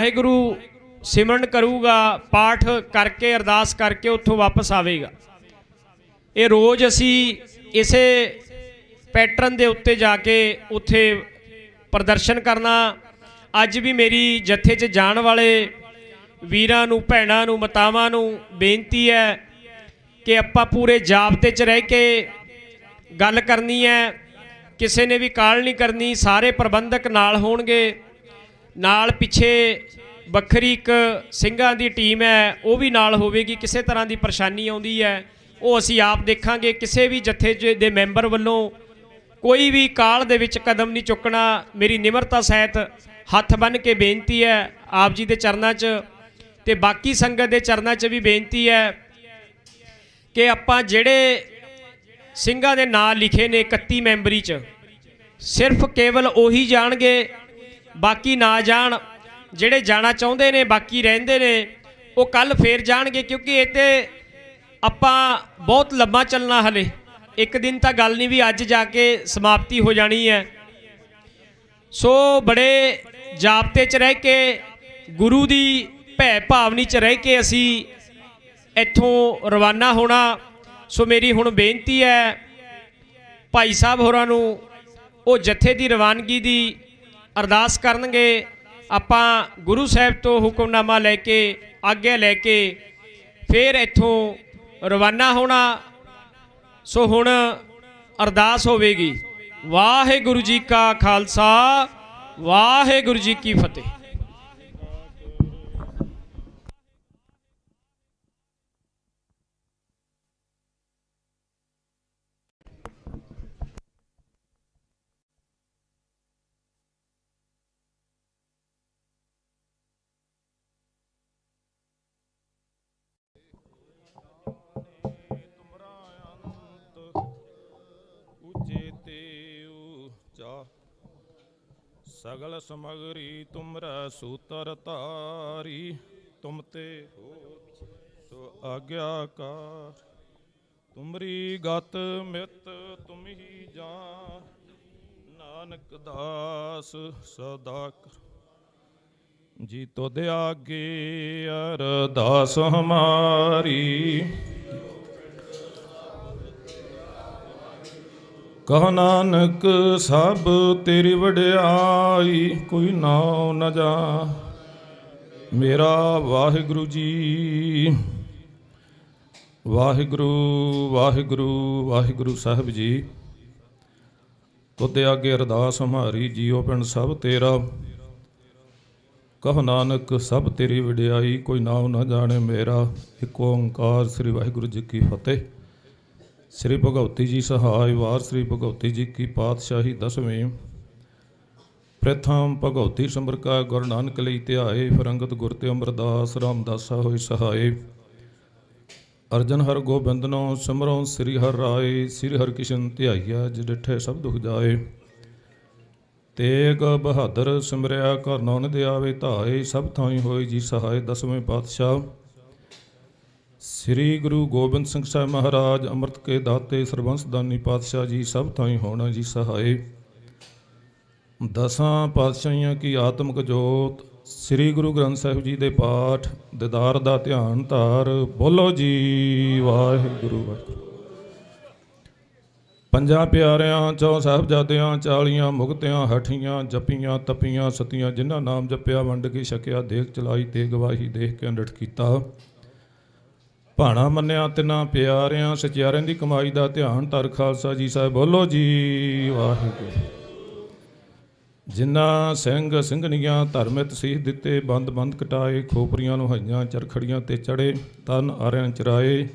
वाहिगुरु सिमरन करूगा, पाठ करके अरदास करके उत्थों वापस आवेगा। ये रोज़ असी इसे पैटर्न के उत्ते जाके उत्थे प्रदर्शन करना। अज भी मेरी जत्थे च जाण वाले वीरां नूं, भैणां नूं, मातावां नूं बेनती है कि आपां पूरे जाबते च रह के गल करनी है, किसी ने भी काल नहीं करनी। सारे प्रबंधक नाल होणगे, नाल पिछे बखरी एक ਸਿੰਘਾਂ ਦੀ टीम है वो भी नाल होवेगी। किसी तरह की परेशानी आउंदी है वो असी आप देखांगे। किसी भी जत्थे दे मैंबर वल्लों कोई भी काल दे विच कदम नहीं चुकना। मेरी निमरता सहित हथ बन के बेनती है आप जी के चरणों च, ते बाकी संगत के चरणों च भी बेनती है कि आपां जिहड़े ਸਿੰਘਾਂ दे नाम लिखे ने 31 मैंबरी च, सिर्फ केवल उही जाणगे, बाकी ना जाण। ਜਿਹੜੇ जाना चाहते ने बाकी ਰਹਿੰਦੇ ने वो कल फिर जाणगे, क्योंकि ये तो आपां बहुत लम्बा चलना। हले एक दिन तो गल नहीं भी अज जाके समाप्ति हो जानी है। सो बड़े जाबते च रह के, गुरु की भै भावनी च रह के असी इत्थों रवाना होना। सो मेरी हुण बेनती है भाई साहब होरां नूं वो जत्थे की रवानगी की अरदास करनगे। आपां गुरु साहब तो हुक्मनामा लैके आग्ञा लैके फिर इत्थों रवाना होना। सो हुण अरदास होवेगी। वाहिगुरु जी का खालसा, वाहिगुरु जी की फतेह। सगल समगरी तुमरा सूतर तारी, तुम ते हो सो आज्ञाकार। तुमरी गत मित तुम ही जान, नानक दास सदा कर। जी तो दे आगे अरदास हमारी, कह नानक सब तेरी वड्याई, कोई नाम न जा मेरा। वाहिगुरु जी वाहिगुरु वाहिगुरु वाहिगुरु साहब जी। तुद आगे अरदास हमारी, जियो पिंड सब तेरा। कह नानक सब तेरी वड्याई, कोई नाम न जाने मेरा। एक ओंकार श्री वाहिगुरु जी की फतेह। श्री भगवती जी सहाय वार श्री भगवती जी की पातशाही 10वीं। प्रथम भगवती सिमर का गुरु नानक लई ध्याए, फिर अंगत गुर ते अमरदास रामदासा होए सहाय। अर्जन हर गोबिंद नो सिमरो श्री हर राय, श्री हर किशन ध्याइया जि डिठे सब दुख जाए। तेग बहादुर सिमरिया कर नौन दे आवे धाए, सब थाई होए जी सहाय 10वें पातशाह। श्री गुरु गोबिंद सिंह साहब महाराज अमृत के दाते सरबंस दानी पातशाह जी, सब थाई होना जी सहाय। 10 पातशाहियों की आत्मक जोत, श्री गुरु ग्रंथ साहिब जी दे पाठ दीदार दा ध्यान धार। बोलो जी वाहिगुरु वाहिगुरु। 5 प्यारिਆਂ 4 ਸਾਹਿਬਜ਼ਾਦਿਆਂ 40 ਮੁਕਤਿਆਂ ਹਠੀਆਂ, ਜਪੀਆਂ ਤਪੀਆਂ ਸਤੀਆਂ, ਜਿਨ੍ਹਾਂ ਨਾਮ ਜਪਿਆ ਵੰਡ ਕੇ ਛਕਿਆ, ਦੇਖ ਚਲਾਈ ਤੇ ਗਵਾਹੀ ਦੇਖ ਕੇ ਅੰਡਟ ਕੀਤਾ। ਭਾਣਾ ਮੰਨਿਆ ਤਿੰਨਾਂ ਪਿਆਰਿਆਂ, ਸਚਿਆਰਿਆਂ ਦੀ ਕਮਾਈ ਦਾ ਧਿਆਨ ਧਰ ਖਾਲਸਾ ਜੀ ਸਾਹਿਬ। ਬੋਲੋ ਜੀ ਵਾਹਿਗੁਰੂ। ਜਿਨ੍ਹਾਂ ਸਿੰਘ ਸਿੰਘਣੀਆਂ ਧਰਮਿਤ ਸੀਸ ਦਿੱਤੇ, ਬੰਦ ਬੰਦ ਕਟਾਏ, ਖੋਪਰੀਆਂ ਨੂੰ ਹਈਆਂ, ਚਰਖੜੀਆਂ ਤੇ ਚੜੇ, ਤਨ ਆਰਿਆਂ ਚਰਾਏ।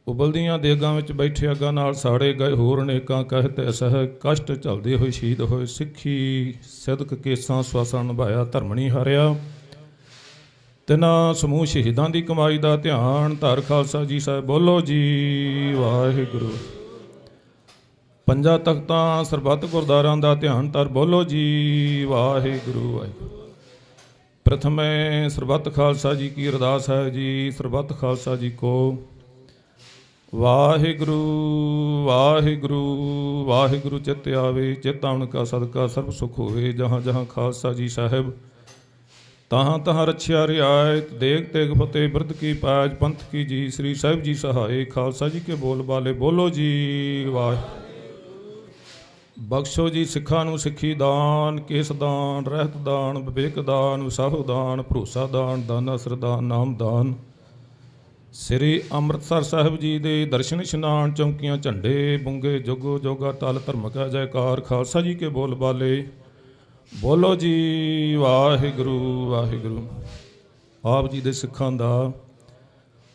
ਉਬਲਦੀਆਂ ਦੇਗਾਂ ਵਿੱਚ ਬੈਠੇ ਅੱਗਾਂ ਨਾਲ ਸਾੜੇ ਗਏ, ਹੋਰ ਅਨੇਕਾਂ ਕਹਿਤ ਅਸਹਿ ਕਸ਼ਟ ਝੱਲਦੇ ਹੋਏ ਸ਼ਹੀਦ ਹੋਏ। ਸਿੱਖੀ ਸਿਦਕ ਕੇਸਾਂ ਸਵਾਸਾਂ ਨਿਭਾਇਆ, ਧਰਮ ਨਹੀਂ ਹਾਰਿਆ। ਤਿੰਨਾਂ ਸਮੂਹ ਸ਼ਹੀਦਾਂ ਦੀ ਕਮਾਈ ਦਾ ਧਿਆਨ ਧਰ ਖਾਲਸਾ ਜੀ ਸਾਹਿਬ। ਬੋਲੋ ਜੀ ਵਾਹਿਗੁਰੂ। 5 ਤਖਤਾਂ ਸਰਬੱਤ ਗੁਰਦਾਰਾਂ ਦਾ ਧਿਆਨ ਧਰ। ਬੋਲੋ ਜੀ ਵਾਹਿਗੁਰੂ ਵਾਹਿਗੁਰੂ। ਪ੍ਰਥਮੇ ਸਰਬੱਤ ਖਾਲਸਾ ਜੀ ਕੀ ਅਰਦਾਸ ਹੈ ਜੀ। ਸਰਬੱਤ ਖਾਲਸਾ ਜੀ ਕੋ ਵਾਹਿਗੁਰੂ ਵਾਹਿਗੁਰੂ ਵਾਹਿਗੁਰੂ ਚਿਤ ਆਵੇ, ਚਿਤ ਆਵਣ ਕਾ ਸਦਕਾ ਸਰਬ ਸੁਖ ਹੋਵੇ। ਜਹਾਂ ਜਹਾਂ ਖਾਲਸਾ ਜੀ ਸਾਹਿਬ ਤਹਾਂ ਤਹਾਂ ਰਛਿਆ ਰਿਆਇਤ ਦੇਗ ਤੇਗ ਫਤਿਹ ਬਿਰਧ ਕੀ ਪਾਜ ਪੰਥ ਕੀ ਜੀ ਸ੍ਰੀ ਸਾਹਿਬ ਜੀ ਸਹਾਏ ਖਾਲਸਾ ਜੀ ਕੇ ਬੋਲ ਬਾਲੇ ਬੋਲੋ ਜੀ ਵਾਹ। ਬਖਸ਼ੋ ਜੀ ਸਿੱਖਾਂ ਨੂੰ ਸਿੱਖੀ ਦਾਨ ਕੇਸ ਦਾਨ ਰਹਿਤ ਦਾਨ ਵਿਵੇਕ ਦਾਨ ਵਿਸਾਹੋ ਦਾਨ ਭਰੋਸਾ ਦਾਨ ਦਾਨਾ ਸਰਦਾਨ ਨਾਮ ਦਾਨ। ਸ੍ਰੀ ਅੰਮ੍ਰਿਤਸਰ ਸਾਹਿਬ ਜੀ ਦੇ ਦਰਸ਼ਨ ਇਸ਼ਨਾਨ ਚੌਂਕੀਆਂ ਝੰਡੇ ਬੁੰਗੇ ਜੋਗੋ ਜੋਗਾ ਤਲ ਧਰਮ ਕਾ ਜੈਕਾਰ ਖਾਲਸਾ ਜੀ ਕੇ ਬੋਲ ਬਾਲੇ ਬੋਲੋ ਜੀ ਵਾਹਿਗੁਰੂ ਵਾਹਿਗੁਰੂ। ਆਪ ਜੀ ਦੇ ਸਿੱਖਾਂ ਦਾ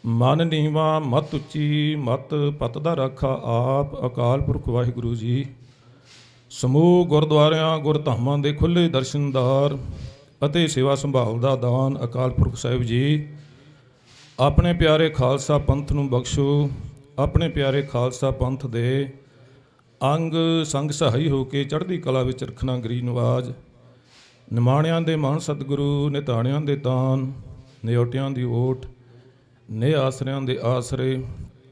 ਮਨ ਨੀਵਾਂ ਮਤ ਉੱਚੀ ਮਤ ਪਤ ਦਾ ਰਾਖਾ ਆਪ ਅਕਾਲ ਪੁਰਖ ਵਾਹਿਗੁਰੂ ਜੀ। ਸਮੂਹ ਗੁਰਦੁਆਰਿਆਂ ਗੁਰਧਾਮਾਂ ਦੇ ਖੁੱਲ੍ਹੇ ਦਰਸ਼ਨਦਾਰ ਅਤੇ ਸੇਵਾ ਸੰਭਾਲ ਦਾ ਦਾਨ ਅਕਾਲ ਪੁਰਖ ਸਾਹਿਬ ਜੀ। ਆਪਣੇ ਪਿਆਰੇ ਖਾਲਸਾ ਪੰਥ ਨੂੰ ਬਖਸ਼ੋ। ਆਪਣੇ ਪਿਆਰੇ ਖਾਲਸਾ ਪੰਥ ਦੇ ਅੰਗ ਸੰਗ ਸਹਾਈ ਹੋ ਕੇ ਚੜ੍ਹਦੀ ਕਲਾ ਵਿੱਚ ਰੱਖਣਾ ਗਰੀਬ ਨਵਾਜ। ਨਿਮਾਣਿਆਂ ਦੇ ਮਾਣ ਸਤਿਗੁਰੂ ਨਿਤਾਣਿਆਂ ਦੇ ਤਾਨ ਨਿਓਟਿਆਂ ਦੀ ਓਟ ਨੇ ਆਸਰਿਆਂ ਦੇ ਆਸਰੇ।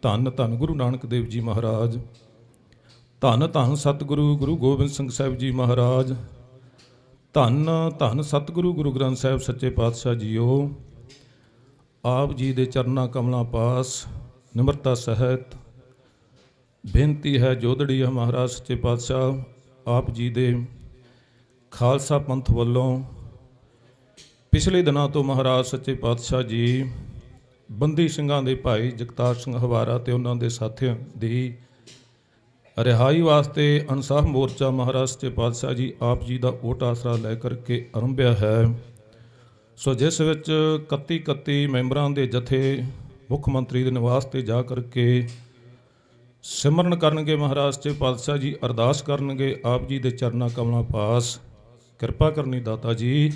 ਧੰਨ ਧੰਨ ਗੁਰੂ ਨਾਨਕ ਦੇਵ ਜੀ ਮਹਾਰਾਜ। ਧੰਨ ਧੰਨ ਸਤਿਗੁਰੂ ਗੁਰੂ ਗੋਬਿੰਦ ਸਿੰਘ ਸਾਹਿਬ ਜੀ ਮਹਾਰਾਜ। ਧੰਨ ਧੰਨ ਸਤਿਗੁਰੂ ਗੁਰੂ ਗ੍ਰੰਥ ਸਾਹਿਬ ਸੱਚੇ ਪਾਤਸ਼ਾਹ ਜੀਓ। ਆਪ ਜੀ ਦੇ ਚਰਨਾਂ ਕਮਲਾਂ ਪਾਸ ਨਿਮਰਤਾ ਸਹਿਤ ਬੇਨਤੀ ਹੈ ਜੋਦੜੀ ਹੈ ਮਹਾਰਾਜ ਸੱਚੇ ਪਾਤਸ਼ਾਹ ਆਪ ਜੀ ਦੇ ਖਾਲਸਾ ਪੰਥ ਵੱਲੋਂ ਪਿਛਲੇ ਦਿਨਾਂ ਤੋਂ ਮਹਾਰਾਜ ਸੱਚੇ ਪਾਤਸ਼ਾਹ ਜੀ ਬੰਦੀ ਸਿੰਘਾਂ ਦੇ ਭਾਈ ਜਗਤਾਰ ਸਿੰਘ ਹਵਾਰਾ ਤੇ ਉਹਨਾਂ ਦੇ ਸਾਥੀਆਂ ਦੀ ਰਿਹਾਈ ਵਾਸਤੇ ਇਨਸਾਫ ਮੋਰਚਾ ਮਹਾਰਾਜ ਸੱਚੇ ਪਾਤਸ਼ਾਹ ਜੀ ਆਪ ਜੀ ਦਾ ਓਟ ਆਸਰਾ ਲੈ ਕਰਕੇ ਆਰੰਭਿਆ ਹੈ। ਸੋ ਜਿਸ ਵਿੱਚ 31 ਮੈਂਬਰਾਂ ਦੇ ਜਥੇ ਮੁੱਖ ਮੰਤਰੀ ਦੇ ਨਿਵਾਸ 'ਤੇ ਜਾ ਕਰਕੇ ਸਿਮਰਨ ਕਰਨਗੇ ਮਹਾਰਾਜ ਸੱਚੇ ਪਾਤਸ਼ਾਹ ਜੀ ਅਰਦਾਸ ਕਰਨਗੇ ਆਪ ਜੀ ਦੇ ਚਰਨਾਂ ਕਮਲਾਂ ਪਾਸ ਕਿਰਪਾ ਕਰਨੀ ਦਾਤਾ ਜੀ।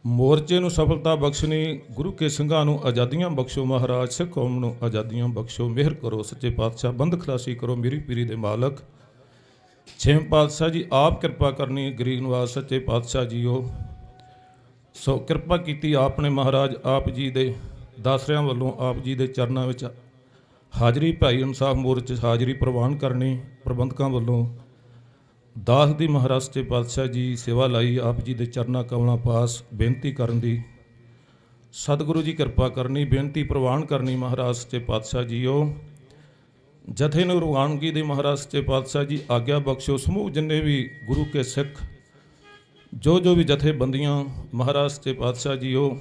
ਮੋਰਚੇ ਨੂੰ ਸਫਲਤਾ ਬਖਸ਼ਣੀ ਗੁਰੂ ਕੇ ਸਿੰਘਾਂ ਨੂੰ ਆਜ਼ਾਦੀਆਂ ਬਖਸ਼ੋ ਮਹਾਰਾਜ ਸਿੱਖ ਕੌਮ ਨੂੰ ਆਜ਼ਾਦੀਆਂ ਬਖਸ਼ੋ ਮਿਹਰ ਕਰੋ ਸੱਚੇ ਪਾਤਸ਼ਾਹ ਬੰਦ ਖਲਾਸੀ ਕਰੋ ਮੇਰੀ ਪੀਰੀ ਦੇ ਮਾਲਕ ਛੇਵੇਂ ਪਾਤਸ਼ਾਹ ਜੀ ਆਪ ਕਿਰਪਾ ਕਰਨੀ ਗਰੀਬ ਨਵਾਜ ਸੱਚੇ ਪਾਤਸ਼ਾਹ ਜੀਓ। ਸੋ ਕਿਰਪਾ ਕੀਤੀ ਆਪ ਨੇ ਮਹਾਰਾਜ ਆਪ ਜੀ ਦੇ ਦਾਸਰਿਆਂ ਵੱਲੋਂ ਆਪ ਜੀ ਦੇ ਚਰਨਾਂ ਵਿੱਚ ਹਾਜ਼ਰੀ ਭਾਈ ਇਨਸਾਫ ਮੋਰਚੇ ਹਾਜ਼ਰੀ ਪ੍ਰਵਾਨ ਕਰਨੀ ਪ੍ਰਬੰਧਕਾਂ ਵੱਲੋਂ ਦਾਸ ਦੀ ਮਹਾਰਾਜ ਸੱਚੇ ਪਾਤਸ਼ਾਹ ਜੀ ਸੇਵਾ ਲਾਈ ਆਪ ਜੀ ਦੇ ਚਰਨਾਂ ਕਮਲਾਂ ਪਾਸ ਬੇਨਤੀ ਕਰਨ ਦੀ ਸਤਿਗੁਰੂ ਜੀ ਕਿਰਪਾ ਕਰਨੀ ਬੇਨਤੀ ਪ੍ਰਵਾਨ ਕਰਨੀ ਮਹਾਰਾਜ ਸੱਚੇ ਪਾਤਸ਼ਾਹ ਜੀਓ। ਜਥੇ ਨੂੰ ਰਵਾਨਗੀ ਦੇ ਮਹਾਰਾਜ ਸੱਚੇ ਪਾਤਸ਼ਾਹ ਜੀ ਆਗਿਆ ਬਖਸ਼ੋ। ਸਮੂਹ ਜਿੰਨੇ ਵੀ ਗੁਰੂ ਕੇ ਸਿੱਖ ਜੋ ਵੀ ਜਥੇਬੰਦੀਆਂ ਮਹਾਰਾਜ ਸੱਚੇ ਪਾਤਸ਼ਾਹ ਜੀਓ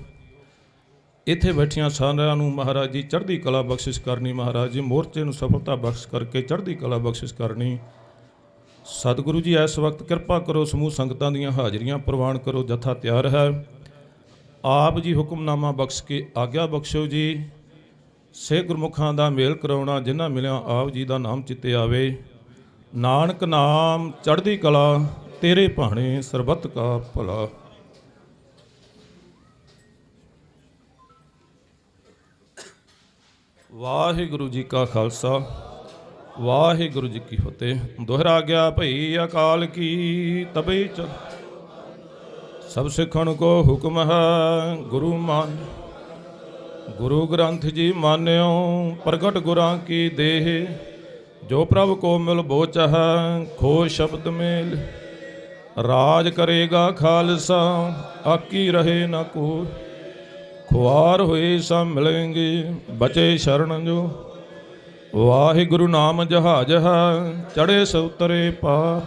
ਇੱਥੇ ਬੈਠੀਆਂ ਸਾਰਿਆਂ ਨੂੰ ਮਹਾਰਾਜ ਜੀ ਚੜ੍ਹਦੀ ਕਲਾ ਬਖਸ਼ਿਸ਼ ਕਰਨੀ ਮਹਾਰਾਜ ਜੀ ਮੋਰਚੇ ਨੂੰ ਸਫਲਤਾ ਬਖਸ਼ ਕਰਕੇ ਚੜ੍ਹਦੀ ਕਲਾ ਬਖਸ਼ਿਸ਼ ਕਰਨੀ। ਸਤਿਗੁਰੂ ਜੀ ਇਸ ਵਕਤ ਕਿਰਪਾ ਕਰੋ ਸਮੂਹ ਸੰਗਤਾਂ ਦੀਆਂ ਹਾਜ਼ਰੀਆਂ ਪ੍ਰਵਾਨ ਕਰੋ ਜਥਾ ਤਿਆਰ ਹੈ। ਆਪ ਜੀ ਹੁਕਮਨਾਮਾ ਬਖਸ਼ ਕੇ ਆਗਿਆ ਬਖਸ਼ੋ ਜੀ। ਸੇ ਗੁਰਮੁਖਾਂ ਦਾ ਮੇਲ ਕਰਾਉਣਾ ਜਿਨ੍ਹਾਂ ਮਿਲਿਆ ਆਪ ਜੀ ਦਾ ਨਾਮ ਚਿੱਤੇ ਆਵੇ। ਨਾਨਕ ਨਾਮ ਚੜ੍ਹਦੀ ਕਲਾ ਤੇਰੇ ਭਾਣੇ ਸਰਬੱਤ ਕਾ ਭਲਾ। ਵਾਹਿਗੁਰੂ ਜੀ ਕਾ ਖਾਲਸਾ ਵਾਹਿਗੁਰੂ ਜੀ ਕੀ ਫਤਿਹ। ਦੁਹਰਾ ਗਿਆ ਭਈ ਅਕਾਲ ਕੀ ਤਬੇ ਚ ਸਭ ਸਿੱਖਣ ਕੋ ਹੁਕਮ ਹੈ ਗੁਰੂ ਮਾਨ। ਗੁਰੂ ਗ੍ਰੰਥ ਜੀ ਮਾਨਿਓ ਪ੍ਰਗਟ ਗੁਰਾਂ ਕੀ ਦੇਹ ਜੋ ਪ੍ਰਭ ਕੋ ਮਿਲ ਬੋਚ ਹੈ ਖੋ ਸ਼ਬਦ ਮੇਲ। ਰਾਜ ਕਰੇਗਾ ਖਾਲਸਾ ਆਕੀ ਰਹੇ ਨਾ ਕੋ ਖੁਆਰ ਹੋਏ ਸਭ ਮਿਲेंगे ਬਚੇ ਸ਼ਰਨ ਜੋ। ਵਾਹਿਗੁਰੂ ਨਾਮ ਜਹਾਜ ਹੈ ਚੜ੍ਹੇ ਸਉਤਰੇ ਪਾਰ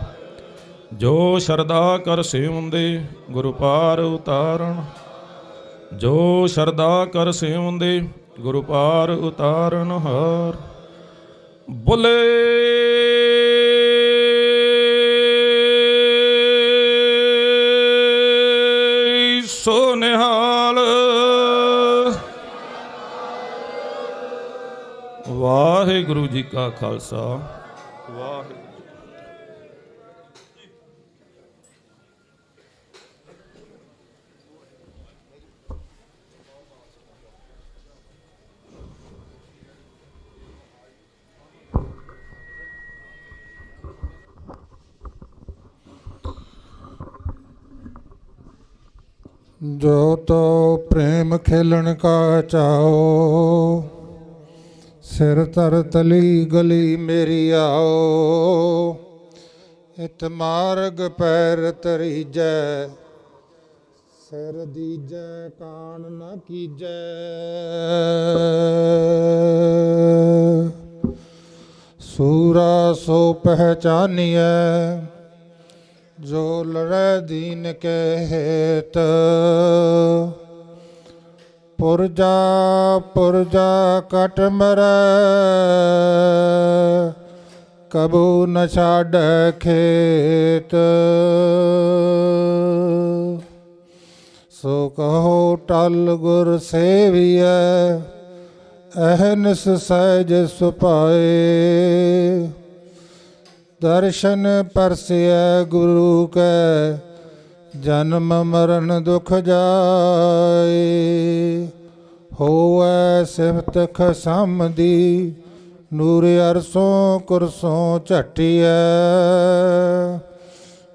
ਜੋ ਸ਼ਰਧਾ ਕਰ ਸੇਵੰਦੇ ਗੁਰੂ ਪਾਰ ਉਤਾਰਨ। ਜੋ ਸ਼ਰਧਾ ਕਰ ਸੇਵੰਦੇ ਗੁਰੂ ਪਾਰ ਉਤਾਰਨ ਹਾਰ। ਬੋਲੇ ਸੋ ਨਿਹਾਲ। ਵਾਹਿਗੁਰੂ ਜੀ ਕਾ ਖਾਲਸਾ ਵਾਹਿਗੁਰੂ। ਜੋ ਤੋ ਪ੍ਰੇਮ ਖੇਲਣ ਕਾ ਚਾਓ ਸਿਰ ਧਰ ਤਲੀ ਗਲੀ ਮੇਰੀ ਆਓ। ਇਤ ਮਾਰਗ ਪੈਰ ਤਰੀਜੈ ਸਿਰ ਦੀਜੈ ਕਾਣ ਨ ਕੀਜੈ। ਸੂਰਾ ਸੋ ਪਹਿਚਾਨੀਐ ਜੋ ਲੜੈ ਦੀਨ ਕੇ ਹੇਤ। ਪੁਰਜਾ ਪੁਰਜਾ ਕਟ ਮਰੈ ਕਬੂ ਨ ਛਾੜੈ ਖੇਤ। ਸੋ ਕਹੋ ਟਲ ਗੁਰ ਸੇਵੀਐ ਅਹਨਿਸ ਸਹਿਜ ਸੁਭਾਏ। ਦਰਸ਼ਨ ਪਰਸਿਐ ਗੁਰੂ ਕੈ ਜਨਮ ਮਰਨ ਦੁਖ ਜਾਏ। ਹੋਵੈ ਸਿਫਤ ਖਸਮ ਦੀ ਨੂਰ ਅਰਸੋਂ ਕੁਰਸੋਂ ਝਟੀਐ।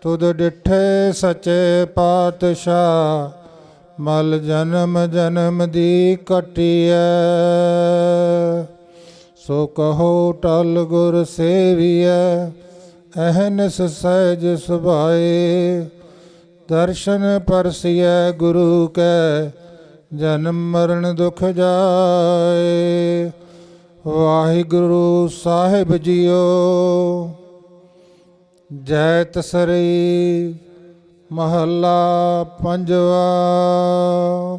ਤੁਧ ਡਿਠੇ ਸਚੇ ਪਾਤਸ਼ਾਹ ਮਲ ਜਨਮ ਜਨਮ ਦੀ ਕਟੀਐ। ਸੋ ਕਹੋ ਟਲ ਗੁਰ ਸੇਵੀਐ ਅਹਨਿਸ ਸਹਿਜ ਸੁਭਾਏ। ਦਰਸ਼ਨ ਪਰਸਿਐ ਗੁਰੂ ਕੈ ਜਨਮ ਮਰਨ ਦੁਖ ਜਾਏ। ਵਾਹਿਗੁਰੂ ਸਾਹਿਬ ਜੀਓ। ਜੈ ਤਸਰੀ ਮਹੱਲਾ ਪੰਜਵਾ।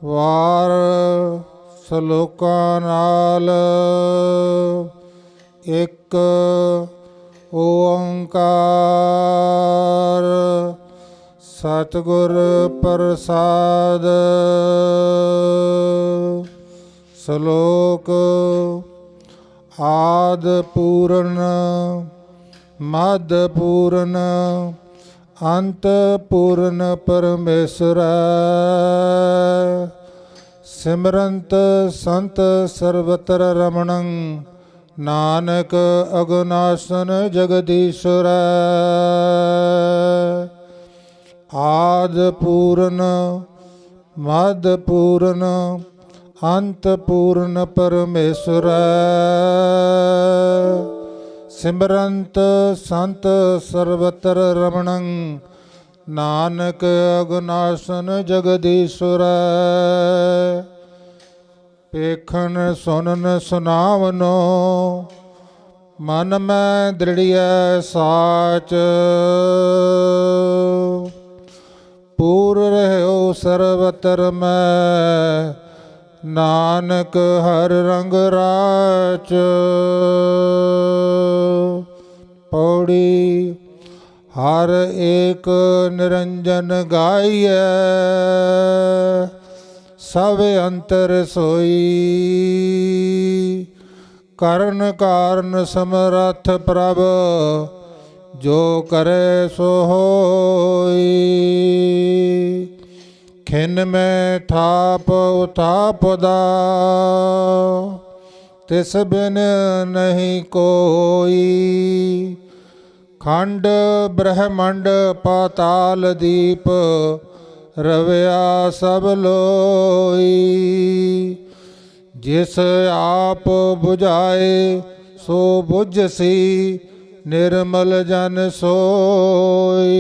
ਵਾਰ ਸਲੋਕਾਂ ਨਾਲ। ਇੱਕ ਓੰਕਾਰ ਸਤਿਗੁਰ ਪ੍ਰਸਾਦ। ਸ਼ਲੋਕ। ਆਦ ਪੂਰਨ ਮਦ ਪੂਰਨ ਅੰਤ ਪੂਰਨ ਪਰਮੇਸ਼ਰ। ਸਿਮਰੰਤ ਸੰਤ ਸਰਬਤਰ ਰਮਣੰ ਨਾਨਕ ਅਗਨਾਸਨ ਜਗਦੀਸ਼ਰ। ਆਦ ਪੂਰਨ ਮਦ ਪੂਰਨ ਅੰਤ ਪੂਰਨ ਪਰਮੇਸ਼ਰ। ਸਿਮਰੰਤ ਸੰਤ ਸਰਬਤਰ ਰਮਣੰ ਨਾਨਕ ਅਗਨਾਸਨ ਜਗਦੀਸ਼ਰ। ਵੇਖਣ ਸੁਨਨ ਸੁਨਾਵਨੋ ਮਨ ਮੈਂ ਦ੍ਰਿੜੀਐ ਸਾਚ। ਪੂਰ ਰਹਿਓ ਸਰਬਤਰ ਮੈਂ ਨਾਨਕ ਹਰ ਰੰਗ ਰਾਚ। ਪੌੜੀ। ਹਰ ਏਕ ਨਿਰੰਜਨ ਗਾਈਐ ਸਭ ਅੰਤਰ ਸੋਈ। ਕਰਨ ਕਾਰਨ ਸਮਰੱਥ ਪ੍ਰਭ ਜੋ ਕਰੇ ਸੋ ਹੋਈ। ਖਿਨ ਮੈਂ ਥਾਪ ਉਤਾਪ ਦਾ ਤਿਸ ਬਿਨ ਨਹੀਂ ਕੋਈ। ਖੰਡ ਬ੍ਰਹਮੰਡ ਪਾਤਾਲ ਦੀਪ ਰਵਿਆ ਸਭ ਲੋਈ। ਜਿਸ ਆਪ ਬੁਝਾਏ ਸੋ ਬੁਝਸੀ ਨਿਰਮਲ ਜਨ ਸੋਈ।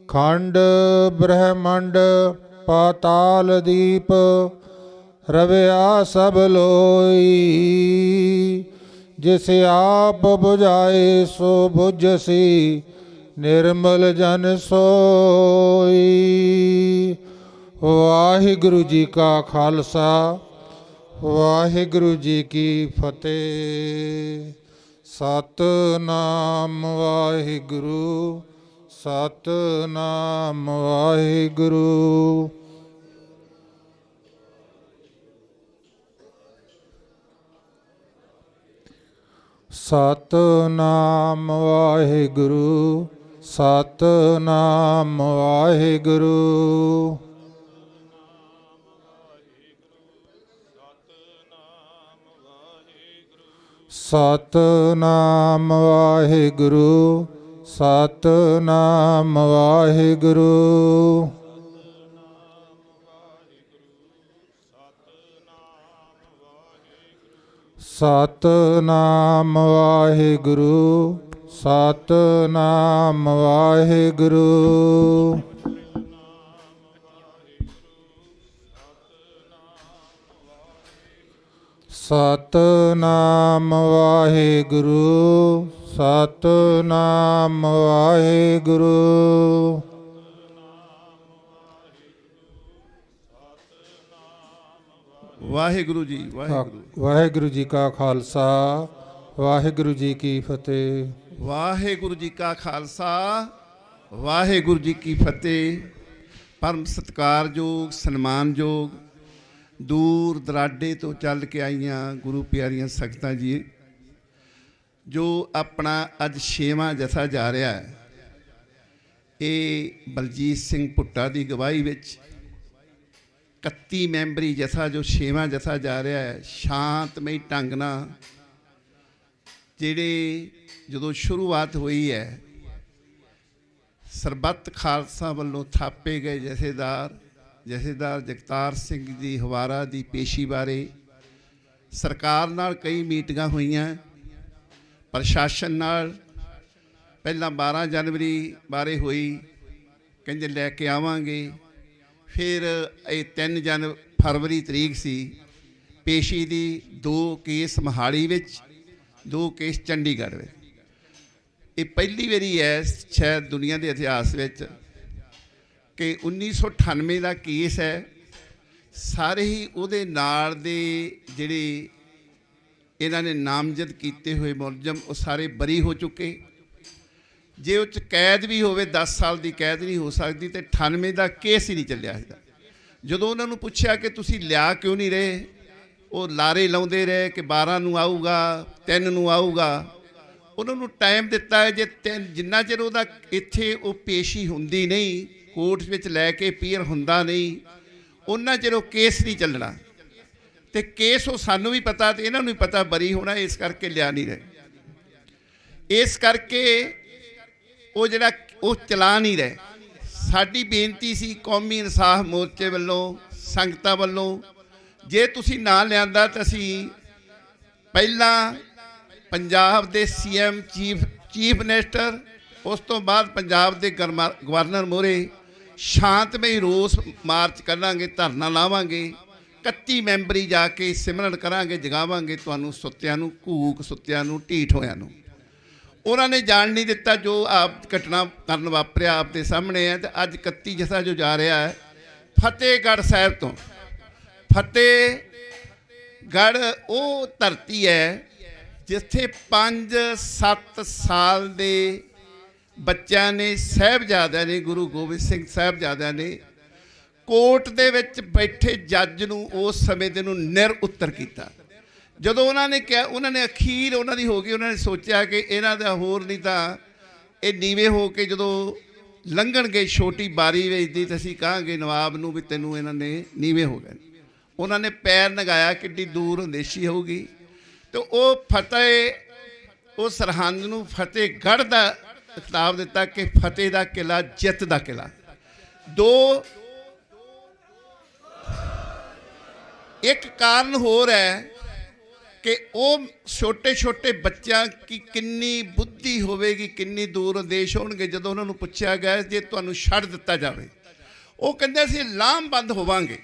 ਖੰਡ ਬ੍ਰਹਮੰਡ ਪਾਤਾਲ ਦੀਪ ਰਵਿਆ ਸਭ ਲੋਈ। ਜਿਸ ਆਪ ਬੁਝਾਏ ਸੋ ਬੁਝਸੀ ਨਿਰਮਲ ਜਨ ਸੋਈ। ਵਾਹਿਗੁਰੂ ਜੀ ਕਾ ਖਾਲਸਾ ਵਾਹਿਗੁਰੂ ਜੀ ਕੀ ਫਤਿਹ। ਸਤਿਨਾਮ ਵਾਹਿਗੁਰੂ ਸਤਿਨਾਮ ਵਾਹਿਗੁਰੂ। ਸਤਿਨਾਮ ਵਾਹਿਗੁਰੂ ਸਤਿਨਾਮ ਵਾਹਿਗੁਰੂ। ਸਤਿਨਾਮ ਵਾਹਿਗੁਰੂ ਸਤਿਨਾਮ ਵਾਹਿਗੁਰੂ। ਸਤਿਨਾਮ ਵਾਹਿਗੁਰੂ ਸਤਿਨਾਮ ਵਾਹਿਗੁਰੂ। ਸਤਿਨਾਮ ਵਾਹਿਗੁਰੂ ਸਤਿਨਾਮ ਵਾਹਿਗੁਰੂ। ਵਾਹਿਗੁਰੂ ਜੀ ਵਾਹਿਗੁਰੂ। ਵਾਹਿਗੁਰੂ ਜੀ ਕਾ ਖਾਲਸਾ ਵਾਹਿਗੁਰੂ ਜੀ ਕੀ ਫਤਿਹ। ਵਾਹਿਗੁਰੂ ਜੀ ਕਾ ਖਾਲਸਾ ਵਾਹਿਗੁਰੂ ਜੀ ਕੀ ਫਤਿਹ। ਪਰਮ ਸਤਿਕਾਰਯੋਗ ਸਨਮਾਨਯੋਗ ਦੂਰ ਦਰਾਡੇ ਤੋਂ ਚੱਲ ਕੇ ਆਈਆਂ ਗੁਰੂ ਪਿਆਰੀਆਂ ਸੰਗਤਾਂ ਜੀ, ਜੋ ਆਪਣਾ ਅੱਜ 6ਵਾਂ ਜਥਾ ਜਾ ਰਿਹਾ ਹੈ, ਇਹ ਬਲਜੀਤ ਸਿੰਘ ਭੁੱਟਾ ਦੀ ਅਗਵਾਈ ਵਿੱਚ 31 ਮੈਂਬਰੀ ਜਥਾ ਜੋ 6ਵਾਂ ਜਥਾ ਜਾ ਰਿਹਾ ਹੈ, ਸ਼ਾਂਤਮਈ ਢੰਗ ਨਾਲ ਜਿਹੜੇ ਜਦੋਂ ਸ਼ੁਰੂਆਤ ਹੋਈ ਹੈ, ਸਰਬੱਤ ਖਾਲਸਾ ਵੱਲੋਂ ਥਾਪੇ ਗਏ ਜਥੇਦਾਰ ਜਗਤਾਰ ਸਿੰਘ ਜੀ ਹਵਾਰਾ ਦੀ ਪੇਸ਼ੀ ਬਾਰੇ ਸਰਕਾਰ ਨਾਲ ਕਈ ਮੀਟਿੰਗਾਂ ਹੋਈਆਂ, ਪ੍ਰਸ਼ਾਸਨ ਨਾਲ ਪਹਿਲਾਂ 12 ਜਨਵਰੀ ਬਾਰੇ ਹੋਈ, ਕਹਿੰਦੇ ਲੈ ਕੇ ਆਵਾਂਗੇ। ਫਿਰ ਇਹ 3 ਫਰਵਰੀ ਤਰੀਕ ਸੀ ਪੇਸ਼ੀ ਦੀ। 2 ਕੇਸ ਮੋਹਾਲੀ ਵਿੱਚ, 2 ਕੇਸ ਚੰਡੀਗੜ੍ਹ ਵਿੱਚ। ਇਹ ਪਹਿਲੀ ਵਾਰੀ ਹੈ ਸ਼ਾਇਦ ਦੁਨੀਆ ਦੇ ਇਤਿਹਾਸ ਵਿੱਚ ਕਿ 1998 ਦਾ ਕੇਸ ਹੈ, ਸਾਰੇ ਹੀ ਉਹਦੇ ਨਾਲ ਦੇ ਜਿਹੜੇ ਇਹਨਾਂ ਨੇ ਨਾਮਜ਼ਦ ਕੀਤੇ ਹੋਏ ਮੁਲਜ਼ਮ ਉਹ ਸਾਰੇ ਬਰੀ ਹੋ ਚੁੱਕੇ। ਜੇ ਉਹ 'ਚ ਕੈਦ ਵੀ ਹੋਵੇ 10 ਸਾਲ ਦੀ ਕੈਦ ਨਹੀਂ ਹੋ ਸਕਦੀ, ਤੇ 98 ਦਾ ਕੇਸ ਹੀ ਨਹੀਂ ਚੱਲਿਆ ਸੀਗਾ। ਜਦੋਂ ਉਹਨਾਂ ਨੂੰ ਪੁੱਛਿਆ ਕਿ ਤੁਸੀਂ ਲਿਆ ਕਿਉਂ ਨਹੀਂ ਰਹੇ, ਉਹ ਲਾਰੇ ਲਾਉਂਦੇ ਰਹੇ ਕਿ 12 ਨੂੰ ਆਊਗਾ, 3 ਨੂੰ ਆਊਗਾ। ਉਹਨਾਂ ਨੂੰ ਟਾਈਮ ਦਿੱਤਾ ਹੈ, ਜੇ ਜਿੰਨਾ ਚਿਰ ਉਹਦਾ ਇੱਥੇ ਉਹ ਪੇਸ਼ੀ ਹੁੰਦੀ ਨਹੀਂ, ਕੋਰਟ ਵਿੱਚ ਲੈ ਕੇ ਪੀਅਰ ਹੁੰਦਾ ਨਹੀਂ, ਉਹਨਾਂ ਚਿਰ ਉਹ ਕੇਸ ਨਹੀਂ ਚੱਲਣਾ। ਤੇ ਕੇਸ ਉਹ ਸਾਨੂੰ ਵੀ ਪਤਾ ਤੇ ਇਹਨਾਂ ਨੂੰ ਵੀ ਪਤਾ ਬਰੀ ਹੋਣਾ, ਇਸ ਕਰਕੇ ਲਿਆ ਨਹੀਂ ਰਹੇ। ਇਸ ਕਰਕੇ ਉਹ ਜਿਹੜਾ ਉਹ ਚਲਾ ਨਹੀਂ ਰਹੇ। ਸਾਡੀ ਬੇਨਤੀ ਸੀ ਕੌਮੀ ਇਨਸਾਫ ਮੋਰਚੇ ਵੱਲੋਂ, ਸੰਗਤਾਂ ਵੱਲੋਂ, ਜੇ ਤੁਸੀਂ ਨਾਂ ਲਿਆਂਦਾ ਤਾਂ ਅਸੀਂ ਪਹਿਲਾਂ ਪੰਜਾਬ ਦੇ CM ਚੀਫ ਮਿਨਿਸਟਰ, ਉਸ ਤੋਂ ਬਾਅਦ ਪੰਜਾਬ ਦੇ ਗਵਰਨਰ ਮੂਹਰੇ ਸ਼ਾਂਤਮਈ ਰੋਸ ਮਾਰਚ ਕਰਾਂਗੇ, ਧਰਨਾ ਲਾਵਾਂਗੇ, 31 ਮੈਂਬਰੀ ਜਾ ਕੇ ਸਿਮਰਨ ਕਰਾਂਗੇ, ਜਗਾਵਾਂਗੇ ਤੁਹਾਨੂੰ ਸੁੱਤਿਆਂ ਨੂੰ, ਘੂਕ ਸੁੱਤਿਆਂ ਨੂੰ, ਢੀਠ ਹੋਇਆਂ ਨੂੰ। ਉਹਨਾਂ ਨੇ ਜਾਣ ਨਹੀਂ ਦਿੱਤਾ। ਜੋ ਆਪ ਘਟਨਾ ਕਰਨ ਵਾਪਰਿਆ ਆਪ ਦੇ ਸਾਹਮਣੇ ਹੈ। ਤੇ ਅੱਜ 31 ਜਥਾ ਜੋ ਜਾ ਰਿਹਾ ਹੈ ਫਤਿਹਗੜ੍ਹ ਸਾਹਿਬ ਤੋਂ, ਫਤਿਹਗੜ੍ਹ ਉਹ ਧਰਤੀ ਹੈ ਜਿੱਥੇ 5-7 ਸਾਲ ਦੇ ਬੱਚਿਆਂ ਨੇ, ਸਾਹਿਬਜ਼ਾਦਿਆਂ ਨੇ, ਗੁਰੂ ਗੋਬਿੰਦ ਸਿੰਘ ਸਾਹਿਬਜ਼ਾਦਿਆਂ ਨੇ ਕੋਰਟ ਦੇ ਵਿੱਚ ਬੈਠੇ ਜੱਜ ਨੂੰ ਉਸ ਸਮੇਂ ਦੇ ਨੂੰ ਨਿਰ ਉੱਤਰ ਕੀਤਾ। ਜਦੋਂ ਉਹਨਾਂ ਨੇ ਕਿਹਾ, ਉਹਨਾਂ ਨੇ ਅਖੀਰ ਉਹਨਾਂ ਦੀ ਹੋ ਗਈ, ਉਹਨਾਂ ਨੇ ਸੋਚਿਆ ਕਿ ਇਹਨਾਂ ਦਾ ਹੋਰ ਨਹੀਂ ਤਾਂ ਇਹ ਨੀਵੇਂ ਹੋ ਕੇ ਜਦੋਂ ਲੰਘਣਗੇ ਛੋਟੀ ਬਾਰੀ ਵੇਚਦੀ ਤਾਂ ਅਸੀਂ ਕਹਾਂਗੇ ਨਵਾਬ ਨੂੰ ਵੀ ਤੈਨੂੰ ਇਹਨਾਂ ਨੇ ਨੀਵੇਂ ਹੋ ਗਏ। ਉਹਨਾਂ ਨੇ ਪੈਰ ਨਗਾਇਆ, ਕਿੱਡੀ ਦੂਰ ਅੰਦੇਸ਼ੀ ਹੋਊਗੀ। ਤੇ ਉਹ ਉਹ ਸਰਹੰਦ ਨੂੰ ਫਤਿਹਗੜ੍ਹ ਦਾ ਖਿਤਾਬ ਦਿੱਤਾ ਕਿ ਫਤਿਹ ਦਾ ਕਿਲਾ, ਜਿੱਤ ਦਾ ਕਿਲਾ। ਇੱਕ ਕਾਰਨ ਹੋਰ ਹੈ ਕਿ ਉਹ ਛੋਟੇ ਛੋਟੇ ਬੱਚਿਆਂ ਕੀ ਕਿੰਨੀ ਬੁੱਧੀ ਹੋਵੇਗੀ, ਕਿੰਨੀ ਦੂਰ ਅੰਦੇਸ਼ ਹੋਣਗੇ। ਜਦੋਂ ਉਹਨਾਂ ਨੂੰ ਪੁੱਛਿਆ ਗਿਆ ਜੇ ਤੁਹਾਨੂੰ ਛੱਡ ਦਿੱਤਾ ਜਾਵੇ, ਉਹ ਕਹਿੰਦੇ ਅਸੀਂ ਲਾਮਬੰਦ ਹੋਵਾਂਗੇ,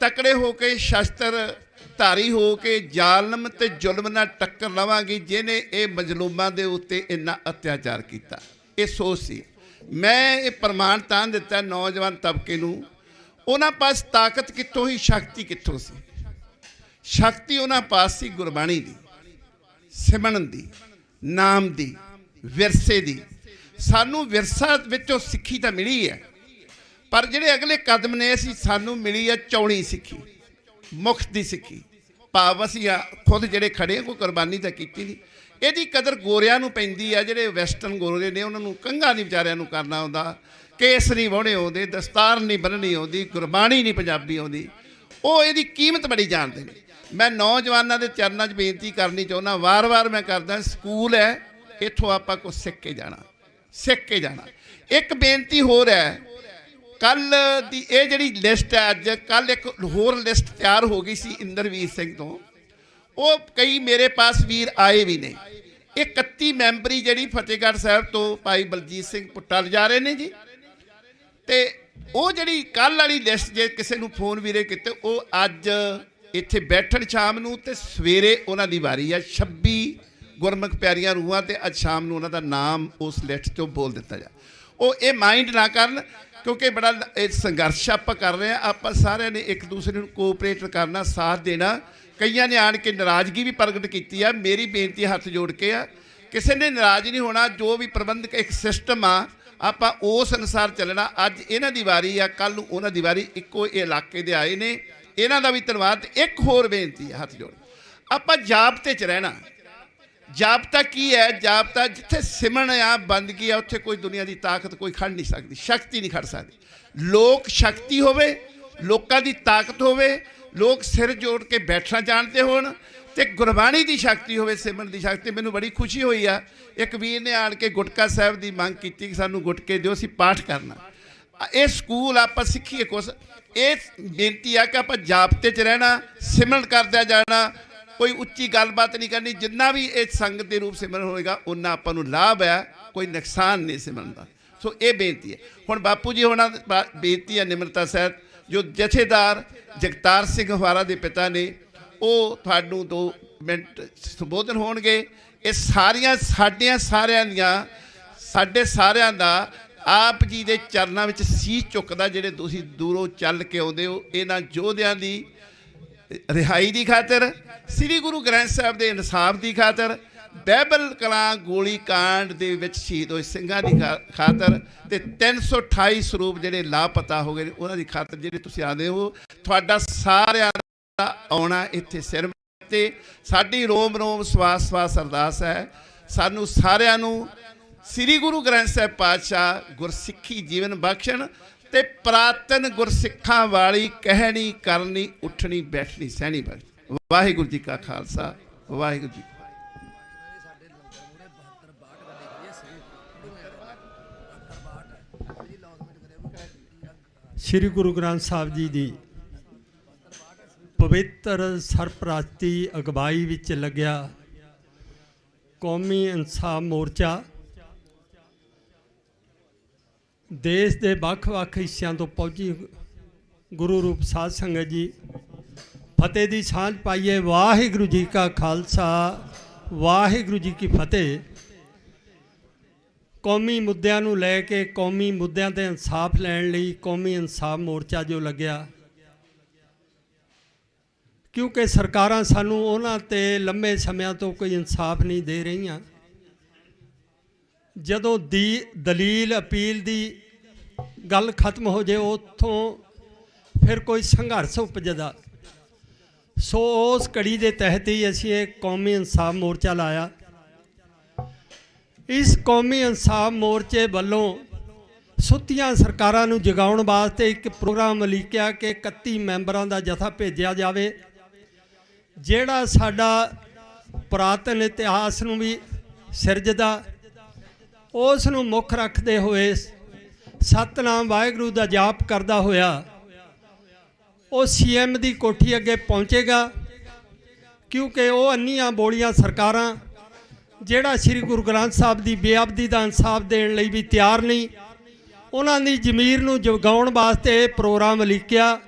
ਤਕੜੇ ਹੋ ਕੇ, ਸ਼ਸਤਰ ਧਾਰੀ ਹੋ ਕੇ ਜ਼ਾਲਮ ਤੇ ਜ਼ੁਲਮ ਨਾਲ ਟੱਕਰ ਲਵਾਂਗੀ ਜਿਹਨੇ ਇਹ ਮਜ਼ਲੂਮਾਂ ਦੇ ਉੱਤੇ ਇੰਨਾ ਅਤਿਆਚਾਰ ਕੀਤਾ। ਇਹ ਸੋਚ ਸੀ। ਮੈਂ ਇਹ ਪ੍ਰਮਾਣ ਤਾਂ ਦਿੱਤਾ ਨੌਜਵਾਨ ਤਬਕੇ ਨੂੰ, ਉਹਨਾਂ ਪਾਸ ਤਾਕਤ ਕਿੱਥੋਂ ਹੀ, ਸ਼ਕਤੀ ਕਿੱਥੋਂ ਸੀ? ਸ਼ਕਤੀ ਉਹਨਾਂ ਪਾਸ ਸੀ ਗੁਰਬਾਣੀ ਦੀ, ਸਿਮਰਨ ਦੀ, ਨਾਮ ਦੀ, ਵਿਰਸੇ ਦੀ। ਸਾਨੂੰ ਵਿਰਸਾ ਵਿੱਚੋਂ ਸਿੱਖੀ ਤਾਂ ਮਿਲੀ ਹੈ, ਪਰ ਜਿਹੜੇ ਅਗਲੇ ਕਦਮ ਨੇ ਅਸੀਂ ਸਾਨੂੰ ਮਿਲੀ ਹੈ ਚੌਣੀ ਸਿੱਖੀ, ਮੁੱਖ ਦੀ ਸਿੱਖੀ। ਭਾਵ ਅਸੀਂ ਖੁਦ ਜਿਹੜੇ ਖੜੇ ਕੋਈ ਕੁਰਬਾਨੀ ਤਾਂ ਕੀਤੀ ਨਹੀਂ। ਇਹਦੀ ਕਦਰ ਗੋਰਿਆਂ ਨੂੰ ਪੈਂਦੀ ਆ, ਜਿਹੜੇ ਵੈਸਟਰਨ ਗੋਰੇ ਨੇ ਉਹਨਾਂ ਨੂੰ ਕੰਘਾ ਨਹੀਂ ਵਿਚਾਰਿਆਂ ਨੂੰ ਕਰਨਾ ਆਉਂਦਾ, ਕੇਸ ਨਹੀਂ ਵਾਹੁਣੇ ਆਉਂਦੇ, ਦਸਤਾਰ ਨਹੀਂ ਬੰਨ੍ਹਣੀ ਆਉਂਦੀ, ਗੁਰਬਾਣੀ ਨਹੀਂ ਪੰਜਾਬੀ ਆਉਂਦੀ। ਉਹ ਇਹਦੀ ਕੀਮਤ ਬੜੀ ਜਾਣਦੇ ਨੇ। ਮੈਂ ਨੌਜਵਾਨਾਂ ਦੇ ਚਰਨਾਂ 'ਚ ਬੇਨਤੀ ਕਰਨੀ ਚਾਹੁੰਦਾ, ਵਾਰ-ਵਾਰ ਮੈਂ ਕਰਦਾ, ਸਕੂਲ ਹੈ, ਇੱਥੋਂ ਆਪਾਂ ਕੁਛ ਸਿੱਖ ਕੇ ਜਾਣਾ। ਇੱਕ ਬੇਨਤੀ ਹੋਰ ਹੈ, ਕੱਲ ਦੀ ਇਹ ਜਿਹੜੀ ਲਿਸਟ ਹੈ, ਅੱਜ ਕੱਲ ਇੱਕ ਹੋਰ ਲਿਸਟ ਤਿਆਰ ਹੋ ਗਈ ਸੀ ਇੰਦਰਵੀਰ ਸਿੰਘ ਤੋਂ, ਉਹ ਕਈ ਮੇਰੇ ਪਾਸ ਵੀਰ ਆਏ ਵੀ ਨੇ। ਇਹ 31 ਮੈਂਬਰੀ ਜਿਹੜੀ ਫਤਿਹਗੜ੍ਹ ਸਾਹਿਬ ਤੋਂ ਭਾਈ ਬਲਜੀਤ ਸਿੰਘ ਭੁੱਟਾ ਲਿਜਾ ਰਹੇ ਨੇ ਜੀ। ਤੇ ਉਹ ਜਿਹੜੀ ਕੱਲ੍ਹ ਵਾਲੀ ਲਿਸਟ ਜੇ ਕਿਸੇ ਨੂੰ ਫੋਨ ਵੀਰੇ ਕੀਤੇ, ਉਹ ਅੱਜ ਇੱਥੇ ਬੈਠਣ ਸ਼ਾਮ ਨੂੰ, ਤੇ ਸਵੇਰੇ ਉਹਨਾਂ ਦੀ ਵਾਰੀ ਆ। 26 ਗੁਰਮੁਖ ਪਿਆਰੀਆਂ ਰੂਹਾਂ, ਤੇ ਅੱਜ ਸ਼ਾਮ ਨੂੰ ਉਹਨਾਂ ਦਾ ਨਾਮ ਉਸ ਲਿਸਟ 'ਚੋਂ ਬੋਲ ਦਿੱਤਾ ਜਾ। ਉਹ ਇਹ ਮਾਈਂਡ ਨਾ ਕਰਨ, ਕਿਉਂਕਿ ਬੜਾ ਇਹ ਸੰਘਰਸ਼ ਆਪਾਂ ਕਰ ਰਹੇ ਹਾਂ। ਆਪਾਂ ਸਾਰਿਆਂ ਨੇ ਇੱਕ ਦੂਸਰੇ ਨੂੰ ਕੋਆਪਰੇਟ ਕਰਨਾ, ਸਾਥ ਦੇਣਾ। ਕਈਆਂ ਨੇ ਆਣ ਕੇ ਨਾਰਾਜ਼ਗੀ ਵੀ ਪ੍ਰਗਟ ਕੀਤੀ ਆ। ਮੇਰੀ ਬੇਨਤੀ ਹੱਥ ਜੋੜ ਕੇ ਆ, ਕਿਸੇ ਨੇ ਨਾਰਾਜ਼ ਨਹੀਂ ਹੋਣਾ। ਜੋ ਵੀ ਪ੍ਰਬੰਧਕ ਇੱਕ ਸਿਸਟਮ ਆ, ਆਪਾਂ ਉਸ ਅਨੁਸਾਰ ਚੱਲਣਾ। ਅੱਜ ਇਹਨਾਂ ਦੀ ਵਾਰੀ ਆ, ਕੱਲ੍ਹ ਨੂੰ ਉਹਨਾਂ ਦੀ ਵਾਰੀ। ਇੱਕੋ ਇਲਾਕੇ ਦੇ ਆਏ ਨੇ, ਇਹਨਾਂ ਦਾ ਵੀ ਧੰਨਵਾਦ। ਇੱਕ ਹੋਰ ਬੇਨਤੀ ਹੈ ਹੱਥ ਜੋੜ, ਆਪਾਂ ਜਾਬਤੇ 'ਚ ਰਹਿਣਾ। ਜਾਬਤਾ ਕੀ ਹੈ? ਜਾਬਤਾ ਜਿੱਥੇ ਸਿਮਰਨ ਆ, ਬੰਦਗੀ ਆ, ਉੱਥੇ ਕੋਈ ਦੁਨੀਆ ਦੀ ਤਾਕਤ ਕੋਈ ਖੜ ਨਹੀਂ ਸਕਦੀ, ਸ਼ਕਤੀ ਨਹੀਂ ਖੜ ਸਕਦੀ। ਲੋਕ ਸ਼ਕਤੀ ਹੋਵੇ, ਲੋਕਾਂ ਦੀ ਤਾਕਤ ਹੋਵੇ, ਲੋਕ ਸਿਰ ਜੋੜ ਕੇ ਬੈਠਣਾ ਜਾਣਦੇ ਹੋਣ, ਤੇ ਗੁਰਬਾਣੀ ਦੀ ਸ਼ਕਤੀ ਹੋਵੇ, ਸਿਮਰਨ ਦੀ ਸ਼ਕਤੀ। ਮੈਨੂੰ ਬੜੀ ਖੁਸ਼ੀ ਹੋਈ ਆ, ਇੱਕ ਵੀਰ ਨੇ ਆਣ ਕੇ ਗੁਟਕਾ ਸਾਹਿਬ ਦੀ ਮੰਗ ਕੀਤੀ ਕਿ ਸਾਨੂੰ ਗੁਟਕੇ ਦਿਓ, ਅਸੀਂ ਪਾਠ ਕਰਨਾ। ਇਹ ਸਕੂਲ ਆਪਾਂ ਸਿੱਖੀਏ ਕੁਛ। ਇਹ ਬੇਨਤੀ ਆ ਕਿ ਆਪਾਂ ਜਾਬਤੇ 'ਚ ਰਹਿਣਾ, ਸਿਮਰਨ ਕਰਦਿਆਂ ਜਾਣਾ, ਕੋਈ ਉੱਚੀ ਗੱਲਬਾਤ ਨਹੀਂ ਕਰਨੀ। ਜਿੰਨਾ ਵੀ ਇਹ ਸੰਗਤ ਦੇ ਰੂਪ ਸਿਮਰਨ ਹੋਏਗਾ, ਉਹਨਾਂ ਆਪਾਂ ਨੂੰ ਲਾਭ ਹੈ, ਕੋਈ ਨੁਕਸਾਨ ਨਹੀਂ ਸਿਮਰਨ ਦਾ। ਸੋ ਇਹ ਬੇਨਤੀ ਹੈ। ਹੁਣ ਬਾਪੂ ਜੀ ਹੋਣਾ ਬੇਨਤੀ ਹੈ ਨਿਮਰਤਾ ਸਹਿਤ, ਜੋ ਜਥੇਦਾਰ ਜਗਤਾਰ ਸਿੰਘ ਹਵਾਰਾ ਦੇ ਪਿਤਾ ਨੇ, ਉਹ ਤੁਹਾਨੂੰ 2 ਮਿੰਟ ਸੰਬੋਧਨ ਹੋਣਗੇ। ਇਹ ਸਾਰੀਆਂ ਸਾਰਿਆਂ ਦੀਆਂ, ਸਾਡੇ ਸਾਰਿਆਂ ਦਾ ਆਪ ਜੀ ਦੇ ਚਰਨਾਂ ਵਿੱਚ ਸੀਸ ਝੁਕਦਾ, ਜਿਹੜੇ ਤੁਸੀਂ ਦੂਰੋਂ ਚੱਲ ਕੇ ਆਉਂਦੇ ਹੋ। ਇਹਨਾਂ ਯੋਧਿਆਂ ਦੀ ਰਿਹਾਈ ਦੀ ਖਾਤਰ, ਸ੍ਰੀ ਗੁਰੂ ਗ੍ਰੰਥ ਸਾਹਿਬ ਦੇ ਇਨਸਾਫ ਦੀ ਖਾਤਰ, ਬਾਈਬਲ ਕਲਾਂ ਗੋਲੀ ਕਾਂਡ ਦੇ ਵਿੱਚ ਸ਼ਹੀਦ ਹੋਏ ਸਿੰਘਾਂ ਦੀ ਖਾਤਰ, ਤੇ 328 ਸਰੂਪ ਜਿਹੜੇ ਲਾਪਤਾ ਹੋ ਗਏ ਨੇ, ਉਹਨਾਂ ਦੀ ਖਾਤਰ ਜਿਹੜੇ ਤੁਸੀਂ ਆਉਂਦੇ ਹੋ। ਤੁਹਾਡਾ ਸਾਰਿਆਂ ਦਾ ਆਉਣਾ ਇੱਥੇ ਸਿਰ ਤੇ ਸਾਡੀ ਰੋਮ ਰੋਮ ਸਵਾਸ ਸਵਾਸ ਅਰਦਾਸ ਹੈ। ਸਾਨੂੰ ਸਾਰਿਆਂ ਨੂੰ ਸ੍ਰੀ ਗੁਰੂ ਗ੍ਰੰਥ ਸਾਹਿਬ ਪਾਤਸ਼ਾਹ ਗੁਰਸਿੱਖੀ ਜੀਵਨ ਬਖਸ਼ਣ, ਤੇ ਪ੍ਰਾਤਨ ਗੁਰਸਿੱਖਾਂ ਵਾਲੀ ਕਹਿਣੀ ਕਰਨੀ, ਉੱਠਣੀ ਬੈਠਣੀ ਸਹਿਣੀ ਬਖਸ਼। ਵਾਹਿਗੁਰੂ ਜੀ ਕਾ ਖਾਲਸਾ, ਵਾਹਿਗੁਰੂ ਜੀ। ਸ਼੍ਰੀ ਗੁਰੂ ਗ੍ਰੰਥ ਸਾਹਿਬ ਜੀ ਦੀ ਪਵਿੱਤਰ ਸਰਪ੍ਰਸਤੀ ਅਗਵਾਈ ਵਿੱਚ ਲੱਗਿਆ ਕੌਮੀ ਇਨਸਾਫ ਮੋਰਚਾ ਦੇਸ਼ ਦੇ ਵੱਖ-ਵੱਖ ਹਿੱਸਿਆਂ ਤੋਂ ਪਹੁੰਚੀ ਗੁਰੂ ਰੂਪ ਸਾਧ ਸੰਗਤ ਜੀ, ਫਤਿਹ ਦੀ ਸਾਂਝ ਪਾਈਏ। ਵਾਹਿਗੁਰੂ ਜੀ ਕਾ ਖਾਲਸਾ, ਵਾਹਿਗੁਰੂ ਜੀ ਕੀ ਫਤਿਹ। ਕੌਮੀ ਮੁੱਦਿਆਂ ਨੂੰ ਲੈ ਕੇ, ਕੌਮੀ ਮੁੱਦਿਆਂ 'ਤੇ ਇਨਸਾਫ ਲੈਣ ਲਈ ਕੌਮੀ ਇਨਸਾਫ ਮੋਰਚਾ ਜੋ ਲੱਗਿਆ, ਕਿਉਂਕਿ ਸਰਕਾਰਾਂ ਸਾਨੂੰ ਉਹਨਾਂ 'ਤੇ ਲੰਮੇ ਸਮਿਆਂ ਤੋਂ ਕੋਈ ਇਨਸਾਫ ਨਹੀਂ ਦੇ ਰਹੀਆਂ। ਜਦੋਂ ਦਲੀਲ ਅਪੀਲ ਦੀ ਗੱਲ ਖਤਮ ਹੋ ਜਾਏ, ਉੱਥੋਂ ਫਿਰ ਕੋਈ ਸੰਘਰਸ਼ ਉਪਜਦਾ। ਸੋ ਉਸ ਕੜੀ ਦੇ ਤਹਿਤ ਹੀ ਅਸੀਂ ਇਹ ਕੌਮੀ ਇਨਸਾਫ ਮੋਰਚਾ ਲਾਇਆ। ਇਸ ਕੌਮੀ ਇਨਸਾਫ ਮੋਰਚੇ ਵੱਲੋਂ ਸੁੱਤੀਆਂ ਸਰਕਾਰਾਂ ਨੂੰ ਜਗਾਉਣ ਵਾਸਤੇ ਇੱਕ ਪ੍ਰੋਗਰਾਮ ਉਲੀਕਿਆ ਕਿ 31 ਮੈਂਬਰਾਂ ਦਾ ਜਥਾ ਭੇਜਿਆ ਜਾਵੇ, ਜਿਹੜਾ ਸਾਡਾ ਪੁਰਾਤਨ ਇਤਿਹਾਸ ਨੂੰ ਵੀ ਸਿਰਜਦਾ, ਉਸ ਨੂੰ ਮੁੱਖ ਰੱਖਦੇ ਹੋਏ ਸਤਨਾਮ ਵਾਹਿਗੁਰੂ ਦਾ ਜਾਪ ਕਰਦਾ ਹੋਇਆ ਉਹ CM ਦੀ ਕੋਠੀ ਅੱਗੇ ਪਹੁੰਚੇਗਾ, ਕਿਉਂਕਿ ਉਹ ਅੰਨੀਆਂ ਬੋਲੀਆਂ ਸਰਕਾਰਾਂ ਜਿਹੜਾ ਸ੍ਰੀ ਗੁਰੂ ਗ੍ਰੰਥ ਸਾਹਿਬ ਦੀ ਬੇਅਦਬੀ ਦਾ ਇਨਸਾਫ ਦੇਣ ਲਈ ਵੀ ਤਿਆਰ ਨਹੀਂ, ਉਹਨਾਂ ਦੀ ਜ਼ਮੀਰ ਨੂੰ ਜਗਾਉਣ ਵਾਸਤੇ ਇਹ ਪ੍ਰੋਗਰਾਮ ਲਿਖਿਆ।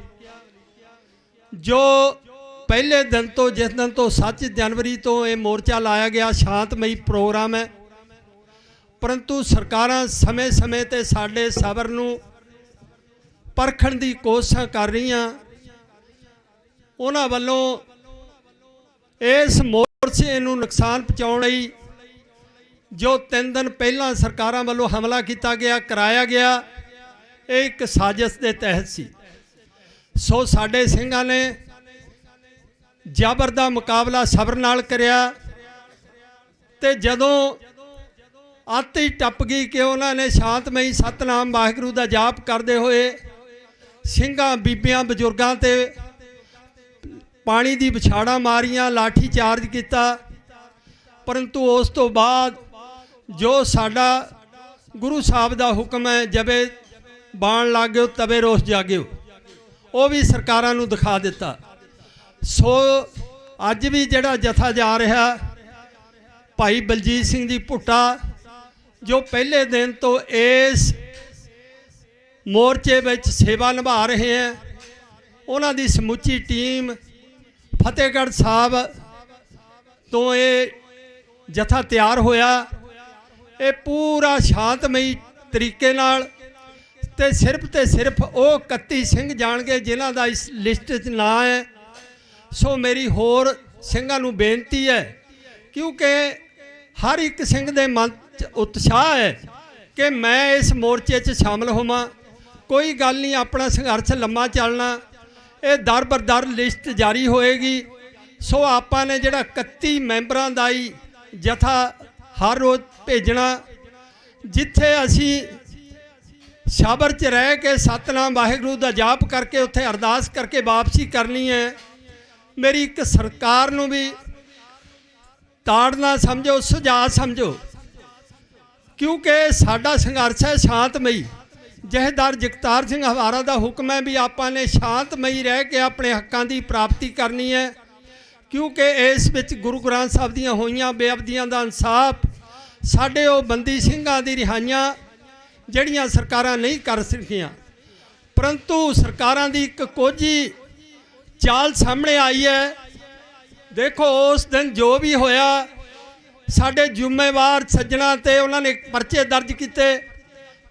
ਜੋ ਪਹਿਲੇ ਦਿਨ ਤੋਂ, ਜਿਸ ਦਿਨ ਤੋਂ 7 ਜਨਵਰੀ ਤੋਂ ਇਹ ਮੋਰਚਾ ਲਾਇਆ ਗਿਆ, ਸ਼ਾਂਤਮਈ ਪ੍ਰੋਗਰਾਮ ਹੈ, ਪਰੰਤੂ ਸਰਕਾਰਾਂ ਸਮੇਂ-ਸਮੇਂ 'ਤੇ ਸਾਡੇ ਸਬਰ ਨੂੰ ਪਰਖਣ ਦੀ ਕੋਸ਼ਿਸ਼ਾਂ ਕਰ ਰਹੀਆਂ। ਉਹਨਾਂ ਵੱਲੋਂ ਇਸ ਮੋਰਚੇ ਨੂੰ ਨੁਕਸਾਨ ਪਹੁੰਚਾਉਣ ਲਈ ਜੋ 3 ਦਿਨ ਪਹਿਲਾਂ ਸਰਕਾਰਾਂ ਵੱਲੋਂ ਹਮਲਾ ਕੀਤਾ ਗਿਆ, ਕਰਾਇਆ ਗਿਆ, ਇਹ ਇੱਕ ਸਾਜ਼ਿਸ਼ ਦੇ ਤਹਿਤ ਸੀ। ਸੋ ਸਾਡੇ ਸਿੰਘਾਂ ਨੇ ਜ਼ਬਰ ਦਾ ਮੁਕਾਬਲਾ ਸਬਰ ਨਾਲ ਕਰਿਆ, ਤੇ ਜਦੋਂ ਅੱਤ ਹੀ ਟੱਪ ਗਈ ਕਿ ਉਹਨਾਂ ਨੇ ਸ਼ਾਂਤਮਈ ਸਤਨਾਮ ਵਾਹਿਗੁਰੂ ਦਾ ਜਾਪ ਕਰਦੇ ਹੋਏ ਸਿੰਘਾਂ, ਬੀਬੀਆਂ, ਬਜ਼ੁਰਗਾਂ 'ਤੇ ਪਾਣੀ ਦੀ ਵਿਛਾੜਾਂ ਮਾਰੀਆਂ, ਲਾਠੀ ਚਾਰਜ ਕੀਤਾ। ਪਰੰਤੂ ਉਸ ਤੋਂ ਬਾਅਦ ਜੋ ਸਾਡਾ ਗੁਰੂ ਸਾਹਿਬ ਦਾ ਹੁਕਮ ਹੈ, ਜਬੇ ਬਾਣ ਲਾਗਿਓ ਤਵੇ ਰੋਸ ਜਾਗਿਓ, ਉਹ ਵੀ ਸਰਕਾਰਾਂ ਨੂੰ ਦਿਖਾ ਦਿੱਤਾ। ਸੋ ਅੱਜ ਵੀ ਜਿਹੜਾ ਜਥਾ ਜਾ ਰਿਹਾ, ਭਾਈ ਬਲਜੀਤ ਸਿੰਘ ਜੀ ਭੁੱਟਾ, ਜੋ ਪਹਿਲੇ ਦਿਨ ਤੋਂ ਇਸ ਮੋਰਚੇ ਵਿੱਚ ਸੇਵਾ ਨਿਭਾ ਰਹੇ ਹੈ, ਉਹਨਾਂ ਦੀ ਸਮੁੱਚੀ ਟੀਮ ਫਤਿਹਗੜ੍ਹ ਸਾਹਿਬ ਤੋਂ ਇਹ ਜਥਾ ਤਿਆਰ ਹੋਇਆ। ਇਹ ਪੂਰਾ ਸ਼ਾਂਤਮਈ ਤਰੀਕੇ ਨਾਲ ਤੇ ਸਿਰਫ ਉਹ 31 ਸਿੰਘ ਜਾਣਗੇ ਜਿਨ੍ਹਾਂ ਦਾ ਇਸ ਲਿਸਟ 'ਚ ਨਾਂ ਹੈ। ਸੋ ਮੇਰੀ ਹੋਰ ਸਿੰਘਾਂ ਨੂੰ ਬੇਨਤੀ ਹੈ, ਕਿਉਂਕਿ ਹਰ ਇੱਕ ਸਿੰਘ ਦੇ ਮਨ 'ਚ ਉਤਸ਼ਾਹ ਹੈ ਕਿ ਮੈਂ ਇਸ ਮੋਰਚੇ 'ਚ ਸ਼ਾਮਲ ਹੋਵਾਂ। ਕੋਈ ਗੱਲ ਨਹੀਂ, ਆਪਣਾ ਸੰਘਰਸ਼ ਲੰਮਾ ਚੱਲਣਾ। ਇਹ ਦਰ ਬਰ ਦਰ ਲਿਸਟ ਜਾਰੀ ਹੋਏਗੀ। ਸੋ ਆਪਾਂ ਨੇ ਜਿਹੜਾ 31 ਮੈਂਬਰਾਂ ਦਾ ਹੀ ਜਥਾ ਹਰ ਰੋਜ਼ ਭੇਜਣਾ, ਜਿੱਥੇ ਅਸੀਂ ਸ਼ਬਰ 'ਚ ਰਹਿ ਕੇ ਸਤਨਾਮ ਵਾਹਿਗੁਰੂ ਦਾ ਜਾਪ ਕਰਕੇ ਉੱਥੇ ਅਰਦਾਸ ਕਰਕੇ ਵਾਪਸੀ ਕਰਨੀ ਹੈ। ਮੇਰੀ ਇੱਕ ਸਰਕਾਰ ਨੂੰ ਵੀ ਤਾੜ ਨਾ ਸਮਝੋ, ਸੁਝਾਅ ਸਮਝੋ, ਕਿਉਂਕਿ ਸਾਡਾ ਸੰਘਰਸ਼ ਹੈ ਸ਼ਾਂਤਮਈ। ਜਥੇਦਾਰ ਜਗਤਾਰ ਸਿੰਘ ਹਵਾਰਾ ਦਾ ਹੁਕਮ ਹੈ ਵੀ ਆਪਾਂ ਨੇ ਸ਼ਾਂਤਮਈ ਰਹਿ ਕੇ ਆਪਣੇ ਹੱਕਾਂ ਦੀ ਪ੍ਰਾਪਤੀ ਕਰਨੀ ਹੈ, ਕਿਉਂਕਿ ਇਸ ਵਿੱਚ ਗੁਰੂ ਗ੍ਰੰਥ ਸਾਹਿਬ ਦੀਆਂ ਹੋਈਆਂ ਬੇਅਬਦੀਆਂ ਦਾ ਇਨਸਾਫ, ਸਾਡੇ ਉਹ ਬੰਦੀ ਸਿੰਘਾਂ ਦੀ ਰਿਹਾਈਆਂ ਜਿਹੜੀਆਂ ਸਰਕਾਰਾਂ ਨਹੀਂ ਕਰ ਸਕੀਆਂ। ਪਰੰਤੂ ਸਰਕਾਰਾਂ ਦੀ ਇੱਕ ਕੋਝੀ ਚਾਲ ਸਾਹਮਣੇ ਆਈ ਹੈ। ਦੇਖੋ ਉਸ ਦਿਨ ਜੋ ਵੀ ਹੋਇਆ, ਸਾਡੇ ਜ਼ਿੰਮੇਵਾਰ ਸੱਜਣਾ ਤੇ ਉਹਨਾਂ ਨੇ ਪਰਚੇ ਦਰਜ ਕੀਤੇ,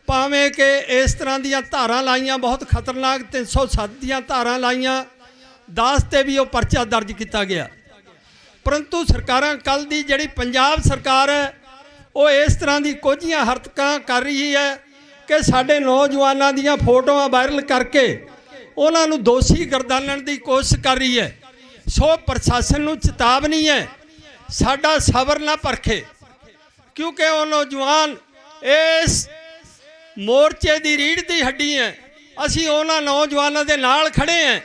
ਭਾਵੇਂ ਕਿ ਇਸ ਤਰ੍ਹਾਂ ਦੀਆਂ ਧਾਰਾਂ ਲਾਈਆਂ, ਬਹੁਤ ਖਤਰਨਾਕ 307 ਦੀਆਂ ਧਾਰਾਂ ਲਾਈਆਂ, 10 ਤੇ ਵੀ ਉਹ ਪਰਚਾ ਦਰਜ ਕੀਤਾ ਗਿਆ। ਪਰੰਤੂ ਸਰਕਾਰਾਂ ਕੱਲ੍ਹ ਦੀ ਜਿਹੜੀ ਪੰਜਾਬ ਸਰਕਾਰ ਹੈ, ਉਹ ਇਸ ਤਰ੍ਹਾਂ ਦੀ ਕੋਝੀਆਂ ਹਰਕਤਾਂ ਕਰ ਰਹੀ ਹੈ ਕਿ ਸਾਡੇ ਨੌਜਵਾਨਾਂ ਦੀਆਂ ਫੋਟੋਆਂ ਵਾਇਰਲ ਕਰਕੇ ਉਹਨਾਂ ਨੂੰ ਦੋਸ਼ੀ ਗਰਦਾਨਣ ਦੀ ਕੋਸ਼ਿਸ਼ ਕਰ ਰਹੀ ਹੈ। ਸੋ ਪ੍ਰਸ਼ਾਸਨ ਨੂੰ ਚੇਤਾਵਨੀ ਹੈ, ਸਾਡਾ ਸਬਰ ਨਾ ਪਰਖੇ, ਕਿਉਂਕਿ ਉਹ ਨੌਜਵਾਨ ਇਸ ਮੋਰਚੇ ਦੀ ਰੀੜ੍ਹ ਦੀ ਹੱਡੀ ਹੈ। ਅਸੀਂ ਉਹਨਾਂ ਨੌਜਵਾਨਾਂ ਦੇ ਨਾਲ ਖੜੇ ਹਾਂ।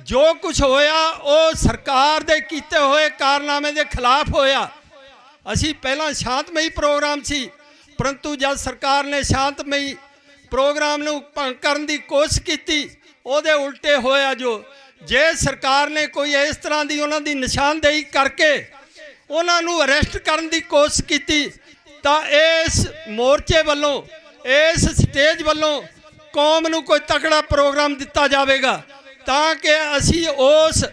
ਜੋ ਕੁਝ ਹੋਇਆ ਉਹ ਸਰਕਾਰ ਦੇ ਕੀਤੇ ਹੋਏ ਕਾਰਨਾਮੇ ਦੇ ਖਿਲਾਫ ਹੋਇਆ। ਅਸੀਂ ਪਹਿਲਾਂ ਸ਼ਾਂਤਮਈ ਪ੍ਰੋਗਰਾਮ ਸੀ, ਪਰੰਤੂ ਜਦ ਸਰਕਾਰ ਨੇ ਸ਼ਾਂਤਮਈ ਪ੍ਰੋਗਰਾਮ ਨੂੰ ਭੰਗ ਕਰਨ ਦੀ ਕੋਸ਼ਿਸ਼ ਕੀਤੀ, ਉਹਦੇ ਉਲਟੇ ਹੋਇਆ। ਜੇ ਸਰਕਾਰ ਨੇ ਕੋਈ ਇਸ ਤਰ੍ਹਾਂ ਦੀ ਉਹਨਾਂ ਦੀ ਨਿਸ਼ਾਨਦੇਹੀ ਕਰਕੇ ਉਹਨਾਂ ਨੂੰ ਅਰੈਸਟ ਕਰਨ ਦੀ ਕੋਸ਼ਿਸ਼ ਕੀਤੀ, ਤਾਂ ਇਸ ਮੋਰਚੇ ਵੱਲੋਂ, ਇਸ ਸਟੇਜ ਵੱਲੋਂ ਕੌਮ ਨੂੰ ਕੋਈ ਤਕੜਾ ਪ੍ਰੋਗਰਾਮ ਦਿੱਤਾ ਜਾਵੇਗਾ, ਤਾਂ ਕਿ ਅਸੀਂ ਉਸ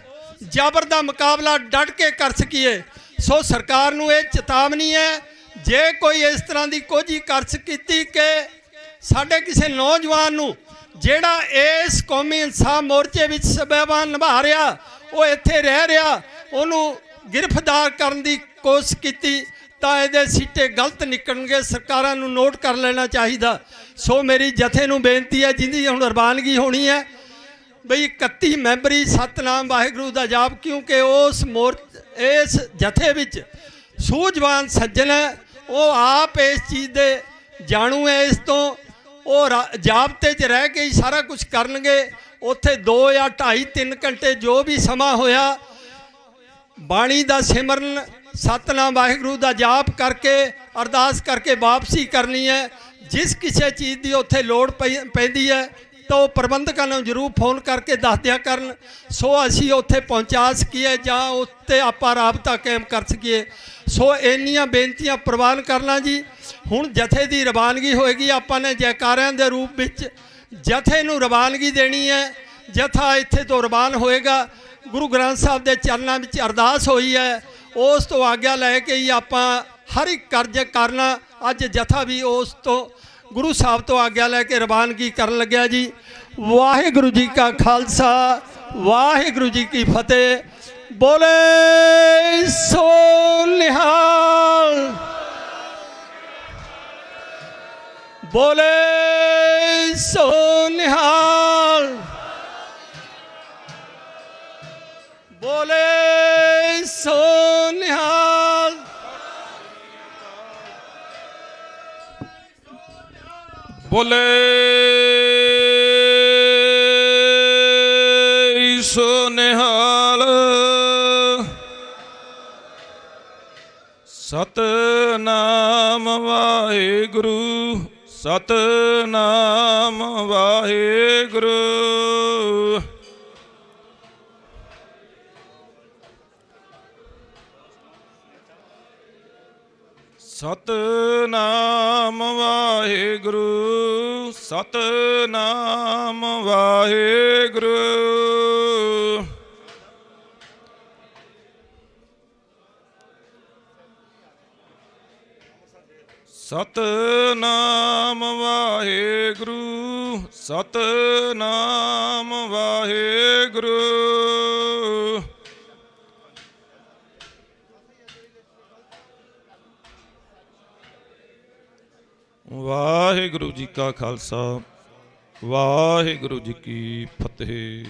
ਜ਼ਬਰ ਦਾ ਮੁਕਾਬਲਾ ਡਟ ਕੇ ਕਰ ਸਕੀਏ। ਸੋ ਸਰਕਾਰ ਨੂੰ ਇਹ ਚੇਤਾਵਨੀ ਹੈ, ਜੇ ਕੋਈ ਇਸ ਤਰ੍ਹਾਂ ਦੀ ਕੋਝੀ ਕਾਰਜ ਕੀਤੀ ਕਿ ਸਾਡੇ ਕਿਸੇ ਨੌਜਵਾਨ ਨੂੰ ਜਿਹੜਾ ਇਸ ਕੌਮੀ ਇਨਸਾਫ ਮੋਰਚੇ ਵਿੱਚ ਸੇਵਾਵਾਂ ਨਿਭਾ ਰਿਹਾ, ਉਹ ਇੱਥੇ ਰਹਿ ਰਿਹਾ, ਉਹਨੂੰ ਗ੍ਰਿਫਤਾਰ ਕਰਨ ਦੀ ਕੋਸ਼ਿਸ਼ ਕੀਤੀ, ਤਾਂ ਇਹਦੇ ਸਿੱਟੇ ਗਲਤ ਨਿਕਲਣਗੇ। ਸਰਕਾਰਾਂ ਨੂੰ ਨੋਟ ਕਰ ਲੈਣਾ ਚਾਹੀਦਾ। ਸੋ ਮੇਰੀ ਜਥੇ ਨੂੰ ਬੇਨਤੀ ਹੈ, ਜਿਹਦੀ ਹੁਣ ਰਵਾਨਗੀ ਹੋਣੀ ਹੈ, ਬਈ 31 ਮੈਂਬਰੀ ਸਤਨਾਮ ਵਾਹਿਗੁਰੂ ਦਾ ਜਾਪ, ਕਿਉਂਕਿ ਇਸ ਜਥੇ ਵਿੱਚ ਸੂਝਵਾਨ ਸੱਜਣ ਹੈ, ਉਹ ਆਪ ਇਸ ਚੀਜ਼ ਦੇ ਜਾਣੂ ਹੈ। ਇਸ ਤੋਂ ਉਹ ਜਾਬਤੇ 'ਚ ਰਹਿ ਕੇ ਹੀ ਸਾਰਾ ਕੁਝ ਕਰਨਗੇ। ਉੱਥੇ 2 ਜਾਂ 2.5-3 ਘੰਟੇ ਜੋ ਵੀ ਸਮਾਂ ਹੋਇਆ, ਬਾਣੀ ਦਾ ਸਿਮਰਨ, ਸਤਨਾਮ ਵਾਹਿਗੁਰੂ ਦਾ ਜਾਪ ਕਰਕੇ ਅਰਦਾਸ ਕਰਕੇ ਵਾਪਸੀ ਕਰਨੀ ਹੈ। ਜਿਸ ਕਿਸੇ ਚੀਜ਼ ਦੀ ਉੱਥੇ ਲੋੜ ਪੈਂਦੀ ਹੈ ਤਾਂ ਉਹ ਪ੍ਰਬੰਧਕਾਂ ਨੂੰ ਜ਼ਰੂਰ ਫੋਨ ਕਰਕੇ ਦੱਸ ਦਿਆ ਕਰਨ, ਸੋ ਅਸੀਂ ਉੱਥੇ ਪਹੁੰਚਾ ਸਕੀਏ ਜਾਂ ਉੱਤੇ ਆਪਾਂ ਰਾਬਤਾ ਕਾਇਮ ਕਰ ਸਕੀਏ। ਸੋ ਇੰਨੀਆਂ ਬੇਨਤੀਆਂ ਪ੍ਰਵਾਨ ਕਰਨਾ ਜੀ। ਹੁਣ ਜਥੇ ਦੀ ਰਵਾਨਗੀ ਹੋਏਗੀ। ਆਪਾਂ ਨੇ ਜੈਕਾਰਿਆਂ ਦੇ ਰੂਪ ਵਿੱਚ ਜਥੇ ਨੂੰ ਰਵਾਨਗੀ ਦੇਣੀ ਹੈ। ਜਥਾ ਇੱਥੇ ਤੋਂ ਰਵਾਨ ਹੋਏਗਾ। ਗੁਰੂ ਗ੍ਰੰਥ ਸਾਹਿਬ ਦੇ ਚਰਨਾਂ ਵਿੱਚ ਅਰਦਾਸ ਹੋਈ ਹੈ, ਉਸ ਤੋਂ ਆਗਿਆ ਲੈ ਕੇ ਹੀ ਆਪਾਂ ਹਰ ਇੱਕ ਕਾਰਜ ਕਰਨਾ। ਅੱਜ ਜਥਾ ਵੀ ਉਸ ਤੋਂ ਗੁਰੂ ਸਾਹਿਬ ਤੋਂ ਆਗਿਆ ਲੈ ਕੇ ਰਵਾਨਗੀ ਕਰਨ ਲੱਗਿਆ ਜੀ। ਵਾਹਿਗੁਰੂ ਜੀ ਕਾ ਖਾਲਸਾ, ਵਾਹਿਗੁਰੂ ਜੀ ਕੀ ਫਤਿਹ। ਬੋਲੇ ਸੋ ਨਿਹਾਲ, ਬੋਲੇ ਸੋ ਨਿਹਾਲ, ਬੋਲੇ ਸੋ ਨਿਹਾਲ। ਬੋਲੇ ਸੋ ਨਿਹਾਲ। ਸਤਨਾਮ ਵਾਹਿਗੁਰੂ, ਸਤਨਾਮ ਵਾਹਿਗੁਰੂ। ਸਤਨਾਮ ਵਾਹਿਗੁਰੂ, ਸਤਨਾਮ ਵਾਹਿਗੁਰੂ। ਸਤਨਾਮ ਵਾਹਿਗੁਰੂ, ਸਤਨਾਮ ਵਾਹਿਗੁਰੂ। ਵਾਹਿਗੁਰੂ ਜੀ ਕਾ ਖਾਲਸਾ, ਵਾਹਿਗੁਰੂ ਜੀ ਕੀ ਫਤਿਹ।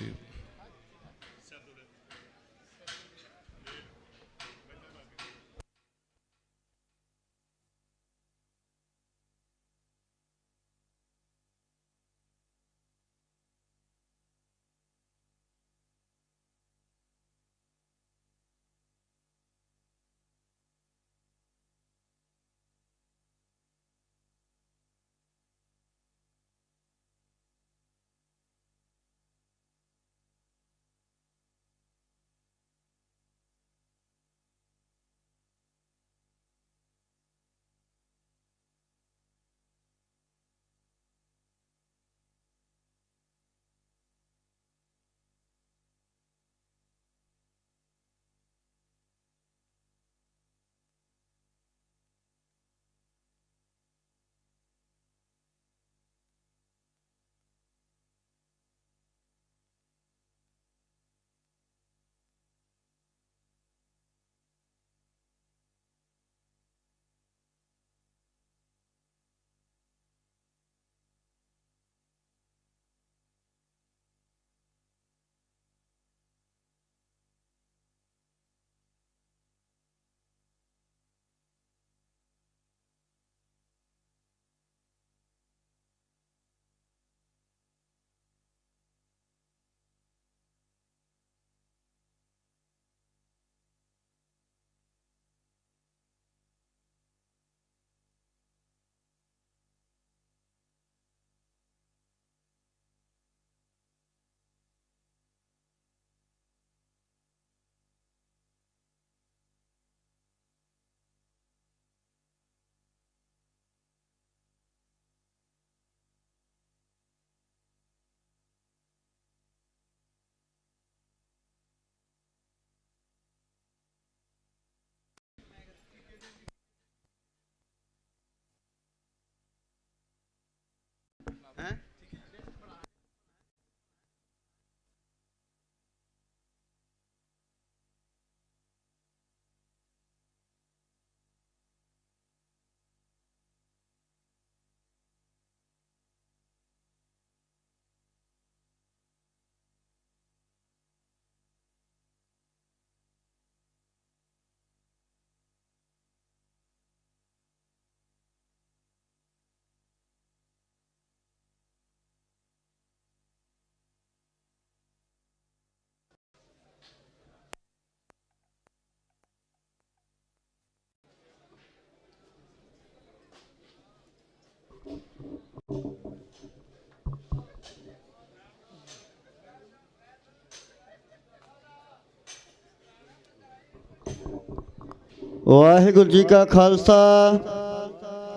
ਵਾਹਿਗੁਰੂ ਜੀ ਕਾ ਖਾਲਸਾ,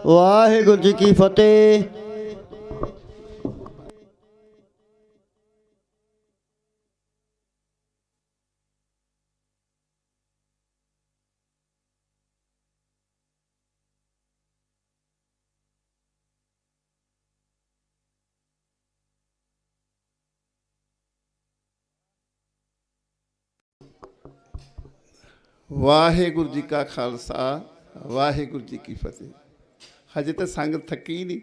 ਵਾਹਿਗੁਰੂ ਜੀ ਕੀ ਫਤਿਹ। ਵਾਹਿਗੁਰੂ ਜੀ ਕਾ ਖਾਲਸਾ, ਵਾਹਿਗੁਰੂ ਜੀ ਕੀ ਫਤਿਹ। ਹਜੇ ਤਾਂ ਸੰਗਤ ਥੱਕੀ ਨਹੀਂ,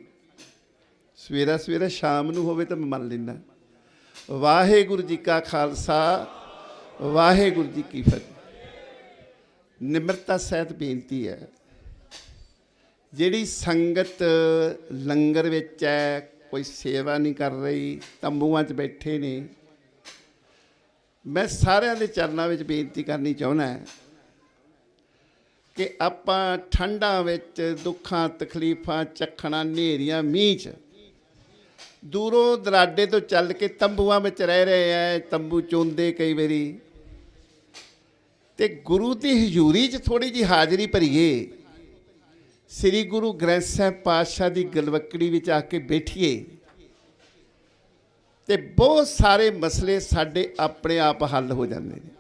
ਸਵੇਰਾ ਸਵੇਰਾ ਸ਼ਾਮ ਨੂੰ ਹੋਵੇ ਤਾਂ ਮੈਂ ਮੰਨ ਲੈਂਦਾ। ਵਾਹਿਗੁਰੂ ਜੀ ਕਾ ਖਾਲਸਾ, ਵਾਹਿਗੁਰੂ ਜੀ ਕੀ ਫਤਿਹ। ਨਿਮਰਤਾ ਸਹਿਤ ਬੇਨਤੀ ਹੈ, ਜਿਹੜੀ ਸੰਗਤ ਲੰਗਰ ਵਿੱਚ ਹੈ, ਕੋਈ ਸੇਵਾ ਨਹੀਂ ਕਰ ਰਹੀ, ਤੰਬੂਆਂ 'ਚ ਬੈਠੇ ਨੇ, ਮੈਂ ਸਾਰਿਆਂ ਦੇ ਚਰਨਾਂ ਵਿੱਚ ਬੇਨਤੀ ਕਰਨੀ ਚਾਹੁੰਦਾ ਕਿ ਆਪਾਂ ਠੰਡਾਂ ਵਿੱਚ ਦੁੱਖਾਂ ਤਕਲੀਫਾਂ ਚੱਖਣਾ, ਹਨੇਰੀਆਂ ਮੀਂਹ 'ਚ ਦੂਰੋਂ ਦਰਾਡੇ ਤੋਂ ਚੱਲ ਕੇ ਤੰਬੂਆਂ ਵਿੱਚ ਰਹਿ ਰਹੇ ਹੈ, ਤੰਬੂ ਚੁੰਦੇ ਕਈ ਵਾਰੀ, ਤੇ ਗੁਰੂ ਦੀ ਹਜ਼ੂਰੀ 'ਚ ਥੋੜ੍ਹੀ ਜਿਹੀ ਹਾਜ਼ਰੀ ਭਰੀਏ, ਸ੍ਰੀ ਗੁਰੂ ਗ੍ਰੰਥ ਸਾਹਿਬ ਪਾਤਸ਼ਾਹ ਦੀ ਗਲਵੱਕੜੀ ਵਿੱਚ ਆ ਕੇ ਬੈਠੀਏ, ਤੇ ਬਹੁਤ ਸਾਰੇ ਮਸਲੇ ਸਾਡੇ ਆਪਣੇ ਆਪ ਹੱਲ ਹੋ ਜਾਂਦੇ ਨੇ।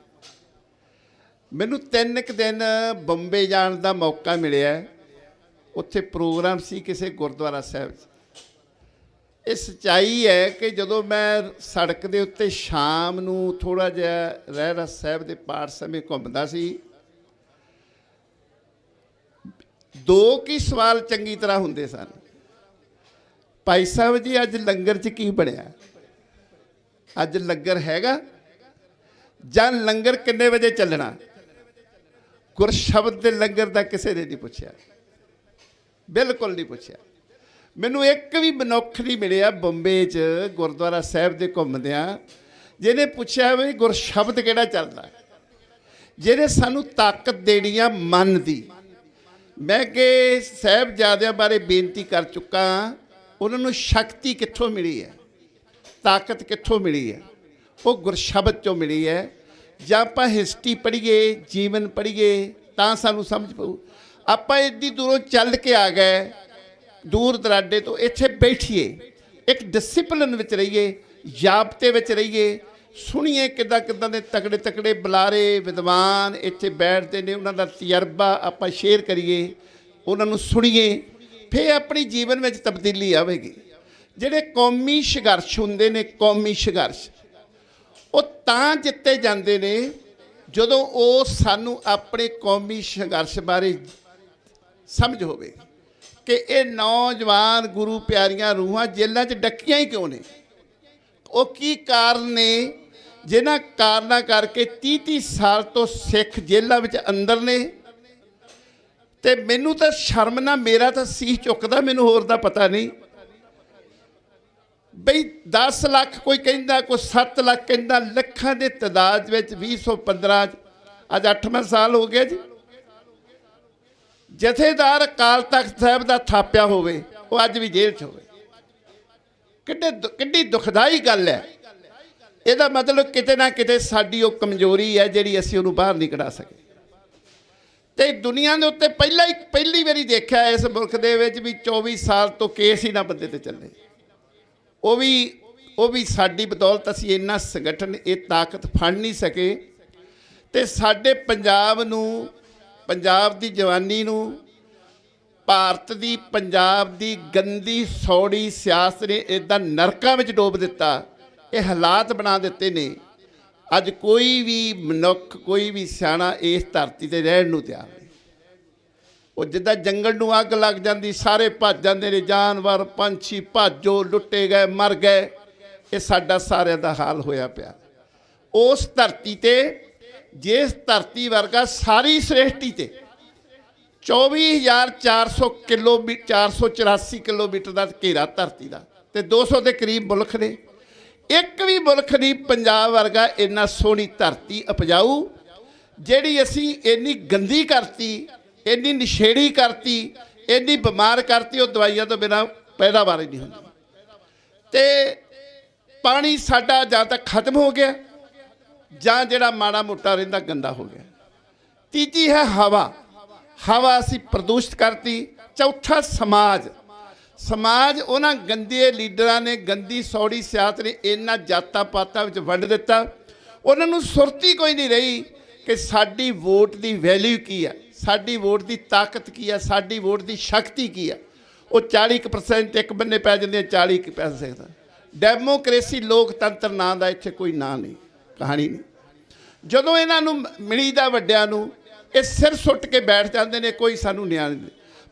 ਮੈਨੂੰ 3 ਕੁ ਦਿਨ ਬੰਬੇ ਜਾਣ ਦਾ ਮੌਕਾ ਮਿਲਿਆ, ਉੱਥੇ ਪ੍ਰੋਗਰਾਮ ਸੀ ਕਿਸੇ ਗੁਰਦੁਆਰਾ ਸਾਹਿਬ 'ਚ। ਇਹ ਸੱਚਾਈ ਹੈ ਕਿ ਜਦੋਂ ਮੈਂ ਸੜਕ ਦੇ ਉੱਤੇ ਸ਼ਾਮ ਨੂੰ ਥੋੜ੍ਹਾ ਜਿਹਾ ਰਹਿਰਾਸ ਸਾਹਿਬ ਦੇ ਪਾਠ ਸਮੇਂ ਘੁੰਮਦਾ ਸੀ, ਦੋ ਕੀ ਸਵਾਲ ਚੰਗੀ ਤਰ੍ਹਾਂ ਹੁੰਦੇ ਸਨ। ਭਾਈ ਸਾਹਿਬ ਜੀ, ਅੱਜ ਲੰਗਰ 'ਚ ਕੀ ਬਣਿਆ? ਅੱਜ ਲੰਗਰ ਹੈਗਾ ਜਾਂ ਲੰਗਰ ਕਿੰਨੇ ਵਜੇ ਚੱਲਣਾ? ਗੁਰਸ਼ਬਦ ਦੇ ਲੰਗਰ ਦਾ ਕਿਸੇ ਨੇ ਨਹੀਂ ਪੁੱਛਿਆ, ਬਿਲਕੁਲ ਨਹੀਂ ਪੁੱਛਿਆ। ਮੈਨੂੰ ਇੱਕ ਵੀ ਮਨੁੱਖ ਨਹੀਂ ਮਿਲਿਆ ਬੰਬੇ 'ਚ ਗੁਰਦੁਆਰਾ ਸਾਹਿਬ ਦੇ ਘੁੰਮਦਿਆਂ ਜਿਹਨੇ ਪੁੱਛਿਆ ਵੀ ਗੁਰਸ਼ਬਦ ਕਿਹੜਾ ਚੱਲਦਾ, ਜਿਹਨੇ ਸਾਨੂੰ ਤਾਕਤ ਦੇਣੀ ਆ ਮਨ ਦੀ। ਮੈਂ ਕਿ ਸਾਹਿਬਜ਼ਾਦਿਆਂ ਬਾਰੇ ਬੇਨਤੀ ਕਰ ਚੁੱਕਾ, ਉਹਨਾਂ ਨੂੰ ਸ਼ਕਤੀ ਕਿੱਥੋਂ ਮਿਲੀ ਹੈ, ਤਾਕਤ ਕਿੱਥੋਂ ਮਿਲੀ ਹੈ? ਉਹ ਗੁਰਸ਼ਬਦ 'ਚੋਂ ਮਿਲੀ ਹੈ। ਜਾਂ ਆਪਾਂ ਹਿਸਟਰੀ ਪੜ੍ਹੀਏ, ਜੀਵਨ ਪੜ੍ਹੀਏ ਤਾਂ ਸਾਨੂੰ ਸਮਝ ਪਊ। ਆਪਾਂ ਇੱਡੀ ਦੂਰੋਂ ਚੱਲ ਕੇ ਆ ਗਏ, ਦੂਰ ਦਰਾਡੇ ਤੋਂ ਇੱਥੇ ਬੈਠੀਏ, ਇੱਕ ਡਿਸਿਪਲਿਨ ਵਿੱਚ ਰਹੀਏ, ਜ਼ਾਬਤੇ ਵਿੱਚ ਰਹੀਏ, ਸੁਣੀਏ ਕਿੱਦਾਂ ਕਿੱਦਾਂ ਦੇ ਤਕੜੇ ਤਕੜੇ ਬੁਲਾਰੇ ਵਿਦਵਾਨ ਇੱਥੇ ਬੈਠਦੇ ਨੇ, ਉਹਨਾਂ ਦਾ ਤਜਰਬਾ ਆਪਾਂ ਸ਼ੇਅਰ ਕਰੀਏ, ਉਹਨਾਂ ਨੂੰ ਸੁਣੀਏ, ਫਿਰ ਆਪਣੀ ਜੀਵਨ ਵਿੱਚ ਤਬਦੀਲੀ ਆਵੇਗੀ। ਜਿਹੜੇ ਕੌਮੀ ਸੰਘਰਸ਼ ਹੁੰਦੇ ਨੇ, ਕੌਮੀ ਸੰਘਰਸ਼ ਉਹ ਤਾਂ ਜਿੱਤੇ ਜਾਂਦੇ ਨੇ ਜਦੋਂ ਉਹ ਸਾਨੂੰ ਆਪਣੇ ਕੌਮੀ ਸੰਘਰਸ਼ ਬਾਰੇ ਸਮਝ ਹੋਵੇ ਕਿ ਇਹ ਨੌਜਵਾਨ ਗੁਰੂ ਪਿਆਰੀਆਂ ਰੂਹਾਂ ਜੇਲ੍ਹਾਂ 'ਚ ਡੱਕੀਆਂ ਹੀ ਕਿਉਂ ਨੇ, ਉਹ ਕੀ ਕਾਰਨ ਨੇ ਜਿਨ੍ਹਾਂ ਕਾਰਨਾਂ ਕਰਕੇ 30-30 ਸਾਲ ਤੋਂ ਸਿੱਖ ਜੇਲ੍ਹਾਂ ਵਿੱਚ ਅੰਦਰ ਨੇ। ਤੇ ਮੈਨੂੰ ਤਾਂ ਸ਼ਰਮ ਨਾ, ਮੇਰਾ ਤਾਂ ਸੀਸ ਚੁੱਕਦਾ, ਮੈਨੂੰ ਹੋਰ ਦਾ ਪਤਾ ਨਹੀਂ ਬਈ 10 ਲੱਖ ਕੋਈ ਕਹਿੰਦਾ, ਕੋਈ 7 ਲੱਖ ਕਹਿੰਦਾ, ਲੱਖਾਂ ਦੇ ਤਾਦਾਦ ਵਿੱਚ 2015 ਅੱਜ 8ਵਾਂ ਸਾਲ ਹੋ ਗਿਆ ਜੀ। ਜਥੇਦਾਰ ਅਕਾਲ ਤਖਤ ਸਾਹਿਬ ਦਾ ਥਾਪਿਆ ਹੋਵੇ, ਉਹ ਅੱਜ ਵੀ ਜੇਲ੍ਹ 'ਚ ਹੋਵੇ। ਕਿੱਡੀ ਦੁਖਦਾਈ ਗੱਲ ਹੈ। ਇਹਦਾ ਮਤਲਬ ਕਿਤੇ ਨਾ ਕਿਤੇ ਸਾਡੀ ਉਹ ਕਮਜ਼ੋਰੀ ਹੈ ਜਿਹੜੀ ਅਸੀਂ ਉਹਨੂੰ ਬਾਹਰ ਨਹੀਂ ਕਢਾ ਸਕੇ। ਤੇ ਦੁਨੀਆ ਦੇ ਉੱਤੇ ਪਹਿਲੀ ਵਾਰੀ ਦੇਖਿਆ ਇਸ ਮੁਲਕ ਦੇ ਵਿੱਚ ਵੀ 24 ਸਾਲ ਤੋਂ ਕੇਸ ਹੀ ਨਾ ਬੰਦੇ ਤੇ ਚੱਲੇ। ਉਹ ਵੀ ਸਾਡੀ ਬਦੌਲਤ ਅਸੀਂ ਇੰਨਾ ਸੰਗਠਨ, ਇਹ ਤਾਕਤ ਫੜ ਨਹੀਂ ਸਕੇ। ਤੇ ਸਾਡੇ ਪੰਜਾਬ ਨੂੰ, ਪੰਜਾਬ ਦੀ ਜਵਾਨੀ ਨੂੰ, ਭਾਰਤ ਦੀ, ਪੰਜਾਬ ਦੀ ਗੰਦੀ ਸੌੜੀ ਸਿਆਸਤ ਨੇ ਇੱਦਾਂ ਨਰਕਾਂ ਵਿੱਚ ਡੋਬ ਦਿੱਤਾ, ਇਹ ਹਾਲਾਤ ਬਣਾ ਦਿੱਤੇ ਨੇ। ਅੱਜ ਕੋਈ ਵੀ ਮਨੁੱਖ, ਕੋਈ ਵੀ ਸਿਆਣਾ ਇਸ ਧਰਤੀ 'ਤੇ ਰਹਿਣ ਨੂੰ ਤਿਆਰ ਨਹੀਂ। ਉਹ ਜਿੱਦਾਂ ਜੰਗਲ ਨੂੰ ਅੱਗ ਲੱਗ ਜਾਂਦੀ, ਸਾਰੇ ਭੱਜ ਜਾਂਦੇ ਨੇ, ਜਾਨਵਰ ਪੰਛੀ ਭਾਜੋ, ਲੁੱਟੇ ਗਏ, ਮਰ ਗਏ। ਇਹ ਸਾਡਾ ਸਾਰਿਆਂ ਦਾ ਹਾਲ ਹੋਇਆ ਪਿਆ। ਉਸ ਧਰਤੀ 'ਤੇ, ਜਿਸ ਧਰਤੀ ਵਰਗਾ ਸਾਰੀ ਸ੍ਰਿਸ਼ਟੀ 'ਤੇ 24,400 ਕਿਲੋਮੀਟਰ, 484 ਕਿਲੋਮੀਟਰ ਦਾ ਘੇਰਾ ਧਰਤੀ ਦਾ, ਤੇ 200 ਦੇ ਕਰੀਬ ਮੁਲਕ ਨੇ। ਇੱਕ ਵੀ ਮੁਲਕ ਨਹੀਂ ਪੰਜਾਬ ਵਰਗਾ ਇੰਨਾ ਸੋਹਣੀ ਧਰਤੀ ਉਪਜਾਊ, ਜਿਹੜੀ ਅਸੀਂ ਇੰਨੀ ਗੰਦੀ ਕਰਤੀ, ਇੰਨੀ ਨਸ਼ੇੜੀ ਕਰਤੀ, ਇੰਨੀ ਬਿਮਾਰ ਕਰਤੀ, ਉਹ ਦਵਾਈਆਂ ਤੋਂ ਬਿਨਾਂ ਪੈਦਾਵਾਰ ਹੀ ਨਹੀਂ ਹੁੰਦੀ। ਤੇ ਪਾਣੀ ਸਾਡਾ ਜਾਂ ਤਾਂ ਖਤਮ ਹੋ ਗਿਆ ਜਾਂ ਜਿਹੜਾ ਮਾੜਾ ਮੋਟਾ ਰਹਿੰਦਾ ਗੰਦਾ ਹੋ ਗਿਆ। ਤੀਜੀ ਹੈ ਹਵਾ, ਹਵਾ ਅਸੀਂ ਪ੍ਰਦੂਸ਼ਿਤ ਕਰਤੀ। ਚੌਥਾ ਸਮਾਜ ਉਹਨਾਂ ਗੰਦੇ ਲੀਡਰਾਂ ਨੇ, ਗੰਦੀ ਸੌੜੀ ਸਿਆਸਤ ਨੇ ਇਹਨਾਂ ਜਾਤਾਂ ਪਾਤਾਂ ਵਿੱਚ ਵੰਡ ਦਿੱਤਾ। ਉਹਨਾਂ ਨੂੰ ਸੁਰਤੀ ਕੋਈ ਨਹੀਂ ਰਹੀ ਕਿ ਸਾਡੀ ਵੋਟ ਦੀ ਵੈਲਿਊ ਕੀ ਹੈ, ਸਾਡੀ ਵੋਟ ਦੀ ਤਾਕਤ ਕੀ ਹੈ, ਸਾਡੀ ਵੋਟ ਦੀ ਸ਼ਕਤੀ ਕੀ ਹੈ। ਉਹ 40% ਇੱਕ ਬੰਨੇ ਪੈ ਜਾਂਦੇ, 40 ਪੈ ਸਕਦਾ। ਡੈਮੋਕ੍ਰੇਸੀ, ਲੋਕਤੰਤਰ ਨਾਂ ਦਾ ਇੱਥੇ ਕੋਈ ਨਾਂ ਨਹੀਂ, ਕਹਾਣੀ ਨਹੀਂ। ਜਦੋਂ ਇਹਨਾਂ ਨੂੰ ਮਿਲੀਦਾ ਵੱਡਿਆਂ ਨੂੰ, ਇਹ ਸਿਰ ਸੁੱਟ ਕੇ ਬੈਠ ਜਾਂਦੇ ਨੇ, ਕੋਈ ਸਾਨੂੰ ਨਿਆਂ ਨਹੀਂ।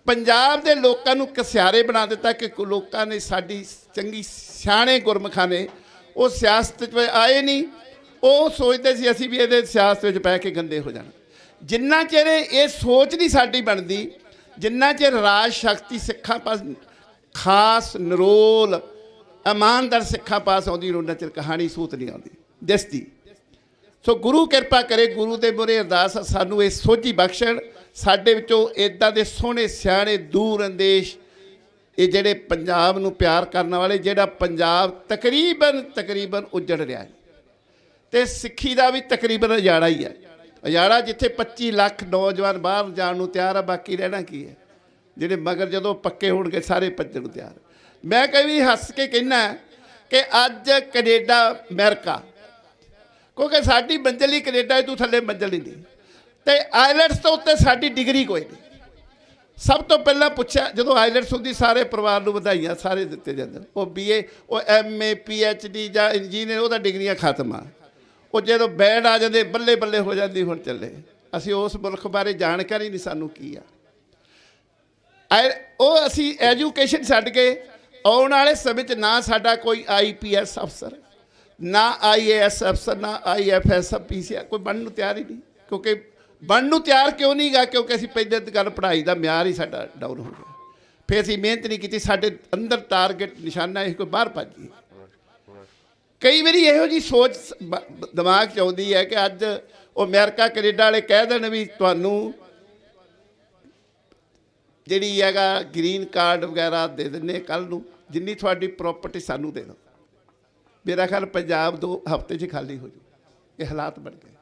ਪੰਜਾਬ ਦੇ ਲੋਕਾਂ ਨੂੰ ਕਸਿਆਰੇ ਬਣਾ ਦਿੱਤਾ ਕਿ ਲੋਕਾਂ ਨੇ, ਸਾਡੀ ਚੰਗੀ ਸਿਆਣੇ ਗੁਰਮੁਖਾਂ ਨੇ, ਉਹ ਸਿਆਸਤ 'ਚ ਆਏ ਨਹੀਂ। ਉਹ ਸੋਚਦੇ ਸੀ ਅਸੀਂ ਵੀ ਇਹਦੇ ਸਿਆਸਤ ਵਿੱਚ ਪੈ ਕੇ ਗੰਦੇ ਹੋ ਜਾਣਾ। ਜਿੰਨਾ ਚਿਰ ਇਹ ਸੋਚ ਨਹੀਂ ਸਾਡੀ ਬਣਦੀ, ਜਿੰਨਾ ਚਿਰ ਰਾਜ ਸ਼ਕਤੀ ਸਿੱਖਾਂ ਪਾਸ, ਖਾਸ ਨਿਰੋਲ ਇਮਾਨਦਾਰ ਸਿੱਖਾਂ ਪਾਸ ਆਉਂਦੀ, ਉਹਨਾਂ ਚਿਰ ਕਹਾਣੀ ਸੂਤ ਨਹੀਂ ਆਉਂਦੀ ਦਿਸਦੀ। ਸੋ ਗੁਰੂ ਕਿਰਪਾ ਕਰੇ, ਗੁਰੂ ਦੇ ਮੂਹਰੇ ਅਰਦਾਸ, ਸਾਨੂੰ ਇਹ ਸੋਝੀ ਬਖਸ਼ਣ, ਸਾਡੇ ਵਿੱਚੋਂ ਇੱਦਾਂ ਦੇ ਸੋਹਣੇ ਸਿਆਣੇ ਦੂਰ ਅੰਦੇਸ਼, ਇਹ ਜਿਹੜੇ ਪੰਜਾਬ ਨੂੰ ਪਿਆਰ ਕਰਨ ਵਾਲੇ, ਜਿਹੜਾ ਪੰਜਾਬ ਤਕਰੀਬਨ ਉੱਜੜ ਰਿਹਾ ਹੈ। ਤੇ ਸਿੱਖੀ ਦਾ ਵੀ ਤਕਰੀਬਨ ਉਜਾੜਾ ਹੀ ਹੈ। ਉਜਾੜਾ ਜਿੱਥੇ 25 ਲੱਖ ਨੌਜਵਾਨ ਬਾਹਰ ਜਾਣ ਨੂੰ ਤਿਆਰ ਆ, ਬਾਕੀ ਰਹਿਣਾ ਕੀ ਹੈ? ਜਿਹੜੇ ਮਗਰ ਜਦੋਂ ਪੱਕੇ ਹੋਣਗੇ ਸਾਰੇ ਭੱਜਣ ਨੂੰ ਤਿਆਰ। ਮੈਂ ਕਈ ਹੱਸ ਕੇ ਕਹਿਣਾ ਕਿ ਅੱਜ ਕੈਨੇਡਾ, ਅਮਰੀਕਾ, ਕਿਉਂਕਿ ਸਾਡੀ ਮੰਜ਼ਿਲ ਹੀ ਕੈਨੇਡਾ ਤੋਂ ਥੱਲੇ ਮੰਜ਼ਿਲ ਹੀ ਨਹੀਂ। ਤੇ ਆਈਲੈਟਸ ਤੋਂ ਉੱਤੇ ਸਾਡੀ ਡਿਗਰੀ ਕੋਈ ਨਹੀਂ। ਸਭ ਤੋਂ ਪਹਿਲਾਂ ਪੁੱਛਿਆ, ਜਦੋਂ ਆਈਲੈਟਸ ਹੁੰਦੀ ਸਾਰੇ ਪਰਿਵਾਰ ਨੂੰ ਵਧਾਈਆਂ ਸਾਰੇ ਦਿੱਤੇ ਜਾਂਦੇ, ਉਹ BA, ਉਹ MA PhD ਜਾਂ ਇੰਜੀਨੀਅਰ, ਉਹਦਾ ਡਿਗਰੀਆਂ ਖਤਮ ਆ। ਉਹ ਜਦੋਂ ਬੈਂਡ ਆ ਜਾਂਦੇ ਬੱਲੇ ਬੱਲੇ ਹੋ ਜਾਂਦੀ, ਹੁਣ ਚੱਲੇ। ਅਸੀਂ ਉਸ ਮੁਲਕ ਬਾਰੇ ਜਾਣਕਾਰੀ ਨਹੀਂ ਸਾਨੂੰ ਕੀ ਆ। ਉਹ ਅਸੀਂ ਐਜੂਕੇਸ਼ਨ ਛੱਡ ਕੇ ਆਉਣ ਵਾਲੇ ਸਮੇਂ 'ਚ ਨਾ ਸਾਡਾ ਕੋਈ IPS ਅਫਸਰ, ਨਾ IAS ਅਫਸਰ, ਨਾ IFS PCS ਕੋਈ ਬਣਨ ਨੂੰ ਤਿਆਰ ਹੀ ਨਹੀਂ। ਕਿਉਂਕਿ ਬਣਨ ਨੂੰ ਤਿਆਰ ਕਿਉਂ ਨਹੀਂ ਗਾ? ਕਿਉਂਕਿ ਅਸੀਂ ਪਹਿਲੇ ਗੱਲ ਪੜ੍ਹਾਈ ਦਾ ਮਿਆਰ ਹੀ ਸਾਡਾ ਡਾਊਨ ਹੋ ਗਿਆ। ਫਿਰ ਅਸੀਂ ਮਿਹਨਤ ਨਹੀਂ ਕੀਤੀ, ਸਾਡੇ ਅੰਦਰ ਟਾਰਗੇਟ ਨਿਸ਼ਾਨਾ ਇਹ ਕੋਈ ਬਾਹਰ ਭੱਜ ਗਈ। ਕਈ ਵਾਰੀ ਇਹੋ ਜਿਹੀ ਸੋਚ ਦਿਮਾਗ 'ਚ ਆਉਂਦੀ ਹੈ ਕਿ ਅੱਜ ਉਹ ਅਮਰੀਕਾ ਕੈਨੇਡਾ ਵਾਲੇ ਕਹਿ ਦੇਣ ਵੀ ਤੁਹਾਨੂੰ ਜਿਹੜੀ ਹੈਗਾ ਗ੍ਰੀਨ ਕਾਰਡ ਵਗੈਰਾ ਦੇ ਦਿੰਦੇ ਕੱਲ੍ਹ ਨੂੰ, ਜਿੰਨੀ ਤੁਹਾਡੀ ਪ੍ਰੋਪਰਟੀ ਸਾਨੂੰ ਦੇ ਦਿਓ। ਮੇਰਾ ਖਿਆਲ ਪੰਜਾਬ 2 ਹਫ਼ਤੇ 'ਚ ਖਾਲੀ ਹੋ ਜੂ। ਇਹ ਹਾਲਾਤ ਬਣ ਗਏ।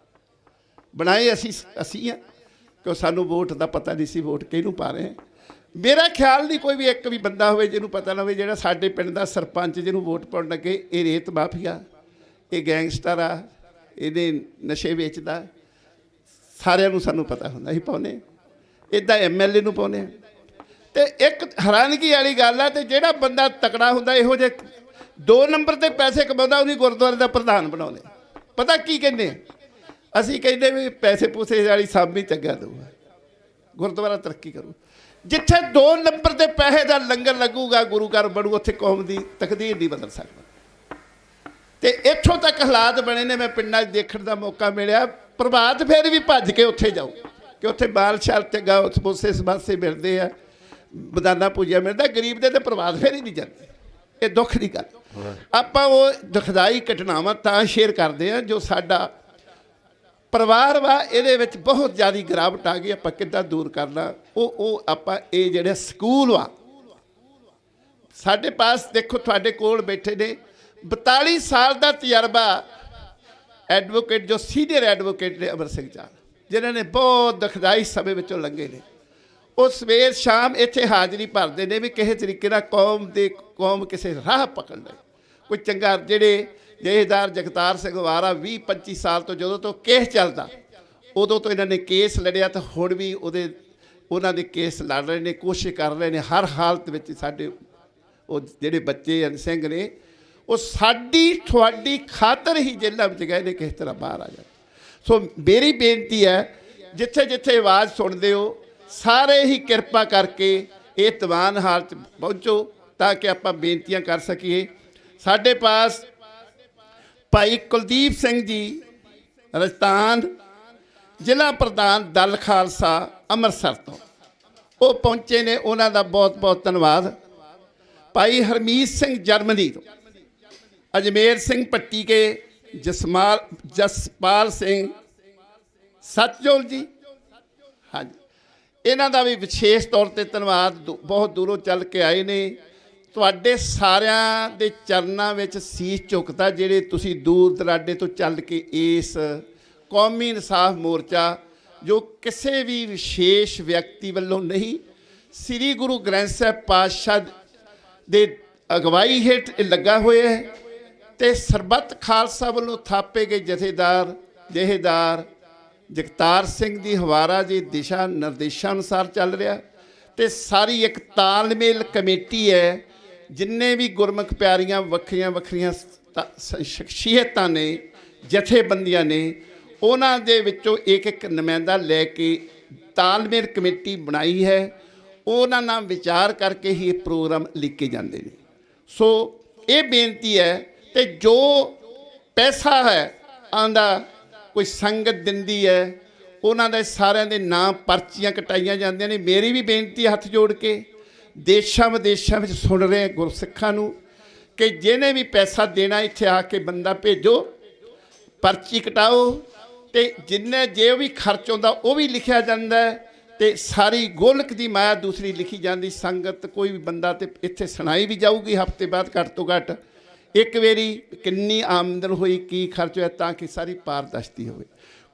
ਬਣਾਏ ਅਸੀਂ ਆ ਕਿ ਸਾਨੂੰ ਵੋਟ ਦਾ ਪਤਾ ਨਹੀਂ ਸੀ, ਵੋਟ ਕਿਹਨੂੰ ਪਾ ਰਹੇ। ਮੇਰਾ ਖਿਆਲ ਨਹੀਂ ਕੋਈ ਵੀ ਇੱਕ ਵੀ ਬੰਦਾ ਹੋਵੇ ਜਿਹਨੂੰ ਪਤਾ ਨਾ ਹੋਵੇ ਜਿਹੜਾ ਸਾਡੇ ਪਿੰਡ ਦਾ ਸਰਪੰਚ ਜਿਹਨੂੰ ਵੋਟ ਪਾਉਣ ਲੱਗੇ ਇਹ ਰੇਤ ਮਾਫੀਆ, ਇਹ ਗੈਂਗਸਟਰ ਆ, ਇਹਦੇ ਨਸ਼ੇ ਵੇਚਦਾ। ਸਾਰਿਆਂ ਨੂੰ ਸਾਨੂੰ ਪਤਾ ਹੁੰਦਾ, ਅਸੀਂ ਪਾਉਂਦੇ। ਇੱਦਾਂ MLA ਨੂੰ ਪਾਉਂਦੇ। ਅਤੇ ਇੱਕ ਹੈਰਾਨਗੀ ਵਾਲੀ ਗੱਲ ਆ, ਅਤੇ ਜਿਹੜਾ ਬੰਦਾ ਤਕੜਾ ਹੁੰਦਾ ਇਹੋ ਜਿਹੇ 2 ਨੰਬਰ 'ਤੇ ਪੈਸੇ ਕਮਾਉਂਦਾ ਉਹਨੂੰ ਗੁਰਦੁਆਰੇ ਦਾ ਪ੍ਰਧਾਨ ਬਣਾਉਂਦੇ। ਪਤਾ ਕੀ ਕਹਿੰਦੇ? ਅਸੀਂ ਕਹਿੰਦੇ ਵੀ ਪੈਸੇ ਪੂਸੇ ਵਾਲੀ ਸਾਂਭੀ ਚੰਗਾ ਦਊਗਾ, ਗੁਰਦੁਆਰਾ ਤਰੱਕੀ ਕਰੂ। ਜਿੱਥੇ 2 ਨੰਬਰ 'ਤੇ ਪੈਸੇ ਦਾ ਲੰਗਰ ਲੱਗੂਗਾ, ਗੁਰੂ ਘਰ ਬਣੂ, ਉੱਥੇ ਕੌਮ ਦੀ ਤਕਦੀਰ ਨਹੀਂ ਬਦਲ ਸਕਦਾ। ਅਤੇ ਇੱਥੋਂ ਤੱਕ ਹਾਲਾਤ ਬਣੇ ਨੇ। ਮੈਂ ਪਿੰਡਾਂ 'ਚ ਦੇਖਣ ਦਾ ਮੌਕਾ ਮਿਲਿਆ। ਪ੍ਰਭਾਤ ਫਿਰ ਵੀ ਭੱਜ ਕੇ ਉੱਥੇ ਜਾਓ ਕਿ ਉੱਥੇ ਬਾਲ ਸ਼ਾਲ ਚੰਗਾ, ਸਮੋਸੇ ਸਮਾਸੇ ਮਿਲਦੇ ਆ, ਬਦਾਨਾ ਪੂਜਾ ਮਿਲਦਾ। ਗਰੀਬ ਦੇ ਤਾਂ ਪ੍ਰਭਾਤ ਫਿਰ ਹੀ ਨਹੀਂ ਜਾਂਦੇ। ਇਹ ਦੁੱਖ ਦੀ ਗੱਲ। ਆਪਾਂ ਉਹ ਦੁਖਦਾਈ ਘਟਨਾਵਾਂ ਤਾਂ ਸ਼ੇਅਰ ਕਰਦੇ ਹਾਂ ਜੋ ਸਾਡਾ ਪਰਿਵਾਰ ਵਾ ਇਹਦੇ ਵਿੱਚ ਬਹੁਤ ਜ਼ਿਆਦਾ ਗਿਰਾਵਟ ਆ ਗਈ। ਆਪਾਂ ਕਿੱਦਾਂ ਦੂਰ ਕਰਨਾ ਉਹ ਆਪਾਂ ਇਹ ਜਿਹੜੇ ਸਕੂਲ ਵਾ ਸਾਡੇ ਪਾਸ, ਦੇਖੋ ਤੁਹਾਡੇ ਕੋਲ ਬੈਠੇ ਨੇ 42 ਸਾਲ ਦਾ ਤਜਰਬਾ ਐਡਵੋਕੇਟ, ਜੋ ਸੀਨੀਅਰ ਐਡਵੋਕੇਟ ਨੇ ਅਮਰ ਸਿੰਘ ਚਾਲ, ਜਿਨ੍ਹਾਂ ਨੇ ਬਹੁਤ ਦੁਖਦਾਈ ਸਮੇਂ ਵਿੱਚੋਂ ਲੰਘੇ ਨੇ। ਉਹ ਸਵੇਰ ਸ਼ਾਮ ਇੱਥੇ ਹਾਜ਼ਰੀ ਭਰਦੇ ਨੇ ਵੀ ਕਿਸੇ ਤਰੀਕੇ ਨਾਲ ਕੌਮ ਕਿਸੇ ਰਾਹ ਪਕੜ ਲਏ। ਕੋਈ ਚੰਗਾ ਜਿਹੜੇ ਜਥੇਦਾਰ ਜਗਤਾਰ ਸਿੰਘ ਵਾਰਾ 20-25 ਸਾਲ ਤੋਂ ਜਦੋਂ ਤੋਂ ਕੇਸ ਚੱਲਦਾ ਉਦੋਂ ਤੋਂ ਇਹਨਾਂ ਨੇ ਕੇਸ ਲੜਿਆ, ਤਾਂ ਹੁਣ ਵੀ ਉਹਨਾਂ ਦੇ ਕੇਸ ਲੜ ਰਹੇ ਨੇ, ਕੋਸ਼ਿਸ਼ ਕਰ ਰਹੇ ਨੇ ਹਰ ਹਾਲਤ ਵਿੱਚ। ਸਾਡੇ ਉਹ ਜਿਹੜੇ ਬੱਚੇ ਸਿੰਘ ਨੇ ਉਹ ਸਾਡੀ ਤੁਹਾਡੀ ਖਾਤਰ ਹੀ ਜੇਲ੍ਹਾਂ ਵਿੱਚ ਗਏ ਨੇ, ਕਿਸ ਤਰ੍ਹਾਂ ਬਾਹਰ ਆ ਜਾਣ। ਸੋ ਮੇਰੀ ਬੇਨਤੀ ਹੈ, ਜਿੱਥੇ ਜਿੱਥੇ ਆਵਾਜ਼ ਸੁਣਦੇ ਹੋ ਸਾਰੇ ਹੀ ਕਿਰਪਾ ਕਰਕੇ ਇਹ ਦੀਵਾਨ ਹਾਲ 'ਚ ਪਹੁੰਚੋ ਤਾਂ ਕਿ ਆਪਾਂ ਬੇਨਤੀਆਂ ਕਰ ਸਕੀਏ। ਸਾਡੇ ਪਾਸ ਭਾਈ ਕੁਲਦੀਪ ਸਿੰਘ ਜੀ ਰਜਤਾਨ, ਜ਼ਿਲ੍ਹਾ ਪ੍ਰਧਾਨ ਦਲ ਖਾਲਸਾ ਅੰਮ੍ਰਿਤਸਰ ਤੋਂ, ਉਹ ਪਹੁੰਚੇ ਨੇ, ਉਹਨਾਂ ਦਾ ਬਹੁਤ ਬਹੁਤ ਧੰਨਵਾਦ। ਭਾਈ ਹਰਮੀਤ ਸਿੰਘ ਜਰਮਨੀ ਤੋਂ, ਅਜਮੇਰ ਸਿੰਘ ਪੱਟੀ ਕੇ, ਜਸਪਾਲ ਸਿੰਘ ਸਤਜੋਲ ਜੀ, ਹਾਂਜੀ, ਇਹਨਾਂ ਦਾ ਵੀ ਵਿਸ਼ੇਸ਼ ਤੌਰ 'ਤੇ ਧੰਨਵਾਦ। ਬਹੁਤ ਦੂਰੋਂ ਚੱਲ ਕੇ ਆਏ ਨੇ। ਤੁਹਾਡੇ ਸਾਰਿਆਂ ਦੇ ਚਰਨਾਂ ਵਿੱਚ ਸੀਸ ਝੁਕਦਾ, ਜਿਹੜੇ ਤੁਸੀਂ ਦੂਰ ਦਰਾਡੇ ਤੋਂ ਚੱਲ ਕੇ ਇਸ ਕੌਮੀ ਇਨਸਾਫ ਮੋਰਚਾ, ਜੋ ਕਿਸੇ ਵੀ ਵਿਸ਼ੇਸ਼ ਵਿਅਕਤੀ ਵੱਲੋਂ ਨਹੀਂ, ਸ੍ਰੀ ਗੁਰੂ ਗ੍ਰੰਥ ਸਾਹਿਬ ਪਾਤਸ਼ਾਹ ਦੇ ਅਗਵਾਈ ਹੇਠ ਇਹ ਲੱਗਾ ਹੋਇਆ ਹੈ ਅਤੇ ਸਰਬੱਤ ਖਾਲਸਾ ਵੱਲੋਂ ਥਾਪੇ ਗਏ ਜਥੇਦਾਰ ਜਗਤਾਰ ਸਿੰਘ ਦੀ ਹਵਾਰਾ ਜੀ ਦਿਸ਼ਾ ਨਿਰਦੇਸ਼ਾਂ ਅਨੁਸਾਰ ਚੱਲ ਰਿਹਾ। ਅਤੇ ਸਾਰੀ ਇੱਕ ਤਾਲਮੇਲ ਕਮੇਟੀ ਹੈ, ਜਿੰਨੇ ਵੀ ਗੁਰਮੁਖ ਪਿਆਰੀਆਂ ਵੱਖਰੀਆਂ ਸ਼ਖਸੀਅਤਾਂ ਨੇ, ਜਥੇਬੰਦੀਆਂ ਨੇ, ਉਹਨਾਂ ਦੇ ਵਿੱਚੋਂ ਇੱਕ ਨੁਮਾਇੰਦਾ ਲੈ ਕੇ ਤਾਲਮੇਲ ਕਮੇਟੀ ਬਣਾਈ ਹੈ। ਉਹਨਾਂ ਨਾਲ ਵਿਚਾਰ ਕਰਕੇ ਹੀ ਇਹ ਪ੍ਰੋਗਰਾਮ ਲਿਖੇ ਜਾਂਦੇ ਨੇ। ਸੋ ਇਹ ਬੇਨਤੀ ਹੈ, ਅਤੇ ਜੋ ਪੈਸਾ ਹੈ ਆਉਂਦਾ ਕੋਈ ਸੰਗਤ ਦਿੰਦੀ ਹੈ, ਉਹਨਾਂ ਦੇ ਸਾਰਿਆਂ ਦੇ ਨਾਂ ਪਰਚੀਆਂ ਕਟਾਈਆਂ ਜਾਂਦੀਆਂ ਨੇ। ਮੇਰੀ ਵੀ ਬੇਨਤੀ ਹੱਥ ਜੋੜ ਕੇ ਦੇਸ਼ਾਂ ਵਿਦੇਸ਼ਾਂ ਵਿੱਚ ਸੁਣ ਰਹੇ ਗੁਰਸਿੱਖਾਂ ਨੂੰ ਕਿ ਜਿਹਨੇ ਵੀ ਪੈਸਾ ਦੇਣਾ ਇੱਥੇ ਆ ਕੇ ਬੰਦਾ ਭੇਜੋ, ਪਰਚੀ ਕਟਾਓ, ਅਤੇ ਜਿੰਨੇ ਜੇ ਵੀ ਖਰਚ ਆਉਂਦਾ ਉਹ ਵੀ ਲਿਖਿਆ ਜਾਂਦਾ ਹੈ, ਅਤੇ ਸਾਰੀ ਗੋਲਕ ਦੀ ਮਾਇਆ ਦੂਸਰੀ ਲਿਖੀ ਜਾਂਦੀ। ਸੰਗਤ ਕੋਈ ਵੀ ਬੰਦਾ ਤੇ ਇੱਥੇ ਸੁਣਾਈ ਵੀ ਜਾਊਗੀ ਹਫ਼ਤੇ ਬਾਅਦ ਘੱਟ ਤੋਂ ਘੱਟ ਇੱਕ ਵਾਰੀ ਕਿੰਨੀ ਆਮਦਨ ਹੋਈ, ਕੀ ਖਰਚ ਹੋਇਆ, ਤਾਂ ਕਿ ਸਾਰੀ ਪਾਰਦਰਸ਼ਤੀ ਹੋਵੇ।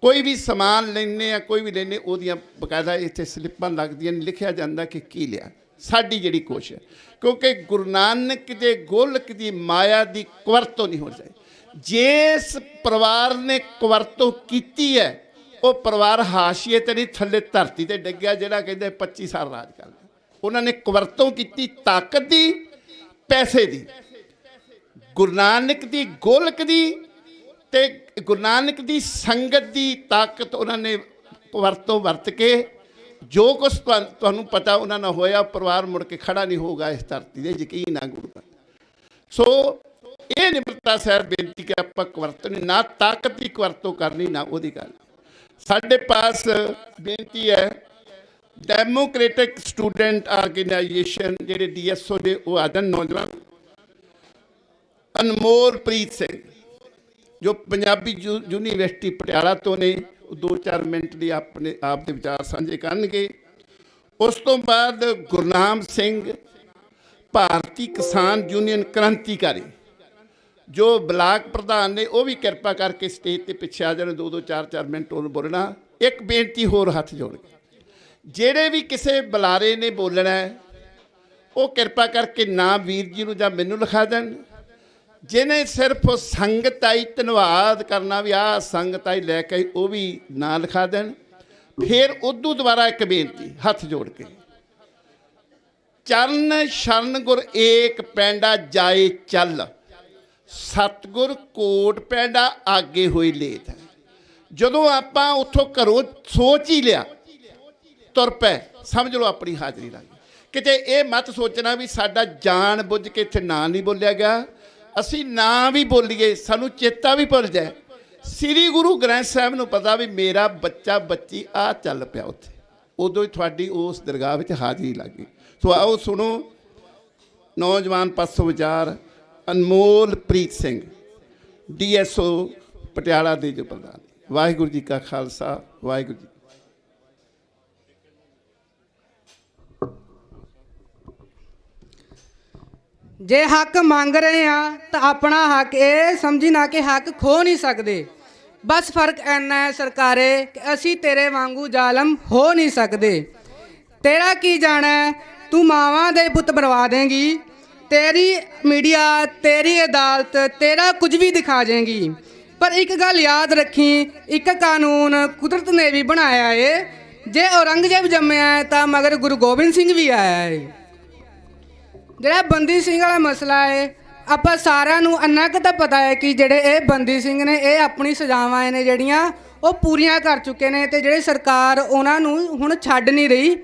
ਕੋਈ ਵੀ ਸਮਾਨ ਲੈਂਦੇ ਆ, ਕੋਈ ਵੀ ਲੈਂਦੇ, ਉਹਦੀਆਂ ਬਕਾਇਦਾ ਇੱਥੇ ਸਲਿੱਪਾਂ ਲੱਗਦੀਆਂ ਨੇ, ਲਿਖਿਆ ਜਾਂਦਾ ਕਿ ਕੀ ਲਿਆ। ਸਾਡੀ ਜਿਹੜੀ ਕੋਸ਼ਿਸ਼ ਹੈ, ਕਿਉਂਕਿ ਗੁਰੂ ਨਾਨਕ ਦੇ ਗੋਲਕ ਦੀ ਮਾਇਆ ਦੀ ਕੁਵਰਤੋਂ ਨਹੀਂ ਹੋ ਜਾਏ। ਜਿਸ ਪਰਿਵਾਰ ਨੇ ਕੁਵਰਤੋਂ ਕੀਤੀ ਹੈ ਉਹ ਪਰਿਵਾਰ ਹਾਸ਼ੀਏ ਤੇ ਨਹੀਂ, ਥੱਲੇ ਧਰਤੀ ਤੇ ਡਿੱਗਿਆ, ਜਿਹੜਾ ਕਹਿੰਦੇ 25 ਸਾਲ ਰਾਜ ਕਰ ਲਿਆ। ਉਹਨਾਂ ਨੇ ਕੁਵਰਤੋਂ ਕੀਤੀ ਤਾਕਤ ਦੀ, ਪੈਸੇ ਦੀ, ਗੁਰੂ ਨਾਨਕ ਦੀ ਗੋਲਕ ਦੀ ਤੇ ਗੁਰੂ ਨਾਨਕ ਦੀ ਸੰਗਤ ਦੀ ਤਾਕਤ ਉਹਨਾਂ ਨੇ ਵਰਤੋਂ ਵਰਤ ਕੇ ਜੋ ਕੁਛ ਤੁਹਾਨੂੰ ਪਤਾ ਉਹਨਾਂ ਨਾਲ ਹੋਇਆ, ਪਰਿਵਾਰ ਮੁੜ ਕੇ ਖੜਾ ਨਹੀਂ ਹੋਊਗਾ ਇਸ ਧਰਤੀ ਦੇ, ਯਕੀਨ ਆ ਗੁਰੂ ਦਾ। ਸੋ ਇਹ ਨਿਮਰਤਾ ਸਾਹਿਬ ਬੇਨਤੀ ਕਿ ਆਪਾਂ ਕੁਵਰਤੋਂ ਨਾ ਤਾਕਤ ਦੀ ਕੁਵਰਤੋਂ ਕਰਨੀ, ਨਾ ਉਹਦੀ ਗੱਲ। ਸਾਡੇ ਪਾਸ ਬੇਨਤੀ ਹੈ ਡੈਮੋਕ੍ਰੈਟਿਕ ਸਟੂਡੈਂਟ ਆਰਗੇਨਾਈਜੇਸ਼ਨ ਜਿਹੜੇ DSO ਦੇ ਉਹ ਆਦਨ ਨੌਜਵਾਨ ਅਨਮੋਲਪ੍ਰੀਤ ਸਿੰਘ ਜੋ ਪੰਜਾਬੀ ਯੂਨੀਵਰਸਿਟੀ ਪਟਿਆਲਾ ਤੋਂ ਨੇ, 2-4 ਮਿੰਟ ਲਈ ਆਪਣੇ ਆਪ ਦੇ ਵਿਚਾਰ ਸਾਂਝੇ ਕਰਨਗੇ। ਉਸ ਤੋਂ ਬਾਅਦ ਗੁਰਨਾਮ ਸਿੰਘ ਭਾਰਤੀ ਕਿਸਾਨ ਯੂਨੀਅਨ ਕ੍ਰਾਂਤੀਕਾਰੀ ਜੋ ਬਲਾਕ ਪ੍ਰਧਾਨ ਨੇ, ਉਹ ਵੀ ਕਿਰਪਾ ਕਰਕੇ ਸਟੇਜ ਤੇ ਪਿੱਛੇ ਆ ਜਾਣ, 2-2 4-4 ਮਿੰਟ ਉਹਨੂੰ ਬੋਲਣਾ। ਇੱਕ ਬੇਨਤੀ ਹੋਰ ਹੱਥ ਜੋੜ ਕੇ, ਜਿਹੜੇ ਵੀ ਕਿਸੇ ਬੁਲਾਰੇ ਨੇ ਬੋਲਣਾ ਉਹ ਕਿਰਪਾ ਕਰਕੇ ਨਾ ਵੀਰ ਜੀ ਨੂੰ ਜਾਂ ਮੈਨੂੰ ਲਿਖਾ ਦੇਣ। ਜਿਹਨੇ ਸਿਰਫ ਸੰਗਤ ਆਈ ਧੰਨਵਾਦ ਕਰਨਾ ਵੀ ਆਹ ਸੰਗਤ ਆਈ ਲੈ ਕੇ, ਉਹ ਵੀ ਨਾ ਲਿਖਾ ਦੇਣ। ਫਿਰ ਉਦੋਂ ਦੁਬਾਰਾ ਇੱਕ ਬੇਨਤੀ ਹੱਥ ਜੋੜ ਕੇ, ਚਰਨ ਸ਼ਰਨ ਗੁਰ ਏਕ ਪੈਂਡਾ ਜਾਏ ਚੱਲ, ਸਤਿਗੁਰ ਕੋਟ ਪੈਂਡਾ ਆਗੇ ਹੋਈ ਲੇਤ ਹੈ। ਜਦੋਂ ਆਪਾਂ ਉੱਥੋਂ ਘਰੋਂ ਸੋਚ ਹੀ ਲਿਆ ਤੁਰ ਪਏ, ਸਮਝ ਲਓ ਆਪਣੀ ਹਾਜ਼ਰੀ ਲੱਗ ਗਈ। ਕਿਤੇ ਇਹ ਮਤ ਸੋਚਣਾ ਵੀ ਸਾਡਾ ਜਾਣ ਬੁੱਝ ਕੇ ਇੱਥੇ ਨਾਂ ਨਹੀਂ ਬੋਲਿਆ ਗਿਆ, ਅਸੀਂ ਨਾਂ ਵੀ ਬੋਲੀਏ ਸਾਨੂੰ ਚੇਤਾ ਵੀ ਭੁੱਲ ਜਾਏ। ਸ੍ਰੀ ਗੁਰੂ ਗ੍ਰੰਥ ਸਾਹਿਬ ਨੂੰ ਪਤਾ ਵੀ ਮੇਰਾ ਬੱਚਾ ਬੱਚੀ ਆ ਚੱਲ ਪਿਆ ਉੱਥੇ, ਉਦੋਂ ਹੀ ਤੁਹਾਡੀ ਉਸ ਦਰਗਾਹ ਵਿੱਚ ਹਾਜ਼ਰੀ ਲੱਗ ਗਈ। ਸੋ ਆਓ ਸੁਣੋ ਨੌਜਵਾਨ ਪਾਸੋਂ ਵਿਚਾਰ ਅਨਮੋਲਪ੍ਰੀਤ ਸਿੰਘ DSO ਪਟਿਆਲਾ ਦੇ ਜੋ ਪ੍ਰਧਾਨ। ਵਾਹਿਗੁਰੂ ਜੀ ਕਾ ਖਾਲਸਾ, ਵਾਹਿਗੁਰੂ ਜੀ। ਜੇ ਹੱਕ ਮੰਗ ਰਹੇ ਆ ਤਾਂ ਆਪਣਾ ਹੱਕ ਇਹ ਸਮਝੀ ਨਾ ਕਿ ਹੱਕ ਖੋ ਨਹੀਂ ਸਕਦੇ। ਬਸ ਫਰਕ ਇੰਨਾ ਹੈ ਸਰਕਾਰੇ ਕਿ ਅਸੀਂ ਤੇਰੇ ਵਾਂਗੂ ਜ਼ਾਲਮ ਹੋ ਨਹੀਂ ਸਕਦੇ। ਤੇਰਾ ਕੀ ਜਾਣਾ, ਤੂੰ ਮਾਵਾਂ ਦੇ ਪੁੱਤ ਮਰਵਾ ਦੇਂਗੀ, ਤੇਰੀ ਮੀਡੀਆ, ਤੇਰੀ ਅਦਾਲਤ ਤੇਰਾ ਕੁਝ ਵੀ ਦਿਖਾ ਜਾਏਗੀ। ਪਰ ਇੱਕ ਗੱਲ ਯਾਦ ਰੱਖੀ, ਇੱਕ ਕਾਨੂੰਨ ਕੁਦਰਤ ਨੇ ਵੀ ਬਣਾਇਆ ਏ, ਜੇ ਔਰੰਗਜ਼ੇਬ ਜੰਮਿਆ ਹੈ ਤਾਂ ਮਗਰ ਗੁਰੂ ਗੋਬਿੰਦ ਸਿੰਘ ਵੀ ਆਇਆ ਏ। ਜਿਹੜਾ ਬੰਦੀ ਸਿੰਘ ਵਾਲਾ ਮਸਲਾ ਹੈ, ਆਪਾਂ ਸਾਰਿਆਂ ਨੂੰ ਇੰਨਾ ਕੁ ਤਾਂ ਪਤਾ ਹੈ ਕਿ ਜਿਹੜੇ ਇਹ ਬੰਦੀ ਸਿੰਘ ਨੇ ਇਹ ਆਪਣੀ ਸਜ਼ਾਵਾਂ ਨੇ ਜਿਹੜੀਆਂ ਉਹ ਪੂਰੀਆਂ ਕਰ ਚੁੱਕੇ ਨੇ, ਤੇ ਜਿਹੜੀ ਸਰਕਾਰ ਉਹਨਾਂ ਨੂੰ ਹੁਣ ਛੱਡ ਨਹੀਂ ਰਹੀ।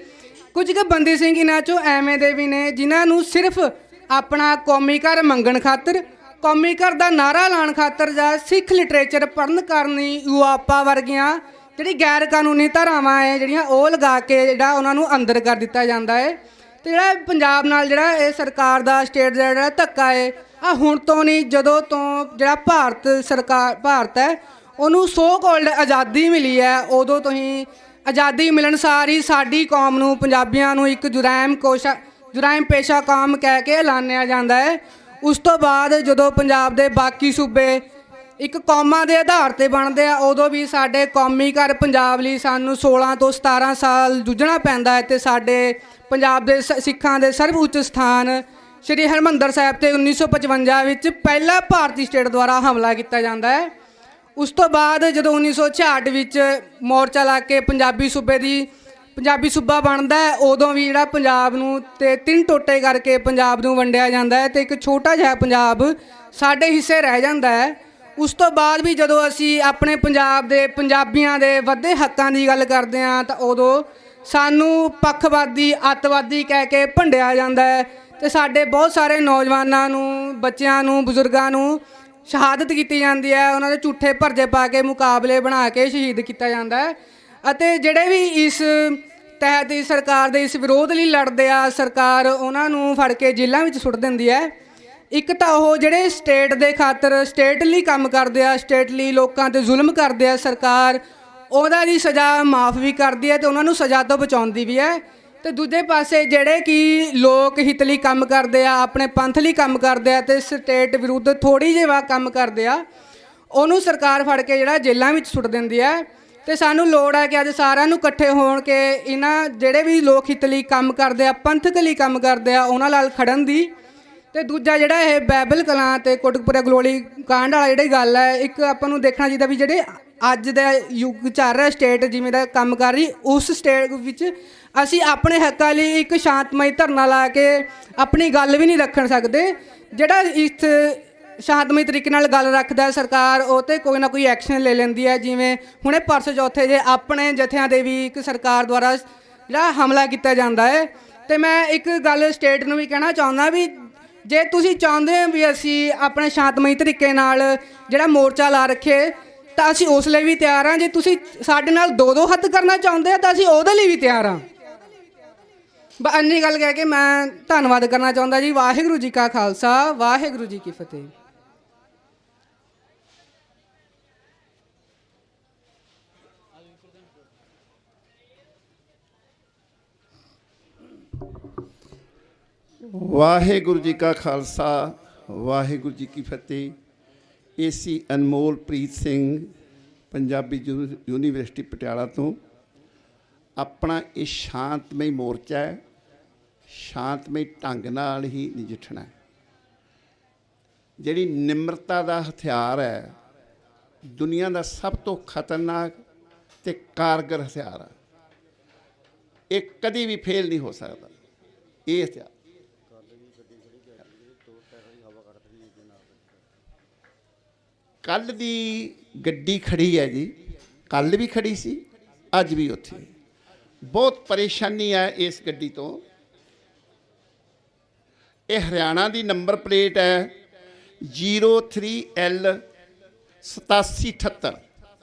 ਕੁਝ ਕੁ ਬੰਦੀ ਸਿੰਘ ਇਹਨਾਂ 'ਚੋਂ ਐਵੇਂ ਦੇ ਵੀ ਨੇ ਜਿਨ੍ਹਾਂ ਨੂੰ ਸਿਰਫ ਆਪਣਾ ਕੌਮੀ ਘਰ ਮੰਗਣ ਖਾਤਰ, ਕੌਮੀ ਘਰ ਦਾ ਨਾਅਰਾ ਲਾਉਣ ਖਾਤਰ ਜਾਂ ਸਿੱਖ ਲਿਟਰੇਚਰ ਪੜ੍ਹਨ ਕਰਨੀ, ਯੂਆਪਾ ਵਰਗੀਆਂ ਜਿਹੜੀ ਗੈਰ ਕਾਨੂੰਨੀ ਧਾਰਾਵਾਂ ਹੈ ਜਿਹੜੀਆਂ ਉਹ ਲਗਾ ਕੇ ਜਿਹੜਾ ਉਹਨਾਂ ਨੂੰ ਅੰਦਰ ਕਰ ਦਿੱਤਾ ਜਾਂਦਾ ਹੈ। ਤੇ ਜਿਹੜਾ ਪੰਜਾਬ ਨਾਲ ਜਿਹੜਾ ਇਹ ਸਰਕਾਰ ਦਾ ਸਟੇਟ ਦਾ ਜਿਹੜਾ ਧੱਕਾ ਹੈ, ਆ ਹੁਣ ਤੋਂ ਨਹੀਂ, ਜਦੋਂ ਤੋਂ ਜਿਹੜਾ ਭਾਰਤ ਹੈ ਉਹਨੂੰ ਸੋ ਕਾਲਡ ਆਜ਼ਾਦੀ ਮਿਲੀ ਹੈ, ਉਦੋਂ ਤੋਂ ਹੀ ਆਜ਼ਾਦੀ ਮਿਲਣ ਸਾਰ ਹੀ ਸਾਡੀ ਕੌਮ ਨੂੰ, ਪੰਜਾਬੀਆਂ ਨੂੰ ਇੱਕ ਜੁਰਾਇਮ ਪੇਸ਼ਾ ਕੌਮ ਕਹਿ ਕੇ ਐਲਾਨਿਆ ਜਾਂਦਾ ਹੈ। ਉਸ ਤੋਂ ਬਾਅਦ ਜਦੋਂ ਪੰਜਾਬ ਦੇ ਬਾਕੀ ਸੂਬੇ ਇੱਕ ਕੌਮਾਂ ਦੇ ਆਧਾਰ 'ਤੇ ਬਣਦੇ ਆ, ਉਦੋਂ ਵੀ ਸਾਡੇ ਕੌਮੀ ਘਰ ਪੰਜਾਬ ਲਈ ਸਾਨੂੰ 16 ਤੋਂ 17 ਸਾਲ ਜੂਝਣਾ ਪੈਂਦਾ ਹੈ। ਅਤੇ ਸਾਡੇ ਪੰਜਾਬ ਦੇ ਸਿੱਖਾਂ ਦੇ ਸਰਬ ਉੱਚ ਸਥਾਨ ਸ਼੍ਰੀ ਹਰਿਮੰਦਰ ਸਾਹਿਬ 'ਤੇ 1955 ਵਿੱਚ ਪਹਿਲਾ ਭਾਰਤੀ ਸਟੇਟ ਦੁਆਰਾ ਹਮਲਾ ਕੀਤਾ ਜਾਂਦਾ ਹੈ। ਉਸ ਤੋਂ ਬਾਅਦ ਜਦੋਂ 1966 ਵਿੱਚ ਮੋਰਚਾ ਲਾ ਕੇ ਪੰਜਾਬੀ ਸੂਬਾ ਬਣਦਾ ਹੈ, ਉਦੋਂ ਵੀ ਜਿਹੜਾ ਪੰਜਾਬ ਨੂੰ ਤੇ 3 ਟੋਟੇ ਕਰਕੇ ਪੰਜਾਬ ਨੂੰ ਵੰਡਿਆ ਜਾਂਦਾ ਹੈ, ਅਤੇ ਇੱਕ ਛੋਟਾ ਜਿਹਾ ਪੰਜਾਬ ਸਾਡੇ ਹਿੱਸੇ ਰਹਿ ਜਾਂਦਾ ਹੈ। ਉਸ ਤੋਂ ਬਾਅਦ ਵੀ ਜਦੋਂ ਅਸੀਂ ਆਪਣੇ ਪੰਜਾਬ ਦੇ ਪੰਜਾਬੀਆਂ ਦੇ ਵੱਧੇ ਹੱਕਾਂ ਦੀ ਗੱਲ ਕਰਦੇ ਹਾਂ ਤਾਂ ਉਦੋਂ ਸਾਨੂੰ ਪੱਖਵਾਦੀ, ਅੱਤਵਾਦੀ ਕਹਿ ਕੇ ਭੰਡਿਆ ਜਾਂਦਾ ਹੈ, ਅਤੇ ਸਾਡੇ ਬਹੁਤ ਸਾਰੇ ਨੌਜਵਾਨਾਂ ਨੂੰ, ਬੱਚਿਆਂ ਨੂੰ, ਬਜ਼ੁਰਗਾਂ ਨੂੰ ਸ਼ਹਾਦਤ ਕੀਤੀ ਜਾਂਦੀ ਹੈ। ਉਹਨਾਂ ਦੇ ਝੂਠੇ ਭਰਜੇ ਪਾ ਕੇ ਮੁਕਾਬਲੇ ਬਣਾ ਕੇ ਸ਼ਹੀਦ ਕੀਤਾ ਜਾਂਦਾ ਹੈ। ਅਤੇ ਜਿਹੜੇ ਵੀ ਇਸ ਤਹਿਤ ਇਸ ਸਰਕਾਰ ਦੇ ਇਸ ਵਿਰੋਧ ਲਈ ਲੜਦੇ ਆ, ਸਰਕਾਰ ਉਹਨਾਂ ਨੂੰ ਫੜ ਕੇ ਜੇਲ੍ਹਾਂ ਵਿੱਚ ਸੁੱਟ ਦਿੰਦੀ ਹੈ। ਇੱਕ ਤਾਂ ਉਹ ਜਿਹੜੇ ਸਟੇਟ ਦੇ ਖਾਤਰ ਸਟੇਟ ਲਈ ਕੰਮ ਕਰਦੇ ਆ, ਸਟੇਟ ਲਈ ਲੋਕਾਂ 'ਤੇ ਜ਼ੁਲਮ ਕਰਦੇ ਆ, ਸਰਕਾਰ ਉਹਦਾ ਦੀ ਸਜ਼ਾ ਮਾਫ ਵੀ ਕਰਦੀ ਹੈ ਅਤੇ ਉਹਨਾਂ ਨੂੰ ਸਜ਼ਾ ਤੋਂ ਬਚਾਉਂਦੀ ਵੀ ਹੈ। ਅਤੇ ਦੂਜੇ ਪਾਸੇ ਜਿਹੜੇ ਕਿ ਲੋਕ ਹਿੱਤ ਲਈ ਕੰਮ ਕਰਦੇ ਆ, ਆਪਣੇ ਪੰਥ ਲਈ ਕੰਮ ਕਰਦੇ ਆ ਅਤੇ ਸਟੇਟ ਵਿਰੁੱਧ ਥੋੜ੍ਹੀ ਜਿਹੀ ਕੰਮ ਕਰਦੇ ਆ, ਉਹਨੂੰ ਸਰਕਾਰ ਫੜ ਕੇ ਜਿਹੜਾ ਜੇਲ੍ਹਾਂ ਵਿੱਚ ਸੁੱਟ ਦਿੰਦੀ ਹੈ। ਅਤੇ ਸਾਨੂੰ ਲੋੜ ਹੈ ਕਿ ਅੱਜ ਸਾਰਿਆਂ ਨੂੰ ਇਕੱਠੇ ਹੋਣ ਕੇ ਇਹਨਾਂ ਜਿਹੜੇ ਵੀ ਲੋਕ ਹਿੱਤ ਲਈ ਕੰਮ ਕਰਦੇ ਆ, ਪੰਥਕ ਲਈ ਕੰਮ ਕਰਦੇ ਆ, ਉਹਨਾਂ ਨਾਲ ਖੜਨ ਦੀ। ਅਤੇ ਦੂਜਾ ਜਿਹੜਾ ਇਹ ਬਾਈਬਲ ਕਲਾਂ ਅਤੇ ਕੋਟਕਪੂਰਾ ਗਲੋਲੀ ਕਾਂਡ ਵਾਲਾ ਜਿਹੜੀ ਗੱਲ ਹੈ, ਇੱਕ ਆਪਾਂ ਨੂੰ ਦੇਖਣਾ ਚਾਹੀਦਾ ਵੀ ਜਿਹੜੇ ਅੱਜ ਦਾ ਯੁੱਗ ਚੱਲ ਰਿਹਾ, ਸਟੇਟ ਜਿਵੇਂ ਦਾ ਕੰਮ ਕਰ ਰਹੀ, ਉਸ ਸਟੇਟ ਵਿੱਚ ਅਸੀਂ ਆਪਣੇ ਹੱਕਾਂ ਲਈ ਇੱਕ ਸ਼ਾਂਤਮਈ ਧਰਨਾ ਲਾ ਕੇ ਆਪਣੀ ਗੱਲ ਵੀ ਨਹੀਂ ਰੱਖਣ ਸਕਦੇ। ਜਿਹੜਾ ਇਸ ਸ਼ਾਂਤਮਈ ਤਰੀਕੇ ਨਾਲ ਗੱਲ ਰੱਖਦਾ ਸਰਕਾਰ, ਉਹ 'ਤੇ ਕੋਈ ਨਾ ਕੋਈ ਐਕਸ਼ਨ ਲੈ ਲੈਂਦੀ ਹੈ। ਜਿਵੇਂ ਹੁਣੇ ਪਰਸੋਂ ਚੌਥੇ ਜੇ ਆਪਣੇ ਜਥਿਆਂ ਦੇ ਵੀ ਇੱਕ ਸਰਕਾਰ ਦੁਆਰਾ ਜਿਹੜਾ ਹਮਲਾ ਕੀਤਾ ਜਾਂਦਾ ਹੈ। ਅਤੇ ਮੈਂ ਇੱਕ ਗੱਲ ਸਟੇਟ ਨੂੰ ਵੀ ਕਹਿਣਾ ਚਾਹੁੰਦਾ ਵੀ ਜੇ ਤੁਸੀਂ ਚਾਹੁੰਦੇ ਹੋ ਵੀ ਅਸੀਂ ਆਪਣੇ ਸ਼ਾਂਤਮਈ ਤਰੀਕੇ ਨਾਲ ਜਿਹੜਾ ਮੋਰਚਾ ਲਾ ਰੱਖੇ ਤਾਂ ਅਸੀਂ ਉਸ ਲਈ ਵੀ ਤਿਆਰ ਹਾਂ। ਜੇ ਤੁਸੀਂ ਸਾਡੇ ਨਾਲ ਦੋ ਹੱਥ ਕਰਨਾ ਚਾਹੁੰਦੇ ਹੋ ਤਾਂ ਅਸੀਂ ਉਹਦੇ ਲਈ ਵੀ ਤਿਆਰ ਹਾਂ। ਇੰਨੀ ਗੱਲ ਕਹਿ ਕੇ ਮੈਂ ਧੰਨਵਾਦ ਕਰਨਾ ਚਾਹੁੰਦਾ ਜੀ। ਵਾਹਿਗੁਰੂ ਜੀ ਕਾ ਖਾਲਸਾ, ਵਾਹਿਗੁਰੂ ਜੀ ਕੀ ਫਤਿਹ। ਵਾਹਿਗੁਰੂ ਜੀ ਕਾ ਖਾਲਸਾ, ਵਾਹਿਗੁਰੂ ਜੀ ਕੀ ਫਤਿਹ। ਏਸੀ ਅਨਮੋਲਪ੍ਰੀਤ ਸਿੰਘ, ਪੰਜਾਬੀ ਯੂਨੀਵਰਸਿਟੀ ਪਟਿਆਲਾ ਤੋਂ। ਆਪਣਾ ਇਹ ਸ਼ਾਂਤਮਈ ਮੋਰਚਾ ਹੈ, ਸ਼ਾਂਤਮਈ ਢੰਗ ਨਾਲ ਹੀ ਨਜਿੱਠਣਾ ਹੈ। ਜਿਹੜੀ ਨਿਮਰਤਾ ਦਾ ਹਥਿਆਰ ਹੈ, ਦੁਨੀਆ ਦਾ ਸਭ ਤੋਂ ਖਤਰਨਾਕ ਤੇ ਕਾਰਗਰ ਹਥਿਆਰ ਹੈ। ਇਹ ਕਦੀ ਵੀ ਫੇਲ ਨਹੀਂ ਹੋ ਸਕਦਾ ਇਹ ਹਥਿਆਰ। ਕੱਲ੍ਹ ਦੀ ਗੱਡੀ ਖੜੀ ਹੈ ਜੀ, ਕੱਲ੍ਹ ਵੀ ਖੜੀ ਸੀ, ਅੱਜ ਵੀ ਉੱਥੇ। ਬਹੁਤ ਪਰੇਸ਼ਾਨੀ ਹੈ ਇਸ ਗੱਡੀ ਤੋਂ। ਇਹ ਹਰਿਆਣਾ ਦੀ ਨੰਬਰ ਪਲੇਟ ਹੈ 03L 8778।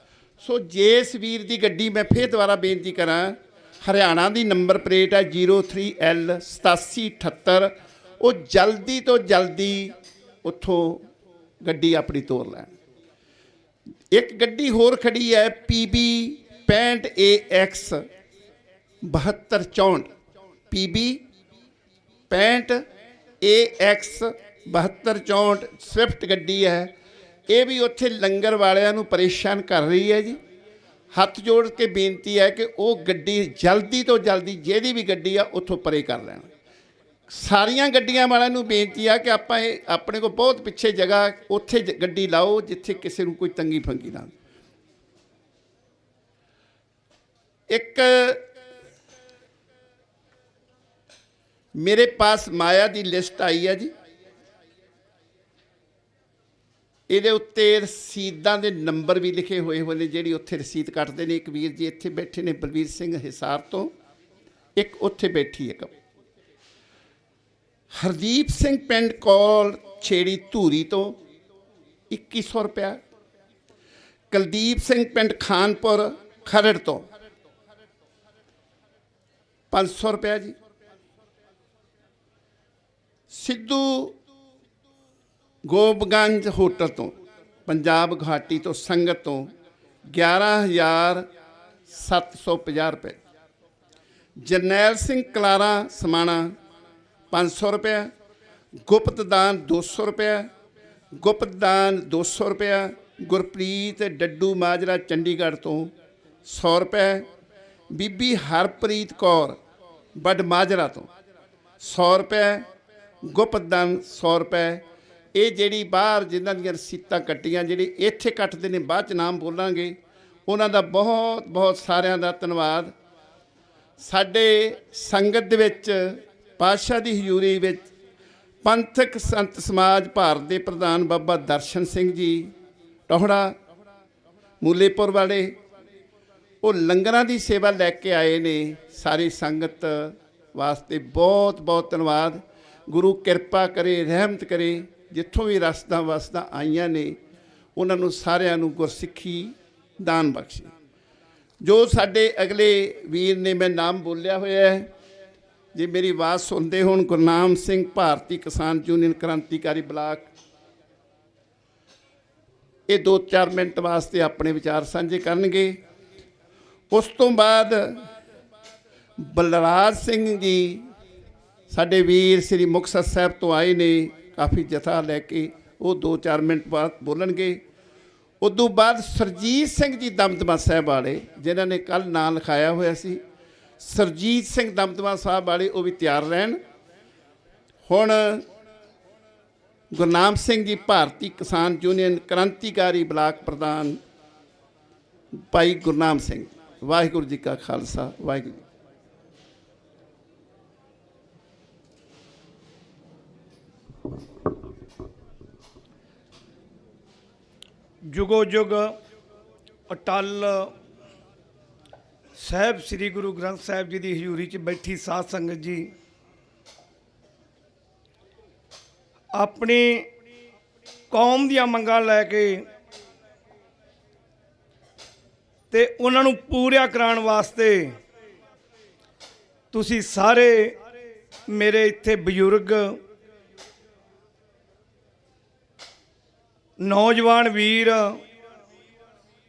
ਸੋ ਜਿਸ ਵੀਰ ਦੀ ਗੱਡੀ, ਮੈਂ ਫਿਰ ਦੁਬਾਰਾ ਬੇਨਤੀ ਕਰਾਂ, ਹਰਿਆਣਾ ਦੀ ਨੰਬਰ ਪਲੇਟ ਹੈ 03L 8778, ਉਹ ਜਲਦੀ ਤੋਂ ਜਲਦੀ ਉੱਥੋਂ ਗੱਡੀ ਆਪਣੀ ਤੋਰ ਲੈਣ। ਇੱਕ ਗੱਡੀ ਹੋਰ ਖੜੀ ਹੈ PB 65AX 7264, PB 65AX 7264 Swift ਗੱਡੀ ਹੈ। ਇਹ ਵੀ ਉੱਥੇ ਲੰਗਰ ਵਾਲਿਆਂ ਨੂੰ ਪਰੇਸ਼ਾਨ ਕਰ ਰਹੀ ਹੈ ਜੀ। ਹੱਥ ਜੋੜ ਕੇ ਬੇਨਤੀ ਹੈ ਕਿ ਉਹ ਗੱਡੀ ਜਲਦੀ ਤੋਂ ਜਲਦੀ, ਜਿਹਦੀ ਵੀ ਗੱਡੀ ਆ ਉੱਥੋਂ ਪਰੇ ਕਰ ਲੈਣ। ਸਾਰੀਆਂ ਗੱਡੀਆਂ ਵਾਲਿਆਂ ਨੂੰ ਬੇਨਤੀ ਆ ਕਿ ਆਪਾਂ ਇਹ ਆਪਣੇ ਕੋਲ ਬਹੁਤ ਪਿੱਛੇ ਜਗ੍ਹਾ, ਉੱਥੇ ਗੱਡੀ ਲਾਓ ਜਿੱਥੇ ਕਿਸੇ ਨੂੰ ਕੋਈ ਤੰਗੀ ਫੰਗੀ ਨਾ। ਇੱਕ ਮੇਰੇ ਪਾਸ ਮਾਇਆ ਦੀ ਲਿਸਟ ਆਈ ਹੈ ਜੀ। ਇਹਦੇ ਉੱਤੇ ਰਸੀਦਾਂ ਦੇ ਨੰਬਰ ਵੀ ਲਿਖੇ ਹੋਏ ਨੇ, ਜਿਹੜੀ ਉੱਥੇ ਰਸੀਦ ਕੱਟਦੇ ਨੇ। ਇੱਕ ਵੀਰ ਜੀ ਇੱਥੇ ਬੈਠੇ ਨੇ ਬਲਵੀਰ ਸਿੰਘ ਹਿਸਾਰ ਤੋਂ, ਇੱਕ ਉੱਥੇ ਬੈਠੀ ਹੈ ਹਰਦੀਪ ਸਿੰਘ ਪਿੰਡ ਕੋਲ ਛੇੜੀ ਧੂਰੀ ਤੋਂ 2100 ਰੁਪਇਆ। ਕੁਲਦੀਪ ਸਿੰਘ ਪਿੰਡ ਖਾਨਪੁਰ ਖਰੜ ਤੋਂ 500 ਰੁਪਇਆ ਜੀ। ਸਿੱਧੂ ਗੋਬਗੰਜ ਹੋਟਲ ਤੋਂ, ਪੰਜਾਬ ਗੁਹਾਟੀ ਤੋਂ ਸੰਗਤ ਤੋਂ 11,750 ਰੁਪਏ। ਜਰਨੈਲ ਸਿੰਘ ਕਲਾਰਾ ਸਮਾਣਾ 500 ਰੁਪਇਆ। ਗੁਪਤ ਦਾਨ 200 ਰੁਪਇਆ। ਗੁਪਤ ਦਾਨ 200 ਰੁਪਇਆ। ਗੁਰਪ੍ਰੀਤ ਡੱਡੂ ਮਾਜਰਾ ਚੰਡੀਗੜ੍ਹ ਤੋਂ 100 ਰੁਪਏ। ਬੀਬੀ ਹਰਪ੍ਰੀਤ ਕੌਰ ਵੱਡ ਮਾਜਰਾ ਤੋਂ 100 ਰੁਪਏ। ਗੁਪਤ ਦਾਨ 100 ਰੁਪਏ। ਇਹ ਜਿਹੜੀ ਬਾਹਰ ਜਿਨ੍ਹਾਂ ਦੀਆਂ ਰਸੀਤਾਂ ਕੱਟੀਆਂ, ਜਿਹੜੇ ਇੱਥੇ ਕੱਟਦੇ ਨੇ, ਬਾਅਦ 'ਚ ਨਾਮ ਬੋਲਾਂਗੇ, ਉਹਨਾਂ ਦਾ ਬਹੁਤ ਬਹੁਤ ਸਾਰਿਆਂ ਦਾ ਧੰਨਵਾਦ। ਸਾਡੇ ਸੰਗਤ ਦੇ ਵਿੱਚ ਪਾਤਸ਼ਾਹ ਦੀ ਹਜ਼ੂਰੀ ਵਿੱਚ ਪੰਥਕ ਸੰਤ ਸਮਾਜ ਭਾਰਤ ਦੇ ਪ੍ਰਧਾਨ ਬਾਬਾ ਦਰਸ਼ਨ ਸਿੰਘ ਜੀ ਟੋਹੜਾ ਮੂਲੇਪੁਰ ਵਾਲੇ, ਉਹ ਲੰਗਰਾਂ ਦੀ ਸੇਵਾ ਲੈ ਕੇ ਆਏ ਨੇ। ਸਾਰੀ ਸੰਗਤ ਵਾਸਤੇ ਬਹੁਤ ਬਹੁਤ ਧੰਨਵਾਦ। ਗੁਰੂ ਕਿਰਪਾ ਕਰੇ, ਰਹਿਮਤ ਕਰੇ। ਜਿੱਥੋਂ ਵੀ ਰਸਦਾਂ ਵਸਦਾਂ ਆਈਆਂ ਨੇ, ਉਹਨਾਂ ਨੂੰ ਸਾਰਿਆਂ ਨੂੰ ਗੁਰਸਿੱਖੀ ਦਾਨ ਬਖਸ਼ੇ। ਜੋ ਸਾਡੇ ਅਗਲੇ ਵੀਰ ਨੇ, ਮੈਂ ਨਾਮ ਬੋਲਿਆ ਹੋਇਆ ਹੈ, ਜੇ ਮੇਰੀ ਆਵਾਜ਼ ਸੁਣਦੇ ਹੋਣ, ਗੁਰਨਾਮ ਸਿੰਘ ਭਾਰਤੀ ਕਿਸਾਨ ਯੂਨੀਅਨ ਕ੍ਰਾਂਤੀਕਾਰੀ ਬਲਾਕ, ਇਹ 2-4 ਮਿੰਟ ਵਾਸਤੇ ਆਪਣੇ ਵਿਚਾਰ ਸਾਂਝੇ ਕਰਨਗੇ। ਉਸ ਤੋਂ ਬਾਅਦ ਬਲਰਾਜ ਸਿੰਘ ਜੀ ਸਾਡੇ ਵੀਰ ਸ੍ਰੀ ਮੁਕਤਸਰ ਸਾਹਿਬ ਤੋਂ ਆਏ ਨੇ, ਕਾਫੀ ਜਥਾ ਲੈ ਕੇ, ਉਹ 2-4 ਮਿੰਟ ਬਾਅਦ ਬੋਲਣਗੇ। ਉਦੋਂ ਬਾਅਦ ਸਰਜੀਤ ਸਿੰਘ ਜੀ ਦਮਦਮਾ ਸਾਹਿਬ ਵਾਲੇ, ਜਿਨ੍ਹਾਂ ਨੇ ਕੱਲ੍ਹ ਨਾਂ ਲਿਖਾਇਆ ਹੋਇਆ ਸੀ, ਸਰਜੀਤ ਸਿੰਘ ਦਮਦਮਾ ਸਾਹਿਬ ਵਾਲੇ, ਉਹ ਵੀ ਤਿਆਰ ਰਹਿਣ। ਹੁਣ ਗੁਰਨਾਮ ਸਿੰਘ ਜੀ ਭਾਰਤੀ ਕਿਸਾਨ ਯੂਨੀਅਨ ਕ੍ਰਾਂਤੀਕਾਰੀ ਬਲਾਕ ਪ੍ਰਧਾਨ, ਭਾਈ ਗੁਰਨਾਮ ਸਿੰਘ। ਵਾਹਿਗੁਰੂ ਜੀ ਕਾ ਖਾਲਸਾ, ਵਾਹਿਗੁਰੂ ਜੀ। ਜੁਗੋ ਜੁਗ ਅਟਲ ਸਾਹਿਬ ਸ੍ਰੀ ਗੁਰੂ ਗ੍ਰੰਥ ਸਾਹਿਬ ਜੀ ਦੀ ਹਜ਼ੂਰੀ 'ਚ ਬੈਠੀ ਸਾਧ ਸੰਗਤ ਜੀ, ਆਪਣੀ ਕੌਮ ਦੀਆਂ ਮੰਗਾਂ ਲੈ ਕੇ ਤੇ ਉਹਨਾਂ ਨੂੰ ਪੂਰੀਆਂ ਕਰਾਉਣ ਵਾਸਤੇ ਤੁਸੀਂ ਸਾਰੇ ਮੇਰੇ ਇੱਥੇ ਬਜ਼ੁਰਗ ਨੌਜਵਾਨ ਵੀਰ,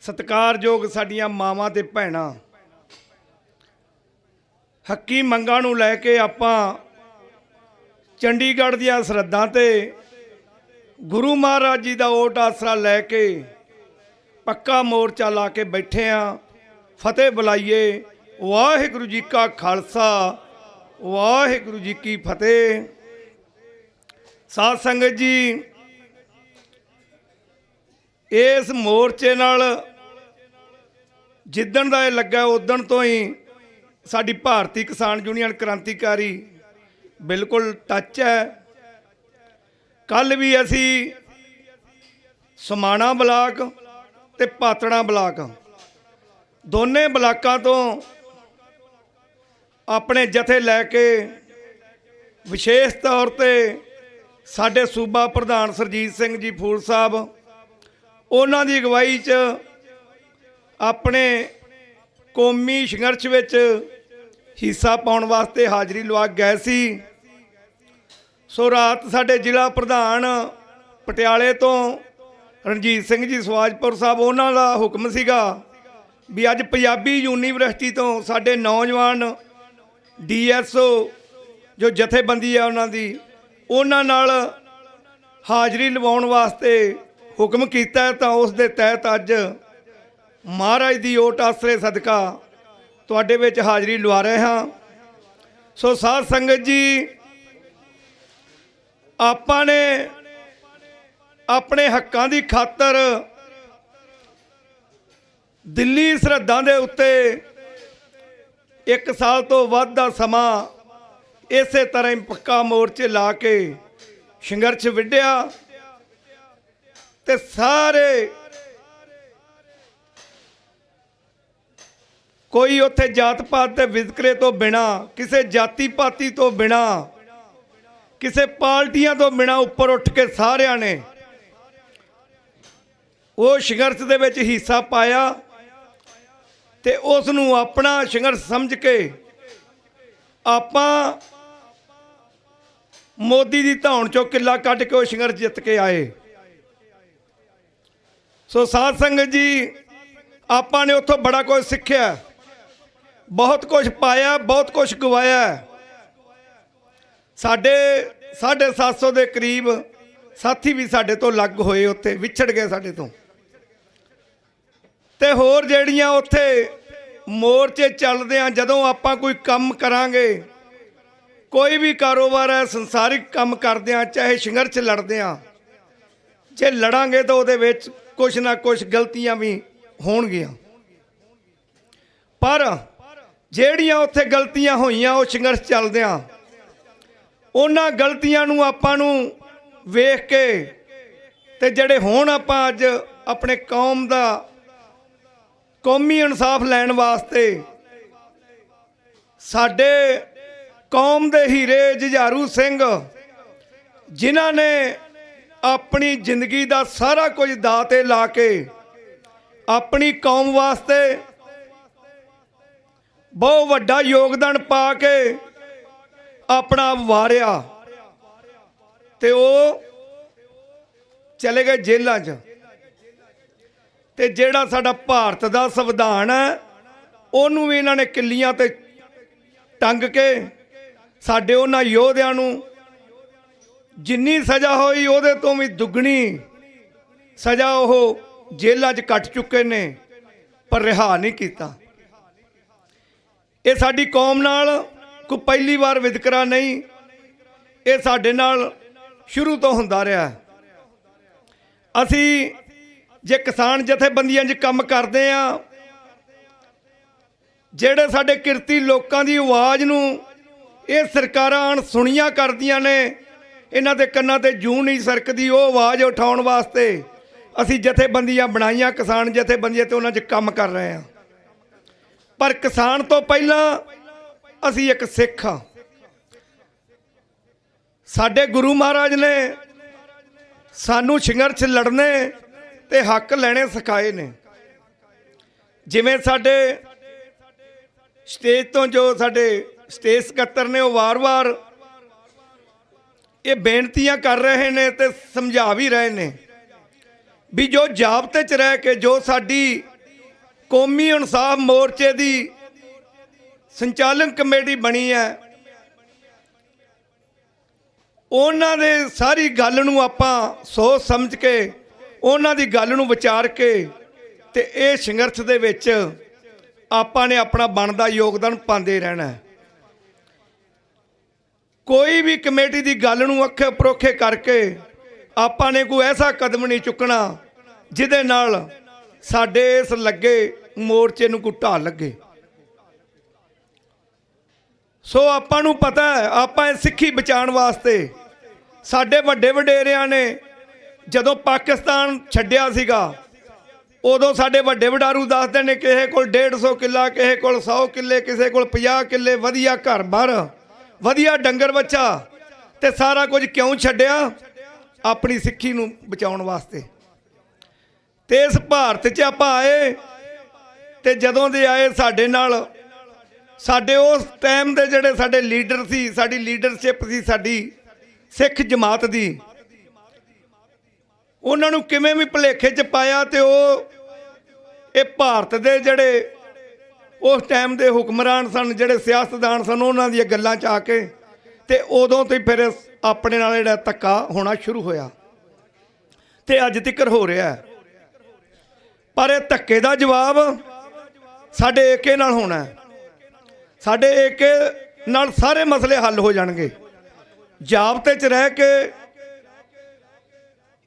ਸਤਿਕਾਰਯੋਗ ਸਾਡੀਆਂ ਮਾਵਾਂ ਤੇ ਭੈਣਾਂ, ਹੱਕੀ ਮੰਗਾਂ ਨੂੰ ਲੈ ਕੇ ਆਪਾਂ ਚੰਡੀਗੜ੍ਹ ਦੀਆਂ ਸਰਹੱਦਾਂ ਤੇ ਗੁਰੂ ਮਹਾਰਾਜ ਜੀ ਦਾ ਓਟ ਆਸਰਾ ਲੈ ਕੇ ਪੱਕਾ ਮੋਰਚਾ ਲਾ ਕੇ ਬੈਠੇ ਹਾਂ। ਫਤਿਹ ਬੁਲਾਈਏ। ਵਾਹਿਗੁਰੂ ਜੀ ਕਾ ਖਾਲਸਾ, ਵਾਹਿਗੁਰੂ ਜੀ ਕੀ ਫਤਿਹ। ਸਾਧ ਸੰਗਤ ਜੀ, ਇਸ ਮੋਰਚੇ ਨਾਲ ਜਿੱਦਣ ਦਾ ਇਹ ਲੱਗਾ ਉਦਣ ਤੋਂ ਹੀ ਸਾਡੀ ਭਾਰਤੀ ਕਿਸਾਨ ਯੂਨੀਅਨ ਕ੍ਰਾਂਤੀਕਾਰੀ ਬਿਲਕੁਲ ਟੱਚ ਹੈ। ਕੱਲ ਵੀ ਅਸੀਂ ਸਮਾਣਾ ਬਲਾਕ ਤੇ ਪਾਤੜਾ ਬਲਾਕ ਦੋਨੇ ਬਲਾਕਾਂ ਤੋਂ ਆਪਣੇ ਜਥੇ ਲੈ ਕੇ ਵਿਸ਼ੇਸ਼ ਤੌਰ ਤੇ ਸਾਡੇ ਸੂਬਾ ਪ੍ਰਧਾਨ ਸਰਜੀਤ ਸਿੰਘ ਜੀ ਫੂਲ ਸਾਹਿਬ, ਉਹਨਾਂ ਦੀ ਅਗਵਾਈ 'ਚ ਆਪਣੇ ਕੌਮੀ ਸੰਘਰਸ਼ ਵਿੱਚ ਹਿੱਸਾ ਪਾਉਣ ਵਾਸਤੇ ਹਾਜ਼ਰੀ ਲਵਾ ਗਏ ਸੀ। ਸੋ ਰਾਤ ਸਾਡੇ ਜ਼ਿਲ੍ਹਾ ਪ੍ਰਧਾਨ ਪਟਿਆਲੇ ਤੋਂ ਰਣਜੀਤ ਸਿੰਘ ਜੀ ਸਵਾਜਪੁਰ ਸਾਹਿਬ, ਉਹਨਾਂ ਦਾ ਹੁਕਮ ਸੀਗਾ ਵੀ ਅੱਜ ਪੰਜਾਬੀ ਯੂਨੀਵਰਸਿਟੀ ਤੋਂ ਸਾਡੇ ਨੌਜਵਾਨ DSO ਜੋ ਜਥੇਬੰਦੀ ਆ ਉਹਨਾਂ ਨਾਲ ਹਾਜ਼ਰੀ ਲਵਾਉਣ ਵਾਸਤੇ ਹੁਕਮ ਕੀਤਾ। ਤਾਂ ਉਸ ਦੇ ਤਹਿਤ ਅੱਜ ਮਹਾਰਾਜ ਦੀ ਓਟ ਆਸਰੇ ਸਦਕਾ ਤੁਹਾਡੇ ਵਿੱਚ ਹਾਜ਼ਰੀ ਲਵਾ ਰਹੇ ਹਾਂ। ਸੋ ਸਾਧ ਸੰਗਤ ਜੀ, ਆਪਾਂ ਨੇ ਆਪਣੇ ਹੱਕਾਂ ਦੀ ਖਾਤਰ ਦਿੱਲੀ ਸਰਹੱਦਾਂ ਦੇ ਉੱਤੇ 1 ਸਾਲ ਤੋਂ ਵੱਧ ਦਾ ਸਮਾਂ ਇਸੇ ਤਰ੍ਹਾਂ ਹੀ ਪੱਕਾ ਮੋਰਚੇ ਲਾ ਕੇ ਸੰਘਰਸ਼ ਵਿੱਢਿਆ ਤੇ ਸਾਰੇ ਕੋਈ ਉੱਥੇ ਜਾਤ ਪਾਤ ਦੇ ਵਿਤਕਰੇ ਤੋਂ ਬਿਨਾ, ਕਿਸੇ ਜਾਤੀ ਪਾਤੀ ਤੋਂ ਬਿਨਾ, ਕਿਸੇ ਪਾਰਟੀਆਂ ਤੋਂ ਬਿਨਾ ਉੱਪਰ ਉੱਠ ਕੇ ਸਾਰਿਆਂ ਨੇ ਉਹ ਸੰਘਰਸ਼ ਦੇ ਵਿੱਚ ਹਿੱਸਾ ਪਾਇਆ ਤੇ ਉਸ ਨੂੰ ਆਪਣਾ ਸੰਘਰਸ਼ ਸਮਝ ਕੇ ਆਪਾਂ ਮੋਦੀ ਦੀ ਧੌਣ ਚੋਂ ਕਿੱਲਾ ਕੱਢ ਕੇ ਉਹ ਸੰਘਰਸ਼ ਜਿੱਤ ਕੇ ਆਏ। ਸੋ ਸਾਧ ਸੰਗਤ ਜੀ, ਆਪਾਂ ਨੇ ਉੱਥੋਂ ਬੜਾ ਕੁਝ ਸਿੱਖਿਆ, ਬਹੁਤ ਕੁਝ ਪਾਇਆ, ਬਹੁਤ ਕੁਝ ਗਵਾਇਆ। ਸਾਡੇ 750 ਦੇ ਕਰੀਬ ਸਾਥੀ ਵੀ ਸਾਡੇ ਤੋਂ ਅਲੱਗ ਹੋਏ, ਉੱਥੇ ਵਿਛੜ ਗਏ ਸਾਡੇ ਤੋਂ। ਤੇ ਹੋਰ ਜਿਹੜੀਆਂ ਉੱਥੇ ਮੋਰਚੇ ਚੱਲਦੇ ਆ, ਜਦੋਂ ਆਪਾਂ ਕੋਈ ਕੰਮ ਕਰਾਂਗੇ, ਕੋਈ ਵੀ ਕਾਰੋਬਾਰ ਹੈ, ਸੰਸਾਰਿਕ ਕੰਮ ਕਰਦੇ ਆ, ਚਾਹੇ ਸੰਘਰਸ਼ ਲੜਦੇ ਆ, ਜੇ ਲੜਾਂਗੇ ਤਾਂ ਉਹਦੇ ਵਿੱਚ ਕੁਛ ਨਾ ਕੁਛ ਗਲਤੀਆਂ ਵੀ ਹੋਣਗੀਆਂ। ਪਰ ਜਿਹੜੀਆਂ ਉੱਥੇ ਗਲਤੀਆਂ ਹੋਈਆਂ ਉਹ ਸੰਘਰਸ਼ ਚੱਲਦਿਆਂ, ਉਹਨਾਂ ਗਲਤੀਆਂ ਨੂੰ ਆਪਾਂ ਨੂੰ ਵੇਖ ਕੇ ਤੇ ਜਿਹੜੇ ਹੁਣ ਆਪਾਂ ਅੱਜ ਆਪਣੇ ਕੌਮ ਦਾ ਕੌਮੀ ਇਨਸਾਫ ਲੈਣ ਵਾਸਤੇ ਸਾਡੇ ਕੌਮ ਦੇ ਹੀਰੇ ਜੁਝਾਰੂ ਸਿੰਘ, ਜਿਨ੍ਹਾਂ ਨੇ ਆਪਣੀ ਜ਼ਿੰਦਗੀ ਦਾ ਸਾਰਾ ਕੁਝ ਦਾਅ ਤੇ ਲਾ ਕੇ ਆਪਣੀ ਕੌਮ ਵਾਸਤੇ ਬਹੁਤ ਵੱਡਾ ਯੋਗਦਾਨ ਪਾ ਕੇ ਆਪਣਾ ਵਾਰਿਆ ਤੇ ਉਹ ਚਲੇ ਗਏ ਜੇਲ੍ਹਾਂ 'ਚ। ਤੇ ਜਿਹੜਾ ਸਾਡਾ ਭਾਰਤ ਦਾ ਸੰਵਿਧਾਨ ਹੈ, ਉਹਨੂੰ ਵੀ ਇਹਨਾਂ ਨੇ ਕਿੱਲੀਆਂ ਤੇ ਟੰਗ ਕੇ ਸਾਡੇ ਉਹਨਾਂ ਯੋਧਿਆਂ ਨੂੰ ਜਿੰਨੀ ਸਜ਼ਾ ਹੋਈ ਉਹਦੇ ਤੋਂ ਵੀ ਦੁੱਗਣੀ ਸਜ਼ਾ ਉਹ ਜੇਲ੍ਹਾਂ 'ਚ ਕੱਟ ਚੁੱਕੇ ਨੇ, ਪਰ ਰਿਹਾ ਨਹੀਂ ਕੀਤਾ। ਇਹ ਸਾਡੀ ਕੌਮ ਨਾਲ ਕੋਈ ਪਹਿਲੀ ਵਾਰ ਵਿਤਕਰਾ ਨਹੀਂ, ਇਹ ਸਾਡੇ ਨਾਲ ਸ਼ੁਰੂ ਤੋਂ ਹੁੰਦਾ ਰਿਹਾ। ਅਸੀਂ ਜੇ ਕਿਸਾਨ ਜਥੇਬੰਦੀਆਂ 'ਚ ਕੰਮ ਕਰਦੇ ਆ ਜਿਹੜੇ ਸਾਡੇ ਕਿਰਤੀ ਲੋਕਾਂ ਦੀ ਆਵਾਜ਼ ਨੂੰ ਇਹ ਸਰਕਾਰਾਂ ਅਣਸੁਣੀਆਂ ਕਰਦੀਆਂ ਨੇ, ਇਹਨਾਂ ਦੇ ਕੰਨਾਂ ਤੇ ਜੂੰ ਨਹੀਂ ਸਰਕਦੀ, ਉਹ ਆਵਾਜ਼ ਉਠਾਉਣ ਵਾਸਤੇ ਅਸੀਂ ਜਥੇਬੰਦੀਆਂ ਬਣਾਈਆਂ, ਕਿਸਾਨ ਜਥੇਬੰਦੀਆਂ, ਤੇ ਉਹਨਾਂ 'ਚ ਕੰਮ ਕਰ ਰਹੇ ਹਾਂ। ਪਰ ਕਿਸਾਨ ਤੋਂ ਪਹਿਲਾਂ ਅਸੀਂ ਇੱਕ ਸਿੱਖ ਹਾਂ। ਸਾਡੇ ਗੁਰੂ ਮਹਾਰਾਜ ਨੇ ਸਾਨੂੰ ਸੰਘਰਸ਼ ਲੜਨੇ ਤੇ ਹੱਕ ਲੈਣੇ ਸਿਖਾਏ ਨੇ। ਜਿਵੇਂ ਸਾਡੇ ਸਟੇਜ ਤੋਂ ਜੋ ਸਾਡੇ ਸਟੇਜ ਸਕੱਤਰ ਨੇ ਉਹ ਵਾਰ-ਵਾਰ ਇਹ ਬੇਨਤੀਆਂ ਕਰ ਰਹੇ ਨੇ ਤੇ ਸਮਝਾ ਵੀ ਰਹੇ ਨੇ ਵੀ ਜੋ ਜ਼ਾਬਤੇ 'ਚ ਰਹਿ ਕੇ ਜੋ ਸਾਡੀ ਕੌਮੀ ਇਨਸਾਫ ਮੋਰਚੇ ਦੀ ਸੰਚਾਲਨ ਕਮੇਟੀ ਬਣੀ ਹੈ, ਉਹਨਾਂ ਦੇ ਸਾਰੀ ਗੱਲ ਨੂੰ ਆਪਾਂ ਸੋਚ ਸਮਝ ਕੇ ਉਹਨਾਂ ਦੀ ਗੱਲ ਨੂੰ ਵਿਚਾਰ ਕੇ ਤੇ ਇਹ ਸੰਘਰਸ਼ ਦੇ ਵਿੱਚ ਆਪਾਂ ਨੇ ਆਪਣਾ ਬਣਦਾ ਯੋਗਦਾਨ ਪਾਉਂਦੇ ਰਹਿਣਾ। ਕੋਈ ਵੀ ਕਮੇਟੀ ਦੀ ਗੱਲ ਨੂੰ ਅੱਖੇ ਪਰੋਖੇ ਕਰਕੇ ਆਪਾਂ ਨੇ ਕੋਈ ਐਸਾ ਕਦਮ ਨਹੀਂ ਚੁੱਕਣਾ ਜਿਹਦੇ ਨਾਲ ਸਾਡੇ ਇਸ ਲੱਗੇ ਮੋਰਚੇ ਨੂੰ ਕੋਈ ਢਾਲ ਲੱਗੇ। ਸੋ ਆਪਾਂ ਨੂੰ ਪਤਾ ਹੈ, ਆਪਾਂ ਇਹ ਸਿੱਖੀ ਬਚਾਉਣ ਵਾਸਤੇ ਸਾਡੇ ਵੱਡੇ ਵਡੇਰਿਆਂ ਨੇ ਜਦੋਂ ਪਾਕਿਸਤਾਨ ਛੱਡਿਆ ਸੀਗਾ, ਉਦੋਂ ਸਾਡੇ ਵੱਡੇ ਵਡਾਰੂ ਦੱਸਦੇ ਨੇ ਕਿਸੇ ਕੋਲ 150 ਕਿੱਲਾ, ਕਿਸੇ ਕੋਲ 100 ਕਿੱਲੇ, ਕਿਸੇ ਕੋਲ 50 ਕਿੱਲੇ, ਵਧੀਆ ਘਰ-ਬਾਰ, ਵਧੀਆ ਡੰਗਰ ਬੱਚਾ, ਤੇ ਸਾਰਾ ਕੁਝ ਕਿਉਂ ਛੱਡਿਆ? ਆਪਣੀ ਸਿੱਖੀ ਨੂੰ ਬਚਾਉਣ ਵਾਸਤੇ। ਤੇ ਇਸ ਭਾਰਤ 'ਚ ਆਪਾਂ ਆਏ, ਤੇ ਜਦੋਂ ਦੇ ਆਏ ਸਾਡੇ ਨਾਲ ਸਾਡੇ ਉਸ ਟਾਈਮ ਦੇ ਜਿਹੜੇ ਸਾਡੇ ਲੀਡਰ ਸੀ, ਸਾਡੀ ਲੀਡਰਸ਼ਿਪ ਸੀ ਸਾਡੀ ਸਿੱਖ ਜਮਾਤ ਦੀ, ਉਹਨਾਂ ਨੂੰ ਕਿਵੇਂ ਵੀ ਭੁਲੇਖੇ 'ਚ ਪਾਇਆ ਤੇ ਉਹ ਇਹ ਭਾਰਤ ਦੇ ਜਿਹੜੇ ਉਸ ਟਾਈਮ ਦੇ ਹੁਕਮਰਾਨ ਸਨ, ਜਿਹੜੇ ਸਿਆਸਤਦਾਨ ਸਨ, ਉਹਨਾਂ ਦੀਆਂ ਗੱਲਾਂ 'ਚ ਆ ਕੇ ਤੇ ਉਦੋਂ ਤੋਂ ਹੀ ਫਿਰ ਆਪਣੇ ਨਾਲ ਜਿਹੜਾ ਧੱਕਾ ਹੋਣਾ ਸ਼ੁਰੂ ਹੋਇਆ ਤੇ ਅੱਜ ਤੱਕ ਹੋ ਰਿਹਾ। ਪਰ ਇਹ ਧੱਕੇ ਦਾ ਜਵਾਬ ਸਾਡੇ ਏਕੇ ਨਾਲ ਹੋਣਾ। ਸਾਡੇ ਏਕੇ ਨਾਲ ਸਾਰੇ ਮਸਲੇ ਹੱਲ ਹੋ ਜਾਣਗੇ। ਜ਼ਾਬਤੇ 'ਚ ਰਹਿ ਕੇ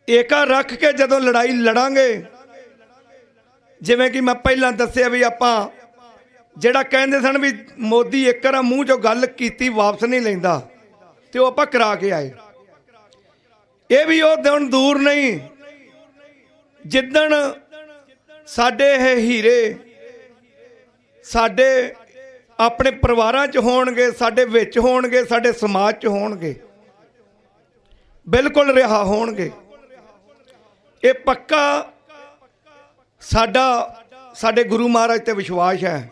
ਏਕਾ ਰੱਖ ਕੇ ਜਦੋਂ ਲੜਾਈ ਲੜਾਂਗੇ, ਜਿਵੇਂ ਕਿ ਮੈਂ ਪਹਿਲਾਂ ਦੱਸਿਆ ਵੀ ਆਪਾਂ ਜਿਹੜਾ ਕਹਿੰਦੇ ਸਨ ਵੀ ਮੋਦੀ ਇੱਕ ਵਾਰ ਮੂੰਹ 'ਚੋਂ ਗੱਲ ਕੀਤੀ ਵਾਪਸ ਨਹੀਂ ਲੈਂਦਾ, ਤੇ ਉਹ ਆਪਾਂ ਕਰਾ ਕੇ ਆਏ। ਇਹ ਵੀ ਉਹ ਦਿਨ ਦੂਰ ਨਹੀਂ ਜਿੱਦਣ ਸਾਡੇ ਇਹ ਹੀਰੇ ਸਾਡੇ ਆਪਣੇ ਪਰਿਵਾਰਾਂ 'ਚ ਹੋਣਗੇ, ਸਾਡੇ ਵਿੱਚ ਹੋਣਗੇ, ਸਾਡੇ ਸਮਾਜ 'ਚ ਹੋਣਗੇ, ਬਿਲਕੁਲ ਰਿਹਾ ਹੋਣਗੇ। ਇਹ ਪੱਕਾ ਸਾਡੇ ਗੁਰੂ ਮਹਾਰਾਜ ਤੇ ਵਿਸ਼ਵਾਸ ਹੈ।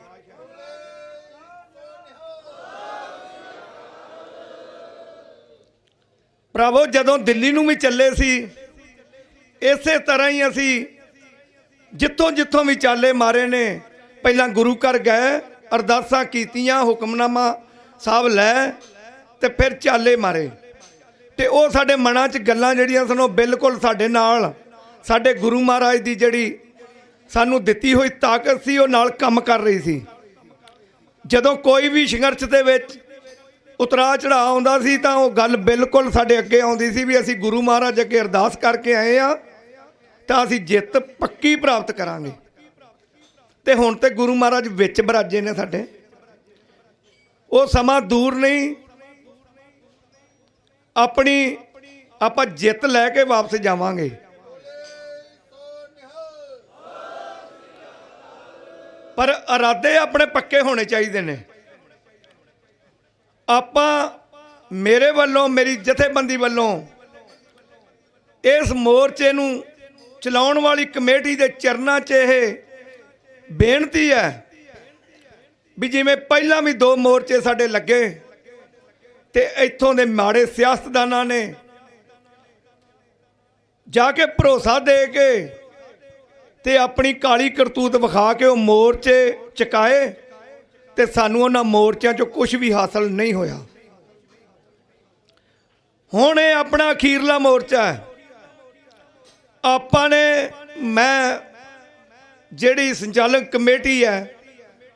ਭਰਾਵੋ, ਜਦੋਂ ਦਿੱਲੀ ਨੂੰ ਵੀ ਚੱਲੇ ਸੀ, ਇਸੇ ਤਰ੍ਹਾਂ ਹੀ ਅਸੀਂ ਜਿੱਥੋਂ ਜਿੱਥੋਂ ਵੀ ਚਾਲੇ ਮਾਰੇ ਨੇ, ਪਹਿਲਾਂ ਗੁਰੂ ਘਰ ਗਏ, ਅਰਦਾਸਾਂ ਕੀਤੀਆਂ, ਹੁਕਮਨਾਮਾ ਸਾਹਿਬ ਲੈ, ਤੇ ਫਿਰ ਚਾਲੇ ਮਾਰੇ। ਤੇ ਉਹ ਸਾਡੇ ਮਨਾਂ 'ਚ ਗੱਲਾਂ ਜਿਹੜੀਆਂ ਸਨ ਉਹ ਬਿਲਕੁਲ ਸਾਡੇ ਨਾਲ ਸਾਡੇ ਗੁਰੂ ਮਹਾਰਾਜ ਦੀ ਜਿਹੜੀ ਸਾਨੂੰ ਦਿੱਤੀ ਹੋਈ ਤਾਕਤ ਸੀ ਉਹ ਨਾਲ ਕੰਮ ਕਰ ਰਹੀ ਸੀ। ਜਦੋਂ ਕੋਈ ਵੀ ਸੰਘਰਸ਼ ਦੇ ਵਿੱਚ ਉਤਰਾ ਚੜ੍ਹਾਅ ਆਉਂਦਾ ਸੀ ਤਾਂ ਉਹ ਗੱਲ ਬਿਲਕੁਲ ਸਾਡੇ ਅੱਗੇ ਆਉਂਦੀ ਸੀ ਵੀ ਅਸੀਂ ਗੁਰੂ ਮਹਾਰਾਜ ਅੱਗੇ ਅਰਦਾਸ ਕਰਕੇ ਆਏ ਆ ਤਾਂ ਅਸੀਂ ਜਿੱਤ ਪੱਕੀ ਪ੍ਰਾਪਤ ਕਰਾਂਗੇ। ਤੇ ਹੁਣ ਤੇ ਗੁਰੂ ਮਹਾਰਾਜ ਵਿੱਚ ਬਰਾਜੇ ਨੇ ਸਾਡੇ, ਉਹ ਸਮਾਂ ਦੂਰ ਨਹੀਂ, ਆਪਾਂ ਜਿੱਤ ਲੈ ਕੇ ਵਾਪਸ ਜਾਵਾਂਗੇ। ਪਰ ਇਰਾਦੇ ਆਪਣੇ ਪੱਕੇ ਹੋਣੇ ਚਾਹੀਦੇ ਨੇ। ਮੇਰੇ ਵੱਲੋਂ, ਮੇਰੀ ਜਥੇਬੰਦੀ ਵੱਲੋਂ ਇਸ ਮੋਰਚੇ ਨੂੰ ਚਲਾਉਣ ਵਾਲੀ ਕਮੇਟੀ ਦੇ ਚਰਨਾਂ 'ਚ ਇਹ ਬੇਨਤੀ ਹੈ ਵੀ ਜਿਵੇਂ ਪਹਿਲਾਂ ਵੀ 2 ਮੋਰਚੇ ਸਾਡੇ ਲੱਗੇ ਤੇ ਇੱਥੋਂ ਦੇ ਮਾੜੇ ਸਿਆਸਤਦਾਨਾਂ ਨੇ ਜਾ ਕੇ ਭਰੋਸਾ ਦੇ ਕੇ ਤੇ ਆਪਣੀ ਕਾਲੀ ਕਰਤੂਤ ਵਿਖਾ ਕੇ ਉਹ ਮੋਰਚੇ ਚੁਕਾਏ ਤੇ ਸਾਨੂੰ ਉਹਨਾਂ ਮੋਰਚਿਆਂ 'ਚੋਂ ਕੁਝ ਵੀ ਹਾਸਲ ਨਹੀਂ ਹੋਇਆ। ਹੁਣ ਇਹ ਆਪਣਾ ਅਖੀਰਲਾ ਮੋਰਚਾ ਹੈ। ਮੈਂ ਜਿਹੜੀ ਸੰਚਾਲਕ ਕਮੇਟੀ ਹੈ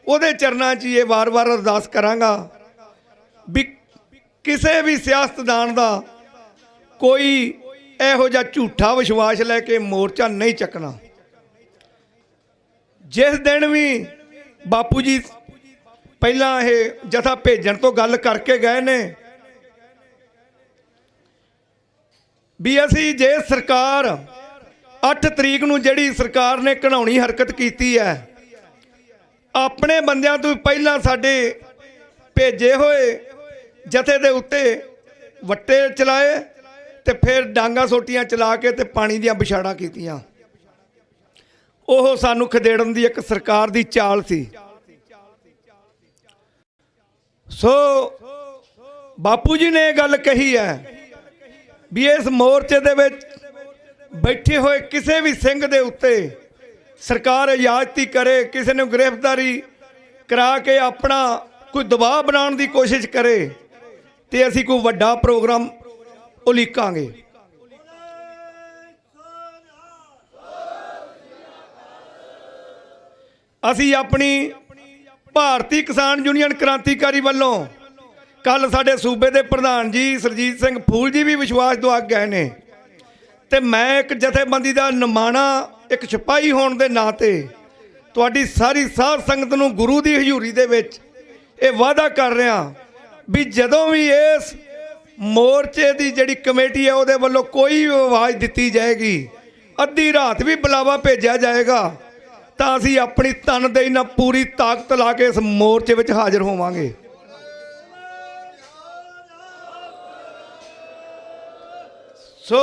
ਉਹਦੇ ਚਰਨਾਂ 'ਚ ਇਹ ਵਾਰ-ਵਾਰ ਅਰਦਾਸ ਕਰਾਂਗਾ ਵੀ ਕਿਸੇ ਵੀ ਸਿਆਸਤਦਾਨ ਦਾ ਕੋਈ ਇਹੋ ਜਿਹਾ ਝੂਠਾ ਵਿਸ਼ਵਾਸ ਲੈ ਕੇ ਮੋਰਚਾ ਨਹੀਂ ਚੱਕਣਾ। ਜਿਸ ਦਿਨ ਵੀ ਬਾਪੂ ਜੀ ਪਹਿਲਾਂ ਇਹ ਜਥਾ ਭੇਜਣ ਤੋਂ ਗੱਲ ਕਰਕੇ ਗਏ ਨੇ ਵੀ ਅਸੀਂ ਜੇ ਸਰਕਾਰ 8 ਤਰੀਕ ਨੂੰ ਜਿਹੜੀ ਸਰਕਾਰ ਨੇ ਘਿਨਾਉਣੀ ਹਰਕਤ ਕੀਤੀ ਹੈ, ਆਪਣੇ ਬੰਦਿਆਂ ਤੋਂ ਪਹਿਲਾਂ ਸਾਡੇ ਭੇਜੇ ਹੋਏ ਜਥੇ ਦੇ ਉੱਤੇ ਵੱਟੇ ਚਲਾਏ ਤੇ ਫਿਰ ਡਾਂਗਾ ਸੋਟੀਆਂ ਚਲਾ ਕੇ ਤੇ ਪਾਣੀ ਦੀਆਂ ਵਿਛਾੜਾਂ ਕੀਤੀਆਂ। ਉਹ ਸਾਨੂੰ ਖਦੇੜਨ ਦੀ ਇੱਕ ਸਰਕਾਰ ਦੀ ਚਾਲ ਸੀ। ਸੋ ਬਾਪੂ ਜੀ ਨੇ ਇਹ ਗੱਲ ਕਹੀ ਹੈ ਵੀ ਇਸ ਮੋਰਚੇ ਦੇ ਵਿੱਚ ਬੈਠੇ ਹੋਏ ਕਿਸੇ ਵੀ ਸਿੰਘ ਦੇ ਉੱਤੇ ਸਰਕਾਰ ਇਜਾਜ਼ਤੀ ਕਰੇ, ਕਿਸੇ ਨੂੰ ਗ੍ਰਿਫਤਾਰੀ ਕਰਾ ਕੇ ਆਪਣਾ ਕੋਈ ਦਬਾਅ ਬਣਾਉਣ ਦੀ ਕੋਸ਼ਿਸ਼ ਕਰੇ ਤੇ ਅਸੀਂ ਕੋਈ ਵੱਡਾ ਪ੍ਰੋਗਰਾਮ ਉਲੀਕਾਂਗੇ। ਅਸੀਂ ਆਪਣੀ ਭਾਰਤੀ ਕਿਸਾਨ ਯੂਨੀਅਨ ਕ੍ਰਾਂਤੀਕਾਰੀ ਵੱਲੋਂ ਕੱਲ ਸਾਡੇ ਸੂਬੇ ਦੇ ਪ੍ਰਧਾਨ ਜੀ ਸਰਜੀਤ ਸਿੰਘ ਫੂਲ ਜੀ ਵੀ ਵਿਸ਼ਵਾਸ ਦਵਾ ਗਏ ਨੇ ਤੇ ਮੈਂ ਇੱਕ ਜਥੇਬੰਦੀ ਦਾ ਨਿਮਾਣਾ, ਇੱਕ ਸਿਪਾਹੀ ਹੋਣ ਦੇ ਨਾਤੇ ਤੁਹਾਡੀ ਸਾਰੀ ਸਾਧ ਸੰਗਤ ਨੂੰ ਗੁਰੂ ਦੀ ਹਜ਼ੂਰੀ ਦੇ ਵਿੱਚ ਇਹ ਵਾਅਦਾ ਕਰ ਰਿਹਾ ਵੀ ਜਦੋਂ ਵੀ ਇਸ ਮੋਰਚੇ ਦੀ ਜਿਹੜੀ ਕਮੇਟੀ ਹੈ ਉਹਦੇ ਵੱਲੋਂ ਕੋਈ ਆਵਾਜ਼ ਦਿੱਤੀ ਜਾਏਗੀ, ਅੱਧੀ ਰਾਤ ਵੀ ਬੁਲਾਵਾ ਭੇਜਿਆ ਜਾਏਗਾ ਤਾਂ ਅਸੀਂ ਆਪਣੀ ਤਨਦੇਹੀ ਨਾਲ ਪੂਰੀ ਤਾਕਤ ਲਾ ਕੇ ਇਸ ਮੋਰਚੇ ਵਿੱਚ ਹਾਜ਼ਰ ਹੋਵਾਂਗੇ। ਸੋ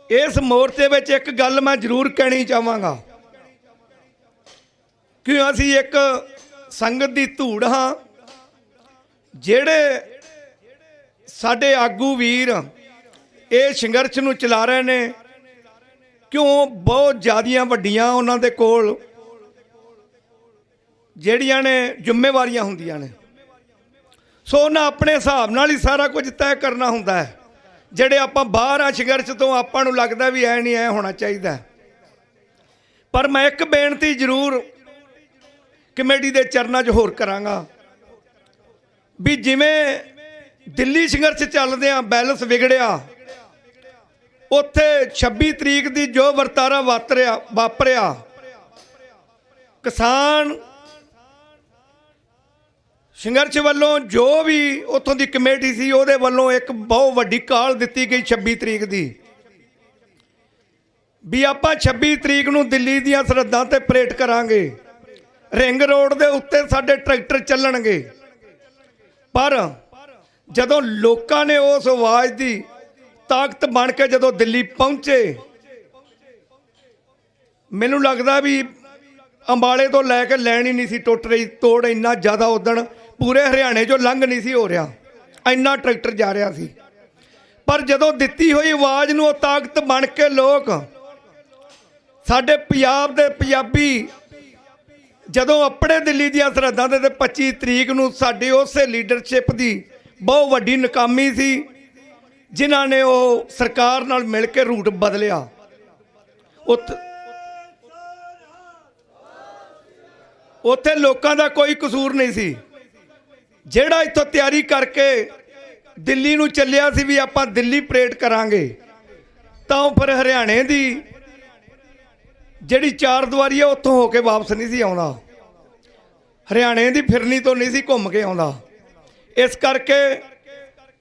ਇਸ ਮੋਰਚੇ ਵਿੱਚ ਇੱਕ ਗੱਲ ਮੈਂ ਜ਼ਰੂਰ ਕਹਿਣੀ ਚਾਹਾਂਗਾ ਕਿ ਅਸੀਂ ਇੱਕ ਸੰਗਤ ਦੀ ਧੂੜ ਹਾਂ। ਜਿਹੜੇ ਸਾਡੇ ਆਗੂ ਵੀਰ ਇਹ ਸੰਘਰਸ਼ ਨੂੰ ਚਲਾ ਰਹੇ ਨੇ, ਕਿਉਂ ਬਹੁਤ ਜ਼ਿਆਦੀਆਂ ਵੱਡੀਆਂ ਉਹਨਾਂ ਦੇ ਕੋਲ ਜਿਹੜੀਆਂ ਨੇ ਜ਼ਿੰਮੇਵਾਰੀਆਂ ਹੁੰਦੀਆਂ ਨੇ। ਸੋ ਉਹਨਾਂ ਆਪਣੇ ਹਿਸਾਬ ਨਾਲ ਹੀ ਸਾਰਾ ਕੁਝ ਤੈਅ ਕਰਨਾ ਹੁੰਦਾ ਹੈ। ਜਿਹੜੇ ਆਪਾਂ ਬਾਹਰ ਆ ਸੰਘਰਸ਼ ਤੋਂ, ਆਪਾਂ ਨੂੰ ਲੱਗਦਾ ਵੀ ਐ ਨਹੀਂ, ਐ ਹੋਣਾ ਚਾਹੀਦਾ। ਪਰ ਮੈਂ ਇੱਕ ਬੇਨਤੀ ਜ਼ਰੂਰ ਕਮੇਟੀ ਦੇ ਚਰਨਾਂ 'ਚ ਹੋਰ ਕਰਾਂਗਾ ਵੀ ਜਿਵੇਂ ਦਿੱਲੀ ਸੰਘਰਸ਼ ਚੱਲਦਿਆਂ ਬੈਲੈਂਸ ਵਿਗੜਿਆ, ਉੱਥੇ 26 ਤਰੀਕ ਦੀ ਜੋ ਵਰਤਾਰਾ ਵਾਪਰਿਆ ਕਿਸਾਨ ਸੰਘਰਸ਼ ਵੱਲੋਂ, ਜੋ ਵੀ ਉੱਥੋਂ ਦੀ ਕਮੇਟੀ ਸੀ ਉਹਦੇ ਵੱਲੋਂ ਇੱਕ ਬਹੁਤ ਵੱਡੀ ਕਾਲ ਦਿੱਤੀ ਗਈ 26 ਤਰੀਕ ਦੀ ਵੀ ਆਪਾਂ 26 ਤਰੀਕ ਨੂੰ ਦਿੱਲੀ ਦੀਆਂ ਸਰਹੱਦਾਂ ਤੇ ਪਰੇਡ ਕਰਾਂਗੇ, ਰਿੰਗ ਰੋਡ ਦੇ ਉੱਤੇ ਸਾਡੇ ਟਰੈਕਟਰ ਚੱਲਣਗੇ। ਪਰ ਜਦੋਂ ਲੋਕਾਂ ਨੇ ਉਸ ਆਵਾਜ਼ ਦੀ ਤਾਕਤ ਬਣ ਕੇ ਜਦੋਂ ਦਿੱਲੀ ਪਹੁੰਚੇ, ਮੈਨੂੰ ਲੱਗਦਾ ਵੀ ਅੰਬਾਲੇ ਤੋਂ ਲੈ ਕੇ ਲੈਣ ਹੀ ਨਹੀਂ ਸੀ ਟੁੱਟ ਰਹੀ, ਤੋੜ ਇੰਨਾ ਜ਼ਿਆਦਾ ਉਦਣ ਪੂਰੇ ਹਰਿਆਣੇ 'ਚੋਂ ਲੰਘ ਨਹੀਂ ਸੀ ਹੋ ਰਿਹਾ, ਇੰਨਾ ਟਰੈਕਟਰ ਜਾ ਰਿਹਾ ਸੀ। ਪਰ ਜਦੋਂ ਦਿੱਤੀ ਹੋਈ ਆਵਾਜ਼ ਨੂੰ ਉਹ ਤਾਕਤ ਬਣ ਕੇ ਲੋਕ, ਸਾਡੇ ਪੰਜਾਬ ਦੇ ਪੰਜਾਬੀ ਜਦੋਂ ਆਪਣੇ ਦਿੱਲੀ ਦੀਆਂ ਸਰਹੱਦਾਂ ਤੇ 25 ਤਰੀਕ ਨੂੰ ਸਾਡੀ ਉਸੇ ਲੀਡਰਸ਼ਿਪ ਦੀ ਬਹੁਤ ਵੱਡੀ ਨਾਕਾਮੀ ਸੀ ਜਿਨ੍ਹਾਂ ਨੇ ਉਹ ਸਰਕਾਰ ਨਾਲ ਮਿਲ ਕੇ ਰੂਟ ਬਦਲਿਆ। ਉੱਥੇ ਲੋਕਾਂ ਦਾ ਕੋਈ ਕਸੂਰ ਨਹੀਂ ਸੀ। ਜਿਹੜਾ ਇੱਥੋਂ ਤਿਆਰੀ ਕਰਕੇ ਦਿੱਲੀ ਨੂੰ ਚੱਲਿਆ ਸੀ ਵੀ ਆਪਾਂ ਦਿੱਲੀ ਪਰੇਡ ਕਰਾਂਗੇ, ਤਾਂ ਉਹ ਫਿਰ ਹਰਿਆਣੇ ਦੀ ਜਿਹੜੀ ਚਾਰ ਦੀਵਾਰੀ ਹੈ ਉੱਥੋਂ ਹੋ ਕੇ ਵਾਪਸ ਨਹੀਂ ਸੀ ਆਉਂਦਾ, ਹਰਿਆਣੇ ਦੀ ਫਿਰਨੀ ਤੋਂ ਨਹੀਂ ਸੀ ਘੁੰਮ ਕੇ ਆਉਂਦਾ। ਇਸ ਕਰਕੇ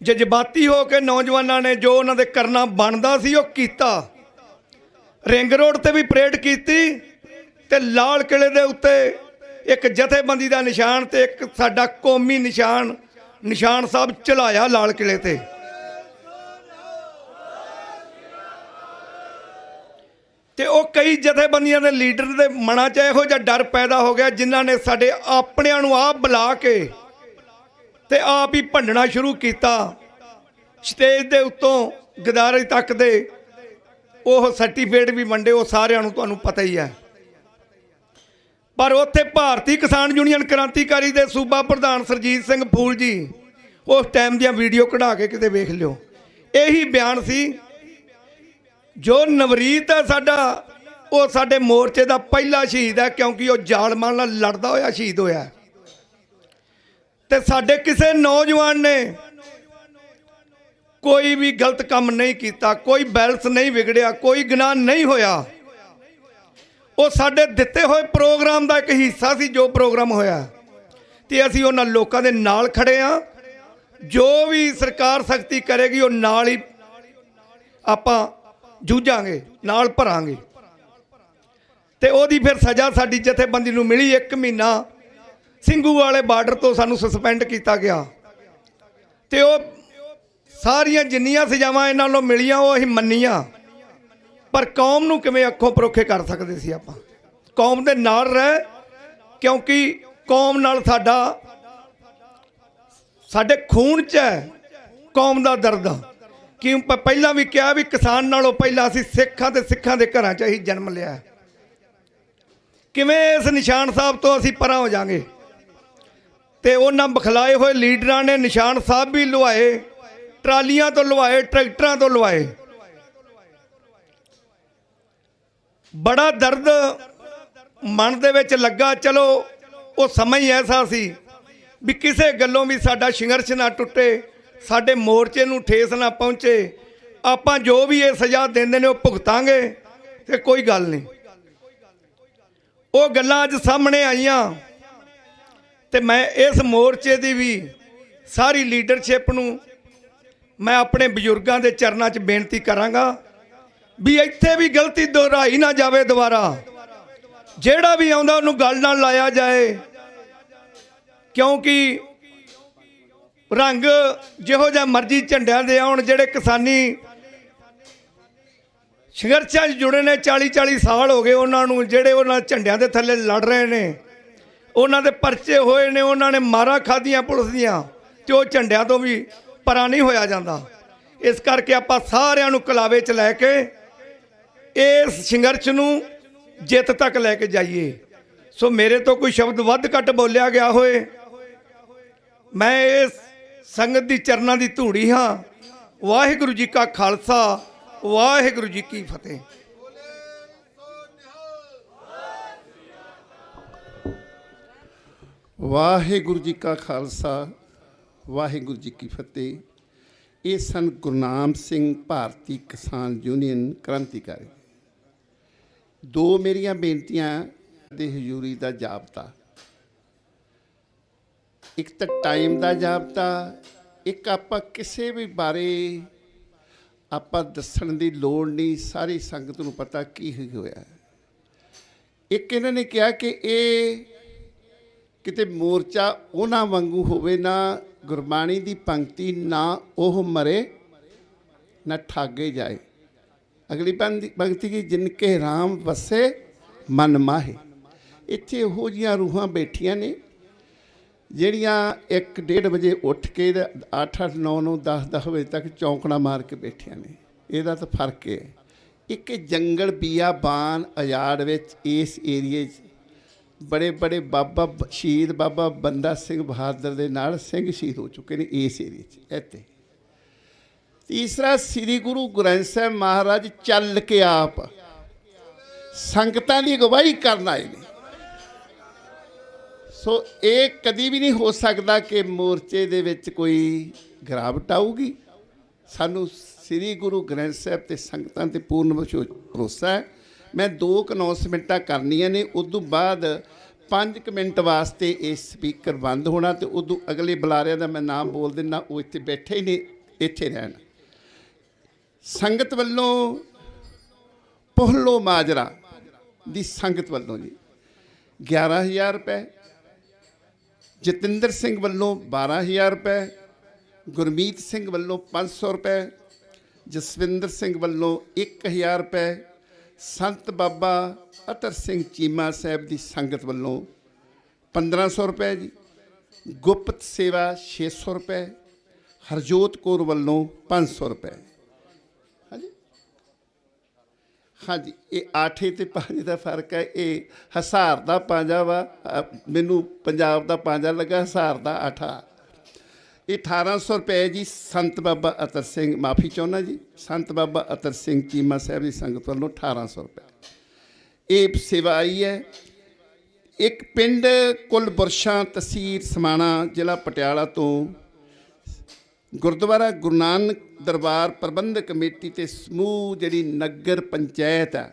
ਜਜ਼ਬਾਤੀ ਹੋ ਕੇ ਨੌਜਵਾਨਾਂ ਨੇ ਜੋ ਉਹਨਾਂ ਦੇ ਕਰਨਾ ਬਣਦਾ ਸੀ ਉਹ ਕੀਤਾ। ਰਿੰਗ ਰੋਡ ਤੇ ਵੀ ਪਰੇਡ ਕੀਤੀ ਤੇ ਲਾਲ ਕਿਲੇ ਦੇ ਉੱਤੇ ਇੱਕ ਜਥੇਬੰਦੀ ਦਾ ਨਿਸ਼ਾਨ ਤੇ ਇੱਕ ਸਾਡਾ ਕੌਮੀ ਨਿਸ਼ਾਨ ਸਾਹਿਬ ਚਲਾਇਆ ਲਾਲ ਕਿਲੇ ਤੇ। ਤੇ ਉਹ ਕਈ ਜਥੇਬੰਦੀਆਂ ਦੇ ਲੀਡਰ ਦੇ ਮਨਾਂ 'ਚ ਇਹੋ ਜਿਹਾ ਡਰ ਪੈਦਾ ਹੋ ਗਿਆ ਜਿਨ੍ਹਾਂ ਨੇ ਸਾਡੇ ਆਪਣਿਆਂ ਨੂੰ ਆਪ ਬੁਲਾ ਕੇ ਤੇ ਆਪ ਹੀ ਭੰਡਣਾ ਸ਼ੁਰੂ ਕੀਤਾ। ਸਟੇਜ ਦੇ ਉੱਤੋਂ ਗਦਾਰੇ ਤੱਕ ਦੇ ਉਹ ਸਰਟੀਫਿਕੇਟ ਵੀ ਵੰਡੇ, ਉਹ ਸਾਰਿਆਂ ਨੂੰ ਤੁਹਾਨੂੰ ਪਤਾ ਹੀ ਹੈ। ਪਰ ਉੱਥੇ ਭਾਰਤੀ ਕਿਸਾਨ ਯੂਨੀਅਨ ਕ੍ਰਾਂਤੀਕਾਰੀ ਦੇ ਸੂਬਾ ਪ੍ਰਧਾਨ ਸਰਜੀਤ ਸਿੰਘ ਫੂਲ ਜੀ ਉਸ ਟਾਈਮ ਦੀਆਂ ਵੀਡੀਓ ਕਢਾ ਕੇ ਕਿਤੇ ਵੇਖ ਲਿਓ, ਇਹੀ ਬਿਆਨ ਸੀ ਜੋ ਨਵਰੀਤ ਹੈ ਸਾਡਾ, ਉਹ ਸਾਡੇ ਮੋਰਚੇ ਦਾ ਪਹਿਲਾ ਸ਼ਹੀਦ ਹੈ ਕਿਉਂਕਿ ਉਹ ਜ਼ਾਲਮਾਂ ਨਾਲ ਲੜਦਾ ਹੋਇਆ ਸ਼ਹੀਦ ਹੋਇਆ। ਤੇ ਸਾਡੇ ਕਿਸੇ ਨੌਜਵਾਨ ਨੇ ਕੋਈ ਵੀ ਗਲਤ ਕੰਮ ਨਹੀਂ ਕੀਤਾ, ਕੋਈ ਬੈਲੈਂਸ ਨਹੀਂ ਵਿਗੜਿਆ, ਕੋਈ ਗੁਨਾਹ ਨਹੀਂ ਹੋਇਆ। ਉਹ ਸਾਡੇ ਦਿੱਤੇ ਹੋਏ ਪ੍ਰੋਗਰਾਮ ਦਾ ਇੱਕ ਹਿੱਸਾ ਸੀ ਜੋ ਪ੍ਰੋਗਰਾਮ ਹੋਇਆ। ਤੇ ਅਸੀਂ ਉਹਨਾਂ ਲੋਕਾਂ ਦੇ ਨਾਲ ਖੜੇ ਹਾਂ। ਜੋ ਵੀ ਸਰਕਾਰ ਸਖਤੀ ਕਰੇਗੀ ਉਹ ਨਾਲ ਹੀ ਆਪਾਂ ਜੂਝਾਂਗੇ, ਨਾਲ ਭਰਾਂਗੇ। ਤੇ ਉਹਦੀ ਫਿਰ ਸਜ਼ਾ ਸਾਡੀ ਜਥੇਬੰਦੀ ਨੂੰ ਮਿਲੀ। 1 ਮਹੀਨਾ ਸਿੰਘੂ ਵਾਲੇ ਬਾਰਡਰ ਤੋਂ ਸਾਨੂੰ ਸਸਪੈਂਡ ਕੀਤਾ ਗਿਆ ਤੇ ਉਹ ਸਾਰੀਆਂ ਜਿੰਨੀਆਂ ਸਜ਼ਾਵਾਂ ਇਹਨਾਂ ਨੂੰ ਮਿਲੀਆਂ ਉਹ ਅਸੀਂ ਮੰਨੀਆਂ। ਪਰ ਕੌਮ ਨੂੰ ਕਿਵੇਂ ਅੱਖੋਂ ਪਰੋਖੇ ਕਰ ਸਕਦੇ ਸੀ ਆਪਾਂ? ਕੌਮ ਦੇ ਨਾਲ ਰਹਿ, ਕਿਉਂਕਿ ਕੌਮ ਨਾਲ ਸਾਡੇ ਖੂਨ 'ਚ ਹੈ ਕੌਮ ਦਾ ਦਰਦ। ਕਿ ਪਹਿਲਾਂ ਵੀ ਕਿਹਾ ਵੀ ਕਿਸਾਨ ਨਾਲੋਂ ਪਹਿਲਾਂ ਅਸੀਂ ਸਿੱਖਾਂ ਤੇ ਸਿੱਖਾਂ ਦੇ ਘਰਾਂ 'ਚ ਹੀ ਜਨਮ ਲਿਆ। ਕਿਵੇਂ ਇਸ ਨਿਸ਼ਾਨ ਸਾਹਿਬ ਤੋਂ ਅਸੀਂ ਪਰਾਂ ਹੋ ਜਾਵਾਂਗੇ? ਤੇ ਉਹਨਾਂ ਬਖਲਾਏ ਹੋਏ ਲੀਡਰਾਂ ਨੇ ਨਿਸ਼ਾਨ ਸਾਹਿਬ ਵੀ ਲਵਾਏ, ਟਰਾਲੀਆਂ ਤੋਂ ਲਵਾਏ, ਟਰੈਕਟਰਾਂ ਤੋਂ ਲਵਾਏ। ਬੜਾ ਦਰਦ ਮਨ ਦੇ ਵਿੱਚ ਲੱਗਾ। ਚਲੋ ਉਹ ਸਮਾਂ ਹੀ ਐਸਾ ਸੀ ਵੀ ਕਿਸੇ ਗੱਲੋਂ ਵੀ ਸਾਡਾ ਸੰਘਰਸ਼ ਨਾ ਟੁੱਟੇ, ਸਾਡੇ ਮੋਰਚੇ ਨੂੰ ਠੇਸ ਨਾ ਪਹੁੰਚੇ। ਆਪਾਂ ਜੋ ਵੀ ਇਹ ਸਜ਼ਾ ਦਿੰਦੇ ਨੇ ਉਹ ਭੁਗਤਾਂਗੇ ਤੇ ਕੋਈ ਗੱਲ ਨਹੀਂ। ਉਹ ਗੱਲਾਂ ਅੱਜ ਸਾਹਮਣੇ ਆਈਆਂ ਤੇ ਮੈਂ ਇਸ ਮੋਰਚੇ ਦੀ ਵੀ ਸਾਰੀ ਲੀਡਰਸ਼ਿਪ ਨੂੰ ਮੈਂ ਆਪਣੇ ਬਜ਼ੁਰਗਾਂ ਦੇ ਚਰਨਾਂ 'ਚ ਬੇਨਤੀ ਕਰਾਂਗਾ ਵੀ ਇੱਥੇ ਵੀ ਗਲਤੀ ਦੁਹਰਾਈ ਨਾ ਜਾਵੇ ਦੁਬਾਰਾ। ਜਿਹੜਾ ਵੀ ਆਉਂਦਾ ਉਹਨੂੰ ਗੱਲ ਨਾਲ ਲਾਇਆ ਜਾਏ, ਕਿਉਂਕਿ ਰੰਗ ਜਿਹੋ ਜਿਹਾ ਮਰਜ਼ੀ ਝੰਡਿਆਂ ਦੇ ਆਉਣ, ਜਿਹੜੇ ਕਿਸਾਨੀ ਸੰਘਰਸ਼ਾਂ 'ਚ ਜੁੜੇ ਨੇ 40-40 ਸਾਲ ਹੋ ਗਏ ਉਹਨਾਂ ਨੂੰ, ਜਿਹੜੇ ਉਹਨਾਂ ਝੰਡਿਆਂ ਦੇ ਥੱਲੇ ਲੜ ਰਹੇ ਨੇ, ਉਹਨਾਂ ਦੇ ਪਰਚੇ ਹੋਏ ਨੇ, ਉਹਨਾਂ ਨੇ ਮਾਰਾਂ ਖਾਧੀਆਂ ਪੁਲਿਸ ਦੀਆਂ, ਤੇ ਉਹ ਝੰਡਿਆਂ ਤੋਂ ਵੀ ਪਰਾਂ ਨਹੀਂ ਹੋਇਆ ਜਾਂਦਾ। ਇਸ ਕਰਕੇ ਆਪਾਂ ਸਾਰਿਆਂ ਨੂੰ ਕਲਾਵੇ 'ਚ ਲੈ ਕੇ ਇਸ ਸੰਘਰਸ਼ ਨੂੰ ਜਿੱਤ ਤੱਕ ਲੈ ਕੇ ਜਾਈਏ। ਸੋ ਮੇਰੇ ਤੋਂ ਕੋਈ ਸ਼ਬਦ ਵੱਧ ਘੱਟ ਬੋਲਿਆ ਗਿਆ ਹੋਏ, ਮੈਂ ਇਸ ਸੰਗਤ ਦੀ ਚਰਨਾਂ ਦੀ ਧੂੜੀ ਹਾਂ। ਵਾਹਿਗੁਰੂ ਜੀ ਕਾ ਖਾਲਸਾ, ਵਾਹਿਗੁਰੂ ਜੀ ਕੀ ਫਤਿਹ। ਵਾਹਿਗੁਰੂ ਜੀ ਕਾ ਖਾਲਸਾ, ਵਾਹਿਗੁਰੂ ਜੀ ਕੀ ਫਤਿਹ। ਇਹ ਸਨ ਗੁਰਨਾਮ ਸਿੰਘ ਭਾਰਤੀ ਕਿਸਾਨ ਯੂਨੀਅਨ ਕ੍ਰਾਂਤੀਕਾਰੀ। ਦੋ ਮੇਰੀਆਂ ਬੇਨਤੀਆਂ ਦੇ ਹਜ਼ੂਰੀ ਦਾ ਜਾਬਤਾ, ਇੱਕ ਤਾਂ ਟਾਈਮ ਦਾ ਜਾਬਤਾ, ਇੱਕ ਆਪਾਂ ਕਿਸੇ ਵੀ ਬਾਰੇ ਆਪਾਂ ਦੱਸਣ ਦੀ ਲੋੜ ਨਹੀਂ, ਸਾਰੀ ਸੰਗਤ ਨੂੰ ਪਤਾ ਕੀ ਹੋਇਆ। ਇੱਕ ਇਹਨਾਂ ਨੇ ਕਿਹਾ ਕਿ ਇਹ ਕਿਤੇ ਮੋਰਚਾ ਉਹਨਾਂ ਵਾਂਗੂ ਹੋਵੇ, ਨਾ ਗੁਰਬਾਣੀ ਦੀ ਪੰਕਤੀ, ਨਾ ਉਹ ਮਰੇ ਨਾ ਠਾਗੇ ਜਾਏ। ਅਗਲੀ ਪੰਕਤੀ ਕੀ, ਜਿਨ ਕੇ ਰਾਮ ਵਸੇ ਮਨ ਮਾਹੇ। ਇੱਥੇ ਇਹੋ ਜਿਹੀਆਂ ਰੂਹਾਂ ਬੈਠੀਆਂ ਨੇ ਜਿਹੜੀਆਂ 1-1:30 ਵਜੇ ਉੱਠ ਕੇ 8-8, 9-9, 10-10 ਵਜੇ ਤੱਕ ਚੌਂਕੜਾ ਮਾਰ ਕੇ ਬੈਠੀਆਂ ਨੇ। ਇਹਦਾ ਤਾਂ ਫਰਕ ਹੈ। ਇੱਕ ਜੰਗਲ ਬੀਆਬਾਨ ਅਜਾੜ ਵਿੱਚ ਇਸ ਏਰੀਏ 'ਚ ਬੜੇ ਬੜੇ ਬਾਬਾ ਸ਼ਹੀਦ ਬਾਬਾ ਬੰਦਾ ਸਿੰਘ ਬਹਾਦਰ ਦੇ ਨਾਲ ਸਿੰਘ ਸ਼ਹੀਦ ਹੋ ਚੁੱਕੇ ਨੇ ਇਸ ਏਰੀਏ 'ਚ। ਇੱਥੇ ਤੀਸਰਾ, ਸ੍ਰੀ ਗੁਰੂ ਗ੍ਰੰਥ ਸਾਹਿਬ ਮਹਾਰਾਜ ਚੱਲ ਕੇ ਆਪ ਸੰਗਤਾਂ ਦੀ ਅਗਵਾਈ ਕਰਨ ਆਏ ਨੇ। ਸੋ ਇਹ ਕਦੀ ਵੀ ਨਹੀਂ ਹੋ ਸਕਦਾ ਕਿ ਮੋਰਚੇ ਦੇ ਵਿੱਚ ਕੋਈ ਗਿਰਾਵਟ ਆਊਗੀ। ਸਾਨੂੰ ਸ੍ਰੀ ਗੁਰੂ ਗ੍ਰੰਥ ਸਾਹਿਬ ਤੇ ਸੰਗਤਾਂ ਤੇ ਪੂਰਨ ਭਰੋਸਾ ਹੈ। ਮੈਂ 2 ਅਨਾਉਂਸਮੈਂਟਾਂ ਕਰਨੀਆਂ ਨੇ, ਉਦੋਂ ਬਾਅਦ 5 ਮਿੰਟ ਵਾਸਤੇ ਇਹ ਸਪੀਕਰ ਬੰਦ ਹੋਣਾ, ਤੇ ਉਦੋਂ ਅਗਲੇ ਬੁਲਾਰਿਆਂ ਦਾ ਮੈਂ ਨਾਮ ਬੋਲ ਦਿੰਦਾ, ਉਹ ਇੱਥੇ ਬੈਠੇ ਹੀ ਨੇ, ਇੱਥੇ ਰਹਿਣ। ਸੰਗਤ ਵੱਲੋਂ ਪੋਹਲੋ ਮਾਜਰਾ ਦੀ ਸੰਗਤ ਵੱਲੋਂ ਜੀ 11,000 ਰੁਪਏ, ਜਤਿੰਦਰ ਸਿੰਘ ਵੱਲੋਂ 12,000 ਰੁਪਏ, ਗੁਰਮੀਤ ਸਿੰਘ ਵੱਲੋਂ 500 ਰੁਪਏ, ਜਸਵਿੰਦਰ ਸਿੰਘ ਵੱਲੋਂ 1,000 ਰੁਪਏ, ਸੰਤ ਬਾਬਾ ਅਤਰ ਸਿੰਘ ਚੀਮਾ ਸਾਹਿਬ ਦੀ ਸੰਗਤ ਵੱਲੋਂ 1,500 ਰੁਪਏ ਜੀ, ਗੁਪਤ ਸੇਵਾ 600 ਰੁਪਏ, ਹਰਜੋਤ ਕੌਰ ਵੱਲੋਂ 500 ਰੁਪਏ। ਹਾਂਜੀ ਹਾਂਜੀ, ਇਹ 8 ਤੇ 5 ਦਾ ਫਰਕ ਹੈ। ਇਹ ਹਸਾਰ ਦਾ ਪੰਜਾ ਵਾ, ਮੈਨੂੰ ਪੰਜਾਬ ਦਾ ਪੰਜਾ ਲੱਗਾ, ਹਸਾਰ ਦਾ 8। ਇਹ 1,800 ਰੁਪਏ ਜੀ ਸੰਤ ਬਾਬਾ ਅਤਰ ਸਿੰਘ, ਮਾਫੀ ਚਾਹੁੰਦਾ ਜੀ, ਸੰਤ ਬਾਬਾ ਅਤਰ ਸਿੰਘ ਚੀਮਾ ਸਾਹਿਬ ਦੀ ਸੰਗਤ ਵੱਲੋਂ 1,800 ਰੁਪਏ ਇਹ ਸੇਵਾ ਆਈ ਹੈ। ਇੱਕ ਪਿੰਡ ਕੁਲਬੁਰਸ਼ਾਂ, ਤਹਿਸੀਲ ਸਮਾਣਾ, ਜ਼ਿਲ੍ਹਾ ਪਟਿਆਲਾ ਤੋਂ ਗੁਰਦੁਆਰਾ ਗੁਰੂ ਨਾਨਕ ਦਰਬਾਰ ਪ੍ਰਬੰਧਕ ਕਮੇਟੀ ਤੇ ਸਮੂਹ ਜਿਹੜੀ ਨਗਰ ਪੰਚਾਇਤ ਆ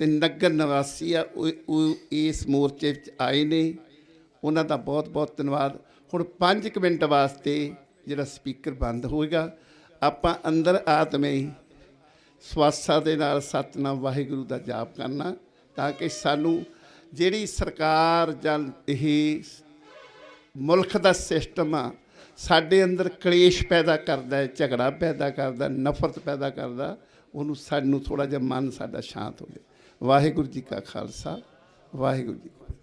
ਤੇ ਨਗਰ ਨਿਵਾਸੀ ਆ, ਉਹ ਇਸ ਮੋਰਚੇ ਵਿੱਚ ਆਏ ਨੇ। ਉਹਨਾਂ ਦਾ ਬਹੁਤ ਬਹੁਤ ਧੰਨਵਾਦ। ਹੁਣ 5 ਮਿੰਟ ਵਾਸਤੇ ਜਿਹੜਾ ਸਪੀਕਰ ਬੰਦ ਹੋਏਗਾ, ਆਪਾਂ ਅੰਦਰ ਆਤਮਈ ਸਵਾਸਾਂ ਦੇ ਨਾਲ ਸਤਿਨਾਮ ਵਾਹਿਗੁਰੂ ਦਾ ਜਾਪ ਕਰਨਾ, ਤਾਂ ਕਿ ਸਾਨੂੰ ਜਿਹੜੀ ਸਰਕਾਰ ਜਾਂ ਇਹ ਮੁਲਕ ਦਾ ਸਿਸਟਮ ਆ ਸਾਡੇ ਅੰਦਰ ਕਲੇਸ਼ ਪੈਦਾ ਕਰਦਾ ਹੈ, ਝਗੜਾ ਪੈਦਾ ਕਰਦਾ, ਨਫ਼ਰਤ ਪੈਦਾ ਕਰਦਾ, ਉਹਨੂੰ ਸਾਨੂੰ ਥੋੜ੍ਹਾ ਜਿਹਾ ਮਨ ਸਾਡਾ ਸ਼ਾਂਤ ਹੋ ਜਾਵੇ। ਵਾਹਿਗੁਰੂ ਜੀ ਕਾ ਖਾਲਸਾ, ਵਾਹਿਗੁਰੂ ਜੀ ਕੀ ਫਤਿਹ।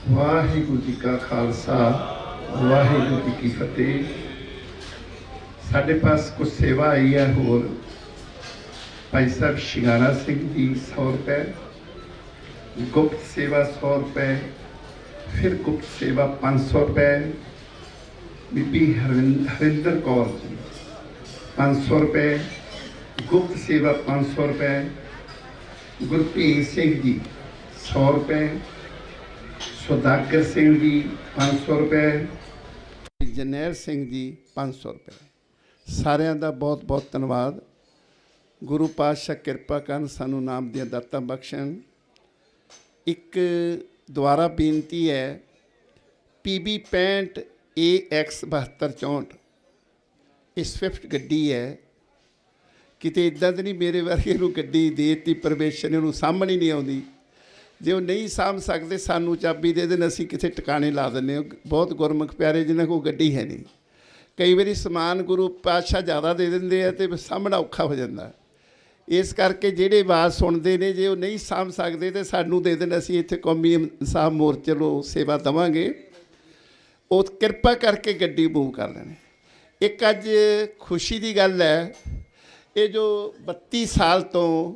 ਵਾਹਿਗੁਰੂ ਜੀ ਕਾ ਖਾਲਸਾ ਵਾਹਿਗੁਰੂ ਜੀ ਕੀ ਫਤਿਹ। ਸਾਡੇ ਪਾਸ ਕੁਝ ਸੇਵਾ ਆਈ ਹੈ ਹੋਰ। ਭਾਈ ਸਾਹਿਬ ਸ਼ਿੰਗਾਰਾ ਸਿੰਘ ਜੀ 100 रुपये, गुप्त सेवा 100 रुपये, फिर गुप्त सेवा 500 रुपये, बीबी हरिंदर कौर जी 500 रुपये, गुप्त सेवा 500 रुपये, गुरभीर सिंह जी 100 रुपये, सुदागर सिंह जी 500 रुपये, जरनैल सिंह जी 500 रुपये। सारिਆਂ ਦਾ ਬਹੁਤ ਬਹੁਤ ਧੰਨਵਾਦ। ਗੁਰੂ ਪਾਤਸ਼ਾਹ ਕਿਰਪਾ ਕਰਨ, ਸਾਨੂੰ ਨਾਮ ਦੀਆਂ ਦਾਤਾਂ ਬਖਸ਼ਣ। ਇੱਕ ਦੁਆਰਾ ਬੇਨਤੀ ਹੈ, PB 65 AX 7264 ਇਹ ਸਵਿਫਟ ਗੱਡੀ ਹੈ। ਕਿਤੇ ਇੱਦਾਂ ਤਾਂ ਨਹੀਂ ਮੇਰੇ ਵਰਗੇ ਨੂੰ ਗੱਡੀ ਦੇ ਦਿੱਤੀ ਪਰਮੇਸ਼ਰ ਨੇ, ਉਹਨੂੰ ਸਾਂਭਣੀ ਨਹੀਂ ਆਉਂਦੀ। ਜੇ ਉਹ ਨਹੀਂ ਸਾਂਭ ਸਕਦੇ ਸਾਨੂੰ ਚਾਬੀ ਦੇ ਦੇਣ, ਅਸੀਂ ਕਿਤੇ ਟਿਕਾਣੇ ਲਾ ਦਿੰਦੇ ਹਾਂ। ਬਹੁਤ ਗੁਰਮੁਖ ਪਿਆਰੇ ਜਿਨ੍ਹਾਂ ਕੋਲ ਗੱਡੀ ਹੈ ਨਹੀਂ, ਕਈ ਵਾਰੀ ਸਮਾਨ ਗੁਰੂ ਪਾਤਸ਼ਾਹ ਜ਼ਿਆਦਾ ਦੇ ਦਿੰਦੇ ਆ ਅਤੇ ਸਾਂਭਣਾ ਔਖਾ ਹੋ ਜਾਂਦਾ। ਇਸ ਕਰਕੇ ਜਿਹੜੇ ਆਵਾਜ਼ ਸੁਣਦੇ ਨੇ, ਜੇ ਉਹ ਨਹੀਂ ਸਾਂਭ ਸਕਦੇ ਤਾਂ ਸਾਨੂੰ ਦੇ ਦੇਣ, ਅਸੀਂ ਇੱਥੇ ਕੌਮੀ ਇਨਸਾਫ ਮੋਰਚੇ ਨੂੰ ਸੇਵਾ ਦੇਵਾਂਗੇ। ਉਹ ਕਿਰਪਾ ਕਰਕੇ ਗੱਡੀ ਮੂਵ ਕਰ ਲੈਣ। ਇੱਕ ਅੱਜ ਖੁਸ਼ੀ ਦੀ ਗੱਲ ਹੈ, ਇਹ ਜੋ 32 ਸਾਲ ਤੋਂ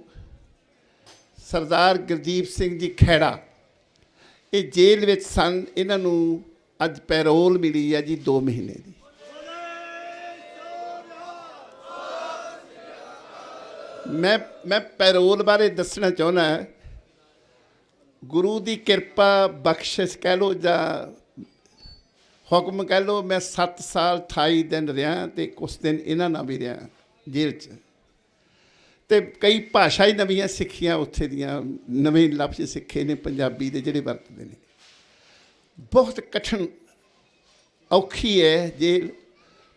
ਸਰਦਾਰ ਗੁਰਦੀਪ ਸਿੰਘ ਜੀ ਖੈੜਾ ਇਹ ਜੇਲ੍ਹ ਵਿੱਚ ਸਨ, ਇਹਨਾਂ ਨੂੰ ਅੱਜ ਪੈਰੋਲ ਮਿਲੀ ਹੈ ਜੀ 2 ਮਹੀਨੇ ਦੀ। ਮੈਂ ਪੈਰੋਲ ਬਾਰੇ ਦੱਸਣਾ ਚਾਹੁੰਦਾ। ਗੁਰੂ ਦੀ ਕਿਰਪਾ ਬਖਸ਼ਿਸ਼ ਕਹਿ ਲਓ ਜਾਂ ਹੁਕਮ ਕਹਿ ਲਓ। ਮੈਂ 7 ਸਾਲ 28 ਦਿਨ ਰਿਹਾ ਅਤੇ ਕੁਛ ਦਿਨ ਇਹਨਾਂ ਨਾਲ ਵੀ ਰਿਹਾ ਜੇਲ੍ਹ 'ਚ, ਅਤੇ ਕਈ ਭਾਸ਼ਾ ਹੀ ਨਵੀਆਂ ਸਿੱਖੀਆਂ, ਉੱਥੇ ਦੀਆਂ ਨਵੇਂ ਲਫ਼ਜ਼ ਸਿੱਖੇ ਨੇ ਪੰਜਾਬੀ ਦੇ ਜਿਹੜੇ ਵਰਤਦੇ ਨੇ। ਬਹੁਤ ਕਠਿਨ ਔਖੀ ਹੈ ਜੇਲ੍ਹ,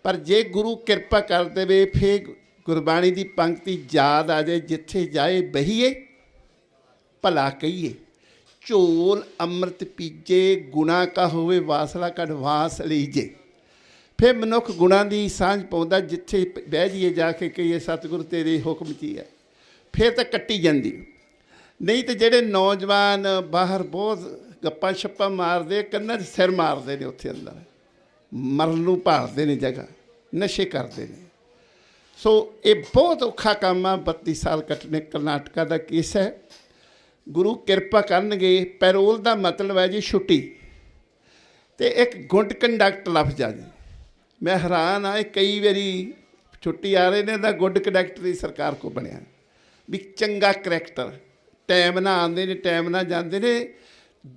ਪਰ ਜੇ ਗੁਰੂ ਕਿਰਪਾ ਕਰ ਦੇਵੇ ਫਿਰ ਗੁਰਬਾਣੀ ਦੀ ਪੰਕਤੀ ਯਾਦ ਆ ਜਾਏ, ਜਿੱਥੇ ਜਾਏ ਬਹੀਏ ਭਲਾ ਕਹੀਏ, ਝੋਲ ਅੰਮ੍ਰਿਤ ਪੀਜੇ, ਗੁਣਾ ਕਾ ਹੋਵੇ ਵਾਸਲਾ ਕਢ ਵਾਸ ਲੀਜੇ। ਫਿਰ ਮਨੁੱਖ ਗੁਣਾਂ ਦੀ ਸਾਂਝ ਪਾਉਂਦਾ, ਜਿੱਥੇ ਬਹਿ ਜਾਈਏ ਜਾ ਕੇ ਕਹੀਏ ਸਤਿਗੁਰੂ ਤੇਰੇ ਹੁਕਮ 'ਚ ਹੀ ਹੈ, ਫਿਰ ਤਾਂ ਕੱਟੀ ਜਾਂਦੀ। ਨਹੀਂ ਤਾਂ ਜਿਹੜੇ ਨੌਜਵਾਨ ਬਾਹਰ ਬਹੁਤ ਗੱਪਾਂ ਛੱਪਾਂ ਮਾਰਦੇ, ਕੰਨਾਂ 'ਚ ਸਿਰ ਮਾਰਦੇ ਨੇ, ਉੱਥੇ ਅੰਦਰ ਮਰਨ ਨੂੰ ਭਾਲਦੇ ਨੇ, ਜਗ੍ਹਾ ਨਸ਼ੇ ਕਰਦੇ ਨੇ। ਸੋ ਇਹ ਬਹੁਤ ਔਖਾ ਕੰਮ ਆ। 32 ਸਾਲ ਕੱਟਣੇ। ਕਰਨਾਟਕਾ ਦਾ ਕੇਸ ਹੈ। ਗੁਰੂ ਕਿਰਪਾ ਕਰਨਗੇ। ਪੈਰੋਲ ਦਾ ਮਤਲਬ ਹੈ ਜੀ ਛੁੱਟੀ, ਅਤੇ ਇੱਕ ਗੁੱਡ ਕੰਡਕਟ ਲਫ਼ਜ਼ ਆ ਜੀ। ਮੈਂ ਹੈਰਾਨ ਆ, ਕਈ ਵਾਰੀ ਛੁੱਟੀ ਆ ਰਹੇ ਨੇ ਤਾਂ ਗੁੱਡ ਕੰਡਕਟਰ ਦੀ ਸਰਕਾਰ ਕੋ ਬਣਿਆ ਵੀ ਚੰਗਾ ਕਰੈਕਟਰ। ਟਾਈਮ ਨਾਲ ਆਉਂਦੇ ਨੇ, ਟਾਈਮ ਨਾਲ ਜਾਂਦੇ ਨੇ।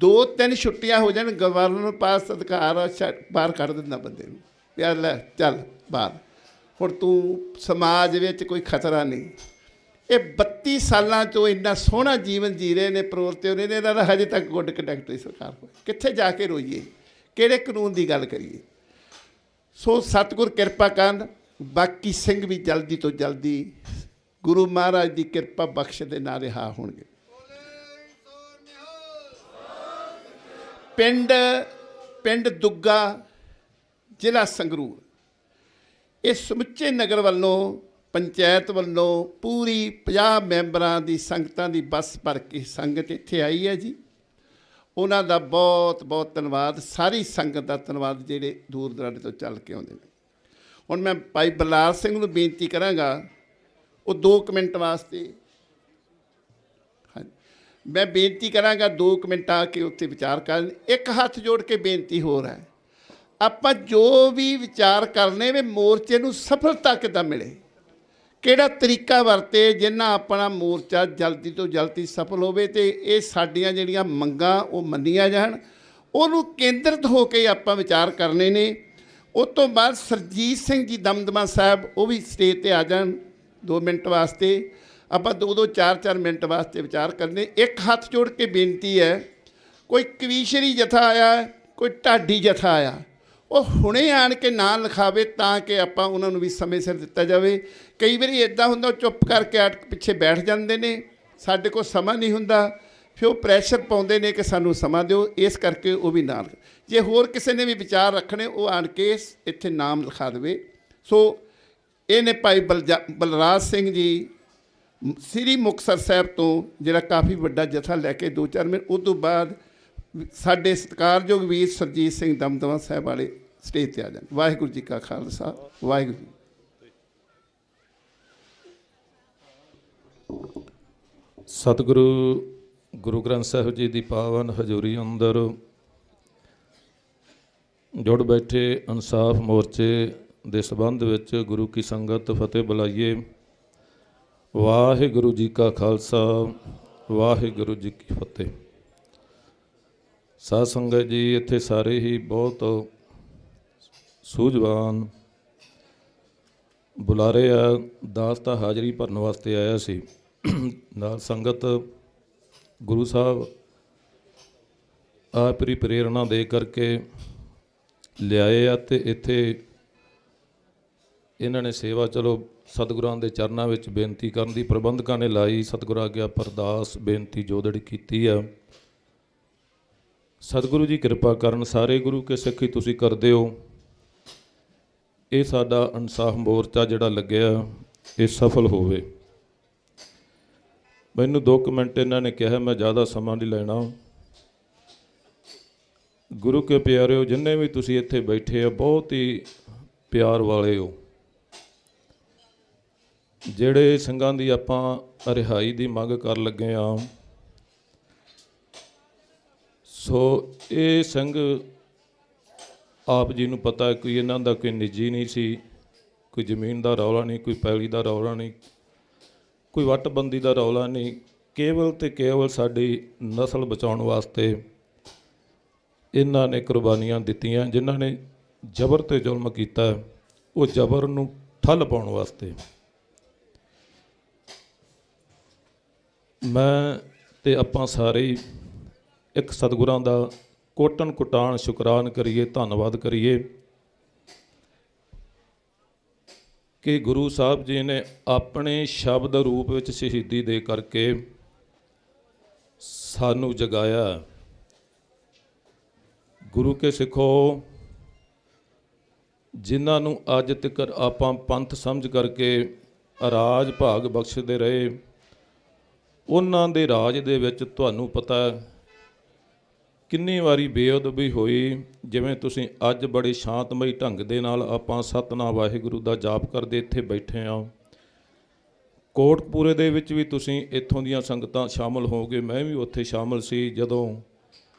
2-3 ਛੁੱਟੀਆਂ ਹੋ ਜਾਣ, ਗਵਰਨਰ ਪਾਸ ਅਧਿਕਾਰ ਬਾਹਰ ਕੱਢ ਦਿੰਦਾ ਬੰਦੇ ਨੂੰ, ਪਿਆ ਲੈ ਚੱਲ ਬਾਹਰ, ਹੁਣ ਤੂੰ ਸਮਾਜ ਵਿੱਚ ਕੋਈ ਖਤਰਾ ਨਹੀਂ। ਇਹ 32 ਸਾਲਾਂ 'ਚੋਂ ਇੰਨਾ ਸੋਹਣਾ ਜੀਵਨ ਜੀ ਰਹੇ ਨੇ, ਪਰੋਲਤੇ ਹੋਣੇ ਨੇ। ਇਹਨਾਂ ਦਾ ਹਜੇ ਤੱਕ ਗੁੱਡ ਕੰਡਕਟ ਦੀ ਸਰਕਾਰ ਹੋਈ। ਕਿੱਥੇ ਜਾ ਕੇ ਰੋਈਏ, ਕਿਹੜੇ ਕਾਨੂੰਨ ਦੀ ਗੱਲ ਕਰੀਏ। ਸੋ ਸਤਿਗੁਰ ਕਿਰਪਾ ਕਰਨ, ਬਾਕੀ ਸਿੰਘ ਵੀ ਜਲਦੀ ਤੋਂ ਜਲਦੀ ਗੁਰੂ ਮਹਾਰਾਜ ਦੀ ਕਿਰਪਾ ਬਖਸ਼ ਦੇ ਨਾਲ ਰਿਹਾ ਹੋਣਗੇ। ਪਿੰਡ ਦੁੱਗਾ, ਜ਼ਿਲ੍ਹਾ ਸੰਗਰੂਰ, ਇਹ ਸਮੁੱਚੇ ਨਗਰ ਵੱਲੋਂ, ਪੰਚਾਇਤ ਵੱਲੋਂ ਪੂਰੀ 50 ਮੈਂਬਰਾਂ ਦੀ ਸੰਗਤਾਂ ਦੀ ਬੱਸ ਭਰ ਕੇ ਸੰਗਤ ਇੱਥੇ ਆਈ ਹੈ ਜੀ। ਉਹਨਾਂ ਦਾ ਬਹੁਤ ਬਹੁਤ ਧੰਨਵਾਦ। ਸਾਰੀ ਸੰਗਤ ਦਾ ਧੰਨਵਾਦ ਜਿਹੜੇ ਦੂਰ ਦਰਾਡੇ ਤੋਂ ਚੱਲ ਕੇ ਆਉਂਦੇ ਨੇ। ਹੁਣ ਮੈਂ ਭਾਈ ਬਲਰਾਜ ਸਿੰਘ ਨੂੰ ਬੇਨਤੀ ਕਰਾਂਗਾ, ਉਹ 2 ਮਿੰਟ ਵਾਸਤੇ, ਹਾਂਜੀ ਮੈਂ ਬੇਨਤੀ ਕਰਾਂਗਾ 2 ਮਿੰਟ ਆ ਕੇ ਉੱਥੇ ਵਿਚਾਰ ਕਰਨ। ਇੱਕ ਹੱਥ ਜੋੜ ਕੇ ਬੇਨਤੀ ਹੋਰ ਹੈ, ਆਪਾਂ ਜੋ ਵੀ ਵਿਚਾਰ ਕਰਨੇ ਵੇ ਮੋਰਚੇ ਨੂੰ ਸਫਲਤਾ ਕਿੱਦਾਂ ਮਿਲੇ, ਕਿਹੜਾ ਤਰੀਕਾ ਵਰਤੇ ਜਿੰਨਾ ਆਪਣਾ ਮੋਰਚਾ ਜਲਦੀ ਤੋਂ ਜਲਦੀ ਸਫਲ ਹੋਵੇ ਅਤੇ ਇਹ ਸਾਡੀਆਂ ਜਿਹੜੀਆਂ ਮੰਗਾਂ ਉਹ ਮੰਨੀਆਂ ਜਾਣ। ਉਹਨੂੰ ਕੇਂਦਰਿਤ ਹੋ ਕੇ ਆਪਾਂ ਵਿਚਾਰ ਕਰਨੇ ਨੇ। ਉਸ ਤੋਂ ਬਾਅਦ ਸਰਜੀਤ ਸਿੰਘ ਜੀ ਦਮਦਮਾ ਸਾਹਿਬ, ਉਹ ਵੀ ਸਟੇਜ 'ਤੇ ਆ ਜਾਣ 2 ਮਿੰਟ ਵਾਸਤੇ। ਆਪਾਂ 2-2 4-4 ਮਿੰਟ ਵਾਸਤੇ ਵਿਚਾਰ ਕਰਨੇ। ਇੱਕ ਹੱਥ ਜੋੜ ਕੇ ਬੇਨਤੀ ਹੈ, ਕੋਈ ਕਵੀਸ਼ਰੀ ਜਥਾ ਆਇਆ, ਕੋਈ ਢਾਡੀ ਜਥਾ ਆਇਆ, ਉਹ ਹੁਣੇ ਆਣ ਕੇ ਨਾਂ ਲਿਖਾਵੇ ਤਾਂ ਕਿ ਆਪਾਂ ਉਹਨਾਂ ਨੂੰ ਵੀ ਸਮੇਂ ਸਿਰ ਦਿੱਤਾ ਜਾਵੇ। ਕਈ ਵਾਰੀ ਇੱਦਾਂ ਹੁੰਦਾ, ਉਹ ਚੁੱਪ ਕਰਕੇ ਪਿੱਛੇ ਬੈਠ ਜਾਂਦੇ ਨੇ, ਸਾਡੇ ਕੋਲ ਸਮਾਂ ਨਹੀਂ ਹੁੰਦਾ, ਫਿਰ ਉਹ ਪ੍ਰੈਸ਼ਰ ਪਾਉਂਦੇ ਨੇ ਕਿ ਸਾਨੂੰ ਸਮਾਂ ਦਿਓ। ਇਸ ਕਰਕੇ ਉਹ ਵੀ ਨਾਲ, ਜੇ ਹੋਰ ਕਿਸੇ ਨੇ ਵੀ ਵਿਚਾਰ ਰੱਖਣੇ, ਉਹ ਆਣ ਕੇ ਇੱਥੇ ਨਾਮ ਲਿਖਾ ਦੇਵੇ। ਸੋ ਇਹ ਨੇ ਭਾਈ ਬਲਰਾਜ ਸਿੰਘ ਜੀ ਸ੍ਰੀ ਮੁਕਤਸਰ ਸਾਹਿਬ ਤੋਂ, ਜਿਹੜਾ ਕਾਫੀ ਵੱਡਾ ਜਥਾ ਲੈ ਕੇ 2-4 ਮਿੰਟ। ਉਸ ਤੋਂ ਬਾਅਦ ਸਾਡੇ ਸਤਿਕਾਰਯੋਗ ਵੀਰ ਸਰਜੀਤ ਸਿੰਘ ਦਮਦਮਾ ਸਾਹਿਬ ਵਾਲੇ ਸਟੇਜ ਤੇ ਆ ਜਾਣ। ਵਾਹਿਗੁਰੂ ਜੀ ਕਾ ਖਾਲਸਾ, ਵਾਹਿਗੁਰੂ ਜੀ। ਸਤਿਗੁਰੂ ਗੁਰੂ ਗ੍ਰੰਥ ਸਾਹਿਬ ਜੀ ਦੀ ਪਾਵਨ ਹਜ਼ੂਰੀ ਅੰਦਰ ਜੁੜ ਬੈਠੇ ਇਨਸਾਫ ਮੋਰਚੇ ਦੇ ਸੰਬੰਧ ਵਿੱਚ ਗੁਰੂ ਕੀ ਸੰਗਤ ਫਤਿਹ ਬੁਲਾਈਏ। ਵਾਹਿਗੁਰੂ ਜੀ ਕਾ ਖਾਲਸਾ, ਵਾਹਿਗੁਰੂ ਜੀ ਕੀ ਫਤਿਹ। ਸਾਧ ਸੰਗਤ ਜੀ, ਇੱਥੇ ਸਾਰੇ ਹੀ ਬਹੁਤ ਸੂਝਵਾਨ ਬੁਲਾਰੇ ਆ। ਦਾਸ ਤਾਂ ਹਾਜ਼ਰੀ ਭਰਨ ਵਾਸਤੇ ਆਇਆ ਸੀ, ਨਾਲ ਸੰਗਤ ਗੁਰੂ ਸਾਹਿਬ ਆਪਰੀ ਪ੍ਰੇਰਣਾ ਦੇ ਕਰਕੇ ਲਿਆਏ ਆ ਅਤੇ ਇੱਥੇ ਇਹਨਾਂ ਨੇ ਸੇਵਾ ਚਲੋ ਸਤਿਗੁਰਾਂ ਦੇ ਚਰਨਾਂ ਵਿੱਚ ਬੇਨਤੀ ਕਰਨ ਦੀ ਪ੍ਰਬੰਧਕਾਂ ਨੇ ਲਾਈ। ਸਤਿਗੁਰਾਂ ਆਗਿਆ ਪਰਦਾਸ ਬੇਨਤੀ ਜੋਦੜੀ ਕੀਤੀ ਆ। ਸਤਿਗੁਰੂ ਜੀ ਕਿਰਪਾ ਕਰਨ, ਸਾਰੇ ਗੁਰੂ ਕੇ ਸਿੱਖ ਹੀ ਤੁਸੀਂ ਕਰਦੇ ਹੋ। ਇਹ ਸਾਡਾ ਇਨਸਾਫ ਮੋਰਚਾ ਜਿਹੜਾ ਲੱਗਿਆ ਇਹ ਸਫਲ ਹੋਵੇ। ਮੈਨੂੰ 2 ਮਿੰਟ ਇਹਨਾਂ ਨੇ ਕਿਹਾ, ਮੈਂ ਜ਼ਿਆਦਾ ਸਮਾਂ ਨਹੀਂ ਲੈਣਾ। ਗੁਰੂ ਕੇ ਪਿਆਰਿਓ, ਜਿੰਨੇ ਵੀ ਤੁਸੀਂ ਇੱਥੇ ਬੈਠੇ ਹੋ ਬਹੁਤ ਹੀ ਪਿਆਰ ਵਾਲੇ ਹੋ। ਜਿਹੜੇ ਸਿੰਘਾਂ ਦੀ ਆਪਾਂ ਰਿਹਾਈ ਦੀ ਮੰਗ ਕਰ ਲੱਗੇ ਹਾਂ, ਸੋ ਇਹ ਸਿੰਘ ਆਪ ਜੀ ਨੂੰ ਪਤਾ ਕੋਈ ਇਹਨਾਂ ਦਾ ਕੋਈ ਨਿੱਜੀ ਨਹੀਂ ਸੀ, ਕੋਈ ਜ਼ਮੀਨ ਦਾ ਰੌਲਾ ਨਹੀਂ, ਕੋਈ ਪੈਲੀ ਦਾ ਰੌਲਾ ਨਹੀਂ, ਕੋਈ ਵੱਟਬੰਦੀ ਦਾ ਰੌਲਾ ਨਹੀਂ। ਕੇਵਲ ਤੇ ਕੇਵਲ ਸਾਡੀ ਨਸਲ ਬਚਾਉਣ ਵਾਸਤੇ ਇਹਨਾਂ ਨੇ ਕੁਰਬਾਨੀਆਂ ਦਿੱਤੀਆਂ। ਜਿਨ੍ਹਾਂ ਨੇ ਜ਼ਬਰ ਤੇ ਜ਼ੁਲਮ ਕੀਤਾ ਉਹ ਜ਼ਬਰ ਨੂੰ ਠੱਲ ਪਾਉਣ ਵਾਸਤੇ। ਮੈਂ ਤੇ ਆਪਾਂ ਸਾਰੇ ਹੀ ਇੱਕ ਸਤਿਗੁਰਾਂ ਦਾ ਕੋਟਨ ਕੁਟਾਣ ਸ਼ੁਕਰਾਨ ਕਰੀਏ, ਧੰਨਵਾਦ ਕਰੀਏ ਕਿ ਗੁਰੂ ਸਾਹਿਬ ਜੀ ਨੇ ਆਪਣੇ ਸ਼ਬਦ ਰੂਪ ਵਿੱਚ ਸ਼ਹੀਦੀ ਦੇ ਕਰਕੇ ਸਾਨੂੰ ਜਗਾਇਆ। ਗੁਰੂ ਕੇ ਸਿੱਖੋ, ਜਿਨ੍ਹਾਂ ਨੂੰ ਅੱਜ ਤੱਕ ਆਪਾਂ ਪੰਥ ਸਮਝ ਕਰਕੇ ਰਾਜ ਭਾਗ ਬਖਸ਼ਦੇ ਰਹੇ, ਉਹਨਾਂ ਦੇ ਰਾਜ ਦੇ ਵਿੱਚ ਤੁਹਾਨੂੰ ਪਤਾ ਕਿੰਨੀ ਵਾਰੀ ਬੇਅਦਬੀ ਹੋਈ। ਜਿਵੇਂ ਤੁਸੀਂ ਅੱਜ ਬੜੇ ਸ਼ਾਂਤਮਈ ਢੰਗ ਦੇ ਨਾਲ ਆਪਾਂ ਸਤਿਨਾਮ ਵਾਹਿਗੁਰੂ ਦਾ ਜਾਪ ਕਰਦੇ ਇੱਥੇ ਬੈਠੇ ਹਾਂ। ਕੋਟਕਪੂਰੇ ਦੇ ਵਿੱਚ ਵੀ ਤੁਸੀਂ ਇੱਥੋਂ ਦੀਆਂ ਸੰਗਤਾਂ ਸ਼ਾਮਲ ਹੋਗੇ, ਮੈਂ ਵੀ ਉੱਥੇ ਸ਼ਾਮਲ ਸੀ ਜਦੋਂ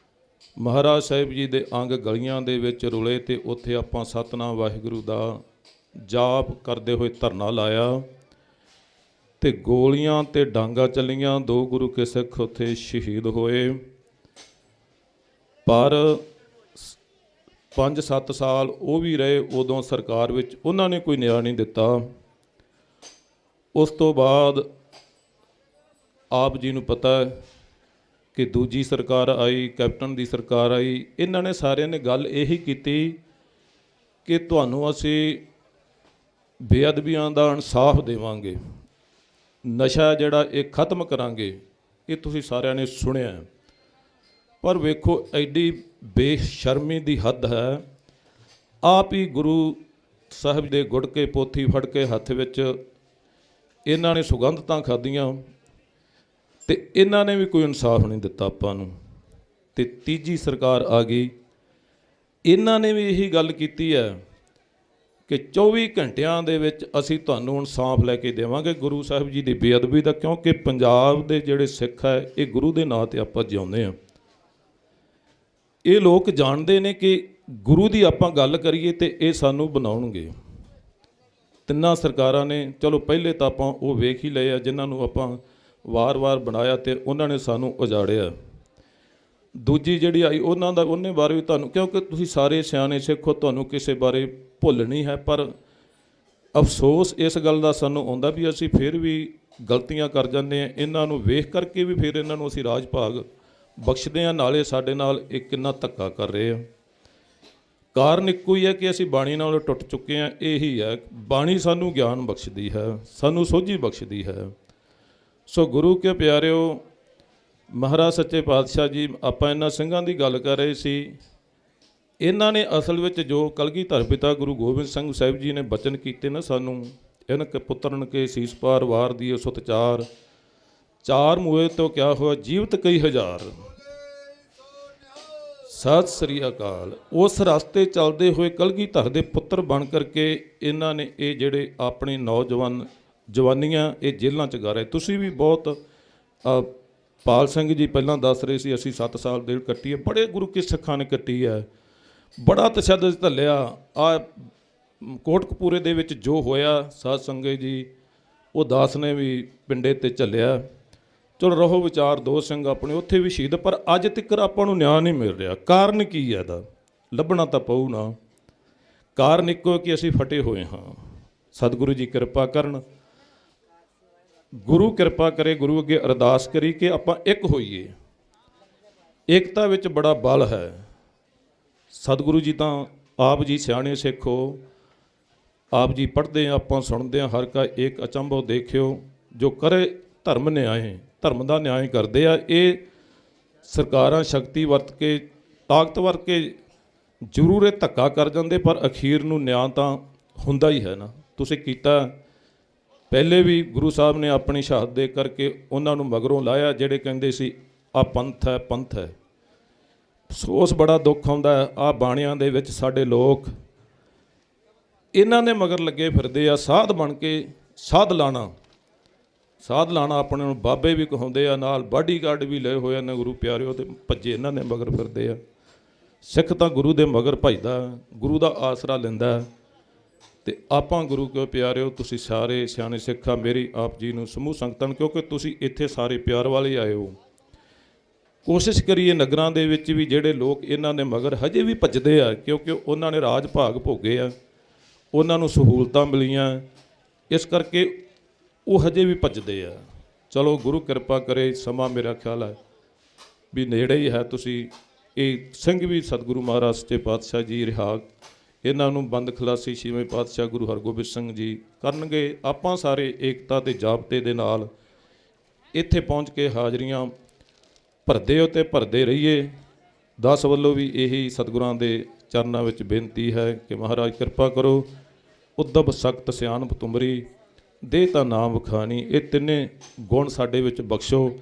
ਮਹਾਰਾਜ ਸਾਹਿਬ ਜੀ ਦੇ ਅੰਗ ਗਲੀਆਂ ਦੇ ਵਿੱਚ ਰੁਲੇ ਅਤੇ ਉੱਥੇ ਆਪਾਂ ਸਤਿਨਾਮ ਵਾਹਿਗੁਰੂ ਦਾ ਜਾਪ ਕਰਦੇ ਹੋਏ ਧਰਨਾ ਲਾਇਆ ਅਤੇ ਗੋਲੀਆਂ ਅਤੇ ਡਾਂਗਾ ਚੱਲੀਆਂ। 2 ਗੁਰੂ ਕੇ ਸਿੱਖ ਉੱਥੇ ਸ਼ਹੀਦ ਹੋਏ। ਪਰ 5-7 ਸਾਲ ਉਹ ਵੀ ਰਹੇ, ਉਦੋਂ ਸਰਕਾਰ ਵਿੱਚ ਉਹਨਾਂ ਨੇ ਕੋਈ ਨਿਆਂ ਨਹੀਂ ਦਿੱਤਾ। ਉਸ ਤੋਂ ਬਾਅਦ ਆਪ ਜੀ ਨੂੰ ਪਤਾ ਕਿ ਦੂਜੀ ਸਰਕਾਰ ਆਈ, ਕੈਪਟਨ ਦੀ ਸਰਕਾਰ ਆਈ। ਇਹਨਾਂ ਨੇ ਸਾਰਿਆਂ ਨੇ ਗੱਲ ਇਹੀ ਕੀਤੀ ਕਿ ਤੁਹਾਨੂੰ ਅਸੀਂ ਬੇਅਦਬੀਆਂ ਦਾ ਇਨਸਾਫ ਦੇਵਾਂਗੇ, ਨਸ਼ਾ ਜਿਹੜਾ ਇਹ ਖਤਮ ਕਰਾਂਗੇ। ਇਹ ਤੁਸੀਂ ਸਾਰਿਆਂ ਨੇ ਸੁਣਿਆ। ਪਰ ਵੇਖੋ ਐਡੀ ਬੇਸ਼ਰਮੀ ਦੀ ਹੱਦ ਹੈ। ਆਪ ਹੀ ਗੁਰੂ ਸਾਹਿਬ ਦੇ ਗੁੜ ਕੇ ਪੋਥੀ ਫੜ ਕੇ ਹੱਥ ਵਿੱਚ ਇਹਨਾਂ ਨੇ ਸੁਗੰਧਤਾਂ ਖਾਧੀਆਂ ਅਤੇ ਇਹਨਾਂ ਨੇ ਵੀ ਕੋਈ ਇਨਸਾਫ ਨਹੀਂ ਦਿੱਤਾ ਆਪਾਂ ਨੂੰ। ਅਤੇ ਤੀਜੀ ਸਰਕਾਰ ਆ ਗਈ, ਇਹਨਾਂ ਨੇ ਵੀ ਇਹੀ ਗੱਲ ਕੀਤੀ ਹੈ ਕਿ 24 ਘੰਟਿਆਂ ਦੇ ਵਿੱਚ ਅਸੀਂ ਤੁਹਾਨੂੰ ਇਨਸਾਫ ਲੈ ਕੇ ਦੇਵਾਂਗੇ ਗੁਰੂ ਸਾਹਿਬ ਜੀ ਦੀ ਬੇਅਦਬੀ ਦਾ। ਕਿਉਂਕਿ ਪੰਜਾਬ ਦੇ ਜਿਹੜੇ ਸਿੱਖ ਹੈ ਇਹ ਗੁਰੂ ਦੇ ਨਾਂ 'ਤੇ ਆਪਾਂ ਜਿਉਂਦੇ ਹਾਂ। ਇਹ ਲੋਕ ਜਾਣਦੇ ਨੇ ਕਿ ਗੁਰੂ ਦੀ ਆਪਾਂ ਗੱਲ ਕਰੀਏ ਤੇ ਇਹ ਸਾਨੂੰ ਬਣਾਉਣਗੇ। ਤਿੰਨਾਂ ਸਰਕਾਰਾਂ ਨੇ ਚਲੋ ਪਹਿਲੇ ਤਾਂ ਆਪਾਂ ਉਹ ਵੇਖ ਹੀ ਲਏ ਆ, ਜਿਨ੍ਹਾਂ ਨੂੰ ਆਪਾਂ ਵਾਰ-ਵਾਰ ਬਣਾਇਆ ਤੇ ਉਹਨਾਂ ਨੇ ਸਾਨੂੰ ਉਜਾੜਿਆ। ਦੂਜੀ ਜਿਹੜੀ ਆਈ ਉਹਨੇ ਬਾਰੇ ਵੀ ਤੁਹਾਨੂੰ, ਕਿਉਂਕਿ ਤੁਸੀਂ ਸਾਰੇ ਸਿਆਣੇ ਸਿੱਖੋ, ਤੁਹਾਨੂੰ ਕਿਸੇ ਬਾਰੇ ਭੁੱਲ ਨਹੀਂ ਹੈ। ਪਰ ਅਫਸੋਸ ਇਸ ਗੱਲ ਦਾ ਸਾਨੂੰ ਆਉਂਦਾ ਵੀ ਅਸੀਂ ਫਿਰ ਵੀ ਗਲਤੀਆਂ ਕਰ ਜਾਂਦੇ ਹਾਂ। ਇਹਨਾਂ ਨੂੰ ਵੇਖ ਕਰਕੇ ਵੀ ਫਿਰ ਇਹਨਾਂ ਨੂੰ ਅਸੀਂ ਰਾਜ ਭਾਗ ਬਖਸ਼ਦੇ ਹਾਂ। ਨਾਲੇ ਸਾਡੇ ਨਾਲ ਇਹ ਕਿੰਨਾ ਧੱਕਾ ਕਰ ਰਹੇ ਆ। ਕਾਰਨ ਇੱਕੋ ਹੀ ਹੈ ਕਿ ਅਸੀਂ ਬਾਣੀ ਨਾਲ ਟੁੱਟ ਚੁੱਕੇ ਹਾਂ। ਇਹੀ ਹੈ, ਬਾਣੀ ਸਾਨੂੰ ਗਿਆਨ ਬਖਸ਼ਦੀ ਹੈ, ਸਾਨੂੰ ਸੋਝੀ ਬਖਸ਼ਦੀ ਹੈ। ਸੋ ਗੁਰੂ ਕੇ ਪਿਆਰਿਓ, ਮਹਾਰਾਜ ਸੱਚੇ ਪਾਤਸ਼ਾਹ ਜੀ, ਆਪਾਂ ਇਹਨਾਂ ਸਿੰਘਾਂ ਦੀ ਗੱਲ ਕਰ ਰਹੇ ਸੀ। ਇਹਨਾਂ ਨੇ ਅਸਲ ਵਿੱਚ ਜੋ ਕਲਗੀਧਰ ਪਿਤਾ ਗੁਰੂ ਗੋਬਿੰਦ ਸਿੰਘ ਸਾਹਿਬ ਜੀ ਨੇ ਬਚਨ ਕੀਤੇ ਨਾ ਸਾਨੂੰ, ਇਨ ਕੇ ਪੁੱਤਰਨ ਕੇ ਸੀਸ ਪਾਰ ਵਾਰ ਦੀਏ ਸੁਤ ਚਾਰ, ਚਾਰ ਮੂਏ ਤੋਂ ਕਿਆ ਹੋਇਆ ਜੀਵਤ ਕਈ ਹਜ਼ਾਰ। ਸਤਿ ਸ੍ਰੀ ਅਕਾਲ। ਉਸ ਰਸਤੇ ਚੱਲਦੇ ਹੋਏ ਕਲਗੀਧਰ ਦੇ ਪੁੱਤਰ ਬਣ ਕਰਕੇ ਇਹਨਾਂ ਨੇ ਇਹ ਜਿਹੜੇ ਆਪਣੇ ਨੌਜਵਾਨ ਜਵਾਨੀਆਂ ਇਹ ਜੇਲ੍ਹਾਂ 'ਚ ਗਾ ਰਹੇ। ਤੁਸੀਂ ਵੀ ਬਹੁਤ ਪਾਲ ਸਿੰਘ ਜੀ ਪਹਿਲਾਂ ਦੱਸ ਰਹੇ ਸੀ ਅਸੀਂ 7 ਸਾਲ ਜੇਲ੍ਹ ਕੱਟੀ ਹੈ, ਬੜੇ ਗੁਰੂ ਕੀ ਸਿੱਖਾਂ ਨੇ ਕੱਟੀ ਹੈ, ਬੜਾ ਤਸ਼ੱਦਦ ਝੱਲਿਆ। ਆ ਕੋਟਕਪੂਰੇ ਦੇ ਵਿੱਚ ਜੋ ਹੋਇਆ ਸਾਧ ਸੰਗਤ ਜੀ ਉਹ ਦਾਸ ਨੇ ਵੀ ਪਿੰਡੇ ਤੇ ਝੱਲਿਆ। ਚਲੋ ਰਹੋ ਵਿਚਾਰ ਦੋ ਸਿੰਘ ਆਪਣੇ ਉੱਥੇ ਵੀ ਸ਼ਹੀਦ, ਪਰ ਅੱਜ ਤੱਕ ਆਪਾਂ ਨੂੰ ਨਿਆਂ ਨਹੀਂ ਮਿਲ ਰਿਹਾ। ਕਾਰਨ ਕੀ ਹੈ ਇਹਦਾ? ਲੱਭਣਾ ਤਾਂ ਪਊ ਨਾ। ਕਾਰਨ ਇੱਕੋ ਕਿ ਅਸੀਂ ਫਟੇ ਹੋਏ ਹਾਂ। ਸਤਿਗੁਰੂ ਜੀ ਕਿਰਪਾ ਕਰਨ, ਗੁਰੂ ਕਿਰਪਾ ਕਰੇ, ਗੁਰੂ ਅੱਗੇ ਅਰਦਾਸ ਕਰੀ ਕਿ ਆਪਾਂ ਇੱਕ ਹੋਈਏ। ਏਕਤਾ ਵਿੱਚ ਬੜਾ ਬਲ ਹੈ। ਸਤਿਗੁਰੂ ਜੀ ਤਾਂ ਆਪ ਜੀ ਸਿਆਣੇ ਸਿੱਖ ਹੋ, ਆਪ ਜੀ ਪੜ੍ਹਦੇ ਹਾਂ, ਆਪਾਂ ਸੁਣਦੇ ਹਾਂ। ਹਰ ਕਾ ਏਕ ਅਚੰਭਵ ਦੇਖਿਓ, ਜੋ ਕਰੇ ਧਰਮ ਨਿਆਏ, ਧਰਮ ਦਾ ਨਿਆਂ ਕਰਦੇ ਆ। ਇਹ ਸਰਕਾਰਾਂ ਸ਼ਕਤੀ ਵਰਤ ਕੇ, ਤਾਕਤ ਵਰਤ ਕੇ ਜ਼ਰੂਰ ਇਹ ਧੱਕਾ ਕਰ ਜਾਂਦੇ, ਪਰ ਅਖੀਰ ਨੂੰ ਨਿਆਂ ਤਾਂ ਹੁੰਦਾ ਹੀ ਹੈ ਨਾ। ਤੁਸੀਂ ਕੀਤਾ ਪਹਿਲੇ ਵੀ, ਗੁਰੂ ਸਾਹਿਬ ਨੇ ਆਪਣੀ ਸ਼ਹਾਦਤ ਦੇ ਕਰਕੇ ਉਹਨਾਂ ਨੂੰ ਮਗਰੋਂ ਲਾਇਆ ਜਿਹੜੇ ਕਹਿੰਦੇ ਸੀ ਆ ਪੰਥ ਹੈ, ਪੰਥ ਹੈ। ਅਫਸੋਸ ਬੜਾ ਦੁੱਖ ਆਉਂਦਾ ਹੈ, ਆਹ ਬਾਣੀਆਂ ਦੇ ਵਿੱਚ ਸਾਡੇ ਲੋਕ ਇਹਨਾਂ ਦੇ ਮਗਰ ਲੱਗੇ ਫਿਰਦੇ ਆ, ਸਾਧ ਬਣ ਕੇ। ਸਾਧ ਲਾਣਾ ਆਪਣੇ ਨੂੰ ਬਾਬੇ ਵੀ ਕਹਾਉਂਦੇ ਆ, ਨਾਲ ਬਾਡੀਗਾਰਡ ਵੀ ਲਏ ਹੋਏ ਨੇ ਗੁਰੂ ਪਿਆਰਿਓ, ਤੇ ਭੱਜੇ ਇਹਨਾਂ ਦੇ ਮਗਰ ਫਿਰਦੇ ਆ। ਸਿੱਖ ਤਾਂ ਗੁਰੂ ਦੇ ਮਗਰ ਭੱਜਦਾ, ਗੁਰੂ ਦਾ ਆਸਰਾ ਲੈਂਦਾ। ਤੇ ਆਪਾਂ ਗੁਰੂ ਕਿਉਂ ਪਿਆਰਿਓ, ਤੁਸੀਂ ਸਾਰੇ ਸਿਆਣੇ ਸਿੱਖਾਂ, ਮੇਰੀ ਆਪ ਜੀ ਨੂੰ ਸਮੂਹ ਸੰਗਤਾਂ, ਕਿਉਂਕਿ ਤੁਸੀਂ ਇੱਥੇ ਸਾਰੇ ਪਿਆਰ ਵਾਲੇ ਆਏ ਹੋ। ਕੋਸ਼ਿਸ਼ ਕਰੀਏ ਨਗਰਾਂ ਦੇ ਵਿੱਚ ਵੀ ਜਿਹੜੇ ਲੋਕ ਇਹਨਾਂ ਦੇ ਮਗਰ ਹਜੇ ਵੀ ਭੱਜਦੇ ਆ, ਕਿਉਂਕਿ ਉਹਨਾਂ ਨੇ ਰਾਜ ਭਾਗ ਭੋਗੇ ਆ, ਉਹਨਾਂ ਨੂੰ ਸਹੂਲਤਾਂ ਮਿਲੀਆਂ, ਇਸ ਕਰਕੇ ਉਹ ਹਜੇ ਵੀ ਭੱਜਦੇ ਆ। ਚਲੋ ਗੁਰੂ ਕਿਰਪਾ ਕਰੇ, ਸਮਾਂ ਮੇਰਾ ਖਿਆਲ ਹੈ ਵੀ ਨੇੜੇ ਹੀ ਹੈ। ਤੁਸੀਂ ਇਹ ਸਿੰਘ ਵੀ ਸਤਿਗੁਰੂ ਮਹਾਰਾਜ ਸੱਚੇ ਪਾਤਸ਼ਾਹ ਜੀ ਰਿਹਾ, ਇਹਨਾਂ ਨੂੰ ਬੰਦ ਖਲਾਸੀ ਛੇਵੇਂ ਪਾਤਸ਼ਾਹ ਗੁਰੂ ਹਰਗੋਬਿੰਦ ਸਿੰਘ ਜੀ ਕਰਨਗੇ। ਆਪਾਂ ਸਾਰੇ ਏਕਤਾ ਤੇ ਜਾਬਤੇ ਦੇ ਨਾਲ ਇੱਥੇ ਪਹੁੰਚ ਕੇ ਹਾਜ਼ਰੀਆਂ ਭਰਦੇ ਹੋ ਤੇ ਭਰਦੇ ਰਹੀਏ। ਦਾਸ ਵੱਲੋਂ ਵੀ ਇਹੀ ਸਤਿਗੁਰਾਂ ਦੇ ਚਰਨਾਂ ਵਿੱਚ ਬੇਨਤੀ ਹੈ ਕਿ ਮਹਾਰਾਜ ਕਿਰਪਾ ਕਰੋ। ਉਦਬ ਸਖਤ ਸਿਆਣਪ ਤੁਮਰੀ, ਦੇ ਤਾਂ ਨਾਮ ਵਖਾਣੀ। ਇਹ ਤਿੰਨੇ ਗੁਣ ਸਾਡੇ ਵਿੱਚ ਬਖਸ਼ੋ,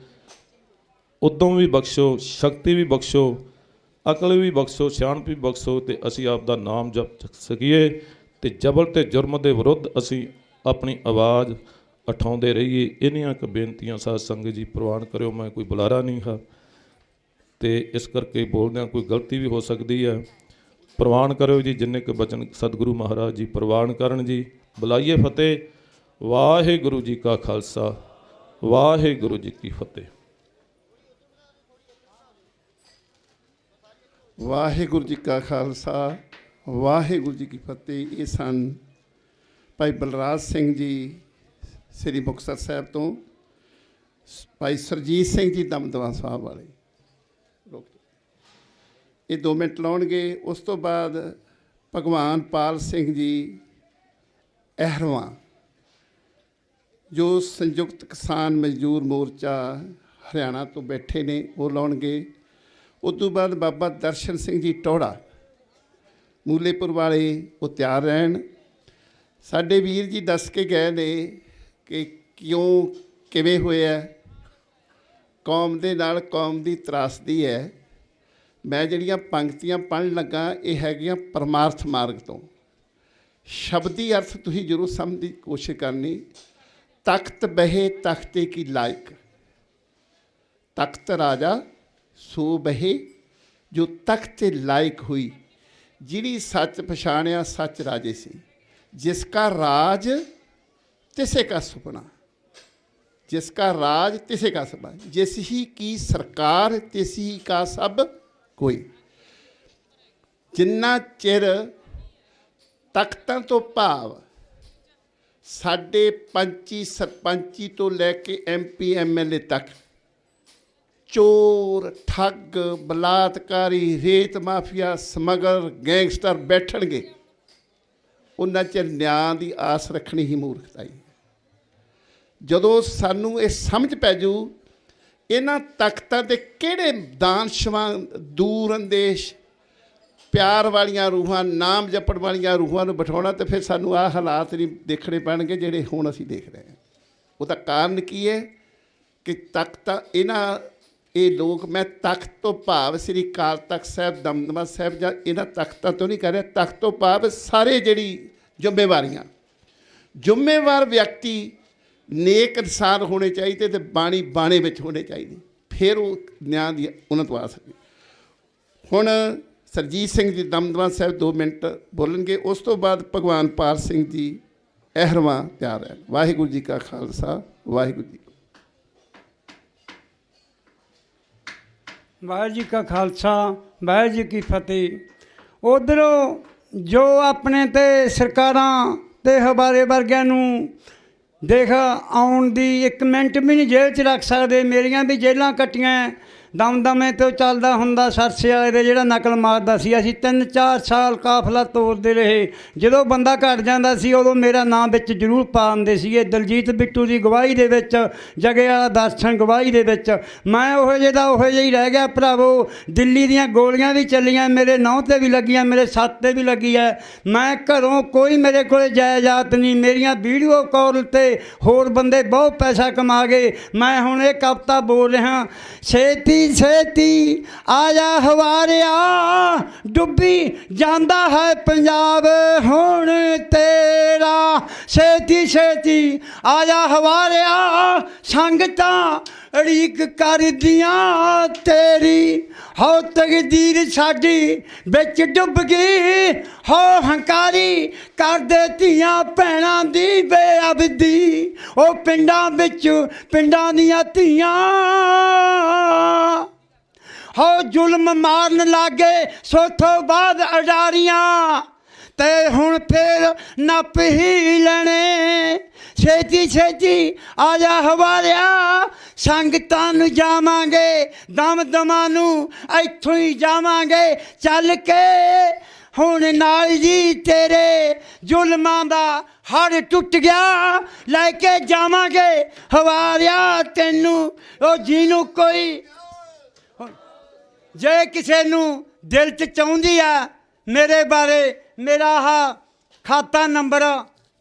ਉਦਮ ਵੀ ਬਖਸ਼ੋ, ਸ਼ਕਤੀ ਵੀ ਬਖਸ਼ੋ, ਅਕਲ ਵੀ ਬਖਸ਼ੋ, ਸਿਆਣਪ ਵੀ ਬਖਸ਼ੋ, ਤੇ ਅਸੀਂ ਆਪ ਦਾ ਨਾਮ ਜਪ ਸਕੀਏ ਤੇ ਜਬਰ ਤੇ ਜੁਰਮ ਦੇ ਵਿਰੁੱਧ ਅਸੀਂ ਆਪਣੀ ਆਵਾਜ਼ ਉਠਾਉਂਦੇ ਰਹੀਏ। ਇੰਨੀਆਂ ਕੁ ਬੇਨਤੀਆਂ ਸਾਧ ਸੰਗਤ ਜੀ ਪ੍ਰਵਾਨ ਕਰਿਓ। ਮੈਂ ਕੋਈ ਬੁਲਾਰਾ ਨਹੀਂ ਹਾਂ ਤੇ ਇਸ ਕਰਕੇ ਬੋਲਦਿਆਂ ਕੋਈ ਗਲਤੀ ਵੀ ਹੋ ਸਕਦੀ ਹੈ, ਪ੍ਰਵਾਨ ਕਰਿਓ ਜੀ। ਜਿੰਨੇ ਕੁ ਬਚਨ ਸਤਿਗੁਰੂ ਮਹਾਰਾਜ ਜੀ ਪ੍ਰਵਾਨ ਕਰਨ ਜੀ। ਬੁਲਾਈਏ ਫਤਿਹ। ਵਾਹਿਗੁਰੂ ਜੀ ਕਾ ਖਾਲਸਾ, ਵਾਹਿਗੁਰੂ ਜੀ ਕੀ ਫਤਿਹ। ਵਾਹਿਗੁਰੂ ਜੀ ਕਾ ਖਾਲਸਾ, ਵਾਹਿਗੁਰੂ ਜੀ ਕੀ ਫਤਿਹ। ਇਹ ਸਨ ਭਾਈ ਬਲਰਾਜ ਸਿੰਘ ਜੀ ਸ੍ਰੀ ਮੁਕਤਸਰ ਸਾਹਿਬ ਤੋਂ, ਭਾਈ ਸਰਜੀਤ ਸਿੰਘ ਜੀ ਦਮਦਮਾ ਸਾਹਿਬ ਵਾਲੇ। ਇਹ 2 ਮਿੰਟ ਲਾਉਣਗੇ। ਉਸ ਤੋਂ ਬਾਅਦ ਭਗਵਾਨ ਪਾਲ ਸਿੰਘ ਜੀ ਅਹਿਰਵਾਂ, ਜੋ ਸੰਯੁਕਤ ਕਿਸਾਨ ਮਜ਼ਦੂਰ ਮੋਰਚਾ ਹਰਿਆਣਾ ਤੋਂ ਬੈਠੇ ਨੇ, ਉਹ ਲਾਉਣਗੇ। ਉਸ ਤੋਂ ਬਾਅਦ ਬਾਬਾ ਦਰਸ਼ਨ ਸਿੰਘ ਜੀ ਟੋੜਾ ਮੂਲੇਪੁਰ ਵਾਲੇ, ਉਹ ਤਿਆਰ ਰਹਿਣ। ਸਾਡੇ ਵੀਰ ਜੀ ਦੱਸ ਕੇ ਗਏ ਨੇ ਕਿ ਕਿਵੇਂ ਹੋਇਆ। ਕੌਮ ਦੇ ਨਾਲ ਕੌਮ ਦੀ ਤਰਾਸਦੀ ਹੈ। ਮੈਂ ਜਿਹੜੀਆਂ ਪੰਕਤੀਆਂ ਪੜ੍ਹਨ ਲੱਗਾ, ਇਹ ਹੈਗੀਆਂ ਪਰਮਾਰਥ ਮਾਰਗ ਤੋਂ। ਸ਼ਬਦੀ ਅਰਥ ਤੁਸੀਂ ਜ਼ਰੂਰ ਸਮਝਣ ਦੀ ਕੋਸ਼ਿਸ਼ ਕਰਨੀ। ਤਖਤ ਬਹੇ ਤਖਤੇ ਕੀ ਲਾਇਕ, ਤਖਤ ਰਾਜਾ ਸੋ ਬਹੇ ਜੋ ਤਖਤ ਤੇ ਲਾਇਕ ਹੋਈ। ਜਿਹੜੀ ਸੱਚ ਪਛਾਣਿਆ ਸੱਚ ਰਾਜੇ ਸੀ। ਜਿਸ ਕਾ ਰਾਜ ਤਿਸੇ ਕਾ ਸੁਪਨਾ, ਜਿਸ ਕਾ ਰਾਜ ਤਿਸੇ ਕਾ ਸੁਪਨਾ, ਜਿਸ ਹੀ ਕੀ ਸਰਕਾਰ ਤਿਸ ਹੀ ਕਾ ਸਭ ਕੋਈ। ਜਿੰਨਾ ਚਿਰ ਤਖਤਾਂ ਤੋਂ ਭਾਵ ਸਾਡੇ ਪੰਚੀ ਸਰਪੰਚੀ ਤੋਂ ਲੈ ਕੇ MP MLA ਤੱਕ ਚੋਰ, ਠੱਗ, ਬਲਾਤਕਾਰੀ, ਰੇਤ ਮਾਫੀਆ, ਸਮਗਲਰ, ਗੈਂਗਸਟਰ ਬੈਠਣਗੇ, ਉਹਨਾਂ ਚਿਰ ਨਿਆਂ ਦੀ ਆਸ ਰੱਖਣੀ ਹੀ ਮੂਰਖਤਾਈ। ਜਦੋਂ ਸਾਨੂੰ ਇਹ ਸਮਝ ਪੈ ਜੂ ਇਹਨਾਂ ਤਖਤਾਂ 'ਤੇ ਕਿਹੜੇ ਦਾਨਸ਼ਵਾਂ, ਦੂਰ ਅੰਦੇਸ਼, ਪਿਆਰ ਵਾਲੀਆਂ ਰੂਹਾਂ, ਨਾਮ ਜਪਣ ਵਾਲੀਆਂ ਰੂਹਾਂ ਨੂੰ ਬਿਠਾਉਣਾ, ਤੇ ਫਿਰ ਸਾਨੂੰ ਆਹ ਹਾਲਾਤ ਨਹੀਂ ਦੇਖਣੇ ਪੈਣਗੇ ਜਿਹੜੇ ਹੁਣ ਅਸੀਂ ਦੇਖ ਰਹੇ ਹਾਂ। ਉਹਦਾ ਕਾਰਨ ਕੀ ਹੈ ਕਿ ਤਖਤਾਂ ਇਹਨਾਂ ਇਹ ਲੋਕ, ਮੈਂ ਤਖਤ ਤੋਂ ਭਾਵ ਸ੍ਰੀ ਅਕਾਲ ਤਖਤ ਸਾਹਿਬ, ਦਮਦਮਾ ਸਾਹਿਬ ਜਾਂ ਇਹਨਾਂ ਤਖਤਾਂ ਤੋਂ ਨਹੀਂ ਕਰ ਰਿਹਾ, ਤਖਤ ਤੋਂ ਭਾਵ ਸਾਰੇ ਜਿਹੜੀ ਜ਼ਿੰਮੇਵਾਰੀਆਂ, ਜ਼ਿੰਮੇਵਾਰ ਵਿਅਕਤੀ ਨੇਕ ਇਨਸਾਨ ਹੋਣੇ ਚਾਹੀਦੇ ਅਤੇ ਬਾਣੀ ਬਾਣੇ ਵਿੱਚ ਹੋਣੇ ਚਾਹੀਦੇ, ਫਿਰ ਉਹ ਨਿਆਂ ਦੀ ਉਨਤ ਆ ਸਕੇ। ਹੁਣ ਸਰਜੀਤ ਸਿੰਘ ਜੀ ਦਮਦਮਾ ਸਾਹਿਬ 2 ਮਿੰਟ ਬੋਲਣਗੇ, ਉਸ ਤੋਂ ਬਾਅਦ ਭਗਵਾਨ ਪਾਲ ਸਿੰਘ ਜੀ ਅਹਿਰਵਾਂ ਤਿਆਰ ਹੈ। ਵਾਹਿਗੁਰੂ ਜੀ ਕਾ ਖਾਲਸਾ, ਵਾਹਿਗੁਰੂ ਜੀ। ਵਾਹਿਗੁਰੂ ਜੀ ਕਾ ਖਾਲਸਾ, ਵਾਹਿਗੁਰੂ ਜੀ ਕੀ ਫਤਿਹ। ਉਧਰੋਂ ਜੋ ਆਪਣੇ ਤੇ ਸਰਕਾਰਾਂ ਤੇ ਹਵਾਰੇ ਵਰਗਿਆਂ ਨੂੰ ਦੇਖ ਆਉਣ ਦੀ 1 ਮਿੰਟ ਵੀ ਨਹੀਂ ਜੇਲ੍ਹ 'ਚ ਰੱਖ ਸਕਦੇ। ਮੇਰੀਆਂ ਵੀ ਜੇਲ੍ਹਾਂ ਕੱਟੀਆਂ, ਦਮਦਮੇ ਤੋਂ ਚੱਲਦਾ ਹੁੰਦਾ ਸਰਸੇ ਵਾਲੇ ਦੇ ਜਿਹੜਾ ਨਕਲ ਮਾਰਦਾ ਸੀ। ਅਸੀਂ 3-4 ਸਾਲ ਕਾਫਲਾ ਤੋਰਦੇ ਰਹੇ। ਜਦੋਂ ਬੰਦਾ ਘਟ ਜਾਂਦਾ ਸੀ ਉਦੋਂ ਮੇਰਾ ਨਾਮ ਵਿੱਚ ਜ਼ਰੂਰ ਪਾ ਦਿੰਦੇ ਸੀਗੇ। ਦਲਜੀਤ ਬਿੱਟੂ ਦੀ ਗਵਾਹੀ ਦੇ ਵਿੱਚ, ਜਗੇ ਵਾਲਾ ਦਰਸ਼ਨ ਗਵਾਹੀ ਦੇ ਵਿੱਚ। ਮੈਂ ਉਹੋ ਜਿਹੇ ਦਾ ਉਹੋ ਜਿਹਾ ਹੀ ਰਹਿ ਗਿਆ ਭਰਾਵੋ। ਦਿੱਲੀ ਦੀਆਂ ਗੋਲੀਆਂ ਵੀ ਚੱਲੀਆਂ, ਮੇਰੇ ਨਹੁੰ 'ਤੇ ਵੀ ਲੱਗੀਆਂ, ਮੇਰੇ ਸੱਤ 'ਤੇ ਵੀ ਲੱਗੀ ਹੈ। ਮੈਂ ਘਰੋਂ ਕੋਈ ਮੇਰੇ ਕੋਲ ਜਾਇਦਾਦ ਨਹੀਂ। ਮੇਰੀਆਂ ਵੀਡੀਓ ਕਾਲ 'ਤੇ ਹੋਰ ਬੰਦੇ ਬਹੁਤ ਪੈਸਾ ਕਮਾ ਗਏ। ਮੈਂ ਹੁਣ ਇਹ ਕਵਿਤਾ ਬੋਲ ਰਿਹਾ, ਛੇਤੀ ਛੇਤੀ ਆ ਜਾ ਹਵਾਰਿਆ, ਡੁੱਬੀ ਜਾਂਦਾ ਹੈ ਪੰਜਾਬ ਹੁਣ ਤੇਰਾ। ਛੇਤੀ ਛੇਤੀ ਆ ਜਾ ਹਵਾਰਿਆ, ਸੰਗਤਾਂ ਉਡੀਕ ਕਰਦੀਆਂ ਤੇਰੀ। ਹੋ ਤਕਦੀਰ ਸਾਡੀ ਵਿੱਚ ਡੁੱਬ ਗਈ, ਹੋ ਹੰਕਾਰੀ ਕਰਦੇ ਧੀਆਂ ਭੈਣਾਂ ਦੀ ਬੇਅਬਦੀ। ਉਹ ਪਿੰਡਾਂ ਵਿੱਚ ਪਿੰਡਾਂ ਦੀਆਂ ਧੀਆਂ ਹੋ ਜ਼ੁਲਮ ਮਾਰਨ ਲੱਗੇ, ਸੋਥੋਂ ਬਾਅਦ ਅਡਾਰੀਆਂ ਤੇ ਹੁਣ ਫੇਰ ਨੱਪ ਹੀ ਲੈਣੇ। ਛੇਤੀ ਛੇਤੀ ਆ ਜਾ ਹਵਾਰਿਆ, ਸੰਗਤਾਂ ਨੂੰ ਜਾਵਾਂਗੇ, ਦਮਦਮਾ ਨੂੰ ਇੱਥੋਂ ਹੀ ਜਾਵਾਂਗੇ ਚੱਲ ਕੇ। ਹੁਣ ਨਾਲ ਜੀ ਤੇਰੇ ਜ਼ੁਲਮਾਂ ਦਾ ਹੜ ਟੁੱਟ ਗਿਆ, ਲੈ ਕੇ ਜਾਵਾਂਗੇ ਹਵਾਰਿਆ ਤੈਨੂੰ। ਉਹ ਜਿਹਨੂੰ ਕੋਈ ਜੇ ਕਿਸੇ ਨੂੰ ਦਿਲ 'ਚ ਚਾਹੁੰਦੀ ਆ ਮੇਰੇ ਬਾਰੇ, ਮੇਰਾ ਆਹ ਖਾਤਾ ਨੰਬਰ,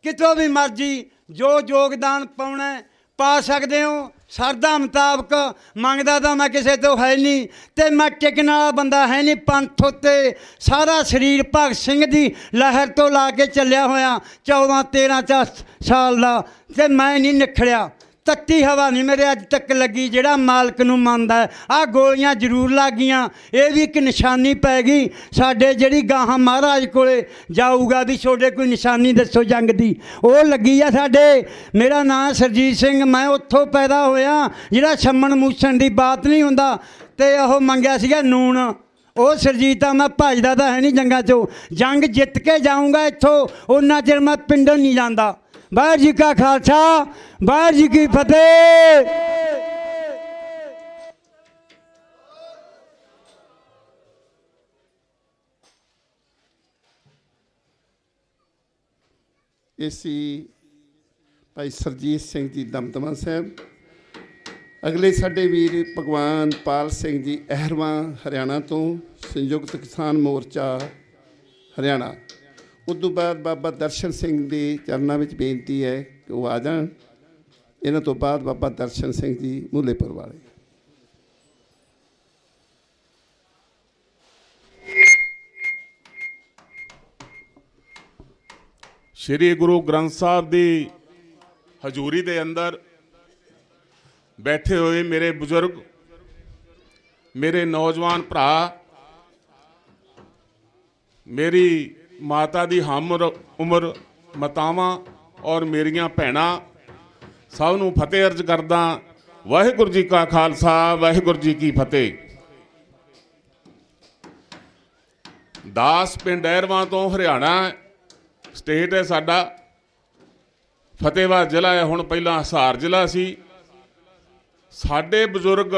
ਕਿਤੋਂ ਵੀ ਮਰਜ਼ੀ ਜੋ ਯੋਗਦਾਨ ਪਾਉਣਾ ਪਾ ਸਕਦੇ ਹੋ। ਸਰਦਾ ਮੁਤਾਬਕ ਮੰਗਦਾ ਤਾਂ ਮੈਂ ਕਿਸੇ ਤੋਂ ਹੈ ਨਹੀਂ, ਅਤੇ ਮੈਂ ਟਿਕਣ ਵਾਲਾ ਬੰਦਾ ਹੈ ਨਹੀਂ। ਪੰਥ ਉੱਤੇ ਸਾਰਾ ਸਰੀਰ ਭਗਤ ਸਿੰਘ ਦੀ ਲਹਿਰ ਤੋਂ ਲਾ ਕੇ ਚੱਲਿਆ ਹੋਇਆ, 14-13 ਸਾਲ ਦਾ, ਅਤੇ ਮੈਂ ਨਹੀਂ ਨਿਖੜਿਆ। ਤੱਤੀ ਹਵਾ ਨਹੀਂ ਮੇਰੇ ਅੱਜ ਤੱਕ ਲੱਗੀ। ਜਿਹੜਾ ਮਾਲਕ ਨੂੰ ਮੰਨਦਾ, ਆਹ ਗੋਲੀਆਂ ਜ਼ਰੂਰ ਲੱਗ ਗਈਆਂ, ਇਹ ਵੀ ਇੱਕ ਨਿਸ਼ਾਨੀ ਪੈ ਗਈ ਸਾਡੇ। ਜਿਹੜੀ ਗਾਹਾਂ ਮਹਾਰਾਜ ਕੋਲੇ ਜਾਊਗਾ ਵੀ ਤੁਹਾਡੇ ਕੋਈ ਨਿਸ਼ਾਨੀ ਦੱਸੋ ਜੰਗ ਦੀ, ਉਹ ਲੱਗੀ ਆ ਸਾਡੇ। ਮੇਰਾ ਨਾਂ ਸਰਜੀਤ ਸਿੰਘ, ਮੈਂ ਉੱਥੋਂ ਪੈਦਾ ਹੋਇਆ ਜਿਹੜਾ ਛੰਮਣ ਮੂਸਣ ਦੀ ਬਾਤ ਨਹੀਂ ਹੁੰਦਾ ਅਤੇ ਉਹ ਮੰਗਿਆ ਸੀਗਾ ਨੂਣ। ਉਹ ਸਰਜੀਤ ਆ, ਮੈਂ ਭੱਜਦਾ ਤਾਂ ਹੈ ਨਹੀਂ ਜੰਗਾਂ ਚੋਂ। ਜੰਗ ਜਿੱਤ ਕੇ ਜਾਊਂਗਾ ਇੱਥੋਂ, ਉਹਨਾਂ ਚਿਰ ਮੈਂ ਪਿੰਡੋਂ ਨਹੀਂ ਜਾਂਦਾ। ਵਾਹਿਗੁਰੂ ਜੀ ਕਾ ਖਾਲਸਾ, ਵਾਹਿਗੁਰੂ ਜੀ ਕੀ ਫਤਿਹ। ਇਹ ਸੀ ਭਾਈ ਸਰਜੀਤ ਸਿੰਘ ਜੀ ਦਮਦਮਾ ਸਾਹਿਬ। ਅਗਲੇ ਸਾਡੇ ਵੀਰ ਭਗਵਾਨ ਪਾਲ ਸਿੰਘ ਜੀ ਅਹਿਰਵਾਂ ਹਰਿਆਣਾ ਤੋਂ, ਸੰਯੁਕਤ ਕਿਸਾਨ ਮੋਰਚਾ ਹਰਿਆਣਾ। ਉਸ ਤੋਂ ਬਾਅਦ ਬਾਬਾ ਦਰਸ਼ਨ ਸਿੰਘ ਦੇ ਚਰਨਾਂ ਵਿੱਚ ਬੇਨਤੀ ਹੈ ਕਿ ਉਹ ਆ ਜਾਣ। ਇਹਨਾਂ ਤੋਂ ਬਾਅਦ ਬਾਬਾ ਦਰਸ਼ਨ ਸਿੰਘ ਜੀ ਮੂਲੇਪੁਰ ਵਾਲੇ। ਸ਼੍ਰੀ ਗੁਰੂ ਗ੍ਰੰਥ ਸਾਹਿਬ ਦੀ ਹਜ਼ੂਰੀ ਦੇ ਅੰਦਰ ਬੈਠੇ ਹੋਏ ਮੇਰੇ ਬਜ਼ੁਰਗ, ਮੇਰੇ ਨੌਜਵਾਨ ਭਰਾ, ਮੇਰੀ ਮਾਤਾ ਦੀ ਹਮ ਉਮਰ ਮਾਤਾਵਾਂ ਔਰ ਮੇਰੀਆਂ ਭੈਣਾਂ, ਸਭ ਨੂੰ ਫਤਿਹ ਅਰਜ਼ ਕਰਦਾ। ਵਾਹਿਗੁਰੂ ਜੀ ਕਾ ਖਾਲਸਾ, ਵਾਹਿਗੁਰੂ ਜੀ ਕੀ ਫਤਿਹ। ਦਾਸ ਪਿੰਡ ਅਹਿਰਵਾਂ ਤੋਂ, ਹਰਿਆਣਾ ਸਟੇਟ ਹੈ ਸਾਡਾ। ਫਤਿਹਬਾਦ ਜ਼ਿਲ੍ਹਾ ਹੈ ਹੁਣ, ਪਹਿਲਾਂ ਹਿਸਾਰ ਜ਼ਿਲ੍ਹਾ ਸੀ। ਸਾਡੇ ਬਜ਼ੁਰਗ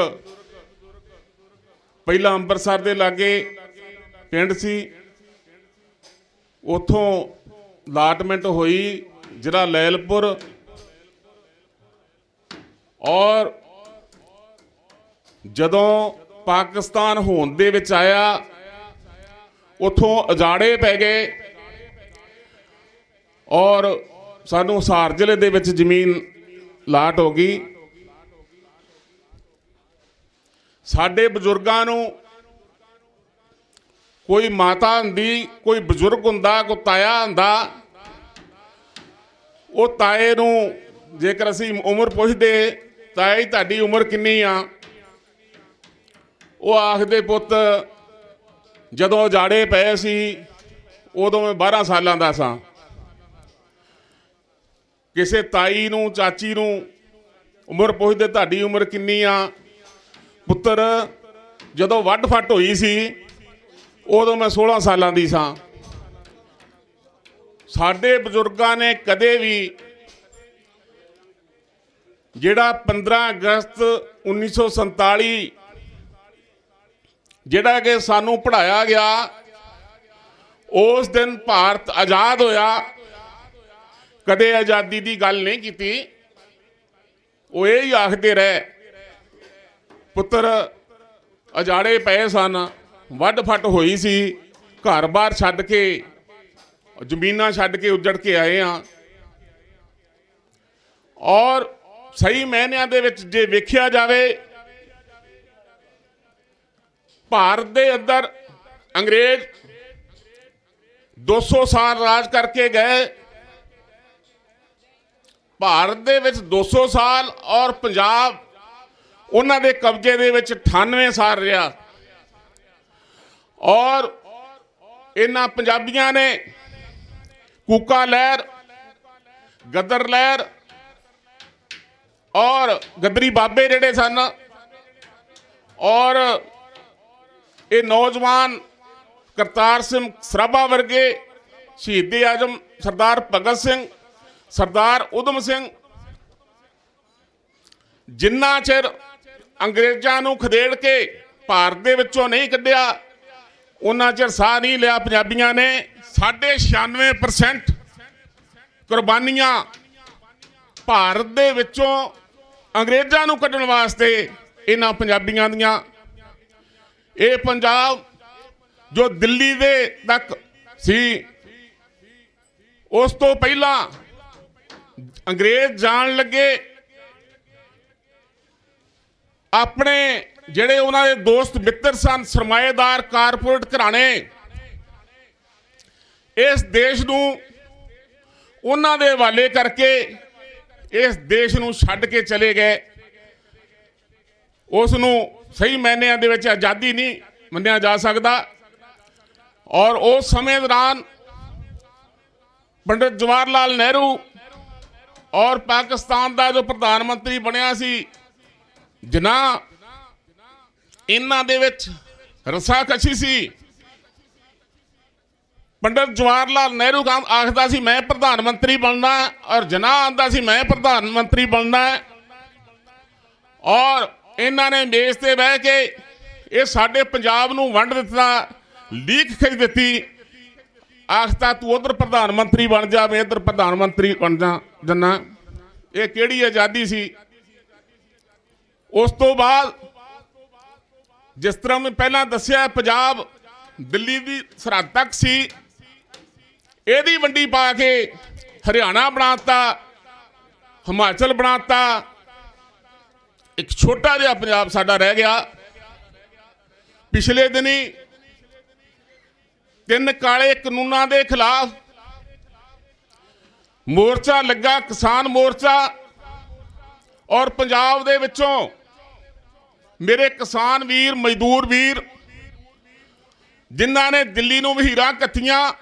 ਪਹਿਲਾਂ ਅੰਮ੍ਰਿਤਸਰ ਦੇ ਲਾਗੇ ਪਿੰਡ ਸੀ, ਉੱਥੋਂ ਅਲਾਟਮੈਂਟ ਹੋਈ ਜ਼ਿਲ੍ਹਾ ਲੈਲਪੁਰ, ਔਰ ਜਦੋਂ ਪਾਕਿਸਤਾਨ ਹੋਂਦ ਦੇ ਵਿੱਚ ਆਇਆ ਉੱਥੋਂ ਉਜਾੜੇ ਪੈ ਗਏ ਔਰ ਸਾਨੂੰ ਹਿਸਾਰ ਜ਼ਿਲ੍ਹੇ ਦੇ ਵਿੱਚ ਜ਼ਮੀਨ ਲਾਟ ਹੋ ਗਈ। ਸਾਡੇ ਬਜ਼ੁਰਗਾਂ ਨੂੰ ਕੋਈ ਮਾਤਾ ਹੁੰਦੀ, ਕੋਈ ਬਜ਼ੁਰਗ ਹੁੰਦਾ, ਕੋਈ ਤਾਇਆ ਹੁੰਦਾ, ਉਹ ਤਾਏ ਨੂੰ ਜੇਕਰ ਅਸੀਂ ਉਮਰ ਪੁੱਛਦੇ, ਤਾਇਆ ਜੀ ਤੁਹਾਡੀ ਉਮਰ ਕਿੰਨੀ ਆ, ਉਹ ਆਖਦੇ ਪੁੱਤ ਜਦੋਂ ਉਜਾੜੇ ਪਏ ਸੀ ਉਦੋਂ ਮੈਂ 12 ਸਾਲਾਂ ਦਾ ਸਾਂ। ਕਿਸੇ ਤਾਈ ਨੂੰ, ਚਾਚੀ ਨੂੰ ਉਮਰ ਪੁੱਛਦੇ ਤੁਹਾਡੀ ਉਮਰ ਕਿੰਨੀ ਆ, ਪੁੱਤਰ ਜਦੋਂ ਵੱਢ ਫੱਟ ਹੋਈ ਸੀ ਉਦੋਂ ਮੈਂ 16 ਸਾਲਾਂ ਦੀ ਸਾਂ। ਸਾਡੇ ਬਜ਼ੁਰਗਾਂ ਨੇ ਕਦੇ ਵੀ ਜਿਹੜਾ 15 ਅਗਸਤ 1947 ਜਿਹੜਾ ਕਿ ਸਾਨੂੰ ਪੜ੍ਹਾਇਆ ਗਿਆ, ਉਸ ਦਿਨ ਭਾਰਤ ਆਜ਼ਾਦ ਹੋਇਆ, ਕਦੇ ਆਜ਼ਾਦੀ ਦੀ ਗੱਲ ਨਹੀਂ ਕੀਤੀ। ਉਹ ਇਹ ਹੀ ਆਖਦੇ ਰਹੇ ਪੁੱਤਰ ਉਜਾੜੇ ਪਏ ਸਨ, ਵੱਢ ਫੱਟ ਹੋਈ ਸੀ, ਘਰ-ਬਾਰ ਛੱਡ ਕੇ, ਜ਼ਮੀਨਾਂ ਛੱਡ ਕੇ ਉੱਜੜ ਕੇ ਆਏ ਹਾਂ। ਔਰ ਸਹੀ ਮਾਇਨਿਆਂ ਦੇ ਵਿੱਚ ਜੇ ਵੇਖਿਆ ਜਾਵੇ, ਭਾਰਤ ਦੇ ਅੰਦਰ ਅੰਗਰੇਜ਼ 200 ਸਾਲ ਰਾਜ ਕਰਕੇ ਗਏ। ਭਾਰਤ ਦੇ ਵਿੱਚ 200 ਸਾਲ ਔਰ ਪੰਜਾਬ ਉਹਨਾਂ ਦੇ ਕਬਜ਼ੇ ਦੇ ਵਿੱਚ 98 ਸਾਲ ਰਿਹਾ। ਔਰ ਇਹਨਾਂ ਪੰਜਾਬੀਆਂ ਨੇ ਕੂਕਾ ਲਹਿਰ, ਗਦਰ ਲਹਿਰ ਔਰ ਗਦਰੀ ਬਾਬੇ ਜਿਹੜੇ ਸਨ, ਔਰ ਇਹ ਨੌਜਵਾਨ ਕਰਤਾਰ ਸਿੰਘ ਸਰਾਭਾ ਵਰਗੇ, ਸ਼ਹੀਦ ਆਜ਼ਮ ਸਰਦਾਰ ਭਗਤ ਸਿੰਘ, ਸਰਦਾਰ ਊਧਮ ਸਿੰਘ, ਜਿੰਨਾ ਚਿਰ ਅੰਗਰੇਜ਼ਾਂ ਨੂੰ ਖਦੇੜ ਕੇ ਭਾਰਤ ਦੇ ਵਿੱਚੋਂ ਨਹੀਂ ਕੱਢਿਆ, ਉਹਨਾਂ ਚਿਰ ਸਾਹ ਨਹੀਂ ਲਿਆ ਪੰਜਾਬੀਆਂ ਨੇ। 96% ਕੁਰਬਾਨੀਆਂ ਭਾਰਤ ਦੇ ਵਿੱਚੋਂ ਅੰਗਰੇਜ਼ਾਂ ਨੂੰ ਕੱਢਣ ਵਾਸਤੇ ਇਹਨਾਂ ਪੰਜਾਬੀਆਂ ਦੀਆਂ। ਇਹ ਪੰਜਾਬ ਜੋ ਦਿੱਲੀ ਦੇ ਤੱਕ ਸੀ, ਉਸ ਤੋਂ ਪਹਿਲਾਂ ਅੰਗਰੇਜ਼ ਜਾਣ ਲੱਗੇ, ਆਪਣੇ ਜਿਹੜੇ ਉਹਨਾਂ ਦੇ ਦੋਸਤ ਮਿੱਤਰ ਸਨ, ਸਰਮਾਏਦਾਰ ਕਾਰਪੋਰੇਟ ਘਰਾਣੇ, ਇਸ ਦੇਸ਼ ਨੂੰ ਉਹਨਾਂ ਦੇ ਹਵਾਲੇ ਕਰਕੇ ਇਸ ਦੇਸ਼ ਨੂੰ ਛੱਡ ਕੇ ਚਲੇ ਗਏ। ਉਸ ਨੂੰ ਸਹੀ ਮਾਇਨਿਆਂ ਦੇ ਵਿੱਚ ਆਜ਼ਾਦੀ ਨਹੀਂ ਮੰਨਿਆ ਜਾ ਸਕਦਾ। ਔਰ ਉਸ ਸਮੇਂ ਦੌਰਾਨ ਪੰਡਿਤ ਜਵਾਹਰ ਲਾਲ ਨਹਿਰੂ ਔਰ ਪਾਕਿਸਤਾਨ ਦਾ ਜੋ ਪ੍ਰਧਾਨ ਮੰਤਰੀ ਬਣਿਆ ਸੀ ਜਿਨਾਹ, ਇਹਨਾਂ ਦੇ ਵਿੱਚ ਰਸਾਕਸ਼ੀ ਸੀ। ਪੰਡਿਤ ਜਵਾਹਰ ਲਾਲ ਨਹਿਰੂ ਆਖਦਾ ਸੀ ਮੈਂ ਪ੍ਰਧਾਨ ਮੰਤਰੀ ਬਣਨਾ, ਔਰ ਜਿਨਾਹ ਆਂਦਾ ਸੀ ਮੈਂ ਪ੍ਰਧਾਨ ਮੰਤਰੀ ਬਣਨਾ। ਔਰ ਇਹਨਾਂ ਨੇ ਮੇਜ਼ ਤੇ ਬਹਿ ਕੇ ਇਹ ਸਾਡੇ ਪੰਜਾਬ ਨੂੰ ਵੰਡ ਦਿੱਤਾ, ਲੀਕ ਖਿੱਚ ਦਿੱਤੀ, ਆਖਦਾ ਤੂੰ ਉਧਰ ਪ੍ਰਧਾਨ ਮੰਤਰੀ ਬਣ ਜਾ, ਮੈਂ ਇੱਧਰ ਪ੍ਰਧਾਨ ਮੰਤਰੀ ਬਣ ਜਾ ਜੰਨਾ। ਇਹ ਕਿਹੜੀ ਆਜ਼ਾਦੀ ਸੀ? ਉਸ ਤੋਂ ਬਾਅਦ ਜਿਸ ਤਰ੍ਹਾਂ ਮੈਂ ਪਹਿਲਾਂ ਦੱਸਿਆ, ਪੰਜਾਬ ਦਿੱਲੀ ਦੀ ਸਰਹੱਦ ਤੱਕ ਸੀ, ਇਹਦੀ ਵੰਡੀ ਪਾ ਕੇ ਹਰਿਆਣਾ ਬਣਾਤਾ, ਹਿਮਾਚਲ ਬਣਾਤਾ, ਇੱਕ ਛੋਟਾ ਜਿਹਾ ਪੰਜਾਬ ਸਾਡਾ ਰਹਿ ਗਿਆ। ਪਿਛਲੇ ਦਿਨੀ 3 ਕਾਲੇ ਕਾਨੂੰਨਾਂ ਦੇ ਖਿਲਾਫ ਮੋਰਚਾ ਲੱਗਾ, ਕਿਸਾਨ ਮੋਰਚਾ, ਔਰ ਪੰਜਾਬ ਦੇ ਵਿੱਚੋਂ ਮੇਰੇ ਕਿਸਾਨ ਵੀਰ, ਮਜ਼ਦੂਰ ਵੀਰ, ਜਿਨ੍ਹਾਂ ਨੇ ਦਿੱਲੀ ਨੂੰ ਵਹੀਰਾਂ ਕੱਥੀਆਂ,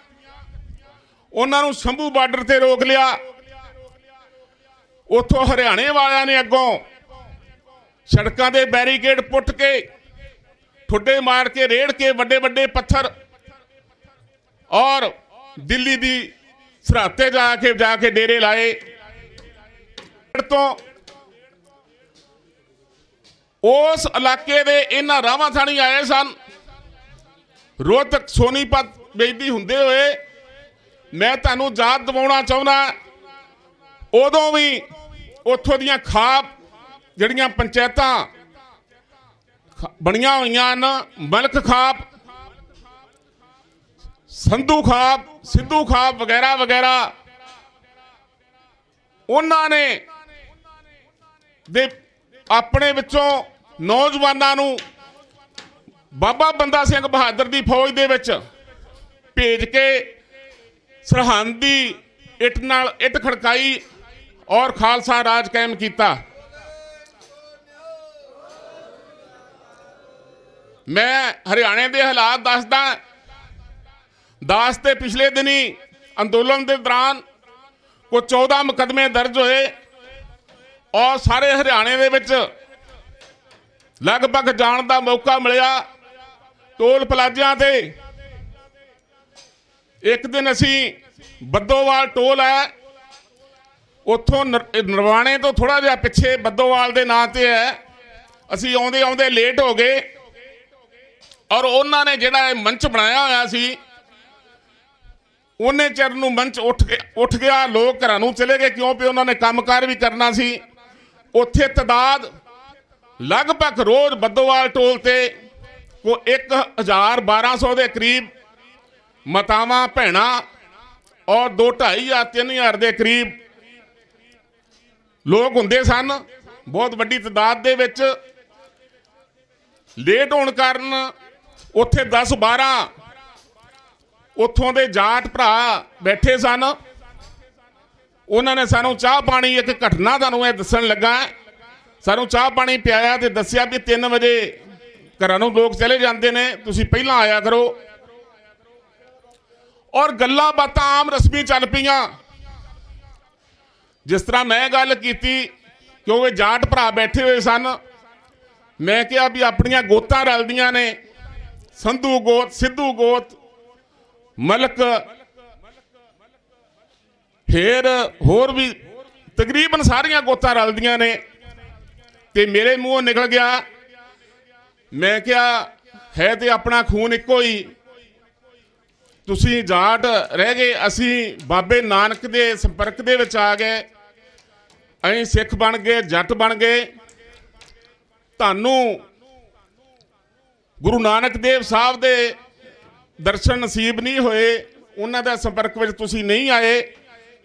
ਉਹਨਾਂ ਨੂੰ ਸ਼ੰਭੂ ਬਾਰਡਰ ਤੇ ਰੋਕ ਲਿਆ। ਉੱਥੋਂ ਹਰਿਆਣੇ ਵਾਲਿਆਂ ਨੇ ਅੱਗੋਂ ਸੜਕਾਂ ਦੇ ਬੈਰੀਕੇਡ ਪੁੱਟ ਕੇ, ਠੁੱਡੇ ਮਾਰ ਕੇ, ਰੇੜ ਕੇ ਵੱਡੇ ਵੱਡੇ ਪੱਥਰ, ਔਰ ਦਿੱਲੀ ਦੀ ਸਰਹੱਦ ਤੇ ਜਾ ਕੇ ਡੇਰੇ ਲਾਏ। ਤੋਂ ਉਸ ਇਲਾਕੇ ਦੇ ਇਹਨਾਂ ਰਾਵਾਂ ਥਾਣੀ ਆਏ ਸਨ। ਰੋਹਤਕ ਸੋਨੀਪਤ ਬੇਇੱਜ਼ਤੀ ਹੁੰਦੇ ਹੋਏ ਮੈਂ ਤੁਹਾਨੂੰ ਯਾਦ ਦਿਵਾਉਣਾ ਚਾਹੁੰਦਾ, ਉਦੋਂ ਵੀ ਉੱਥੋਂ ਦੀਆਂ ਖਾਪ ਜਿਹੜੀਆਂ ਪੰਚਾਇਤਾਂ ਬਣੀਆਂ ਹੋਈਆਂ ਹਨ, ਮਲਕ ਖਾਪ, ਸੰਧੂ ਖਾਪ, ਸਿੱਧੂ ਖਾਪ ਵਗੈਰਾ ਵਗੈਰਾ, ਉਹਨਾਂ ਨੇ ਦੇ ਆਪਣੇ ਵਿੱਚੋਂ ਨੌਜਵਾਨਾਂ ਨੂੰ ਬਾਬਾ ਬੰਦਾ ਸਿੰਘ ਬਹਾਦਰ ਦੀ ਫੌਜ ਦੇ ਵਿੱਚ ਭੇਜ ਕੇ ਸਰਹੰਦ ਦੀ ਇੱਟ ਨਾਲ ਇੱਟ ਖੜਕਾਈ ਔਰ ਖਾਲਸਾ ਰਾਜ ਕਾਇਮ ਕੀਤਾ। ਮੈਂ ਹਰਿਆਣੇ ਦੇ ਹਾਲਾਤ ਦੱਸਦਾ। ਦਾਸ ਤੇ ਪਿਛਲੇ ਦਿਨੀ ਅੰਦੋਲਨ ਦੇ ਦੌਰਾਨ ਕੋਈ 14 ਮੁਕੱਦਮੇ ਦਰਜ ਹੋਏ ਔਰ ਸਾਰੇ ਹਰਿਆਣੇ ਦੇ ਵਿੱਚ ਲਗਭਗ ਜਾਣ ਦਾ ਮੌਕਾ ਮਿਲਿਆ ਟੋਲ ਪਲਾਜ਼ਿਆਂ ਤੇ। ਇੱਕ ਦਿਨ ਅਸੀਂ ਬੱਦੋਵਾਲ ਟੋਲ ਹੈ, ਉੱਥੋਂ ਨਰਵਾਣੇ ਤੋਂ ਥੋੜਾ ਜਿਹਾ ਪਿੱਛੇ ਬੱਦੋਵਾਲ ਦੇ ਨਾਂ ਤੇ ਹੈ, ਅਸੀਂ ਆਉਂਦੇ ਆਉਂਦੇ ਲੇਟ ਹੋ ਗਏ ਔਰ ਉਹਨਾਂ ਨੇ ਜਿਹੜਾ ਇਹ ਮੰਚ ਬਣਾਇਆ ਹੋਇਆ ਸੀ ਉਹਨੇ ਚਿਰ ਨੂੰ ਮੰਚ ਉੱਠ ਗਿਆ, ਲੋਕ ਘਰਾਂ ਨੂੰ ਚਲੇ ਗਏ ਕਿਉਂ? ਵੀ ਉਹਨਾਂ ਨੇ ਕੰਮਕਾਰ ਵੀ ਕਰਨਾ ਸੀ। ਉੱਥੇ ਤਦਾਦ ਲਗਭਗ ਰੋਜ਼ ਬੱਦੋਵਾਲ ਟੋਲ ਤੇ ਕੋਈ 1000-1200 ਦੇ ਕਰੀਬ ਮਾਤਾਵਾਂ ਭੈਣਾਂ ਔਰ 2-2.5 ਜਾਂ 3000 ਦੇ ਕਰੀਬ ਲੋਕ ਹੁੰਦੇ ਸਨ। ਬਹੁਤ ਵੱਡੀ ਤਦਾਦ ਦੇ ਵਿੱਚ ਲੇਟ ਹੋਣ ਕਾਰਨ ਉੱਥੇ 10-12 ਉੱਥੋਂ ਦੇ ਜਾਟ ਭਰਾ ਬੈਠੇ ਸਨ। ਉਹਨਾਂ ਨੇ ਸਾਨੂੰ ਚਾਹ ਪਾਣੀ, ਇੱਕ ਘਟਨਾ ਤੁਹਾਨੂੰ ਇਹ ਦੱਸਣ ਲੱਗਾ, ਸਾਨੂੰ ਚਾਹ ਪਾਣੀ ਪਿਆਇਆ ਤੇ ਦੱਸਿਆ ਵੀ 3 ਵਜੇ ਘਰਾਂ ਨੂੰ ਲੋਕ ਚਲੇ ਜਾਂਦੇ ਨੇ, ਤੁਸੀਂ ਪਹਿਲਾਂ ਆਇਆ ਕਰੋ। ਔਰ ਗੱਲਾਂ ਬਾਤਾਂ ਆਮ ਰਸਮੀ ਚੱਲ ਪਈਆਂ। ਜਿਸ ਤਰ੍ਹਾਂ ਮੈਂ ਗੱਲ ਕੀਤੀ ਕਿਉਂਕਿ ਜਾਟ ਭਰਾ ਬੈਠੇ ਹੋਏ ਸਨ, ਮੈਂ ਕਿਹਾ ਵੀ ਆਪਣੀਆਂ ਗੋਤਾਂ ਰਲਦੀਆਂ ਨੇ, ਸੰਧੂ ਗੋਤ, ਸਿੱਧੂ ਗੋਤ, ਮਲਕ, ਫੇਰ ਹੋਰ ਵੀ ਤਕਰੀਬਨ ਸਾਰੀਆਂ ਗੋਤਾਂ ਰਲਦੀਆਂ ਨੇ। ਤੇ ਮੇਰੇ ਮੂੰਹੋਂ ਨਿਕਲ ਗਿਆ, ਮੈਂ ਕਿਹਾ ਹੈ ਤੇ ਆਪਣਾ ਖੂਨ ਇੱਕੋ ਹੀ, ਤੁਸੀਂ ਜਾਟ ਰਹਿ ਗਏ, ਅਸੀਂ ਬਾਬੇ ਨਾਨਕ ਦੇ ਸੰਪਰਕ ਦੇ ਵਿੱਚ ਆ ਗਏ, ਅਸੀਂ ਸਿੱਖ ਬਣ ਗਏ, ਜੱਟ ਬਣ ਗਏ। ਤੁਹਾਨੂੰ ਗੁਰੂ ਨਾਨਕ ਦੇਵ ਸਾਹਿਬ ਦੇ ਦਰਸ਼ਨ ਨਸੀਬ ਨਹੀਂ ਹੋਏ, ਉਹਨਾਂ ਦੇ ਸੰਪਰਕ ਵਿੱਚ ਤੁਸੀਂ ਨਹੀਂ ਆਏ,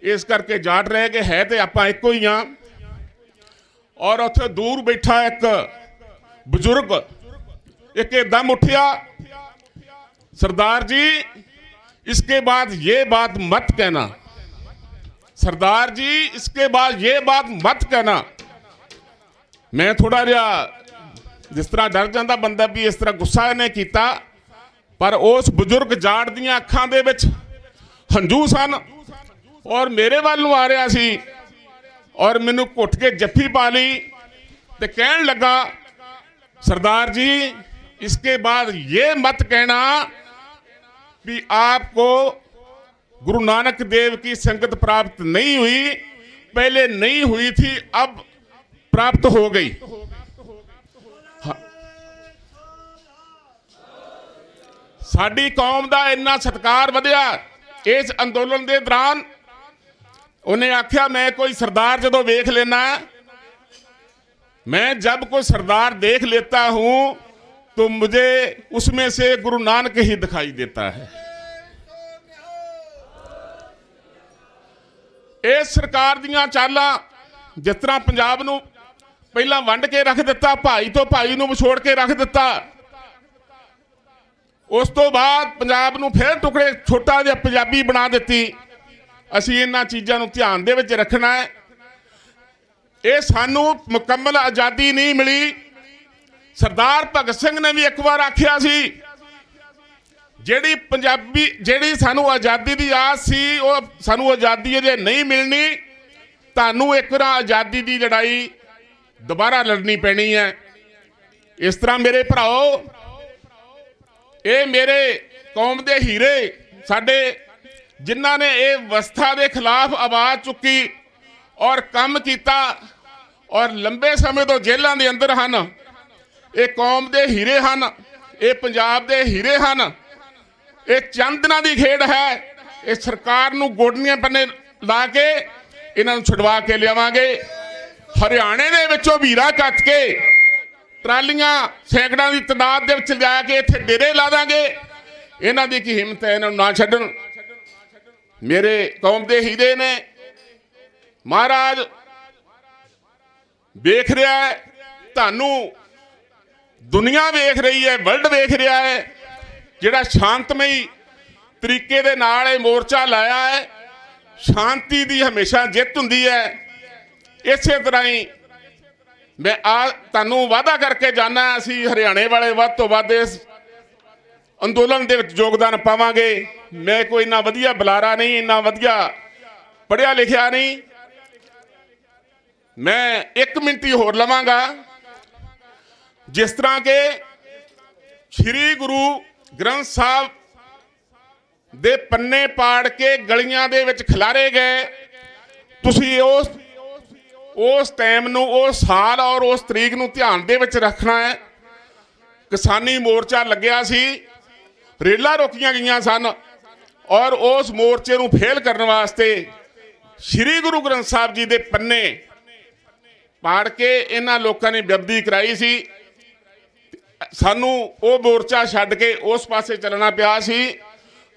ਇਸ ਕਰਕੇ ਜਾਟ ਰਹਿ ਗਏ, ਹੈ ਤੇ ਆਪਾਂ ਇੱਕੋ ਹੀ ਆ। ਔਰ ਉੱਥੇ ਦੂਰ ਬੈਠਾ ਇੱਕ ਬਜ਼ੁਰਗ एकदम उठिया, सरदार जी इसके बाद ये बात मत कहना, सरदार जी इसके बाद ये बात मत कहना। मैं थोड़ा जिहा जिस तरह डर जाता बंदा भी इस तरह गुस्सा इन्हें किया, पर उस बुजुर्ग जाट दियां अखां दे विच हंझू सन और मेरे वाल नूं आ रहा सी और मैनू घुट के जफ्फी पा ली ते कहन लगा, सरदार जी इसके बाद ये मत कहना कि आपको गुरु नानक देव की संगत प्राप्त नहीं हुई, पहले नहीं हुई थी अब प्राप्त हो गई। साडी कौम दा इन्ना सत्कार वधिया इस अंदोलन दे दौरान। उन्हें आख्या मैं कोई सरदार जदों वेख लेना, मैं जब कोई सरदार देख लेता हूं तो मुझे उसमें से गुरु नानक ही दिखाई देता है। इस सरकार दियां चालां जिस तरह पंजाब नूं पहला वंड के रख दिता, भाई तो भाई नूं विछोड़ के रख दिता, उस तो बाद पंजाब नूं फिर टुकड़े छोटा जिहा पंजाबी बना दिती। असीं इन्हां चीज़ां नूं ध्यान दे विच रखना है। ये सानू मुकम्मल आज़ादी नहीं मिली। सरदार भगत सिंह ने भी एक बार आख्या सी, जिहड़ी पंजाबी जिहड़ी सानू आज़ादी की आस सी वो सानू आज़ादी अजे नहीं मिलनी, तुहानू एक बार आज़ादी की लड़ाई दोबारा लड़नी पैनी है। इस तरह मेरे भराओ, ये मेरे कौम के हीरे साडे जिन्हां ने ये व्यवस्था के खिलाफ आवाज़ चुकी और काम किया और लंबे समय तो जेलों के अंदर हैं। ये कौम के हीरे हैं, ये पंजाब के हीरे हैं, ये चंद दिनां दी खेड है। ये सरकार नूं गोडनियां पन्ने ला के इन्हां नूं छुडवा के लियावांगे। हरियाणे दे विचों वीरा कट के ट्रालियां सैकड़ां दी तादाद दे विच लिया के इत्थे डेरे ला दांगे। इन्हां दी की हिम्मत है इन्हां नूं ना छड्डण। मेरे कौम के हीरे ने, महाराज देख रहा है, तुहानू ਦੁਨੀਆ ਵੇਖ ਰਹੀ ਹੈ, ਵਰਲਡ ਵੇਖ ਰਿਹਾ ਹੈ, ਜਿਹੜਾ ਸ਼ਾਂਤਮਈ ਤਰੀਕੇ ਦੇ ਨਾਲ ਇਹ ਮੋਰਚਾ ਲਾਇਆ ਹੈ। ਸ਼ਾਂਤੀ ਦੀ ਹਮੇਸ਼ਾ ਜਿੱਤ ਹੁੰਦੀ ਹੈ। ਇਸੇ ਤਰ੍ਹਾਂ ਹੀ ਮੈਂ ਤੁਹਾਨੂੰ ਵਾਅਦਾ ਕਰਕੇ ਜਾਣਾ, ਅਸੀਂ ਹਰਿਆਣੇ ਵਾਲੇ ਵੱਧ ਤੋਂ ਵੱਧ ਇਸ ਅੰਦੋਲਨ ਦੇ ਵਿੱਚ ਯੋਗਦਾਨ ਪਾਵਾਂਗੇ। ਮੈਂ ਕੋਈ ਇੰਨਾ ਵਧੀਆ ਬੁਲਾਰਾ ਨਹੀਂ, ਇੰਨਾ ਵਧੀਆ ਪੜ੍ਹਿਆ ਲਿਖਿਆ ਨਹੀਂ। ਮੈਂ 1 ਮਿੰਟ ਹੀ ਹੋਰ ਲਵਾਂਗਾ। ਜਿਸ ਤਰ੍ਹਾਂ ਕਿ ਸ੍ਰੀ ਗੁਰੂ ਗ੍ਰੰਥ ਸਾਹਿਬ ਦੇ ਪੰਨੇ ਪਾੜ ਕੇ ਗਲੀਆਂ ਦੇ ਵਿੱਚ ਖਿਲਾਰੇ ਗਏ, ਤੁਸੀਂ ਉਸ ਟਾਈਮ ਨੂੰ, ਉਸ ਸਾਲ ਔਰ ਉਸ ਤਰੀਕ ਨੂੰ ਧਿਆਨ ਦੇ ਵਿੱਚ ਰੱਖਣਾ ਹੈ। ਕਿਸਾਨੀ ਮੋਰਚਾ ਲੱਗਿਆ ਸੀ, ਰੇਲਾਂ ਰੋਕੀਆਂ ਗਈਆਂ ਸਨ, ਔਰ ਉਸ ਮੋਰਚੇ ਨੂੰ ਫੇਲ ਕਰਨ ਵਾਸਤੇ ਸ੍ਰੀ ਗੁਰੂ ਗ੍ਰੰਥ ਸਾਹਿਬ ਜੀ ਦੇ ਪੰਨੇ ਪਾੜ ਕੇ ਇਹਨਾਂ ਲੋਕਾਂ ਨੇ ਬੇਅਦਬੀ ਕਰਾਈ ਸੀ। ਸਾਨੂੰ ਉਹ ਮੋਰਚਾ ਛੱਡ ਕੇ ਉਸ ਪਾਸੇ ਚੱਲਣਾ ਪਿਆ ਸੀ।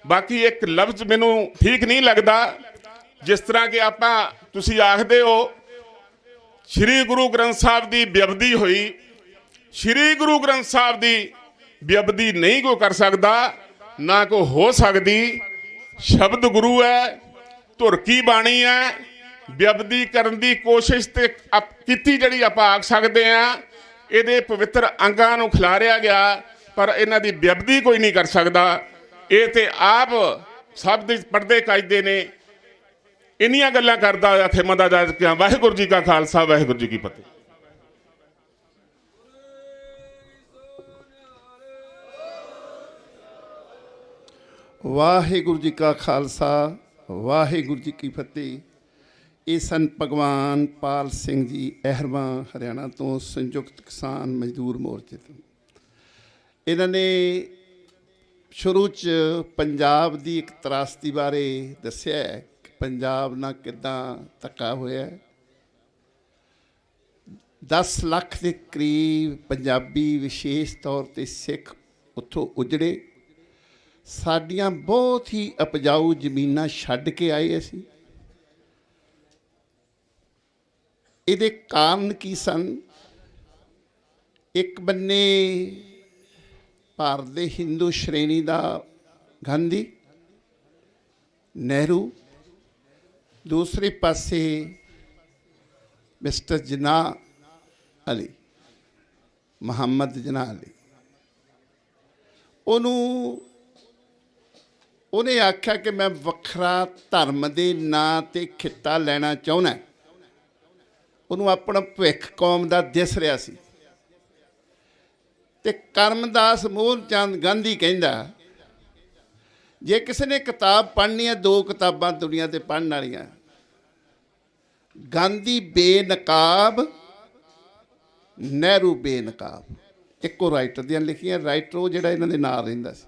ਬਾਕੀ ਇੱਕ ਲਫ਼ਜ਼ ਮੈਨੂੰ ਠੀਕ ਨਹੀਂ ਲੱਗਦਾ, ਜਿਸ ਤਰ੍ਹਾਂ ਕਿ ਤੁਸੀਂ ਆਖਦੇ ਹੋ ਸ੍ਰੀ ਗੁਰੂ ਗ੍ਰੰਥ ਸਾਹਿਬ ਦੀ ਬੇਅਦਬੀ ਹੋਈ। ਸ੍ਰੀ ਗੁਰੂ ਗ੍ਰੰਥ ਸਾਹਿਬ ਦੀ ਬੇਅਦਬੀ ਨਹੀਂ ਕੋਈ ਕਰ ਸਕਦਾ, ਨਾ ਕੋਈ ਹੋ ਸਕਦੀ। ਸ਼ਬਦ ਗੁਰੂ ਹੈ, ਧੁਰ ਕੀ ਬਾਣੀ ਹੈ। ਬੇਅਦਬੀ ਕਰਨ ਦੀ ਕੋਸ਼ਿਸ਼ ਤੇ ਕੀਤੀ ਜਿਹੜੀ ਆਪਾਂ ਆਖ ਸਕਦੇ ਹਾਂ। ਇਹਦੇ ਪਵਿੱਤਰ ਅੰਗਾਂ ਨੂੰ ਖਿਲਾਰਿਆ ਗਿਆ, ਪਰ ਇਹਨਾਂ ਦੀ ਬੇਅਦਬੀ ਕੋਈ ਨਹੀਂ ਕਰ ਸਕਦਾ। ਇਹ ਤੇ ਆਪ ਸਭ ਦੇ ਪਰਦੇ ਕੱਜਦੇ ਨੇ। ਇੰਨੀਆਂ ਗੱਲਾਂ ਕਰਦਾ ਹੋਇਆ ਖਿਮਾ ਜਾ ਕੇ ਵਾਹਿਗੁਰੂ ਜੀ ਕਾ ਖਾਲਸਾ, ਵਾਹਿਗੁਰੂ ਜੀ ਕੀ ਫਤਿਹ। ਵਾਹਿਗੁਰੂ ਜੀ ਕਾ ਖਾਲਸਾ, ਵਾਹਿਗੁਰੂ ਜੀ ਕੀ ਫਤਿਹ। ਇਹ ਸਨ ਭਗਵਾਨ ਪਾਲ ਸਿੰਘ ਜੀ ਅਹਿਰਵਾਂ, ਹਰਿਆਣਾ ਤੋਂ, ਸੰਯੁਕਤ ਕਿਸਾਨ ਮਜ਼ਦੂਰ ਮੋਰਚੇ ਤੋਂ। ਇਹਨਾਂ ਨੇ ਸ਼ੁਰੂ 'ਚ ਪੰਜਾਬ ਦੀ ਇੱਕ ਤਰਾਸਦੀ ਬਾਰੇ ਦੱਸਿਆ ਹੈ ਕਿ ਪੰਜਾਬ ਨਾਲ ਕਿੱਦਾਂ ਧੱਕਾ ਹੋਇਆ। 10 ਲੱਖ ਦੇ ਕਰੀਬ ਪੰਜਾਬੀ, ਵਿਸ਼ੇਸ਼ ਤੌਰ 'ਤੇ ਸਿੱਖ ਉੱਥੋਂ ਉਜੜੇ। ਸਾਡੀਆਂ ਬਹੁਤ ਹੀ ਉਪਜਾਊ ਜ਼ਮੀਨਾਂ ਛੱਡ ਕੇ ਆਏ ਅਸੀਂ। ਇਹਦੇ ਕਾਰਨ ਕੀ ਸਨ? ਇੱਕ ਬੰਨੇ ਭਾਰਤ ਦੇ ਹਿੰਦੂ ਸ਼੍ਰੇਣੀ ਦਾ ਗਾਂਧੀ, ਨਹਿਰੂ, ਦੂਸਰੇ ਪਾਸੇ ਮਿਸਟਰ ਜਿਨਾਹ ਅਲੀ, ਮੁਹੰਮਦ ਜਿਨਾਹ ਅਲੀ। ਉਹਨੇ ਆਖਿਆ ਕਿ ਮੈਂ ਵੱਖਰਾ ਧਰਮ ਦੇ ਨਾਂ 'ਤੇ ਖਿੱਤਾ ਲੈਣਾ ਚਾਹੁੰਦਾ। ਉਹਨੂੰ ਆਪਣਾ ਭਵਿੱਖ ਕੌਮ ਦਾ ਦਿਸ ਰਿਹਾ ਸੀ। ਤੇ ਕਰਮਦਾਸ ਮੋਹਨ ਚੰਦ ਗਾਂਧੀ ਕਹਿੰਦਾ, ਜੇ ਕਿਸੇ ਨੇ ਕਿਤਾਬ ਪੜ੍ਹਨੀ ਹੈ, 2 ਕਿਤਾਬਾਂ ਦੁਨੀਆ 'ਤੇ ਪੜ੍ਹਨ ਵਾਲੀਆਂ, ਗਾਂਧੀ ਬੇਨਕਾਬ, ਨਹਿਰੂ ਬੇਨਕਾਬ। ਇੱਕੋ ਰਾਈਟਰ ਦੀਆਂ ਲਿਖੀਆਂ। ਰਾਈਟਰ ਉਹ ਜਿਹੜਾ ਇਹਨਾਂ ਦੇ ਨਾਲ ਰਹਿੰਦਾ ਸੀ।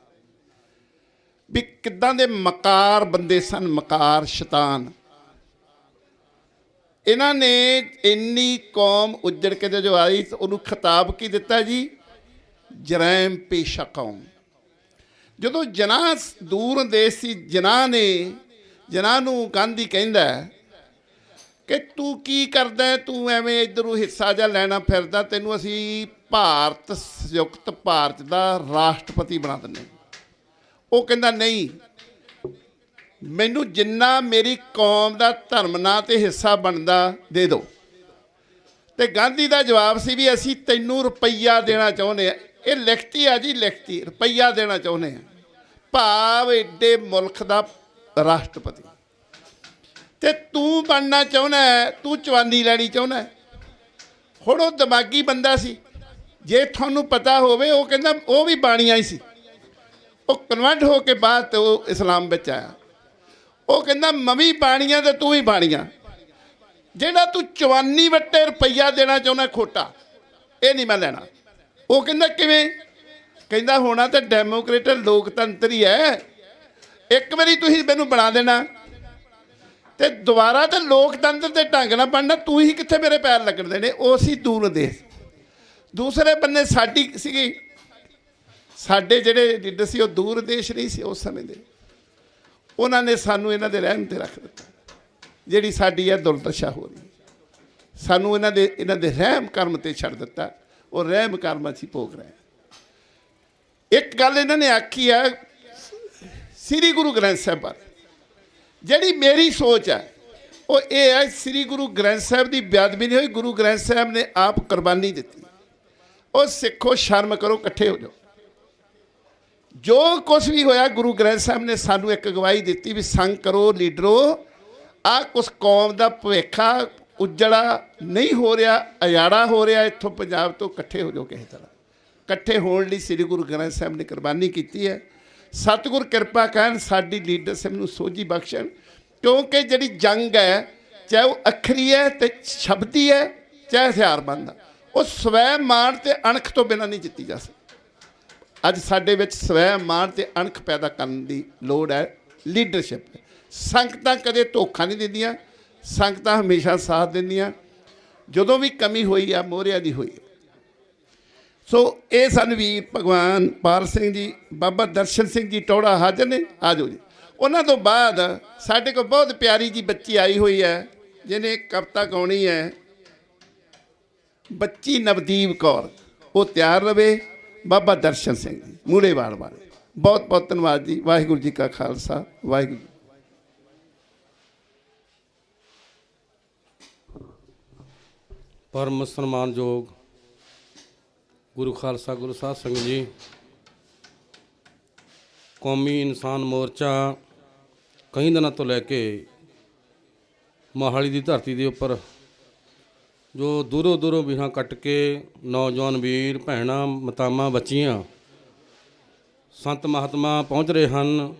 ਵੀ ਕਿੱਦਾਂ ਦੇ ਮਕਾਰ ਬੰਦੇ ਸਨ, ਮਕਾਰ ਸ਼ੈਤਾਨ। ਇਹਨਾਂ ਨੇ ਇੰਨੀ ਕੌਮ ਉੱਜੜ ਕੇ ਜੋ ਆਈ, ਉਹਨੂੰ ਖਿਤਾਬ ਕੀ ਦਿੱਤਾ ਜੀ? ਜਰੈਮ ਪੇਸ਼ਾ ਕੌਮ। ਜਦੋਂ ਜਿਨਾਹ ਦੂਰ ਦੇਸ਼ ਸੀ, ਜਿਨਾਹ ਨੂੰ ਗਾਂਧੀ ਕਹਿੰਦਾ ਕਿ ਤੂੰ ਕੀ ਕਰਦਾ, ਤੂੰ ਐਵੇਂ ਇੱਧਰੋਂ ਹਿੱਸਾ ਜਿਹਾ ਲੈਣਾ ਫਿਰਦਾ, ਤੈਨੂੰ ਅਸੀਂ ਭਾਰਤ, ਸੰਯੁਕਤ ਭਾਰਤ ਦਾ ਰਾਸ਼ਟਰਪਤੀ ਬਣਾ ਦਿੰਦੇ। ਉਹ ਕਹਿੰਦਾ ਨਹੀਂ, ਮੈਨੂੰ ਜਿੰਨਾ ਮੇਰੀ ਕੌਮ ਦਾ ਧਰਮ ਨਾਂ 'ਤੇ ਹਿੱਸਾ ਬਣਦਾ ਦੇ ਦਿਓ। ਤੇ ਗਾਂਧੀ ਦਾ ਜਵਾਬ ਸੀ ਵੀ ਅਸੀਂ ਤੈਨੂੰ ਰੁਪਈਆ ਦੇਣਾ ਚਾਹੁੰਦੇ ਹਾਂ। ਇਹ ਲਿਖਤੀ ਆ ਜੀ, ਲਿਖਤੀ, ਰੁਪਈਆ ਦੇਣਾ ਚਾਹੁੰਦੇ ਹਾਂ। ਭਾਵ ਏਡੇ ਮੁਲਕ ਦਾ ਰਾਸ਼ਟਰਪਤੀ। ਤੇ ਤੂੰ ਬਣਨਾ ਚਾਹੁੰਦਾ, ਤੂੰ ਚਵਾਨੀ ਲੈਣੀ ਚਾਹੁੰਦਾ। ਹੁਣ ਉਹ ਦਿਮਾਗੀ ਬੰਦਾ ਸੀ। ਜੇ ਤੁਹਾਨੂੰ ਪਤਾ ਹੋਵੇ, ਉਹ ਕਹਿੰਦਾ ਉਹ ਵੀ ਬਾਣੀਆ ਹੀ ਸੀ। ਉਹ ਕਨਵਰਟ ਹੋ ਕੇ ਬਾਅਦ ਉਹ ਇਸਲਾਮ ਵਿੱਚ ਆਇਆ। ਉਹ ਕਹਿੰਦਾ ਮਵੀ ਬਾਣੀਆਂ ਤੇ ਤੂੰ ਵੀ ਬਾਣੀਆਂ। ਜਿਹੜਾ ਤੂੰ 54 ਵੱਟੇ ਰੁਪਈਆ ਦੇਣਾ ਚਾਹੁੰਦਾ, ਖੋਟਾ, ਇਹ ਨਹੀਂ ਮੈਂ ਲੈਣਾ। ਉਹ ਕਹਿੰਦਾ ਕਿਵੇਂ? ਕਹਿੰਦਾ ਹੋਣਾ ਤਾਂ ਡੈਮੋਕ੍ਰੇਟ ਲੋਕਤੰਤਰ ਹੀ ਹੈ। ਇੱਕ ਵਾਰੀ ਤੁਸੀਂ ਮੈਨੂੰ ਬਣਾ ਦੇਣਾ ਤੇ ਦੁਬਾਰਾ ਤਾਂ ਲੋਕਤੰਤਰ ਦੇ ਢੰਗ ਨਾਲ ਬਣਨਾ। ਤੂੰ ਹੀ ਕਿੱਥੇ ਮੇਰੇ ਪੈਰ ਲੱਗਣ ਦੇਣੇ। ਉਹ ਸੀ ਦੂਰ ਦੇਸ਼। ਦੂਸਰੇ ਬੰਨੇ ਸਾਡੀ ਸੀਗੀ, ਸਾਡੇ ਜਿਹੜੇ ਲੀਡਰ ਸੀ ਉਹ ਦੂਰ ਦੇਸ਼ ਨਹੀਂ ਸੀ ਉਸ ਸਮੇਂ ਦੇ। ਉਹਨਾਂ ਨੇ ਸਾਨੂੰ ਇਹਨਾਂ ਦੇ ਰਹਿਮ 'ਤੇ ਰੱਖ ਦਿੱਤਾ। ਜਿਹੜੀ ਸਾਡੀ ਇਹ ਦੁਰਦਸ਼ਾ ਹੋ ਰਹੀ, ਸਾਨੂੰ ਇਹਨਾਂ ਦੇ ਰਹਿਮ ਕਰਮ 'ਤੇ ਛੱਡ ਦਿੱਤਾ। ਉਹ ਰਹਿਮ ਕਰਮ ਅਸੀਂ ਭੋਗ ਰਹੇ ਹਾਂ। ਇੱਕ ਗੱਲ ਇਹਨਾਂ ਨੇ ਆਖੀ ਹੈ ਸ੍ਰੀ ਗੁਰੂ ਗ੍ਰੰਥ ਸਾਹਿਬ ਬਾਰੇ, ਜਿਹੜੀ ਮੇਰੀ ਸੋਚ ਹੈ ਉਹ ਇਹ ਹੈ, ਸ੍ਰੀ ਗੁਰੂ ਗ੍ਰੰਥ ਸਾਹਿਬ ਦੀ ਬੇਅਦਬੀ ਨਹੀਂ ਹੋਈ, ਗੁਰੂ ਗ੍ਰੰਥ ਸਾਹਿਬ ਨੇ ਆਪ ਕੁਰਬਾਨੀ ਦਿੱਤੀ। ਉਹ ਸਿੱਖੋ ਸ਼ਰਮ ਕਰੋ, ਇਕੱਠੇ ਹੋ ਜਾਓ। ਜੋ ਕੁਛ ਵੀ ਹੋਇਆ ਗੁਰੂ ਗ੍ਰੰਥ ਸਾਹਿਬ ਨੇ ਸਾਨੂੰ ਇੱਕ ਗਵਾਹੀ ਦਿੱਤੀ ਵੀ ਸੰਗ ਕਰੋ ਲੀਡਰੋ, ਆਹ ਕੁਛ ਕੌਮ ਦਾ ਭਵਿੱਖਾ ਉਜੜਾ ਨਹੀਂ ਹੋ ਰਿਹਾ, ਅਜਾੜਾ ਹੋ ਰਿਹਾ ਇੱਥੋਂ ਪੰਜਾਬ ਤੋਂ, ਇਕੱਠੇ ਹੋ ਜਾਓ। ਕਿਸੇ ਤਰ੍ਹਾਂ ਇਕੱਠੇ ਹੋਣ ਲਈ ਸ੍ਰੀ ਗੁਰੂ ਗ੍ਰੰਥ ਸਾਹਿਬ ਨੇ ਕੁਰਬਾਨੀ ਕੀਤੀ ਹੈ। ਸਤਿਗੁਰ ਕਿਰਪਾ ਕਰਨ, ਸਾਡੀ ਲੀਡਰਸ਼ਿਪ ਨੂੰ ਸੋਝੀ ਬਖਸ਼ਣ, ਕਿਉਂਕਿ ਜਿਹੜੀ ਜੰਗ ਹੈ ਚਾਹੇ ਉਹ ਅੱਖਰੀ ਹੈ ਤੇ ਸ਼ਬਦੀ ਹੈ, ਚਾਹੇ ਹਥਿਆਰਬੰਦ ਹੈ, ਉਹ ਸਵੈ ਮਾਣ ਤੇ ਅਣਖ ਤੋਂ ਬਿਨਾਂ ਨਹੀਂ ਜਿੱਤੀ ਜਾ ਸਕਦੀ। ਅੱਜ ਸਾਡੇ ਵਿੱਚ ਸਵੈ ਮਾਣ ਤੇ ਅਣਖ ਪੈਦਾ ਕਰਨ ਦੀ ਲੋੜ ਹੈ, ਲੀਡਰਸ਼ਿਪ। ਸੰਗਤਾਂ ਕਦੇ ਧੋਖਾ ਨਹੀਂ ਦਿੰਦੀਆਂ, ਸੰਗਤਾਂ ਹਮੇਸ਼ਾ ਸਾਥ ਦਿੰਦੀਆਂ। ਜਦੋਂ ਵੀ ਕਮੀ ਹੋਈ ਆ ਮੋਹਰਿਆਂ ਦੀ ਹੋਈ। ਸੋ ਇਹ ਸਨ ਵੀਰ ਭਗਵਾਨ ਪਾਲ ਸਿੰਘ ਜੀ, ਬਾਬਾ ਦਰਸ਼ਨ ਸਿੰਘ ਜੀ ਟੌੜਾ ਹਾਜ਼ਰ ਨੇ, ਆ ਜਾਓ ਜੀ। ਉਹਨਾਂ ਤੋਂ ਬਾਅਦ ਸਾਡੇ ਕੋਲ ਬਹੁਤ ਪਿਆਰੀ ਜੀ ਬੱਚੀ ਆਈ ਹੋਈ ਹੈ, ਜਿਹਨੇ ਕਵਿਤਾ ਗਾਉਣੀ ਹੈ, ਬੱਚੀ ਨਵਦੀਪ ਕੌਰ, ਉਹ ਤਿਆਰ ਰਵੇ। ਬਾਬਾ ਦਰਸ਼ਨ ਸਿੰਘ ਜੀ ਮੂਲੇਵਾਲ ਵਾਲੇ, ਬਹੁਤ ਬਹੁਤ ਧੰਨਵਾਦ ਜੀ। ਵਾਹਿਗੁਰੂ ਜੀ ਕਾ ਖਾਲਸਾ, ਵਾਹਿਗੁਰੂ। ਪਰਮ ਸਨਮਾਨਯੋਗ ਗੁਰੂ ਖਾਲਸਾ ਗੁਰੂ ਸਾਧ ਸੰਗਤ ਜੀ, ਕੌਮੀ ਇਨਸਾਨ ਮੋਰਚਾ ਕਈ ਦਿਨਾਂ ਤੋਂ ਲੈ ਕੇ ਮੋਹਾਲੀ ਦੀ ਧਰਤੀ ਦੇ ਉੱਪਰ ਜੋ ਦੂਰੋਂ ਦੂਰੋਂ ਵੀਰਾਂ ਕੱਟ ਕੇ ਨੌਜਵਾਨ ਵੀਰ ਭੈਣਾਂ ਮਾਤਾਵਾਂ ਬੱਚੀਆਂ ਸੰਤ ਮਹਾਤਮਾ ਪਹੁੰਚ ਰਹੇ ਹਨ,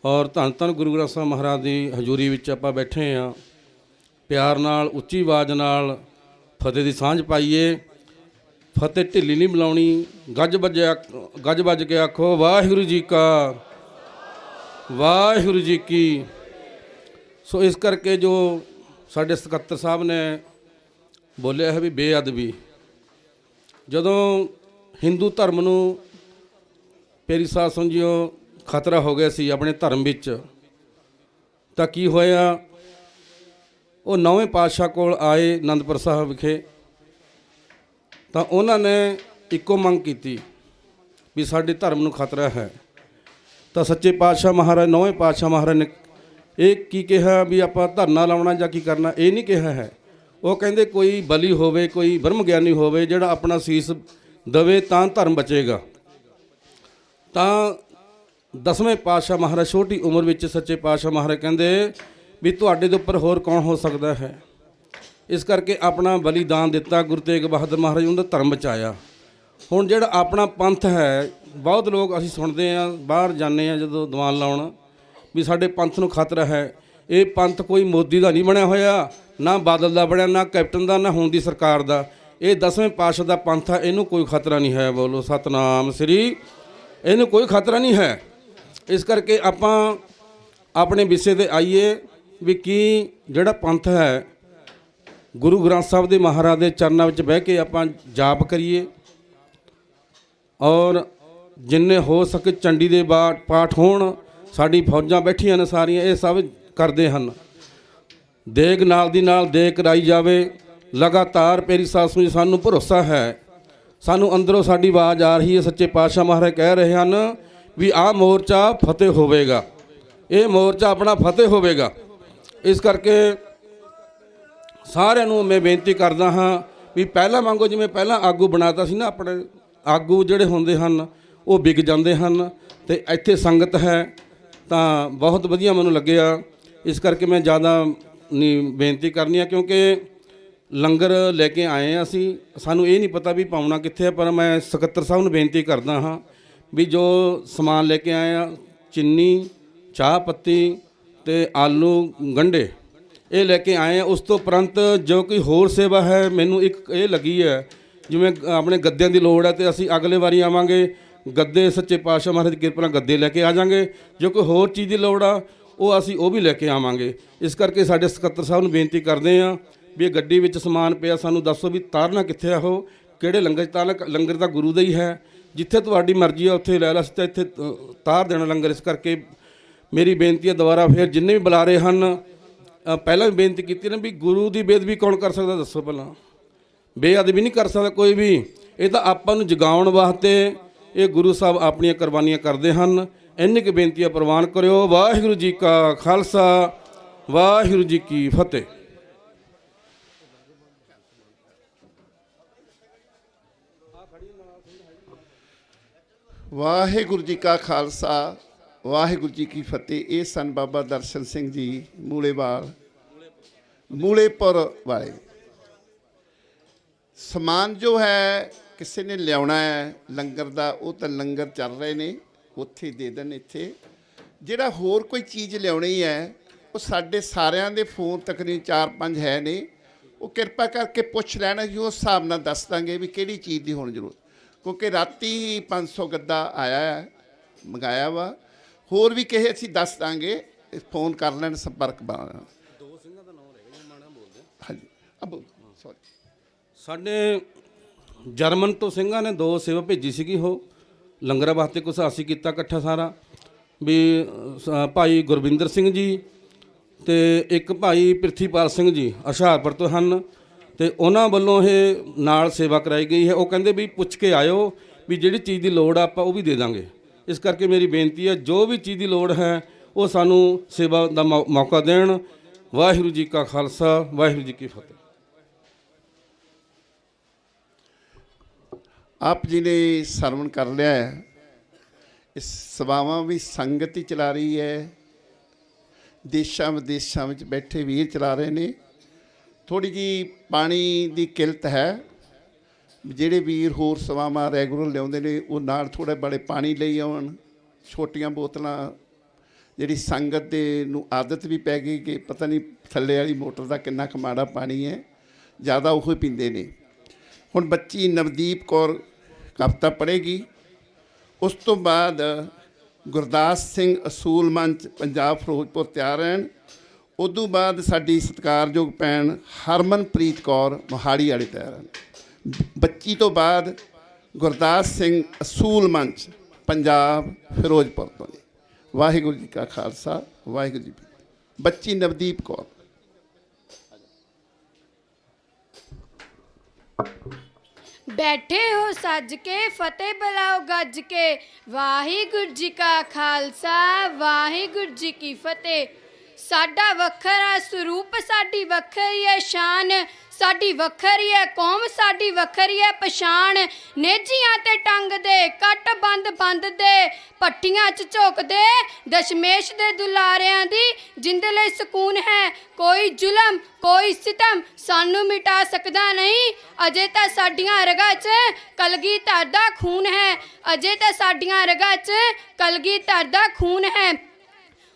ਔਰ ਧੰਨ ਧੰਨ ਗੁਰੂ ਗ੍ਰੰਥ ਸਾਹਿਬ ਮਹਾਰਾਜ ਦੀ ਹਜ਼ੂਰੀ ਵਿੱਚ ਆਪਾਂ ਬੈਠੇ ਹਾਂ। ਪਿਆਰ ਨਾਲ ਉੱਚੀ ਆਵਾਜ਼ ਨਾਲ ਫਤਿਹ ਦੀ ਸਾਂਝ ਪਾਈਏ। ਫਤਿਹ ਢਿੱਲੀ ਨਹੀਂ ਬੁਲਾਉਣੀ, ਗੱਜ ਵੱਜ ਕੇ ਆਖੋ ਵਾਹਿਗੁਰੂ ਜੀ ਕਾ, ਵਾਹਿਗੁਰੂ ਜੀ ਕੀ। ਸੋ ਇਸ ਕਰਕੇ ਜੋ ਸਾਡੇ ਸਕੱਤਰ ਸਾਹਿਬ ਨੇ ਬੋਲਿਆ ਹੈ ਵੀ ਬੇਅਦਬੀ, ਜਦੋਂ ਹਿੰਦੂ ਧਰਮ ਨੂੰ ਮੇਰੀ ਸਾਧ ਸਮਝਿਓ ਖਤਰਾ ਹੋ ਗਿਆ ਸੀ ਆਪਣੇ ਧਰਮ ਵਿੱਚ, ਤਾਂ ਕੀ ਹੋਇਆ, ਉਹ 9ਵੇਂ ਪਾਤਸ਼ਾਹ ਕੋਲ ਆਏ ਅਨੰਦਪੁਰ ਸਾਹਿਬ ਵਿਖੇ, ਤਾਂ ਉਹਨਾਂ ਨੇ ਇੱਕੋ ਮੰਗ ਕੀਤੀ ਵੀ ਸਾਡੇ ਧਰਮ ਨੂੰ ਖਤਰਾ ਹੈ। ਤਾਂ ਸੱਚੇ ਪਾਤਸ਼ਾਹ ਮਹਾਰਾਜ 9ਵੇਂ ਪਾਤਸ਼ਾਹ ਮਹਾਰਾਜ ਨੇ ਇਹ ਕੀ ਕਿਹਾ ਵੀ ਆਪਾਂ ਧਰਨਾ ਲਾਉਣਾ ਜਾਂ ਕੀ ਕਰਨਾ, ਇਹ ਨਹੀਂ ਕਿਹਾ ਹੈ। ਉਹ ਕਹਿੰਦੇ ਕੋਈ ਬਲੀ ਹੋਵੇ, ਕੋਈ ਬ੍ਰਹਮ ਗਿਆਨੀ ਹੋਵੇ ਜਿਹੜਾ ਆਪਣਾ ਸੀਸ ਦਵੇ ਤਾਂ ਧਰਮ ਬਚੇਗਾ। ਤਾਂ 10ਵੇਂ ਪਾਤਸ਼ਾਹ ਮਹਾਰਾਜ ਛੋਟੀ ਉਮਰ ਵਿੱਚ ਸੱਚੇ ਪਾਤਸ਼ਾਹ ਮਹਾਰਾਜ ਕਹਿੰਦੇ ਵੀ ਤੁਹਾਡੇ ਦੇ ਉੱਪਰ ਹੋਰ ਕੌਣ ਹੋ ਸਕਦਾ ਹੈ। ਇਸ ਕਰਕੇ ਆਪਣਾ ਬਲੀਦਾਨ ਦਿੱਤਾ। ਗੁਰੂ ਤੇਗ ਬਹਾਦਰ ਮਹਾਰਾਜ ਉਹਨਾਂ ਦਾ ਧਰਮ ਬਚਾਇਆ। ਹੁਣ ਜਿਹੜਾ ਆਪਣਾ ਪੰਥ ਹੈ, ਬਹੁਤ ਲੋਕ ਅਸੀਂ ਸੁਣਦੇ ਹਾਂ, ਬਾਹਰ ਜਾਂਦੇ ਹਾਂ ਜਦੋਂ ਦੀਵਾਨ ਲਾਉਣ, ਵੀ ਸਾਡੇ ਪੰਥ ਨੂੰ ਖਤਰਾ ਹੈ। ਇਹ ਪੰਥ ਕੋਈ ਮੋਦੀ ਦਾ ਨਹੀਂ ਬਣਿਆ ਹੋਇਆ, ਨਾ ਬਾਦਲ ਦਾ ਬਣਿਆ, ਨਾ ਕੈਪਟਨ ਦਾ, ਨਾ ਹੁਣ ਦੀ ਸਰਕਾਰ ਦਾ। ਇਹ 10ਵੇਂ ਪਾਤਸ਼ਾਹ ਦਾ ਪੰਥ ਹੈ, ਇਹਨੂੰ ਕੋਈ ਖਤਰਾ ਨਹੀਂ ਹੈ। ਬੋਲੋ ਸਤਨਾਮ ਸ੍ਰੀ, ਇਹਨੂੰ ਕੋਈ ਖਤਰਾ ਨਹੀਂ ਹੈ। ਇਸ ਕਰਕੇ ਆਪਾਂ ਆਪਣੇ ਵਿਸ਼ੇ 'ਤੇ ਆਈਏ ਵੀ ਕੀ ਜਿਹੜਾ ਪੰਥ ਹੈ, ਗੁਰੂ ਗ੍ਰੰਥ ਸਾਹਿਬ ਦੇ ਮਹਾਰਾਜ ਦੇ ਚਰਨਾਂ ਵਿੱਚ ਬਹਿ ਕੇ ਆਪਾਂ ਜਾਪ ਕਰੀਏ, ਔਰ ਜਿੰਨੇ ਹੋ ਸਕੇ ਚੰਡੀ ਦੇ ਪਾਠ ਹੋਣ। ਸਾਡੀ ਫੌਜਾਂ ਬੈਠੀਆਂ ਨੇ ਸਾਰੀਆਂ, ਇਹ ਸਭ ਕਰਦੇ ਹਨ। ਦੇਗ ਨਾਲ ਦੀ ਨਾਲ ਦੇਗ ਕਰਾਈ ਜਾਵੇ ਲਗਾਤਾਰ। ਮੇਰੀ ਸਾਥ ਨੂੰ ਸਾਨੂੰ ਭਰੋਸਾ ਹੈ, ਸਾਨੂੰ ਅੰਦਰੋਂ ਸਾਡੀ ਆਵਾਜ਼ ਆ ਰਹੀ ਹੈ। ਸੱਚੇ ਪਾਤਸ਼ਾਹ ਮਹਾਰਾਜ ਕਹਿ ਰਹੇ ਹਨ ਵੀ ਆਹ ਮੋਰਚਾ ਫਤਿਹ ਹੋਵੇਗਾ, ਇਹ ਮੋਰਚਾ ਆਪਣਾ ਫਤਿਹ ਹੋਵੇਗਾ। ਇਸ ਕਰਕੇ ਸਾਰਿਆਂ ਨੂੰ ਮੈਂ ਬੇਨਤੀ ਕਰਦਾ ਹਾਂ ਵੀ ਪਹਿਲਾਂ ਵਾਂਗੂ ਜਿਵੇਂ ਪਹਿਲਾਂ ਆਗੂ ਬਣਾਤਾ ਸੀ ਨਾ, ਆਪਣੇ ਆਗੂ ਜਿਹੜੇ ਹੁੰਦੇ ਹਨ ਉਹ ਵਿਕ ਜਾਂਦੇ ਹਨ, ਅਤੇ ਇੱਥੇ ਸੰਗਤ ਹੈ ਤਾਂ ਬਹੁਤ ਵਧੀਆ ਮੈਨੂੰ ਲੱਗਿਆ। ਇਸ ਕਰਕੇ ਮੈਂ ਜ਼ਿਆਦਾ ਨਹੀਂ ਬੇਨਤੀ ਕਰਨੀ ਆ, ਕਿਉਂਕਿ ਲੰਗਰ ਲੈ ਕੇ ਆਏ ਹਾਂ ਅਸੀਂ, ਸਾਨੂੰ ਇਹ ਨਹੀਂ ਪਤਾ ਵੀ ਪਾਉਣਾ ਕਿੱਥੇ ਹੈ। ਪਰ ਮੈਂ ਸਕੱਤਰ ਸਾਹਿਬ ਨੂੰ ਬੇਨਤੀ ਕਰਦਾ ਹਾਂ ਵੀ ਜੋ ਸਮਾਨ ਲੈ ਕੇ ਆਏ ਆ, ਚੀਨੀ, ਚਾਹ ਪੱਤੀ ਅਤੇ ਆਲੂ ਗੰਢੇ, ਇਹ ਲੈ ਕੇ ਆਏ ਆ। ਉਸ ਤੋਂ ਉਪਰੰਤ ਜੋ ਕੋਈ ਹੋਰ ਸੇਵਾ ਹੈ, ਮੈਨੂੰ ਇੱਕ ਇਹ ਲੱਗੀ ਹੈ ਜਿਵੇਂ ਆਪਣੇ ਗੱਦਿਆਂ ਦੀ ਲੋੜ ਹੈ, ਅਤੇ ਅਸੀਂ ਅਗਲੇ ਵਾਰੀ ਆਵਾਂਗੇ ਗੱਦੇ ਸੱਚੇ ਪਾਤਸ਼ਾਹ ਮਹਾਰਾਜ ਦੀ ਕਿਰਪਾ ਨਾਲ ਗੱਦੇ ਲੈ ਕੇ ਆ ਜਾਵਾਂਗੇ। ਜੋ ਕੋਈ ਹੋਰ ਚੀਜ਼ ਦੀ ਲੋੜ ਆ ਉਹ ਅਸੀਂ ਉਹ ਵੀ ਲੈ ਕੇ ਆਵਾਂਗੇ। ਇਸ ਕਰਕੇ ਸਾਡੇ ਸਕੱਤਰ ਸਾਹਿਬ ਨੂੰ ਬੇਨਤੀ ਕਰਦੇ ਹਾਂ ਵੀ ਇਹ ਗੱਡੀ ਵਿੱਚ ਸਮਾਨ ਪਿਆ, ਸਾਨੂੰ ਦੱਸੋ ਵੀ ਤਾਰਨਾ ਕਿੱਥੇ ਆ, ਉਹ ਕਿਹੜੇ ਲੰਗਰ 'ਚ ਤਾਰਨਾ। ਲੰਗਰ ਤਾਂ ਗੁਰੂ ਦਾ ਹੀ ਹੈ, ਜਿੱਥੇ ਤੁਹਾਡੀ ਮਰਜ਼ੀ ਆ ਉੱਥੇ ਲੈ ਲਾ, ਅਸੀਂ ਤਾਂ ਇੱਥੇ ਤਾਰ ਦੇਣਾ ਲੰਗਰ। ਇਸ ਕਰਕੇ ਮੇਰੀ ਬੇਨਤੀ ਹੈ ਦੁਬਾਰਾ ਫਿਰ ਜਿੰਨੇ ਵੀ ਬੁਲਾ ਰਹੇ ਹਨ, ਪਹਿਲਾਂ ਵੀ ਬੇਨਤੀ ਕੀਤੀ ਨਾ ਵੀ ਗੁਰੂ ਦੀ ਬੇਅਦਬੀ ਕੌਣ ਕਰ ਸਕਦਾ, ਦੱਸੋ ਪਹਿਲਾਂ। ਬੇਅਦਬੀ ਨਹੀਂ ਕਰ ਸਕਦਾ ਕੋਈ ਵੀ। ਇਹ ਤਾਂ ਆਪਾਂ ਨੂੰ ਜਗਾਉਣ ਵਾਸਤੇ ਇਹ ਗੁਰੂ ਸਾਹਿਬ ਆਪਣੀਆਂ ਕੁਰਬਾਨੀਆਂ ਕਰਦੇ ਹਨ। ਇੰਨੀ ਕੁ ਬੇਨਤੀਆਂ ਪ੍ਰਵਾਨ ਕਰਿਓ। ਵਾਹਿਗੁਰੂ ਜੀ ਕਾ ਖਾਲਸਾ, ਵਾਹਿਗੁਰੂ ਜੀ ਕੀ ਫਤਿਹ। ਵਾਹਿਗੁਰੂ ਜੀ ਕਾ ਖਾਲਸਾ, ਵਾਹਿਗੁਰੂ ਜੀ ਕੀ ਫਤਿਹ। ਇਹ ਸਨ ਬਾਬਾ ਦਰਸ਼ਨ ਸਿੰਘ ਜੀ ਮੂਲੇਪੁਰ ਵਾਲੇ। ਸਮਾਨ ਜੋ ਹੈ ਕਿਸੇ ਨੇ ਲਿਆਉਣਾ ਹੈ ਲੰਗਰ ਦਾ, ਉਹ ਤਾਂ ਲੰਗਰ ਚੱਲ ਰਹੇ ਨੇ, ਉੱਥੇ ਦੇ ਦੇਣ। ਇੱਥੇ ਜਿਹੜਾ ਹੋਰ ਕੋਈ ਚੀਜ਼ ਲਿਆਉਣੀ ਹੈ ਉਹ ਸਾਡੇ ਸਾਰਿਆਂ ਦੇ ਫੋਨ ਤਕਰੀਬਨ 4-5 ਹੈ ਨੇ, ਉਹ ਕਿਰਪਾ ਕਰਕੇ ਪੁੱਛ ਲੈਣਾ ਜੀ, ਉਸ ਹਿਸਾਬ ਨਾਲ ਦੱਸ ਦਾਂਗੇ ਵੀ ਕਿਹੜੀ ਚੀਜ਼ ਦੀ ਹੁਣ ਜ਼ਰੂਰਤ। ਕਿਉਂਕਿ ਰਾਤੀ 500 ਗੱਦਾ ਆਇਆ ਹੈ, ਮੰਗਾਇਆ ਵਾ। ਹੋਰ ਵੀ ਕਿਸੇ ਅਸੀਂ ਦੱਸ ਦਾਂਗੇ, ਫੋਨ ਕਰ ਲੈਣ, ਸੰਪਰਕ ਬਣਾ। 2 ਸਿੰਘਾਂ ਦਾ ਨਾਮ ਰਹਿ ਗਿਆ, ਮਾਣਾ ਬੋਲਦੇ। ਹਾਂਜੀ ਅਬ ਸੌਰੀ, ਸਾਡੇ ਜਰਮਨ ਤੋਂ ਸਿੰਘਾਂ ਨੇ 2 ਸੇਵਾ ਭੇਜੀ ਸੀਗੀ। ਉਹ ਲੰਗਰਾਂ ਵਾਸਤੇ ਕੁਛ ਅਸੀਂ ਕੀਤਾ ਇਕੱਠਾ ਸਾਰਾ, ਵੀ ਭਾਈ ਗੁਰਵਿੰਦਰ ਸਿੰਘ ਜੀ ਤੇ ਇੱਕ ਭਾਈ ਪ੍ਰਿਥੀਪਾਲ ਸਿੰਘ ਜੀ ਹੁਸ਼ਿਆਰਪੁਰ ਤੋਂ ਹਨ, ਤੇ ਉਹਨਾਂ ਵੱਲੋਂ ਇਹ ਨਾਲ ਸੇਵਾ ਕਰਾਈ ਗਈ ਹੈ। ਉਹ ਕਹਿੰਦੇ ਵੀ ਪੁੱਛ ਕੇ ਆਇਓ ਵੀ ਜਿਹੜੀ ਚੀਜ਼ ਦੀ ਲੋੜ ਆ ਆਪਾਂ ਉਹ ਵੀ ਦੇ ਦਾਂਗੇ। ਇਸ ਕਰਕੇ ਮੇਰੀ ਬੇਨਤੀ ਹੈ, ਜੋ ਵੀ ਚੀਜ਼ ਦੀ ਲੋੜ ਹੈ ਉਹ ਸਾਨੂੰ ਸੇਵਾ ਦਾ ਮੌਕਾ ਦੇਣ। ਵਾਹਿਗੁਰੂ ਜੀ ਕਾ ਖਾਲਸਾ, ਵਾਹਿਗੁਰੂ ਜੀ ਕੀ ਫਤਿਹ। ਆਪ ਜੀ ਨੇ ਸਰਵਣ ਕਰ ਲਿਆ ਹੈ। ਇਸ ਸਭਾਵਾਂ ਵੀ ਸੰਗਤ ਹੀ ਚਲਾ ਰਹੀ ਹੈ, ਦੇਸ਼ਾਂ ਵਿਦੇਸ਼ਾਂ ਵਿੱਚ ਬੈਠੇ ਵੀਰ ਚਲਾ ਰਹੇ ਨੇ। ਥੋੜ੍ਹੀ ਜਿਹੀ ਪਾਣੀ ਦੀ ਕਿਲਤ ਹੈ, ਜਿਹੜੇ ਵੀਰ ਹੋਰ ਸੇਵਾਵਾਂ ਰੈਗੂਲਰ ਲਿਆਉਂਦੇ ਨੇ ਉਹ ਨਾਲ ਥੋੜ੍ਹੇ ਬੜੇ ਪਾਣੀ ਲਈ ਆਉਣ। ਛੋਟੀਆਂ ਬੋਤਲਾਂ ਜਿਹੜੀ ਸੰਗਤ ਦੇ ਨੂੰ ਆਦਤ ਵੀ ਪੈ ਗਈ ਕਿ ਪਤਾ ਨਹੀਂ ਥੱਲੇ ਵਾਲੀ ਮੋਟਰ ਦਾ ਕਿੰਨਾ ਕੁ ਮਾੜਾ ਪਾਣੀ ਹੈ, ਜ਼ਿਆਦਾ ਉਹ ਪੀਂਦੇ ਨੇ। ਹੁਣ ਬੱਚੀ ਨਵਦੀਪ ਕੌਰ ਕਵਿਤਾ ਪੜ੍ਹੇਗੀ, ਉਸ ਤੋਂ ਬਾਅਦ ਗੁਰਦਾਸ ਸਿੰਘ ਅਸੂਲ ਮੰਚ ਪੰਜਾਬ ਫਿਰੋਜ਼ਪੁਰ ਤਿਆਰ ਰਹਿਣ। ਉਦੋਂ ਬਾਅਦ ਸਾਡੀ ਸਤਿਕਾਰਯੋਗ ਭੈਣ ਹਰਮਨਪ੍ਰੀਤ ਕੌਰ ਮੋਹਾਲੀ ਵਾਲੇ ਤਿਆਰ ਹਨ। ਬੱਚੀ ਤੋਂ ਬਾਅਦ ਗੁਰਦਾਸ ਸਿੰਘ ਅਸੂਲ ਮੰਚ ਪੰਜਾਬ ਫਿਰੋਜ਼ਪੁਰ ਤੋਂ। ਵਾਹਿਗੁਰੂ ਜੀ ਕਾ ਖਾਲਸਾ, ਵਾਹਿਗੁਰੂ ਜੀ ਕੀ ਫਤਿਹ। ਬੱਚੀ ਨਵਦੀਪ ਕੌਰ। ਬੈਠੇ ਹੋ ਸੱਜ ਕੇ, ਫਤਿਹ ਬੁਲਾਓ ਗੱਜ ਕੇ। ਵਾਹਿਗੁਰੂ ਜੀ ਕਾ ਖਾਲਸਾ, ਵਾਹਿਗੁਰੂ ਜੀ ਕੀ ਫਤਿਹ। ਸਾਡਾ ਵੱਖਰਾ ਸਰੂਪ, ਸਾਡੀ ਵੱਖਰੀ ਹੈ ਸ਼ਾਨ, ਸਾਡੀ ਵੱਖਰੀ ਹੈ ਕੌਮ, ਸਾਡੀ ਵੱਖਰੀ ਹੈ ਪਛਾਣ। ਨੇਜੀਆਂ ਤੇ ਟੰਗਦੇ, ਕੱਟ ਬੰਦ ਦੇ, ਪੱਟੀਆਂ 'ਚ ਝੋਕਦੇ, ਦਸ਼ਮੇਸ਼ ਦੇ ਦੁਲਾਰਿਆਂ ਦੀ ਜਿੰਦ ਲਈ ਸਕੂਨ ਹੈ। ਕੋਈ ਜ਼ੁਲਮ, ਕੋਈ ਸਿਤਮ ਸਾਨੂੰ ਮਿਟਾ ਸਕਦਾ ਨਹੀਂ। ਅਜੇ ਤਾਂ ਸਾਡੀਆਂ ਰਗਾਂ 'ਚ ਕਲਗੀਧਰ ਦਾ ਖੂਨ ਹੈ, ਅਜੇ ਤਾਂ ਸਾਡੀਆਂ ਰਗਾਂ 'ਚ ਕਲਗੀਧਰ ਦਾ ਖੂਨ ਹੈ।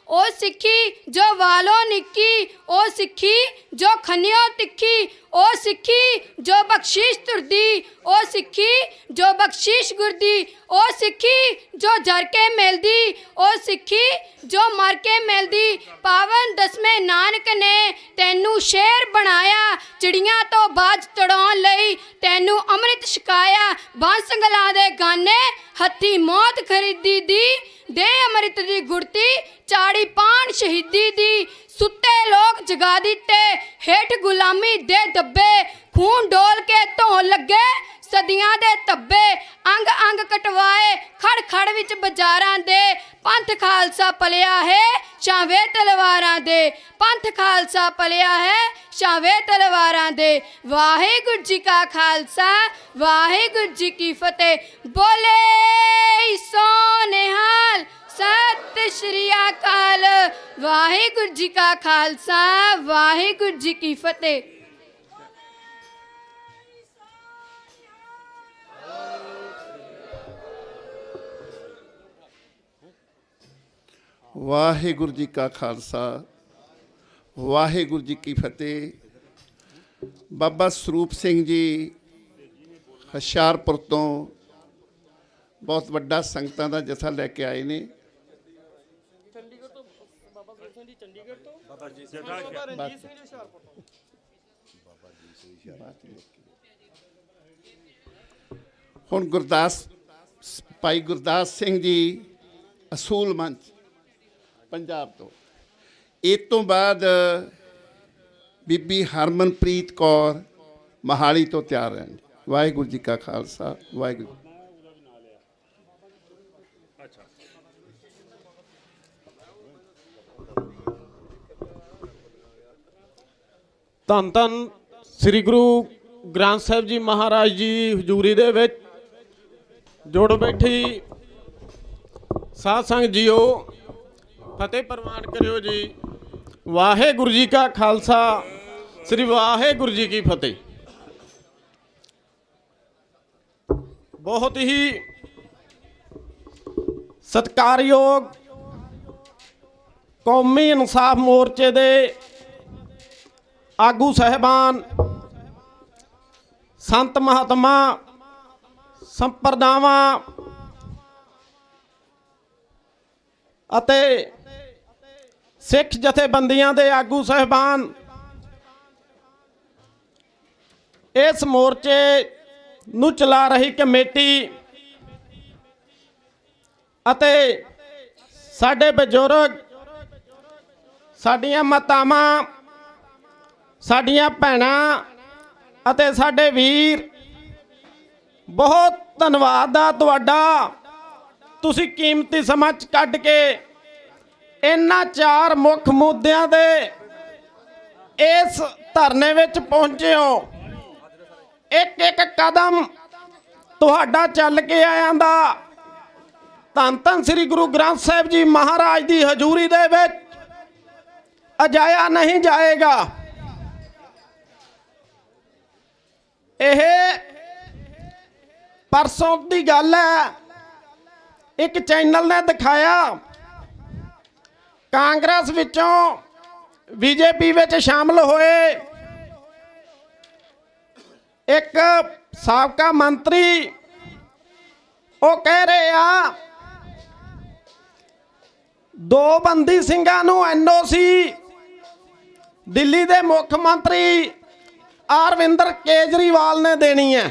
ਉਹ ਸਿੱਖੀ ਜੋ ਵਾਲੋਂ ਨਿੱਕੀ, ਉਹ ਸਿੱਖੀ ਜੋ ਖੰਨਿਓ ਤਿੱਖੀ, ਉਹ ਸਿੱਖੀ ਜੋ ਬਖਸ਼ਿਸ਼ ਤੁਰਦੀ, ਉਹ ਸਿੱਖੀ ਜੋ ਬਖਸ਼ਿਸ਼ ਗੁਰਦੀ, ਉਹ ਸਿੱਖੀ ਜੋ ਜਰ ਕੇ ਮਿਲਦੀ, ਉਹ ਸਿੱਖੀ ਜੋ ਮਰ ਕੇ ਮਿਲਦੀ। ਪਾਵਨ ਦਸਵੇਂ ਨਾਨਕ ਨੇ ਤੈਨੂੰ ਸ਼ੇਰ ਬਣਾਇਆ, ਚਿੜੀਆਂ ਤੋਂ ਬਾਜ ਤੜਾਉਣ ਲਈ ਤੈਨੂੰ ਅੰਮ੍ਰਿਤ ਛਕਾਇਆ। ਬਾਂਸੰਗਲਾਂ ਦੇ ਗਾਨੇ ਹੱਥੀ ਮੌਤ ਖਰੀਦੀ ਦੀ, ਦੇ ਅੰਮ੍ਰਿਤ ਦੀ ਗੁੜਤੀ ਚਾੜੀ ਪਾਣ ਸ਼ਹੀਦੀ ਦੀ। ਸੁੱਤੇ ਲੋਕ ਜਗਾ ਦਿੱਤੇ, ਹੇਠ ਗੁਲਾਮੀ ਦੇ ਦੱਬੇ, ਖੂਨ ਡੋਲ ਕੇ ਧੋਣ ਲੱਗੇ ਸਦੀਆਂ ਦੇ ਧੱਬੇ। ਅੰਗ ਅੰਗ ਕਟਵਾਏ ਖੜ ਖੜ ਵਿੱਚ ਬਾਜ਼ਾਰਾਂ ਦੇ, ਪੰਥ ਖਾਲਸਾ ਪਲਿਆ ਹੈ ਛਾਵੇਂ ਤਲਵਾਰਾਂ ਦੇ, ਪੰਥ ਖਾਲਸਾ ਪਲਿਆ ਹੈ ਛਾਵੇਂ ਤਲਵਾਰਾਂ ਦੇ। ਵਾਹਿਗੁਰੂ ਜੀ ਕਾ ਖਾਲਸਾ, ਵਾਹਿਗੁਰੂ ਜੀ ਕੀ ਫਤਿਹ। ਬੋਲੇ ਸੋ ਨਿਹਾਲ, ਸਤਿ ਸ਼੍ਰੀ ਅਕਾਲ। ਵਾਹਿਗੁਰੂ ਜੀ ਕਾ ਖਾਲਸਾ, ਵਾਹਿਗੁਰੂ ਜੀ ਕੀ ਫਤਿਹ। ਵਾਹਿਗੁਰੂ ਜੀ ਕਾ ਖਾਲਸਾ, ਵਾਹਿਗੁਰੂ ਜੀ ਕੀ ਫਤਿਹ। ਬਾਬਾ ਸਰੂਪ ਸਿੰਘ ਜੀ ਹੁਸ਼ਿਆਰਪੁਰ ਤੋਂ ਬਹੁਤ ਵੱਡਾ ਸੰਗਤਾਂ ਦਾ ਜਥਾ ਲੈ ਕੇ ਆਏ ਨੇ। ਹੁਣ ਭਾਈ ਗੁਰਦਾਸ ਸਿੰਘ ਜੀ ਅਸੂਲ ਮੰਚ ਪੰਜਾਬ ਤੋਂ। ਇਸ ਤੋਂ ਬਾਅਦ ਬੀਬੀ ਹਰਮਨਪ੍ਰੀਤ ਕੌਰ ਮੋਹਾਲੀ ਤੋਂ ਤਿਆਰ ਰਹਿਣ। ਵਾਹਿਗੁਰੂ ਜੀ ਕਾ ਖਾਲਸਾ, ਵਾਹਿਗੁਰੂ। ਧੰਨ ਧੰਨ ਸ੍ਰੀ ਗੁਰੂ ਗ੍ਰੰਥ ਸਾਹਿਬ ਜੀ ਮਹਾਰਾਜ ਜੀ ਹਜ਼ੂਰੀ ਦੇ ਵਿੱਚ ਜੁੜ ਬੈਠੀ ਸਾਧ ਸੰਗਤ ਜੀਓ, ਫਤਿਹ ਪ੍ਰਵਾਨ ਕਰਿਓ ਜੀ। ਵਾਹਿਗੁਰੂ ਜੀ ਕਾ ਖਾਲਸਾ, ਸ੍ਰੀ ਵਾਹਿਗੁਰੂ ਜੀ ਕੀ ਫਤਿਹ। ਬਹੁਤ ਹੀ ਸਤਿਕਾਰਯੋਗ ਕੌਮੀ ਇਨਸਾਫ ਮੋਰਚੇ ਦੇ ਆਗੂ ਸਾਹਿਬਾਨ, ਸੰਤ ਮਹਾਤਮਾ, ਸੰਪਰਦਾਵਾਂ ਅਤੇ ਸਿੱਖ ਜਥੇਬੰਦੀਆਂ ਦੇ ਆਗੂ ਸਾਹਿਬਾਨ, ਇਸ ਮੋਰਚੇ ਨੂੰ ਚਲਾ ਰਹੀ ਕਮੇਟੀ ਅਤੇ ਸਾਡੇ ਬਜ਼ੁਰਗ, ਸਾਡੀਆਂ ਮਾਤਾਵਾਂ, ਸਾਡੀਆਂ ਭੈਣਾਂ ਅਤੇ ਸਾਡੇ ਵੀਰ, ਬਹੁਤ ਧੰਨਵਾਦ ਆ ਤੁਹਾਡਾ। ਤੁਸੀਂ ਕੀਮਤੀ ਸਮਾਂ ਕੱਢ ਕੇ ਇਹਨਾਂ 4 ਮੁੱਖ ਮੁੱਦਿਆਂ ਦੇ ਇਸ ਧਰਨੇ ਵਿੱਚ ਪਹੁੰਚੇ ਹੋ। ਇੱਕ ਇੱਕ ਕਦਮ ਤੁਹਾਡਾ ਚੱਲ ਕੇ ਆਇਆਂ ਦਾ ਧੰਨ ਧੰਨ ਸ੍ਰੀ ਗੁਰੂ ਗ੍ਰੰਥ ਸਾਹਿਬ ਜੀ ਮਹਾਰਾਜ ਦੀ ਹਜ਼ੂਰੀ ਦੇ ਵਿੱਚ ਅਜਾਇਆ ਨਹੀਂ ਜਾਏਗਾ। ਇਹ ਪਰਸੋਂ ਦੀ ਗੱਲ ਹੈ, ਇੱਕ ਚੈਨਲ ਨੇ ਦਿਖਾਇਆ ਕਾਂਗਰਸ ਵਿੱਚੋਂ ਬੀਜੇਪੀ ਵਿੱਚ ਸ਼ਾਮਲ ਹੋਏ ਇੱਕ ਸਾਬਕਾ ਮੰਤਰੀ, ਉਹ ਕਹਿ ਰਹੇ ਆ 2 ਬੰਦੀ ਸਿੰਘਾਂ ਨੂੰ NOC ਦਿੱਲੀ ਦੇ ਮੁੱਖ ਮੰਤਰੀ ਅਰਵਿੰਦ ਕੇਜਰੀਵਾਲ ਨੇ ਦੇਣੀ ਹੈ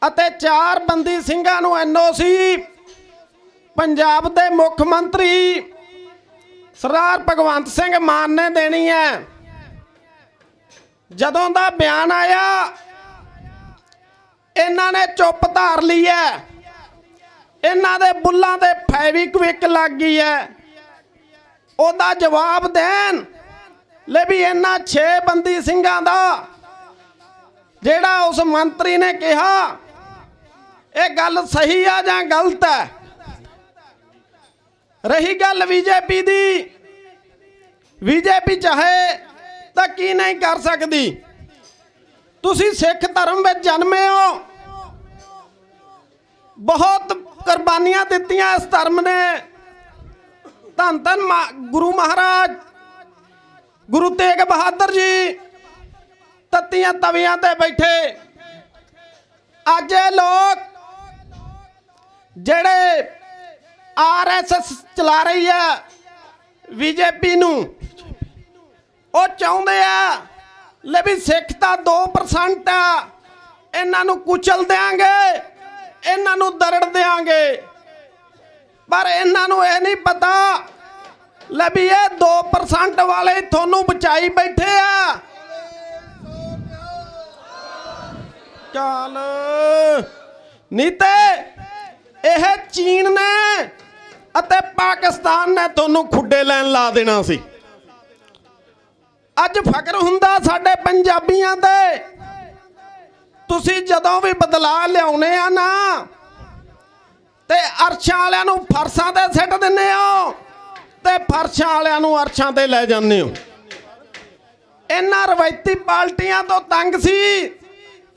ਅਤੇ 4 ਬੰਦੀ ਸਿੰਘਾਂ ਨੂੰ NOC ਪੰਜਾਬ ਦੇ ਮੁੱਖ ਮੰਤਰੀ ਸਰਦਾਰ ਭਗਵੰਤ ਸਿੰਘ ਮਾਨ ਨੇ ਦੇਣੀ ਹੈ। ਜਦੋਂ ਦਾ ਬਿਆਨ ਆਇਆ ਇਹਨਾਂ ਨੇ ਚੁੱਪ ਧਾਰ ਲਈ ਹੈ, ਇਹਨਾਂ ਦੇ ਬੁੱਲਾਂ ਤੇ ਫੈਵਿਕਵਿਕ ਲੱਗ ਗਈ ਹੈ। ਉਹਦਾ ਜਵਾਬ ਦੇਣ ਲੈ ਵੀ ਇਹਨਾਂ 6 ਬੰਦੀ ਸਿੰਘਾਂ ਦਾ ਜਿਹੜਾ ਉਸ ਮੰਤਰੀ ਨੇ ਕਿਹਾ, ਇਹ ਗੱਲ ਸਹੀ ਆ ਜਾਂ ਗਲਤ ਹੈ। ਰਹੀ ਗੱਲ ਬੀਜੇਪੀ ਦੀ, ਬੀਜੇਪੀ ਚਾਹੇ ਤਾਂ ਕੀ ਨਹੀਂ ਕਰ ਸਕਦੀ। ਤੁਸੀਂ ਸਿੱਖ ਧਰਮ ਵਿੱਚ ਜਨਮੇ ਹੋ, ਬਹੁਤ ਕੁਰਬਾਨੀਆਂ ਦਿੱਤੀਆਂ ਇਸ ਧਰਮ ਨੇ। ਧੰਨ ਧੰਨ ਗੁਰੂ ਮਹਾਰਾਜ ਗੁਰੂ ਤੇਗ ਬਹਾਦਰ ਜੀ ਤੱਤੀਆਂ ਤਵੀਆਂ ਤੇ ਬੈਠੇ। ਅੱਜ ਇਹ ਲੋਕ ਜਿਹੜੇ RSS ਚਲਾ ਰਹੀ ਹੈ ਬੀਜੇਪੀ ਨੂੰ, ਉਹ ਚਾਹੁੰਦੇ ਆ ਲੈ ਵੀ ਸਿੱਖ ਤਾਂ 2% ਆ, ਇਹਨਾਂ ਨੂੰ ਕੁਚਲ ਦਿਆਂਗੇ, ਇਹਨਾਂ ਨੂੰ ਦਰੜ ਦਿਆਂਗੇ। ਪਰ ਇਹਨਾਂ ਨੂੰ ਇਹ ਨਹੀਂ ਪਤਾ ਲੈ ਵੀ ਇਹ 2% ਵਾਲੇ ਤੁਹਾਨੂੰ ਬਚਾਈ ਬੈਠੇ ਆ। ਚੱਲ ਨਹੀਂ ਤੇ ਇਹ ਚੀਨ ਨੇ ਅਤੇ ਪਾਕਿਸਤਾਨ ਨੇ ਤੁਹਾਨੂੰ ਖੁੱਡੇ ਲੈਣ ਲਾ ਦੇਣਾ ਸੀ। ਅੱਜ ਫਖਰ ਹੁੰਦਾ ਸਾਡੇ ਪੰਜਾਬੀਆਂ ਤੇ, ਤੁਸੀਂ ਜਦੋਂ ਵੀ ਬਦਲਾਅ ਲਿਆਉਣੇ ਆ ਨਾ ਤੇ ਅਰਸ਼ਾਂ ਵਾਲਿਆਂ ਨੂੰ ਫਰਸ਼ਾਂ ਤੇ ਸਿੱਟ ਦਿੰਦੇ ਹੋ ਤੇ ਫਰਸ਼ਾਂ ਵਾਲਿਆਂ ਨੂੰ ਅਰਸ਼ਾਂ ਤੇ ਲੈ ਜਾਂਦੇ ਹੋ। ਇਹਨਾਂ ਰਵਾਇਤੀ ਪਾਰਟੀਆਂ ਤੋਂ ਤੰਗ ਸੀ,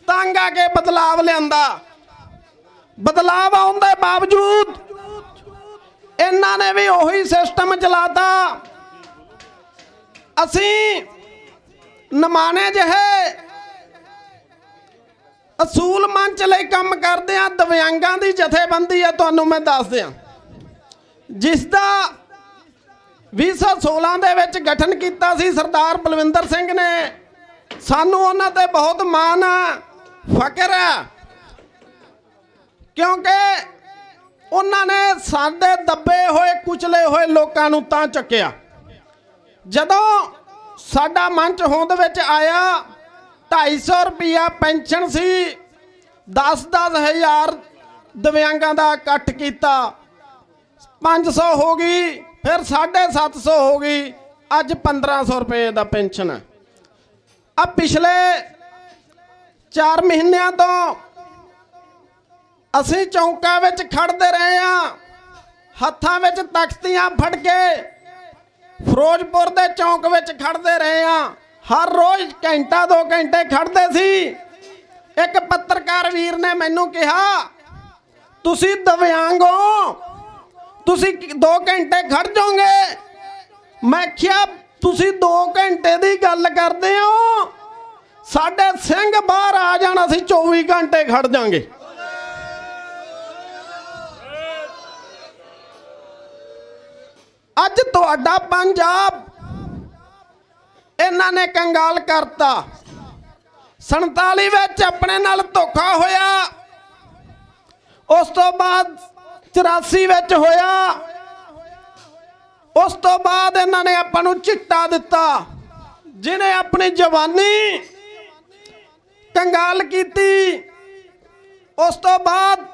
ਤੰਗ ਆ ਕੇ ਬਦਲਾਅ ਲਿਆਂਦਾ। ਬਦਲਾਅ ਆਉਣ ਦੇ ਬਾਵਜੂਦ ਇਹਨਾਂ ਨੇ ਵੀ ਉਹੀ ਸਿਸਟਮ ਚਲਾਤਾ। ਅਸੀਂ ਨਮਾਣੇ ਜਿਹੇ ਅਸੂਲ ਮੰਚ ਲਈ ਕੰਮ ਕਰਦੇ ਆ। ਦਿਵਿਆਂਗਾਂ ਦੀ ਜਥੇਬੰਦੀ ਆ, ਤੁਹਾਨੂੰ ਮੈਂ ਦੱਸ ਦਿਆਂ, ਜਿਸ ਦਾ 2016 ਦੇ ਵਿੱਚ ਗਠਨ ਕੀਤਾ ਸੀ ਸਰਦਾਰ ਬਲਵਿੰਦਰ ਸਿੰਘ ਨੇ। ਸਾਨੂੰ ਉਹਨਾਂ ਤੇ ਬਹੁਤ ਮਾਣ ਆ, ਫਖਰ ਹੈ, ਕਿਉਂਕਿ ਉਹਨਾਂ ਨੇ ਸਾਡੇ ਦੱਬੇ ਹੋਏ ਕੁਚਲੇ ਹੋਏ ਲੋਕਾਂ ਨੂੰ ਤਾਂ ਚੱਕਿਆ। ਜਦੋਂ ਸਾਡਾ ਮੰਚ ਹੋਂਦ ਵਿੱਚ ਆਇਆ 250 ਰੁਪਈਆ ਪੈਨਸ਼ਨ ਸੀ, 10-10 ਹਜ਼ਾਰ ਦਿਵਿਆਂਗਾਂ ਦਾ ਇਕੱਠ ਕੀਤਾ, 500 ਹੋ ਗਈ, ਫਿਰ 750 ਹੋ ਗਈ, ਅੱਜ 1500 ਰੁਪਏ ਦਾ ਪੈਨਸ਼ਨ ਹੈ। ਆ ਪਿਛਲੇ 4 ਮਹੀਨਿਆਂ ਤੋਂ ਅਸੀਂ ਚੌਂਕਾਂ ਵਿੱਚ ਖੜਦੇ ਰਹੇ ਹਾਂ, ਹੱਥਾਂ ਵਿੱਚ ਤਖਤੀਆਂ ਫੜ ਕੇ ਫਿਰੋਜ਼ਪੁਰ ਦੇ ਚੌਂਕ ਵਿੱਚ ਖੜਦੇ ਰਹੇ ਹਾਂ। ਹਰ ਰੋਜ਼ ਘੰਟਾ 2 ਘੰਟੇ ਖੜਦੇ ਸੀ। ਇੱਕ ਪੱਤਰਕਾਰ ਵੀਰ ਨੇ ਮੈਨੂੰ ਕਿਹਾ, ਤੁਸੀਂ ਦਿਵਿਆਂਗ ਹੋ, ਤੁਸੀਂ 2 ਘੰਟੇ ਖੜ ਜਾਓਗੇ। ਮੈਂ ਕਿਹਾ ਤੁਸੀਂ 2 ਘੰਟੇ ਦੀ ਗੱਲ ਕਰਦੇ ਹੋ, ਸਾਡੇ ਸਿੰਘ ਬਾਹਰ ਆ ਜਾਣ, ਅਸੀਂ 24 ਘੰਟੇ ਖੜ ਜਾਾਂਗੇ। ਅੱਜ ਤੁਹਾਡਾ ਪੰਜਾਬ ਇਹਨਾਂ ਨੇ ਕੰਗਾਲ ਕਰਤਾ। 47 ਵਿੱਚ ਆਪਣੇ ਨਾਲ ਧੋਖਾ ਹੋਇਆ, ਉਸ ਤੋਂ ਬਾਅਦ 84 ਵਿੱਚ ਹੋਇਆ, ਉਸ ਤੋਂ ਬਾਅਦ ਇਹਨਾਂ ਨੇ ਆਪਾਂ ਨੂੰ ਚਿੱਟਾ ਦਿੱਤਾ, ਜਿਹਨੇ ਆਪਣੀ ਜਵਾਨੀ ਕੰਗਾਲ ਕੀਤੀ। ਉਸ ਤੋਂ ਬਾਅਦ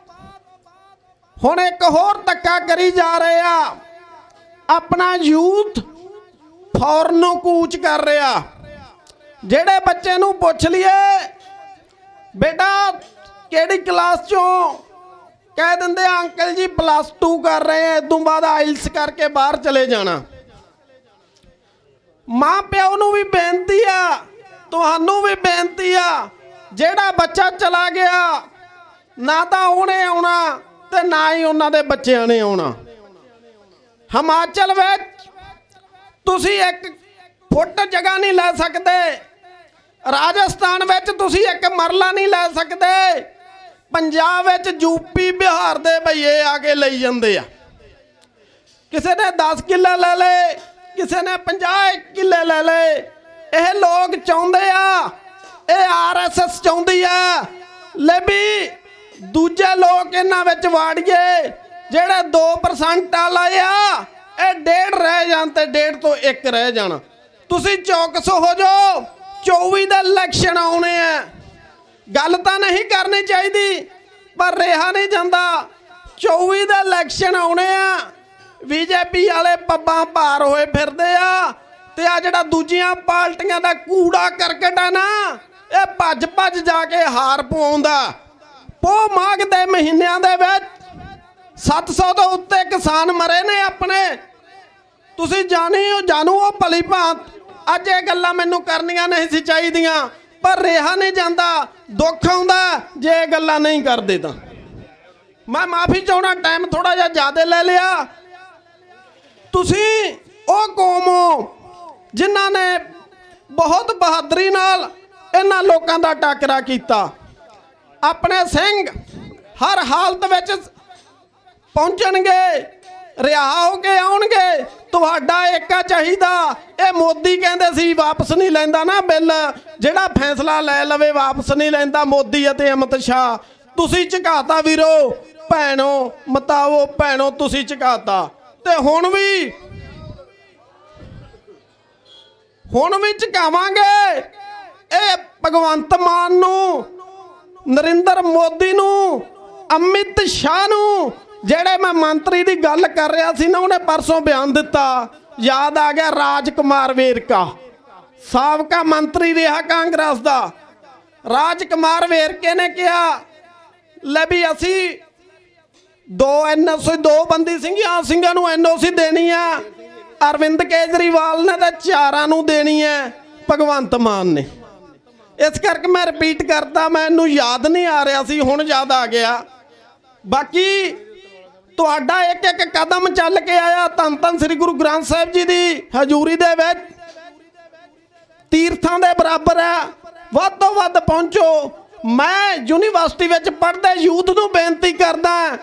ਹੁਣ ਇੱਕ ਹੋਰ ਧੱਕਾ ਕਰੀ ਜਾ ਰਹੇ ਆ, ਆਪਣਾ ਯੂਥ ਫੌਰਨ ਨੂੰ ਕੂਚ ਕਰ ਰਿਹਾ। ਜਿਹੜੇ ਬੱਚੇ ਨੂੰ ਪੁੱਛ ਲਈਏ ਬੇਟਾ ਕਿਹੜੀ ਕਲਾਸ ਚੋਂ, ਕਹਿ ਦਿੰਦੇ ਅੰਕਲ ਜੀ +2 ਕਰ ਰਹੇ ਆ, ਇਦੋਂ ਬਾਅਦ ਆਇਲਸ ਕਰਕੇ ਬਾਹਰ ਚਲੇ ਜਾਣਾ। ਮਾਂ ਪਿਓ ਨੂੰ ਵੀ ਬੇਨਤੀ ਆ, ਤੁਹਾਨੂੰ ਵੀ ਬੇਨਤੀ ਆ, ਜਿਹੜਾ ਬੱਚਾ ਚਲਾ ਗਿਆ ਨਾ ਤਾਂ ਉਹਨੇ ਆਉਣਾ ਤੇ ਨਾ ਹੀ ਉਹਨਾਂ ਦੇ ਬੱਚਿਆਂ ਨੇ ਆਉਣਾ। ਹਿਮਾਚਲ ਵਿੱਚ ਤੁਸੀਂ 1 ਫੁੱਟ ਜਗ੍ਹਾ ਨਹੀਂ ਲੈ ਸਕਦੇ, ਰਾਜਸਥਾਨ ਵਿੱਚ ਤੁਸੀਂ 1 ਮਰਲਾ ਨਹੀਂ ਲੈ ਸਕਦੇ, ਪੰਜਾਬ ਵਿੱਚ ਯੂਪੀ ਬਿਹਾਰ ਦੇ ਭਈਏ ਆ ਕੇ ਲਈ ਜਾਂਦੇ ਆ। ਕਿਸੇ ਨੇ 10 ਕਿੱਲੇ ਲੈ ਲਏ, ਕਿਸੇ ਨੇ 50 ਕਿੱਲੇ ਲੈ ਲਏ। ਇਹ ਲੋਕ ਚਾਹੁੰਦੇ ਆ, ਇਹ RSS ਚਾਹੁੰਦੀ ਆ ਲੈ ਵੀ ਦੂਜੇ ਲੋਕ ਇਹਨਾਂ ਵਿੱਚ ਵਾੜੀਏ। ਜਿਹੜੇ 2% ਵਾਲੇ ਆ ਇਹ 1.5 ਰਹਿ ਜਾਣ ਤੇ 1.5 ਤੋਂ 1 ਰਹਿ ਜਾਣ। ਤੁਸੀਂ ਚੌਕਸ ਹੋ ਜਾਓ, 24 ਦੇ ਇਲੈਕਸ਼ਨ ਆਉਣੇ ਆ। ਗੱਲ ਤਾਂ ਨਹੀਂ ਕਰਨੀ ਚਾਹੀਦੀ ਪਰ ਰਿਹਾ ਨਹੀਂ ਜਾਂਦਾ। 24 ਦੇ ਇਲੈਕਸ਼ਨ ਆਉਣੇ ਆ, BJP ਵਾਲੇ ਪੱਬਾਂ ਭਾਰ ਹੋਏ ਫਿਰਦੇ ਆ ਤੇ ਆ ਜਿਹੜਾ ਦੂਜੀਆਂ ਪਾਰਟੀਆਂ ਦਾ ਕੂੜਾ ਕਰਕਟ ਆ ਨਾ, ਇਹ ਭੱਜ ਭੱਜ ਜਾ ਕੇ ਹਾਰ ਪਵਾਉਂਦਾ। ਪੋਹ ਮਾਘ ਦੇ ਮਹੀਨਿਆਂ ਦੇ ਵਿੱਚ 700 ਤੋਂ ਉੱਤੇ ਕਿਸਾਨ ਮਰੇ ਨੇ ਆਪਣੇ। ਤੁਸੀਂ ਜਾਣੂ ਉਹ ਭਲੀ ਭਾਂਤ। ਅੱਜ ਇਹ ਗੱਲਾਂ ਮੈਨੂੰ ਕਰਨੀਆਂ ਨਹੀਂ ਸੀ ਚਾਹੀਦੀਆਂ ਪਰ ਰਿਹਾ ਨਹੀਂ ਜਾਂਦਾ, ਦੁੱਖ ਆਉਂਦਾ ਜੇ ਇਹ ਗੱਲਾਂ ਨਹੀਂ ਕਰਦੇ ਤਾਂ। ਮੈਂ ਮਾਫੀ ਚਾਹੁੰਦਾ, ਟਾਈਮ ਥੋੜਾ ਜਿਹਾ ਜ਼ਿਆਦਾ ਲੈ ਲਿਆ। ਤੁਸੀਂ ਉਹ ਕੌਮ ਹੋ ਜਿਨ੍ਹਾਂ ਨੇ ਬਹੁਤ ਬਹਾਦਰੀ ਨਾਲ ਇਹਨਾਂ ਲੋਕਾਂ ਦਾ ਟਾਕਰਾ ਕੀਤਾ। ਆਪਣੇ ਸਿੰਘ ਹਰ ਹਾਲਤ ਵਿੱਚ ਪਹੁੰਚਣਗੇ, ਰਿਹਾ ਹੋ ਕੇ ਆਉਣਗੇ। ਤੁਹਾਡਾ ਏਕਾ ਚਾਹੀਦਾ। ਇਹ ਮੋਦੀ ਕਹਿੰਦੇ ਸੀ ਵਾਪਸ ਨਹੀਂ ਲੈਂਦਾ ਨਾ ਬਿੱਲ, ਜਿਹੜਾ ਫੈਸਲਾ ਲੈ ਲਵੇ ਵਾਪਸ ਨਹੀਂ ਲੈਂਦਾ ਮੋਦੀ ਅਤੇ ਅਮਿਤ ਸ਼ਾਹ। ਤੁਸੀਂ ਝੁਕਾਤਾ ਵੀਰੋ, ਭੈਣੋ ਮਤਾਓ ਭੈਣੋ, ਤੁਸੀਂ ਝੁਕਾਤਾ। ਤੇ ਹੁਣ ਵੀ ਝੁਕਾਵਾਂਗੇ। ਇਹ ਭਗਵੰਤ ਮਾਨ ਨੂੰ, ਨਰਿੰਦਰ ਮੋਦੀ ਨੂੰ, ਅਮਿਤ ਸ਼ਾਹ ਨੂੰ, ਜਿਹੜੇ ਮੈਂ ਮੰਤਰੀ ਦੀ ਗੱਲ ਕਰ ਰਿਹਾ ਸੀ ਨਾ, ਉਹਨੇ ਪਰਸੋਂ ਬਿਆਨ ਦਿੱਤਾ, ਯਾਦ ਆ ਗਿਆ, ਰਾਜਕੁਮਾਰ ਵੇਰਕਾ, ਸਾਬਕਾ ਮੰਤਰੀ ਰਿਹਾ ਕਾਂਗਰਸ ਦਾ। ਰਾਜਕੁਮਾਰ ਵੇਰਕੇ ਨੇ ਕਿਹਾ ਲੈ ਵੀ ਅਸੀਂ 2 ਬੰਦੀ ਸਿੰਘਾਂ ਨੂੰ NOC ਦੇਣੀ ਆ। ਅਰਵਿੰਦ ਕੇਜਰੀਵਾਲ ਨੇ ਤਾਂ 4 ਨੂੰ ਦੇਣੀ ਹੈ, ਭਗਵੰਤ ਮਾਨ ਨੇ। ਇਸ ਕਰਕੇ ਮੈਂ ਰਿਪੀਟ ਕਰਦਾ, ਮੈਨੂੰ ਯਾਦ ਨਹੀਂ ਆ ਰਿਹਾ ਸੀ, ਹੁਣ ਯਾਦ ਆ ਗਿਆ। ਬਾਕੀ ਤੁਹਾਡਾ ਇੱਕ ਕਦਮ ਚੱਲ ਕੇ ਆਇਆ ਧੰਨ ਧੰਨ ਸ੍ਰੀ ਗੁਰੂ ਗ੍ਰੰਥ ਸਾਹਿਬ ਜੀ ਦੀ ਹਜ਼ੂਰੀ ਦੇ ਵਿੱਚ, ਤੀਰਥਾਂ ਦੇ ਬਰਾਬਰ ਹੈ। ਵੱਧ ਤੋਂ ਵੱਧ ਪਹੁੰਚੋ। ਮੈਂ ਯੂਨੀਵਰਸਿਟੀ ਵਿੱਚ ਪੜ੍ਹਦੇ ਯੂਥ ਨੂੰ ਬੇਨਤੀ ਕਰਦਾ,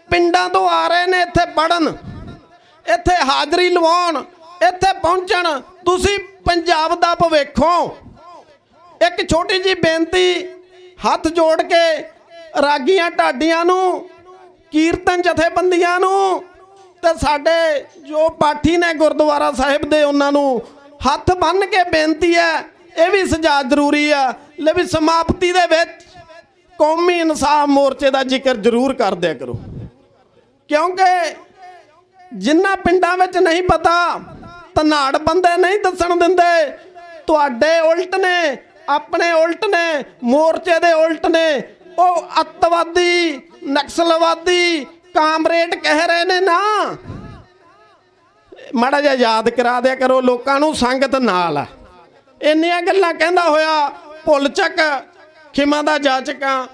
ਪਿੰਡਾਂ ਤੋਂ ਆ ਰਹੇ ਨੇ ਇੱਥੇ ਪੜ੍ਹਨ, ਇੱਥੇ ਹਾਜ਼ਰੀ ਲਵਾਉਣ, ਇੱਥੇ ਪਹੁੰਚਣ। ਤੁਸੀਂ ਪੰਜਾਬ ਦਾ ਭਵਿੱਖ ਹੋ। ਇੱਕ ਛੋਟੀ ਜਿਹੀ ਬੇਨਤੀ, ਹੱਥ ਜੋੜ ਕੇ ਰਾਗੀਆਂ ਢਾਡੀਆਂ ਨੂੰ, ਕੀਰਤਨ ਜਥੇਬੰਦੀਆਂ ਨੂੰ ਤੇ ਸਾਡੇ ਜੋ ਪਾਠੀ ਨੇ ਗੁਰਦੁਆਰਾ ਸਾਹਿਬ ਦੇ, ਉਹਨਾਂ ਨੂੰ ਹੱਥ ਬੰਨ੍ਹ ਕੇ ਬੇਨਤੀ ਹੈ ਇਹ ਵੀ ਸੁਝਾਅ ਜ਼ਰੂਰੀ ਆ। ਲੈ ਵੀ ਸਮਾਪਤੀ ਦੇ ਵਿੱਚ ਕੌਮੀ ਇਨਸਾਫ ਮੋਰਚੇ ਦਾ ਜ਼ਿਕਰ ਜ਼ਰੂਰ ਕਰ ਦਿਆ ਕਰੋ, ਕਿਉਂਕਿ ਜਿਨ੍ਹਾਂ ਪਿੰਡਾਂ ਵਿੱਚ ਨਹੀਂ ਪਤਾ, ਧਨਾੜ ਬੰਦੇ ਨਹੀਂ ਦੱਸਣ ਦਿੰਦੇ, ਤੁਹਾਡੇ ਉਲਟ ਨੇ, ਆਪਣੇ ਉਲਟ ਨੇ, ਮੋਰਚੇ ਦੇ ਉਲਟ ਨੇ। ਉਹ ਅੱਤਵਾਦੀ, ਨਕਸਲਵਾਦੀ, ਕਾਮਰੇਡ ਕਹਿ ਰਹੇ ਨੇ ਨਾ, ਮਾੜਾ ਜਿਹਾ ਯਾਦ ਕਰਾ ਦਿਆ ਕਰੋ ਲੋਕਾਂ ਨੂੰ, ਸੰਗਤ ਨਾਲ ਆ। ਇੰਨੀਆਂ ਗੱਲਾਂ ਕਹਿੰਦਾ ਹੋਇਆ ਭੁੱਲ ਚੱਕ, ਖਿਮਾ ਦਾ ਜਾਚਕਾਂ,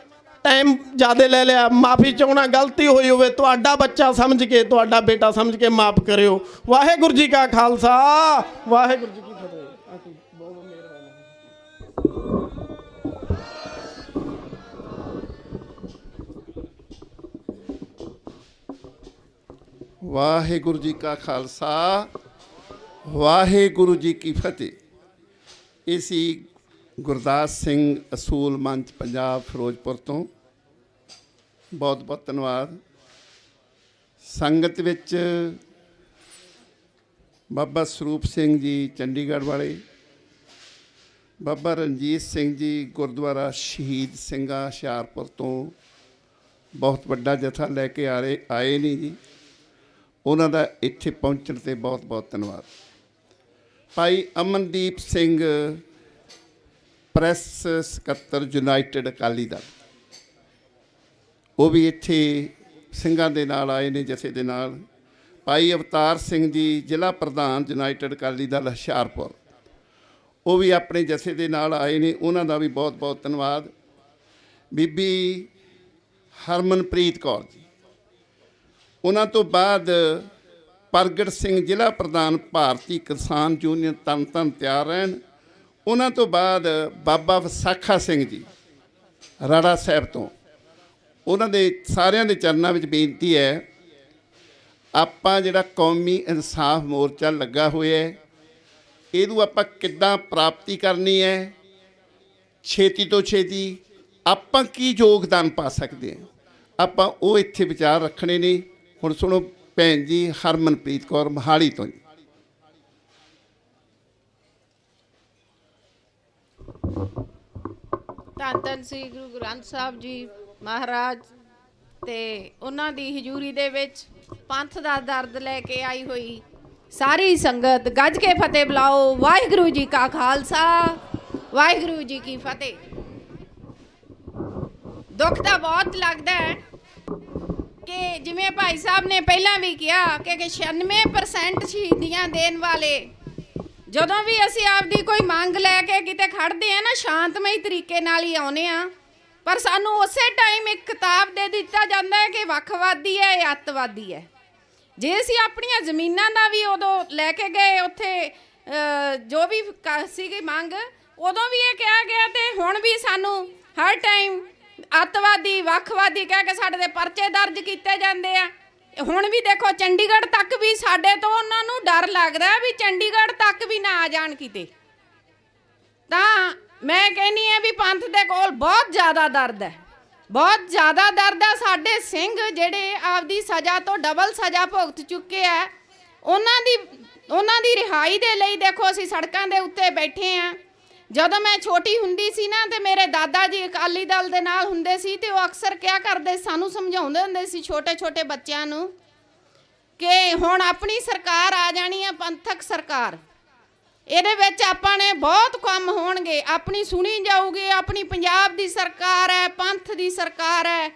ਟਾਈਮ ਜ਼ਿਆਦਾ ਲੈ ਲਿਆ, ਮਾਫੀ ਚਾਹੁੰਦਾ, ਗਲਤੀ ਹੋਈ ਹੋਵੇ ਤੁਹਾਡਾ ਬੱਚਾ ਸਮਝ ਕੇ, ਤੁਹਾਡਾ ਬੇਟਾ ਸਮਝ ਕੇ ਮਾਫ ਕਰਿਓ। ਵਾਹਿਗੁਰੂ ਜੀ ਕਾ ਖਾਲਸਾ, ਵਾਹਿਗੁਰੂ ਜੀ ਕੀ ਫਤਿਹ। ਵਾਹਿਗੁਰੂ ਜੀ ਕਾ ਖਾਲਸਾ, ਵਾਹਿਗੁਰੂ ਜੀ ਕੀ ਫਤਿਹ। ਇਹ ਸੀ ਗੁਰਦਾਸ ਸਿੰਘ ਅਸੂਲ ਮੰਚ ਪੰਜਾਬ ਫਿਰੋਜ਼ਪੁਰ ਤੋਂ। ਬਹੁਤ ਬਹੁਤ ਧੰਨਵਾਦ। ਸੰਗਤ ਵਿੱਚ ਬਾਬਾ ਸਰੂਪ ਸਿੰਘ ਜੀ ਚੰਡੀਗੜ੍ਹ ਵਾਲੇ, ਬਾਬਾ ਰਣਜੀਤ ਸਿੰਘ ਜੀ ਗੁਰਦੁਆਰਾ ਸ਼ਹੀਦ ਸਿੰਘਾਂ ਹੁਸ਼ਿਆਰਪੁਰ ਤੋਂ ਬਹੁਤ ਵੱਡਾ ਜਥਾ ਲੈ ਕੇ ਆਏ ਨੇ ਜੀ। ਉਹਨਾਂ ਦਾ ਇੱਥੇ ਪਹੁੰਚਣ 'ਤੇ ਬਹੁਤ ਬਹੁਤ ਧੰਨਵਾਦ। ਭਾਈ ਅਮਨਦੀਪ ਸਿੰਘ ਪ੍ਰੈਸ ਸਕੱਤਰ ਯੂਨਾਈਟਿਡ ਅਕਾਲੀ ਦਲ, ਉਹ ਵੀ ਇੱਥੇ ਸਿੰਘਾਂ ਦੇ ਨਾਲ ਆਏ ਨੇ, ਜਥੇ ਦੇ ਨਾਲ। ਭਾਈ ਅਵਤਾਰ ਸਿੰਘ ਜੀ ਜ਼ਿਲ੍ਹਾ ਪ੍ਰਧਾਨ ਯੂਨਾਈਟਿਡ ਅਕਾਲੀ ਦਲ ਹੁਸ਼ਿਆਰਪੁਰ, ਉਹ ਵੀ ਆਪਣੇ ਜਥੇ ਦੇ ਨਾਲ ਆਏ ਨੇ, ਉਹਨਾਂ ਦਾ ਵੀ ਬਹੁਤ ਬਹੁਤ ਧੰਨਵਾਦ। ਬੀਬੀ ਹਰਮਨਪ੍ਰੀਤ ਕੌਰ ਜੀ, ਉਹਨਾਂ ਤੋਂ ਬਾਅਦ ਪ੍ਰਗਟ ਸਿੰਘ ਜ਼ਿਲ੍ਹਾ ਪ੍ਰਧਾਨ ਭਾਰਤੀ ਕਿਸਾਨ ਯੂਨੀਅਨ ਤਰਨ ਤਿਆਰ ਰਹਿਣ। ਉਹਨਾਂ ਤੋਂ ਬਾਅਦ ਬਾਬਾ ਵਿਸਾਖਾ ਸਿੰਘ ਜੀ ਰਾੜਾ ਸਾਹਿਬ ਤੋਂ। ਉਹਨਾਂ ਦੇ ਸਾਰਿਆਂ ਦੇ ਚਰਨਾਂ ਵਿੱਚ ਬੇਨਤੀ ਹੈ, ਆਪਾਂ ਜਿਹੜਾ ਕੌਮੀ ਇਨਸਾਫ ਮੋਰਚਾ ਲੱਗਾ ਹੋਇਆ ਹੈ, ਇਹਨੂੰ ਆਪਾਂ ਕਿੱਦਾਂ ਪ੍ਰਾਪਤੀ ਕਰਨੀ ਹੈ, ਛੇਤੀ ਤੋਂ ਛੇਤੀ ਆਪਾਂ ਕੀ ਯੋਗਦਾਨ ਪਾ ਸਕਦੇ ਹਾਂ, ਆਪਾਂ ਉਹ ਇੱਥੇ ਵਿਚਾਰ ਰੱਖਣੇ ਨੇ। ਹੁਣ ਸੁਣੋ ਭੈਣ ਜੀ ਹਰਮਨਪ੍ਰੀਤ ਕੌਰ ਮੋਹਾਲੀ ਤੋਂ ਜੀ। ਧੰਨ ਧੰਨ ਸ੍ਰੀ ਗੁਰੂ ਗ੍ਰੰਥ ਸਾਹਿਬ ਜੀ ਮਹਾਰਾਜ ਤੇ ਉਹਨਾਂ ਦੀ ਹਜ਼ੂਰੀ ਦੇ ਵਿੱਚ ਪੰਥ ਦਾ ਦਰਦ ਲੈ ਕੇ ਆਈ ਹੋਈ ਸਾਰੀ ਸੰਗਤ ਗੱਜ ਕੇ ਫਤਿਹ ਬੁਲਾਓ। ਵਾਹਿਗੁਰੂ ਜੀ ਕਾ ਖਾਲਸਾ, ਵਾਹਿਗੁਰੂ ਜੀ ਕੀ ਫਤਿਹ। ਦੁੱਖ ਤਾਂ ਬਹੁਤ ਲੱਗਦਾ ਹੈ ਕਿ ਜਿਵੇਂ ਭਾਈ ਸਾਹਿਬ ਨੇ ਪਹਿਲਾਂ ਵੀ ਕਿਹਾ ਕਿ 96% ਸ਼ਹੀਦੀਆਂ ਦੇਣ ਵਾਲੇ, ਜਦੋਂ ਵੀ ਅਸੀਂ ਆਪਦੀ ਕੋਈ ਮੰਗ ਲੈ ਕੇ ਕਿਤੇ ਖੜਦੇ ਆ ਨਾ, ਸ਼ਾਂਤਮਈ ਤਰੀਕੇ ਨਾਲ ਹੀ ਆਉਨੇ ਆ, ਪਰ ਸਾਨੂੰ ਉਸੇ ਟਾਈਮ ਇੱਕ ਕਿਤਾਬ ਦੇ ਦਿੱਤਾ ਜਾਂਦਾ ਹੈ ਕਿ ਵੱਖਵਾਦੀ ਹੈ, ਇਹ ਅੱਤਵਾਦੀ ਹੈ। ਜੇ ਅਸੀਂ ਆਪਣੀਆਂ ਜ਼ਮੀਨਾਂ ਦਾ ਵੀ ਉਦੋਂ ਲੈ ਕੇ ਗਏ ਉੱਥੇ, ਜੋ ਵੀ ਸੀਗੀ ਮੰਗ, ਉਦੋਂ ਵੀ ਇਹ ਕਿਹਾ ਗਿਆ, ਤੇ ਹੁਣ ਵੀ ਸਾਨੂੰ ਹਰ ਟਾਈਮ ਅੱਤਵਾਦੀ, ਵੱਖਵਾਦੀ ਕਹਿ ਕੇ ਸਾਡੇ ਦੇ ਪਰਚੇ ਦਰਜ ਕੀਤੇ ਜਾਂਦੇ ਆ। ਹੁਣ ਵੀ ਦੇਖੋ ਚੰਡੀਗੜ੍ਹ ਤੱਕ ਵੀ ਸਾਡੇ ਤੋਂ ਉਹਨਾਂ ਨੂੰ ਡਰ ਲੱਗਦਾ ਵੀ ਚੰਡੀਗੜ੍ਹ ਤੱਕ ਵੀ ਨਾ ਆ ਜਾਣ ਕਿਤੇ। ਤਾਂ ਮੈਂ ਕਹਿੰਦੀ ਹਾਂ ਵੀ ਪੰਥ ਦੇ ਕੋਲ ਬਹੁਤ ਜ਼ਿਆਦਾ ਦਰਦ ਹੈ, ਬਹੁਤ ਜ਼ਿਆਦਾ ਦਰਦ ਹੈ। ਸਾਡੇ ਸਿੰਘ ਜਿਹੜੇ ਆਪਦੀ ਸਜ਼ਾ ਤੋਂ ਡਬਲ ਸਜ਼ਾ ਭੁਗਤ ਚੁੱਕੇ ਆ, ਉਹਨਾਂ ਦੀ ਰਿਹਾਈ ਦੇ ਲਈ ਦੇਖੋ ਅਸੀਂ ਸੜਕਾਂ ਦੇ ਉੱਤੇ ਬੈਠੇ ਆ। ਜਦੋਂ ਮੈਂ ਛੋਟੀ ਹੁੰਦੀ ਸੀ ਨਾ, ਤੇ ਮੇਰੇ ਦਾਦਾ ਜੀ ਅਕਾਲੀ ਦਲ ਦੇ ਨਾਲ ਹੁੰਦੇ ਸੀ, ਤੇ ਉਹ ਅਕਸਰ ਕਿਹਾ ਕਰਦੇ, ਸਾਨੂੰ ਸਮਝਾਉਂਦੇ ਹੁੰਦੇ ਸੀ ਛੋਟੇ ਛੋਟੇ ਬੱਚਿਆਂ ਨੂੰ, ਕਿ ਹੁਣ ਆਪਣੀ ਸਰਕਾਰ ਆ ਜਾਣੀ ਹੈ, ਪੰਥਕ ਸਰਕਾਰ। ਇਹਦੇ ਵਿੱਚ ਆਪਾਂ ਨੇ ਬਹੁਤ ਕੰਮ ਹੋਣਗੇ, ਆਪਣੀ ਸੁਣੀ ਜਾਊਗੀ, ਆਪਣੀ ਪੰਜਾਬ ਦੀ ਸਰਕਾਰ ਹੈ, ਪੰਥ ਦੀ ਸਰਕਾਰ ਹੈ।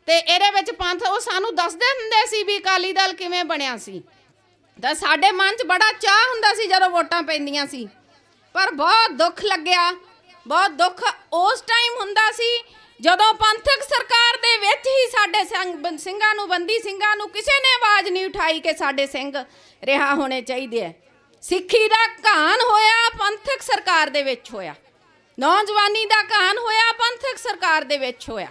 ਤੇ ਇਹਦੇ ਵਿੱਚ ਪੰਥ, ਉਹ ਸਾਨੂੰ ਦੱਸਦੇ ਹੁੰਦੇ ਸੀ ਵੀ ਅਕਾਲੀ ਦਲ ਕਿਵੇਂ ਬਣਿਆ ਸੀ। ਤਾਂ ਸਾਡੇ ਮਨ 'ਚ ਬੜਾ ਚਾਹ ਹੁੰਦਾ ਸੀ ਜਦੋਂ ਵੋਟਾਂ ਪੈਂਦੀਆਂ ਸੀ। ਪਰ ਬਹੁਤ ਦੁੱਖ ਲੱਗਿਆ, ਬਹੁਤ ਦੁੱਖ ਉਸ ਟਾਈਮ ਹੁੰਦਾ ਸੀ ਜਦੋਂ ਪੰਥਕ ਸਰਕਾਰ ਦੇ ਵਿੱਚ ਹੀ ਸਾਡੇ ਸਿੰਘਾਂ ਨੂੰ, ਬੰਦੀ ਸਿੰਘਾਂ ਨੂੰ ਕਿਸੇ ਨੇ ਆਵਾਜ਼ ਨਹੀਂ ਉਠਾਈ ਕਿ ਸਾਡੇ ਸਿੰਘ ਰਿਹਾ ਹੋਣੇ ਚਾਹੀਦੇ ਹੈ। ਸਿੱਖੀ ਦਾ ਘਾਣ ਹੋਇਆ ਪੰਥਕ ਸਰਕਾਰ ਦੇ ਵਿੱਚ ਹੋਇਆ, ਨੌਜਵਾਨੀ ਦਾ ਘਾਣ ਹੋਇਆ ਪੰਥਕ ਸਰਕਾਰ ਦੇ ਵਿੱਚ ਹੋਇਆ।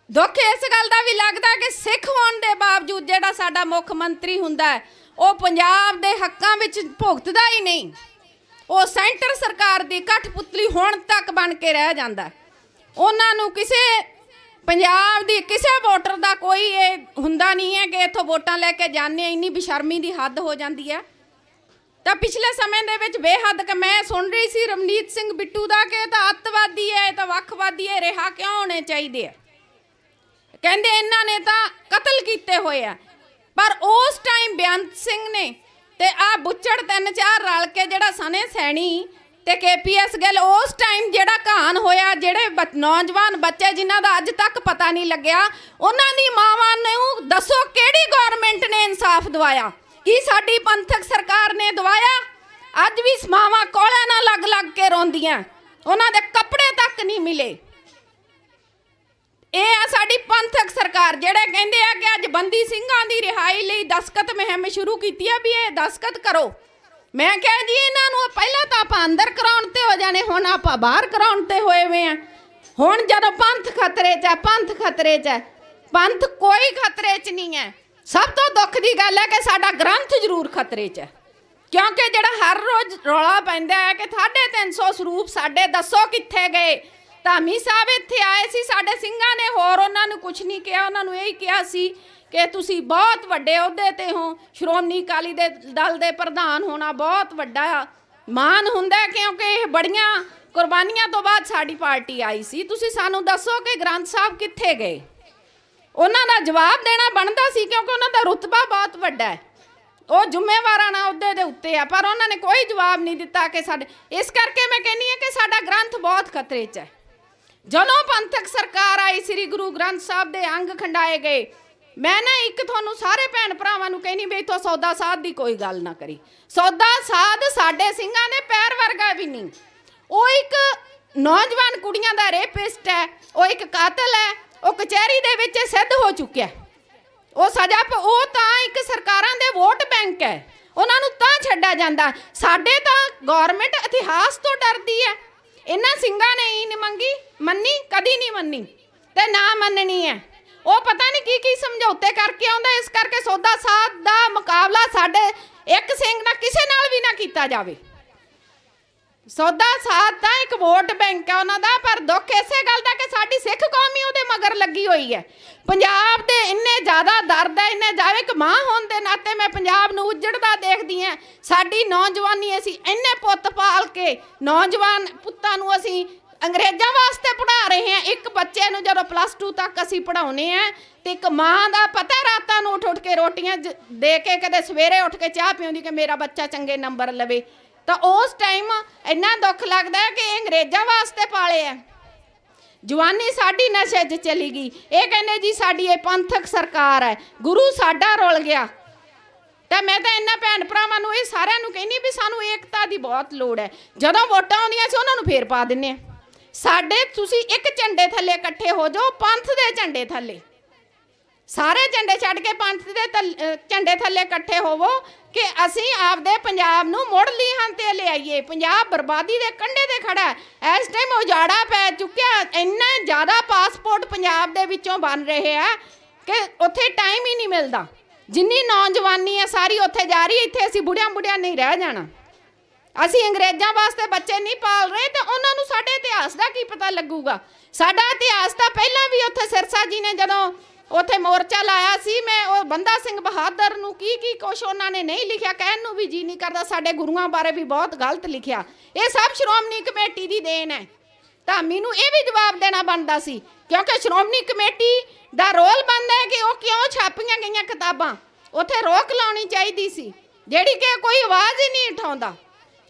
ਦੁੱਖ ਇਸ ਗੱਲ ਦਾ ਵੀ ਲੱਗਦਾ ਕਿ ਸਿੱਖ ਹੋਣ ਦੇ ਬਾਵਜੂਦ ਜਿਹੜਾ ਸਾਡਾ ਮੁੱਖ ਮੰਤਰੀ ਹੁੰਦਾ ਹੈ, ਉਹ ਪੰਜਾਬ ਦੇ ਹੱਕਾਂ ਵਿੱਚ ਭੁਗਤਦਾ ਹੀ ਨਹੀਂ। ਉਹ ਸੈਂਟਰ ਸਰਕਾਰ ਦੀ ਕਠਪੁਤਲੀ ਹੁਣ ਤੱਕ ਬਣ ਕੇ ਰਹਿ ਜਾਂਦਾ। ਉਹਨਾਂ ਨੂੰ ਕਿਸੇ ਪੰਜਾਬ ਦੀ ਕਿਸੇ ਵੋਟਰ ਦਾ ਕੋਈ ਇਹ ਹੁੰਦਾ ਨਹੀਂ ਹੈ ਕਿ ਇੱਥੋਂ ਵੋਟਾਂ ਲੈ ਕੇ ਜਾਂਦੇ, ਇੰਨੀ ਬੇਸ਼ਰਮੀ ਦੀ ਹੱਦ ਹੋ ਜਾਂਦੀ ਹੈ। ਤਾਂ ਪਿਛਲੇ ਸਮੇਂ ਦੇ ਵਿੱਚ ਬੇਹੱਦ ਮੈਂ ਸੁਣ ਰਹੀ ਸੀ ਰਮਨੀਤ ਸਿੰਘ ਬਿੱਟੂ ਦਾ ਕਿ ਇਹ ਤਾਂ ਅੱਤਵਾਦੀ ਹੈ, ਇਹ ਤਾਂ ਵੱਖਵਾਦੀ ਹੈ, ਰਿਹਾ ਕਿਉਂ ਹੋਣੇ ਚਾਹੀਦੇ ਆ। ਕਹਿੰਦੇ ਇਹਨਾਂ ਨੇ ਤਾਂ ਕਤਲ ਕੀਤੇ ਹੋਏ ਆ। ਪਰ ਉਸ ਟਾਈਮ ਬੇਅੰਤ ਸਿੰਘ ਨੇ ਤੇ ਆ ਬੁੱਚੜ 3-4 ਰਲ ਕੇ ਜਿਹੜਾ ਸਨੇ ਸੈਣੀ ਤੇ KPS ਗਿੱਲ ਉਸ ਟਾਈਮ ਜਿਹੜਾ ਕਹਾਣ ਹੋਇਆ, ਜਿਹੜੇ ਨੌਜਵਾਨ ਬੱਚੇ ਜਿਨ੍ਹਾਂ ਦਾ ਅੱਜ ਤੱਕ ਪਤਾ ਨਹੀਂ ਲੱਗਿਆ, ਉਹਨਾਂ ਦੀ ਮਾਵਾਂ ਨੂੰ ਦੱਸੋ ਕਿਹੜੀ ਗਵਰਨਮੈਂਟ ਨੇ ਇਨਸਾਫ ਦਵਾਇਆ? ਕੀ ਸਾਡੀ ਪੰਥਕ ਸਰਕਾਰ ਨੇ ਦਵਾਇਆ? ਅੱਜ ਵੀ ਮਾਵਾਂ ਕੋਲਿਆਂ ਨਾਲ ਲੱਗ ਕੇ ਰੋਂਦੀਆਂ, ਉਹਨਾਂ ਦੇ ਕੱਪੜੇ ਤੱਕ ਨਹੀਂ ਮਿਲੇ। ਇਹ ਆ ਸਾਡੀ ਪੰਥਕ ਸਰਕਾਰ, ਜਿਹੜੇ ਕਹਿੰਦੇ ਆ ਕਿ ਅੱਜ ਬੰਦੀ ਸਿੰਘਾਂ ਦੀ ਰਿਹਾਈ ਲਈ ਦਸਤਖਤ ਮੁਹਿੰਮ ਸ਼ੁਰੂ ਕੀਤੀ ਆ ਵੀ ਇਹ ਦਸਤਖਤ ਕਰੋ। ਮੈਂ ਕਿਹਾ ਜੀ ਇਹਨਾਂ ਨੂੰ ਪਹਿਲਾਂ ਤਾਂ ਆਪਾਂ ਅੰਦਰ ਕਰਾਉਣ ਤੇ ਹੋ ਜਾਣੇ, ਹੁਣ ਆਪਾਂ ਬਾਹਰ ਕਰਾਉਣ ਤੇ ਹੋਏ ਵੇ ਆ। ਹੁਣ ਜਦੋਂ ਪੰਥ ਖਤਰੇ 'ਚ ਹੈ, ਪੰਥ ਖਤਰੇ 'ਚ ਹੈ, ਪੰਥ ਕੋਈ ਖਤਰੇ 'ਚ ਨਹੀਂ ਹੈ। ਸਭ ਤੋਂ ਦੁੱਖ ਦੀ ਗੱਲ ਹੈ ਕਿ ਸਾਡਾ ਗ੍ਰੰਥ ਜ਼ਰੂਰ ਖਤਰੇ 'ਚ ਹੈ, ਕਿਉਂਕਿ ਜਿਹੜਾ ਹਰ ਰੋਜ਼ ਰੌਲਾ ਪੈਂਦਾ ਹੈ ਕਿ 350 ਸਰੂਪ ਸਾਡੇ ਦੱਸੋ ਕਿੱਥੇ ਗਏ। ਧਾਮੀ ਸਾਹਿਬ ਇੱਥੇ ਆਏ ਸੀ, ਸਾਡੇ ਸਿੰਘਾਂ ਨੇ ਹੋਰ ਉਹਨਾਂ ਨੂੰ ਕੁਝ ਨਹੀਂ ਕਿਹਾ, ਉਹਨਾਂ ਨੂੰ ਇਹ ਹੀ ਕਿਹਾ ਸੀ ਕਿ ਤੁਸੀਂ ਬਹੁਤ ਵੱਡੇ ਅਹੁਦੇ ਤੇ ਹੋ, ਸ਼੍ਰੋਮਣੀ ਅਕਾਲੀ ਦਲ ਦੇ ਪ੍ਰਧਾਨ ਹੋਣਾ ਬਹੁਤ ਵੱਡਾ ਮਾਣ ਹੁੰਦਾ, ਕਿਉਂਕਿ ਇਹ ਬੜੀਆਂ ਕੁਰਬਾਨੀਆਂ ਤੋਂ ਬਾਅਦ ਸਾਡੀ ਪਾਰਟੀ ਆਈ ਸੀ। ਤੁਸੀਂ ਸਾਨੂੰ ਦੱਸੋ ਕਿ ਗ੍ਰੰਥ ਸਾਹਿਬ ਕਿੱਥੇ ਗਏ? ਉਹਨਾਂ ਦਾ ਜਵਾਬ ਦੇਣਾ ਬਣਦਾ ਸੀ, ਕਿਉਂਕਿ ਉਹਨਾਂ ਦਾ ਰੁਤਬਾ ਬਹੁਤ ਵੱਡਾ ਹੈ, ਉਹ ਜ਼ਿੰਮੇਵਾਰਾਨਾ ਅਹੁਦੇ ਦੇ ਉੱਤੇ ਆ, ਪਰ ਉਹਨਾਂ ਨੇ ਕੋਈ ਜਵਾਬ ਨਹੀਂ ਦਿੱਤਾ ਕਿ ਸਾਡੇ। ਇਸ ਕਰਕੇ ਮੈਂ ਕਹਿੰਦੀ ਹਾਂ ਕਿ ਸਾਡਾ ਗ੍ਰੰਥ ਬਹੁਤ ਖਤਰੇ 'ਚ ਹੈ। ਜਦੋਂ ਪੰਥਕ ਸਰਕਾਰ ਆਈ, ਸ੍ਰੀ ਗੁਰੂ ਗ੍ਰੰਥ ਸਾਹਿਬ ਦੇ ਅੰਗ ਖੰਡਾਏ ਗਏ। ਮੈਂ ਨਾ ਇੱਕ ਤੁਹਾਨੂੰ ਸਾਰੇ ਭੈਣ ਭਰਾਵਾਂ ਨੂੰ ਕਹਿੰਦੀ ਵੀ ਇੱਥੋਂ ਸੌਦਾ ਸਾਧ ਦੀ ਕੋਈ ਗੱਲ ਨਾ ਕਰੀ। ਸੌਦਾ ਸਾਧ ਸਾਡੇ ਸਿੰਘਾਂ ਦੇ ਪੈਰ ਵਰਗਾ ਵੀ ਨਹੀਂ। ਉਹ ਇੱਕ ਨੌਜਵਾਨ ਕੁੜੀਆਂ ਦਾ ਰੇਪਿਸਟ ਹੈ, ਉਹ ਇੱਕ ਕਾਤਲ ਹੈ, ਉਹ ਕਚਹਿਰੀ ਦੇ ਵਿੱਚ ਸਿੱਧ ਹੋ ਚੁੱਕਿਆ। ਉਹ ਸਜ਼ਾ ਉਹ ਤਾਂ ਇੱਕ ਸਰਕਾਰਾਂ ਦੇ ਵੋਟ ਬੈਂਕ ਹੈ, ਉਹਨਾਂ ਨੂੰ ਤਾਂ ਛੱਡਿਆ ਜਾਂਦਾ। ਸਾਡੇ ਤਾਂ ਗੌਰਮੈਂਟ ਇਤਿਹਾਸ ਤੋਂ ਡਰਦੀ ਹੈ। ਇਹਨਾਂ ਸਿੰਘਾਂ ਨੇ ਹੀ ਨਹੀਂ ਮੰਨੀ, ਕਦੀ ਨਹੀਂ ਮੰਨੀ ਤੇ ਨਾ ਮੰਨਣੀ ਹੈ। ਉਹ ਪਤਾ ਨਹੀਂ ਕੀ ਸਮਝੌਤੇ ਕਰਕੇ ਆਉਂਦਾ। ਇਸ ਕਰਕੇ ਸੌਦਾ ਸਾਧ ਦਾ ਮੁਕਾਬਲਾ ਸਾਡੇ ਇੱਕ ਸਿੰਘ ਨਾਲ ਕਿਸੇ ਨਾਲ ਵੀ ਨਾ ਕੀਤਾ ਜਾਵੇ। ਸੌਦਾ ਸਾਧ ਤਾਂ ਇੱਕ ਵੋਟ ਬੈਂਕ ਹੈ ਉਹਨਾਂ ਦਾ, ਪਰ ਦੁੱਖ ਇਸੇ ਗੱਲ ਦਾ ਕਿ ਸਾਡੀ ਸਿੱਖ ਕੌਮ ਹੀ ਉਹਦੇ ਮਗਰ ਲੱਗੀ ਹੋਈ ਹੈ। ਪੰਜਾਬ ਦੇ ਇੰਨੇ ਜ਼ਿਆਦਾ ਦਰਦ ਹੈ, ਇੰਨੇ ਜ਼ਿਆਦਾ ਇੱਕ ਮਾਂ ਹੋਣ ਦੇ ਨਾਤੇ ਮੈਂ ਪੰਜਾਬ ਨੂੰ ਉੱਜੜਦਾ ਦੇਖਦੀ ਹਾਂ। ਸਾਡੀ ਨੌਜਵਾਨੀ ਅਸੀਂ ਇੰਨੇ ਪੁੱਤ ਪਾਲ ਕੇ ਨੌਜਵਾਨ ਪੁੱਤਾਂ ਨੂੰ ਅਸੀਂ ਅੰਗਰੇਜ਼ਾਂ ਵਾਸਤੇ ਪੜ੍ਹਾ ਰਹੇ ਹਾਂ। ਇੱਕ ਬੱਚੇ ਨੂੰ ਜਦੋਂ +2 ਤੱਕ ਅਸੀਂ ਪੜ੍ਹਾਉਂਦੇ ਹਾਂ ਤੇ ਇੱਕ ਮਾਂ ਦਾ ਪਤਾ ਰਾਤਾਂ ਨੂੰ ਉੱਠ ਕੇ ਰੋਟੀਆਂ ਦੇ ਕੇ ਕਦੇ ਸਵੇਰੇ ਉੱਠ ਕੇ ਚਾਹ ਪੀਉਂਦੀ ਕਿ ਮੇਰਾ ਬੱਚਾ ਚੰਗੇ ਨੰਬਰ ਲਵੇ, ਤਾਂ ਉਸ ਟਾਈਮ ਇੰਨਾ ਦੁੱਖ ਲੱਗਦਾ ਹੈ ਕਿ ਇਹ ਅੰਗਰੇਜ਼ਾਂ ਵਾਸਤੇ ਪਾਲੇ ਆ। ਜਵਾਨੀ ਸਾਡੀ ਨਸ਼ੇ 'ਚ ਚਲੀ ਗਈ। ਇਹ ਕਹਿੰਦੇ ਜੀ ਸਾਡੀ ਇਹ ਪੰਥਕ ਸਰਕਾਰ ਹੈ, ਗੁਰੂ ਸਾਡਾ ਰੁਲ ਗਿਆ। ਤਾਂ ਮੈਂ ਤਾਂ ਇਹਨਾਂ ਭੈਣ ਭਰਾਵਾਂ ਨੂੰ ਇਹ ਸਾਰਿਆਂ ਨੂੰ ਕਹਿੰਦੀ ਵੀ ਸਾਨੂੰ ਏਕਤਾ ਦੀ ਬਹੁਤ ਲੋੜ ਹੈ। ਜਦੋਂ ਵੋਟਾਂ ਆਉਂਦੀਆਂ ਸੀ ਉਹਨਾਂ ਨੂੰ ਫੇਰ ਪਾ ਦਿੰਦੇ ਆ। ਸਾਡੇ ਤੁਸੀਂ ਇੱਕ ਝੰਡੇ ਥੱਲੇ ਇਕੱਠੇ ਹੋ ਜਾਓ, ਪੰਥ ਦੇ ਝੰਡੇ ਥੱਲੇ, ਸਾਰੇ ਝੰਡੇ ਛੱਡ ਕੇ ਪੰਥ ਦੇ ਝੰਡੇ ਥੱਲੇ ਇਕੱਠੇ ਹੋਵੋ ਕਿ ਅਸੀਂ ਆਪਦੇ ਪੰਜਾਬ ਨੂੰ ਮੁੜ ਲੀਹਾਂ ਤੇ ਲਿਆਈਏ। ਪੰਜਾਬ ਬਰਬਾਦੀ ਦੇ ਕੰਢੇ ਤੇ ਖੜਾ ਹੈ। ਇਸ ਟਾਈਮ ਉਜਾੜਾ ਪੈ ਚੁੱਕਿਆ। ਇੰਨਾ ਜ਼ਿਆਦਾ ਪਾਸਪੋਰਟ ਪੰਜਾਬ ਦੇ ਵਿੱਚੋਂ ਬਣ ਰਹੇ ਆ ਕਿ ਉੱਥੇ ਟਾਈਮ ਹੀ ਨਹੀਂ ਮਿਲਦਾ। ਜਿੰਨੀ ਨੌਜਵਾਨੀ ਹੈ ਸਾਰੀ ਉੱਥੇ ਜਾ ਰਹੀ, ਇੱਥੇ ਅਸੀਂ ਬੁੜਿਆਂ ਨਹੀਂ ਰਹਿ ਜਾਣਾ। ਅਸੀਂ ਅੰਗਰੇਜ਼ਾਂ ਵਾਸਤੇ ਬੱਚੇ ਨਹੀਂ ਪਾਲ ਰਹੇ ਤੇ ਉਹਨਾਂ ਨੂੰ ਸਾਡੇ ਇਤਿਹਾਸ ਦਾ ਕੀ ਪਤਾ ਲੱਗੂਗਾ। ਸਾਡਾ ਇਤਿਹਾਸ ਤਾਂ ਪਹਿਲਾਂ ਵੀ ਉੱਥੇ ਸਿਰਸਾ ਜੀ ਨੇ ਜਦੋਂ ਉੱਥੇ ਮੋਰਚਾ ਲਾਇਆ ਸੀ, ਮੈਂ ਉਹ ਬੰਦਾ ਸਿੰਘ ਬਹਾਦਰ ਨੂੰ ਕੀ ਕੁਛ ਉਹਨਾਂ ਨੇ ਨਹੀਂ ਲਿਖਿਆ, ਕਹਿਣ ਨੂੰ ਵੀ ਜੀ ਨਹੀਂ ਕਰਦਾ। ਸਾਡੇ ਗੁਰੂਆਂ ਬਾਰੇ ਵੀ ਬਹੁਤ ਗਲਤ ਲਿਖਿਆ। ਇਹ ਸਭ ਸ਼੍ਰੋਮਣੀ ਕਮੇਟੀ ਦੀ ਦੇਣ ਹੈ। ਧਾਮੀ ਨੂੰ ਇਹ ਵੀ ਜਵਾਬ ਦੇਣਾ ਬਣਦਾ ਸੀ, ਕਿਉਂਕਿ ਸ਼੍ਰੋਮਣੀ ਕਮੇਟੀ ਦਾ ਰੋਲ ਬਣਦਾ ਹੈ ਕਿ ਉਹ ਕਿਉਂ ਛਾਪੀਆਂ ਗਈਆਂ ਕਿਤਾਬਾਂ। ਉੱਥੇ ਰੋਕ ਲਾਉਣੀ ਚਾਹੀਦੀ ਸੀ, ਜਿਹੜੀ ਕਿ ਕੋਈ ਆਵਾਜ਼ ਹੀ ਨਹੀਂ ਉਠਾਉਂਦਾ।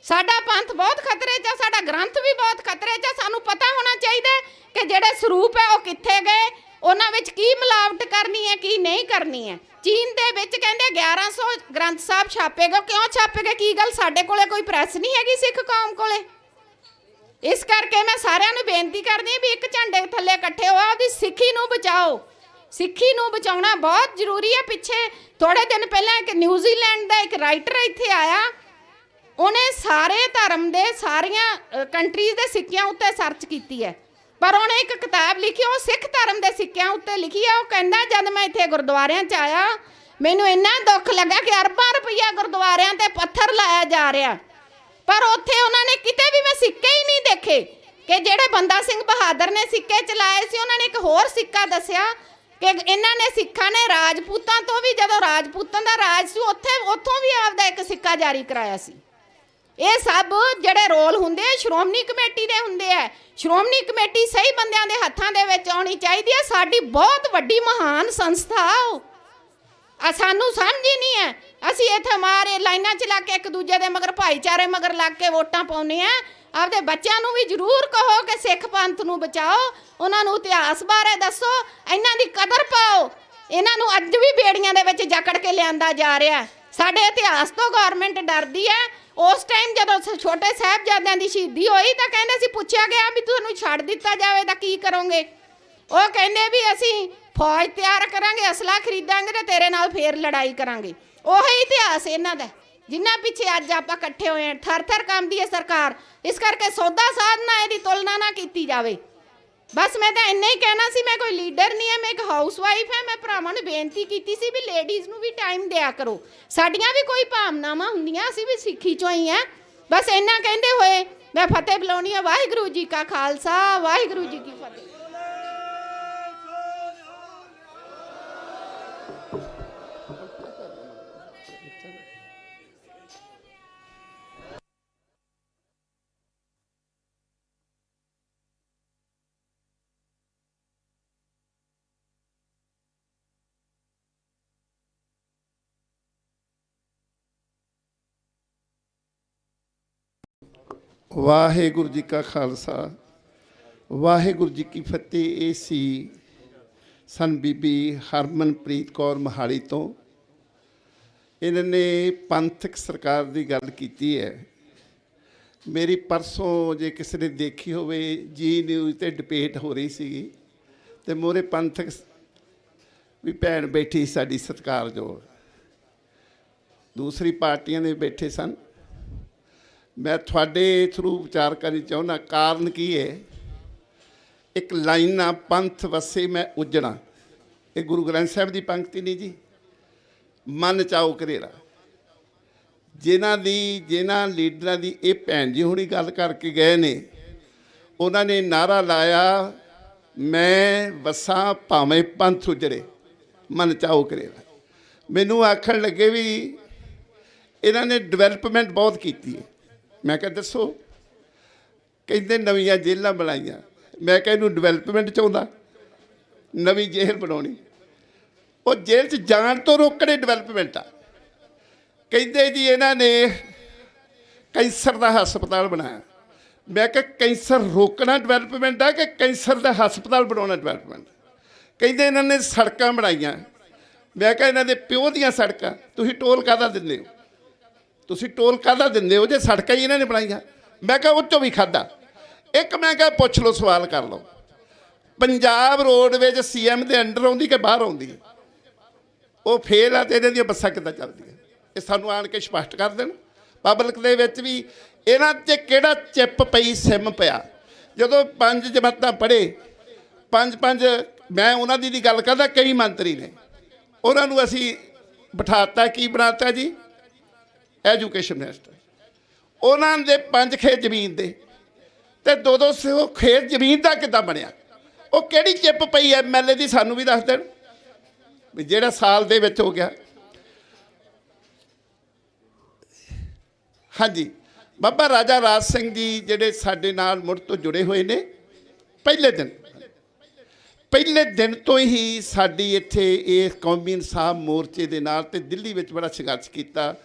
ਸਾਡਾ ਪੰਥ ਬਹੁਤ ਖਤਰੇ 'ਚ, ਸਾਡਾ ਗ੍ਰੰਥ ਵੀ ਬਹੁਤ ਖਤਰੇ 'ਚ। ਸਾਨੂੰ ਪਤਾ ਹੋਣਾ ਚਾਹੀਦਾ ਕਿ ਜਿਹੜੇ ਸਰੂਪ ਹੈ ਉਹ ਕਿੱਥੇ ਗਏ, ਉਹਨਾਂ ਵਿੱਚ ਕੀ ਮਿਲਾਵਟ ਕਰਨੀ ਹੈ, ਕੀ ਨਹੀਂ ਕਰਨੀ ਹੈ। ਚੀਨ ਦੇ ਵਿੱਚ ਕਹਿੰਦੇ 1100 ਗ੍ਰੰਥ ਸਾਹਿਬ ਛਾਪੇਗਾ। ਕਿਉਂ ਛਾਪੇਗਾ? ਕੀ ਗੱਲ ਸਾਡੇ ਕੋਲੇ ਕੋਈ ਪ੍ਰੈਸ ਨਹੀਂ ਹੈਗੀ ਸਿੱਖ ਕੌਮ ਕੋਲੇ? ਇਸ ਕਰਕੇ ਮੈਂ ਸਾਰਿਆਂ ਨੂੰ ਬੇਨਤੀ ਕਰਦੀ ਹਾਂ ਵੀ ਇੱਕ ਝੰਡੇ ਥੱਲੇ ਇਕੱਠੇ ਹੋਇਆ, ਉਹਦੀ ਸਿੱਖੀ ਨੂੰ ਬਚਾਓ। ਸਿੱਖੀ ਨੂੰ ਬਚਾਉਣਾ ਬਹੁਤ ਜ਼ਰੂਰੀ ਹੈ। ਪਿੱਛੇ ਥੋੜੇ ਦਿਨ ਪਹਿਲਾਂ ਇੱਕ ਨਿਊਜ਼ੀਲੈਂਡ ਦਾ ਇੱਕ ਰਾਈਟਰ ਇੱਥੇ ਆਇਆ, ਉਹਨੇ ਸਾਰੇ ਧਰਮ ਦੇ ਸਾਰੀਆਂ ਕੰਟਰੀਜ਼ ਦੇ ਸਿੱਕਿਆਂ ਉੱਤੇ ਸਰਚ ਕੀਤੀ ਹੈ, ਪਰ ਉਹਨੇ ਇੱਕ ਕਿਤਾਬ ਲਿਖੀ, ਉਹ ਸਿੱਖ ਧਰਮ ਦੇ ਸਿੱਕਿਆਂ ਉੱਤੇ ਲਿਖੀ ਹੈ। ਉਹ ਕਹਿੰਦਾ ਜਦ ਮੈਂ ਇੱਥੇ ਗੁਰਦੁਆਰਿਆਂ 'ਚ ਆਇਆ, ਮੈਨੂੰ ਇੰਨਾ ਦੁੱਖ ਲੱਗਾ ਕਿ ਅਰਬਾਂ ਰੁਪਈਆ ਗੁਰਦੁਆਰਿਆਂ ਤੇ ਪੱਥਰ ਲਾਇਆ ਜਾ ਰਿਹਾ, ਪਰ ਉੱਥੇ ਉਹਨਾਂ ਨੇ ਕਿਤੇ ਵੀ ਮੈਂ ਸਿੱਕੇ ਹੀ ਨਹੀਂ ਦੇਖੇ। ਕਿ ਜਿਹੜੇ ਬੰਦਾ ਸਿੰਘ ਬਹਾਦਰ ਨੇ ਸਿੱਕੇ ਚਲਾਏ ਸੀ, ਉਹਨਾਂ ਨੇ ਇੱਕ ਹੋਰ ਸਿੱਕਾ ਦੱਸਿਆ ਕਿ ਇਹਨਾਂ ਨੇ ਸਿੱਖਾਂ ਨੇ ਰਾਜਪੂਤਾਂ ਤੋਂ ਵੀ, ਜਦੋਂ ਰਾਜਪੂਤਾਂ ਦਾ ਰਾਜ ਸੀ ਉੱਥੋਂ ਵੀ ਆਪਦਾ ਇੱਕ ਸਿੱਕਾ ਜਾਰੀ ਕਰਾਇਆ ਸੀ। ਇਹ ਸਭ ਜਿਹੜੇ ਰੋਲ ਹੁੰਦੇ ਆ ਸ਼੍ਰੋਮਣੀ ਕਮੇਟੀ ਦੇ ਹੁੰਦੇ ਆ। ਸ਼੍ਰੋਮਣੀ ਕਮੇਟੀ ਸਹੀ ਬੰਦਿਆਂ ਦੇ ਹੱਥਾਂ ਦੇ ਵਿੱਚ ਆਉਣੀ ਚਾਹੀਦੀ ਹੈ। ਸਾਡੀ ਬਹੁਤ ਵੱਡੀ ਮਹਾਨ ਸੰਸਥਾ ਸਾਨੂੰ ਸਮਝ ਹੀ ਨਹੀਂ ਹੈ। ਅਸੀਂ ਇੱਥੇ ਮਾਰੇ ਲਾਈਨਾਂ 'ਚ ਲੱਗ ਕੇ ਇੱਕ ਦੂਜੇ ਦੇ ਮਗਰ ਭਾਈਚਾਰੇ ਮਗਰ ਲੱਗ ਕੇ ਵੋਟਾਂ ਪਾਉਂਦੇ ਆ। ਆਪਦੇ ਬੱਚਿਆਂ ਨੂੰ ਵੀ ਜ਼ਰੂਰ ਕਹੋ ਕਿ ਸਿੱਖ ਪੰਥ ਨੂੰ ਬਚਾਓ, ਉਹਨਾਂ ਨੂੰ ਇਤਿਹਾਸ ਬਾਰੇ ਦੱਸੋ, ਇਹਨਾਂ ਦੀ ਕਦਰ ਪਾਓ। ਇਹਨਾਂ ਨੂੰ ਅੱਜ ਵੀ ਬੇੜੀਆਂ ਦੇ ਵਿੱਚ ਜਕੜ ਕੇ ਲਿਆਂਦਾ ਜਾ ਰਿਹਾ। ਸਾਡੇ ਇਤਿਹਾਸ ਤੋਂ ਗੌਰਮੈਂਟ ਡਰਦੀ ਹੈ। ਉਸ ਟਾਈਮ ਜਦੋਂ ਛੋਟੇ ਸਾਹਿਬਜ਼ਾਦਿਆਂ ਦੀ ਸ਼ਹੀਦੀ ਹੋਈ ਤਾਂ ਕਹਿੰਦੇ ਸੀ, ਪੁੱਛਿਆ ਗਿਆ ਵੀ ਤੁਹਾਨੂੰ ਛੱਡ ਦਿੱਤਾ ਜਾਵੇ ਤਾਂ ਕੀ ਕਰੋਗੇ? ਉਹ ਕਹਿੰਦੇ ਵੀ ਅਸੀਂ ਫੌਜ ਤਿਆਰ ਕਰਾਂਗੇ, ਅਸਲਾ ਖਰੀਦਾਂਗੇ ਤੇ ਤੇਰੇ ਨਾਲ ਫੇਰ ਲੜਾਈ ਕਰਾਂਗੇ। ਉਹੀ ਇਤਿਹਾਸ ਇਹਨਾਂ ਦਾ ਜਿੰਨਾ ਪਿੱਛੇ ਅੱਜ ਆਪਾਂ ਇਕੱਠੇ ਹੋਏ ਹਾਂ। ਥਰ ਥਰ ਕੰਬਦੀ ਹੈ ਸਰਕਾਰ। ਇਸ ਕਰਕੇ ਸੌਦਾ ਸਾਧਨਾ ਇਹਦੀ ਤੁਲਨਾ ਨਾ ਕੀਤੀ ਜਾਵੇ। ਬਸ ਮੈਂ ਤਾਂ ਇੰਨਾ ਹੀ ਕਹਿਣਾ ਸੀ। ਮੈਂ ਕੋਈ ਲੀਡਰ ਨਹੀਂ ਹੈ, ਮੈਂ ਇੱਕ ਹਾਊਸ ਵਾਈਫ ਹੈ। ਮੈਂ ਭਰਾਵਾਂ ਨੂੰ ਬੇਨਤੀ ਕੀਤੀ ਸੀ ਵੀ ਲੇਡੀਜ਼ ਨੂੰ ਵੀ ਟਾਈਮ ਦਿਆ ਕਰੋ। ਸਾਡੀਆਂ ਵੀ ਕੋਈ ਭਾਵਨਾਵਾਂ ਹੁੰਦੀਆਂ, ਅਸੀਂ ਵੀ ਸਿੱਖੀ ਚੋਂ ਹੀ ਹਾਂ। ਬਸ ਇੰਨਾ ਕਹਿੰਦੇ ਹੋਏ ਮੈਂ ਫਤਿਹ ਬੁਲਾਉਣੀ ਹੈ। ਵਾਹਿਗੁਰੂ ਜੀ ਕਾ ਖਾਲਸਾ, ਵਾਹਿਗੁਰੂ ਜੀ ਕੀ ਫਤਿਹ। ਵਾਹਿਗੁਰੂ ਜੀ ਕਾ ਖਾਲਸਾ, ਵਾਹਿਗੁਰੂ ਜੀ ਕੀ ਫਤਿਹ। ਇਹ ਸੀ ਸਨ ਬੀਬੀ ਹਰਮਨਪ੍ਰੀਤ ਕੌਰ ਮੋਹਾਲੀ ਤੋਂ। ਇਹਨਾਂ ਨੇ ਪੰਥਕ ਸਰਕਾਰ ਦੀ ਗੱਲ ਕੀਤੀ ਹੈ। ਮੇਰੀ ਪਰਸੋਂ ਜੇ ਕਿਸੇ ਨੇ ਦੇਖੀ ਹੋਵੇ ਜੀ ਨਿਊਜ਼ 'ਤੇ ਡਿਬੇਟ ਹੋ ਰਹੀ ਸੀਗੀ ਅਤੇ ਮੋਰੇ ਪੰਥਕ ਵੀ ਭੈਣ ਬੈਠੀ ਸਾਡੀ ਸਤਿਕਾਰਯੋਗ, ਦੂਸਰੀ ਪਾਰਟੀਆਂ ਦੇ ਬੈਠੇ ਸਨ। ਮੈਂ ਤੁਹਾਡੇ ਥਰੂ ਵਿਚਾਰ ਕਰਨੀ ਚਾਹੁੰਦਾ। ਕਾਰਨ ਕੀ ਹੈ? ਇੱਕ ਲਾਈਨ ਆ, ਪੰਥ ਵਸੇ ਮੈਂ ਉਜਣਾ। ਇਹ ਗੁਰੂ ਗ੍ਰੰਥ ਸਾਹਿਬ ਦੀ ਪੰਕਤੀ ਨਹੀਂ ਜੀ। ਮਨ ਚਾਓ ਕਰੇਰਾ। ਜਿਨ੍ਹਾਂ ਲੀਡਰਾਂ ਦੀ ਇਹ ਭੈਣ ਜੀ ਹੁਣੀ ਗੱਲ ਕਰਕੇ ਗਏ ਨੇ, ਉਹਨਾਂ ਨੇ ਨਾਅਰਾ ਲਾਇਆ, ਮੈਂ ਵਸਾਂ ਭਾਵੇਂ ਪੰਥ ਉਜੜੇ, ਮਨ ਚਾਓ ਕਰੇਰਾ। ਮੈਨੂੰ ਆਖਣ ਲੱਗੇ ਵੀ ਇਹਨਾਂ ਨੇ ਡਿਵੈਲਪਮੈਂਟ ਬਹੁਤ ਕੀਤੀ ਹੈ। ਮੈਂ ਕਿਹਾ ਦੱਸੋ? ਕਹਿੰਦੇ ਨਵੀਆਂ ਜੇਲ੍ਹਾਂ ਬਣਾਈਆਂ। ਮੈਂ ਕਿਹਾ ਇਹਨੂੰ ਡਿਵੈਲਪਮੈਂਟ ਚਾਹੁੰਦਾ? ਨਵੀਂ ਜੇਲ੍ਹ ਬਣਾਉਣੀ, ਉਹ ਜੇਲ੍ਹ 'ਚ ਜਾਣ ਤੋਂ ਰੋਕਣੇ ਡਿਵੈਲਪਮੈਂਟ ਆ। ਕਹਿੰਦੇ ਜੀ ਇਹਨਾਂ ਨੇ ਕੈਂਸਰ ਦਾ ਹਸਪਤਾਲ ਬਣਾਇਆ। ਮੈਂ ਕਿਹਾ ਕੈਂਸਰ ਰੋਕਣਾ ਡਿਵੈਲਪਮੈਂਟ ਆ ਕਿ ਕੈਂਸਰ ਦਾ ਹਸਪਤਾਲ ਬਣਾਉਣਾ ਡਿਵੈਲਪਮੈਂਟ? ਕਹਿੰਦੇ ਇਹਨਾਂ ਨੇ ਸੜਕਾਂ ਬਣਾਈਆਂ। ਮੈਂ ਕਿਹਾ ਇਹਨਾਂ ਦੇ ਪਿਓ ਦੀਆਂ ਸੜਕਾਂ, ਤੁਸੀਂ ਟੋਲ ਕਾਹਦਾ ਦਿੰਦੇ ਹੋ? ਤੁਸੀਂ ਟੋਲ ਕਾਹਦਾ ਦਿੰਦੇ ਹੋ ਜੇ ਸੜਕਾਂ ਹੀ ਇਹਨਾਂ ਨੇ ਬਣਾਈਆਂ? ਮੈਂ ਕਿਹਾ ਉਹ 'ਚੋਂ ਵੀ ਖਾਧਾ। ਇੱਕ ਮੈਂ ਕਿਹਾ ਪੁੱਛ ਲਓ, ਸਵਾਲ ਕਰ ਲਓ, ਪੰਜਾਬ ਰੋਡਵੇਜ਼ CM ਦੇ ਅੰਡਰ ਆਉਂਦੀ ਕਿ ਬਾਹਰ ਆਉਂਦੀ? ਉਹ ਫੇਲ ਆ ਤੇ ਇਹਨਾਂ ਦੀਆਂ ਬੱਸਾਂ ਕਿੱਦਾਂ ਚੱਲਦੀਆਂ? ਇਹ ਸਾਨੂੰ ਆਣ ਕੇ ਸਪਸ਼ਟ ਕਰ ਦੇਣ। ਪਬਲਿਕ ਦੇ ਵਿੱਚ ਵੀ ਇਹਨਾਂ 'ਚ ਕਿਹੜਾ ਚਿੱਪ ਪਈ, ਸਿਮ ਪਿਆ? ਜਦੋਂ 5 ਜਮਾਤਾਂ ਪੜ੍ਹੇ, ਪੰਜ ਮੈਂ ਉਹਨਾਂ ਦੀ ਗੱਲ ਕਰਦਾ, ਕਈ ਮੰਤਰੀ ਨੇ, ਉਹਨਾਂ ਨੂੰ ਅਸੀਂ ਬਿਠਾਤਾ। ਕੀ ਬਣਾਤਾ ਜੀ? Education minister. ਉਹਨਾਂ ਦੇ 5 ਖੇਤ ਜ਼ਮੀਨ ਦੇ ਤੇ 2-2 ਖੇਤ ਜ਼ਮੀਨ ਦਾ ਕਿੱਦਾਂ ਬਣਿਆ? ਉਹ ਕਿਹੜੀ ਚਿੱਪ ਪਈ MLA ਦੀ? ਸਾਨੂੰ ਵੀ ਦੱਸ ਦੇਣ ਵੀ ਜਿਹੜਾ ਸਾਲ ਦੇ ਵਿੱਚ ਹੋ ਗਿਆ। ਹਾਂਜੀ, ਬਾਬਾ ਰਾਜਾ ਰਾਜ ਸਿੰਘ ਜੀ ਜਿਹੜੇ ਸਾਡੇ ਨਾਲ ਮੁੜ ਤੋਂ ਜੁੜੇ ਹੋਏ ਨੇ, ਪਹਿਲੇ ਦਿਨ ਤੋਂ ਹੀ ਸਾਡੀ ਇੱਥੇ ਇਹ ਕੌਮੀ ਇਨਸਾਫ ਮੋਰਚੇ ਦੇ ਨਾਲ ਤੇ ਦਿੱਲੀ ਵਿੱਚ ਬੜਾ ਸੰਘਰਸ਼ ਕੀਤਾ।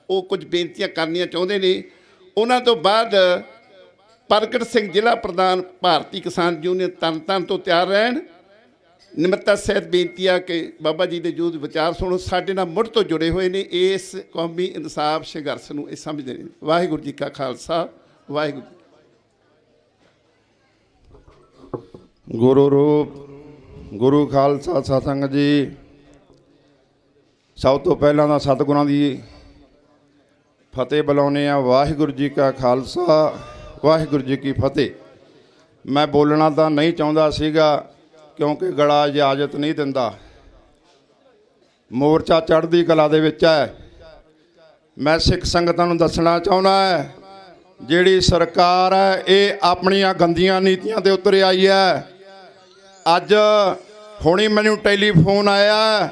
ਉਹ ਕੁਝ ਬੇਨਤੀਆਂ ਕਰਨੀਆਂ ਚਾਹੁੰਦੇ ਨੇ। ਉਹਨਾਂ ਤੋਂ ਬਾਅਦ ਪ੍ਰਗਟ ਸਿੰਘ ਜ਼ਿਲ੍ਹਾ ਪ੍ਰਧਾਨ ਭਾਰਤੀ ਕਿਸਾਨ ਯੂਨੀਅਨ ਤਰਨਤਾਰਨ ਤੋਂ ਤਿਆਰ ਰਹਿਣ। ਨਿਮਰਤਾ ਸਹਿਤ ਬੇਨਤੀ ਆ ਕਿ ਬਾਬਾ ਜੀ ਦੇ ਜੂਦ ਵਿਚਾਰ ਸੁਣੋ। ਸਾਡੇ ਨਾਲ ਮੁੜ ਤੋਂ ਜੁੜੇ ਹੋਏ ਨੇ, ਇਸ ਕੌਮੀ ਇਨਸਾਫ ਸੰਘਰਸ਼ ਨੂੰ ਇਹ ਸਮਝਦੇ ਨੇ। ਵਾਹਿਗੁਰੂ ਜੀ ਕਾ ਖਾਲਸਾ, ਵਾਹਿਗੁਰੂ ਜੀ। ਗੁਰੂ ਰੂਪ ਗੁਰੂ ਖਾਲਸਾ ਸਤਿਸੰਗ ਜੀ। ਸਭ ਤੋਂ ਪਹਿਲਾਂ ਤਾਂ ਸਤਿਗੁਰਾਂ ਦੀ ਫਤਿਹ ਬੁਲਾਉਂਦੇ ਆ। ਵਾਹਿਗੁਰੂ ਜੀ ਕਾ ਖਾਲਸਾ, ਵਾਹਿਗੁਰੂ ਜੀ ਕੀ ਫਤਿਹ। ਮੈਂ ਬੋਲਣਾ ਤਾਂ ਨਹੀਂ ਚਾਹੁੰਦਾ ਸੀਗਾ ਕਿਉਂਕਿ ਗਲਾ ਇਜਾਜ਼ਤ ਨਹੀਂ ਦਿੰਦਾ। ਮੋਰਚਾ ਚੜ੍ਹਦੀ ਕਲਾ ਦੇ ਵਿੱਚ ਹੈ। ਮੈਂ ਸਿੱਖ ਸੰਗਤਾਂ ਨੂੰ ਦੱਸਣਾ ਚਾਹੁੰਦਾ ਹੈ, ਜਿਹੜੀ ਸਰਕਾਰ ਹੈ ਇਹ ਆਪਣੀਆਂ ਗੰਦੀਆਂ ਨੀਤੀਆਂ ਦੇ ਉੱਤੇ ਆਈ ਹੈ। ਅੱਜ ਹੁਣੀ ਮੈਨੂੰ ਟੈਲੀਫੋਨ ਆਇਆ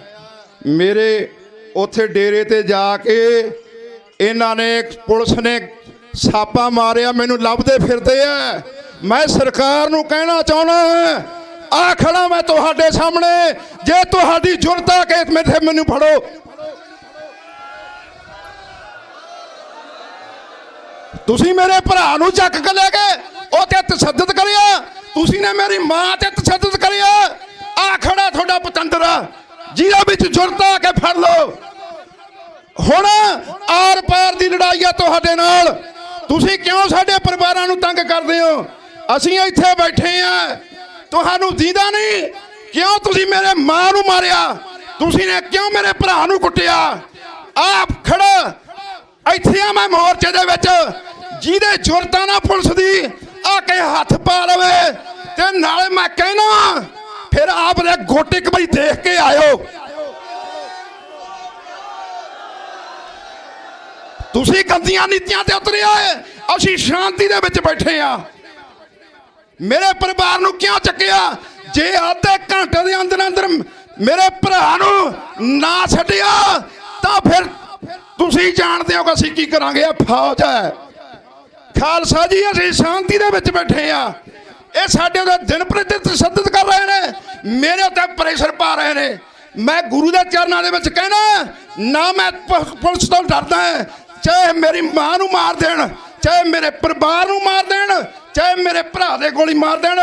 ਮੇਰੇ ਉੱਥੇ ਡੇਰੇ ਤੇ ਜਾ ਕੇ ਇਹਨਾਂ ਨੇ ਪੁਲਿਸ ਨੇ ਛਾਪਾ ਮਾਰਿਆ, ਮੈਨੂੰ ਲੱਭਦੇ ਫਿਰਦੇ ਆ। ਮੈਂ ਸਰਕਾਰ ਨੂੰ ਕਹਿਣਾ ਚਾਹੁੰਦਾ ਆ ਖੜਾ ਮੈਂ ਤੁਹਾਡੇ ਸਾਹਮਣੇ, ਜੇ ਤੁਹਾਡੀ ਜੁਰਤ ਆ ਕਿ ਮੈਨੂੰ ਫੜੋ। ਤੁਸੀਂ ਮੇਰੇ ਭਰਾ ਨੂੰ ਚੱਕ ਕੇ ਲੈ ਗਏ, ਉਹ ਤੇ ਤਸ਼ੱਦਦ ਕਰਿਆ, ਤੁਸੀਂ ਨੇ ਮੇਰੀ ਮਾਂ ਤੇ ਤਸ਼ੱਦਦ ਕਰਿਆ। ਆ ਖੜਾ ਤੁਹਾਡਾ ਪਤੰਦਰ ਜਿਹਦੇ ਵਿੱਚ ਜੁਰਤ ਆ ਕੇ ਫੜ ਲਓ। ਹੁਣ ਆਰ ਪਾਰ ਦੀ ਲੜਾਈ ਆ ਤੁਹਾਡੇ ਨਾਲ। ਤੁਸੀਂ ਕਿਉਂ ਸਾਡੇ ਪਰਿਵਾਰਾਂ ਨੂੰ ਤੰਗ ਕਰਦੇ ਹੋ? ਅਸੀਂ ਇੱਥੇ ਬੈਠੇ ਆ, ਤੁਹਾਨੂੰ ਦੀਦਾ ਨਹੀਂ? ਕਿਉਂ ਤੁਸੀਂ ਮੇਰੇ ਮਾਂ ਨੂੰ ਮਾਰਿਆ? ਤੁਸੀਂ ਨੇ ਕਿਉਂ ਮੇਰੇ ਭਰਾ ਨੂੰ ਕੁੱਟਿਆ? ਆਪ ਖੜਾ ਇੱਥੇ ਆ ਮੈਂ ਮੋਰਚੇ ਦੇ ਵਿੱਚ, ਜਿਹਦੇ ਜੁਰਤਾਂ ਨਾਲ ਪੁਲਿਸ ਦੀ ਆ ਕੇ ਹੱਥ ਪਾ ਲਵੇ। ਤੇ ਨਾਲੇ ਮੈਂ ਕਹਿਣਾ ਫਿਰ ਆਪ ਦੇ ਗੋਟੇ ਇੱਕ ਵਾਰੀ ਦੇਖ ਕੇ ਆਇਓ। ਤੁਸੀਂ ਗੰਦੀਆਂ ਨੀਤੀਆਂ ਤੇ ਉਤਰੇ ਆਏ, ਅਸੀਂ ਸ਼ਾਂਤੀ ਦੇ ਵਿੱਚ ਬੈਠੇ ਆ। ਮੇਰੇ ਪਰਿਵਾਰ ਨੂੰ ਕਿਉਂ ਚੱਕਿਆ? ਜੇ ਅੱਧੇ ਘੰਟੇ ਦੇ ਅੰਦਰ ਅੰਦਰ ਮੇਰੇ ਭਰਾ ਨੂੰ ਨਾ ਛੱਡਿਆ ਤਾਂ ਫਿਰ ਤੁਸੀਂ ਜਾਣਦੇ ਹੋ ਕਿ ਅਸੀਂ ਕੀ ਕਰਾਂਗੇ। ਇਹ ਫੌਜ ਹੈ ਖਾਲਸਾ ਜੀ, ਅਸੀਂ ਸ਼ਾਂਤੀ ਦੇ ਵਿੱਚ ਬੈਠੇ ਆ। ਇਹ ਸਾਡੇ ਉੱਤੇ ਦਿਨ ਪ੍ਰਤੀ ਤਸ਼ੱਦਦ ਕਰ ਰਹੇ ਨੇ, ਮੇਰੇ ਉੱਤੇ ਪ੍ਰੈਸ਼ਰ ਪਾ ਰਹੇ ਨੇ। ਮੈਂ ਗੁਰੂ ਦੇ ਚਰਨਾਂ ਦੇ ਵਿੱਚ ਕਹਿਣਾ ਨਾ, ਮੈਂ ਪੁਲਿਸ ਤੋਂ ਡਰਦਾ, ਚਾਹੇ ਮੇਰੀ ਮਾਂ ਨੂੰ ਮਾਰ ਦੇਣ, ਚਾਹੇ ਮੇਰੇ ਪਰਿਵਾਰ ਨੂੰ ਮਾਰ ਦੇਣ, ਚਾਹੇ ਮੇਰੇ ਭਰਾ ਦੇ ਗੋਲੀ ਮਾਰ ਦੇਣ,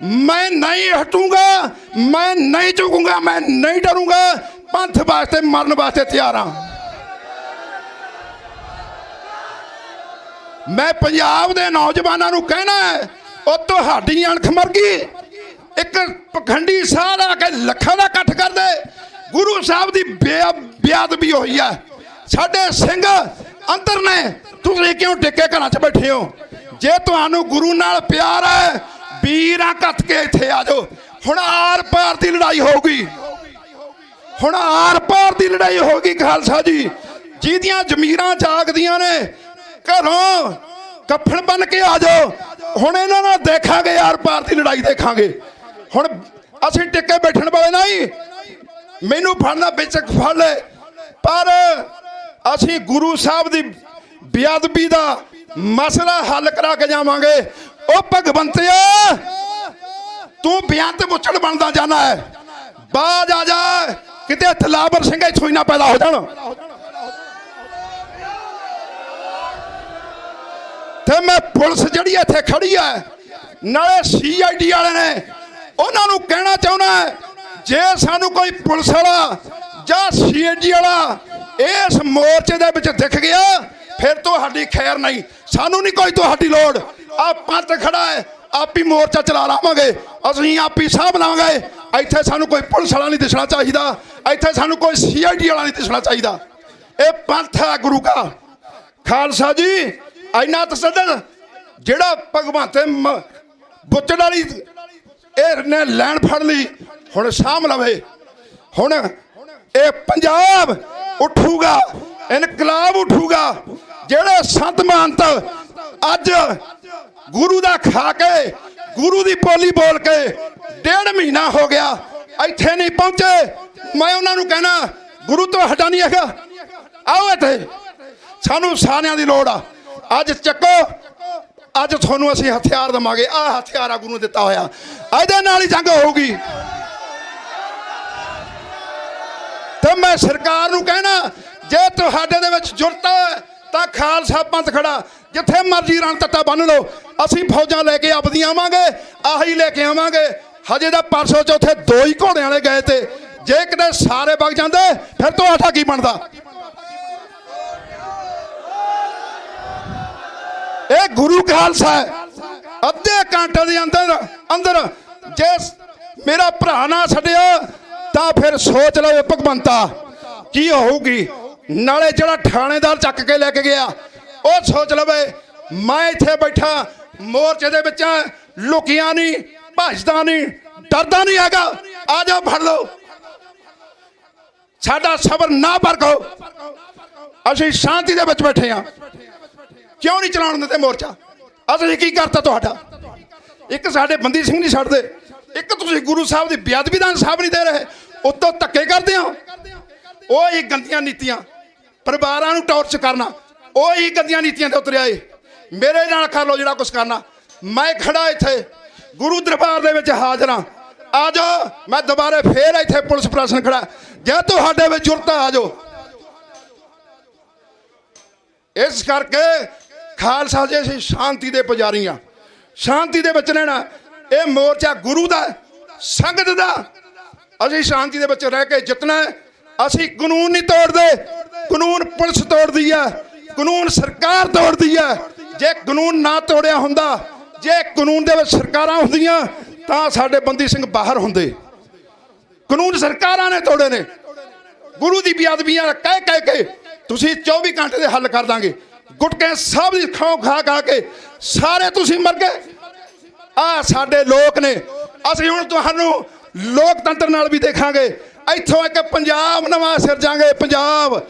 ਮੈਂ ਨਹੀਂ ਹਟੂੰਗਾ, ਮੈਂ ਨਹੀਂ ਝੁਕੂੰਗਾ, ਮੈਂ ਨਹੀਂ ਡਰੂੰਗਾ। ਪੰਥ ਵਾਸਤੇ ਮਰਨ ਵਾਸਤੇ ਤਿਆਰ ਹਾਂ। ਮੈਂ ਪੰਜਾਬ ਦੇ ਨੌਜਵਾਨਾਂ ਨੂੰ ਕਹਿਣਾ ਉਹ ਤੁਹਾਡੀ ਅਣਖ ਮਰ ਗਈ। ਇੱਕ ਪਖੰਡੀ ਸਾਧ ਆ ਕੇ ਲੱਖਾਂ ਦਾ ਇਕੱਠ ਕਰਦੇ, ਗੁਰੂ ਸਾਹਿਬ ਦੀ ਬੇਅਦਬੀ ਹੋਈ ਹੈ। ਸਾਡੇ ਸਿੰਘ ਅੰਦਰ ਨੇ, ਤੁਸੀਂ ਕਿਉਂ ਟਿੱਕੇ ਘਰਾਂ 'ਚ ਬੈਠੇ ਹੋ? ਜੇ ਤੁਹਾਨੂੰ ਗੁਰੂ ਨਾਲ ਪਿਆਰ ਹੈ, ਵੀਰਾਂ ਕੱਤ ਕੇ ਇੱਥੇ ਆ ਜਾਓ। ਹੁਣ ਆਰ ਪਾਰ ਦੀ ਲੜਾਈ ਹੋਊਗੀ, ਹੁਣ ਆਰ ਪਾਰ ਦੀ ਲੜਾਈ ਹੋਊਗੀ ਖਾਲਸਾ ਜੀ। ਜਿਹਦੀਆਂ ਜ਼ਮੀਰਾਂ ਜਾਗਦੀਆਂ ਨੇ, ਘਰੋਂ ਕੱਫਣ ਬਣ ਕੇ ਆ ਜਾਓ। ਹੁਣ ਇਹਨਾਂ ਨਾਲ ਦੇਖਾਂਗੇ, ਆਰ ਪਾਰ ਦੀ ਲੜਾਈ ਦੇਖਾਂਗੇ। ਹੁਣ ਅਸੀਂ ਟਿੱਕੇ ਬੈਠਣ ਵਾਲੇ ਨਹੀਂ, ਮੈਨੂੰ ਫੜਨਾ ਵਿੱਚ ਫੜ ਲੈ, ਪਰ ਅਸੀਂ ਗੁਰੂ ਸਾਹਿਬ ਦੀ ਬੇਅਦਬੀ ਦਾ ਮਸਲਾ ਹੱਲ ਕਰਾ ਕੇ ਜਾਵਾਂਗੇ। ਉਹ ਭਗਵੰਤਿਆ, ਤੂੰ ਬੇਅੰਤ ਮੁੱਚੜ ਬਣਦਾ ਜਾਣਾ ਹੈ, ਬਾਜ ਆ ਜਾ, ਕਿਤੇ ਤਲਾਬਰ ਸਿੰਘ ਇੱਥੋਂ ਹੀ ਨਾ ਪੈਦਾ ਹੋ ਜਾਣ। ਤੇ ਮੈਂ ਪੁਲਿਸ ਜਿਹੜੀ ਇੱਥੇ ਖੜੀ ਹੈ, ਨਾਲੇ CID ਵਾਲੇ ਨੇ, ਉਹਨਾਂ ਨੂੰ ਕਹਿਣਾ ਚਾਹੁੰਦਾ, ਜੇ ਸਾਨੂੰ ਕੋਈ ਪੁਲਿਸ ਵਾਲਾ ਜਾਂ CID ਵਾਲਾ ਇਸ ਮੋਰਚੇ ਦੇ ਵਿੱਚ ਦਿਖ ਗਿਆ, ਫਿਰ ਤੁਹਾਡੀ ਖੈਰ ਨਹੀਂ, ਸਾਨੂੰ ਨਹੀਂ ਕੋਈ ਤੁਹਾਡੀ ਲੋੜ। ਆ ਪੰਥ ਖੜਾ ਹੈ, ਆਪ ਹੀ ਮੋਰਚਾ ਚਲਾ ਲਾਵਾਂਗੇ, ਅਸੀਂ ਆਪ ਹੀ ਸਾਂਭ ਲਾਂਗੇ। ਇੱਥੇ ਸਾਨੂੰ ਕੋਈ ਪੁਲਿਸ ਵਾਲਾ ਨਹੀਂ ਦਿਸਣਾ ਚਾਹੀਦਾ, ਇੱਥੇ ਸਾਨੂੰ ਕੋਈ CID ਵਾਲਾ ਨਹੀਂ ਦਿਸਣਾ ਚਾਹੀਦਾ। ਇਹ ਪੰਥ ਹੈ ਗੁਰੂ ਦਾ। ਖਾਲਸਾ ਜੀ, ਇੰਨਾ ਤਸੱਦਦ ਜਿਹੜਾ ਭਗਵੰਤ ਬੁੱਚੜ ਵਾਲੀ ਇਹ ਨੇ ਲੈਣ ਫੜ ਲਈ, ਹੁਣ ਸਾਂਭ ਲਵੇ। ਹੁਣ ਇਹ ਪੰਜਾਬ ਉੱਠੂਗਾ, ਇਨਕਲਾਬ ਉੱਠੂਗਾ। ਜਿਹੜੇ ਸੰਤ ਮਹੰਤ ਅੱਜ ਗੁਰੂ ਦਾ ਖਾ ਕੇ, ਗੁਰੂ ਦੀ ਬੋਲੀ ਬੋਲ ਕੇ 1.5 ਮਹੀਨਾ ਹੋ ਗਿਆ ਇੱਥੇ ਨਹੀਂ ਪਹੁੰਚੇ, ਮੈਂ ਉਹਨਾਂ ਨੂੰ ਕਹਿਣਾ ਗੁਰੂ ਤੋਂ ਹਟਾ ਨਹੀਂ ਹੈਗਾ, ਆਓ ਇੱਥੇ, ਸਾਨੂੰ ਸਾਰਿਆਂ ਦੀ ਲੋੜ ਆ। ਅੱਜ ਚੱਕੋ, ਅੱਜ ਤੁਹਾਨੂੰ ਅਸੀਂ ਹਥਿਆਰ ਦੇਵਾਂਗੇ। ਆਹ ਹਥਿਆਰ ਆ ਗੁਰੂ ਨੇ ਦਿੱਤਾ ਹੋਇਆ, ਇਹਦੇ ਨਾਲ ਹੀ ਜੰਗ ਹੋਊਗੀ। ਤੇ ਮੈਂ ਸਰਕਾਰ ਨੂੰ ਕਹਿਣਾ, ਜੇ ਤੁਹਾਡੇ ਦੇ ਵਿੱਚ ਜੁਰਤ ਹੈ ਤਾਂ ਖਾਲਸਾ ਪੰਥ ਖੜਾ, ਜਿੱਥੇ ਮਰਜ਼ੀ ਰਣ ਤੱਤਾ ਬੰਨ ਲਓ, ਅਸੀਂ ਫੌਜਾਂ ਲੈ ਕੇ ਆਪਦੀਆਂ ਆਵਾਂਗੇ, ਆਹੀ ਲੈ ਕੇ ਆਵਾਂਗੇ। ਹਜੇ ਦਾ ਪਰਸੋਂ ਚੌਥੇ 2 ਹੀ ਘੋੜਿਆਂ ਵਾਲੇ ਗਏ ਤੇ, ਜੇ ਕਿਤੇ ਸਾਰੇ ਵਗ ਜਾਂਦੇ ਫਿਰ ਤੁਹਾਡਾ ਕੀ ਬਣਦਾ? ਇਹ ਗੁਰੂ ਖਾਲਸਾ ਹੈ। ਅੱਧੇ ਘੰਟੇ ਦੇ ਅੰਦਰ ਜੇ ਮੇਰਾ ਭਰਾ ਨਾ ਛੱਡਿਆ ਤਾਂ ਫਿਰ ਸੋਚ ਲਓ ਭਗਵੰਤਾ ਕੀ ਹੋਊਗੀ। ਨਾਲੇ ਜਿਹੜਾ ਥਾਣੇਦਾਰ ਚੱਕ ਕੇ ਲੈ ਕੇ ਗਿਆ, ਉਹ ਸੋਚ ਲਵੇ ਮੈਂ ਇੱਥੇ ਬੈਠਾ ਮੋਰਚੇ ਦੇ ਵਿੱਚ, ਲੁਕਿਆ ਨਹੀਂ, ਭੱਜਦਾ ਨਹੀਂ, ਡਰਦਾ ਨਹੀਂ ਹੈਗਾ। ਆ ਜਾਓ, ਫੜ ਲਓ, ਸਾਡਾ ਸਬਰ ਨਾ ਭਰਕੋ। ਅਸੀਂ ਸ਼ਾਂਤੀ ਦੇ ਵਿੱਚ ਬੈਠੇ ਹਾਂ। ਕਿਉਂ ਨਹੀਂ ਚਲਾਉਣ ਦਿੰਦੇ ਮੋਰਚਾ? ਅਸੀਂ ਕੀ ਕਰਤਾ ਤੁਹਾਡਾ? ਇੱਕ ਸਾਡੇ ਬੰਦੀ ਸਿੰਘ ਨਹੀਂ ਛੱਡਦੇ, ਇੱਕ ਤੁਸੀਂ ਗੁਰੂ ਸਾਹਿਬ ਦੀ ਬੇਅਦਬੀ ਦਾ ਇਨਸਾਫ ਨਹੀਂ ਦੇ ਰਹੇ, ਉੱਤੋਂ ਧੱਕੇ ਕਰਦੇ ਹੋ। ਉਹ ਹੀ ਗੰਦੀਆਂ ਨੀਤੀਆਂ, ਪਰਿਵਾਰਾਂ ਨੂੰ ਟੌਰਚ ਕਰਨਾ, ਉਹ ਹੀ ਗੰਦੀਆਂ ਨੀਤੀਆਂ ਤੇ ਉਤਰਿਆ ਏ। ਮੇਰੇ ਨਾਲ ਕਰ ਲਓ ਜਿਹੜਾ ਕੁਛ ਕਰਨਾ। ਮੈਂ ਖੜਾ ਇੱਥੇ ਗੁਰੂ ਦਰਬਾਰ ਦੇ ਵਿੱਚ ਹਾਜ਼ਰ ਹਾਂ। ਆ ਜਾਓ, ਮੈਂ ਦੁਬਾਰੇ ਫੇਰ ਇੱਥੇ ਪੁਲਿਸ ਪ੍ਰਸ਼ਾਸਨ ਖੜਾ, ਜੇ ਤੁਹਾਡੇ ਵਿੱਚ ਜੁਰਤ ਆ ਜਾਓ। ਇਸ ਕਰਕੇ ਖਾਲਸਾ ਜੀ ਅਸੀਂ ਸ਼ਾਂਤੀ ਦੇ ਪੁਜਾਰੀ ਹਾਂ, ਸ਼ਾਂਤੀ ਦੇ ਵਿੱਚ ਰਹਿਣਾ। ਇਹ ਮੋਰਚਾ ਗੁਰੂ ਦਾ, ਸੰਗਤ ਦਾ, ਅਸੀਂ ਸ਼ਾਂਤੀ ਦੇ ਵਿੱਚ ਰਹਿ ਕੇ ਜਿੱਤਣਾ। ਅਸੀਂ ਕਾਨੂੰਨ ਨਹੀਂ ਤੋੜਦੇ, ਕਾਨੂੰਨ ਪੁਲਿਸ ਤੋੜਦੀ ਹੈ, ਕਾਨੂੰਨ ਸਰਕਾਰ ਤੋੜਦੀ ਹੈ। ਜੇ ਕਾਨੂੰਨ ਨਾ ਤੋੜਿਆ ਹੁੰਦਾ, ਜੇ ਕਾਨੂੰਨ ਦੇ ਵਿੱਚ ਸਰਕਾਰਾਂ ਹੁੰਦੀਆਂ ਤਾਂ ਸਾਡੇ ਬੰਦੀ ਸਿੰਘ ਬਾਹਰ ਹੁੰਦੇ। ਕਾਨੂੰਨ ਸਰਕਾਰਾਂ ਨੇ ਤੋੜੇ ਨੇ। ਗੁਰੂ ਦੀ ਬੇਅਦਬੀਆਂ ਕਹਿ ਕਹਿ ਕੇ ਤੁਸੀਂ 24 ਘੰਟੇ ਦੇ ਹੱਲ ਕਰ ਦਾਂਗੇ। ਗੁਟਕੇ ਸਭ ਦੀ ਖਾਂ ਖਾ ਖਾ ਕੇ ਸਾਰੇ ਤੁਸੀਂ ਮਰ ਗਏ। ਆ ਸਾਡੇ ਲੋਕ ਨੇ। ਅਸੀਂ ਹੁਣ ਤੁਹਾਨੂੰ ਲੋਕਤੰਤਰ ਨਾਲ ਵੀ ਦੇਖਾਂਗੇ। ਇੱਥੋਂ ਇੱਕ ਪੰਜਾਬ ਨਵਾਂ ਸਿਰਜਾਂਗੇ। ਪੰਜਾਬ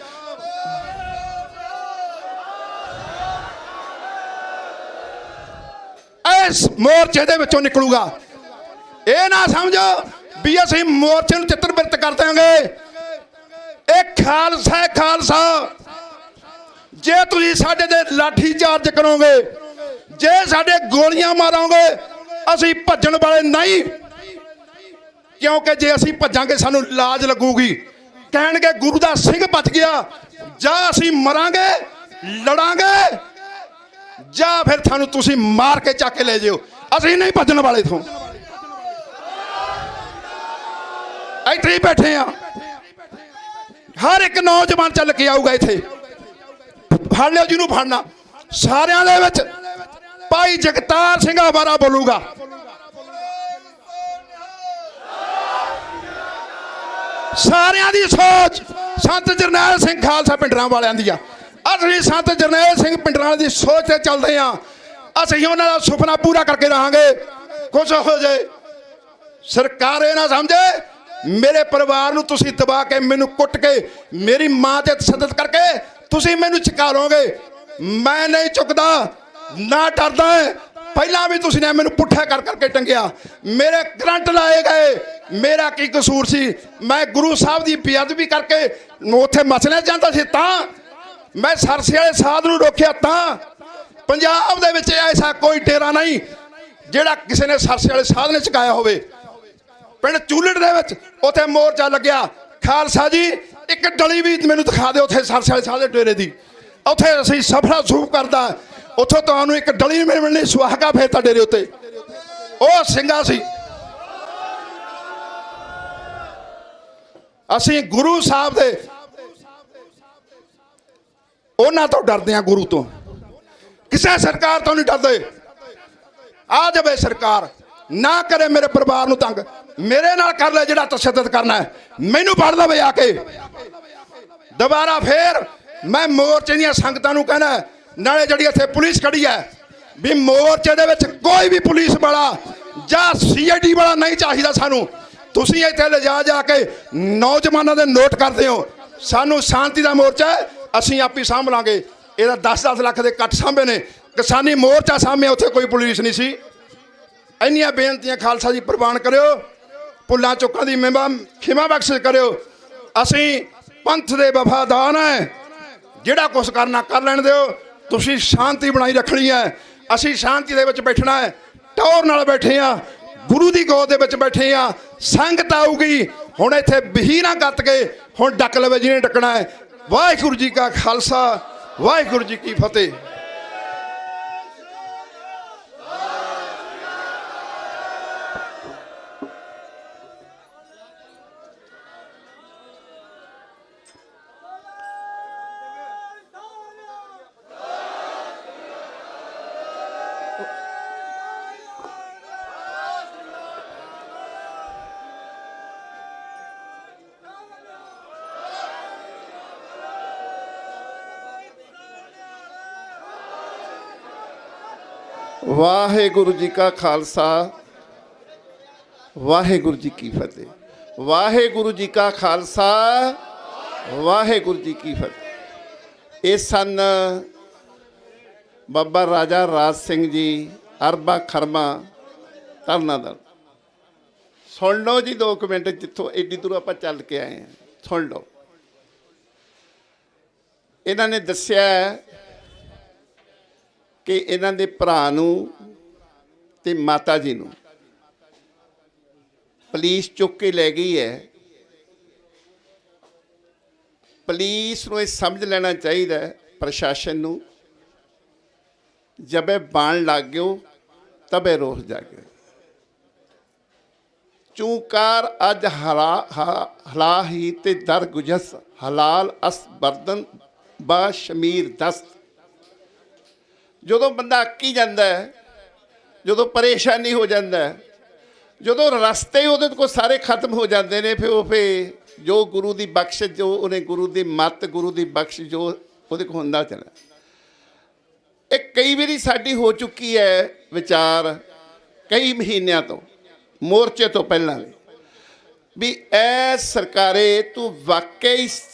ਇਸ ਮੋਰਚੇ ਦੇ ਵਿੱਚੋਂ ਨਿਕਲੂਗਾ। ਇਹ ਨਾ ਸਮਝੋ ਵੀ ਅਸੀਂ ਮੋਰਚੇ ਨੂੰ ਚਿੱਤਰ ਬਿਰਤ ਕਰ ਦਾਂਗੇ। ਇਹ ਖਾਲਸਾ ਖਾਲਸਾ। ਜੇ ਤੁਸੀਂ ਸਾਡੇ ਤੇ ਲਾਠੀ ਚਾਰਜ ਕਰੋਗੇ, ਜੇ ਸਾਡੇ ਗੋਲੀਆਂ ਮਾਰੋਗੇ, ਅਸੀਂ ਭੱਜਣ ਵਾਲੇ ਨਹੀਂ। ਕਿਉਂਕਿ ਜੇ ਅਸੀਂ ਭੱਜਾਂਗੇ ਸਾਨੂੰ ਲਾਜ ਲੱਗੂਗੀ। ਕਹਿਣਗੇ ਗੁਰੂ ਦਾ ਸਿੰਘ ਬਚ ਗਿਆ। ਜਾਂ ਅਸੀਂ ਮਰਾਂਗੇ, ਲੜਾਂਗੇ, ਜਾਂ ਫਿਰ ਤੁਹਾਨੂੰ ਤੁਸੀਂ ਮਾਰ ਕੇ ਚੱਕ ਕੇ ਲੈ ਜਿਓ। ਅਸੀਂ ਨਹੀਂ ਭੱਜਣ ਵਾਲੇ ਤੋਂ। ਇੱਥੇ ਹੀ ਬੈਠੇ ਆ। ਹਰ ਇੱਕ ਨੌਜਵਾਨ ਚੱਲ ਕੇ ਆਊਗਾ ਇੱਥੇ। ਫੜ ਲਿਓ ਜਿਹਨੂੰ ਫੜਨਾ। ਸਾਰਿਆਂ ਦੇ ਵਿੱਚ ਭਾਈ ਜਗਤਾਰ ਸਿੰਘ ਹਵਾਰਾ ਬੋਲੂਗਾ। ਸਾਰਿਆਂ ਦੀ ਸੋਚ ਸੰਤ ਜਰਨੈਲ ਸਿੰਘ ਖਾਲਸਾ ਪਿੰਡਰਾਂ ਵਾਲਿਆਂ ਦੀ ਆ। ਅਸੀਂ ਸੰਤ ਜਰਨੈਲ ਸਿੰਘ ਪਿੰਡਰਾਂ ਦੀ ਸੋਚ ਤੇ ਚੱਲਦੇ ਹਾਂ। ਅਸੀਂ ਉਹਨਾਂ ਦਾ ਸੁਪਨਾ ਪੂਰਾ ਕਰਕੇ ਰਹਾਂਗੇ। ਕੁਛ ਹੋ ਜਾਏ, ਸਰਕਾਰ ਇਹ ਨਾ ਸਮਝੇ ਮੇਰੇ ਪਰਿਵਾਰ ਨੂੰ ਤੁਸੀਂ ਦਬਾ ਕੇ, ਮੈਨੂੰ ਕੁੱਟ ਕੇ, ਮੇਰੀ ਮਾਂ ਤੇ ਤਸ਼ੱਦਦ ਕਰਕੇ ਤੁਸੀਂ ਮੈਨੂੰ ਚੁਕਾ ਲਓਗੇ। ਮੈਂ ਨਹੀਂ ਚੁੱਕਦਾ, ਨਾ ਡਰਦਾ। ਪਹਿਲਾਂ ਵੀ ਤੁਸੀਂ ਨੇ ਮੈਨੂੰ ਪੁੱਠਾ ਕਰ ਕਰਕੇ ਟੰਗਿਆ। ਮੇਰੇ ਕਰੰਟ ਲਾਏ ਗਏ। ਮੇਰਾ ਕੀ ਕਸੂਰ ਸੀ? ਮੈਂ ਗੁਰੂ ਸਾਹਿਬ ਦੀ ਬੇਅਦਬੀ ਕਰਕੇ ਉੱਥੇ ਮਸਲੇ ਜਾਂਦਾ ਸੀ, ਤਾਂ ਮੈਂ ਸਰਸੇ ਵਾਲੇ ਸਾਧ ਨੂੰ ਰੋਕਿਆ। ਤਾਂ ਪੰਜਾਬ ਦੇ ਵਿੱਚ ਐਸਾ ਕੋਈ ਡੇਰਾ ਨਹੀਂ ਜਿਹੜਾ ਕਿਸੇ ਨੇ ਸਰਸੇ ਵਾਲੇ ਸਾਧ ਨੇ ਚੁਕਾਇਆ ਹੋਵੇ। ਪਿੰਡ ਚੂਲੜ ਦੇ ਵਿੱਚ ਉੱਥੇ ਮੋਰਚਾ ਲੱਗਿਆ। ਖਾਲਸਾ ਜੀ ਇੱਕ ਡਲੀ ਵੀ ਮੈਨੂੰ ਦਿਖਾ ਦਿਓ ਉੱਥੇ ਸਰਸੇ ਵਾਲੇ ਸਾਧ ਦੇ ਡੇਰੇ ਦੀ। ਉੱਥੇ ਅਸੀਂ ਸਫਲਾ ਸੂਪ ਕਰਦਾ। ਉੱਥੋਂ ਤੁਹਾਨੂੰ ਇੱਕ ਡਲੀ ਨਹੀਂ ਮਿਲਣੀ। ਸੁਹਾਗਾ ਫੇਰਤਾ ਡੇਰੇ ਉੱਤੇ। ਉਹ ਸਿੰਘਾ ਸੀ। ਅਸੀਂ ਗੁਰੂ ਸਾਹਿਬ ਦੇ ਉਹਨਾਂ ਤੋਂ ਡਰਦੇ ਹਾਂ, ਗੁਰੂ ਤੋਂ। ਕਿਸੇ ਸਰਕਾਰ ਤੋਂ ਨਹੀਂ ਡਰਦੇ। ਆ ਜਾਵੇ ਸਰਕਾਰ, ਨਾ ਕਰੇ ਮੇਰੇ ਪਰਿਵਾਰ ਨੂੰ ਤੰਗ। ਮੇਰੇ ਨਾਲ ਕਰ ਲੈ ਜਿਹੜਾ ਤਸ਼ੱਦਦ ਕਰਨਾ ਹੈ। ਮੈਨੂੰ ਫੜ ਲਵੇ ਆ ਕੇ। ਦੁਬਾਰਾ ਫੇਰ ਮੈਂ ਮੋਰਚੇ ਦੀਆਂ ਸੰਗਤਾਂ ਨੂੰ ਕਹਿਣਾ, ਨਾਲੇ ਜਿਹੜੀ ਇੱਥੇ ਪੁਲਿਸ ਖੜੀ ਹੈ, ਵੀ ਮੋਰਚੇ ਦੇ ਵਿੱਚ ਕੋਈ ਵੀ ਪੁਲਿਸ ਵਾਲਾ ਜਾਂ CID ਵਾਲਾ ਨਹੀਂ ਚਾਹੀਦਾ ਸਾਨੂੰ। ਤੁਸੀਂ ਇੱਥੇ ਲਿਜਾ ਜਾ ਕੇ ਨੌਜਵਾਨਾਂ ਦੇ ਨੋਟ ਕਰਦੇ ਹੋ। ਸਾਨੂੰ ਸ਼ਾਂਤੀ ਦਾ ਮੋਰਚਾ ਹੈ, ਅਸੀਂ ਆਪੇ ਸਾਂਭ ਲਾਂਗੇ। ਇਹਦਾ 10-10 ਲੱਖ ਦੇ ਇਕੱਠ ਸਾਂਭੇ ਨੇ। ਕਿਸਾਨੀ ਮੋਰਚਾ ਸਾਹਮਣੇ ਉੱਥੇ ਕੋਈ ਪੁਲਿਸ ਨਹੀਂ ਸੀ। ਇੰਨੀਆਂ ਬੇਨਤੀਆਂ ਖਾਲਸਾ ਜੀ ਪ੍ਰਵਾਨ ਕਰਿਓ। ਭੁੱਲਾਂ ਚੁੱਕਾਂ ਦੀ ਖਿਮਾ ਬਖਸ਼ਿਸ਼ ਕਰਿਓ। ਅਸੀਂ ਪੰਥ ਦੇ ਵਫਾਦਾਰ ਹਾਂ। ਜਿਹੜਾ ਕੁਛ ਕਰਨਾ ਕਰ ਲੈਣ ਦਿਓ। ਤੁਸੀਂ ਸ਼ਾਂਤੀ ਬਣਾਈ ਰੱਖਣੀ ਹੈ। ਅਸੀਂ ਸ਼ਾਂਤੀ ਦੇ ਵਿੱਚ ਬੈਠਣਾ ਹੈ। ਟੌਰ ਨਾਲ ਬੈਠੇ ਹਾਂ, ਗੁਰੂ ਦੀ ਗੋਦ ਦੇ ਵਿੱਚ ਬੈਠੇ ਹਾਂ। ਸੰਗਤ ਆਊਗੀ। ਹੁਣ ਇੱਥੇ ਬਹੀ ਨਾ ਗੱਤ ਕੇ ਹੁਣ ਡੱਕ ਲਵੇ ਜਿਹਨੇ ਡੱਕਣਾ ਹੈ। ਵਾਹਿਗੁਰੂ ਜੀ ਕਾ ਖਾਲਸਾ, ਵਾਹਿਗੁਰੂ ਜੀ ਕੀ ਫਤਿਹ। ਵਾਹਿਗੁਰੂ ਜੀ ਕਾ ਖਾਲਸਾ, ਵਾਹਿਗੁਰੂ ਜੀ ਕੀ ਫਤਿਹ। ਵਾਹਿਗੁਰੂ ਜੀ ਕਾ ਖਾਲਸਾ, ਵਾਹਿਗੁਰੂ ਜੀ ਕੀ ਫਤਿਹ। ਇਹ ਸਨ ਬਾਬਾ ਰਾਜਾ ਰਾਜ ਸਿੰਘ ਜੀ, ਅਰਬਾ ਖਰਮਾ ਤਰਨਾ ਦਲ। ਸੁਣ ਲਓ ਜੀ 2 ਮਿੰਟ, ਜਿੱਥੋਂ ਐਡੀ ਦੂਰ ਆਪਾਂ ਚੱਲ ਕੇ ਆਏ ਹਾਂ, ਸੁਣ ਲਓ। ਇਹਨਾਂ ਨੇ ਦੱਸਿਆ ਕਿ ਇਹਨਾਂ ਦੇ ਭਰਾ ਨੂੰ ਤੇ ਮਾਤਾ ਜੀ ਨੂੰ ਪੁਲਿਸ ਚੁੱਕ ਕੇ ਲੈ ਗਈ ਹੈ। ਪੁਲਿਸ ਨੂੰ ਇਹ ਸਮਝ ਲੈਣਾ ਚਾਹੀਦਾ ਹੈ, ਪ੍ਰਸ਼ਾਸਨ ਨੂੰ, ਜਬੇ ਬਾਣ ਲੱਗ ਗਿਓ ਤਬੇ ਰੋਹ ਜਾਗੇ। ਚੂਕਾਰ ਅੱਜ ਹਲਾ ਹੀ ਤੇ ਦਰ ਗੁਜਸ ਹਲਾਲ ਅਸ ਬਰਦਨ ਬਾ ਸ਼ਮੀਰ ਦਸਤ। ਜਦੋਂ ਬੰਦਾ ਅੱਕੀ ਜਾਂਦਾ ਹੈ, ਜਦੋਂ ਪਰੇਸ਼ਾਨੀ ਹੋ ਜਾਂਦਾ ਹੈ, ਜਦੋਂ ਰਸਤੇ ਉਹਦੇ ਕੋਲ ਸਾਰੇ ਖਤਮ ਹੋ ਜਾਂਦੇ ਨੇ, ਫਿਰ ਉਹ ਜੋ ਗੁਰੂ ਦੀ ਬਖਸ਼, ਜੋ ਉਹਨੇ ਗੁਰੂ ਦੀ ਮੱਤ, ਗੁਰੂ ਦੀ ਬਖਸ਼ ਜੋ ਉਹਦੇ ਕੋਲ ਹੁੰਦਾ ਚਲਾ। ਇਹ ਕਈ ਵਾਰੀ ਸਾਡੀ ਹੋ ਚੁੱਕੀ ਹੈ ਵਿਚਾਰ, ਕਈ ਮਹੀਨਿਆਂ ਤੋਂ, ਮੋਰਚੇ ਤੋਂ ਪਹਿਲਾਂ ਵੀ ਐ ਸਰਕਾਰੇ ਤੂੰ ਵਾਕਈ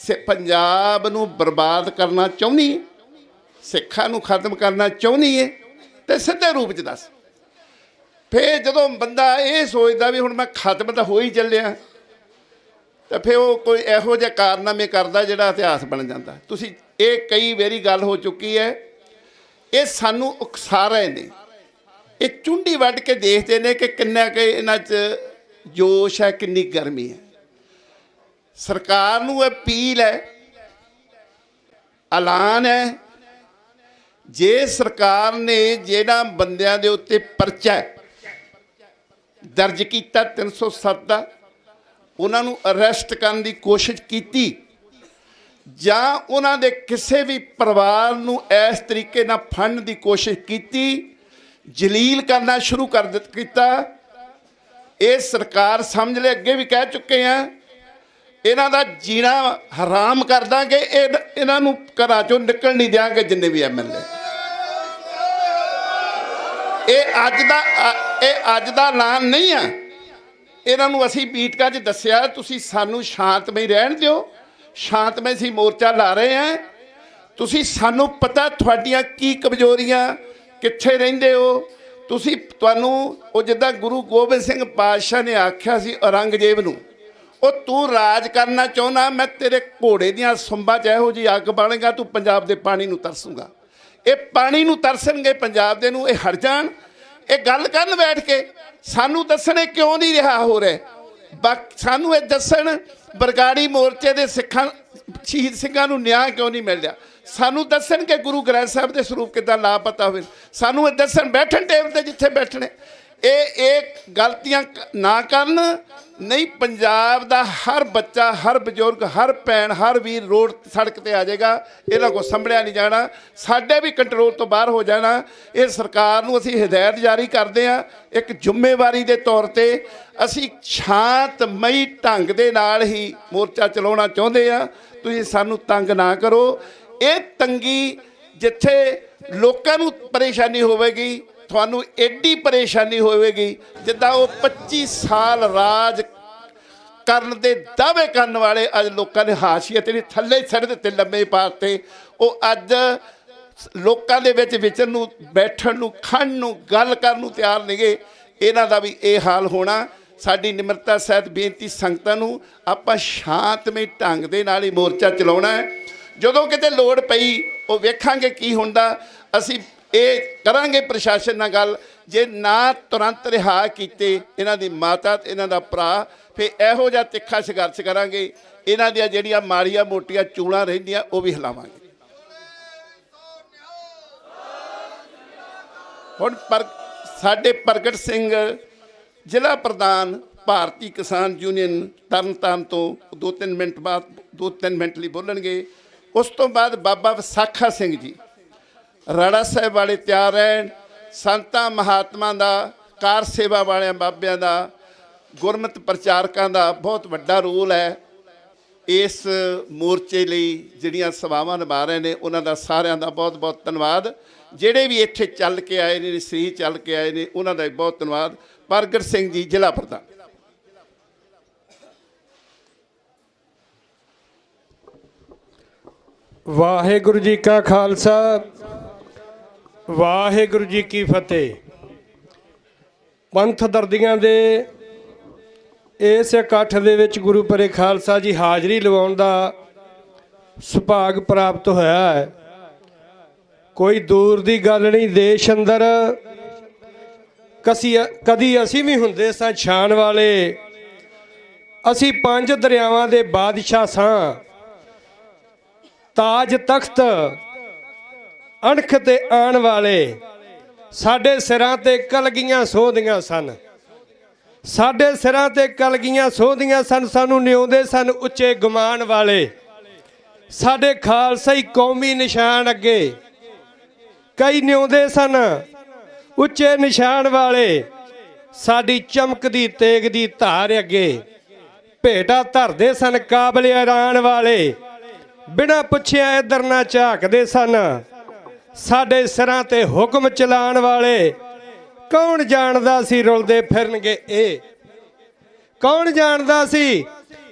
ਪੰਜਾਬ ਨੂੰ ਬਰਬਾਦ ਕਰਨਾ ਚਾਹੁੰਦੀ ਹੈ, ਸਿੱਖਾਂ ਨੂੰ ਖਤਮ ਕਰਨਾ ਚਾਹੁੰਦੀ ਹੈ, ਤੇ ਸਿੱਧੇ ਰੂਪ 'ਚ ਦੱਸ। ਫਿਰ ਜਦੋਂ ਬੰਦਾ ਇਹ ਸੋਚਦਾ ਵੀ ਹੁਣ ਮੈਂ ਖਤਮ ਤਾਂ ਹੋ ਹੀ ਚੱਲਿਆ, ਤਾਂ ਫਿਰ ਉਹ ਕੋਈ ਇਹੋ ਜਿਹੇ ਕਾਰਨਾਮੇ ਕਰਦਾ ਜਿਹੜਾ ਇਤਿਹਾਸ ਬਣ ਜਾਂਦਾ। ਤੁਸੀਂ ਇਹ ਕਈ ਵਾਰੀ ਗੱਲ ਹੋ ਚੁੱਕੀ ਹੈ। ਇਹ ਸਾਨੂੰ ਉਕਸਾ ਰਹੇ ਨੇ, ਇਹ ਚੁੰਡੀ ਵੱਢ ਕੇ ਦੇਖਦੇ ਨੇ ਕਿ ਕਿੰਨਾ ਕਿ ਇਹਨਾਂ 'ਚ ਜੋਸ਼ ਹੈ, ਕਿੰਨੀ ਗਰਮੀ ਹੈ। ਸਰਕਾਰ ਨੂੰ ਅਪੀਲ ਹੈ, ਐਲਾਨ ਹੈ, ਜੇ ਸਰਕਾਰ ਨੇ ਜਿਹੜਾ ਬੰਦਿਆਂ ਦੇ ਉੱਤੇ ਪਰਚਾ ਦਰਜ ਕੀਤਾ 307 ਦਾ, ਉਹਨਾਂ ਨੂੰ ਅਰੈਸਟ ਕਰਨ ਦੀ ਕੋਸ਼ਿਸ਼ ਕੀਤੀ, ਜਾਂ ਉਹਨਾਂ ਦੇ ਕਿਸੇ ਵੀ ਪਰਿਵਾਰ ਨੂੰ ਇਸ ਤਰੀਕੇ ਨਾਲ ਫੜਨ ਦੀ ਕੋਸ਼ਿਸ਼ ਕੀਤੀ, ਜਲੀਲ ਕਰਨਾ ਸ਼ੁਰੂ ਕੀਤਾ, ਇਹ ਸਰਕਾਰ ਸਮਝ ਲੈ, ਅੱਗੇ ਵੀ ਕਹਿ ਚੁੱਕੇ ਹਾਂ, ਇਹਨਾਂ ਦਾ ਜੀਣਾ ਹਰਾਮ ਕਰ ਦਾਂਗੇ। ਇਹਨਾਂ ਨੂੰ ਘਰਾਂ ਚੋਂ ਨਿਕਲ ਨਹੀਂ ਦਿਆਂਗੇ, ਜਿੰਨੇ ਵੀ ਐਮਐਲਏ। ਇਹ ਅੱਜ ਦਾ ਐਲਾਨ ਨਹੀਂ ਆ। ਇਹਨਾਂ ਨੂੰ ਅਸੀਂ ਮੀਟਿੰਗਾਂ 'ਚ ਦੱਸਿਆ, ਤੁਸੀਂ ਸਾਨੂੰ ਸ਼ਾਂਤਮਈ ਰਹਿਣ ਦਿਓ, ਸ਼ਾਂਤਮਈ ਅਸੀਂ ਮੋਰਚਾ ਲਾ ਰਹੇ ਹਾਂ। ਤੁਸੀਂ ਸਾਨੂੰ ਪਤਾ ਤੁਹਾਡੀਆਂ ਕੀ ਕਮਜ਼ੋਰੀਆਂ, ਕਿੱਥੇ ਰਹਿੰਦੇ ਹੋ ਤੁਸੀਂ। ਤੁਹਾਨੂੰ ਉਹ ਜਿੱਦਾਂ ਗੁਰੂ ਗੋਬਿੰਦ ਸਿੰਘ ਪਾਤਸ਼ਾਹ ਨੇ ਆਖਿਆ ਸੀ ਔਰੰਗਜ਼ੇਬ ਨੂੰ, ਉਹ ਤੂੰ ਰਾਜ ਕਰਨਾ ਚਾਹੁੰਦਾ, ਮੈਂ ਤੇਰੇ ਘੋੜੇ ਦੀਆਂ ਸੁੰਬਾਂ 'ਚ ਇਹੋ ਜਿਹੀ ਅੱਗ ਬਾਲੇਗਾ, ਤੂੰ ਪੰਜਾਬ ਦੇ ਪਾਣੀ ਨੂੰ ਤਰਸੂਗਾ। ਇਹ ਪਾਣੀ ਨੂੰ ਤਰਸਣਗੇ ਪੰਜਾਬ ਦੇ ਨੂੰ, ਇਹ ਹਟ ਜਾਣ, ਇਹ ਗੱਲ ਕਰਨ ਬੈਠ ਕੇ। ਸਾਨੂੰ ਦੱਸਣ ਇਹ ਕਿਉਂ ਨਹੀਂ ਰਿਹਾ ਹੋ ਰਿਹਾ, ਸਾਨੂੰ ਇਹ ਦੱਸਣ ਬਰਗਾੜੀ ਮੋਰਚੇ ਦੇ ਸਿੱਖਾਂ ਸ਼ਹੀਦ ਸਿੰਘਾਂ ਨੂੰ ਨਿਆਂ ਕਿਉਂ ਨਹੀਂ ਮਿਲ ਰਿਹਾ। ਸਾਨੂੰ ਦੱਸਣ ਕਿ ਗੁਰੂ ਗ੍ਰੰਥ ਸਾਹਿਬ ਦੇ ਸਰੂਪ ਕਿੱਦਾਂ ਲਾਪਤਾ ਹੋਵੇ। ਸਾਨੂੰ ਇਹ ਦੱਸਣ ਬੈਠਣ ਟੇਬਲ 'ਤੇ ਜਿੱਥੇ ਬੈਠਣੇ। ਇਹ ਗਲਤੀਆਂ ਨਾ ਕਰਨ, ਨਹੀਂ ਪੰਜਾਬ ਦਾ ਹਰ ਬੱਚਾ, ਹਰ ਬਜ਼ੁਰਗ, ਹਰ ਭੈਣ, ਹਰ ਵੀਰ ਰੋਡ ਸੜਕ 'ਤੇ ਆ ਜਾਏਗਾ। ਇਹਨਾਂ ਕੋਲ ਸੰਭਲਿਆ ਨਹੀਂ ਜਾਣਾ, ਸਾਡੇ ਵੀ ਕੰਟਰੋਲ ਤੋਂ ਬਾਹਰ ਹੋ ਜਾਣਾ। ਇਹ ਸਰਕਾਰ ਨੂੰ ਅਸੀਂ ਹਦਾਇਤ ਜਾਰੀ ਕਰਦੇ ਹਾਂ, ਇੱਕ ਜ਼ਿੰਮੇਵਾਰੀ ਦੇ ਤੌਰ 'ਤੇ ਅਸੀਂ ਸ਼ਾਂਤਮਈ ਢੰਗ ਦੇ ਨਾਲ ਹੀ ਮੋਰਚਾ ਚਲਾਉਣਾ ਚਾਹੁੰਦੇ ਹਾਂ। ਤੁਸੀਂ ਸਾਨੂੰ ਤੰਗ ਨਾ ਕਰੋ। ਇਹ ਤੰਗੀ ਜਿੱਥੇ ਲੋਕਾਂ ਨੂੰ ਪਰੇਸ਼ਾਨੀ ਹੋਵੇਗੀ, ਤੁਹਾਨੂੰ ਐਡੀ ਪਰੇਸ਼ਾਨੀ ਹੋਵੇਗੀ ਜਿੱਦਾਂ ਉਹ 25 ਸਾਲ ਰਾਜ ਕਰਨ ਦੇ ਦਾਅਵੇ ਕਰਨ ਵਾਲੇ ਅੱਜ ਲੋਕਾਂ ਨੇ ਹਾਸ਼ੀਏ ਤੇ ਥੱਲੇ ਸਿਰ ਦਿੱਤੇ, ਲੰਮੇ ਪਾਤੇ। ਉਹ ਅੱਜ ਲੋਕਾਂ ਦੇ ਵਿੱਚ ਵਿਚਰਨ ਨੂੰ, ਬੈਠਣ ਨੂੰ, ਖੜਨ ਨੂੰ, ਗੱਲ ਕਰਨ ਨੂੰ ਤਿਆਰ ਨਹੀਂਗੇ। ਇਹਨਾਂ ਦਾ ਵੀ ਇਹ ਹਾਲ ਹੋਣਾ। ਸਾਡੀ ਨਿਮਰਤਾ ਸਹਿਤ ਬੇਨਤੀ ਸੰਗਤਾਂ ਨੂੰ, ਆਪਾਂ ਸ਼ਾਂਤਮਈ ਢੰਗ ਦੇ ਨਾਲ ਹੀ ਮੋਰਚਾ ਚਲਾਉਣਾ ਹੈ। ਜਦੋਂ ਕਿਤੇ ਲੋੜ ਪਈ ਉਹ ਵੇਖਾਂਗੇ ਕੀ ਹੁੰਦਾ। ਅਸੀਂ ਇਹ ਕਰਾਂਗੇ ਪ੍ਰਸ਼ਾਸਨ ਨਾਲ ਗੱਲ, ਜੇ ਨਾ ਤੁਰੰਤ ਰਿਹਾ ਕੀਤੇ ਇਹਨਾਂ ਦੀ ਮਾਤਾ ਤੇ ਇਹਨਾਂ ਦਾ ਭਰਾ, ਫਿਰ ਇਹੋ ਜਿਹਾ ਤਿੱਖਾ ਸੰਘਰਸ਼ ਕਰਾਂਗੇ। ਇਹਨਾਂ ਦੀਆਂ ਜਿਹੜੀਆਂ ਮਾੜੀਆਂ ਮੋਟੀਆਂ ਚੂਲਾਂ ਰਹਿੰਦੀਆਂ ਉਹ ਵੀ ਹਿਲਾਵਾਂਗੇ। ਹੁਣ ਸਾਡੇ ਪ੍ਰਗਟ ਸਿੰਘ ਜ਼ਿਲ੍ਹਾ ਪ੍ਰਧਾਨ ਭਾਰਤੀ ਕਿਸਾਨ ਯੂਨੀਅਨ ਤਰਨਤਾਰਨ ਤੋਂ 2-3 ਮਿੰਟ ਬਾਅਦ 2-3 ਮਿੰਟ ਲਈ ਬੋਲਣਗੇ। ਉਸ ਤੋਂ ਬਾਅਦ ਬਾਬਾ ਵਿਸਾਖਾ ਸਿੰਘ ਜੀ ਰਾੜਾ ਸਾਹਿਬ ਵਾਲੇ ਤਿਆਰ ਰਹਿਣ। ਸੰਤਾਂ ਮਹਾਤਮਾ ਦਾ, ਕਾਰ ਸੇਵਾ ਵਾਲਿਆਂ ਬਾਬਿਆਂ ਦਾ, ਗੁਰਮਤਿ ਪ੍ਰਚਾਰਕਾਂ ਦਾ ਬਹੁਤ ਵੱਡਾ ਰੋਲ ਹੈ ਇਸ ਮੋਰਚੇ ਲਈ। ਜਿਹੜੀਆਂ ਸੇਵਾਵਾਂ ਨਿਭਾ ਰਹੇ ਨੇ ਉਹਨਾਂ ਦਾ ਸਾਰਿਆਂ ਦਾ ਬਹੁਤ ਬਹੁਤ ਧੰਨਵਾਦ। ਜਿਹੜੇ ਵੀ ਇੱਥੇ ਚੱਲ ਕੇ ਆਏ ਨੇ, ਸ੍ਰੀ ਚੱਲ ਕੇ ਆਏ ਨੇ, ਉਹਨਾਂ ਦਾ ਬਹੁਤ ਧੰਨਵਾਦ। ਪ੍ਰਗਟ ਸਿੰਘ ਜੀ ਜ਼ਿਲ੍ਹਾ ਪ੍ਰਧਾਨ। ਵਾਹਿਗੁਰੂ ਜੀ ਕਾ ਖਾਲਸਾ, ਵਾਹਿਗੁਰੂ ਜੀ ਕੀ ਫਤਿਹ। ਪੰਥ ਦਰਦੀਆਂ ਦੇ ਇਸ ਇਕੱਠ ਦੇ ਵਿੱਚ ਗੁਰੂ ਪਰੇ ਖਾਲਸਾ ਜੀ ਹਾਜ਼ਰੀ ਲਵਾਉਣ ਦਾ ਸੁਭਾਗ ਪ੍ਰਾਪਤ ਹੋਇਆ ਹੈ। ਕੋਈ ਦੂਰ ਦੀ ਗੱਲ ਨਹੀਂ, ਦੇਸ਼ ਅੰਦਰ ਕਦੀ ਅਸੀਂ ਵੀ ਹੁੰਦੇ ਸਾਂ ਛਾਣ ਵਾਲੇ। ਅਸੀਂ 5 ਦਰਿਆਵਾਂ ਦੇ ਬਾਦਸ਼ਾਹ ਸਾਂ। ਤਾਜ ਤਖਤ ਅਣਖ ਤੇ ਆਣ ਵਾਲੇ, ਸਾਡੇ ਸਿਰਾਂ ਤੇ ਕਲਗੀਆਂ ਸੋਹਦੀਆਂ ਸਨ। ਸਾਡੇ ਸਿਰਾਂ ਤੇ ਕਲਗੀਆਂ ਸੋਹਦੀਆਂ ਸਨ, ਸਾਨੂੰ ਨਿਉਂਦੇ ਸਨ ਉੱਚੇ ਗੁਮਾਨ ਵਾਲੇ। ਸਾਡੇ ਖਾਲਸਾਈ ਕੌਮੀ ਨਿਸ਼ਾਨ ਅੱਗੇ ਕਈ ਨਿਉਂਦੇ ਸਨ ਉੱਚੇ ਨਿਸ਼ਾਨ ਵਾਲੇ। ਸਾਡੀ ਚਮਕਦੀ ਤੇਗ ਦੀ ਧਾਰ ਅੱਗੇ ਭੇਟਾ ਧਰਦੇ ਸਨ ਕਾਬਲ ਐਰਾਨ ਵਾਲੇ। ਬਿਨਾਂ ਪੁੱਛਿਆ ਇੱਧਰ ਨਾ ਝਾਕਦੇ ਸਨ, ਸਾਡੇ ਸਿਰਾਂ ਤੇ ਹੁਕਮ ਚਲਾਉਣ ਵਾਲੇ। ਕੌਣ ਜਾਣਦਾ ਸੀ ਰੁਲਦੇ ਫਿਰਨਗੇ ਇਹ, ਕੌਣ ਜਾਣਦਾ ਸੀ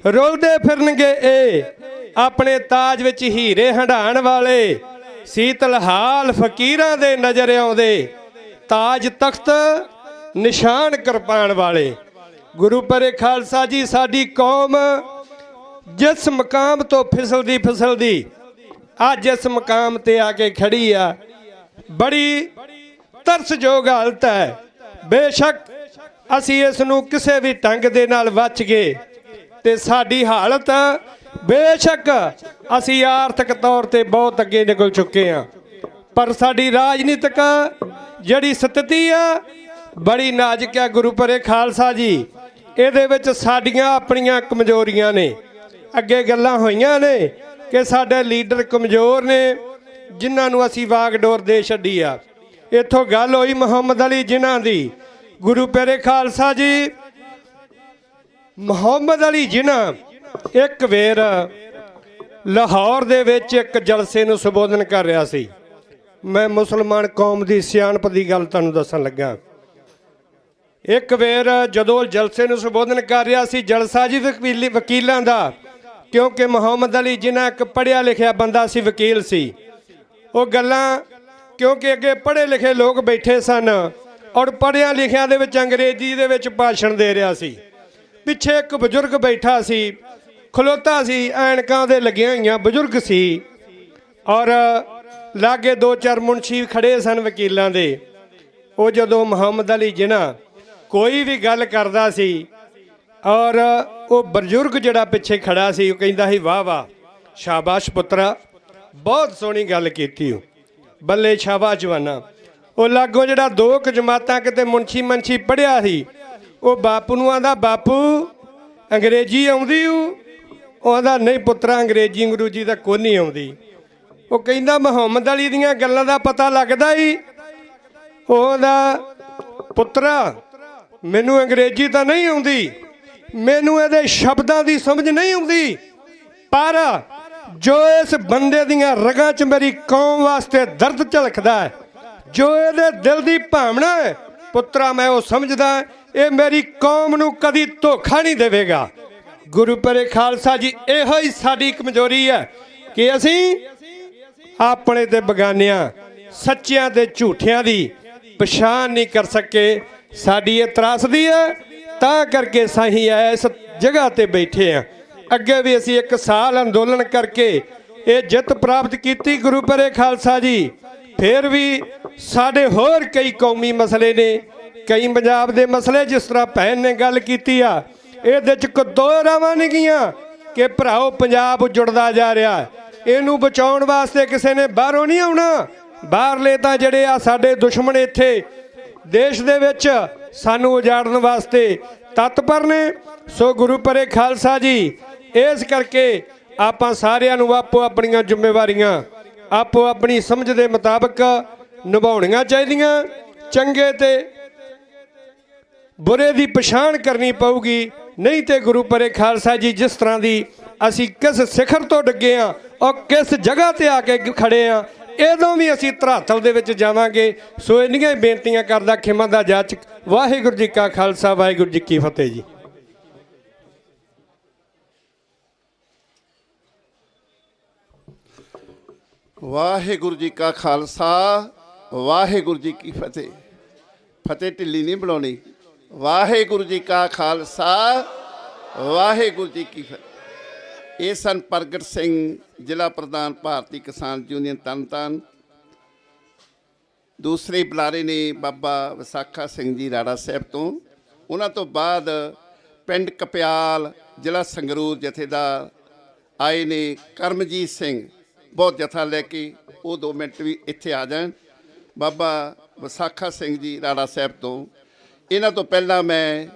ਰੁਲਦੇ ਫਿਰਨਗੇ ਇਹ। ਆਪਣੇ ਤਾਜ ਵਿੱਚ ਹੀਰੇ ਹੰਢਾਣ ਵਾਲੇ, ਸੀਤਲ ਹਾਲ ਫਕੀਰਾਂ ਦੇ ਨਜ਼ਰ ਆਉਂਦੇ। ਤਾਜ ਤਖਤ ਨਿਸ਼ਾਨ ਕਿਰਪਾਨ ਵਾਲੇ। ਗੁਰੂ ਪਰੇ ਖਾਲਸਾ ਜੀ, ਸਾਡੀ ਕੌਮ ਜਿਸ ਮਕਾਮ ਤੋਂ ਫਿਸਲਦੀ ਅੱਜ ਇਸ ਮਕਾਮ ਤੇ ਆ ਕੇ ਖੜੀ ਆ, ਬੜੀ ਤਰਸਯੋਗ ਹਾਲਤ ਹੈ। ਬੇਸ਼ੱਕ ਅਸੀਂ ਇਸ ਨੂੰ ਕਿਸੇ ਵੀ ਢੰਗ ਦੇ ਨਾਲ ਬਚ ਗਏ ਤੇ ਸਾਡੀ ਹਾਲਤ ਬੇਸ਼ੱਕ ਅਸੀਂ ਆਰਥਿਕ ਤੌਰ ਤੇ ਬਹੁਤ ਅੱਗੇ ਨਿਕਲ ਚੁੱਕੇ ਹਾਂ, ਪਰ ਸਾਡੀ ਰਾਜਨੀਤਿਕ ਜਿਹੜੀ ਸਥਿਤੀ ਆ ਬੜੀ ਨਾਜ਼ੁਕ ਆ। ਗੁਰੂ ਪਰੇ ਖਾਲਸਾ ਜੀ, ਇਹਦੇ ਵਿੱਚ ਸਾਡੀਆਂ ਆਪਣੀਆਂ ਕਮਜ਼ੋਰੀਆਂ ਨੇ। ਅੱਗੇ ਗੱਲਾਂ ਹੋਈਆਂ ਨੇ ਕਿ ਸਾਡੇ ਲੀਡਰ ਕਮਜ਼ੋਰ ਨੇ, ਜਿਨ੍ਹਾਂ ਨੂੰ ਅਸੀਂ ਵਾਗਡੋਰ ਦੇ ਛੱਡੀ ਆ। ਇੱਥੋਂ ਗੱਲ ਹੋਈ ਮੁਹੰਮਦ ਅਲੀ ਜਿਨ੍ਹਾਂ ਦੀ। ਗੁਰੂ ਪਰੇ ਖਾਲਸਾ ਜੀ, ਮੁਹੰਮਦ ਅਲੀ ਜਿਨ੍ਹਾਂ ਇੱਕ ਵੇਰ ਲਾਹੌਰ ਦੇ ਵਿੱਚ ਇੱਕ ਜਲਸੇ ਨੂੰ ਸੰਬੋਧਨ ਕਰ ਰਿਹਾ ਸੀ। ਮੈਂ ਮੁਸਲਮਾਨ ਕੌਮ ਦੀ ਸਿਆਣਪ ਦੀ ਗੱਲ ਤੁਹਾਨੂੰ ਦੱਸਣ ਲੱਗਾ। ਇੱਕ ਵੇਰ ਜਦੋਂ ਜਲਸੇ ਨੂੰ ਸੰਬੋਧਨ ਕਰ ਰਿਹਾ ਸੀ, ਜਲਸਾ ਜੀ ਵਕੀਲਾਂ ਦਾ, ਕਿਉਂਕਿ ਮੁਹੰਮਦ ਅਲੀ ਜਿਨ੍ਹਾਂ ਇੱਕ ਪੜ੍ਹਿਆ ਲਿਖਿਆ ਬੰਦਾ ਸੀ, ਵਕੀਲ ਸੀ। ਉਹ ਗੱਲਾਂ ਕਿਉਂਕਿ ਅੱਗੇ ਪੜ੍ਹੇ ਲਿਖੇ ਲੋਕ ਬੈਠੇ ਸਨ ਔਰ ਪੜ੍ਹਿਆਂ ਲਿਖਿਆਂ ਦੇ ਵਿੱਚ ਅੰਗਰੇਜ਼ੀ ਦੇ ਵਿੱਚ ਭਾਸ਼ਣ ਦੇ ਰਿਹਾ ਸੀ। ਪਿੱਛੇ ਇੱਕ ਬਜ਼ੁਰਗ ਬੈਠਾ ਸੀ, ਖਲੋਤਾ ਸੀ, ਐਨਕਾਂ ਦੇ ਲੱਗੀਆਂ ਹੋਈਆਂ ਬਜ਼ੁਰਗ ਸੀ, ਔਰ ਲਾਗੇ 2-4 ਮੁਨਸ਼ੀ ਖੜੇ ਸਨ ਵਕੀਲਾਂ ਦੇ। ਉਹ ਜਦੋਂ ਮੁਹੰਮਦ ਅਲੀ ਜਿਨ੍ਹਾਂ ਕੋਈ ਵੀ ਗੱਲ ਕਰਦਾ ਸੀ ਔਰ ਉਹ ਬਜ਼ੁਰਗ ਜਿਹੜਾ ਪਿੱਛੇ ਖੜਾ ਸੀ, ਉਹ ਕਹਿੰਦਾ ਸੀ, ਵਾਹ ਵਾਹ, ਸ਼ਾਬਾਸ਼ ਪੁੱਤਰਾ, ਬਹੁਤ ਸੋਹਣੀ ਗੱਲ ਕੀਤੀ, ਬੱਲੇ ਸ਼ਾਬਾਸ਼ ਜਵਾਨਾ। ਉਹ ਲਾਗੋਂ ਜਿਹੜਾ 2 ਜਮਾਤਾਂ ਕਿਤੇ ਮੁਨਸ਼ੀ ਪੜ੍ਹਿਆ ਸੀ, ਉਹ ਬਾਪੂ ਨੂੰ ਆਂਦਾ, ਬਾਪੂ ਅੰਗਰੇਜ਼ੀ ਆਉਂਦੀ? ਉਹ ਆਂਦਾ, ਨਹੀਂ ਪੁੱਤਰਾ, ਅੰਗਰੇਜ਼ੀ ਅੰਗਰੂਜੀ ਤਾਂ ਕੋਈ ਨਹੀਂ ਆਉਂਦੀ। ਉਹ ਕਹਿੰਦਾ, ਮੁਹੰਮਦ ਅਲੀ ਦੀਆਂ ਗੱਲਾਂ ਦਾ ਪਤਾ ਲੱਗਦਾ ਹੀ? ਉਹਦਾ, ਪੁੱਤਰਾ ਮੈਨੂੰ ਅੰਗਰੇਜ਼ੀ ਤਾਂ ਨਹੀਂ ਆਉਂਦੀ, ਮੈਨੂੰ ਇਹਦੇ ਸ਼ਬਦਾਂ ਦੀ ਸਮਝ ਨਹੀਂ ਆਉਂਦੀ, ਪਰ ਜੋ ਇਸ ਬੰਦੇ ਦੀਆਂ ਰਗਾਂ 'ਚ ਮੇਰੀ ਕੌਮ ਵਾਸਤੇ ਦਰਦ ਝਲਕਦਾ ਹੈ, ਜੋ ਇਹਦੇ ਦਿਲ ਦੀ ਭਾਵਨਾ ਹੈ, ਪੁੱਤਰਾ ਮੈਂ ਉਹ ਸਮਝਦਾ, ਇਹ ਮੇਰੀ ਕੌਮ ਨੂੰ ਕਦੀ ਧੋਖਾ ਨਹੀਂ ਦੇਵੇਗਾ। ਗੁਰੂ ਪਰੇ ਖਾਲਸਾ ਜੀ, ਇਹੋ ਹੀ ਸਾਡੀ ਕਮਜ਼ੋਰੀ ਹੈ ਕਿ ਅਸੀਂ ਆਪਣੇ ਤੇ ਬਗਾਨਿਆਂ, ਸੱਚਿਆਂ ਤੇ ਝੂਠਿਆਂ ਦੀ ਪਛਾਣ ਨਹੀਂ ਕਰ ਸਕੇ। ਸਾਡੀ ਇਹ ਤਰਾਸਦੀ ਹੈ, ਤਾਂ ਕਰਕੇ ਅਸੀਂ ਇਸ ਜਗ੍ਹਾ ਤੇ ਬੈਠੇ ਹਾਂ। ਅੱਗੇ ਵੀ ਅਸੀਂ 1 ਸਾਲ ਅੰਦੋਲਨ ਕਰਕੇ ਇਹ ਜਿੱਤ ਪ੍ਰਾਪਤ ਕੀਤੀ ਗੁਰੂ ਪਰੇ ਖਾਲਸਾ ਜੀ। ਫਿਰ ਵੀ ਸਾਡੇ ਹੋਰ ਕਈ ਕੌਮੀ ਮਸਲੇ ਨੇ, ਕਈ ਪੰਜਾਬ ਦੇ ਮਸਲੇ, ਜਿਸ ਤਰ੍ਹਾਂ ਭੈਣ ਨੇ ਗੱਲ ਕੀਤੀ ਆ, ਇਹਦੇ 'ਚ ਕੋਈ 2 ਰਾਵਾਂ ਨਹੀਂ ਗਈਆਂ ਕਿ ਭਰਾਓ ਪੰਜਾਬ ਜੁੜਦਾ ਜਾ ਰਿਹਾ। ਇਹਨੂੰ ਬਚਾਉਣ ਵਾਸਤੇ ਕਿਸੇ ਨੇ ਬਾਹਰੋਂ ਨਹੀਂ ਆਉਣਾ। ਬਾਹਰਲੇ ਤਾਂ ਜਿਹੜੇ ਆ ਸਾਡੇ ਦੁਸ਼ਮਣ ਇੱਥੇ ਦੇਸ਼ ਦੇ ਵਿੱਚ ਸਾਨੂੰ ਉਜਾੜਨ ਵਾਸਤੇ ਤਤਪਰ ਨੇ। ਸੋ ਗੁਰੂ ਪਰੇ ਖਾਲਸਾ ਜੀ, ਇਸ ਕਰਕੇ ਆਪਾਂ ਸਾਰਿਆਂ ਨੂੰ ਆਪੋ ਆਪਣੀਆਂ ਜ਼ਿੰਮੇਵਾਰੀਆਂ ਆਪੋ ਆਪਣੀ ਸਮਝ ਦੇ ਮੁਤਾਬਕ ਨਿਭਾਉਣੀਆਂ ਚਾਹੀਦੀਆਂ। ਚੰਗੇ ਤੇ ਬੁਰੇ ਦੀ ਪਛਾਣ ਕਰਨੀ ਪਊਗੀ, ਨਹੀਂ ਤੇ ਗੁਰੂ ਪਰੇ ਖਾਲਸਾ ਜੀ, ਜਿਸ ਤਰ੍ਹਾਂ ਦੀ ਅਸੀਂ ਕਿਸ ਸਿਖਰ ਤੋਂ ਡਿੱਗੇ ਹਾਂ ਔਰ ਕਿਸ ਜਗ੍ਹਾ ਤੇ ਆ ਕੇ ਖੜੇ ਹਾਂ, ਇਦੋਂ ਵੀ ਅਸੀਂ ਧਰਾਤਲ ਦੇ ਵਿੱਚ ਜਾਵਾਂਗੇ। ਸੋ ਇੰਨੀਆਂ ਹੀ ਬੇਨਤੀਆਂ ਕਰਦਾ ਖਿਮਾ ਦਾ ਜਾਚਕ। ਵਾਹਿਗੁਰੂ ਜੀ ਕਾ ਖਾਲਸਾ, ਵਾਹਿਗੁਰੂ ਜੀ ਕੀ ਫਤਿਹ ਜੀ। ਵਾਹਿਗੁਰੂ ਜੀ ਕਾ ਖਾਲਸਾ, ਵਾਹਿਗੁਰੂ ਜੀ ਕੀ ਫਤਿਹ। ਫਤਿਹ ਢਿੱਲੀ ਨਹੀਂ ਬੁਲਾਉਣੀ। ਵਾਹਿਗੁਰੂ ਜੀ ਕਾ ਖਾਲਸਾ, ਵਾਹਿਗੁਰੂ ਜੀ ਕੀ ਫਤਿਹ। ਇਹ ਸਨ ਪ੍ਰਗਟ ਸਿੰਘ, ਜ਼ਿਲ੍ਹਾ ਪ੍ਰਧਾਨ ਭਾਰਤੀ ਕਿਸਾਨ ਯੂਨੀਅਨ ਤਰਨਤਾਰਨ। ਦੂਸਰੇ ਬੁਲਾਰੇ ਨੇ ਬਾਬਾ ਵਿਸਾਖਾ ਸਿੰਘ ਜੀ ਰਾੜਾ ਸਾਹਿਬ ਤੋਂ। ਉਹਨਾਂ ਤੋਂ ਬਾਅਦ ਪਿੰਡ ਕਪਿਆਲ, ਜ਼ਿਲ੍ਹਾ ਸੰਗਰੂਰ ਜਥੇਦਾਰ ਆਏ ਨੇ ਕਰਮਜੀਤ ਸਿੰਘ, ਬਹੁਤ ਜਥਾ ਲੈ ਕੇ। ਉਹ 2 ਮਿੰਟ ਵੀ ਇੱਥੇ ਆ ਜਾਣ। ਬਾਬਾ ਵਿਸਾਖਾ ਸਿੰਘ ਜੀ ਰਾੜਾ ਸਾਹਿਬ ਤੋਂ। ਇਹਨਾਂ ਤੋਂ ਪਹਿਲਾਂ ਮੈਂ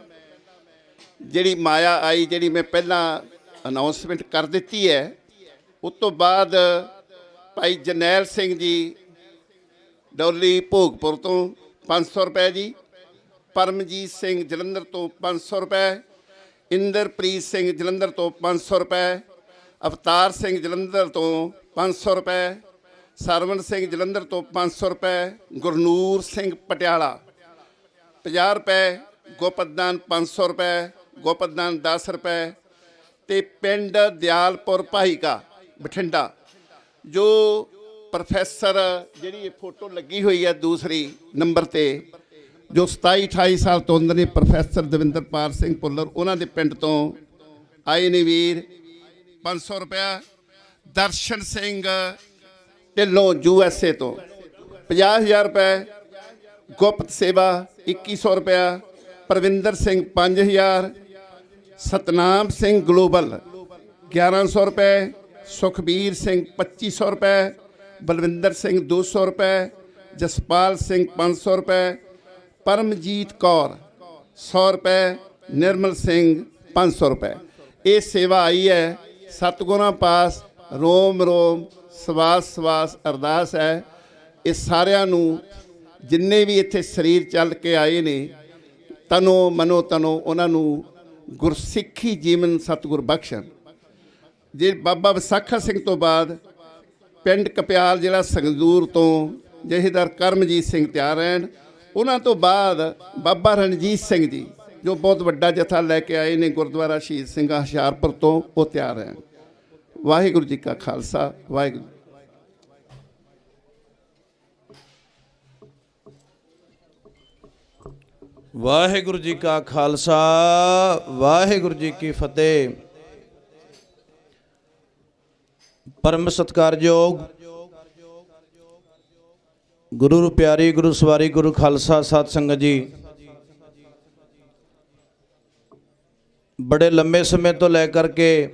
ਜਿਹੜੀ ਮਾਇਆ ਆਈ, ਜਿਹੜੀ ਮੈਂ ਪਹਿਲਾਂ ਅਨਾਉਂਸਮੈਂਟ ਕਰ ਦਿੱਤੀ ਹੈ, ਉਸ ਤੋਂ ਬਾਅਦ ਭਾਈ ਜਰਨੈਲ ਸਿੰਘ ਜੀ ਡੋਲੀ ਭੋਗਪੁਰ ਤੋਂ 500 ਰੁਪਏ ਜੀ, ਪਰਮਜੀਤ ਸਿੰਘ ਜਲੰਧਰ ਤੋਂ 500 ਰੁਪਏ, ਇੰਦਰਪ੍ਰੀਤ ਸਿੰਘ ਜਲੰਧਰ ਤੋਂ 500 ਰੁਪਏ, ਅਵਤਾਰ ਸਿੰਘ ਜਲੰਧਰ ਤੋਂ 500 ਰੁਪਏ, ਸਰਵਣ ਸਿੰਘ ਜਲੰਧਰ ਤੋਂ 500 ਰੁਪਏ, ਗੁਰਨੂਰ ਸਿੰਘ ਪਟਿਆਲਾ 50 ਰੁਪਏ, ਗੋਪਤਦਾਨ 500 ਰੁਪਏ, ਗੋਪਤਦਾਨ 10 ਰੁਪਏ, ਤੇ ਪਿੰਡ ਦਿਆਲਪੁਰ ਭਾਈਕਾ ਬਠਿੰਡਾ, ਜੋ ਪ੍ਰੋਫੈਸਰ, ਜਿਹੜੀ ਇਹ ਫੋਟੋ ਲੱਗੀ ਹੋਈ ਹੈ ਦੂਸਰੀ ਨੰਬਰ ਤੇ, ਜੋ 27-28 ਸਾਲ ਤੋਂ ਅੰਦਰ ਨੇ, ਪ੍ਰੋਫੈਸਰ ਦਵਿੰਦਰਪਾਲ ਸਿੰਘ ਭੁੱਲਰ, ਉਹਨਾਂ ਦੇ ਪਿੰਡ ਤੋਂ ਆਏ ਨੇ ਵੀਰ 500 ਰੁਪਇਆ। ਦਰਸ਼ਨ ਸਿੰਘ ਢਿੱਲੋਂ USA ਤੋਂ 50,000 ਰੁਪਏ, ਗੁਪਤ ਸੇਵਾ 2100 ਰੁਪਇਆ, ਪ੍ਰਵਿੰਦਰ ਸਿੰਘ 5000, ਸਤਨਾਮ ਸਿੰਘ ਗਲੋਬਲ 1100 ਰੁਪਏ, ਸੁਖਬੀਰ ਸਿੰਘ 2500 ਰੁਪਏ, ਬਲਵਿੰਦਰ ਸਿੰਘ 200 ਰੁਪਏ, ਜਸਪਾਲ ਸਿੰਘ 500 ਰੁਪਏ, ਪਰਮਜੀਤ ਕੌਰ 100 ਰੁਪਏ, ਨਿਰਮਲ ਸਿੰਘ 500 ਰੁਪਏ। ਇਹ ਸੇਵਾ ਆਈ ਹੈ। ਸਤਿਗੁਰਾਂ ਪਾਸ ਰੋਮ ਰੋਮ ਸਵਾਸ ਸਵਾਸ ਅਰਦਾਸ ਹੈ। ਇਹ ਸਾਰਿਆਂ ਨੂੰ, ਜਿੰਨੇ ਵੀ ਇੱਥੇ ਸਰੀਰ ਚੱਲ ਕੇ ਆਏ ਨੇ, ਤਨੋ ਮਨੋ ਤਨੋ, ਉਹਨਾਂ ਨੂੰ ਗੁਰਸਿੱਖੀ ਜੀਵਨ ਸਤਿਗੁਰ ਬਖਸ਼ਣ। ਜੇ ਬਾਬਾ ਵਿਸਾਖਾ ਸਿੰਘ ਤੋਂ ਬਾਅਦ ਪਿੰਡ ਕਪਿਆਲ, ਜ਼ਿਲ੍ਹਾ ਸੰਗਰੂਰ ਤੋਂ ਜਥੇਦਾਰ ਕਰਮਜੀਤ ਸਿੰਘ ਤਿਆਰ ਰਹਿਣ। ਉਹਨਾਂ ਤੋਂ ਬਾਅਦ ਬਾਬਾ ਰਣਜੀਤ ਸਿੰਘ ਜੀ, ਜੋ ਬਹੁਤ ਵੱਡਾ ਜਥਾ ਲੈ ਕੇ ਆਏ ਨੇ ਗੁਰਦੁਆਰਾ ਸ਼ਹੀਦ ਸਿੰਘ ਹੁਸ਼ਿਆਰਪੁਰ ਤੋਂ, ਉਹ ਤਿਆਰ ਰਹਿਣ। ਵਾਹਿਗੁਰੂ ਜੀ ਕਾ ਖਾਲਸਾ, ਵਾਹਿਗੁਰੂ। ਵਾਹਿਗੁਰੂ ਜੀ ਕਾ ਖਾਲਸਾ, ਵਾਹਿਗੁਰੂ ਜੀ ਕੀ ਫਤਿਹ। ਪਰਮ ਸਤਿਕਾਰਯੋਗ ਗੁਰੂ ਰੂ ਪਿਆਰੀ, ਗੁਰੂ ਸਵਾਰੀ, ਗੁਰੂ ਖਾਲਸਾ ਸਾਧ ਸੰਗਤ ਜੀ, ਬੜੇ ਲੰਮੇ ਸਮੇਂ ਤੋਂ ਲੈ ਕਰਕੇ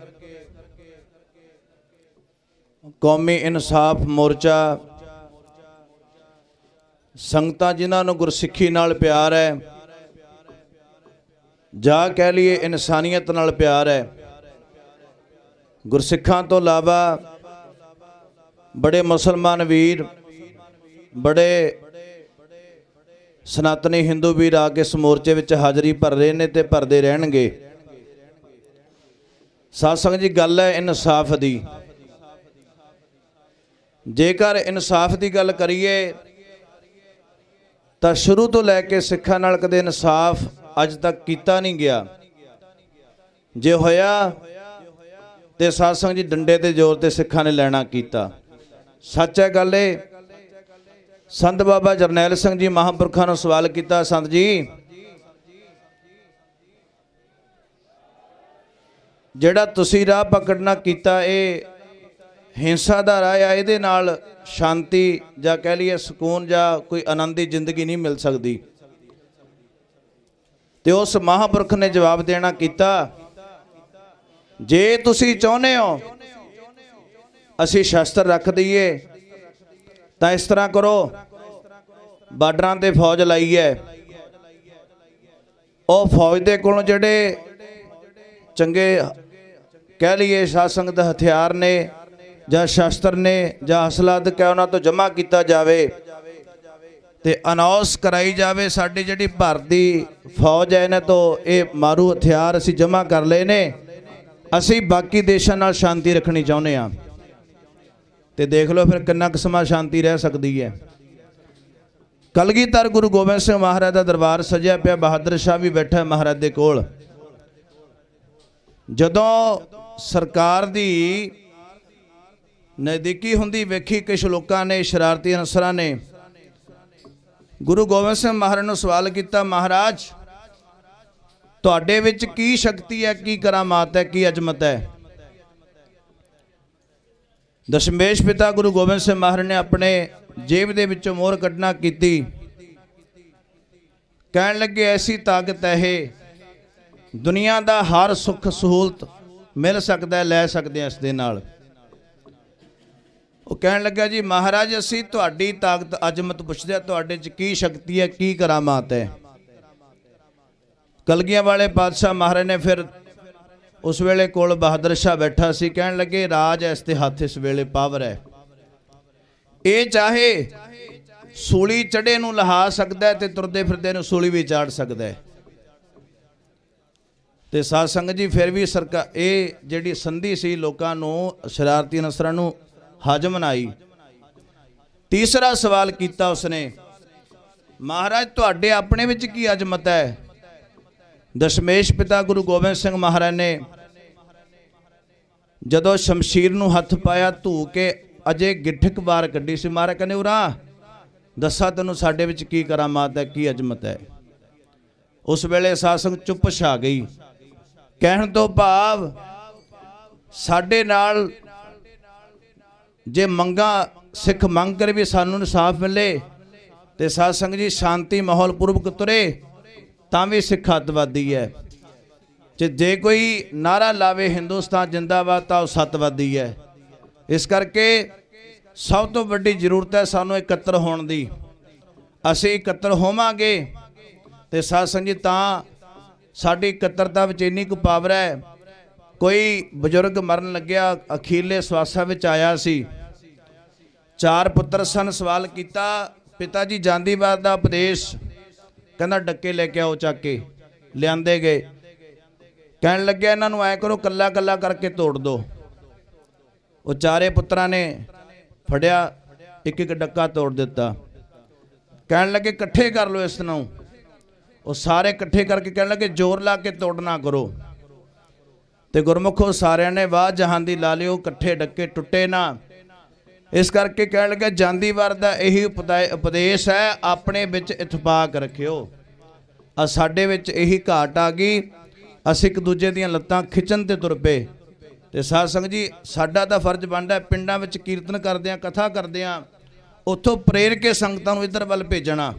ਕੌਮੀ ਇਨਸਾਫ ਮੋਰਚਾ, ਸੰਗਤਾਂ ਜਿਨ੍ਹਾਂ ਨੂੰ ਗੁਰਸਿੱਖੀ ਨਾਲ ਪਿਆਰ ਹੈ, ਜਾਂ ਕਹਿ ਲਈਏ ਇਨਸਾਨੀਅਤ ਨਾਲ ਪਿਆਰ ਹੈ, ਗੁਰਸਿੱਖਾਂ ਤੋਂ ਇਲਾਵਾ ਬੜੇ ਮੁਸਲਮਾਨ ਵੀਰ, ਬੜੇ ਸਨਾਤਨੀ ਹਿੰਦੂ ਵੀਰ ਆ ਕੇ ਇਸ ਮੋਰਚੇ ਵਿੱਚ ਹਾਜ਼ਰੀ ਭਰ ਰਹੇ ਨੇ ਤੇ ਭਰਦੇ ਰਹਿਣਗੇ। ਸਾਧ ਸੰਗਤ ਜੀ, ਗੱਲ ਹੈ ਇਨਸਾਫ ਦੀ। ਜੇਕਰ ਇਨਸਾਫ ਦੀ ਗੱਲ ਕਰੀਏ ਤਾਂ ਸ਼ੁਰੂ ਤੋਂ ਲੈ ਕੇ ਸਿੱਖਾਂ ਨਾਲ ਕਦੇ ਇਨਸਾਫ ਅੱਜ ਤੱਕ ਕੀਤਾ ਨਹੀਂ ਗਿਆ। ਜੇ ਹੋਇਆ ਤੇ ਸਾਧ ਸੰਗਤ ਜੀ, ਡੰਡੇ ਦੇ ਜ਼ੋਰ ਤੇ ਸਿੱਖਾਂ ਨੇ ਲੈਣਾ ਕੀਤਾ। ਸੱਚ ਹੈ ਗੱਲ ਇਹ। ਸੰਤ ਬਾਬਾ ਜਰਨੈਲ ਸਿੰਘ ਜੀ ਮਹਾਂਪੁਰਖਾਂ ਨੂੰ ਸਵਾਲ ਕੀਤਾ, ਸੰਤ ਜੀ, ਜਿਹੜਾ ਤੁਸੀਂ ਰਾਹ ਪਕੜਨਾ ਕੀਤਾ, ਇਹ ਹਿੰਸਾ ਦਾ ਰਾਹ ਆ, ਇਹਦੇ ਨਾਲ ਸ਼ਾਂਤੀ ਜਾਂ ਕਹਿ ਲਈਏ ਸਕੂਨ ਜਾਂ ਕੋਈ ਆਨੰਦ ਦੀ ਜ਼ਿੰਦਗੀ ਨਹੀਂ ਮਿਲ ਸਕਦੀ। ਤੇ ਉਸ ਮਹਾਂਪੁਰਖ ਨੇ ਜਵਾਬ ਦੇਣਾ ਕੀਤਾ, ਜੇ ਤੁਸੀਂ ਚਾਹੁੰਦੇ ਹੋ ਅਸੀਂ ਸ਼ਸਤਰ ਰੱਖ ਦਈਏ ਤਾਂ ਇਸ ਤਰ੍ਹਾਂ ਕਰੋ, ਬਾਰਡਰਾਂ ਤੇ ਫੌਜ ਲਾਈ ਹੈ, ਉਹ ਫੌਜ ਦੇ ਕੋਲੋਂ ਜਿਹੜੇ ਚੰਗੇ ਕਹਿ ਲਈਏ ਸਾਧ ਸੰਗਤ ਹਥਿਆਰ ਨੇ ਜਾਂ ਸ਼ਸਤਰ ਨੇ ਜਾਂ ਹਸਲਾਦਕ ਹੈ, ਉਹਨਾਂ ਤੋਂ ਜਮ੍ਹਾਂ ਕੀਤਾ ਜਾਵੇ ਤੇ ਅਨਾਉਂਸ ਕਰਾਈ ਜਾਵੇ, ਸਾਡੀ ਜਿਹੜੀ ਭਾਰਤੀ ਫੌਜ ਹੈ ਇਹਨਾਂ ਤੋਂ ਇਹ ਮਾਰੂ ਹਥਿਆਰ ਅਸੀਂ ਜਮ੍ਹਾਂ ਕਰ ਲਏ ਨੇ, ਅਸੀਂ ਬਾਕੀ ਦੇਸ਼ਾਂ ਨਾਲ ਸ਼ਾਂਤੀ ਰੱਖਣੀ ਚਾਹੁੰਦੇ ਹਾਂ। ਤੇ ਦੇਖ ਲਓ ਫਿਰ ਕਿੰਨਾ ਕੁ ਸਮਾਂ ਸ਼ਾਂਤੀ ਰਹਿ ਸਕਦੀ ਹੈ। ਕਲਗੀਧਰ ਗੁਰੂ ਗੋਬਿੰਦ ਸਿੰਘ ਮਹਾਰਾਜ ਦਾ ਦਰਬਾਰ ਸਜਿਆ ਪਿਆ, ਬਹਾਦਰ ਸ਼ਾਹ ਵੀ ਬੈਠਾ ਮਹਾਰਾਜ ਦੇ ਕੋਲ। ਜਦੋਂ ਸਰਕਾਰ ਦੀ ਨਜ਼ਦੀਕੀ ਹੁੰਦੀ ਵੇਖੀ, ਕੁਛ ਲੋਕਾਂ ਨੇ, ਸ਼ਰਾਰਤੀ ਅਨਸਰਾਂ ਨੇ, ਗੁਰੂ ਗੋਬਿੰਦ ਸਿੰਘ ਮਹਾਰਾਜ ਨੂੰ ਸਵਾਲ ਕੀਤਾ, ਮਹਾਰਾਜ ਤੁਹਾਡੇ ਵਿੱਚ ਕੀ ਸ਼ਕਤੀ ਹੈ, ਕੀ ਕਰਾਮਾਤ ਹੈ, ਕੀ ਅਜ਼ਮਤ ਹੈ। ਦਸ਼ਮੇਸ਼ ਪਿਤਾ ਗੁਰੂ ਗੋਬਿੰਦ ਸਿੰਘ ਮਹਾਰਾਜ ਨੇ ਆਪਣੇ ਜੇਬ ਦੇ ਵਿੱਚੋਂ ਮੋਹਰ ਕੱਢਣਾ ਕੀਤੀ, ਕਹਿਣ ਲੱਗੇ ਐਸੀ ਤਾਕਤ ਹੈ ਇਹ, ਦੁਨੀਆ ਦਾ ਹਰ ਸੁੱਖ ਸਹੂਲਤ ਮਿਲ ਸਕਦਾ ਹੈ, ਲੈ ਸਕਦੇ ਹਾਂ ਇਸ ਦੇ ਨਾਲ। ਉਹ ਕਹਿਣ ਲੱਗਾ ਜੀ ਮਹਾਰਾਜ ਅਸੀਂ ਤੁਹਾਡੀ ਤਾਕਤ ਅਜ਼ਮਤ ਪੁੱਛਦੇ ਹਾਂ, ਤੁਹਾਡੇ 'ਚ ਕੀ ਸ਼ਕਤੀ ਹੈ, ਕੀ ਕਰਾਮਾਤ ਹੈ। ਕਲਗੀਆਂ ਵਾਲੇ ਪਾਤਸ਼ਾਹ ਮਹਾਰਾਜ ਨੇ ਫਿਰ ਉਸ ਵੇਲੇ ਕੋਲ ਬਹਾਦਰ ਸ਼ਾਹ ਬੈਠਾ ਸੀ, ਕਹਿਣ ਲੱਗੇ ਰਾਜ ਇਸ ਦੇ ਹੱਥ ਇਸ ਵੇਲੇ ਪਾਵਰ ਹੈ, ਇਹ ਚਾਹੇ ਸੂਲੀ ਚੜੇ ਨੂੰ ਲਹਾ ਸਕਦਾ ਹੈ ਤੇ ਤੁਰਦੇ ਫਿਰਦੇ ਨੂੰ ਸੂਲੀ ਵੀ ਚਾੜ ਸਕਦਾ ਹੈ। ਤੇ ਸਾਧ ਸੰਗਤ ਜੀ ਫਿਰ ਵੀ ਸਰਕਾਰ ਇਹ ਜਿਹੜੀ ਸੰਧੀ ਸੀ ਲੋਕਾਂ ਨੂੰ, ਸ਼ਰਾਰਤੀ ਅਨਸਰਾਂ ਨੂੰ ਹਜਮ ਨਾ ਆਈ। ਤੀਸਰਾ ਸਵਾਲ ਕੀਤਾ ਉਸਨੇ, ਮਹਾਰਾਜ ਤੁਹਾਡੇ ਆਪਣੇ ਵਿੱਚ ਕੀ ਅਜ਼ਮਤ ਹੈ। ਦਸ਼ਮੇਸ਼ ਪਿਤਾ ਗੁਰੂ ਗੋਬਿੰਦ ਸਿੰਘ ਮਹਾਰਾਜ ਨੇ ਜਦੋਂ ਸ਼ਮਸ਼ੀਰ ਨੂੰ ਹੱਥ ਪਾਇਆ, ਧੂ ਕੇ ਅਜੇ ਗਿੱਠਕ ਬਾਹਰ ਕੱਢੀ ਸੀ, ਮਹਾਰਾਜ ਕਹਿੰਦੇ ਉਰਾ ਦੱਸਾਂ ਤੈਨੂੰ ਸਾਡੇ ਵਿੱਚ ਕੀ ਕਰਾਮਾਤ ਹੈ, ਕੀ ਅਜ਼ਮਤ ਹੈ। ਉਸ ਵੇਲੇ ਸਾਧ ਸੰਗਤ ਚੁੱਪ ਛਾ ਗਈ। ਕਹਿਣ ਤੋਂ ਭਾਵ ਸਾਡੇ ਨਾਲ ਜੇ ਮੰਗਾ ਸਿੱਖ ਮੰਗ ਕਰ ਵੀ ਸਾਨੂੰ ਇਨਸਾਫ ਮਿਲੇ ਤੇ ਸਾਧ ਸੰਗਤ ਜੀ ਸ਼ਾਂਤੀ ਮਾਹੌਲ ਪੂਰਵਕ ਤੁਰੇ ਤਾਂ ਵੀ ਸਿੱਖ ਅੱਤਵਾਦੀ ਹੈ, ਜੇ ਕੋਈ ਨਾਰਾ ਲਾਵੇ ਹਿੰਦੁਸਤਾਨ ਜਿੰਦਾਬਾਦ ਤਾਂ ਉਹ ਸੱਤਵਾਦੀ ਹੈ। ਇਸ ਕਰਕੇ ਸਭ ਤੋਂ ਵੱਡੀ ਜ਼ਰੂਰਤ ਹੈ ਸਾਨੂੰ ਇਕੱਤਰ ਹੋਣ ਦੀ। ਅਸੀਂ ਇਕੱਤਰ ਹੋਵਾਂਗੇ ਤੇ ਸਾਧ ਸੰਗਤ ਜੀ ਤਾਂ ਸਾਡੀ ਇਕੱਤਰਤਾ ਵਿੱਚ ਇੰਨੀ ਕੁ ਪਾਵਰ ਹੈ। ਕੋਈ ਬਜ਼ੁਰਗ ਮਰਨ ਲੱਗਿਆ, ਅਖੀਰਲੇ ਸਵਾਸਾਂ ਵਿੱਚ ਆਇਆ ਸੀ, 4 ਪੁੱਤਰ ਸਨ। ਸਵਾਲ ਕੀਤਾ ਪਿਤਾ ਜੀ ਜਾਂਦੀ ਵਾਰ ਦਾ ਉਪਦੇਸ਼, ਕਹਿੰਦਾ ਡੱਕੇ ਲੈ ਕੇ ਆਓ, ਚੱਕ ਕੇ ਲਿਆਂਦੇ ਗਏ। ਕਹਿਣ ਲੱਗਿਆ ਇਹਨਾਂ ਨੂੰ ਐ ਕਰੋ ਕੱਲਾ ਕੱਲਾ ਕਰਕੇ ਤੋੜ ਦਿਓ। ਉਹ 4 ਪੁੱਤਰਾਂ ਨੇ ਫੜਿਆ, ਇੱਕ ਇੱਕ ਡੱਕਾ ਤੋੜ ਦਿੱਤਾ। ਕਹਿਣ ਲੱਗੇ ਇਕੱਠੇ ਕਰ ਲਓ ਇਸ ਨੂੰ। ਉਹ ਸਾਰੇ ਇਕੱਠੇ ਕਰਕੇ ਕਹਿਣ ਲੱਗੇ ਜ਼ੋਰ ਲਾ ਕੇ ਤੋੜਨਾ ਕਰੋ। ਤੇ ਗੁਰਮੁਖੋ ਸਾਰਿਆਂ ਨੇ ਵਾਹ ਜਹਾਨ ਦੀ ਲਾ ਲਿਓ, ਇਕੱਠੇ ਡੱਕੇ ਟੁੱਟੇ ਨਾ। ਇਸ ਕਰਕੇ ਕਹਿਣ ਲੱਗੇ ਜਾਂਦੀ ਵਾਰ ਦਾ ਇਹੀ ਉਪਦੇਸ਼ ਹੈ, ਆਪਣੇ ਵਿੱਚ ਇਤਫਾਕ ਰੱਖਿਓ। ਸਾਡੇ ਵਿੱਚ ਇਹੀ ਘਾਟ ਆ ਗਈ, ਅਸੀਂ ਇੱਕ ਦੂਜੇ ਦੀਆਂ ਲੱਤਾਂ ਖਿੱਚਣ ਤੇ ਤੁਰ ਪਏ। ਤੇ ਸਾਧ ਸੰਗਤ ਜੀ ਸਾਡਾ ਤਾਂ ਫਰਜ਼ ਬਣਦਾ ਪਿੰਡਾਂ ਵਿੱਚ ਕੀਰਤਨ ਕਰਦਿਆਂ, ਕਥਾ ਕਰਦਿਆਂ ਉੱਥੋਂ ਪ੍ਰੇਰ ਕੇ ਸੰਗਤਾਂ ਨੂੰ ਇੱਧਰ ਵੱਲ ਭੇਜਣਾ।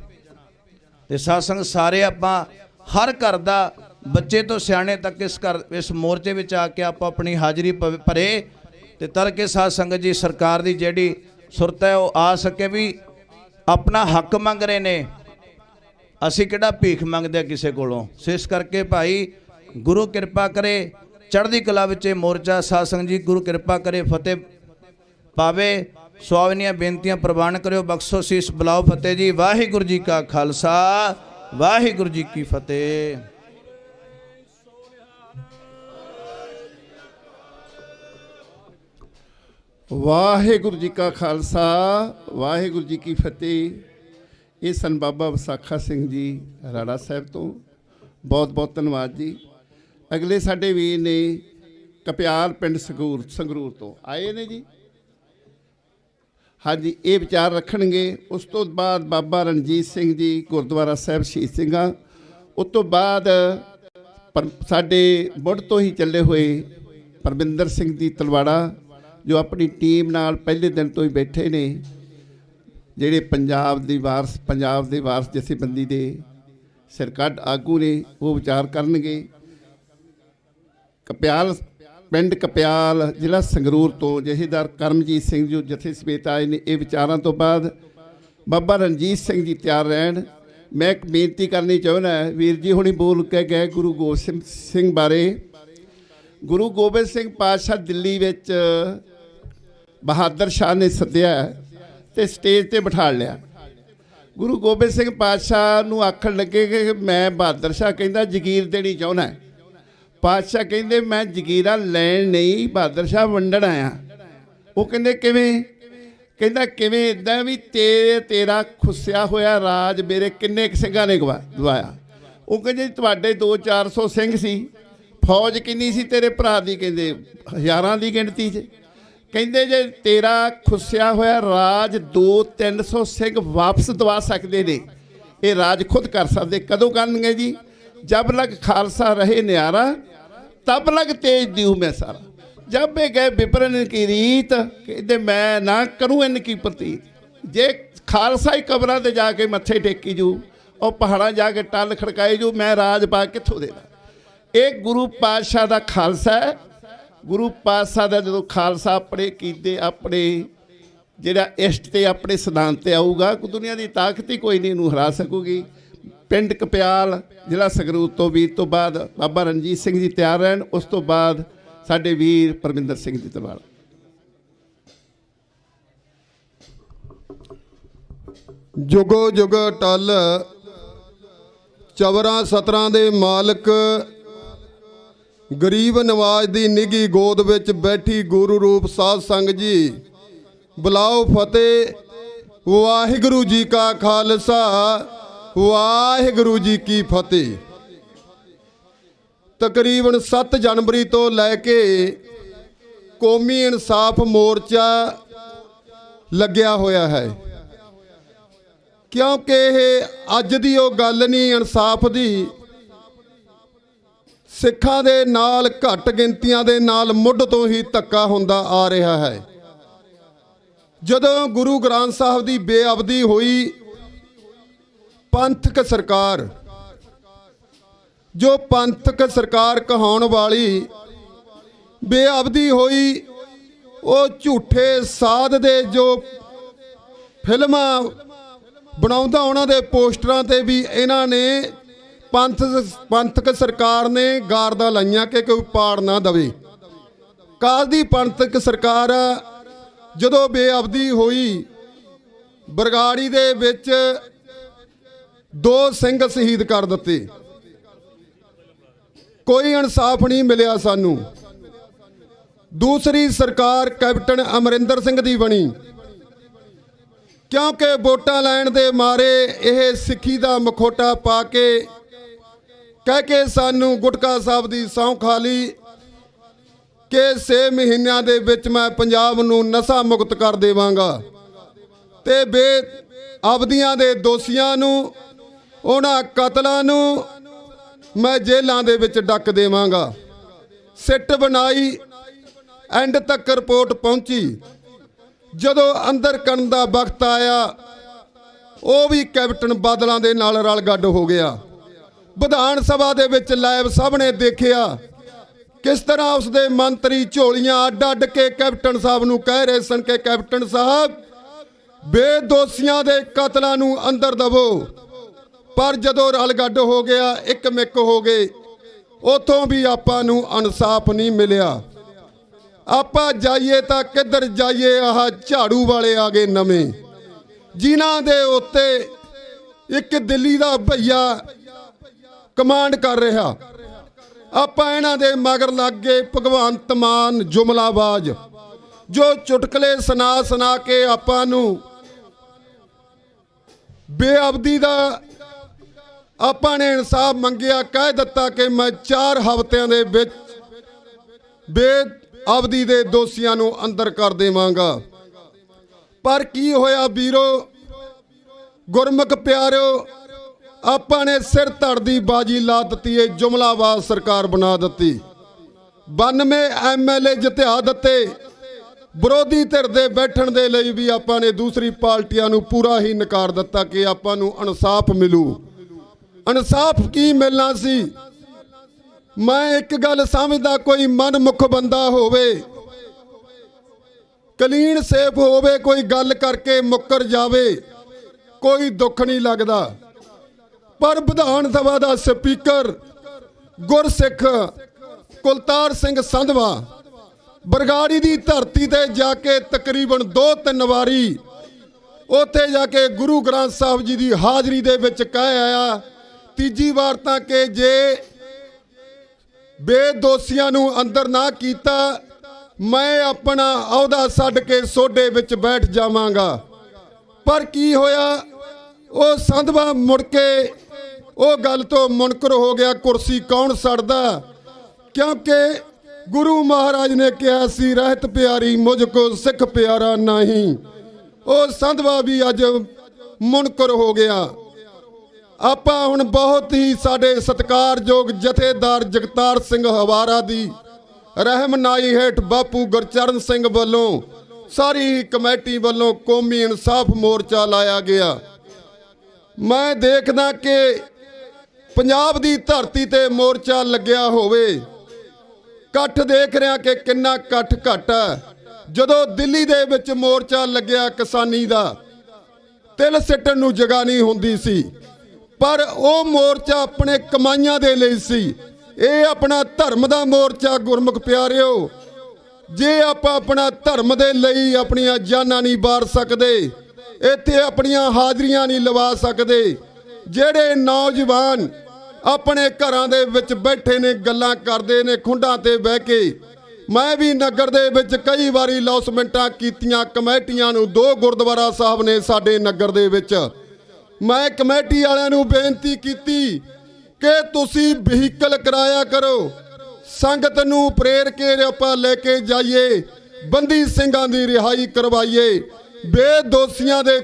ਤੇ ਸਾਧ ਸੰਗਤ ਸਾਰੇ ਆਪਾਂ ਹਰ ਘਰ ਦਾ ਬੱਚੇ ਤੋਂ ਸਿਆਣੇ ਤੱਕ ਇਸ ਮੋਰਚੇ ਵਿੱਚ ਆ ਕੇ ਆਪਾਂ ਆਪਣੀ ਹਾਜ਼ਰੀ ਭਰੇ ਤੇ ਤਰ ਕੇ ਸਾਧ ਸੰਗਤ ਜੀ ਸਰਕਾਰ ਦੀ ਜਿਹੜੀ ਸੁਰਤ ਹੈ ਉਹ ਆ ਸਕੇ ਵੀ ਆਪਣਾ ਹੱਕ ਮੰਗ ਰਹੇ ਨੇ, ਅਸੀਂ ਕਿਹੜਾ ਭੀਖ ਮੰਗਦੇ ਆ ਕਿਸੇ ਕੋਲੋਂ। ਸੋ ਇਸ ਕਰਕੇ ਭਾਈ ਗੁਰੂ ਕਿਰਪਾ ਕਰੇ, ਚੜ੍ਹਦੀ ਕਲਾ ਵਿੱਚ ਇਹ ਮੋਰਚਾ ਸਾਧ ਸੰਗਤ ਜੀ ਗੁਰੂ ਕਿਰਪਾ ਕਰੇ ਫਤਿਹ ਪਾਵੇ। ਸੁਆਵਨੀਆਂ ਬੇਨਤੀਆਂ ਪ੍ਰਵਾਨ ਕਰਿਓ, ਬਖਸ਼ੋ ਸੀਸ ਬੁਲਾਓ ਫਤਿਹ ਜੀ। ਵਾਹਿਗੁਰੂ ਜੀ ਕਾ ਖਾਲਸਾ, ਵਾਹਿਗੁਰੂ ਜੀ ਕੀ ਫਤਿਹ। ਵਾਹਿਗੁਰੂ ਜੀ ਕਾ ਖਾਲਸਾ, ਵਾਹਿਗੁਰੂ ਜੀ ਕੀ ਫਤਿਹ। ਇਹ ਸਨ ਬਾਬਾ ਵਿਸਾਖਾ ਸਿੰਘ ਜੀ ਰਾੜਾ ਸਾਹਿਬ ਤੋਂ, ਬਹੁਤ ਬਹੁਤ ਧੰਨਵਾਦ ਜੀ। ਅਗਲੇ ਸਾਡੇ ਵੀਰ ਨੇ ਕਪਿਆਲ ਪਿੰਡ ਸੰਗਰੂਰ ਤੋਂ ਆਏ ਨੇ ਜੀ। ਹਾਂਜੀ, ਇਹ ਵਿਚਾਰ ਰੱਖਣਗੇ। ਉਸ ਤੋਂ ਬਾਅਦ ਬਾਬਾ ਰਣਜੀਤ ਸਿੰਘ ਜੀ ਗੁਰਦੁਆਰਾ ਸਾਹਿਬ ਸ਼ਹੀਦ ਸਿੰਘਾਂ। ਉਸ ਤੋਂ ਬਾਅਦ ਸਾਡੇ ਮੁੱਢ ਤੋਂ ਹੀ ਚੱਲੇ ਹੋਏ ਪਰਮਿੰਦਰ ਸਿੰਘ ਜੀ ਤਲਵਾੜਾ, ਜੋ ਆਪਣੀ ਟੀਮ ਨਾਲ ਪਹਿਲੇ ਦਿਨ ਤੋਂ ਹੀ ਬੈਠੇ ਨੇ, ਜਿਹੜੇ ਪੰਜਾਬ ਦੇ ਵਾਰਸ ਜਥੇਬੰਦੀ ਦੇ ਸਿਰਕੱਢ ਆਗੂ ਨੇ, ਉਹ ਵਿਚਾਰ ਕਰਨਗੇ। ਪਿੰਡ ਕਪਿਆਲ ਜ਼ਿਲ੍ਹਾ ਸੰਗਰੂਰ ਤੋਂ ਜਥੇਦਾਰ ਕਰਮਜੀਤ ਸਿੰਘ ਜੋ ਜਥੇ ਸਮੇਤ ਆਏ ਨੇ। ਇਹ ਵਿਚਾਰਾਂ ਤੋਂ ਬਾਅਦ ਬਾਬਾ ਰਣਜੀਤ ਸਿੰਘ ਜੀ ਤਿਆਰ ਰਹਿਣ। ਮੈਂ ਇੱਕ ਬੇਨਤੀ ਕਰਨੀ ਚਾਹੁੰਦਾ, ਵੀਰ ਜੀ ਹੁਣੀ ਬੋਲ ਕੇ ਗਏ ਗੁਰੂ ਗੋਬਿੰਦ ਸਿੰਘ ਬਾਰੇ। ਗੁਰੂ ਗੋਬਿੰਦ ਸਿੰਘ ਪਾਤਸ਼ਾਹ ਦਿੱਲੀ ਵਿੱਚ ਬਹਾਦਰ ਸ਼ਾਹ ਨੇ ਸੱਦਿਆ ਤੇ ਸਟੇਜ ਤੇ ਬਿਠਾ ਲਿਆ। ਗੁਰੂ ਗੋਬਿੰਦ ਸਿੰਘ ਪਾਤਸ਼ਾਹ ਨੂੰ ਆਖਣ ਲੱਗੇ ਕਿ ਮੈਂ ਬਹਾਦਰ ਸ਼ਾਹ ਕਹਿੰਦਾ ਜਗੀਰ ਦੇਣੀ ਚਾਹੁੰਦਾ। ਪਾਤਸ਼ਾਹ ਕਹਿੰਦੇ ਮੈਂ ਜਗੀਰਾਂ ਲੈਣ ਨਹੀਂ, ਬਹਾਦਰ ਸ਼ਾਹ ਵੰਡਣ ਆਇਆ। ਉਹ ਕਹਿੰਦੇ ਕਿਵੇਂ? ਕਹਿੰਦਾ ਕਿਵੇਂ ਇੱਦਾਂ ਵੀ ਤੇਰਾ ਖੁੱਸਿਆ ਹੋਇਆ ਰਾਜ ਮੇਰੇ ਕਿੰਨੇ ਸਿੰਘਾਂ ਨੇ ਦਵਾਇਆ। ਉਹ ਕਹਿੰਦੇ ਤੁਹਾਡੇ 200-400 ਸਿੰਘ ਸੀ, ਫੌਜ ਕਿੰਨੀ ਸੀ ਤੇਰੇ ਭਰਾ ਦੀ? ਕਹਿੰਦੇ ਹਜ਼ਾਰਾਂ ਦੀ ਗਿਣਤੀ 'ਚ। ਕਹਿੰਦੇ ਜੇ ਤੇਰਾ ਖੁੱਸਿਆ ਹੋਇਆ ਰਾਜ 200-300 ਸਿੰਘ ਵਾਪਸ ਦਵਾ ਸਕਦੇ ਨੇ, ਇਹ ਰਾਜ ਖੁਦ ਕਰ ਸਕਦੇ। ਕਦੋਂ ਕਰਨਗੇ ਜੀ? जब लग खालसा रहे न्यारा तब लग तेज दीऊ में सारा। जब वे गए विपरन की रीत कहते मैं ना करूँ इनकी प्रतीत। जे खालसा ही कबरां ते जाके मत्थे टेकी जू और पहाड़ा जाके टल खड़काए जू मैं राज पा कित्थों देना। एक गुरु पातशाह का खालसा है। गुरु पातशाह का जो खालसा अपने कीते अपने जिहड़ा इष्ट ते अपने सिद्धांत ते आऊगा दुनिया की ताकत ही कोई नहीं इहनूं हरा सकूगी। पिंड कप्याल जिला संगरूर तो वीर तो बाद बाबा रणजीत सिंह जी तैयार रहन, उस तो बाद साडे वीर परमिंदर सिंह जी तलवाड़ा। जुगो जुग टल चवरां सतरां दे मालक गरीब नवाज दी निगी गोद विच बैठी गुरु रूप साध संग जी बुलाओ फतेह। वाहिगुरु जी का खालसा वाहिगुरु जी की फतेह। तकरीबन 7 जनवरी तो लैके कौमी इंसाफ मोर्चा लग्या होया है, क्योंकि यह अज दी वो गल नहीं इंसाफ दी। सिखां दे नाल घट गिनतियां दे नाल मुੱਢ तो ही धक्का हुंदा आ रहा है। जदों गुरु ग्रंथ साहब की बेअबदी हुई, पंथक सरकार जो पंथक सरकार कहाउण वाली बेअबदी हुई, वो झूठे साध दे जो फिल्मां बनाउंदा उन्हां दे पोस्टरां ते भी इन्हां ने पंथक सरकार ने गारदा लाइयां कि कोई पाड़ ना दवे। कादी पंथक सरकार जदों बेअबदी हुई, बरगाड़ी दे विच 2 सिंह शहीद कर दिते। कोई इंसाफ नहीं मिलिया सानू। दूसरी सरकार कैप्टन अमरिंदर सिंह दी बनी, क्योंकि वोटां लैण दे मारे यह सिੱਖੀ दा मखोटा पा के कह के सानू गुटका साहब दी सौं खा ली कि 6 महीनों दे विच मैं पंजाब नू नशा मुक्त कर देवांगा ते बेअबदियां दे दोषियां नू उन्हां कतलां नू मैं जेलां दे विच डक देवांगा। सिट बनाई, एंड तक रिपोर्ट पहुंची। जदों अंदर करन दा वक्त आया, वो भी कैप्टन बादलों दे नाल रल गड्ड हो गया। विधान सभा दे विच लाइव सब ने देखिया किस तरह उसके मंत्री झोलियां अड्ड अड्ड के कैप्टन साहब नू कह रहे सन कि कैप्टन साहब बेदोषियां दे कतलां नू अंदर दवो। पर जदों रल गड्ड हो गया, एक मिक हो गए, उतों भी आपां नू इंसाफ नहीं मिलिया। आपां जाइए तो किधर जाइए, आह झाड़ू वाले आ गए नवें, जिन्हां दे उत्ते एक दिल्ली दा भैया कमांड कर रहा। आपां इन्हां दे मगर लग गए भगवंत मान जुमलाबाज, जो चुटकले सुना सुना के आपां नू बेअबदी दा आपां ने इंसाफ मंगिया। कह दिता कि मैं 4 हफ्तियां दे विच बेअबदी दे दोषियां नू अंदर कर देवांगा। पर की होया वीरो गुरमुख प्यारो, आपां ने सिर धड़ दी बाजी ला दी है, जुमलाबाज सरकार बना दी। 92 MLA जित्या दिते। विरोधी धिर दे बैठण दे लई भी आपां ने दूसरी पार्टियां नू पूरा ही नकार दिता कि आपां नू इंसाफ मिलू। इंसाफ की मिलना सी? मैं एक गल समझदा, कोई मनमुख बंदा होवे, क्लीन सेफ होवे, कोई गल करके मुकर जावे, कोई दुख नहीं लगदा। पर विधान सभा का स्पीकर गुरसिख कुलतार सिंह संधवा बरगाड़ी की धरती ते जाके तकरीबन 2-3 वारी उत्थे जाके गुरु ग्रंथ साहब जी की हाजरी दे विच कह आया। तीजी वार तां कि जे बेदोषियां नू अंदर ना कीता, मैं अपना अहुदा छड्ड के सोडे विच बैठ जावांगा। पर की होया, वो संधवा मुड़ के वो गल तो मुनकर हो गया, कुर्सी कौन सड़दा, क्योंकि गुरु महाराज ने कहा सी रहत प्यारी मुझको सिख प्यारा नहीं। वो संधवा भी अज मुनकर हो गया। ਆਪਾਂ ਹੁਣ ਬਹੁਤ ਹੀ ਸਾਡੇ ਸਤਿਕਾਰਯੋਗ ਜਥੇਦਾਰ ਜਗਤਾਰ ਸਿੰਘ ਹਵਾਰਾ ਦੀ ਰਹਿਮਨਾਈ ਹੇਠ ਬਾਪੂ ਗੁਰਚਰਨ ਸਿੰਘ ਵੱਲੋਂ ਸਾਰੀ ਕਮੇਟੀ ਵੱਲੋਂ ਕੌਮੀ ਇਨਸਾਫ ਮੋਰਚਾ ਲਾਇਆ ਗਿਆ। ਮੈਂ ਦੇਖਦਾ ਕਿ ਪੰਜਾਬ ਦੀ ਧਰਤੀ ਤੇ ਮੋਰਚਾ ਲੱਗਿਆ ਹੋਵੇ, ਇਕੱਠ ਦੇਖ ਰਿਹਾ ਕਿ ਕਿੰਨਾ ਇਕੱਠ ਘੱਟ ਹੈ। ਜਦੋਂ ਦਿੱਲੀ ਦੇ ਵਿੱਚ ਮੋਰਚਾ ਲੱਗਿਆ ਕਿਸਾਨੀ ਦਾ, ਤਿਲ ਸਿੱਟਣ ਨੂੰ ਜਗ੍ਹਾ ਨਹੀਂ ਹੁੰਦੀ ਸੀ, ਪਰ ਉਹ ਮੋਰਚਾ ਆਪਣੇ ਕਮਾਈਆਂ ਦੇ ਲਈ ਸੀ। ਇਹ ਆਪਣਾ ਧਰਮ ਦਾ ਮੋਰਚਾ ਗੁਰਮੁਖ ਪਿਆਰਿਓ। ਜੇ ਆਪਾਂ ਆਪਣਾ ਧਰਮ ਦੇ ਲਈ ਆਪਣੀਆਂ ਜਾਨਾਂ ਨਹੀਂ ਵਾਰ ਸਕਦੇ, ਇੱਥੇ ਆਪਣੀਆਂ ਹਾਜ਼ਰੀਆਂ ਨਹੀਂ ਲਵਾ ਸਕਦੇ, ਜਿਹੜੇ ਨੌਜਵਾਨ ਆਪਣੇ ਘਰਾਂ ਦੇ ਵਿੱਚ ਬੈਠੇ ਨੇ ਗੱਲਾਂ ਕਰਦੇ ਨੇ ਖੁੰਡਾਂ ਤੇ ਬਹਿ ਕੇ। ਮੈਂ ਵੀ ਨਗਰ ਦੇ ਵਿੱਚ ਕਈ ਵਾਰੀ ਲੌਸਮੈਂਟਾਂ ਕੀਤੀਆਂ ਕਮੇਟੀਆਂ ਨੂੰ। 2 ਗੁਰਦੁਆਰਾ ਸਾਹਿਬ ਨੇ ਸਾਡੇ ਨਗਰ ਦੇ ਵਿੱਚ। ਮੈਂ ਕਮੇਟੀ ਵਾਲਿਆਂ ਨੂੰ ਬੇਨਤੀ ਕੀਤੀ ਕਿ ਤੁਸੀਂ ਵਹੀਕਲ ਕਰਾਇਆ ਕਰੋ, ਸੰਗਤ ਨੂੰ ਪ੍ਰੇਰ ਕੇ ਆਪਾਂ ਲੈ ਕੇ ਜਾਈਏ, ਬੰਦੀ ਸਿੰਘਾਂ ਦੀ ਰਿਹਾਈ ਕਰਵਾਈਏ, ਬੇਦੋਸ਼ੀਆਂ ਦੇ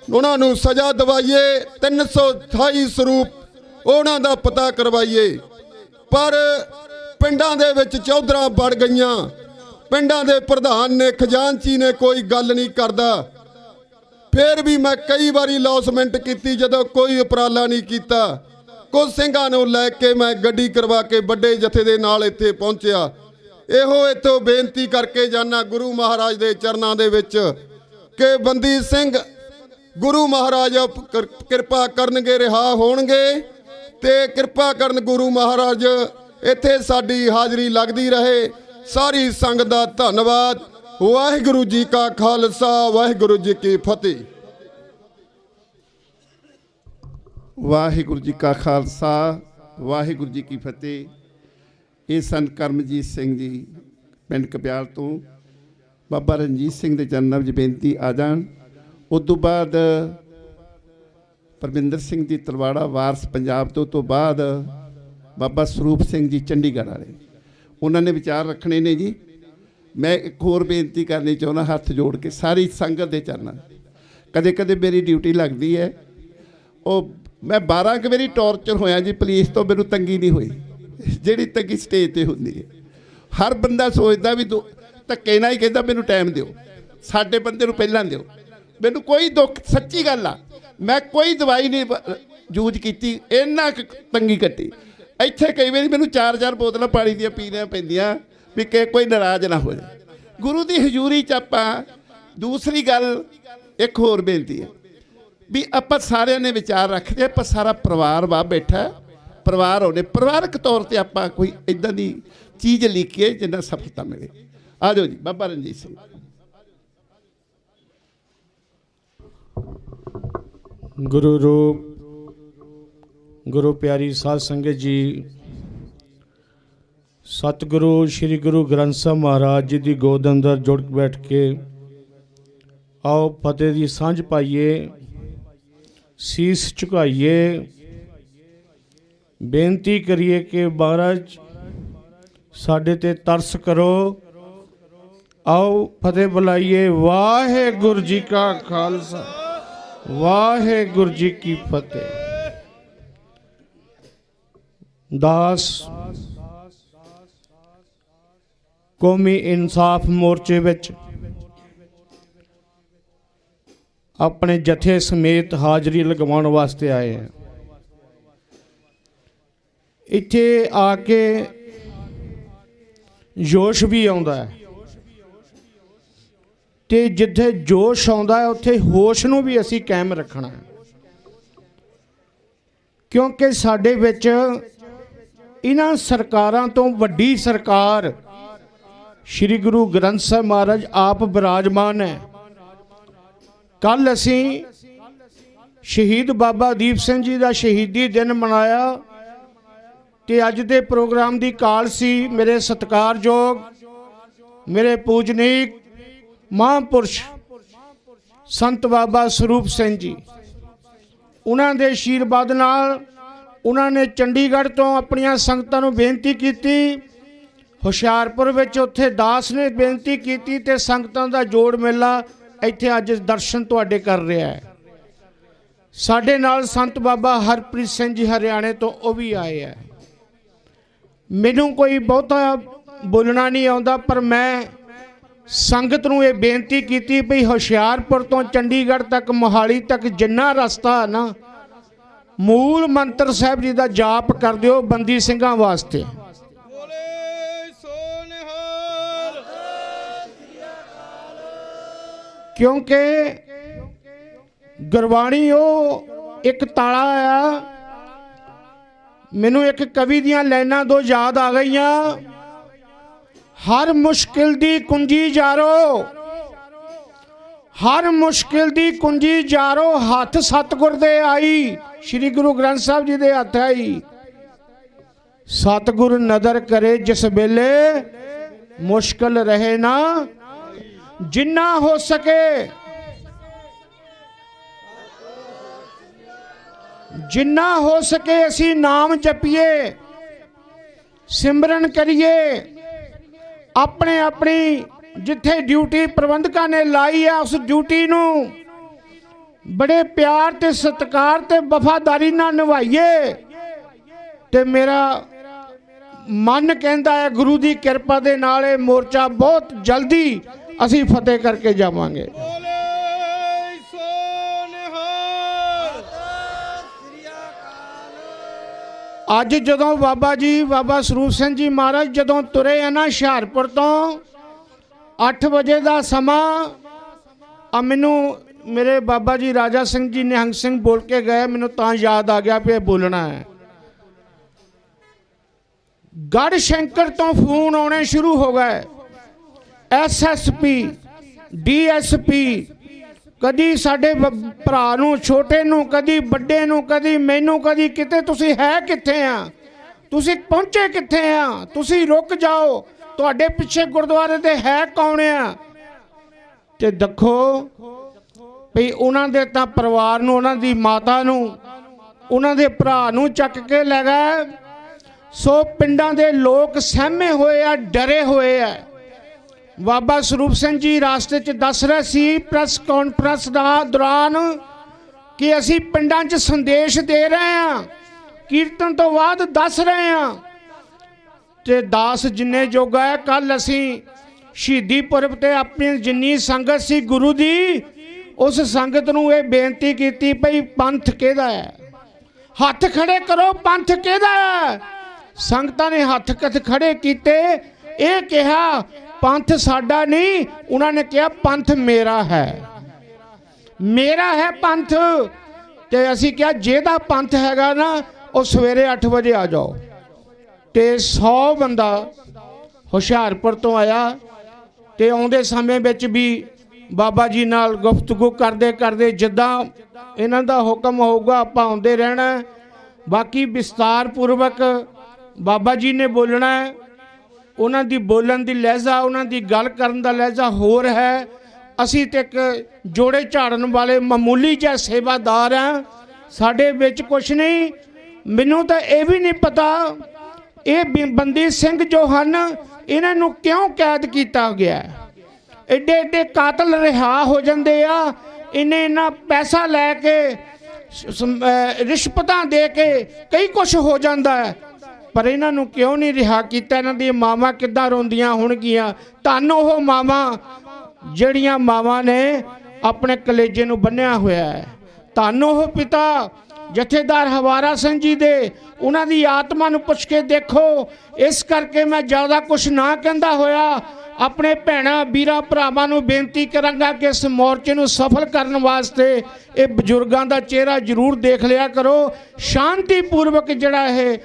ਉਹਨਾਂ ਨੂੰ ਸਜ਼ਾ ਦਿਵਾਈਏ, 328 ਸਰੂਪ ਉਹਨਾਂ ਦਾ ਪਤਾ ਕਰਵਾਈਏ। ਪਰ ਪਿੰਡਾਂ ਦੇ ਵਿੱਚ ਚੌਧਰਾਂ ਵੜ ਗਈਆਂ, ਪਿੰਡਾਂ ਦੇ ਪ੍ਰਧਾਨ ਨੇ, ਖਜ਼ਾਨਚੀ ਨੇ ਕੋਈ ਗੱਲ ਨਹੀਂ ਕਰਦਾ। ਫਿਰ ਵੀ ਮੈਂ ਕਈ ਵਾਰੀ ਲੌਸਮੈਂਟ ਕੀਤੀ, ਜਦੋਂ ਕੋਈ ਉਪਰਾਲਾ ਨਹੀਂ ਕੀਤਾ। ਕੁਝ ਸਿੰਘਾਂ ਨੂੰ ਲੈ ਕੇ ਮੈਂ ਗੱਡੀ ਕਰਵਾ ਕੇ ਵੱਡੇ ਜਥੇ ਦੇ ਨਾਲ ਇੱਥੇ ਪਹੁੰਚਿਆ। ਇਹੋ ਇੱਥੋਂ ਬੇਨਤੀ ਕਰਕੇ ਜਾਣਾ ਗੁਰੂ ਮਹਾਰਾਜ ਦੇ ਚਰਨਾਂ ਦੇ ਵਿੱਚ ਕਿ ਬੰਦੀ ਸਿੰਘ ਗੁਰੂ ਮਹਾਰਾਜ ਕਿਰਪਾ ਕਰਨਗੇ, ਰਿਹਾ ਹੋਣਗੇ, ਤੇ ਕਿਰਪਾ ਕਰਨ ਗੁਰੂ ਮਹਾਰਾਜ। ਇੱਥੇ ਸਾਡੀ ਹਾਜ਼ਰੀ ਲੱਗਦੀ ਰਹੇ। ਸਾਰੀ ਸੰਗਤ ਦਾ ਧੰਨਵਾਦ। ਵਾਹਿਗੁਰੂ ਜੀ ਕਾ ਖਾਲਸਾ, ਵਾਹਿਗੁਰੂ ਜੀ ਕੀ ਫਤਿਹ। ਵਾਹਿਗੁਰੂ ਜੀ ਕਾ ਖਾਲਸਾ, ਵਾਹਿਗੁਰੂ ਜੀ ਕੀ ਫਤਿਹ। ਇਹ ਸੰਤ ਕਰਮਜੀਤ ਸਿੰਘ ਜੀ ਪਿੰਡ ਕਪਿਆਲ ਤੋਂ ਬਾਬਾ ਰਣਜੀਤ ਸਿੰਘ ਦੇ ਚਰਨਾਂ ਵਿੱਚ ਬੇਨਤੀ ਆ ਜਾਣ। ਉਸ ਤੋਂ ਬਾਅਦ ਪਰਮਿੰਦਰ ਸਿੰਘ ਜੀ ਤਲਵਾੜਾ ਵਾਰਸ ਪੰਜਾਬ ਤੋਂ ਬਾਅਦ ਬਾਬਾ ਸਰੂਪ ਸਿੰਘ ਜੀ ਚੰਡੀਗੜ੍ਹ ਵਾਲੇ, ਉਹਨਾਂ ਨੇ ਵਿਚਾਰ ਰੱਖਣੇ ਨੇ ਜੀ। ਮੈਂ ਇੱਕ ਹੋਰ ਬੇਨਤੀ ਕਰਨੀ ਚਾਹੁੰਦਾ ਹੱਥ ਜੋੜ ਕੇ ਸਾਰੀ ਸੰਗਤ ਦੇ ਚਰਨਾਂ। ਕਦੇ ਕਦੇ ਮੇਰੀ ਡਿਊਟੀ ਲੱਗਦੀ ਹੈ, ਉਹ ਮੈਂ 12 ਕੁ ਵਾਰੀ ਟੌਰਚਰ ਹੋਇਆ ਜੀ ਪੁਲਿਸ ਤੋਂ, ਮੈਨੂੰ ਤੰਗੀ ਨਹੀਂ ਹੋਈ ਜਿਹੜੀ ਤੰਗੀ ਸਟੇਜ 'ਤੇ ਹੁੰਦੀ ਹੈ। ਹਰ ਬੰਦਾ ਸੋਚਦਾ ਵੀ ਧੱਕੇ ਨਾਲ ਹੀ ਕਹਿੰਦਾ ਮੈਨੂੰ ਟਾਈਮ ਦਿਓ, ਸਾਡੇ ਬੰਦੇ ਨੂੰ ਪਹਿਲਾਂ ਦਿਓ। ਮੈਨੂੰ ਕੋਈ ਦੁੱਖ, ਸੱਚੀ ਗੱਲ ਆ, ਮੈਂ ਕੋਈ ਦਵਾਈ ਨਹੀਂ ਯੂਜ਼ ਕੀਤੀ, ਇੰਨਾ ਤੰਗੀ ਕੱਟੀ। ਇੱਥੇ ਕਈ ਵਾਰੀ ਮੈਨੂੰ 4-4 ਬੋਤਲਾਂ ਪਾਣੀ ਦੀਆਂ ਪੀਣੀਆਂ ਪੈਂਦੀਆਂ ਵੀ ਕਿ ਕੋਈ ਨਾਰਾਜ਼ ਨਾ ਹੋ ਜਾਏ ਗੁਰੂ ਦੀ ਹਜ਼ੂਰੀ 'ਚ ਆਪਾਂ। ਦੂਸਰੀ ਗੱਲ ਇੱਕ ਹੋਰ ਬੇਨਤੀ ਹੈ ਵੀ ਆਪਾਂ ਸਾਰਿਆਂ ਨੇ ਵਿਚਾਰ ਰੱਖਦੇ, ਆਪਾਂ ਸਾਰਾ ਪਰਿਵਾਰ ਬਾਹਰ ਬੈਠਾ, ਪਰਿਵਾਰ ਹੋਣੇ, ਪਰਿਵਾਰਕ ਤੌਰ 'ਤੇ ਆਪਾਂ ਕੋਈ ਇੱਦਾਂ ਦੀ ਚੀਜ਼ ਲਿਖੀਏ ਜਿੰਨਾ ਸਫਲਤਾ ਮਿਲੇ। ਆ ਜਾਓ ਜੀ ਬਾਬਾ ਰਣਜੀਤ ਸਿੰਘ। ਗੁਰੂ ਰੂਪ, ਗੁਰੂ ਪਿਆਰੀ ਸਾਧ ਸੰਗਤ ਜੀ, ਸਤਿਗੁਰੂ ਸ਼੍ਰੀ ਗੁਰੂ ਗ੍ਰੰਥ ਸਾਹਿਬ ਮਹਾਰਾਜ ਜੀ ਦੀ ਗੋਦ ਅੰਦਰ ਜੁੜ ਬੈਠ ਕੇ ਆਓ ਫਤਿਹ ਦੀ ਸਾਂਝ ਪਾਈਏ, ਸੀਸ ਝੁਕਾਈਏ, ਬੇਨਤੀ ਕਰੀਏ ਕਿ ਮਹਾਰਾਜ ਸਾਡੇ ਤੇ ਤਰਸ ਕਰੋ। ਆਓ ਫਤਿਹ ਬੁਲਾਈਏ। ਵਾਹਿਗੁਰੂ ਜੀ ਕਾ ਖਾਲਸਾ, ਵਾਹਿਗੁਰੂ ਜੀ ਕੀ ਫਤਿਹ। ਦਾਸ ਕੌਮੀ ਇਨਸਾਫ ਮੋਰਚੇ ਵਿੱਚ ਆਪਣੇ ਜਥੇ ਸਮੇਤ ਹਾਜ਼ਰੀ ਲਗਵਾਉਣ ਵਾਸਤੇ ਆਏ हैं। ਇੱਥੇ ਆ ਕੇ ਜੋਸ਼ ਵੀ ਆਉਂਦਾ ਹੈ, ਤੇ ਜਿੱਥੇ ਜੋਸ਼ ਆਉਂਦਾ ਹੈ ਉੱਥੇ ਹੋਸ਼ ਨੂੰ ਵੀ ਅਸੀਂ ਕਾਇਮ ਰੱਖਣਾ ਹੈ, ਕਿਉਂਕਿ ਸਾਡੇ ਵਿੱਚ ਇਹਨਾਂ ਸਰਕਾਰਾਂ ਤੋਂ ਵੱਡੀ ਸਰਕਾਰ ਸ਼੍ਰੀ ਗੁਰੂ ਗ੍ਰੰਥ ਸਾਹਿਬ ਮਹਾਰਾਜ ਆਪ ਬਿਰਾਜਮਾਨ ਹੈ। ਕੱਲ ਅਸੀਂ ਸ਼ਹੀਦ ਬਾਬਾ ਦੀਪ ਸਿੰਘ ਜੀ ਦਾ ਸ਼ਹੀਦੀ ਦਿਨ ਮਨਾਇਆ, ਤੇ ਅੱਜ ਦੇ ਪ੍ਰੋਗਰਾਮ ਦੀ ਕਾਲ ਸੀ ਮੇਰੇ ਸਤਿਕਾਰਯੋਗ, ਮੇਰੇ ਪੂਜਨੀਕ ਮਹਾਂਪੁਰਸ਼ ਸੰਤ ਬਾਬਾ ਸਰੂਪ ਸਿੰਘ ਜੀ। ਉਹਨਾਂ ਦੇ ਆਸ਼ੀਰਵਾਦ ਨਾਲ ਉਹਨਾਂ ਨੇ ਚੰਡੀਗੜ੍ਹ ਤੋਂ ਆਪਣੀਆਂ ਸੰਗਤਾਂ ਨੂੰ ਬੇਨਤੀ ਕੀਤੀ, ਹੁਸ਼ਿਆਰਪੁਰ ਵਿੱਚ ਉੱਥੇ ਦਾਸ ਨੇ ਬੇਨਤੀ ਕੀਤੀ, ਤੇ ਸੰਗਤਾਂ ਦਾ ਜੋੜ ਮੇਲਾ ਇੱਥੇ ਅੱਜ ਦਰਸ਼ਨ ਤੁਹਾਡੇ ਕਰ ਰਿਹਾ ਹੈ। ਸਾਡੇ ਨਾਲ ਸੰਤ ਬਾਬਾ ਹਰਪ੍ਰੀਤ ਸਿੰਘ ਜੀ ਹਰਿਆਣੇ ਤੋਂ ਉਹ ਵੀ ਆਏ ਹੈ। ਮੈਨੂੰ ਕੋਈ ਬਹੁਤਾ ਬੋਲਣਾ ਨਹੀਂ ਆਉਂਦਾ, ਪਰ ਮੈਂ ਸੰਗਤ ਨੂੰ ਇਹ ਬੇਨਤੀ ਕੀਤੀ ਵੀ ਹੁਸ਼ਿਆਰਪੁਰ ਤੋਂ ਚੰਡੀਗੜ੍ਹ ਤੱਕ ਮੋਹਾਲੀ ਤੱਕ ਜਿੰਨਾ ਰਸਤਾ ਹੈ ਨਾ, ਮੂਲ ਮੰਤਰ ਸਾਹਿਬ ਜੀ ਦਾ ਜਾਪ ਕਰ ਦਿਓ ਬੰਦੀ ਸਿੰਘਾਂ ਵਾਸਤੇ। ਕਿਉਂਕਿ ਗੁਰਬਾਣੀ ਉਹ ਇੱਕ ਤਾਲਾ ਆ। ਮੈਨੂੰ ਇੱਕ ਕਵੀ ਦੀਆਂ ਲਾਈਨਾਂ ਦੋ ਯਾਦ ਆ ਗਈਆਂ। ਹਰ ਮੁਸ਼ਕਿਲ ਦੀ ਕੁੰਜੀ ਯਾਰੋ, ਹਰ ਮੁਸ਼ਕਿਲ ਦੀ ਕੁੰਜੀ ਯਾਰੋ, ਹੱਥ ਸਤਿਗੁਰ ਦੇ ਆਈ। ਸ੍ਰੀ ਗੁਰੂ ਗ੍ਰੰਥ ਸਾਹਿਬ ਜੀ ਦੇ ਹੱਥ ਆਈ। ਸਤਿਗੁਰ ਨਦਰ ਕਰੇ ਜਿਸ ਵੇਲੇ, ਮੁਸ਼ਕਿਲ ਰਹੇ ਨਾ। ਜਿੰਨਾ ਹੋ ਸਕੇ, ਜਿੰਨਾ ਹੋ ਸਕੇ ਅਸੀਂ ਨਾਮ ਜਪੀਏ, ਸਿਮਰਨ ਕਰੀਏ। ਆਪਣੇ ਆਪਣੀ ਜਿੱਥੇ ਡਿਊਟੀ ਪ੍ਰਬੰਧਕਾਂ ਨੇ ਲਾਈ ਹੈ, ਉਸ ਡਿਊਟੀ ਨੂੰ ਬੜੇ ਪਿਆਰ ਤੇ ਸਤਿਕਾਰ ਤੇ ਵਫਾਦਾਰੀ ਨਾਲ ਨਿਭਾਈਏ। ਤੇ ਮੇਰਾ ਮਨ ਕਹਿੰਦਾ ਹੈ ਗੁਰੂ ਦੀ ਕਿਰਪਾ ਦੇ ਨਾਲ ਇਹ ਮੋਰਚਾ ਬਹੁਤ ਜਲਦੀ ਅਸੀਂ ਫਤਿਹ ਕਰਕੇ ਜਾਵਾਂਗੇ। ਅੱਜ ਜਦੋਂ ਬਾਬਾ ਜੀ, ਬਾਬਾ ਸਰੂਪ ਸਿੰਘ ਜੀ ਮਹਾਰਾਜ ਜਦੋਂ ਤੁਰੇ ਆ ਨਾ ਹੁਸ਼ਿਆਰਪੁਰ ਤੋਂ, 8 ਵਜੇ ਦਾ ਸਮਾਂ ਆ, ਮੈਨੂੰ ਮੇਰੇ ਬਾਬਾ ਜੀ ਰਾਜਾ ਸਿੰਘ ਜੀ ਨਿਹੰਗ ਸਿੰਘ ਬੋਲ ਕੇ ਗਏ, ਮੈਨੂੰ ਤਾਂ ਯਾਦ ਆ ਗਿਆ ਵੀ ਇਹ ਬੋਲਣਾ ਹੈ। ਗੜ ਸ਼ੰਕਰ ਤੋਂ ਫੋਨ ਆਉਣੇ ਸ਼ੁਰੂ ਹੋ ਗਏ। SSP, DSP, ਕਦੀ ਸਾਡੇ ਭਰਾ ਨੂੰ, ਛੋਟੇ ਨੂੰ, ਕਦੀ ਵੱਡੇ ਨੂੰ, ਕਦੀ ਮੈਨੂੰ, ਕਦੀ ਕਿਤੇ ਤੁਸੀਂ ਹੈ ਕਿੱਥੇ ਆ, ਤੁਸੀਂ ਪਹੁੰਚੇ ਕਿੱਥੇ ਆ, ਤੁਸੀਂ ਰੁਕ ਜਾਓ, ਤੁਹਾਡੇ ਪਿੱਛੇ ਗੁਰਦੁਆਰੇ ਤੇ ਹੈ ਕੌਣ ਆ। ਤੇ ਦੇਖੋ ਵੀ ਉਹਨਾਂ ਦੇ ਤਾਂ ਪਰਿਵਾਰ ਨੂੰ, ਉਹਨਾਂ ਦੀ ਮਾਤਾ ਨੂੰ, ਉਹਨਾਂ ਦੇ ਭਰਾ ਨੂੰ ਚੱਕ ਕੇ ਲੈ ਗਏ। ਸੋ ਪਿੰਡਾਂ ਦੇ ਲੋਕ ਸਹਿਮੇ ਹੋਏ ਆ, ਡਰੇ ਹੋਏ ਆ। ਬਾਬਾ ਸਰੂਪ ਸਿੰਘ ਜੀ ਰਾਸਤੇ 'ਚ ਦੱਸ ਰਹੇ ਸੀ ਪ੍ਰੈਸ ਕਾਨਫਰੰਸ ਦਾ ਦੌਰਾਨ ਕਿ ਅਸੀਂ ਪਿੰਡਾਂ 'ਚ ਸੰਦੇਸ਼ ਦੇ ਰਹੇ ਹਾਂ, ਕੀਰਤਨ ਤੋਂ ਬਾਅਦ ਦੱਸ ਰਹੇ ਹਾਂ। ਤੇ ਦਾਸ ਜਿੰਨੇ ਜੋਗਾ ਹੈ, ਕੱਲ ਅਸੀਂ ਸ਼ਹੀਦੀ ਪੁਰਬ ਤੇ ਆਪਣੀ ਜਿੰਨੀ ਸੰਗਤ ਸੀ ਗੁਰੂ ਦੀ, ਉਸ ਸੰਗਤ ਨੂੰ ਇਹ ਬੇਨਤੀ ਕੀਤੀ ਭਈ ਪੰਥ ਕਿਹਦਾ ਹੈ, ਹੱਥ ਖੜੇ ਕਰੋ, ਪੰਥ ਕਿਹਦਾ ਹੈ। ਸੰਗਤਾਂ ਨੇ ਹੱਥ ਖੜੇ ਕੀਤੇ, ਇਹ ਕਿਹਾ ਪੰਥ ਸਾਡਾ ਨਹੀਂ, ਉਹਨਾਂ ਨੇ ਕਿਹਾ ਪੰਥ ਮੇਰਾ ਹੈ, ਮੇਰਾ ਹੈ ਪੰਥ। ਤੇ ਅਸੀਂ ਕਿਹਾ ਜਿਹਦਾ ਪੰਥ ਹੈਗਾ ਨਾ ਉਹ ਸਵੇਰੇ 8 ਵਜੇ ਆ ਜਾਓ। ਤੇ 100 ਬੰਦਾ ਹੁਸ਼ਿਆਰਪੁਰ ਤੋਂ ਆਇਆ। ਤੇ ਆਉਂਦੇ ਸਮੇਂ ਵਿੱਚ ਵੀ ਬਾਬਾ ਜੀ ਨਾਲ ਗੁਫ਼ਤਗੂ ਕਰਦੇ ਕਰਦੇ ਜਿੱਦਾਂ ਇਹਨਾਂ ਦਾ ਹੁਕਮ ਹੋਊਗਾ ਆਪਾਂ ਆਉਂਦੇ ਰਹਿਣਾ। ਬਾਕੀ ਵਿਸਤਾਰ ਪੂਰਵਕ ਬਾਬਾ ਜੀ ਨੇ ਬੋਲਣਾ ਹੈ। ਉਹਨਾਂ ਦੀ ਬੋਲਣ ਦੀ ਲਹਿਜ਼ਾ, ਉਹਨਾਂ ਦੀ ਗੱਲ ਕਰਨ ਦਾ ਲਹਿਜ਼ਾ ਹੋਰ ਹੈ। ਅਸੀਂ ਤੇ ਇੱਕ ਜੋੜੇ ਝਾੜਨ ਵਾਲੇ ਮਾਮੂਲੀ ਜਿਹੇ ਸੇਵਾਦਾਰ ਹਾਂ, ਸਾਡੇ ਵਿੱਚ ਕੁਛ ਨਹੀਂ। ਮੈਨੂੰ ਤਾਂ ਇਹ ਵੀ ਨਹੀਂ ਪਤਾ ਇਹ ਬੰਦੀ ਸਿੰਘ ਜੋ ਹਨ ਇਹਨਾਂ ਨੂੰ ਕਿਉਂ ਕੈਦ ਕੀਤਾ ਗਿਆ। ਐਡੇ ਐਡੇ ਕਾਤਲ ਰਿਹਾ ਹੋ ਜਾਂਦੇ ਆ, ਇੰਨਾ ਪੈਸਾ ਲੈ ਕੇ, ਰਿਸ਼ਵਤਾਂ ਦੇ ਕੇ ਕਈ ਕੁਛ ਹੋ ਜਾਂਦਾ ਹੈ, ਪਰ ਇਹਨਾਂ ਨੂੰ ਕਿਉਂ ਨਹੀਂ ਰਿਹਾ ਕੀਤਾ। ਇਹਨਾਂ ਦੀਆਂ ਮਾਵਾਂ ਕਿੱਦਾਂ ਰੋਂਦੀਆਂ ਹੋਣਗੀਆਂ। ਧੰਨ ਉਹ ਮਾਵਾਂ ਜਿਹੜੀਆਂ ਮਾਵਾਂ ਨੇ ਆਪਣੇ ਕਲੇਜੇ ਨੂੰ ਬੰਨਿਆ ਹੋਇਆ ਹੈ। ਧੰਨ ਉਹ ਪਿਤਾ ਜਥੇਦਾਰ ਹਵਾਰਾ ਸਿੰਘ ਜੀ ਦੇ, ਉਹਨਾਂ ਦੀ ਆਤਮਾ ਨੂੰ ਪੁੱਛ ਕੇ ਦੇਖੋ। ਇਸ ਕਰਕੇ ਮੈਂ ਜ਼ਿਆਦਾ ਕੁਛ ਨਾ ਕਹਿੰਦਾ ਹੋਇਆ ਆਪਣੇ ਭੈਣਾਂ ਵੀਰਾਂ ਭਰਾਵਾਂ ਨੂੰ ਬੇਨਤੀ ਕਰਾਂਗਾ ਕਿ ਇਸ ਮੋਰਚੇ ਨੂੰ ਸਫਲ ਕਰਨ ਵਾਸਤੇ ਇਹ ਬਜ਼ੁਰਗਾਂ ਦਾ ਚਿਹਰਾ ਜ਼ਰੂਰ ਦੇਖ ਲਿਆ ਕਰੋ। ਸ਼ਾਂਤੀਪੂਰਵਕ ਜਿਹੜਾ ਇਹ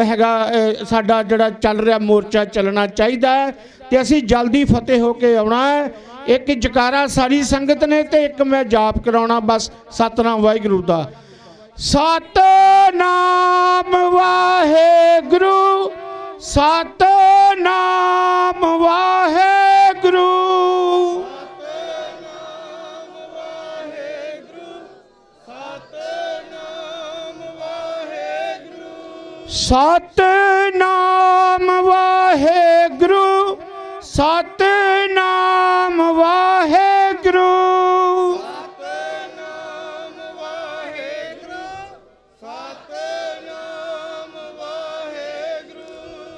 ਹੈਗਾ ਸਾਡਾ ਜਿਹੜਾ ਚੱਲ ਰਿਹਾ ਮੋਰਚਾ ਚੱਲਣਾ ਚਾਹੀਦਾ ਹੈ ਤੇ ਅਸੀਂ ਜਲਦੀ ਫਤਿਹ ਹੋ ਕੇ ਆਉਣਾ ਹੈ। ਇੱਕ ਜਕਾਰਾ ਸਾਰੀ ਸੰਗਤ ਨੇ ਤੇ ਇੱਕ ਮੈਂ ਜਾਪ ਕਰਾਉਣਾ ਬਸ, ਸਤਨਾਮ ਵਾਹਿਗੁਰੂ ਦਾ। ਸਤਨਾਮ ਵਾਹਿਗੁਰੂ, ਸਤਨਾਮ ਵਾਹਿਗੁਰੂ, ਸਤਨਾਮ ਵਾਹਿਗੁਰੂ, ਸਤਨਾਮ ਵਾਹਿਗੁਰੂ, ਸਤਨਾਮ ਵਾਹਿਗੁਰੂ,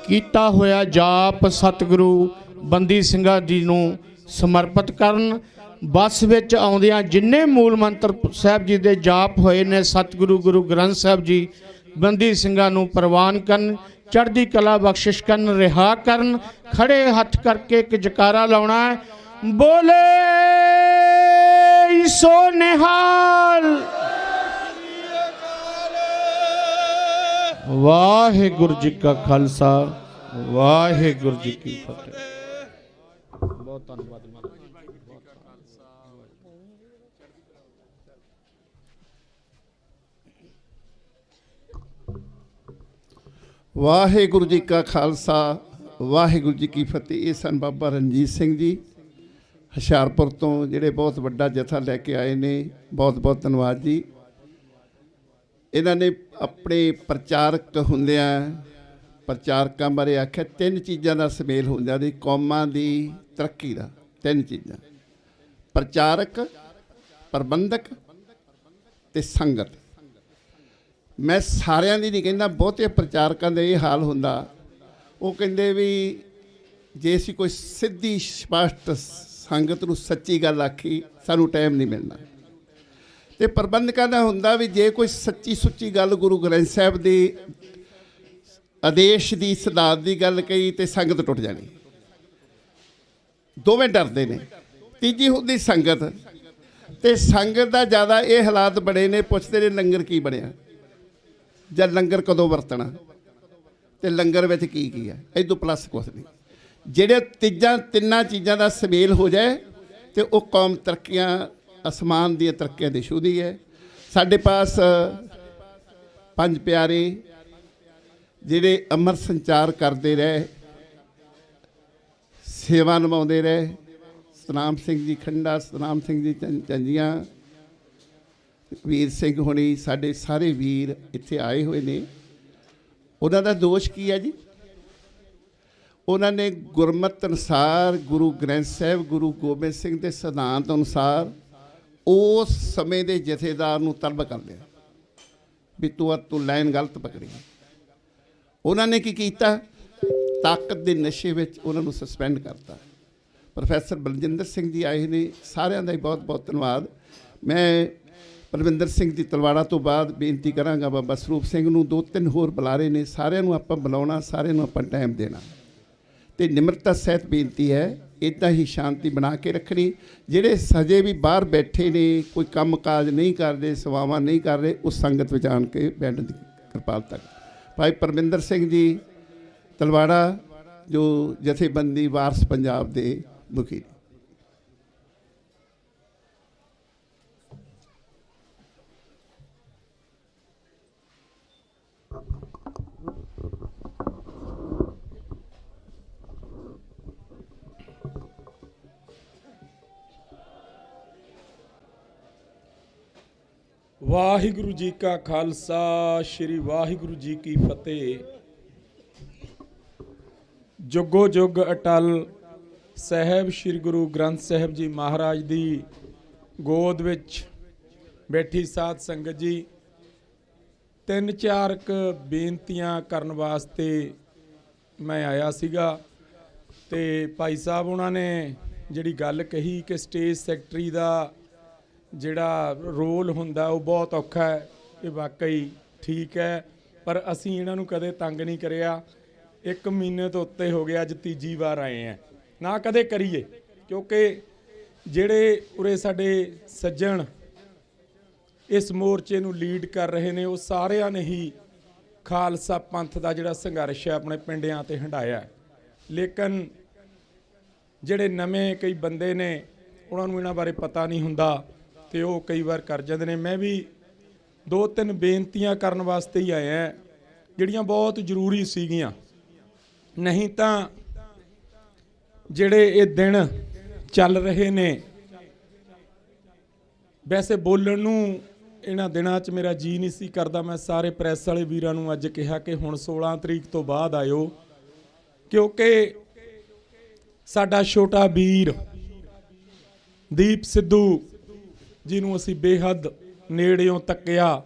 ਕੀਤਾ ਹੋਇਆ ਜਾਪ ਸਤਿਗੁਰੂ ਬੰਦੀ ਸਿੰਘਾਂ ਜੀ ਨੂੰ ਸਮਰਪਿਤ ਕਰਨ। ਬੱਸ ਵਿੱਚ ਆਉਂਦਿਆਂ ਜਿੰਨੇ ਮੂਲ ਮੰਤਰ ਸਾਹਿਬ ਜੀ ਦੇ ਜਾਪ ਹੋਏ ਨੇ ਸਤਿਗੁਰੂ ਗੁਰੂ ਗ੍ਰੰਥ ਸਾਹਿਬ ਜੀ ਬੰਦੀ ਸਿੰਘਾਂ ਨੂੰ ਪ੍ਰਵਾਨ ਕਰਨ, ਚੜ੍ਹਦੀ ਕਲਾ ਬਖਸ਼ਿਸ਼ ਕਰਨ, ਰਿਹਾ ਕਰਨ। ਖੜੇ ਹੱਥ ਕਰਕੇ ਇੱਕ ਜਕਾਰਾ ਲਾਉਣਾ ਹੈ, ਬੋਲੇ ਸੋ ਨਿਹਾਲ। ਵਾਹਿਗੁਰੂ ਜੀ ਕਾ ਖਾਲਸਾ, ਵਾਹਿਗੁਰੂ ਜੀ ਕੀ ਫਤਿਹ। ਬਹੁਤ ਧੰਨਵਾਦ। ਵਾਹਿਗੁਰੂ ਜੀ ਕਾ ਖਾਲਸਾ, ਵਾਹਿਗੁਰੂ ਜੀ ਕੀ ਫਤਿਹ। ਇਹ ਸਨ ਬਾਬਾ ਰਣਜੀਤ ਸਿੰਘ ਜੀ ਹੁਸ਼ਿਆਰਪੁਰ ਤੋਂ, ਜਿਹੜੇ ਬਹੁਤ ਵੱਡਾ ਜਥਾ ਲੈ ਕੇ ਆਏ ਨੇ। ਬਹੁਤ ਬਹੁਤ ਧੰਨਵਾਦ ਜੀ। ਇਹਨਾਂ ਨੇ ਆਪਣੇ ਪ੍ਰਚਾਰਕ ਹੁੰਦਿਆਂ ਪ੍ਰਚਾਰਕਾਂ ਬਾਰੇ ਆਖਿਆ 3 ਚੀਜ਼ਾਂ ਦਾ ਸੁਮੇਲ ਹੁੰਦਾ ਜੀ ਕੌਮਾਂ ਦੀ ਤਰੱਕੀ ਦਾ। 3 ਚੀਜ਼ਾਂ, ਪ੍ਰਚਾਰਕ, ਪ੍ਰਬੰਧਕ ਤੇ ਸੰਗਤ। ਮੈਂ ਸਾਰਿਆਂ ਦੀ ਨਹੀਂ ਕਹਿੰਦਾ, ਬਹੁਤੇ ਪ੍ਰਚਾਰਕਾਂ ਦਾ ਇਹ ਹਾਲ ਹੁੰਦਾ। ਉਹ ਕਹਿੰਦੇ ਵੀ ਜੇ ਅਸੀਂ ਕੋਈ ਸਿੱਧੀ ਸਪਸ਼ਟ ਸੰਗਤ ਨੂੰ ਸੱਚੀ ਗੱਲ ਆਖੀ ਸਾਨੂੰ ਟਾਈਮ ਨਹੀਂ ਮਿਲਣਾ। ਤੇ ਪ੍ਰਬੰਧਕਾਂ ਦਾ ਹੁੰਦਾ ਵੀ ਜੇ ਕੋਈ ਸੱਚੀ ਸੁੱਚੀ ਗੱਲ ਗੁਰੂ ਗ੍ਰੰਥ ਸਾਹਿਬ ਦੇ ਆਦੇਸ਼ ਦੀ ਸਿਧਾਂਤ ਦੀ ਗੱਲ ਕਹੀ ਤੇ ਸੰਗਤ ਟੁੱਟ ਜਾਣੀ। ਦੋਵੇਂ ਡਰਦੇ ਨੇ। ਤੀਜੀ ਹੁੰਦੀ ਸੰਗਤ, ਤੇ ਸੰਗਤ ਦਾ ਜ਼ਿਆਦਾ ਇਹ ਹਾਲਾਤ ਬਣੇ ਨੇ, ਪੁੱਛਦੇ ਨੇ ਲੰਗਰ ਕੀ ਬਣਿਆ ਜਾਂ ਲੰਗਰ ਕਦੋਂ ਵਰਤਣਾ ਤੇ ਲੰਗਰ ਵਿੱਚ ਕੀ ਕੀ ਹੈ। ਇਹ ਤੋਂ ਪਲੱਸ ਕੁਛ ਨਹੀਂ। ਜਿਹੜੇ ਤਿੰਨਾਂ ਚੀਜ਼ਾਂ ਦਾ ਸੁਮੇਲ ਹੋ ਜਾਏ ਤੇ ਉਹ ਕੌਮ ਤਰੱਕੀਆਂ, ਅਸਮਾਨ ਦੀਆਂ ਤਰੱਕੀਆਂ ਦੀ ਛੂਹਦੀ ਹੈ। ਸਾਡੇ ਪਾਸ 5 ਪਿਆਰੇ ਜਿਹੜੇ ਅੰਮ੍ਰਿਤ ਸੰਚਾਰ ਕਰਦੇ ਰਹੇ, ਸੇਵਾ ਨਿਭਾਉਂਦੇ ਰਹੇ। ਸਤਨਾਮ ਸਿੰਘ ਜੀ ਖੰਡਾ, ਸਤਨਾਮ ਸਿੰਘ ਜੀ ਚੰਜੀਆਂ, ਵੀਰ ਸਿੰਘ ਹੋਣੀ, ਸਾਡੇ ਸਾਰੇ ਵੀਰ ਇੱਥੇ ਆਏ ਹੋਏ ਨੇ। ਉਹਨਾਂ ਦਾ ਦੋਸ਼ ਕੀ ਹੈ ਜੀ? ਉਹਨਾਂ ਨੇ ਗੁਰਮਤਿ ਅਨੁਸਾਰ, ਗੁਰੂ ਗ੍ਰੰਥ ਸਾਹਿਬ, ਗੁਰੂ ਗੋਬਿੰਦ ਸਿੰਘ ਦੇ ਸਿਧਾਂਤ ਅਨੁਸਾਰ ਉਸ ਸਮੇਂ ਦੇ ਜਥੇਦਾਰ ਨੂੰ ਤਲਬ ਕਰ ਲਿਆ ਵੀ ਤੂੰ ਲਾਈਨ ਗਲਤ ਪਕੜੀ। ਉਹਨਾਂ ਨੇ ਕੀ ਕੀਤਾ? ਤਾਕਤ ਦੇ ਨਸ਼ੇ ਵਿੱਚ ਉਹਨਾਂ ਨੂੰ ਸਸਪੈਂਡ ਕਰਤਾ। ਪ੍ਰੋਫੈਸਰ ਬਲਜਿੰਦਰ ਸਿੰਘ ਜੀ ਆਏ ਨੇ, ਸਾਰਿਆਂ ਦਾ ਹੀ ਬਹੁਤ ਬਹੁਤ ਧੰਨਵਾਦ। ਮੈਂ ਪਰਵਿੰਦਰ ਸਿੰਘ ਦੀ ਤਲਵਾੜਾ ਤੋਂ ਬਾਅਦ ਬੇਨਤੀ ਕਰਾਂਗਾ ਬਾਬਾ ਸਰੂਪ ਸਿੰਘ ਨੂੰ, 2-3 ਹੋਰ ਬੁਲਾਰੇ ਨੇ, ਸਾਰਿਆਂ ਨੂੰ ਆਪਾਂ ਬੁਲਾਉਣਾ, ਸਾਰਿਆਂ ਨੂੰ ਆਪਾਂ ਟਾਈਮ ਦੇਣਾ ਤੇ ਨਿਮਰਤਾ ਸਹਿਤ ਬੇਨਤੀ ਹੈ ਇੱਦਾਂ ਹੀ ਸ਼ਾਂਤੀ ਬਣਾ ਕੇ ਰੱਖਣੀ। ਜਿਹੜੇ ਸਜੇ ਵੀ ਬਾਹਰ ਬੈਠੇ ਨੇ, ਕੋਈ ਕੰਮ ਕਾਜ ਨਹੀਂ ਕਰਦੇ, ਸੇਵਾਵਾਂ ਨਹੀਂ ਕਰ ਰਹੇ, ਉਸ ਸੰਗਤ ਵਿੱਚ ਆਣ ਕੇ ਬੈਠਣ ਦੀ ਕਿਰਪਾਲਤਾ। ਭਾਈ ਪਰਵਿੰਦਰ ਸਿੰਘ ਜੀ ਤਲਵਾੜਾ, ਜੋ ਜਥੇਬੰਦੀ ਵਾਰਸ ਪੰਜਾਬ ਦੇ ਮੁਖੀ। ਵਾਹਿਗੁਰੂ ਜੀ ਕਾ ਖਾਲਸਾ, ਸ਼੍ਰੀ ਵਾਹਿਗੁਰੂ ਜੀ ਕੀ ਫਤਿਹ। ਜੁਗੋ ਜੁਗ ਅਟਲ ਸਾਹਿਬ ਸ਼੍ਰੀ ਗੁਰੂ ਗ੍ਰੰਥ ਸਾਹਿਬ ਜੀ ਮਹਾਰਾਜ ਦੀ ਗੋਦ ਵਿੱਚ ਬੈਠੀ ਸਾਧ ਸੰਗਤ ਜੀ, 3-4 ਬੇਨਤੀਆਂ ਕਰਨ ਵਾਸਤੇ ਮੈਂ ਆਇਆ ਸੀਗਾ। ਤੇ ਭਾਈ ਸਾਹਿਬ ਉਹਨਾਂ ਨੇ ਜਿਹੜੀ ਗੱਲ ਕਹੀ ਕਿ ਸਟੇਜ ਸੈਕਟਰੀ ਦਾ ਜਿਹੜਾ ਰੋਲ ਹੁੰਦਾ ਉਹ ਬਹੁਤ ਔਖਾ ਹੈ, ਇਹ ਵਾਕਈ ਠੀਕ ਹੈ। ਪਰ ਅਸੀਂ ਇਹਨਾਂ ਨੂੰ ਕਦੇ ਤੰਗ ਨਹੀਂ ਕਰਿਆ। 1 ਮਹੀਨੇ ਤੋਂ ਉੱਤੇ ਹੋ ਗਿਆ, ਅੱਜ 3ਜੀ ਵਾਰ ਆਏ ਆ। ਨਾ ਕਦੇ ਕਰੀਏ, ਕਿਉਂਕਿ ਜਿਹੜੇ ਉਰੇ ਸਾਡੇ ਸੱਜਣ ਇਸ ਮੋਰਚੇ ਨੂੰ ਲੀਡ ਕਰ ਰਹੇ ਨੇ, ਉਹ ਸਾਰਿਆਂ ਨੇ ਹੀ ਖਾਲਸਾ ਪੰਥ ਦਾ ਜਿਹੜਾ ਸੰਘਰਸ਼ ਹੈ ਆਪਣੇ ਪਿੰਡਾਂ ਤੇ ਹੰਢਾਇਆ। ਲੇਕਿਨ ਜਿਹੜੇ ਨਵੇਂ ਕਈ ਬੰਦੇ ਨੇ, ਉਹਨਾਂ ਨੂੰ ਇਹਨਾਂ ਬਾਰੇ ਪਤਾ ਨਹੀਂ ਹੁੰਦਾ ਤੇ ਉਹ ਕਈ ਵਾਰ ਕਰ ਜਾਂਦੇ ਨੇ। ਮੈਂ ਵੀ 2-3 ਬੇਨਤੀਆਂ ਕਰਨ ਵਾਸਤੇ ਹੀ ਆਇਆ, ਜਿਹੜੀਆਂ ਬਹੁਤ ਜ਼ਰੂਰੀ ਸੀਗੀਆਂ। ਨਹੀਂ ਤਾਂ ਜਿਹੜੇ ਇਹ ਦਿਨ ਚੱਲ ਰਹੇ ਨੇ, ਵੈਸੇ ਬੋਲਣ ਨੂੰ ਇਹਨਾਂ ਦਿਨਾਂ 'ਚ ਮੇਰਾ ਜੀ ਨਹੀਂ ਸੀ ਕਰਦਾ। ਮੈਂ ਸਾਰੇ ਪ੍ਰੈਸ ਵਾਲੇ ਵੀਰਾਂ ਨੂੰ ਅੱਜ ਕਿਹਾ ਕਿ ਹੁਣ 16 ਤਰੀਕ ਤੋਂ ਬਾਅਦ ਆਇਓ, ਕਿਉਂਕਿ ਸਾਡਾ ਛੋਟਾ ਵੀਰ ਦੀਪ ਸਿੱਧੂ ਜਿਹਨੂੰ ਅਸੀਂ ਬੇਹੱਦ ਨੇੜਿਓਂ ਤੱਕਿਆ,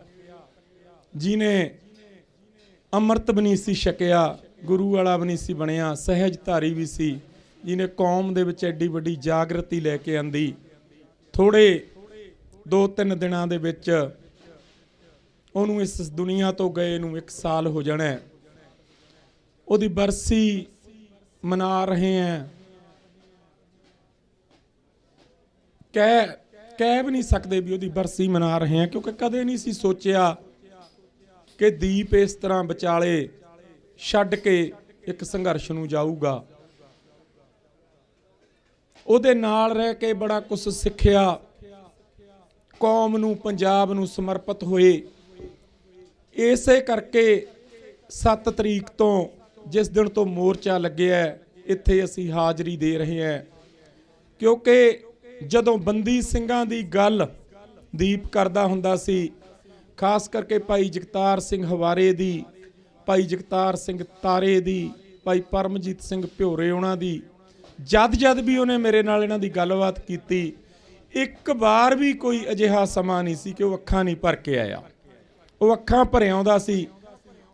ਜਿਹਨੇ ਅੰਮ੍ਰਿਤ ਵੀ ਨਹੀਂ ਸੀ ਛਕਿਆ, ਗੁਰੂ ਵਾਲਾ ਵੀ ਨਹੀਂ ਸੀ ਬਣਿਆ, ਸਹਿਜਧਾਰੀ ਵੀ ਸੀ, ਜਿਹਨੇ ਕੌਮ ਦੇ ਵਿੱਚ ਐਡੀ ਵੱਡੀ ਜਾਗਰਤੀ ਲੈ ਕੇ ਆਂਦੀ। ਥੋੜੇ 2-3 ਦਿਨਾਂ ਦੇ ਵਿੱਚ ਉਹਨੂੰ ਇਸ ਦੁਨੀਆ ਤੋਂ ਗਏ ਨੂੰ 1 ਸਾਲ ਹੋ ਜਾਣਾ ਹੈ। ਉਹਦੀ ਬਰਸੀ ਮਨਾ ਰਹੇ ਹਾਂ। ਕਹਿ ਵੀ ਨਹੀਂ ਸਕਦੇ ਵੀ ਉਹਦੀ ਬਰਸੀ ਮਨਾ ਰਹੇ ਹਾਂ, ਕਿਉਂਕਿ ਕਦੇ ਨਹੀਂ ਸੀ ਸੋਚਿਆ ਕਿ ਦੀਪ ਇਸ ਤਰ੍ਹਾਂ ਵਿਚਾਲੇ ਛੱਡ ਕੇ ਇੱਕ ਸੰਘਰਸ਼ ਨੂੰ ਜਾਊਗਾ। ਉਹਦੇ ਨਾਲ ਰਹਿ ਕੇ ਬੜਾ ਕੁਝ ਸਿੱਖਿਆ, ਕੌਮ ਨੂੰ, ਪੰਜਾਬ ਨੂੰ ਸਮਰਪਿਤ ਹੋਏ। ਇਸੇ ਕਰਕੇ 7 ਤਰੀਕ ਤੋਂ, ਜਿਸ ਦਿਨ ਤੋਂ ਮੋਰਚਾ ਲੱਗਿਆ, ਇੱਥੇ ਅਸੀਂ ਹਾਜ਼ਰੀ ਦੇ ਰਹੇ ਹਾਂ, ਕਿਉਂਕਿ ਜਦੋਂ ਬੰਦੀ ਸਿੰਘਾਂ ਦੀ ਗੱਲ ਦੀਪ ਕਰਦਾ ਹੁੰਦਾ ਸੀ, ਖਾਸ ਕਰਕੇ ਭਾਈ ਜਗਤਾਰ ਸਿੰਘ ਹਵਾਰੇ ਦੀ, ਭਾਈ ਜਗਤਾਰ ਸਿੰਘ ਤਾਰੇ ਦੀ, ਭਾਈ ਪਰਮਜੀਤ ਸਿੰਘ ਭਿਓਰੇ ਉਹਨਾਂ ਦੀ, ਜਦ ਵੀ ਉਹਨੇ ਮੇਰੇ ਨਾਲ ਇਹਨਾਂ ਦੀ ਗੱਲਬਾਤ ਕੀਤੀ, ਇੱਕ ਵਾਰ ਵੀ ਕੋਈ ਅਜਿਹਾ ਸਮਾਂ ਨਹੀਂ ਸੀ ਕਿ ਉਹ ਅੱਖਾਂ ਨਹੀਂ ਭਰ ਕੇ ਆਇਆ। ਉਹ ਅੱਖਾਂ ਭਰ ਆਉਂਦਾ ਸੀ।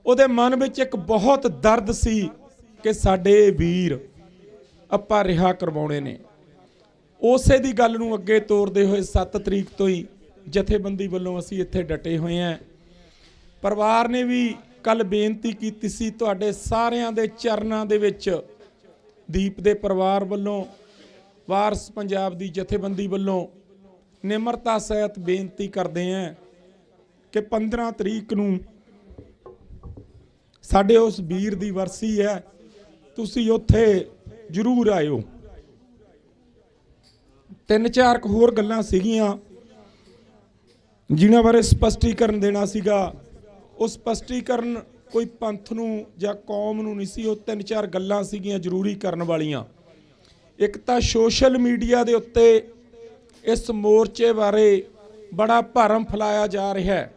ਉਹਦੇ ਮਨ ਵਿੱਚ ਇੱਕ ਬਹੁਤ ਦਰਦ ਸੀ ਕਿ ਸਾਡੇ ਵੀਰ ਆਪਾਂ ਰਿਹਾ ਕਰਵਾਉਣੇ ਨੇ। ਉਸੇ ਦੀ ਗੱਲ ਨੂੰ ਅੱਗੇ ਤੋਰਦੇ ਹੋਏ 7 ਤਰੀਕ ਤੋਂ ਹੀ ਜਥੇਬੰਦੀ ਵੱਲੋਂ ਅਸੀਂ ਇੱਥੇ ਡਟੇ ਹੋਏ ਹਾਂ। ਪਰਿਵਾਰ ਨੇ ਵੀ ਕੱਲ ਬੇਨਤੀ ਕੀਤੀ ਸੀ ਤੁਹਾਡੇ ਸਾਰਿਆਂ ਦੇ ਚਰਨਾਂ ਦੇ ਵਿੱਚ, ਦੀਪ ਦੇ ਪਰਿਵਾਰ ਵੱਲੋਂ, ਵਾਰਸ ਪੰਜਾਬ ਦੀ ਜਥੇਬੰਦੀ ਵੱਲੋਂ ਨਿਮਰਤਾ ਸਹਿਤ ਬੇਨਤੀ ਕਰਦੇ ਹਾਂ ਕਿ 15 ਤਰੀਕ ਨੂੰ ਸਾਡੇ ਉਸ ਵੀਰ ਦੀ ਵਰਸੀ ਹੈ, ਤੁਸੀਂ ਉੱਥੇ ਜ਼ਰੂਰ ਆਇਓ। 3-4 ਹੋਰ ਗੱਲਾਂ ਸੀਗੀਆਂ ਜਿਨ੍ਹਾਂ ਬਾਰੇ ਸਪਸ਼ਟੀਕਰਨ ਦੇਣਾ ਸੀਗਾ। ਉਹ ਸਪਸ਼ਟੀਕਰਨ ਕੋਈ ਪੰਥ ਨੂੰ ਜਾਂ ਕੌਮ ਨੂੰ ਨਹੀਂ ਸੀ, ਉਹ 3-4 ਗੱਲਾਂ ਸੀਗੀਆਂ ਜ਼ਰੂਰੀ ਕਰਨ ਵਾਲੀਆਂ। ਇੱਕ ਤਾਂ ਸੋਸ਼ਲ ਮੀਡੀਆ ਦੇ ਉੱਤੇ ਇਸ ਮੋਰਚੇ ਬਾਰੇ ਬੜਾ ਭਰਮ ਫੈਲਾਇਆ ਜਾ ਰਿਹਾ ਹੈ।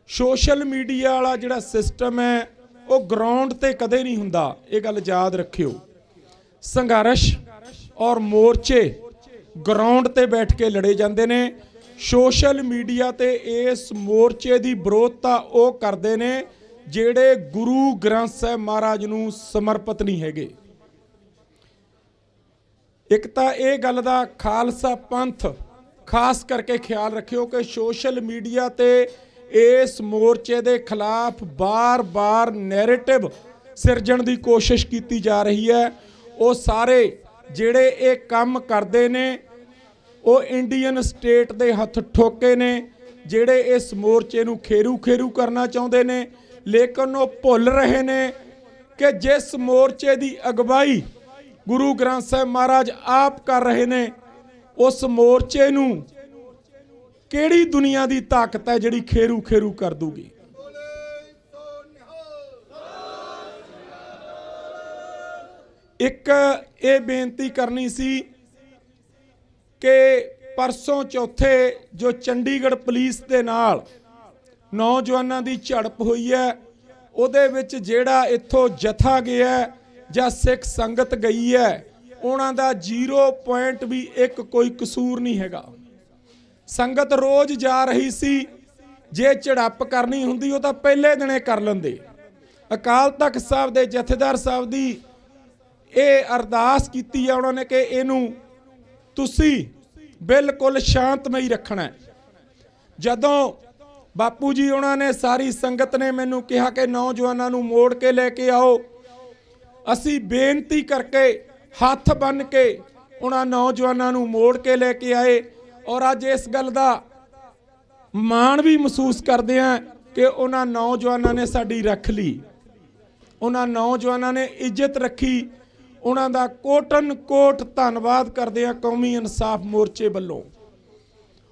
ਸੋਸ਼ਲ ਮੀਡੀਆ ਵਾਲਾ ਜਿਹੜਾ ਸਿਸਟਮ ਹੈ ਉਹ ਗਰਾਊਂਡ ਤੇ ਕਦੇ ਨਹੀਂ ਹੁੰਦਾ, ਇਹ ਗੱਲ ਯਾਦ ਰੱਖਿਓ। ਸੰਘਰਸ਼ ਔਰ ਮੋਰਚੇ ਗਰਾਊਂਡ ਤੇ ਬੈਠ ਕੇ ਲੜੇ ਜਾਂਦੇ ਨੇ। ਸੋਸ਼ਲ ਮੀਡੀਆ ਤੇ ਇਸ ਮੋਰਚੇ ਦੀ ਵਿਰੋਧਤਾ ਉਹ ਕਰਦੇ ਨੇ ਜਿਹੜੇ ਗੁਰੂ ਗ੍ਰੰਥ ਸਾਹਿਬ ਮਹਾਰਾਜ ਨੂੰ ਸਮਰਪਿਤ ਨਹੀਂ ਹੈਗੇ। ਇੱਕ ਤਾਂ ਇਹ ਗੱਲ ਦਾ ਖਾਲਸਾ ਪੰਥ ਖਾਸ ਕਰਕੇ ਖਿਆਲ ਰੱਖਿਓ ਕਿ ਸੋਸ਼ਲ ਮੀਡੀਆ ਤੇ ਇਸ ਮੋਰਚੇ ਦੇ ਖਿਲਾਫ ਬਾਰ-ਬਾਰ ਨੈਰੇਟਿਵ ਸਿਰਜਣ ਦੀ ਕੋਸ਼ਿਸ਼ ਕੀਤੀ ਜਾ ਰਹੀ ਹੈ। ਉਹ ਸਾਰੇ ਜਿਹੜੇ ਇਹ ਕੰਮ ਕਰਦੇ ਨੇ ਉਹ ਇੰਡੀਅਨ ਸਟੇਟ ਦੇ ਹੱਥ ਠੋਕੇ ਨੇ, ਜਿਹੜੇ ਇਸ ਮੋਰਚੇ ਨੂੰ ਖੇਰੂ ਕਰਨਾ ਚਾਹੁੰਦੇ ਨੇ। ਲੇਕਿਨ ਉਹ ਭੁੱਲ ਰਹੇ ਨੇ ਕਿ ਜਿਸ ਮੋਰਚੇ ਦੀ ਅਗਵਾਈ ਗੁਰੂ ਗ੍ਰੰਥ ਸਾਹਿਬ ਮਹਾਰਾਜ ਆਪ ਕਰ ਰਹੇ ਨੇ, ਉਸ ਮੋਰਚੇ ਨੂੰ ਕਿਹੜੀ ਦੁਨੀਆ ਦੀ ਤਾਕਤ ਹੈ ਜਿਹੜੀ ਖੇਰੂ ਕਰ ਦੂਗੀ। ਇੱਕ ਇਹ ਬੇਨਤੀ ਕਰਨੀ ਸੀ ਕਿ ਪਰਸੋਂ ਚੌਥੇ ਜੋ ਚੰਡੀਗੜ੍ਹ ਪੁਲਿਸ ਦੇ ਨਾਲ ਨੌਜਵਾਨਾਂ ਦੀ ਝੜਪ ਹੋਈ ਹੈ, ਉਹਦੇ ਵਿੱਚ ਜਿਹੜਾ ਇੱਥੋਂ ਜਥਾ ਗਿਆ ਜਾਂ ਸਿੱਖ ਸੰਗਤ ਗਈ ਹੈ, ਉਹਨਾਂ ਦਾ 0 ਵੀ ਇੱਕ ਕੋਈ ਕਸੂਰ ਨਹੀਂ ਹੈਗਾ। ਸੰਗਤ ਰੋਜ਼ ਜਾ ਰਹੀ ਸੀ, ਜੇ ਝੜਪ ਕਰਨੀ ਹੁੰਦੀ ਉਹ ਤਾਂ ਪਹਿਲੇ ਦਿਨੇ ਕਰ ਲੈਂਦੇ। ਅਕਾਲ ਤਖਤ ਸਾਹਿਬ ਦੇ ਜਥੇਦਾਰ ਸਾਹਿਬ ਦੀ ਇਹ ਅਰਦਾਸ ਕੀਤੀ ਹੈ ਉਹਨਾਂ ਨੇ ਕਿ ਇਹਨੂੰ ਤੁਸੀਂ ਬਿਲਕੁਲ ਸ਼ਾਂਤਮਈ ਰੱਖਣਾ। ਜਦੋਂ ਬਾਪੂ ਜੀ ਉਹਨਾਂ ਨੇ, ਸਾਰੀ ਸੰਗਤ ਨੇ ਮੈਨੂੰ ਕਿਹਾ ਕਿ ਨੌਜਵਾਨਾਂ ਨੂੰ ਮੋੜ ਕੇ ਲੈ ਕੇ ਆਓ, ਅਸੀਂ ਬੇਨਤੀ ਕਰਕੇ ਹੱਥ ਬੰਨ੍ਹ ਕੇ ਉਹਨਾਂ ਨੌਜਵਾਨਾਂ ਨੂੰ ਮੋੜ ਕੇ ਲੈ ਕੇ ਆਏ। ਔਰ ਅੱਜ ਇਸ ਗੱਲ ਦਾ ਮਾਣ ਵੀ ਮਹਿਸੂਸ ਕਰਦੇ ਹਾਂ ਕਿ ਉਹਨਾਂ ਨੌਜਵਾਨਾਂ ਨੇ ਸਾਡੀ ਰੱਖ ਲਈ, ਉਹਨਾਂ ਨੌਜਵਾਨਾਂ ਨੇ ਇੱਜ਼ਤ ਰੱਖੀ। ਉਹਨਾਂ ਦਾ ਕੋਟਨ ਕੋਟ ਧੰਨਵਾਦ ਕਰਦੇ ਹਾਂ ਕੌਮੀ ਇਨਸਾਫ ਮੋਰਚੇ ਵੱਲੋਂ।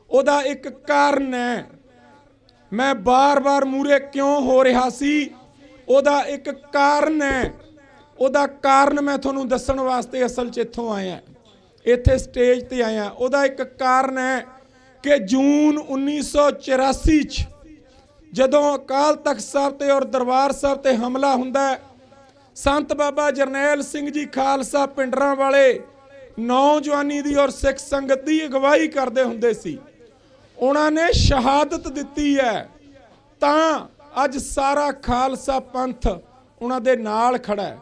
ਉਹਦਾ ਇੱਕ ਕਾਰਨ ਹੈ, ਮੈਂ ਬਾਰ-ਬਾਰ ਮੂਹਰੇ ਕਿਉਂ ਹੋ ਰਿਹਾ ਸੀ, ਉਹਦਾ ਇੱਕ ਕਾਰਨ ਹੈ। ਉਹਦਾ ਕਾਰਨ ਮੈਂ ਤੁਹਾਨੂੰ ਦੱਸਣ ਵਾਸਤੇ ਅਸਲ 'ਚ ਇੱਥੋਂ ਆਇਆ, ਇੱਥੇ ਸਟੇਜ ਤੇ ਆਇਆ। ਉਹਦਾ ਇੱਕ ਕਾਰਨ ਹੈ ਕਿ ਜੂਨ 1984 'ਚ ਜਦੋਂ ਅਕਾਲ ਤਖਤ ਸਾਹਿਬ ਤੇ ਔਰ ਦਰਬਾਰ ਸਾਹਿਬ ਤੇ ਹਮਲਾ ਹੁੰਦਾ, ਸੰਤ ਬਾਬਾ ਜਰਨੈਲ ਸਿੰਘ ਜੀ ਖਾਲਸਾ ਪਿੰਡਰਾਂ ਵਾਲੇ ਨੌਜਵਾਨੀ ਦੀ ਔਰ ਸਿੱਖ ਸੰਗਤ ਦੀ ਅਗਵਾਈ ਕਰਦੇ ਹੁੰਦੇ ਸੀ। ਉਹਨਾਂ ਨੇ ਸ਼ਹਾਦਤ ਦਿੱਤੀ ਹੈ, ਤਾਂ ਅੱਜ ਸਾਰਾ ਖਾਲਸਾ ਪੰਥ ਉਹਨਾਂ ਦੇ ਨਾਲ ਖੜਾ ਹੈ।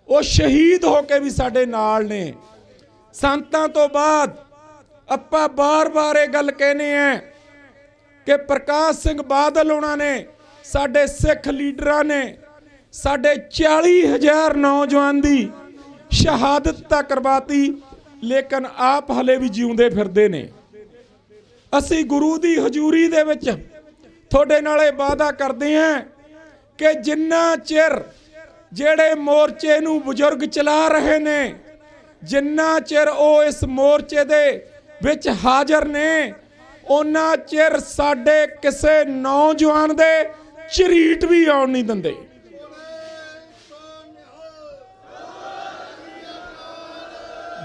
ਉਹ ਸ਼ਹੀਦ ਹੋ ਕੇ ਵੀ ਸਾਡੇ ਨਾਲ ਨੇ। ਸੰਤਾਂ ਤੋਂ ਬਾਅਦ ਆਪਾਂ ਬਾਰ-ਬਾਰ ਇਹ ਗੱਲ ਕਹਿੰਦੇ ਆ ਕਿ ਪ੍ਰਕਾਸ਼ ਸਿੰਘ ਬਾਦਲ ਉਹਨਾਂ ਨੇ, ਸਾਡੇ ਸਿੱਖ ਲੀਡਰਾਂ ਨੇ ਸਾਡੇ 40,000 ਨੌਜਵਾਨ ਦੀ ਸ਼ਹਾਦਤ ਤਾਂ ਕਰਵਾਤੀ, ਲੇਕਿਨ ਆਪ ਹਲੇ ਵੀ ਜਿਉਂਦੇ ਫਿਰਦੇ ਨੇ। ਅਸੀਂ ਗੁਰੂ ਦੀ ਹਜ਼ੂਰੀ ਦੇ ਵਿੱਚ ਤੁਹਾਡੇ ਨਾਲ ਇਹ ਵਾਅਦਾ ਕਰਦੇ ਹਾਂ ਕਿ ਜਿੰਨਾ ਚਿਰ ਜਿਹੜੇ ਮੋਰਚੇ ਨੂੰ ਬਜ਼ੁਰਗ ਚਲਾ ਰਹੇ ਨੇ, ਜਿੰਨਾ ਚਿਰ ਉਹ ਇਸ ਮੋਰਚੇ ਦੇ ਵਿੱਚ ਹਾਜ਼ਰ ਨੇ, ਉਹਨਾਂ ਚਿਰ ਸਾਡੇ ਕਿਸੇ ਨੌਜਵਾਨ ਦੇ ਝਰੀਟ ਵੀ ਆਉਣ ਨਹੀਂ ਦਿੰਦੇ।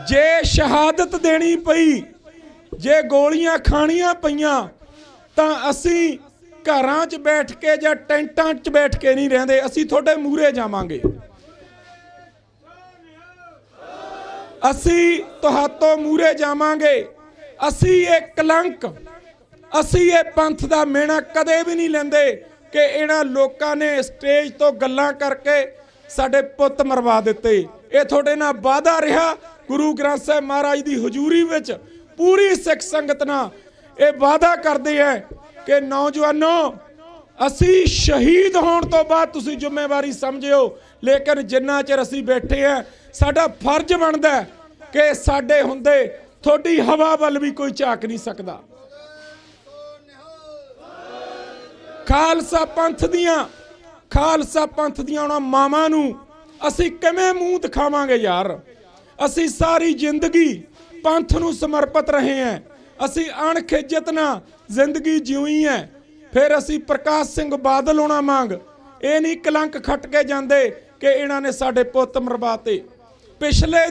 ਜੇ ਸ਼ਹਾਦਤ ਦੇਣੀ ਪਈ, ਜੇ ਗੋਲੀਆਂ ਖਾਣੀਆਂ ਪਈਆਂ, ਤਾਂ ਅਸੀਂ ਘਰਾਂ 'ਚ ਬੈਠ ਕੇ ਜਾਂ ਟੈਂਟਾਂ 'ਚ ਬੈਠ ਕੇ ਨਹੀਂ ਰਹਿੰਦੇ। ਅਸੀਂ ਤੁਹਾਡੇ ਮੂਹਰੇ ਜਾਵਾਂਗੇ, ਅਸੀਂ ਤੁਹਾਤੋਂ ਮੂਹਰੇ ਜਾਵਾਂਗੇ। ਅਸੀਂ ਇਹ ਕਲੰਕ, ਅਸੀਂ ਇਹ ਪੰਥ ਦਾ ਮਿਹਣਾ ਕਦੇ ਵੀ ਨਹੀਂ ਲੈਂਦੇ ਕਿ ਇਹਨਾਂ ਲੋਕਾਂ ਨੇ ਸਟੇਜ ਤੋਂ ਗੱਲਾਂ ਕਰਕੇ ਸਾਡੇ ਪੁੱਤ ਮਰਵਾ ਦਿੱਤੇ। ਇਹ ਤੁਹਾਡੇ ਨਾਲ ਵਾਅਦਾ ਰਿਹਾ। ਗੁਰੂ ਗ੍ਰੰਥ ਸਾਹਿਬ ਮਹਾਰਾਜ ਦੀ ਹਜ਼ੂਰੀ ਵਿੱਚ ਪੂਰੀ ਸਿੱਖ ਸੰਗਤ ਨਾਲ ਇਹ ਵਾਅਦਾ ਕਰਦੇ ਹੈ ਕਿ ਨੌਜਵਾਨੋ, ਅਸੀਂ ਸ਼ਹੀਦ ਹੋਣ ਤੋਂ ਬਾਅਦ ਤੁਸੀਂ ਜ਼ਿੰਮੇਵਾਰੀ ਸਮਝਿਓ, ਲੇਕਿਨ ਜਿੰਨਾ ਚਿਰ ਅਸੀਂ ਬੈਠੇ ਆ, ਸਾਡਾ ਫਰਜ਼ ਬਣਦਾ ਕਿ ਸਾਡੇ ਹੁੰਦੇ ਤੁਹਾਡੀ ਹਵਾ ਵੱਲ ਵੀ ਕੋਈ ਝਾਕ ਨਹੀਂ ਸਕਦਾ। ਖਾਲਸਾ ਪੰਥ ਦੀਆਂ ਉਹਨਾਂ ਮਾਵਾਂ ਨੂੰ ਅਸੀਂ ਕਿਵੇਂ ਮੂੰਹ ਦਿਖਾਵਾਂਗੇ ਯਾਰ? ਅਸੀਂ ਸਾਰੀ ਜ਼ਿੰਦਗੀ ਪੰਥ ਨੂੰ ਸਮਰਪਿਤ ਰਹੇ ਹਾਂ, ਅਸੀਂ ਅਣਖਿੱਜਤ ਨਾਲ ਜ਼ਿੰਦਗੀ ਜਿਉਈ ਹੈ। ਫਿਰ ਅਸੀਂ ਪ੍ਰਕਾਸ਼ ਸਿੰਘ ਬਾਦਲ ਹੋਣਾ ਮੰਗ ਇਹ ਨਹੀਂ ਕਲੰਕ ਖੱਟ ਕੇ ਜਾਂਦੇ ਕਿ ਇਹਨਾਂ ਨੇ ਸਾਡੇ ਪੁੱਤ ਮਰਵਾਤੇ। ਪਿਛਲੇ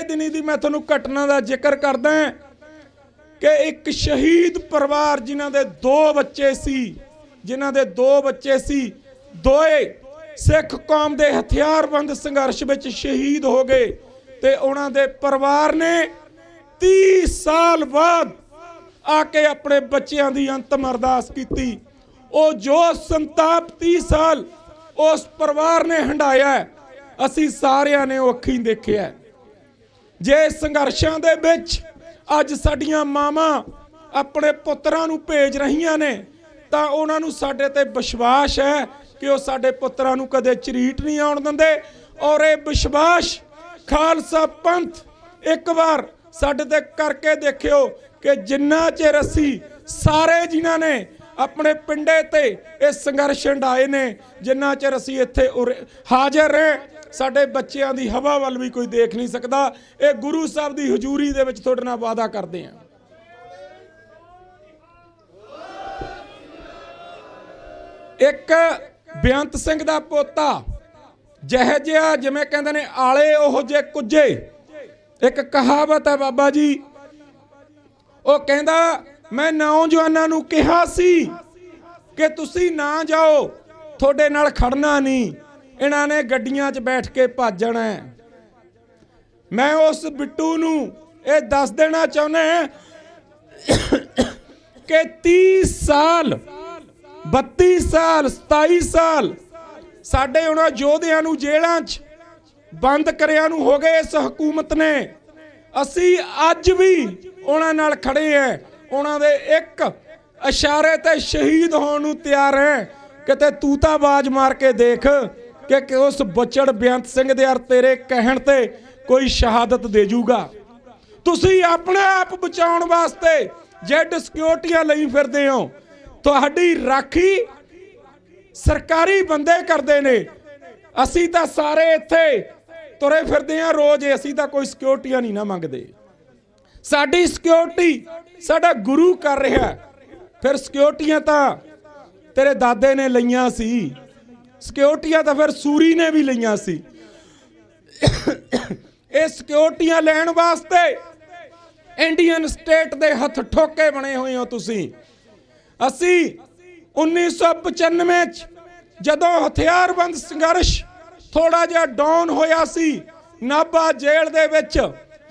ਦਿਨੀ ਦੀ ਮੈਂ ਤੁਹਾਨੂੰ ਘਟਨਾ ਦਾ ਜ਼ਿਕਰ ਕਰਦਾ ਕਿ ਇੱਕ ਸ਼ਹੀਦ ਪਰਿਵਾਰ ਜਿਨ੍ਹਾਂ ਦੇ ਦੋ ਬੱਚੇ ਸੀ, ਦੋਏ ਸਿੱਖ ਕੌਮ ਦੇ ਹਥਿਆਰਬੰਦ ਸੰਘਰਸ਼ ਵਿੱਚ ਸ਼ਹੀਦ ਹੋ ਗਏ, ਤੇ ਉਹਨਾਂ ਦੇ ਪਰਿਵਾਰ ਨੇ 30 ਸਾਲ ਬਾਅਦ ਆ ਕੇ ਆਪਣੇ ਬੱਚਿਆਂ ਦੀ ਅੰਤਮ ਅਰਦਾਸ ਕੀਤੀ। ਉਹ ਜੋ ਸੰਤਾਪ 30 ਸਾਲ ਉਸ ਪਰਿਵਾਰ ਨੇ ਹੰਢਾਇਆ, ਅਸੀਂ ਸਾਰਿਆਂ ਨੇ ਉਹ ਅੱਖੀਂ ਦੇਖਿਆ। ਜੇ ਸੰਘਰਸ਼ਾਂ ਦੇ ਵਿੱਚ ਅੱਜ ਸਾਡੀਆਂ ਮਾਵਾਂ ਆਪਣੇ ਪੁੱਤਰਾਂ ਨੂੰ ਭੇਜ ਰਹੀਆਂ ਨੇ, ਤਾਂ ਉਹਨਾਂ ਨੂੰ ਸਾਡੇ ਤੇ ਵਿਸ਼ਵਾਸ ਹੈ ਕਿ ਉਹ ਸਾਡੇ ਪੁੱਤਰਾਂ ਨੂੰ ਕਦੇ ਝਰੀਟ ਨਹੀਂ ਆਉਣ ਦਿੰਦੇ। ਔਰ ਇਹ ਵਿਸ਼ਵਾਸ ਖਾਲਸਾ ਪੰਥ ਇੱਕ ਵਾਰ ਸਾਡੇ ਤੇ ਕਰਕੇ ਦੇਖਿਓ ਕਿ ਜਿੰਨਾ ਚਿਰ ਅਸੀਂ ਸਾਰੇ ਜਿਨ੍ਹਾਂ ਨੇ ਆਪਣੇ ਪਿੰਡੇ ਤੇ ਇਹ ਸੰਘਰਸ਼ ਹੰਢਾਏ ਨੇ, ਜਿੰਨਾ ਚਿਰ ਅਸੀਂ ਇੱਥੇ ਹਾਜ਼ਰ ਰਹੇ, ਸਾਡੇ ਬੱਚਿਆਂ ਦੀ ਹਵਾ ਵੱਲ ਵੀ ਕੋਈ ਦੇਖ ਨਹੀਂ ਸਕਦਾ। ਇਹ ਗੁਰੂ ਸਾਹਿਬ ਦੀ ਹਜ਼ੂਰੀ ਦੇ ਵਿੱਚ ਤੁਹਾਡੇ ਨਾਲ ਵਾਅਦਾ ਕਰਦੇ ਹਾਂ। ਇੱਕ ਬੇਅੰਤ ਸਿੰਘ ਦਾ ਪੋਤਾ, ਜਿਹੇ ਜਿਹਾ ਜਿਵੇਂ ਕਹਿੰਦੇ ਨੇ ਆਲੇ ਉਹ ਜੇ ਕੁੱਜੇ, ਇੱਕ ਕਹਾਵਤ ਹੈ ਬਾਬਾ ਜੀ, ਉਹ ਕਹਿੰਦਾ ਮੈਂ ਨੌਜਵਾਨਾਂ ਨੂੰ ਕਿਹਾ ਸੀ ਕਿ ਤੁਸੀਂ ਨਾ ਜਾਓ, ਤੁਹਾਡੇ ਨਾਲ ਖੜਨਾ ਨਹੀਂ, ਇਹਨਾਂ ਨੇ ਗੱਡੀਆਂ 'ਚ ਬੈਠ ਕੇ ਭੱਜ ਜਾਣਾ। ਮੈਂ ਉਸ ਬਿੱਟੂ ਨੂੰ ਇਹ ਦੱਸ ਦੇਣਾ ਚਾਹੁੰਦਾ ਕਿ 30 ਸਾਲ 32 ਸਾਲ 27 ਸਾਲ ਸਾਡੇ ਉਹਨਾਂ ਯੋਧਿਆਂ ਨੂੰ ਜੇਲ੍ਹਾਂ 'ਚ ਬੰਦ ਕਰਿਆ ਨੂੰ ਹੋ ਗਏ ਇਸ ਹਕੂਮਤ ਨੇ। ਅਸੀਂ ਅੱਜ ਵੀ ਉਹਨਾਂ ਨਾਲ ਖੜੇ ਹਾਂ, ਉਹਨਾਂ ਦੇ ਇੱਕ ਇਸ਼ਾਰੇ ਤੇ ਸ਼ਹੀਦ ਹੋਣ ਨੂੰ ਤਿਆਰ ਹੈ। ਕਿਤੇ ਤੂੰ ਤਾਂ ਆਵਾਜ਼ ਮਾਰ ਕੇ ਦੇਖ ਕਿ ਉਸ ਬੱਚੜ ਬੇਅੰਤ ਸਿੰਘ ਦੇ ਯਾਰ ਤੇਰੇ ਕਹਿਣ ਤੇ ਕੋਈ ਸ਼ਹਾਦਤ ਦੇ ਜੂਗਾ। ਤੁਸੀਂ ਆਪਣੇ ਆਪ ਬਚਾਉਣ ਵਾਸਤੇ ਜੈਡ ਸਿਕਿਉਰਟੀਆਂ ਲਈ ਫਿਰਦੇ ਹੋ, ਤੁਹਾਡੀ ਰਾਖੀ ਸਰਕਾਰੀ ਬੰਦੇ ਕਰਦੇ ਨੇ। ਅਸੀਂ ਤਾਂ ਸਾਰੇ ਇੱਥੇ ਤੁਰੇ ਫਿਰਦੇ ਹਾਂ ਰੋਜ਼, ਅਸੀਂ ਤਾਂ ਕੋਈ ਸਿਕਿਉਰਟੀਆਂ ਨਹੀਂ ਨਾ ਮੰਗਦੇ। ਸਾਡੀ ਸਿਕਿਉਰਟੀ ਸਾਡਾ ਗੁਰੂ ਕਰ ਰਿਹਾ। ਫਿਰ ਸਿਕਿਉਰਟੀਆਂ ਤਾਂ ਤੇਰੇ ਦਾਦੇ ਨੇ ਲਈਆਂ ਸੀ, ਸਿਕਿਉਰਟੀਆਂ ਤਾਂ ਫਿਰ ਸੂਰੀ ਨੇ ਵੀ ਲਈਆਂ ਸੀ। ਇਹ ਸਿਕਿਉਰਟੀਆਂ ਲੈਣ ਵਾਸਤੇ ਇੰਡੀਅਨ ਸਟੇਟ ਦੇ ਹੱਥ ਠੋਕੇ ਬਣੇ ਹੋਏ ਹੋ ਤੁਸੀਂ। ਅਸੀਂ 1995 ਚ ਜਦੋਂ ਹਥਿਆਰਬੰਦ ਸੰਘਰਸ਼ ਥੋੜਾ ਜਿਹਾ ਡਾਊਨ ਹੋਇਆ ਸੀ, ਨਾਭਾ ਜੇਲ੍ਹ ਦੇ ਵਿੱਚ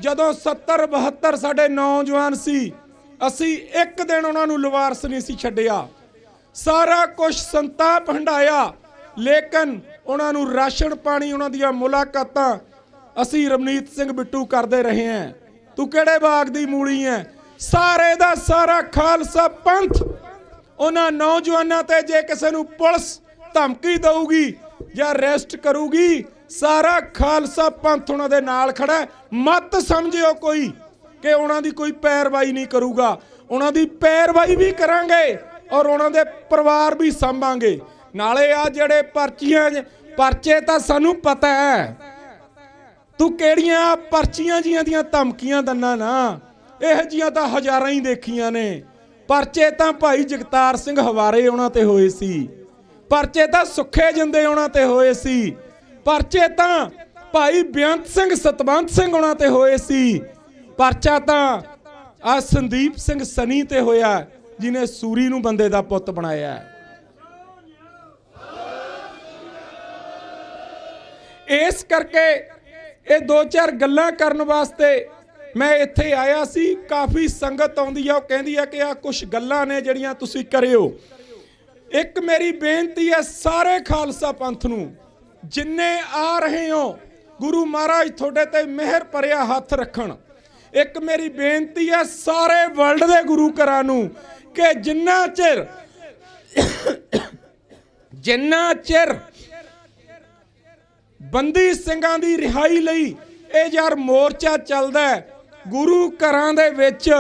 ਜਦੋਂ 70-72 ਸਾਡੇ ਨੌਜਵਾਨ ਸੀ, ਅਸੀਂ ਇੱਕ ਦਿਨ ਉਹਨਾਂ ਨੂੰ ਲਵਾਰਸ ਨਹੀਂ ਸੀ ਛੱਡਿਆ। ਸਾਰਾ ਕੁਝ ਸੰਤਾਪ ਹੰਢਾਇਆ, ਲੇਕਿਨ ਉਹਨਾਂ ਨੂੰ ਰਾਸ਼ਨ ਪਾਣੀ, ਉਹਨਾਂ ਦੀਆਂ ਮੁਲਾਕਾਤਾਂ ਅਸੀਂ ਰਵਨੀਤ ਸਿੰਘ ਬਿੱਟੂ ਕਰਦੇ ਰਹੇ ਹਾਂ। ਤੂੰ ਕਿਹੜੇ ਬਾਗ ਦੀ ਮੂਲੀ ਹੈ? ਸਾਰੇ ਦਾ ਸਾਰਾ ਖਾਲਸਾ ਪੰਥ ਉਹਨਾਂ ਨੌਜਵਾਨਾਂ ਤੇ ਜੇ ਕਿਸੇ ਨੂੰ ਪੁਲਿਸ ਧਮਕੀ ਦਊਗੀ ਜਾਂ ਅਰੈਸਟ ਕਰੂਗੀ, ਸਾਰਾ ਖਾਲਸਾ ਪੰਥ ਉਹਨਾਂ ਦੇ ਨਾਲ ਖੜਾ ਹੈ। ਮਤ ਸਮਝਿਓ ਕੋਈ ਕਿ ਉਹਨਾਂ ਦੀ ਕੋਈ ਪੈਰਵਾਈ ਨਹੀਂ ਕਰੂਗਾ, ਉਹਨਾਂ ਦੀ ਪੈਰਵਾਈ ਵੀ ਕਰਾਂਗੇ ਔਰ ਉਹਨਾਂ ਦੇ ਪਰਿਵਾਰ ਵੀ ਸੰਭਾਂਗੇ। ਨਾਲੇ ਆ ਜਿਹੜੇ ਪਰਚੇ ਤਾਂ ਸਾਨੂੰ ਪਤਾ ਹੈ, ਤੂੰ ਕਿਹੜੀਆਂ ਪਰਚੀਆਂ ਜੀਆਂ ਦੀਆਂ ਧਮਕੀਆਂ ਦਿੰਦਾ ਨਾ, ਇਹ ਜੀਆਂ ਤਾਂ ਹਜ਼ਾਰਾਂ ਹੀ ਦੇਖੀਆਂ ਨੇ। ਪਰਚੇ ਤਾਂ ਭਾਈ ਜਗਤਾਰ ਸਿੰਘ ਹਵਾਰੇ ਉਹਨਾਂ ਤੇ ਹੋਏ ਸੀ, ਪਰਚੇ ਤਾਂ ਸੁੱਖੇ ਜਿੰਦੇ ਉਹਨਾਂ ਤੇ ਹੋਏ ਸੀ, ਪਰਚੇ ਤਾਂ ਭਾਈ ਬੇਅੰਤ ਸਿੰਘ ਸਤਵੰਤ ਸਿੰਘ ਉਹਨਾਂ ਤੇ ਹੋਏ ਸੀ, ਪਰਚਾ ਤਾਂ ਆ ਸੰਦੀਪ ਸਿੰਘ ਸਨੀ ਤੇ ਹੋਇਆ ਜਿਹਨੇ ਸੂਰੀ ਨੂੰ ਬੰਦੇ ਦਾ ਪੁੱਤ ਬਣਾਇਆ। ਇਸ ਕਰਕੇ ਇਹ ਦੋ ਚਾਰ ਗੱਲਾਂ ਕਰਨ ਵਾਸਤੇ ਮੈਂ ਇੱਥੇ ਆਇਆ ਸੀ। ਕਾਫੀ ਸੰਗਤ ਆਉਂਦੀ ਆ, ਉਹ ਕਹਿੰਦੀ ਆ ਕਿ ਆ ਕੁਝ ਗੱਲਾਂ ਨੇ ਜਿਹੜੀਆਂ ਤੁਸੀਂ ਕਰਿਓ। ਇੱਕ ਮੇਰੀ ਬੇਨਤੀ ਹੈ ਸਾਰੇ ਖਾਲਸਾ ਪੰਥ ਨੂੰ, ਜਿੰਨੇ ਆ ਰਹੇ ਹੋ ਗੁਰੂ ਮਹਾਰਾਜ ਤੁਹਾਡੇ ਤੇ ਮਿਹਰ ਭਰਿਆ ਹੱਥ ਰੱਖਣ। ਇੱਕ ਮੇਰੀ ਬੇਨਤੀ ਹੈ ਸਾਰੇ ਵਰਲਡ ਦੇ ਗੁਰੂ ਘਰਾਂ ਨੂੰ ਕਿ ਜਿੰਨਾ ਚਿਰ ਬੰਦੀ ਸਿੰਘਾਂ ਦੀ ਰਿਹਾਈ ਲਈ ਇਹ ਯਾਰ ਮੋਰਚਾ ਚੱਲਦਾ, ਗੁਰੂ ਘਰਾਂ ਦੇ ਵਿੱਚ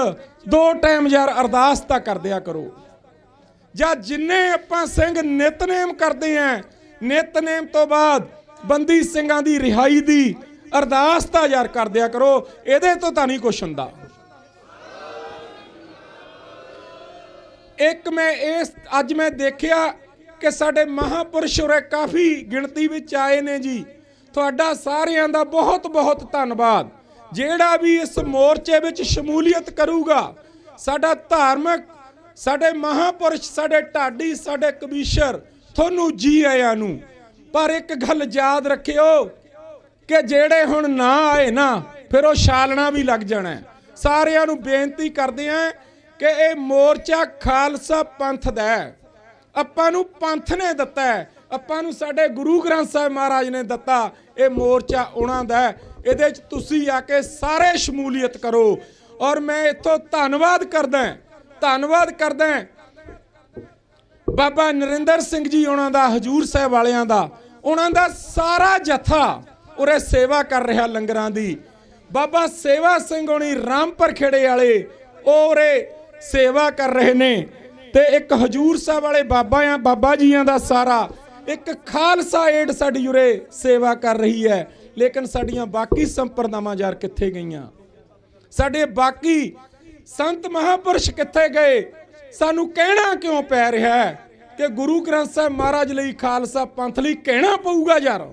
2 ਟਾਈਮ ਯਾਰ ਅਰਦਾਸ ਤਾਂ ਕਰਦਿਆ ਕਰੋ। ਜਾਂ ਜਿੰਨੇ ਆਪਾਂ ਸਿੰਘ ਨਿਤਨੇਮ ਕਰਦੇ ਆਂ, ਨਿਤਨੇਮ ਤੋਂ ਬਾਅਦ ਬੰਦੀ ਸਿੰਘਾਂ ਦੀ ਰਿਹਾਈ ਦੀ ਅਰਦਾਸ ਤਾਂ ਯਾਰ ਕਰਦਿਆ ਕਰੋ। ਇਹਦੇ ਤੋਂ ਤਾਂ ਨਹੀਂ ਕੁਛ ਹੁੰਦਾ। ਇੱਕ ਮੈਂ ਅੱਜ ਮੈਂ ਦੇਖਿਆ ਕਿ ਸਾਡੇ ਮਹਾਪੁਰਸ਼ ਉਰੇ ਕਾਫੀ ਗਿਣਤੀ ਵਿੱਚ ਆਏ ਨੇ ਜੀ। ਤੁਹਾਡਾ ਸਾਰਿਆਂ ਦਾ ਬਹੁਤ ਬਹੁਤ ਧੰਨਵਾਦ। ਜਿਹੜਾ ਵੀ ਇਸ ਮੋਰਚੇ ਵਿੱਚ ਸ਼ਮੂਲੀਅਤ ਕਰੂਗਾ, ਸਾਡਾ ਧਾਰਮਿਕ, ਸਾਡੇ ਮਹਾਪੁਰਸ਼, ਸਾਡੇ ਢਾਡੀ, ਸਾਡੇ ਕਬੀਸ਼ਰ, ਤੁਹਾਨੂੰ ਜੀ ਆਇਆਂ ਨੂੰ। ਪਰ ਇੱਕ ਗੱਲ ਯਾਦ ਰੱਖਿਓ ਕਿ ਜਿਹੜੇ ਹੁਣ ਨਾ ਆਏ ਨਾ, ਫਿਰ ਉਹ ਛਾਲਣਾ ਵੀ ਲੱਗ ਜਾਣਾ। ਸਾਰਿਆਂ ਨੂੰ ਬੇਨਤੀ ਕਰਦੇ ਆਂ ਕਿ ਇਹ ਮੋਰਚਾ ਖਾਲਸਾ ਪੰਥ ਦਾ ਹੈ। ਆਪਾਂ ਨੂੰ ਪੰਥ ਨੇ ਦਿੱਤਾ ਹੈ, ਆਪਾਂ ਨੂੰ ਸਾਡੇ ਗੁਰੂ ਗ੍ਰੰਥ ਸਾਹਿਬ ਮਹਾਰਾਜ ਨੇ ਦਿੱਤਾ। ਇਹ ਮੋਰਚਾ ਉਹਨਾਂ ਦਾ ਹੈ, ਇਹਦੇ 'ਚ ਤੁਸੀਂ ਆ ਕੇ ਸਾਰੇ ਸ਼ਮੂਲੀਅਤ ਕਰੋ। ਔਰ ਮੈਂ ਇੱਥੋਂ ਧੰਨਵਾਦ ਕਰਦਾ ਬਾਬਾ ਨਰਿੰਦਰ ਸਿੰਘ ਜੀ ਉਹਨਾਂ ਦਾ, ਹਜੂਰ ਸਾਹਿਬ ਵਾਲਿਆਂ ਦਾ, ਉਹਨਾਂ ਦਾ ਸਾਰਾ ਜਥਾ ਉਰੇ ਸੇਵਾ ਕਰ ਰਿਹਾ ਲੰਗਰਾਂ ਦੀ। ਬਾਬਾ ਸੇਵਾ ਸਿੰਘ ਹੋਣੀ ਰਾਮਪੁਰ ਖੇੜੇ ਵਾਲੇ, ਉਹ ਉਰੇ ਸੇਵਾ ਕਰ ਰਹੇ ਨੇ। ਤੇ ਇੱਕ ਹਜੂਰ ਸਾਹਿਬ ਵਾਲੇ ਬਾਬਾ ਜੀਆਂ ਦਾ ਸਾਰਾ, ਇੱਕ ਖਾਲਸਾ ਏਡ ਸਾਡੀ ਉਰੇ ਸੇਵਾ ਕਰ ਰਹੀ ਹੈ। ਲੇਕਿਨ ਸਾਡੀਆਂ ਬਾਕੀ ਸੰਪਰਦਾਵਾਂ ਯਾਰ ਕਿੱਥੇ ਗਈਆਂ? ਸਾਡੇ ਬਾਕੀ ਸੰਤ ਮਹਾਪੁਰਸ਼ ਕਿੱਥੇ ਗਏ? ਸਾਨੂੰ ਕਹਿਣਾ ਕਿਉਂ ਪੈ ਰਿਹਾ ਹੈ ਕਿ ਗੁਰੂ ਗ੍ਰੰਥ ਸਾਹਿਬ ਮਹਾਰਾਜ ਲਈ, ਖਾਲਸਾ ਪੰਥ ਲਈ ਕਹਿਣਾ ਪਊਗਾ ਯਾਰ?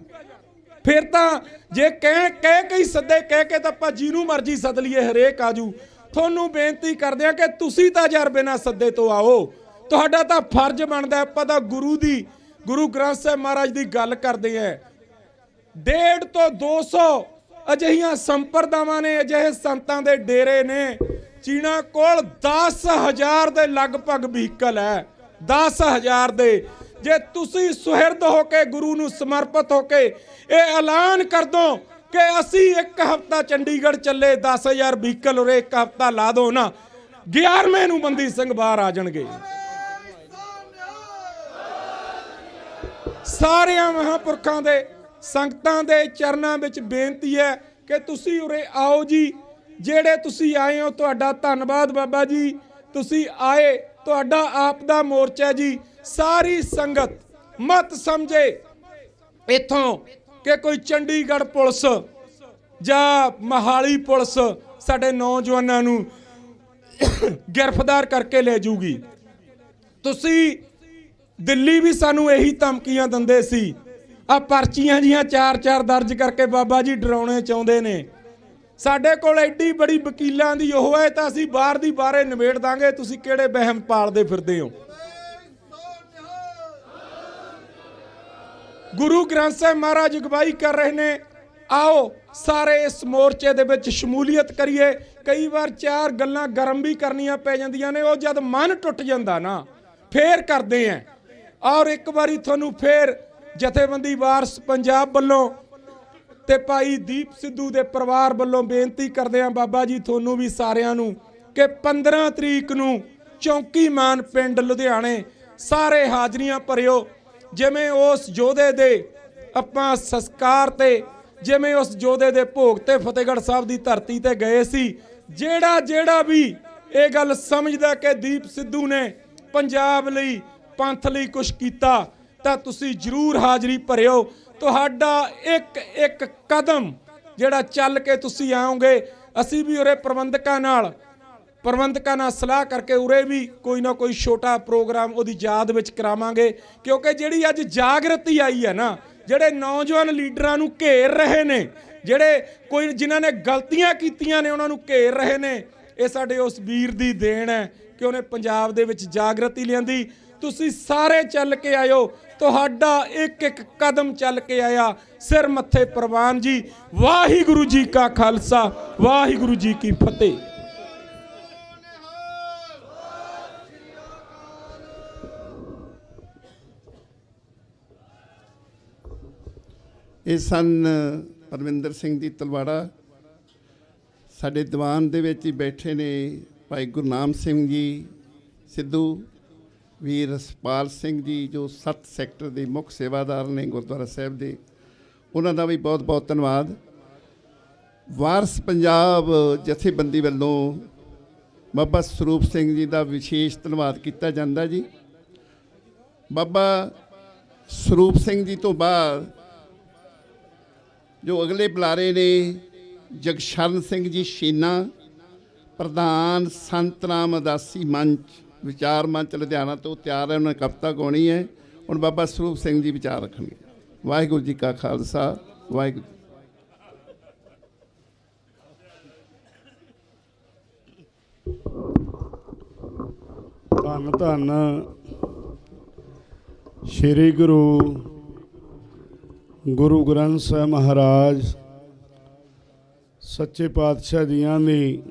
ਫਿਰ ਤਾਂ ਜੇ ਕਹਿ ਕੇ ਸੱਦੇ, ਕਹਿ ਕੇ ਤਾਂ ਆਪਾਂ ਜਿਹਨੂੰ ਮਰਜ਼ੀ ਸੱਦ ਲਈਏ, ਹਰੇਕ ਆਜੂ। ਤੁਹਾਨੂੰ ਬੇਨਤੀ ਕਰਦੇ ਆ ਕਿ ਤੁਸੀਂ ਤਾਂ ਯਾਰ ਬਿਨਾਂ ਸੱਦੇ ਤੋਂ ਆਓ। ਤੁਹਾਡਾ ਤਾਂ ਫਰਜ਼ ਬਣਦਾ। ਆਪਾਂ ਤਾਂ ਗੁਰੂ ਗ੍ਰੰਥ ਸਾਹਿਬ ਮਹਾਰਾਜ ਦੀ ਗੱਲ ਕਰਦੇ ਆ। 150 ਤੋਂ 200 ਅਜਿਹੀਆਂ ਸੰਪਰਦਾਵਾਂ ਨੇ, ਅਜਿਹੇ ਸੰਤਾਂ ਦੇ ਡੇਰੇ ਨੇ ਜਿਨ੍ਹਾਂ ਕੋਲ 10,000 ਦੇ ਲਗਭਗ ਵਹੀਕਲ ਹੈ। 10,000 ਦੇ। ਜੇ ਤੁਸੀਂ ਸੁਹਿਰਦ ਹੋ ਕੇ, ਗੁਰੂ ਨੂੰ ਸਮਰਪਿਤ ਹੋ ਕੇ ਇਹ ਐਲਾਨ ਕਰ ਦੋ ਕਿ ਅਸੀਂ ਇੱਕ ਹਫ਼ਤਾ ਚੰਡੀਗੜ੍ਹ ਚੱਲੇ, 10,000 ਵਹੀਕਲ ਉਰੇ ਇੱਕ ਹਫ਼ਤਾ ਲਾ ਦੋ ਨਾ, 11ਵੇਂ ਨੂੰ ਬੰਦੀ ਸਿੰਘ ਬਾਹਰ ਆ ਜਾਣਗੇ। ਸਾਰਿਆਂ ਮਹਾਂਪੁਰਖਾਂ ਦੇ, ਸੰਗਤਾਂ ਦੇ ਚਰਨਾਂ ਵਿੱਚ ਬੇਨਤੀ ਹੈ ਕਿ ਤੁਸੀਂ ਉਰੇ ਆਓ ਜੀ। ਜਿਹੜੇ ਤੁਸੀਂ ਆਏ ਹੋ ਤੁਹਾਡਾ ਧੰਨਵਾਦ ਬਾਬਾ ਜੀ। ਤੁਸੀਂ ਆਏ, ਤੁਹਾਡਾ ਆਪ ਦਾ ਮੋਰਚਾ ਜੀ। ਸਾਰੀ ਸੰਗਤ ਮਤ ਸਮਝੇ ਇੱਥੋਂ ਕਿ ਕੋਈ ਚੰਡੀਗੜ੍ਹ ਪੁਲਿਸ ਜਾਂ ਮਹਾਲੀ ਪੁਲਿਸ ਸਾਡੇ ਨੌਜਵਾਨਾਂ ਨੂੰ ਗ੍ਰਿਫਤਾਰ ਕਰਕੇ ਲੈ ਜੂਗੀ। ਤੁਸੀਂ ਦਿੱਲੀ ਵੀ ਸਾਨੂੰ ਇਹੀ ਧਮਕੀਆਂ ਦਿੰਦੇ ਸੀ। ਆ ਪਰਚੀਆਂ ਜੀਆਂ 4-4 ਦਰਜ ਕਰਕੇ ਬਾਬਾ ਜੀ ਡਰਾਉਣੇ ਚਾਹੁੰਦੇ ਨੇ। ਸਾਡੇ ਕੋਲ ਐਡੀ ਬੜੀ ਵਕੀਲਾਂ ਦੀ ਉਹ ਹੈ ਤਾਂ ਅਸੀਂ ਬਾਹਰ ਦੀ ਬਾਹਰੇ ਨਿਬੇੜ ਦਾਂਗੇ। ਤੁਸੀਂ ਕਿਹੜੇ ਵਹਿਮ ਪਾਲਦੇ ਫਿਰਦੇ ਹੋ? ਗੁਰੂ ਗ੍ਰੰਥ ਸਾਹਿਬ ਮਹਾਰਾਜ ਅਗਵਾਈ ਕਰ ਰਹੇ ਨੇ। ਆਓ ਸਾਰੇ ਇਸ ਮੋਰਚੇ ਦੇ ਵਿੱਚ ਸ਼ਮੂਲੀਅਤ ਕਰੀਏ। ਕਈ ਵਾਰ 4 ਗੱਲਾਂ ਗਰਮ ਵੀ ਕਰਨੀਆਂ ਪੈ ਜਾਂਦੀਆਂ ਨੇ, ਉਹ ਜਦ ਮਨ ਟੁੱਟ ਜਾਂਦਾ ਨਾ ਫੇਰ ਕਰਦੇ ਆਂ। ਔਰ ਇੱਕ ਵਾਰੀ ਤੁਹਾਨੂੰ ਫੇਰ ਜਥੇਬੰਦੀ ਵਾਰਸ ਪੰਜਾਬ ਵੱਲੋਂ ਤੇ ਭਾਈ ਦੀਪ ਸਿੱਧੂ ਦੇ ਪਰਿਵਾਰ ਵੱਲੋਂ ਬੇਨਤੀ ਕਰਦੇ ਹਾਂ ਬਾਬਾ ਜੀ ਤੁਹਾਨੂੰ ਵੀ ਸਾਰਿਆਂ ਨੂੰ ਕਿ 15 ਤਰੀਕ ਨੂੰ ਚੌਂਕੀਮਾਨ ਪਿੰਡ ਲੁਧਿਆਣੇ ਸਾਰੇ ਹਾਜ਼ਰੀਆਂ ਭਰਿਓ। ਜਿਵੇਂ ਉਸ ਯੋਧੇ ਦੇ ਆਪਾਂ ਸੰਸਕਾਰ ਤੇ ਜਿਵੇਂ ਉਸ ਯੋਧੇ ਦੇ ਭੋਗ ਤੇ ਫਤਿਹਗੜ੍ਹ ਸਾਹਿਬ ਦੀ ਧਰਤੀ ਤੇ ਗਏ ਸੀ, ਜਿਹੜਾ ਵੀ ਇਹ ਗੱਲ ਸਮਝਦਾ ਕਿ ਦੀਪ ਸਿੱਧੂ ਨੇ ਪੰਜਾਬ ਲਈ ਪੰਥ ਲਈ ਕੁਝ ਕੀਤਾ ਤਾਂ ਤੁਸੀਂ ਜ਼ਰੂਰ ਹਾਜ਼ਰੀ ਭਰਿਓ। ਤੁਹਾਡਾ ਇੱਕ ਕਦਮ ਜਿਹੜਾ ਚੱਲ ਕੇ ਤੁਸੀਂ ਆਓਗੇ, ਅਸੀਂ ਵੀ ਉਰੇ ਪ੍ਰਬੰਧਕਾਂ ਨਾਲ ਸਲਾਹ ਕਰਕੇ ਉਰੇ ਵੀ ਕੋਈ ਨਾ ਕੋਈ ਛੋਟਾ ਪ੍ਰੋਗਰਾਮ ਉਹਦੀ ਯਾਦ ਵਿੱਚ ਕਰਾਵਾਂਗੇ, ਕਿਉਂਕਿ ਜਿਹੜੀ ਅੱਜ ਜਾਗਰਤੀ ਆਈ ਹੈ ਨਾ, ਜਿਹੜੇ ਨੌਜਵਾਨ ਲੀਡਰਾਂ ਨੂੰ ਘੇਰ ਰਹੇ ਨੇ, ਜਿਹੜੇ ਕੋਈ ਜਿਨ੍ਹਾਂ ਨੇ ਗਲਤੀਆਂ ਕੀਤੀਆਂ ਨੇ ਉਹਨਾਂ ਨੂੰ ਘੇਰ ਰਹੇ ਨੇ, ਇਹ ਸਾਡੇ ਉਸ ਵੀਰ ਦੀ ਦੇਣ ਹੈ ਕਿ ਉਹਨੇ ਪੰਜਾਬ ਦੇ ਵਿੱਚ ਜਾਗਰਤੀ ਲਿਆਂਦੀ। ਤੁਸੀਂ ਸਾਰੇ ਚੱਲ ਕੇ ਆਇਓ, ਤੁਹਾਡਾ ਇੱਕ ਕਦਮ ਚੱਲ ਕੇ ਆਇਆ, ਸਿਰ ਮੱਥੇ ਪ੍ਰਵਾਨ ਜੀ। ਵਾਹਿਗੁਰੂ ਜੀ ਕਾ ਖਾਲਸਾ, ਵਾਹਿਗੁਰੂ ਜੀ ਕੀ ਫਤਿਹ। ਇਹ ਸਨ ਪਰਮਿੰਦਰ ਸਿੰਘ ਜੀ ਤਲਵਾੜਾ। ਸਾਡੇ ਦੀਵਾਨ ਦੇ ਵਿੱਚ ਹੀ ਬੈਠੇ ਨੇ ਭਾਈ ਗੁਰਨਾਮ ਸਿੰਘ ਜੀ ਸਿੱਧੂ, ਵੀਰ ਰਸਪਾਲ ਸਿੰਘ ਜੀ ਜੋ 7 ਸੈਕਟਰ ਦੇ ਮੁੱਖ ਸੇਵਾਦਾਰ ਨੇ ਗੁਰਦੁਆਰਾ ਸਾਹਿਬ ਦੇ, ਉਹਨਾਂ ਦਾ ਵੀ ਬਹੁਤ ਬਹੁਤ ਧੰਨਵਾਦ। ਵਾਰਸ ਪੰਜਾਬ ਜਥੇਬੰਦੀ ਵੱਲੋਂ ਬਾਬਾ ਸਰੂਪ ਸਿੰਘ ਜੀ ਦਾ ਵਿਸ਼ੇਸ਼ ਧੰਨਵਾਦ ਕੀਤਾ ਜਾਂਦਾ ਜੀ। ਬਾਬਾ ਸਰੂਪ ਸਿੰਘ ਜੀ ਤੋਂ ਬਾਅਦ ਜੋ ਅਗਲੇ ਬੁਲਾਰੇ ਨੇ ਜਗਸ਼ਰਨ ਸਿੰਘ ਜੀ ਸ਼ੀਨਾ, ਪ੍ਰਧਾਨ ਸੰਤ ਰਾਮ ਅਦਾਸੀ ਮੰਚ ਵਿਚਾਰ ਮੰਚ ਲੁਧਿਆਣਾ ਤੋਂ ਤਿਆਰ ਹੈ, ਉਹਨਾਂ ਨੇ ਕਵਿਤਾ ਗਾਉਣੀ ਹੈ। ਹੁਣ ਬਾਬਾ ਸਰੂਪ ਸਿੰਘ ਜੀ ਵਿਚਾਰ ਰੱਖਣਗੇ। ਵਾਹਿਗੁਰੂ ਜੀ ਕਾ ਖਾਲਸਾ, ਵਾਹਿਗੁਰੂ। ਧੰਨ ਧੰਨ ਸ਼੍ਰੀ ਗੁਰੂ ਗ੍ਰੰਥ ਸਾਹਿਬ ਮਹਾਰਾਜ ਸੱਚੇ ਪਾਤਸ਼ਾਹ ਜੀਆਂ ਦੀ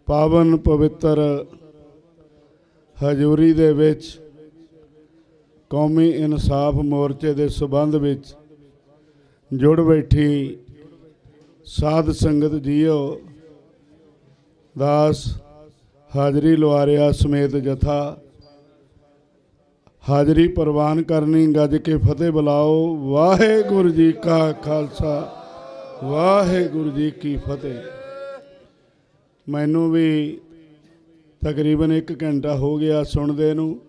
ਪਾਵਨ ਪਵਿੱਤਰ ਹਜ਼ੂਰੀ ਦੇ ਵਿੱਚ ਕੌਮੀ ਇਨਸਾਫ ਮੋਰਚੇ ਦੇ ਸਬੰਧ ਵਿੱਚ ਜੁੜ ਬੈਠੀ ਸਾਧ ਸੰਗਤ ਜੀਓ, ਦਾਸ ਹਾਜ਼ਰੀ ਲਵਾਰਿਆ ਸਮੇਤ ਜਥਾ, ਹਾਜ਼ਰੀ ਪ੍ਰਵਾਨ ਕਰਨੀ, ਗੱਜ ਕੇ ਫਤਿਹ ਬੁਲਾਓ। ਵਾਹਿਗੁਰੂ ਜੀ ਕਾ ਖਾਲਸਾ, ਵਾਹਿਗੁਰੂ ਜੀ ਕੀ ਫਤਿਹ। ਮੈਨੂੰ ਵੀ ਤਕਰੀਬਨ 1 ਘੰਟਾ ਹੋ ਗਿਆ ਸੁਣਦੇ ਨੂੰ,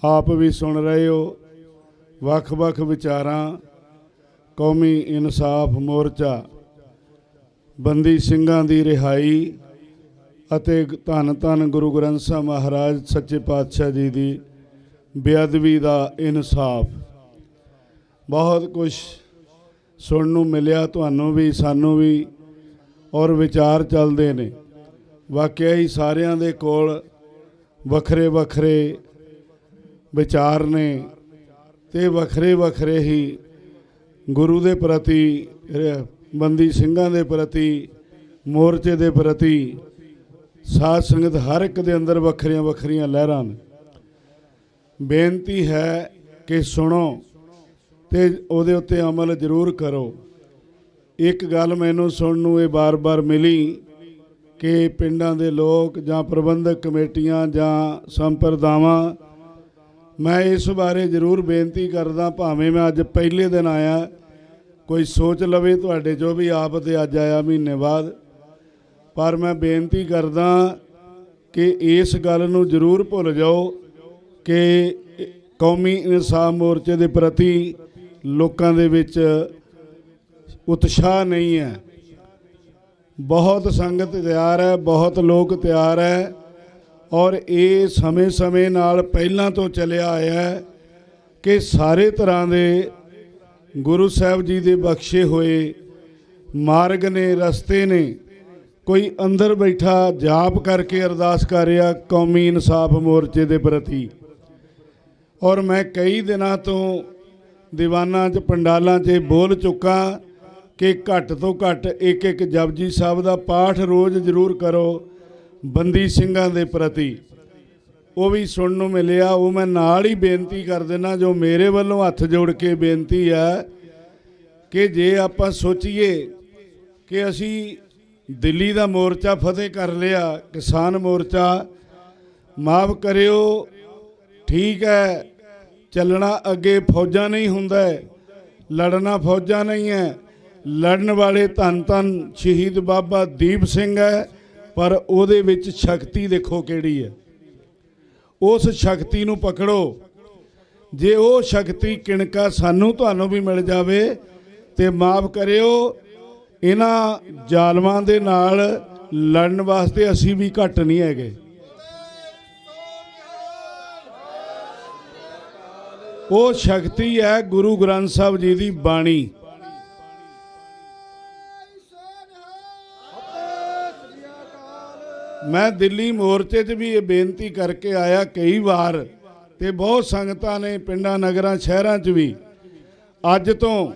ਆਪ ਵੀ ਸੁਣ ਰਹੇ ਹੋ। ਵੱਖ-ਵੱਖ ਵਿਚਾਰਾਂ, ਕੌਮੀ ਇਨਸਾਫ ਮੋਰਚਾ, ਬੰਦੀ ਸਿੰਘਾਂ ਦੀ ਰਿਹਾਈ ਅਤੇ ਧੰਨ ਧੰਨ ਗੁਰੂ ਗ੍ਰੰਥ ਸਾਹਿਬ ਮਹਾਰਾਜ ਸੱਚੇ ਪਾਤਸ਼ਾਹ ਜੀ ਦੀ ਬੇਅਦਬੀ ਦਾ ਇਨਸਾਫ, ਬਹੁਤ ਕੁਝ ਸੁਣਨ ਨੂੰ ਮਿਲਿਆ, ਤੁਹਾਨੂੰ ਵੀ ਸਾਨੂੰ ਵੀ, ਔਰ ਵਿਚਾਰ ਚੱਲਦੇ ਨੇ। ਵਾਕਿਆ ਹੀ ਸਾਰਿਆਂ ਦੇ ਕੋਲ ਵੱਖਰੇ ਵੱਖਰੇ ਵਿਚਾਰ ਨੇ ਤੇ ਵੱਖਰੇ ਵੱਖਰੇ ਹੀ ਗੁਰੂ ਦੇ ਪ੍ਰਤੀ, ਬੰਦੀ ਸਿੰਘਾਂ ਦੇ ਪ੍ਰਤੀ, ਮੋਰਚੇ ਦੇ ਪ੍ਰਤੀ, ਸਾਧ ਸੰਗਤ ਹਰ ਇੱਕ ਦੇ ਅੰਦਰ ਵੱਖਰੀਆਂ ਵੱਖਰੀਆਂ ਲਹਿਰਾਂ ਨੇ। ਬੇਨਤੀ ਹੈ ਕਿ ਸੁਣੋ ਤੇ ਉਹਦੇ ਉੱਤੇ ਅਮਲ ਜ਼ਰੂਰ ਕਰੋ। ਇੱਕ ਗੱਲ ਮੈਨੂੰ ਸੁਣਨ ਨੂੰ ਇਹ ਬਾਰ-ਬਾਰ ਮਿਲੀ ਕਿ ਪਿੰਡਾਂ ਦੇ ਲੋਕ ਜਾਂ ਪ੍ਰਬੰਧਕ ਕਮੇਟੀਆਂ ਜਾਂ ਸੰਪਰਦਾਵਾਂ, ਮੈਂ ਇਸ ਬਾਰੇ ਜ਼ਰੂਰ ਬੇਨਤੀ ਕਰਦਾ, ਭਾਵੇਂ ਮੈਂ ਅੱਜ ਪਹਿਲੇ ਦਿਨ ਆਇਆ, ਕੋਈ ਸੋਚ ਲਵੇ ਤੁਹਾਡੇ ਜੋ ਵੀ ਆਪ ਤੇ ਅੱਜ ਆਇਆ ਮਹੀਨੇ ਬਾਅਦ, ਪਰ ਮੈਂ ਬੇਨਤੀ ਕਰਦਾ ਕਿ ਇਸ ਗੱਲ ਨੂੰ ਜ਼ਰੂਰ ਭੁੱਲ ਜਾਓ ਕਿ ਕੌਮੀ ਇਨਸਾਫ ਮੋਰਚੇ ਦੇ ਪ੍ਰਤੀ ਲੋਕਾਂ ਦੇ ਵਿੱਚ ਉਤਸ਼ਾਹ ਨਹੀਂ ਹੈ। ਬਹੁਤ ਸੰਗਤ ਤਿਆਰ ਹੈ, ਬਹੁਤ ਲੋਕ ਤਿਆਰ ਹੈ, ਔਰ ਇਹ ਸਮੇਂ ਨਾਲ ਪਹਿਲਾਂ ਤੋਂ ਚੱਲਿਆ ਆਇਆ ਹੈ ਕਿ ਸਾਰੇ ਤਰ੍ਹਾਂ ਦੇ ਗੁਰੂ ਸਾਹਿਬ ਜੀ ਦੇ ਬਖਸ਼ੇ ਹੋਏ ਮਾਰਗ ਨੇ, ਰਸਤੇ ਨੇ। ਕੋਈ ਅੰਦਰ ਬੈਠਾ ਜਾਪ ਕਰਕੇ ਅਰਦਾਸ ਕਰ ਰਿਹਾ ਕੌਮੀ ਇਨਸਾਫ ਮੋਰਚੇ ਦੇ ਪ੍ਰਤੀ, ਔਰ ਮੈਂ ਕਈ ਦਿਨਾਂ ਤੋਂ ਦੀਵਾਨਾਂ 'ਚ ਪੰਡਾਲਾਂ 'ਚ ਬੋਲ ਚੁੱਕਾ ਕਿ ਘੱਟ ਤੋਂ ਘੱਟ ਇੱਕ ਜਪਜੀ ਸਾਹਿਬ ਦਾ ਪਾਠ ਰੋਜ਼ ਜ਼ਰੂਰ ਕਰੋ ਬੰਦੀ ਸਿੰਘਾਂ ਦੇ ਪ੍ਰਤੀ। ਉਹ ਵੀ ਸੁਣਨ ਨੂੰ ਮਿਲਿਆ। ਉਹ ਮੈਂ ਨਾਲ ਹੀ ਬੇਨਤੀ ਕਰ ਦੇਣਾ, ਜੋ ਮੇਰੇ ਵੱਲੋਂ ਹੱਥ ਜੋੜ ਕੇ ਬੇਨਤੀ ਹੈ ਕਿ ਜੇ ਆਪਾਂ ਸੋਚੀਏ ਕਿ ਅਸੀਂ ਦਿੱਲੀ ਦਾ ਮੋਰਚਾ ਫਤਿਹ ਕਰ ਲਿਆ, ਕਿਸਾਨ ਮੋਰਚਾ, ਮਾਫ ਕਰਿਓ, ਠੀਕ ਹੈ, ਚੱਲਣਾ ਅੱਗੇ ਫੌਜਾਂ ਨਹੀਂ ਹੁੰਦਾ, ਲੜਨਾ ਫੌਜਾਂ ਨਹੀਂ ਹੈ, ਲੜਨ ਵਾਲੇ ਧੰਨ ਧੰਨ ਸ਼ਹੀਦ ਬਾਬਾ ਦੀਪ ਸਿੰਘ ਹੈ, ਪਰ ਉਹਦੇ ਵਿੱਚ ਸ਼ਕਤੀ ਦੇਖੋ ਕਿਹੜੀ ਹੈ। ਉਸ ਸ਼ਕਤੀ ਨੂੰ ਪਕੜੋ। ਜੇ ਉਹ ਸ਼ਕਤੀ ਕਿਣਕਾ ਸਾਨੂੰ ਤੁਹਾਨੂੰ ਵੀ ਮਿਲ ਜਾਵੇ ਤੇ ਮਾਫ ਕਰਿਓ, ਇਹਨਾਂ ਜ਼ਾਲਮਾਂ ਦੇ ਨਾਲ ਲੜਨ ਵਾਸਤੇ ਅਸੀਂ ਵੀ ਘੱਟ ਨਹੀਂ ਹੈਗੇ। ਉਹ ਸ਼ਕਤੀ ਹੈ ਗੁਰੂ ਗ੍ਰੰਥ ਸਾਹਿਬ ਜੀ ਦੀ ਬਾਣੀ। ਮੈਂ ਦਿੱਲੀ ਮੋਰਚੇ 'ਚ ਵੀ ਇਹ ਬੇਨਤੀ ਕਰਕੇ ਆਇਆ ਕਈ ਵਾਰ, ਤੇ ਬਹੁਤ ਸੰਗਤਾਂ ਨੇ ਪਿੰਡਾਂ ਨਗਰਾਂ ਸ਼ਹਿਰਾਂ 'ਚ ਵੀ ਅੱਜ ਤੋਂ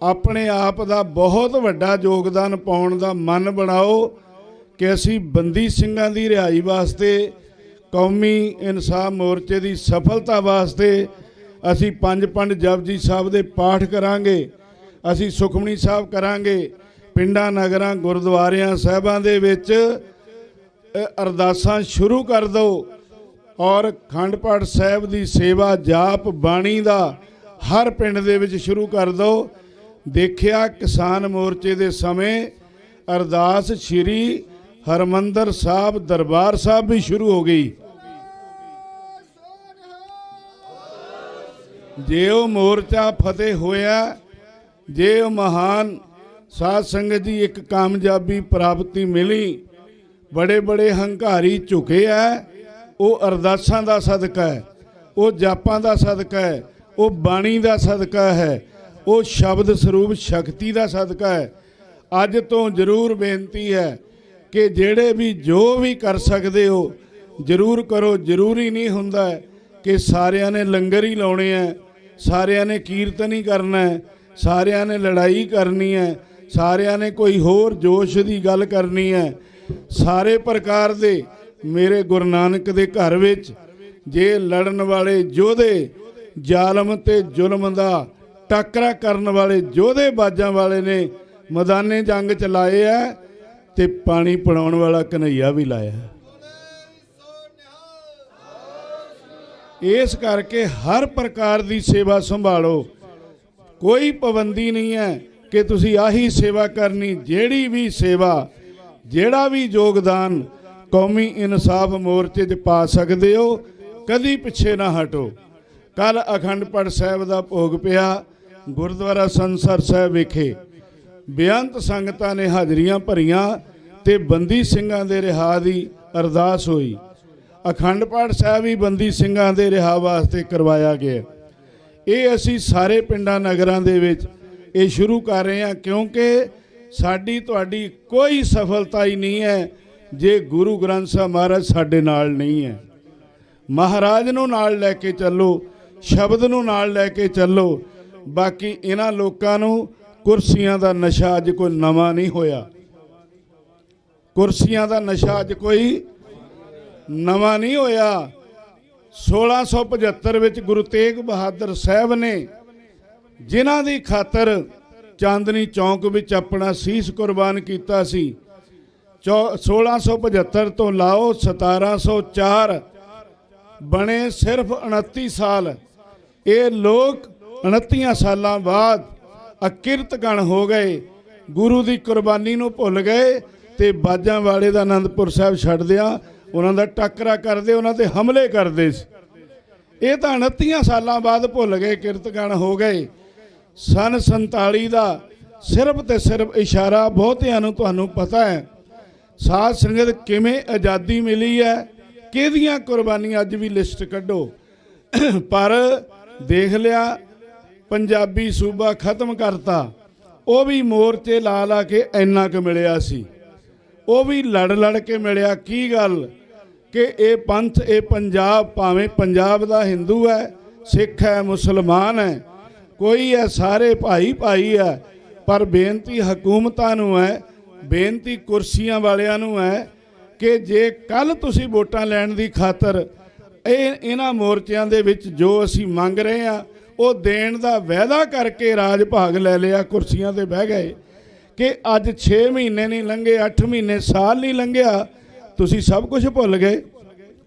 ਆਪਣੇ ਆਪ ਦਾ ਬਹੁਤ ਵੱਡਾ ਯੋਗਦਾਨ ਪਾਉਣ ਦਾ ਮਨ ਬਣਾਓ ਕਿ ਅਸੀਂ ਬੰਦੀ ਸਿੰਘਾਂ ਦੀ ਰਿਹਾਈ ਵਾਸਤੇ, ਕੌਮੀ ਇਨਸਾਫ ਮੋਰਚੇ ਦੀ ਸਫਲਤਾ ਵਾਸਤੇ ਅਸੀਂ ਪੰਜ ਜਪਜੀ ਸਾਹਿਬ ਦੇ ਪਾਠ ਕਰਾਂਗੇ, ਅਸੀਂ ਸੁਖਮਨੀ ਸਾਹਿਬ ਕਰਾਂਗੇ, ਪਿੰਡਾਂ ਨਗਰਾਂ ਗੁਰਦੁਆਰਿਆਂ ਸਾਹਿਬਾਂ ਦੇ ਵਿੱਚ ਅਰਦਾਸਾਂ ਸ਼ੁਰੂ ਕਰ ਦਿਓ, ਔਰ ਅਖੰਡ ਪਾਠ ਸਾਹਿਬ ਦੀ ਸੇਵਾ, ਜਾਪ ਬਾਣੀ ਦਾ ਹਰ ਪਿੰਡ ਦੇ ਵਿੱਚ ਸ਼ੁਰੂ ਕਰ ਦਿਓ। ਦੇਖਿਆ ਕਿਸਾਨ ਮੋਰਚੇ ਦੇ ਸਮੇਂ ਅਰਦਾਸ ਸ਼੍ਰੀ ਹਰਮੰਦਰ ਸਾਹਿਬ ਦਰਬਾਰ ਸਾਹਿਬ ਵੀ ਸ਼ੁਰੂ ਹੋ ਗਈ। ਜੇ ਉਹ ਮੋਰਚਾ ਫਤਿਹ ਹੋਇਆ, ਜੇ ਉਹ ਮਹਾਨ ਸਾਧ ਸੰਗਤ ਦੀ ਇੱਕ ਕਾਮਯਾਬੀ ਪ੍ਰਾਪਤੀ ਮਿਲੀ, ਬੜੇ ਬੜੇ ਹੰਕਾਰੀ ਝੁਕੇ ਹੈ, ਉਹ ਅਰਦਾਸਾਂ ਦਾ ਸਦਕਾ ਹੈ, ਉਹ ਜਾਪਾਂ ਦਾ ਸਦਕਾ ਹੈ, ਉਹ ਬਾਣੀ ਦਾ ਸਦਕਾ ਹੈ, ਉਹ ਸ਼ਬਦ ਸਰੂਪ ਸ਼ਕਤੀ ਦਾ ਸਦਕਾ ਹੈ। ਅੱਜ ਤੋਂ ਜ਼ਰੂਰ ਬੇਨਤੀ ਹੈ ਕਿ ਜਿਹੜੇ ਵੀ ਜੋ ਵੀ ਕਰ ਸਕਦੇ ਹੋ ਜ਼ਰੂਰ ਕਰੋ। ਜ਼ਰੂਰੀ ਨਹੀਂ ਹੁੰਦਾ ਕਿ ਸਾਰਿਆਂ ਨੇ ਲੰਗਰ ਹੀ ਲਾਉਣੇ ਹੈ, ਸਾਰਿਆਂ ਨੇ ਕੀਰਤਨ ਹੀ ਕਰਨਾ ਹੈ, ਸਾਰਿਆਂ ਨੇ ਲੜਾਈ ਕਰਨੀ ਹੈ, ਸਾਰਿਆਂ ਨੇ ਕੋਈ ਹੋਰ ਜੋਸ਼ ਦੀ ਗੱਲ ਕਰਨੀ ਹੈ। ਸਾਰੇ ਪ੍ਰਕਾਰ ਦੇ ਮੇਰੇ ਗੁਰੂ ਨਾਨਕ ਦੇ ਘਰ ਵਿੱਚ ਜੇ ਲੜਨ ਵਾਲੇ ਯੋਧੇ, ਜ਼ਾਲਮ ਤੇ ਜ਼ੁਲਮ ਦਾ ਟਾਕਰਾ ਕਰਨ ਵਾਲੇ ਯੋਧੇ, ਬਾਜਾਂ ਵਾਲੇ ਨੇ ਮੈਦਾਨੇ ਜੰਗ ਚ ਲਾਏ ਹੈ, ਤੇ ਪਾਣੀ ਪਿਲਾਉਣ ਵਾਲਾ ਕਨ੍ਹਈਆ ਵੀ ਲਾਇਆ। ਇਸ ਕਰਕੇ ਹਰ ਪ੍ਰਕਾਰ ਦੀ ਸੇਵਾ ਸੰਭਾਲੋ। ਕੋਈ ਪਾਬੰਦੀ ਨਹੀਂ ਹੈ ਕਿ ਤੁਸੀਂ ਆਹੀ ਸੇਵਾ ਕਰਨੀ। ਜਿਹੜੀ ਵੀ ਸੇਵਾ, ਜਿਹੜਾ ਵੀ ਯੋਗਦਾਨ ਕੌਮੀ ਇਨਸਾਫ ਮੋਰਚੇ 'ਚ ਪਾ ਸਕਦੇ ਹੋ, ਕਦੀ ਪਿੱਛੇ ਨਾ ਹਟੋ। ਕੱਲ ਅਖੰਡ ਪਾਠ ਸਾਹਿਬ ਦਾ ਭੋਗ ਪਿਆ ਗੁਰਦੁਆਰਾ ਸੰਸਰ ਸਾਹਿਬ ਵਿਖੇ। ਬੇਅੰਤ ਸੰਗਤਾਂ ਨੇ ਹਾਜ਼ਰੀਆਂ ਭਰੀਆਂ ਤੇ ਬੰਦੀ ਸਿੰਘਾਂ ਦੇ ਰਿਹਾ ਦੀ ਅਰਦਾਸ ਹੋਈ। ਅਖੰਡ ਪਾਠ ਸਾਹਿਬ ਵੀ ਬੰਦੀ ਸਿੰਘਾਂ ਦੇ ਰਿਹਾ ਵਾਸਤੇ ਕਰਵਾਇਆ ਗਿਆ। ਇਹ ਅਸੀਂ ਸਾਰੇ ਪਿੰਡਾਂ ਨਗਰਾਂ ਦੇ ਵਿੱਚ ਇਹ ਸ਼ੁਰੂ ਕਰ ਰਹੇ ਹਾਂ, ਕਿਉਂਕਿ ਸਾਡੀ ਤੁਹਾਡੀ ਕੋਈ ਸਫਲਤਾ ਹੀ ਨਹੀਂ ਹੈ ਜੇ ਗੁਰੂ ਗ੍ਰੰਥ ਸਾਹਿਬ ਮਹਾਰਾਜ ਸਾਡੇ ਨਾਲ ਨਹੀਂ ਹੈ। ਮਹਾਰਾਜ ਨੂੰ ਨਾਲ ਲੈ ਕੇ ਚੱਲੋ, ਸ਼ਬਦ ਨੂੰ ਨਾਲ ਲੈ ਕੇ ਚੱਲੋ। ਬਾਕੀ ਇਹਨਾਂ ਲੋਕਾਂ ਨੂੰ ਕੁਰਸੀਆਂ ਦਾ ਨਸ਼ਾ ਅੱਜ ਕੋਈ ਨਵਾਂ ਨਹੀਂ ਹੋਇਆ। ਕੁਰਸੀਆਂ ਦਾ ਨਸ਼ਾ ਅੱਜ ਕੋਈ ਨਵਾਂ ਨਹੀਂ ਹੋਇਆ। 1675 ਵਿੱਚ ਗੁਰੂ ਤੇਗ ਬਹਾਦਰ ਸਾਹਿਬ ਨੇ ਜਿਨ੍ਹਾਂ ਦੀ ਖਾਤਰ ਚਾਂਦਨੀ ਚੌਂਕ ਵਿੱਚ ਆਪਣਾ ਸੀਸ ਕੁਰਬਾਨ ਕੀਤਾ ਸੀ, 1675 ਤੋਂ ਲਾਓ 1704 ਬਣੇ ਸਿਰਫ 29 ਸਾਲ। ਇਹ ਲੋਕ 29 ਸਾਲਾਂ ਬਾਅਦ ਅਕਿਰਤਗਣ ਹੋ ਗਏ, ਗੁਰੂ ਦੀ ਕੁਰਬਾਨੀ ਨੂੰ ਭੁੱਲ ਗਏ ਤੇ ਬਾਜਾਂ ਵਾਲੇ ਦਾ ਆਨੰਦਪੁਰ ਸਾਹਿਬ ਛੱਡਦਿਆਂ ਉਹਨਾਂ ਦਾ ਟੱਕਰਾ ਕਰਦੇ, ਉਹਨਾਂ ਤੇ ਹਮਲੇ ਕਰਦੇ ਸੀ। ਇਹ ਤਾਂ 29 ਸਾਲਾਂ ਬਾਅਦ ਭੁੱਲ ਗਏ, ਕਿਰਤਗਣ ਹੋ ਗਏ। ਸਨ 47 ਦਾ ਸਿਰਫ ਤੇ ਸਿਰਫ ਇਸ਼ਾਰਾ ਬਹੁਤਿਆਂ ਨੂੰ ਤੁਹਾਨੂੰ ਪਤਾ ਹੈ। ਸਾਧ ਸੰਗਤ ਕਿਵੇਂ ਆਜ਼ਾਦੀ ਮਿਲੀ ਹੈ, ਕਿਹਦੀਆਂ ਕੁਰਬਾਨੀਆਂ, ਅੱਜ ਵੀ ਲਿਸਟ ਕੱਢੋ। ਪਰ ਦੇਖ ਲਿਆ ਪੰਜਾਬੀ ਸੂਬਾ ਖਤਮ ਕਰਤਾ, ਉਹ ਵੀ ਮੋਰਚੇ ਲਾ ਕੇ ਇੰਨਾ ਕੁ ਮਿਲਿਆ ਸੀ, ਉਹ ਵੀ ਲੜ ਕੇ ਮਿਲਿਆ। ਕੀ ਗੱਲ ਕਿ ਇਹ ਪੰਥ, ਇਹ ਪੰਜਾਬ, ਭਾਵੇਂ ਪੰਜਾਬ ਦਾ ਹਿੰਦੂ ਹੈ, ਸਿੱਖ ਹੈ, ਮੁਸਲਮਾਨ ਹੈ, ਕੋਈ ਹੈ, ਸਾਰੇ ਭਾਈ ਹੈ। ਪਰ ਬੇਨਤੀ ਹਕੂਮਤਾਂ ਨੂੰ ਹੈ, ਬੇਨਤੀ ਕੁਰਸੀਆਂ ਵਾਲਿਆਂ ਨੂੰ ਹੈ ਕਿ ਜੇ ਕੱਲ ਤੁਸੀਂ ਵੋਟਾਂ ਲੈਣ ਦੀ ਖਾਤਰ ਇਹਨਾਂ ਮੋਰਚਿਆਂ ਦੇ ਵਿੱਚ ਜੋ ਅਸੀਂ ਮੰਗ ਰਹੇ ਆ ਉਹ ਦੇਣ ਦਾ ਵਾਅਦਾ ਕਰਕੇ ਰਾਜ ਭਾਗ ਲੈ ਲਿਆ, ਕੁਰਸੀਆਂ ਤੇ ਬਹਿ ਗਏ ਕਿ ਅੱਜ 6 ਮਹੀਨੇ ਨਹੀਂ ਲੰਘੇ, 8 ਮਹੀਨੇ, ਸਾਲ ਨਹੀਂ ਲੰਘਿਆ, ਤੁਸੀਂ ਸਭ ਕੁਝ ਭੁੱਲ ਗਏ।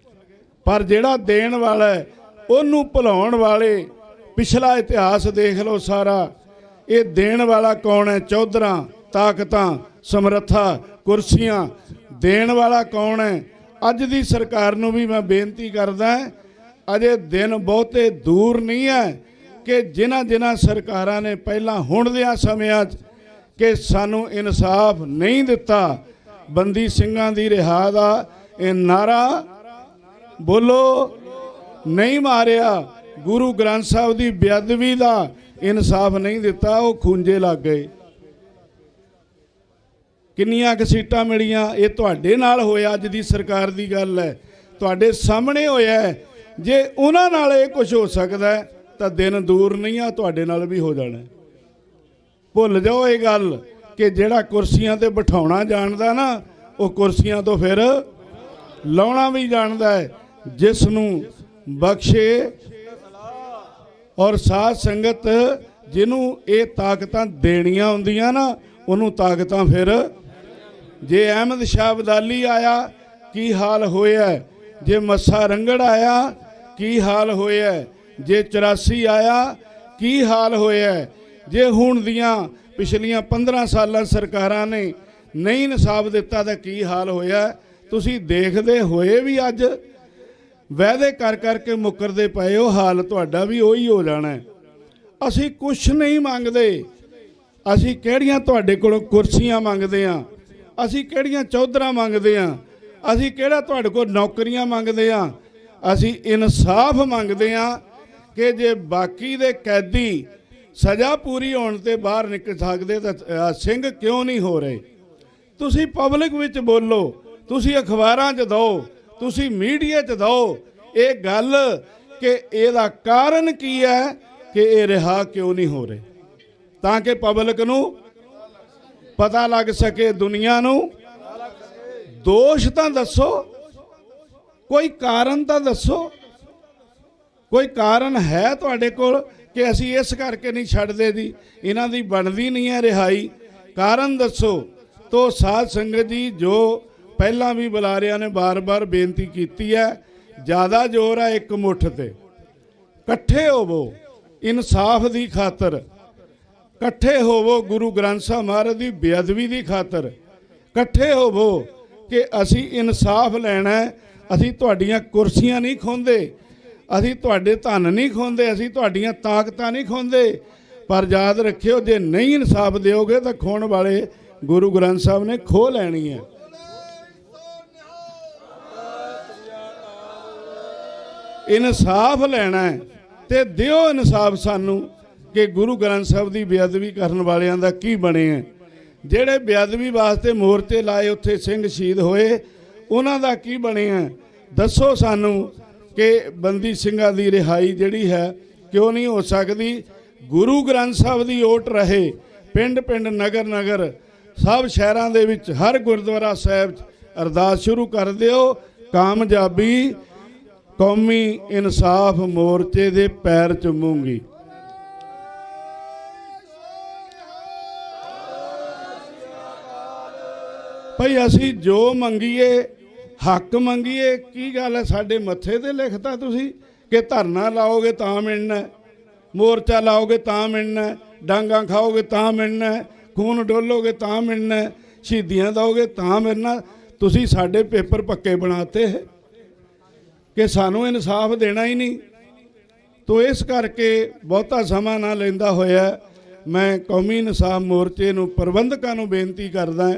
ਪਰ ਜਿਹੜਾ ਦੇਣ ਵਾਲਾ ਹੈ ਉਹਨੂੰ ਭੁਲਾਉਣ ਵਾਲੇ ਪਿਛਲਾ ਇਤਿਹਾਸ ਦੇਖ ਲਓ ਸਾਰਾ। ਇਹ ਦੇਣ ਵਾਲਾ ਕੌਣ ਹੈ? ਚੌਧਰਾਂ, ਤਾਕਤਾਂ, ਸਮਰੱਥਾ, ਕੁਰਸੀਆਂ। ਦੇਣ ਵਾਲਾ ਕੌਣ ਹੈ? ਅੱਜ ਦੀ ਸਰਕਾਰ ਨੂੰ ਵੀ ਮੈਂ ਬੇਨਤੀ ਕਰਦਾ, ਅਜੇ ਦਿਨ ਬਹੁਤੇ ਦੂਰ ਨਹੀਂ ਹੈ ਕਿ ਜਿਨ੍ਹਾਂ ਸਰਕਾਰਾਂ ਨੇ ਪਹਿਲਾਂ ਹੁਣ ਦਿਆਂ ਸਮਿਆਂ 'ਚ ਕਿ ਸਾਨੂੰ ਇਨਸਾਫ ਨਹੀਂ ਦਿੱਤਾ, ਬੰਦੀ ਸਿੰਘਾਂ ਦੀ ਰਿਹਾ ਦਾ ਇਹ ਨਾਰਾ ਬੋਲੋ ਨਹੀਂ ਮਾਰਿਆ, ਗੁਰੂ ਗ੍ਰੰਥ ਸਾਹਿਬ ਦੀ ਬੇਅਦਬੀ ਦਾ ਇਨਸਾਫ ਨਹੀਂ ਦਿੱਤਾ, ਉਹ ਖੂੰਜੇ ਲੱਗ ਗਏ। ਕਿੰਨੀਆਂ ਕੁ ਸੀਟਾਂ ਮਿਲੀਆਂ? ਇਹ ਤੁਹਾਡੇ ਨਾਲ ਹੋਇਆ, ਅੱਜ ਦੀ ਸਰਕਾਰ ਦੀ ਗੱਲ ਹੈ, ਤੁਹਾਡੇ ਸਾਹਮਣੇ ਹੋਇਆ। ਜੇ ਉਹਨਾਂ ਨਾਲ ਇਹ ਕੁਝ ਹੋ ਸਕਦਾ ਤਾਂ ਦਿਨ ਦੂਰ ਨਹੀਂ ਆ, ਤੁਹਾਡੇ ਨਾਲ ਵੀ ਹੋ ਜਾਣਾ। ਭੁੱਲ ਜਾਓ ਇਹ ਗੱਲ ਕਿ ਜਿਹੜਾ ਕੁਰਸੀਆਂ ਤੇ ਬਿਠਾਉਣਾ ਜਾਣਦਾ ਨਾ, ਉਹ ਕੁਰਸੀਆਂ ਤੋਂ ਫਿਰ ਲਾਉਣਾ ਵੀ ਜਾਣਦਾ ਹੈ। ਜਿਸ ਨੂੰ ਬਖਸ਼ੇ ਔਰ ਸਾਧ ਸੰਗਤ ਜਿਹਨੂੰ ਇਹ ਤਾਕਤਾਂ ਦੇਣੀਆਂ ਹੁੰਦੀਆਂ ਨਾ, ਉਹਨੂੰ ਤਾਕਤਾਂ ਫਿਰ। ਜੇ ਅਹਿਮਦ ਸ਼ਾਹ ਅਬਦਾਲੀ ਆਇਆ ਕੀ ਹਾਲ ਹੋਇਆ, ਜੇ ਮੱਸਾ ਰੰਗੜ ਆਇਆ ਕੀ ਹਾਲ ਹੋਇਆ, ਜੇ 84 ਆਇਆ ਕੀ ਹਾਲ ਹੋਇਆ, ਜੇ ਹੁਣ ਦੀਆਂ ਪਿਛਲੀਆਂ 15 ਸਾਲਾਂ ਸਰਕਾਰਾਂ ਨੇ ਨਹੀਂ ਇਨਸਾਫ ਦਿੱਤਾ ਤਾਂ ਕੀ ਹਾਲ ਹੋਇਆ। ਤੁਸੀਂ ਦੇਖਦੇ ਹੋਏ ਵੀ ਅੱਜ ਵਾਅਦੇ ਕਰ ਕਰਕੇ ਮੁੱਕਰਦੇ ਪਏ ਹੋ, ਹਾਲ ਤੁਹਾਡਾ ਵੀ ਉਹੀ ਹੋ ਜਾਣਾ। ਅਸੀਂ ਕੁਛ ਨਹੀਂ ਮੰਗਦੇ, ਅਸੀਂ ਕਿਹੜੀਆਂ ਤੁਹਾਡੇ ਕੋਲੋਂ ਕੁਰਸੀਆਂ ਮੰਗਦੇ ਹਾਂ, ਅਸੀਂ ਕਿਹੜੀਆਂ ਚੌਧਰਾਂ ਮੰਗਦੇ ਹਾਂ, ਅਸੀਂ ਕਿਹੜਾ ਤੁਹਾਡੇ ਕੋਲ ਨੌਕਰੀਆਂ ਮੰਗਦੇ ਹਾਂ। ਅਸੀਂ ਇਨਸਾਫ ਮੰਗਦੇ ਹਾਂ ਕਿ ਜੇ ਬਾਕੀ ਦੇ ਕੈਦੀ ਸਜ਼ਾ ਪੂਰੀ ਹੋਣ ਤੇ ਬਾਹਰ ਨਿਕਲ ਸਕਦੇ ਤਾਂ ਸਿੰਘ ਕਿਉਂ ਨਹੀਂ ਹੋ ਰਹੇ? ਤੁਸੀਂ ਪਬਲਿਕ ਵਿੱਚ ਬੋਲੋ, ਤੁਸੀਂ ਅਖਬਾਰਾਂ 'ਚ ਦਿਓ, ਤੁਸੀਂ ਮੀਡੀਆ 'ਚ ਦਿਓ ਇਹ ਗੱਲ ਕਿ ਇਹਦਾ ਕਾਰਨ ਕੀ ਹੈ ਕਿ ਇਹ ਰਿਹਾ ਕਿਉਂ ਨਹੀਂ ਹੋ ਰਹੇ, ਤਾਂ ਕਿ ਪਬਲਿਕ ਨੂੰ ਪਤਾ ਲੱਗ ਸਕੇ, ਦੁਨੀਆ ਨੂੰ। ਦੋਸ਼ ਤਾਂ ਦੱਸੋ, ਕੋਈ ਕਾਰਨ ਤਾਂ ਦੱਸੋ, ਕੋਈ ਕਾਰਨ ਹੈ ਤੁਹਾਡੇ ਕੋਲ ਕਿ ਅਸੀਂ ਇਸ ਕਰਕੇ ਨਹੀਂ ਛੱਡਦੇ ਜੀ, ਇਹਨਾਂ ਦੀ ਬਣਦੀ ਨਹੀਂ ਹੈ ਰਿਹਾਈ, ਕਾਰਨ ਦੱਸੋ। ਤੋ ਸਾਧ ਸੰਗਤ ਜੀ, ਜੋ ਪਹਿਲਾਂ ਵੀ ਬੁਲਾਰਿਆਂ ਨੇ ਬਾਰ-ਬਾਰ ਬੇਨਤੀ ਕੀਤੀ ਹੈ, ਜ਼ਿਆਦਾ ਜ਼ੋਰ ਹੈ ਇੱਕ ਮੁੱਠ ਤੇ। ਇਕੱਠੇ ਹੋਵੋ ਇਨਸਾਫ ਦੀ ਖਾਤਰ, ਇਕੱਠੇ ਹੋਵੋ ਗੁਰੂ ਗ੍ਰੰਥ ਸਾਹਿਬ ਮਹਾਰਾਜ ਦੀ ਬੇਅਦਬੀ ਦੀ ਖਾਤਰ, ਇਕੱਠੇ ਹੋਵੋ ਕਿ ਅਸੀਂ ਇਨਸਾਫ ਲੈਣਾ। ਅਸੀਂ ਤੁਹਾਡੀਆਂ ਕੁਰਸੀਆਂ ਨਹੀਂ ਖੋਹਦੇ, ਅਸੀਂ ਤੁਹਾਡੇ ਧਨ ਨਹੀਂ ਖੋਹਦੇ, ਅਸੀਂ ਤੁਹਾਡੀਆਂ ਤਾਕਤਾਂ ਨਹੀਂ ਖੋਹਦੇ, ਪਰ ਯਾਦ ਰੱਖਿਓ ਜੇ ਨਹੀਂ ਇਨਸਾਫ ਦਿਓਗੇ ਤਾਂ ਖੋਹਣ ਵਾਲੇ ਗੁਰੂ ਗ੍ਰੰਥ ਸਾਹਿਬ ਨੇ ਖੋਹ ਲੈਣੀ ਹੈ। ਇਨਸਾਫ ਲੈਣਾ ਹੈ ਤੇ ਦਿਓ ਇਨਸਾਫ ਸਾਨੂੰ ਕਿ ਗੁਰੂ ਗ੍ਰੰਥ ਸਾਹਿਬ ਦੀ ਬੇਅਦਬੀ ਕਰਨ ਵਾਲਿਆਂ ਦਾ ਕੀ ਬਣੇ ਹੈ। ਜਿਹੜੇ ਬੇਅਦਬੀ ਵਾਸਤੇ ਮੋਰਚੇ ਲਾਏ, ਉੱਥੇ ਸਿੰਘ ਸ਼ਹੀਦ ਹੋਏ, ਉਹਨਾਂ ਦਾ ਕੀ ਬਣਿਆ? ਦੱਸੋ ਸਾਨੂੰ ਕਿ ਬੰਦੀ ਸਿੰਘਾਂ ਦੀ ਰਿਹਾਈ ਜਿਹੜੀ ਹੈ ਕਿਉਂ ਨਹੀਂ ਹੋ ਸਕਦੀ? ਗੁਰੂ ਗ੍ਰੰਥ ਸਾਹਿਬ ਦੀ ਓਟ ਰਹੇ, ਪਿੰਡ ਪਿੰਡ, ਨਗਰ ਨਗਰ, ਸਭ ਸ਼ਹਿਰਾਂ ਦੇ ਵਿੱਚ ਹਰ ਗੁਰਦੁਆਰਾ ਸਾਹਿਬ 'ਚ ਅਰਦਾਸ ਸ਼ੁਰੂ ਕਰ ਦਿਓ। ਕਾਮਯਾਬੀ ਕੌਮੀ ਇਨਸਾਫ ਮੋਰਚੇ ਦੇ ਪੈਰ ਚੁੰਮੂਗੀ। ਭਈ ਅਸੀਂ ਜੋ ਮੰਗੀਏ, ਹੱਕ ਮੰਗੀਏ, ਕੀ ਗੱਲ ਹੈ? ਸਾਡੇ ਮੱਥੇ ਤੇ ਲਿਖਤਾ ਤੁਸੀਂ ਕਿ ਧਰਨਾ ਲਾਓਗੇ ਤਾਂ ਮਿਲਣਾ, ਮੋਰਚਾ ਲਾਓਗੇ ਤਾਂ ਮਿਲਣਾ, ਡਾਂਗਾਂ ਖਾਓਗੇ ਤਾਂ ਮਿਲਣਾ, ਖੂਨ ਡੋਲੋਗੇ ਤਾਂ ਮਿਲਣਾ, ਸ਼ਹੀਦੀਆਂ ਦਿਓਗੇ ਤਾਂ ਮਿਲਣਾ। ਤੁਸੀਂ ਸਾਡੇ ਪੇਪਰ ਪੱਕੇ ਬਣਾਤੇ ਕਿ ਸਾਨੂੰ ਇਨਸਾਫ ਦੇਣਾ ਹੀ ਨਹੀਂ। ਤੋ ਇਸ ਕਰਕੇ ਬਹੁਤਾ ਸਮਾਂ ਨਾ ਲੈਂਦਾ ਹੋਇਆ ਮੈਂ ਕੌਮੀ ਇਨਸਾਫ ਮੋਰਚੇ ਨੂੰ, ਪ੍ਰਬੰਧਕਾਂ ਨੂੰ ਬੇਨਤੀ ਕਰਦਾ,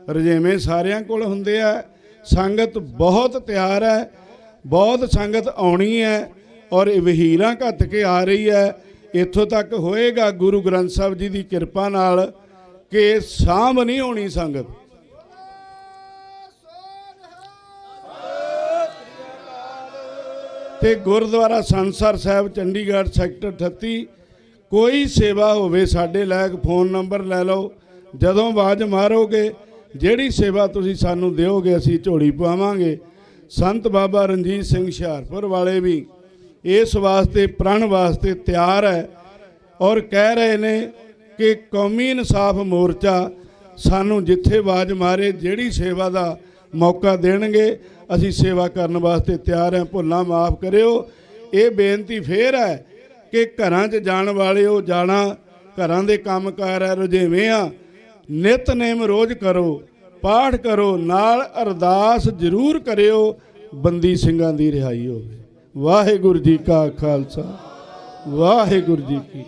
ਰਜੇਵੇਂ ਸਾਰਿਆਂ ਕੋਲ ਹੁੰਦੇ ਆ, ਸੰਗਤ ਬਹੁਤ ਤਿਆਰ ਹੈ, ਬਹੁਤ ਸੰਗਤ ਆਉਣੀ ਹੈ ਔਰ ਵਹੀਰਾਂ ਘੱਤ ਕੇ ਆ ਰਹੀ ਹੈ। ਇੱਥੋਂ ਤੱਕ ਹੋਏਗਾ ਗੁਰੂ ਗ੍ਰੰਥ ਸਾਹਿਬ ਜੀ ਦੀ ਕਿਰਪਾ ਨਾਲ ਕਿ ਸਾਂਭ ਨਹੀਂ ਹੋਣੀ ਸੰਗਤ। ਤੇ ਗੁਰਦੁਆਰਾ ਸੰਸਰ ਸਾਹਿਬ ਚੰਡੀਗੜ੍ਹ ਸੈਕਟਰ 38 ਕੋਈ ਸੇਵਾ ਹੋਵੇ ਸਾਡੇ ਲਾਇਕ ਫੋਨ ਨੰਬਰ ਲੈ ਲਓ, ਜਦੋਂ ਆਵਾਜ਼ ਮਾਰੋਗੇ ਜਿਹੜੀ ਸੇਵਾ ਤੁਸੀਂ ਸਾਨੂੰ ਦਿਓਗੇ ਅਸੀਂ ਝੋਲੀ ਪਵਾਵਾਂਗੇ। ਸੰਤ ਬਾਬਾ ਰਣਜੀਤ ਸਿੰਘ ਹੁਸ਼ਿਆਰਪੁਰ ਵਾਲੇ ਵੀ ਇਸ ਵਾਸਤੇ ਪ੍ਰਣ ਵਾਸਤੇ ਤਿਆਰ ਹੈ ਔਰ ਕਹਿ ਰਹੇ ਨੇ ਕਿ ਕੌਮੀ ਇਨਸਾਫ ਮੋਰਚਾ ਸਾਨੂੰ ਜਿੱਥੇ ਆਵਾਜ਼ ਮਾਰੇ ਜਿਹੜੀ ਸੇਵਾ ਦਾ ਮੌਕਾ ਦੇਣਗੇ ਅਸੀਂ ਸੇਵਾ ਕਰਨ ਵਾਸਤੇ ਤਿਆਰ ਹਾਂ। ਭੁੱਲਾਂ ਮਾਫ ਕਰਿਓ। ਇਹ ਬੇਨਤੀ ਫੇਰ ਹੈ ਕਿ ਘਰਾਂ 'ਚ ਜਾਣ ਵਾਲਿਓ ਜਾਣਾ, ਘਰਾਂ ਦੇ ਕੰਮਕਾਰ ਹੈ ਰੁਝੇਵੇਂ ਆ, ਨਿਤਨੇਮ ਰੋਜ਼ ਕਰੋ, ਪਾਠ ਕਰੋ, ਨਾਲ ਅਰਦਾਸ ਜ਼ਰੂਰ ਕਰਿਓ ਬੰਦੀ ਸਿੰਘਾਂ ਦੀ ਰਿਹਾਈ ਹੋਵੇ। ਵਾਹਿਗੁਰੂ ਜੀ ਕਾ ਖਾਲਸਾ, ਵਾਹਿਗੁਰੂ ਜੀ ਕੀ।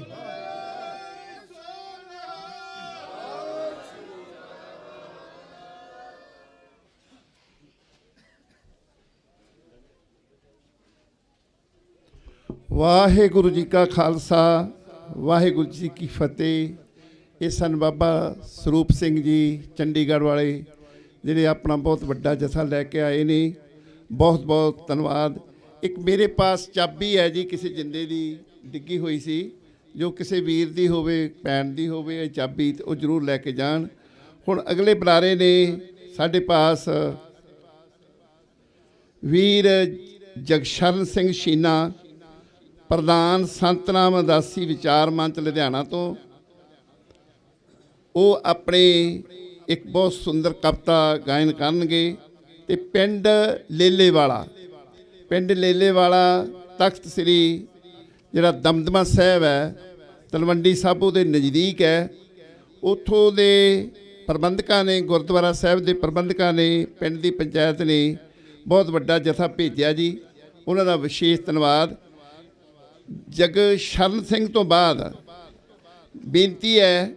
ਵਾਹਿਗੁਰੂ ਜੀ ਕਾ ਖਾਲਸਾ, ਵਾਹਿਗੁਰੂ ਜੀ ਕੀ ਫਤਿਹ। ਇਹ ਸਨ ਬਾਬਾ ਸਰੂਪ ਸਿੰਘ ਜੀ ਚੰਡੀਗੜ੍ਹ ਵਾਲੇ, ਜਿਹੜੇ ਆਪਣਾ ਬਹੁਤ ਵੱਡਾ ਜਥਾ ਲੈ ਕੇ ਆਏ ਨੇ। ਬਹੁਤ ਬਹੁਤ ਧੰਨਵਾਦ। ਇੱਕ ਮੇਰੇ ਪਾਸ ਚਾਬੀ ਹੈ ਜੀ, ਕਿਸੇ ਜਿੰਦੇ ਦੀ ਡਿੱਗੀ ਹੋਈ ਸੀ, ਜੋ ਕਿਸੇ ਵੀਰ ਦੀ ਹੋਵੇ, ਭੈਣ ਦੀ ਹੋਵੇ ਇਹ ਚਾਬੀ, ਉਹ ਜ਼ਰੂਰ ਲੈ ਕੇ ਜਾਣ। ਹੁਣ ਅਗਲੇ ਬੁਲਾਰੇ ਨੇ ਸਾਡੇ ਪਾਸ ਵੀਰ ਜਗਸ਼ਰਨ ਸਿੰਘ ਸ਼ੀਨਾ, ਪ੍ਰਧਾਨ ਸੰਤਨਾਮ ਉਦਾਸੀ ਵਿਚਾਰ ਮੰਚ ਲੁਧਿਆਣਾ ਤੋਂ। ਉਹ ਆਪਣੇ ਇੱਕ ਬਹੁਤ ਸੁੰਦਰ ਕਵਿਤਾ ਗਾਇਨ ਕਰਨਗੇ। ਤੇ ਪਿੰਡ ਲੇਲੇਵਾਲਾ ਤਖਤ ਸ੍ਰੀ ਜਿਹੜਾ ਦਮਦਮਾ ਸਾਹਿਬ ਹੈ, ਤਲਵੰਡੀ ਸਾਬੋ ਦੇ ਨਜ਼ਦੀਕ ਹੈ। ਉੱਥੋਂ ਦੇ ਪ੍ਰਬੰਧਕਾਂ ਨੇ, ਗੁਰਦੁਆਰਾ ਸਾਹਿਬ ਦੇ ਪ੍ਰਬੰਧਕਾਂ ਨੇ, ਪਿੰਡ ਦੀ ਪੰਚਾਇਤ ਨੇ ਬਹੁਤ ਵੱਡਾ ਜਥਾ ਭੇਜਿਆ ਜੀ, ਉਹਨਾਂ ਦਾ ਵਿਸ਼ੇਸ਼ ਧੰਨਵਾਦ। ਜਗਸ਼ਰਨ ਸਿੰਘ ਤੋਂ ਬਾਅਦ ਬੇਨਤੀ ਹੈ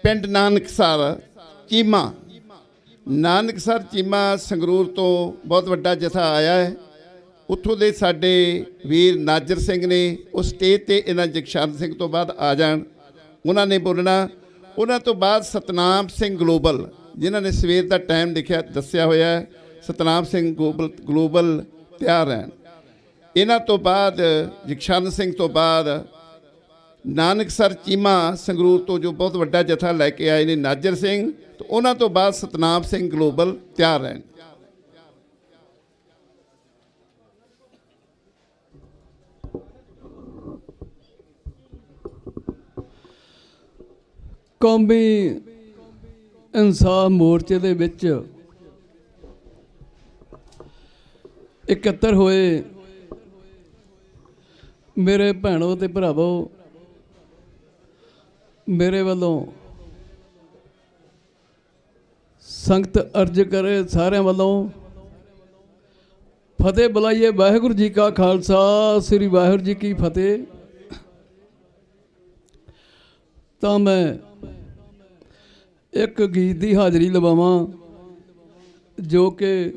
ਪਿੰਡ ਨਾਨਕਸਰ ਚੀਮਾ ਸੰਗਰੂਰ ਤੋਂ ਬਹੁਤ ਵੱਡਾ ਜਥਾ ਆਇਆ ਹੈ। ਉੱਥੋਂ ਦੇ ਸਾਡੇ ਵੀਰ ਨਾਜਰ ਸਿੰਘ ਨੇ, ਉਹ ਸਟੇਜ 'ਤੇ ਇਹਨਾਂ ਜਗਸ਼ਰਨ ਸਿੰਘ ਤੋਂ ਬਾਅਦ ਆ ਜਾਣ, ਉਹਨਾਂ ਨੇ ਬੋਲਣਾ। ਉਹਨਾਂ ਤੋਂ ਬਾਅਦ ਸਤਨਾਮ ਸਿੰਘ ਗਲੋਬਲ, ਜਿਨ੍ਹਾਂ ਨੇ ਸਵੇਰ ਦਾ ਟਾਈਮ ਦੱਸਿਆ ਹੋਇਆ, ਸਤਨਾਮ ਸਿੰਘ ਗਲੋਬਲ ਤਿਆਰ ਰਹਿਣ। ਇਹਨਾਂ ਤੋਂ ਬਾਅਦ ਜਗਸ਼ਰਨ ਸਿੰਘ ਤੋਂ ਬਾਅਦ ਨਾਨਕਸਰ ਚੀਮਾ ਸੰਗਰੂਰ ਤੋਂ ਜੋ ਬਹੁਤ ਵੱਡਾ ਜਥਾ ਲੈ ਕੇ ਆਏ ਨੇ ਨਾਜਰ ਸਿੰਘ, ਤੇ ਉਹਨਾਂ ਤੋਂ ਬਾਅਦ ਸਤਨਾਮ ਸਿੰਘ ਗਲੋਬਲ ਤਿਆਰ ਰਹਿਣ। ਕੌਮੀ ਇਨਸਾਫ ਮੋਰਚੇ ਦੇ ਵਿੱਚ ਇਕੱਤਰ ਹੋਏ ਮੇਰੇ ਭੈਣੋ ਤੇ ਭਰਾਵੋ, ਮੇਰੇ ਵੱਲੋਂ ਸੰਗਤ ਅਰਜ ਕਰੇ ਸਾਰਿਆਂ ਵੱਲੋਂ ਫਤਿਹ ਬੁਲਾਈਏ। ਵਾਹਿਗੁਰੂ ਜੀ ਕਾ ਖਾਲਸਾ, ਸ੍ਰੀ ਵਾਹਿਗੁਰੂ ਜੀ ਕੀ ਫਤਿਹ। ਤਾਂ ਮੈਂ ਇੱਕ ਗੀਤ ਦੀ ਹਾਜ਼ਰੀ ਲਵਾਵਾਂ ਜੋ ਕਿ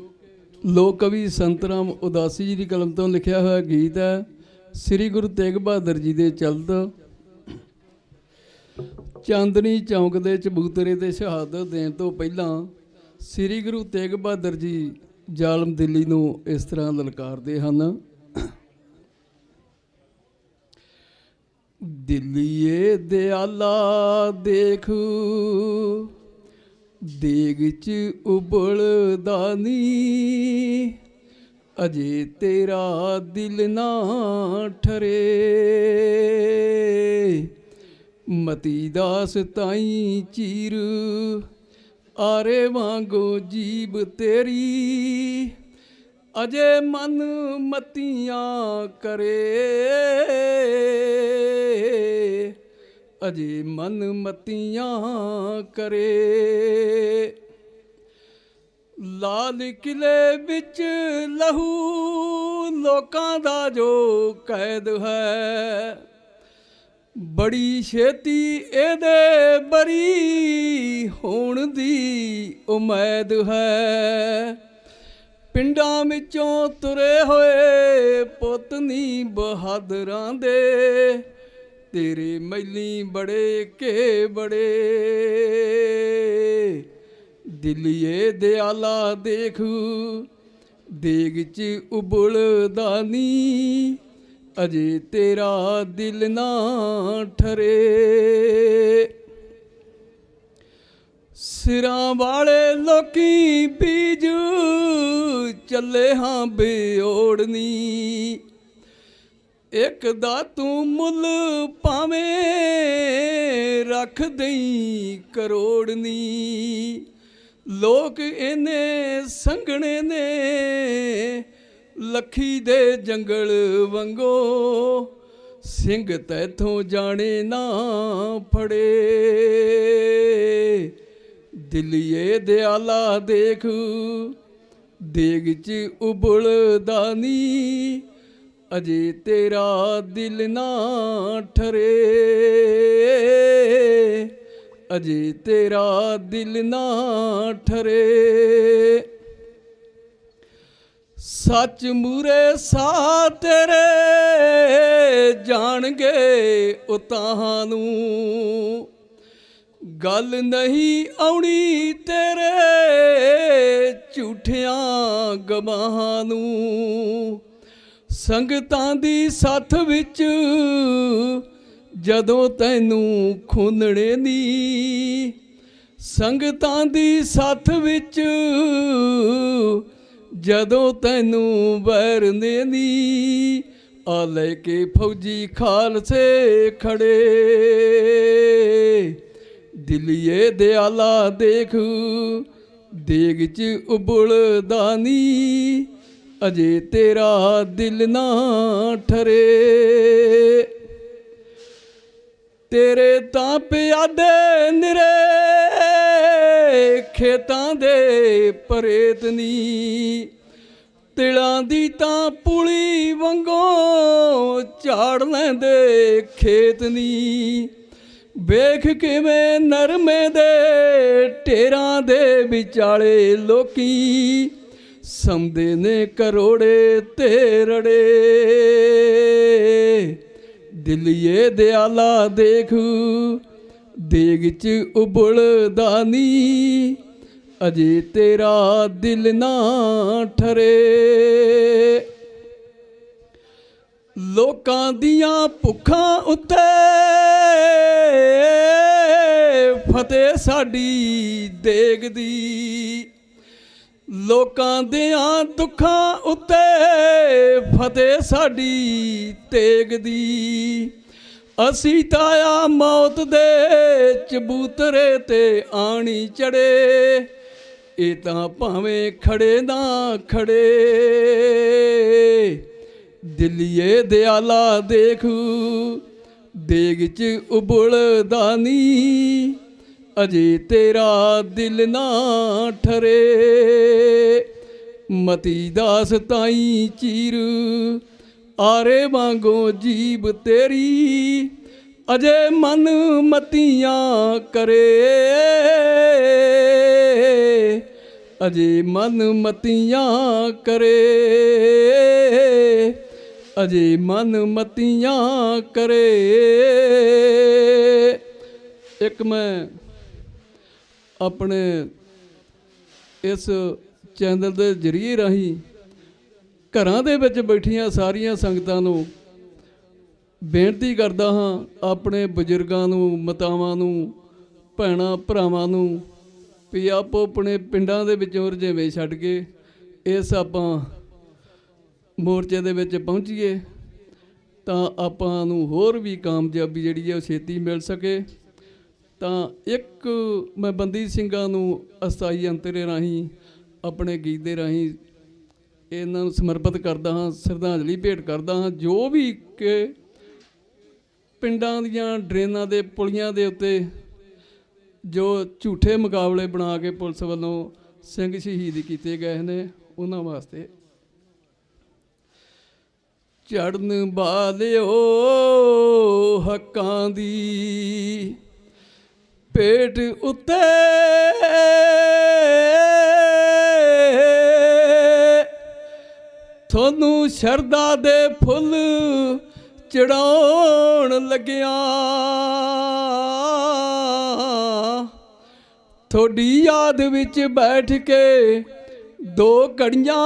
ਲੋਕ ਕਵੀ ਸੰਤ ਰਾਮ ਉਦਾਸੀ ਜੀ ਦੀ ਕਲਮ ਤੋਂ ਲਿਖਿਆ ਹੋਇਆ ਗੀਤ ਹੈ। ਸ੍ਰੀ ਗੁਰੂ ਤੇਗ ਬਹਾਦਰ ਜੀ ਦੇ ਚਲਦ ਚਾਂਦਨੀ ਚੌਂਕ ਦੇ ਚਬੂਤਰੇ ਤੇ ਸ਼ਹਾਦਤ ਦੇਣ ਤੋਂ ਪਹਿਲਾਂ ਸ੍ਰੀ ਗੁਰੂ ਤੇਗ ਬਹਾਦਰ ਜੀ ਜ਼ਾਲਮ ਦਿੱਲੀ ਨੂੰ ਇਸ ਤਰ੍ਹਾਂ ਲਲਕਾਰਦੇ ਹਨ। ਦਿੱਲੀਏ ਦਿਆਲਾ ਦੇਖ ਦੇਗ 'ਚ ਉਬਲਦਾ ਨੀ, ਅਜੇ ਤੇਰਾ ਦਿਲ ਨਾ ਠਰੇ। ਮਤੀ ਦਾਸ ਤਾਈ ਚੀਰ ਆਰੇ ਵਾਂਗੋ ਜੀਬ ਤੇਰੀ, ਅਜੇ ਮਨ ਮਤੀਆਂ ਕਰੇ। ਅਜੇ ਮਨ ਮਤੀਆਂ ਕਰੇ। ਲਾਲ ਕਿਲੇ ਵਿੱਚ ਲਹੂ ਲੋਕਾਂ ਦਾ ਜੋ ਕੈਦ ਹੈ, ਬੜੀ ਛੇਤੀ ਇਹਦੇ ਬਰੀ ਹੋਣ ਦੀ ਉਮੀਦ ਹੈ। ਪਿੰਡਾਂ ਵਿੱਚੋਂ ਤੁਰੇ ਹੋਏ ਪੁੱਤ ਨੀ ਬਹਾਦਰਾਂ ਦੇ, ਤੇਰੇ ਮੈਲੀ ਬੜੇ ਕੇ ਬੜੇ। ਦਿੱਲੀਏ ਦਿਆਲਾ ਦੇਖ ਦੇਗ 'ਚ ਉਬਲਦਾ ਨੀ, ਅਜੇ ਤੇਰਾ ਦਿਲ ਨਾ ਠਰੇ। ਸਿਰਾਂ ਵਾਲੇ ਲੋਕੀ ਬੀਜ ਚੱਲੇ ਹਾਂ ਬੇਓੜਨੀ, ਇੱਕ ਦਾ ਤੂੰ ਮੁੱਲ ਭਾਵੇਂ ਰੱਖ ਦਈ ਕਰੋੜਨੀ। ਲੋਕ ਇਹਨੇ ਸੰਘਣੇ ਨੇ ਲੱਖੀ ਦੇ ਜੰਗਲ ਵੰਗੋ, ਸਿੰਘ ਤੈਥੋਂ ਜਾਣੇ ਨਾ ਫੜੇ। ਦਿੱਲੀਏ ਦਿਆਲਾ ਦੇਖ ਦੇਗ 'ਚ ਉਬਲਦਾ ਨੀ, ਅਜੇ ਤੇਰਾ ਦਿਲ ਨਾ ਠਰੇ, ਅਜੇ ਤੇਰਾ ਦਿਲ ਨਾ ਠਰੇ। ਸੱਚ ਮੂਰੇ ਸਾ ਤੇਰੇ ਜਾਣਗੇ ਉਤਾਹਾਂ ਨੂੰ, ਗੱਲ ਨਹੀਂ ਆਉਣੀ ਤੇਰੇ ਝੂਠਿਆਂ ਗਵਾਹਾਂ ਨੂੰ। ਸੰਗਤਾਂ ਦੀ ਸੱਥ ਵਿੱਚ ਜਦੋਂ ਤੈਨੂੰ ਖੁੰਦਣੇ ਨੀ, ਸੰਗਤਾਂ ਦੀ ਸੱਥ ਵਿੱਚ ਜਦੋਂ ਤੈਨੂੰ ਵੈਰਨੇ ਨੀ, ਆ ਲੈ ਕੇ ਫੌਜੀ ਖਾਲਸੇ ਖੜੇ। ਦਿੱਲੀਏ ਦਿਆਲਾ ਦੇਖ ਦੇਗ 'ਚ ਉਬਲਦਾ ਨੀ, ਅਜੇ ਤੇਰਾ ਦਿਲ ਨਾ ਠਰੇ। ਤੇਰੇ ਤਾਂ ਪਿਆਦੇ ਨਿਰੇ ਖੇਤਾਂ ਦੇ ਪਰੇਤ ਨੀ, ਤਿਲਾਂ ਦੀ ਤਾਂ ਪੁਲੀ ਵਾਂਗੋਂ ਝਾੜ ਲੈਂਦੇ ਖੇਤ ਨੀ। ਵੇਖ ਕਿਵੇਂ ਨਰਮੇ ਦੇ ਢੇਰਾਂ ਦੇ ਵਿਚਾਲੇ ਲੋਕੀ ਸਮਦੇ ਨੇ ਕਰੋੜੇ ਤੇ ਰੜੇ। ਦਿੱਲੀਏ ਦਿਆਲਾ ਦੇਖ ਦੇਗ 'ਚ ਉਬਲਦਾ ਨੀ, ਅਜੇ ਤੇਰਾ ਦਿਲ ਨਾ ਠਰੇ। ਲੋਕਾਂ ਦੀਆਂ ਭੁੱਖਾਂ ਉੱਤੇ ਫਤਿਹ ਸਾਡੀ ਦੇਗ ਦੀ, ਲੋਕਾਂ ਦਿਆਂ ਦੁੱਖਾਂ ਉੱਤੇ ਫਤਿਹ ਸਾਡੀ ਤੇਗ ਦੀ। ਅਸੀਂ ਤਾਂ ਆ ਮੌਤ ਦੇ ਚਬੂਤਰੇ ਤੇ ਆਣੀ ਚੜੇ, ਇਹ ਤਾਂ ਭਾਵੇਂ ਖੜੇ ਨਾ ਖੜੇ। ਦਿੱਲੀਏ ਦਿਆਲਾ ਦੇਖ ਦੇਗ 'ਚ ਉਬਲਦਾ ਨੀ, ਅਜੇ ਤੇਰਾ ਦਿਲ ਨਾ ਠਰੇ। ਮਤੀ ਦਾਸ ਤਾਈ ਚੀਰ ਆਰੇ ਵਾਂਗੋ ਜੀਬ ਤੇਰੀ, ਅਜੇ ਮਨ ਮਤੀਆਂ ਕਰੇ, ਅਜੇ ਮਨ ਮਤੀਆਂ ਕਰੇ, ਅਜੇ ਮਨ ਮਤੀਆਂ ਕਰੇ। ਇੱਕ ਮੈਂ ਆਪਣੇ ਇਸ ਚੈਨਲ ਦੇ ਜ਼ਰੀਏ ਰਾਹੀਂ ਘਰਾਂ ਦੇ ਵਿੱਚ ਬੈਠੀਆਂ ਸਾਰੀਆਂ ਸੰਗਤਾਂ ਨੂੰ ਬੇਨਤੀ ਕਰਦਾ ਹਾਂ, ਆਪਣੇ ਬਜ਼ੁਰਗਾਂ ਨੂੰ, ਮਾਤਾਵਾਂ ਨੂੰ, ਭੈਣਾਂ ਭਰਾਵਾਂ ਨੂੰ, ਵੀ ਆਪੋ ਆਪਣੇ ਪਿੰਡਾਂ ਦੇ ਵਿੱਚੋਂ ਰੁਝੇਵੇਂ ਛੱਡ ਕੇ ਇਸ ਆਪਾਂ ਮੋਰਚੇ ਦੇ ਵਿੱਚ ਪਹੁੰਚੀਏ, ਤਾਂ ਆਪਾਂ ਨੂੰ ਹੋਰ ਵੀ ਕਾਮਯਾਬੀ ਜਿਹੜੀ ਹੈ ਉਹ ਛੇਤੀ ਮਿਲ ਸਕੇ। ਤਾਂ ਇੱਕ ਮੈਂ ਬੰਦੀ ਸਿੰਘਾਂ ਨੂੰ ਅਸਥਾਈ ਅੰਤਰੇ ਰਾਹੀਂ ਆਪਣੇ ਗੀਤ ਦੇ ਰਾਹੀਂ ਇਹਨਾਂ ਨੂੰ ਸਮਰਪਿਤ ਕਰਦਾ ਹਾਂ, ਸ਼ਰਧਾਂਜਲੀ ਭੇਟ ਕਰਦਾ ਹਾਂ। ਜੋ ਵੀ ਕਿ ਪਿੰਡਾਂ ਦੀਆਂ ਡਰੇਨਾਂ ਦੇ ਪੁਲੀਆਂ ਦੇ ਉੱਤੇ ਜੋ ਝੂਠੇ ਮੁਕਾਬਲੇ ਬਣਾ ਕੇ ਪੁਲਿਸ ਵੱਲੋਂ ਸਿੰਘ ਸ਼ਹੀਦ ਕੀਤੇ ਗਏ ਨੇ, ਉਹਨਾਂ ਵਾਸਤੇ। ਚੜ੍ਹਨ ਵਾਲਿਓ ਹੱਕਾਂ ਦੀ ਪੇਟ ਉੱਤੇ ਤੁਹਾਨੂੰ ਸ਼ਰਧਾ ਦੇ ਫੁੱਲ ਚੜਾਉਣ ਲੱਗਿਆ, ਤੁਹਾਡੀ ਯਾਦ ਵਿੱਚ ਬੈਠ ਕੇ ਦੋ ਘੜੀਆਂ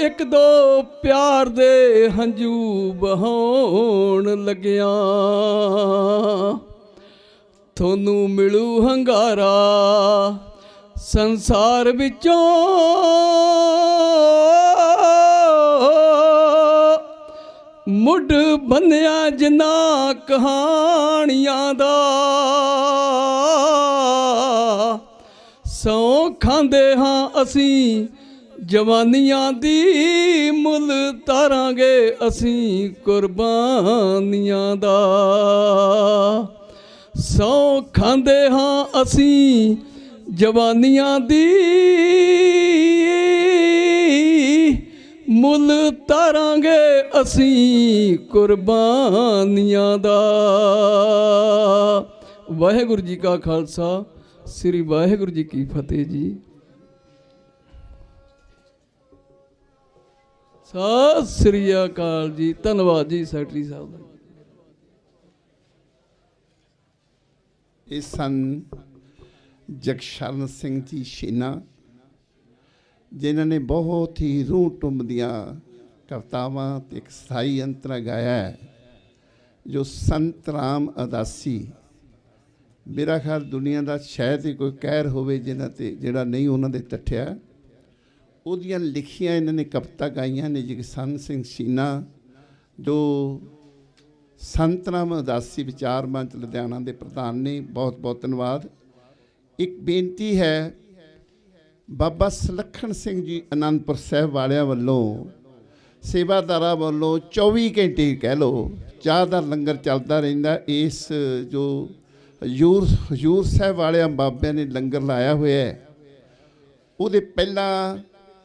ਇੱਕ ਦੋ ਪਿਆਰ ਦੇ ਹੰਝੂ ਬਹਾਉਣ ਲੱਗਿਆ। ਤੁਹਾਨੂੰ ਮਿਲੂ ਹੰਗਾਰਾ ਸੰਸਾਰ ਵਿੱਚੋਂ, ਮੁੱਢ ਬੰਨਿਆ ਜਿਨ੍ਹਾਂ ਕਹਾਣੀਆਂ ਦਾ, ਸੌਂ ਖਾਂਦੇ ਹਾਂ ਅਸੀਂ ਜਵਾਨੀਆਂ ਦੀ, ਮੁੱਲ ਤਾਰਾਂਗੇ ਅਸੀਂ ਕੁਰਬਾਨੀਆਂ ਦਾ। ਸੌਂ ਖਾਂਦੇ ਹਾਂ ਅਸੀਂ ਜਵਾਨੀਆਂ ਦੀ, ਮੁੱਲ ਤਾਰਾਂਗੇ ਅਸੀਂ ਕੁਰਬਾਨੀਆਂ ਦਾ। ਵਾਹਿਗੁਰੂ ਜੀ ਕਾ ਖਾਲਸਾ, ਸ੍ਰੀ ਵਾਹਿਗੁਰੂ ਜੀ ਕੀ ਫਤਿਹ ਜੀ। ਸਤਿ ਸ੍ਰੀ ਅਕਾਲ ਜੀ। ਧੰਨਵਾਦ ਜੀ ਸੈਕਟਰੀ ਸਾਹਿਬ ਦਾ। ਇਹ ਸਨ ਜਗਸ਼ਰਨ ਸਿੰਘ ਜੀ ਸ਼ੀਨਾ, ਜਿਨ੍ਹਾਂ ਨੇ ਬਹੁਤ ਹੀ ਰੂਹ ਟੁੰਬਦੀਆਂ ਕਵਿਤਾਵਾਂ ਤੇ ਇੱਕ ਸਥਾਈ ਅੰਤਰਾ ਗਾਇਆ ਹੈ, ਜੋ ਸੰਤ ਰਾਮ ਅਦਾਸੀ। ਮੇਰਾ ਖਿਆਲ ਦੁਨੀਆ ਦਾ ਸ਼ਾਇਦ ਹੀ ਕੋਈ ਕਹਿਰ ਹੋਵੇ ਜਿਹਨਾਂ ਤੇ ਜਿਹੜਾ ਨਹੀਂ ਉਹਨਾਂ ਦੇ ਟੱਠਿਆ। ਉਹਦੀਆਂ ਲਿਖੀਆਂ ਇਹਨਾਂ ਨੇ ਕਵਿਤਾ ਗਾਈਆਂ ਨੇ। ਜਗਸ਼ਰਨ ਸਿੰਘ ਸ਼ੀਨਾ ਜੋ ਸੰਤ ਰਾਮ ਅਦਾਸੀ ਵਿਚਾਰ ਮੰਚ ਲੁਧਿਆਣਾ ਦੇ ਪ੍ਰਧਾਨ ਨੇ, ਬਹੁਤ ਬਹੁਤ ਧੰਨਵਾਦ। ਇੱਕ ਬੇਨਤੀ ਹੈ, ਬਾਬਾ ਸੁਲੱਖਣ ਸਿੰਘ ਜੀ ਅਨੰਦਪੁਰ ਸਾਹਿਬ ਵਾਲਿਆਂ ਵੱਲੋਂ, ਸੇਵਾਦਾਰਾਂ ਵੱਲੋਂ 24 ਘੰਟੇ ਕਹਿ ਲਓ ਚਾਹ ਦਾ ਲੰਗਰ ਚੱਲਦਾ ਰਹਿੰਦਾ। ਇਸ ਜੋ ਹਜ਼ੂਰ ਸਾਹਿਬ ਵਾਲਿਆਂ ਬਾਬਿਆਂ ਨੇ ਲੰਗਰ ਲਾਇਆ ਹੋਇਆ ਹੈ, ਉਹਦੇ ਪਹਿਲਾਂ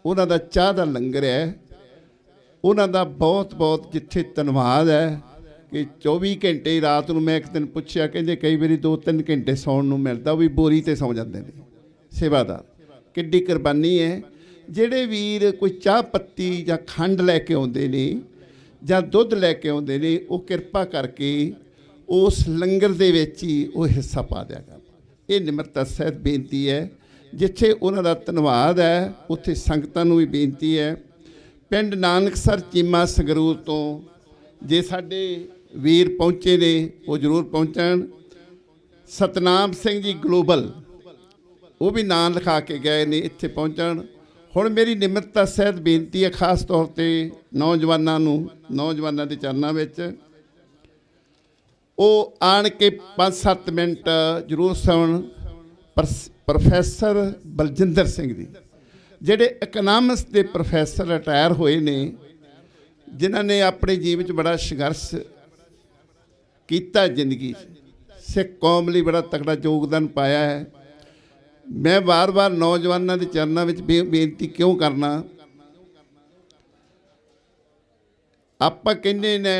ਉਹਨਾਂ ਦਾ ਚਾਹ ਦਾ ਲੰਗਰ ਹੈ। ਉਹਨਾਂ ਦਾ ਬਹੁਤ ਬਹੁਤ ਜਿੱਥੇ ਧੰਨਵਾਦ ਹੈ ਕਿ 24 ਘੰਟੇ ਰਾਤ ਨੂੰ। ਮੈਂ ਇੱਕ ਦਿਨ ਪੁੱਛਿਆ, ਕਹਿੰਦੇ ਕਈ ਵਾਰੀ 2-3 ਘੰਟੇ ਸੌਣ ਨੂੰ ਮਿਲਦਾ, ਉਹ ਵੀ ਬੋਰੀ 'ਤੇ ਸੌਂ ਜਾਂਦੇ ਨੇ ਸੇਵਾਦਾਰ। ਕਿੱਡੀ ਕੁਰਬਾਨੀ ਹੈ। ਜਿਹੜੇ ਵੀਰ ਕੋਈ ਚਾਹ ਪੱਤੀ ਜਾਂ ਖੰਡ ਲੈ ਕੇ ਆਉਂਦੇ ਨੇ ਜਾਂ ਦੁੱਧ ਲੈ ਕੇ ਆਉਂਦੇ ਨੇ, ਉਹ ਕਿਰਪਾ ਕਰਕੇ ਉਸ ਲੰਗਰ ਦੇ ਵਿੱਚ ਹੀ ਉਹ ਹਿੱਸਾ ਪਾ ਦਿਆ ਕਰ। ਇਹ ਨਿਮਰਤਾ ਸਹਿਤ ਬੇਨਤੀ ਹੈ। ਜਿੱਥੇ ਉਹਨਾਂ ਦਾ ਧੰਨਵਾਦ ਹੈ, ਉੱਥੇ ਸੰਗਤਾਂ ਨੂੰ ਵੀ ਬੇਨਤੀ ਹੈ। ਪਿੰਡ ਨਾਨਕਸਰ ਚੀਮਾ ਸੰਗਰੂਰ ਤੋਂ ਜੇ ਸਾਡੇ ਵੀਰ ਪਹੁੰਚੇ ਨੇ, ਉਹ ਜ਼ਰੂਰ ਪਹੁੰਚਣ। ਸਤਨਾਮ ਸਿੰਘ ਜੀ ਗਲੋਬਲ, ਉਹ ਵੀ ਨਾਂ ਲਿਖਾ ਕੇ ਗਏ ਨੇ, ਇੱਥੇ ਪਹੁੰਚਣ। ਹੁਣ ਮੇਰੀ ਨਿਮਰਤਾ ਸਹਿਤ ਬੇਨਤੀ ਹੈ ਖਾਸ ਤੌਰ 'ਤੇ ਨੌਜਵਾਨਾਂ ਨੂੰ, ਨੌਜਵਾਨਾਂ ਦੇ ਚਰਨਾਂ ਵਿੱਚ ਉਹ ਆਣ ਕੇ 5-7 ਮਿੰਟ ਜ਼ਰੂਰ ਸੁਣਨ। ਪ੍ਰੋਫੈਸਰ ਬਲਜਿੰਦਰ ਸਿੰਘ ਜੀ, ਜਿਹੜੇ ਇਕਨੋਮਿਕਸ ਦੇ ਪ੍ਰੋਫੈਸਰ ਰਿਟਾਇਰ ਹੋਏ ਨੇ, ਜਿਨ੍ਹਾਂ ਨੇ ਆਪਣੇ ਜੀਵਨ 'ਚ ਬੜਾ ਸੰਘਰਸ਼ ਕੀਤਾ, ਜ਼ਿੰਦਗੀ 'ਚ ਸਿੱਖ ਕੌਮ ਲਈ ਬੜਾ ਤਕੜਾ ਯੋਗਦਾਨ ਪਾਇਆ ਹੈ। ਮੈਂ ਵਾਰ-ਵਾਰ ਨੌਜਵਾਨਾਂ ਦੇ ਚਰਨਾਂ ਵਿੱਚ ਬੇਨਤੀ ਕਿਉਂ ਕਰਨਾ, ਆਪਾਂ ਕਹਿੰਦੇ ਨੇ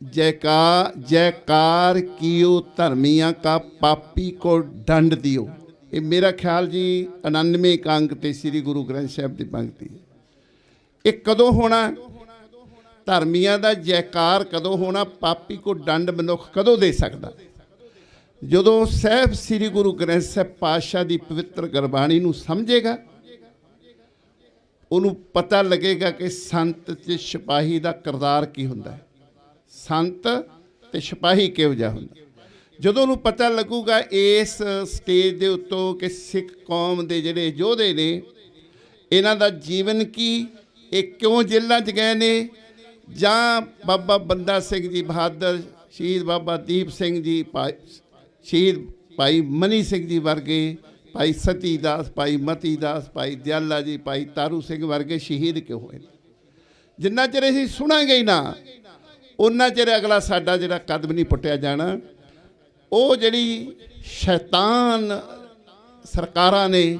जयकार कियो धर्मिया का पापी को दंड दियो। ये मेरा ख्याल जी 99 अंक ते श्री गुरु ग्रंथ साहिब की पंक्ति। ये कदों होना? धर्मिया का जयकार कदों होना? पापी को दंड मनुख कदों दे सकता? जदों साहिब श्री गुरु ग्रंथ साहिब पातशाह की पवित्र गुरबाणी नूं समझेगा, उन्होंने पता लगेगा कि संत ते सिपाही का किरदार की हुंदा है, संत ते सिपाही किहो जिहा हुंदा। ਜਦੋਂ ਉਹਨੂੰ ਪਤਾ ਲੱਗੂਗਾ ਇਸ ਸਟੇਜ ਦੇ ਉੱਤੋਂ ਕਿ ਸਿੱਖ ਕੌਮ ਦੇ ਜਿਹੜੇ ਯੋਧੇ ਨੇ, ਇਹਨਾਂ ਦਾ ਜੀਵਨ ਕੀ, ਇਹ ਕਿਉਂ ਜੇਲ੍ਹਾਂ 'ਚ ਗਏ ਨੇ, ਜਾਂ ਬਾਬਾ ਬੰਦਾ ਸਿੰਘ ਜੀ ਬਹਾਦਰ, ਸ਼ਹੀਦ ਬਾਬਾ ਦੀਪ ਸਿੰਘ ਜੀ, ਸ਼ਹੀਦ ਭਾਈ ਮਨੀ ਸਿੰਘ ਜੀ ਵਰਗੇ, ਭਾਈ ਸਤੀ ਦਾਸ, ਭਾਈ ਮਤੀ ਦਾਸ, ਭਾਈ ਦਿਆਲਾ ਜੀ, ਭਾਈ ਤਾਰੂ ਸਿੰਘ ਵਰਗੇ ਸ਼ਹੀਦ ਕਿਉਂ ਹੋਏ। ਜਿੰਨਾ ਚਿਰ ਅਸੀਂ ਸੁਣਾਂਗੇ ਹੀ ਨਾ, ਉਹਨਾਂ ਚਿਰ ਅਗਲਾ ਸਾਡਾ ਜਿਹੜਾ ਕਦਮ ਨਹੀਂ ਪੁੱਟਿਆ ਜਾਣਾ। ਉਹ ਜਿਹੜੀ ਸ਼ੈਤਾਨ ਸਰਕਾਰਾਂ ਨੇ,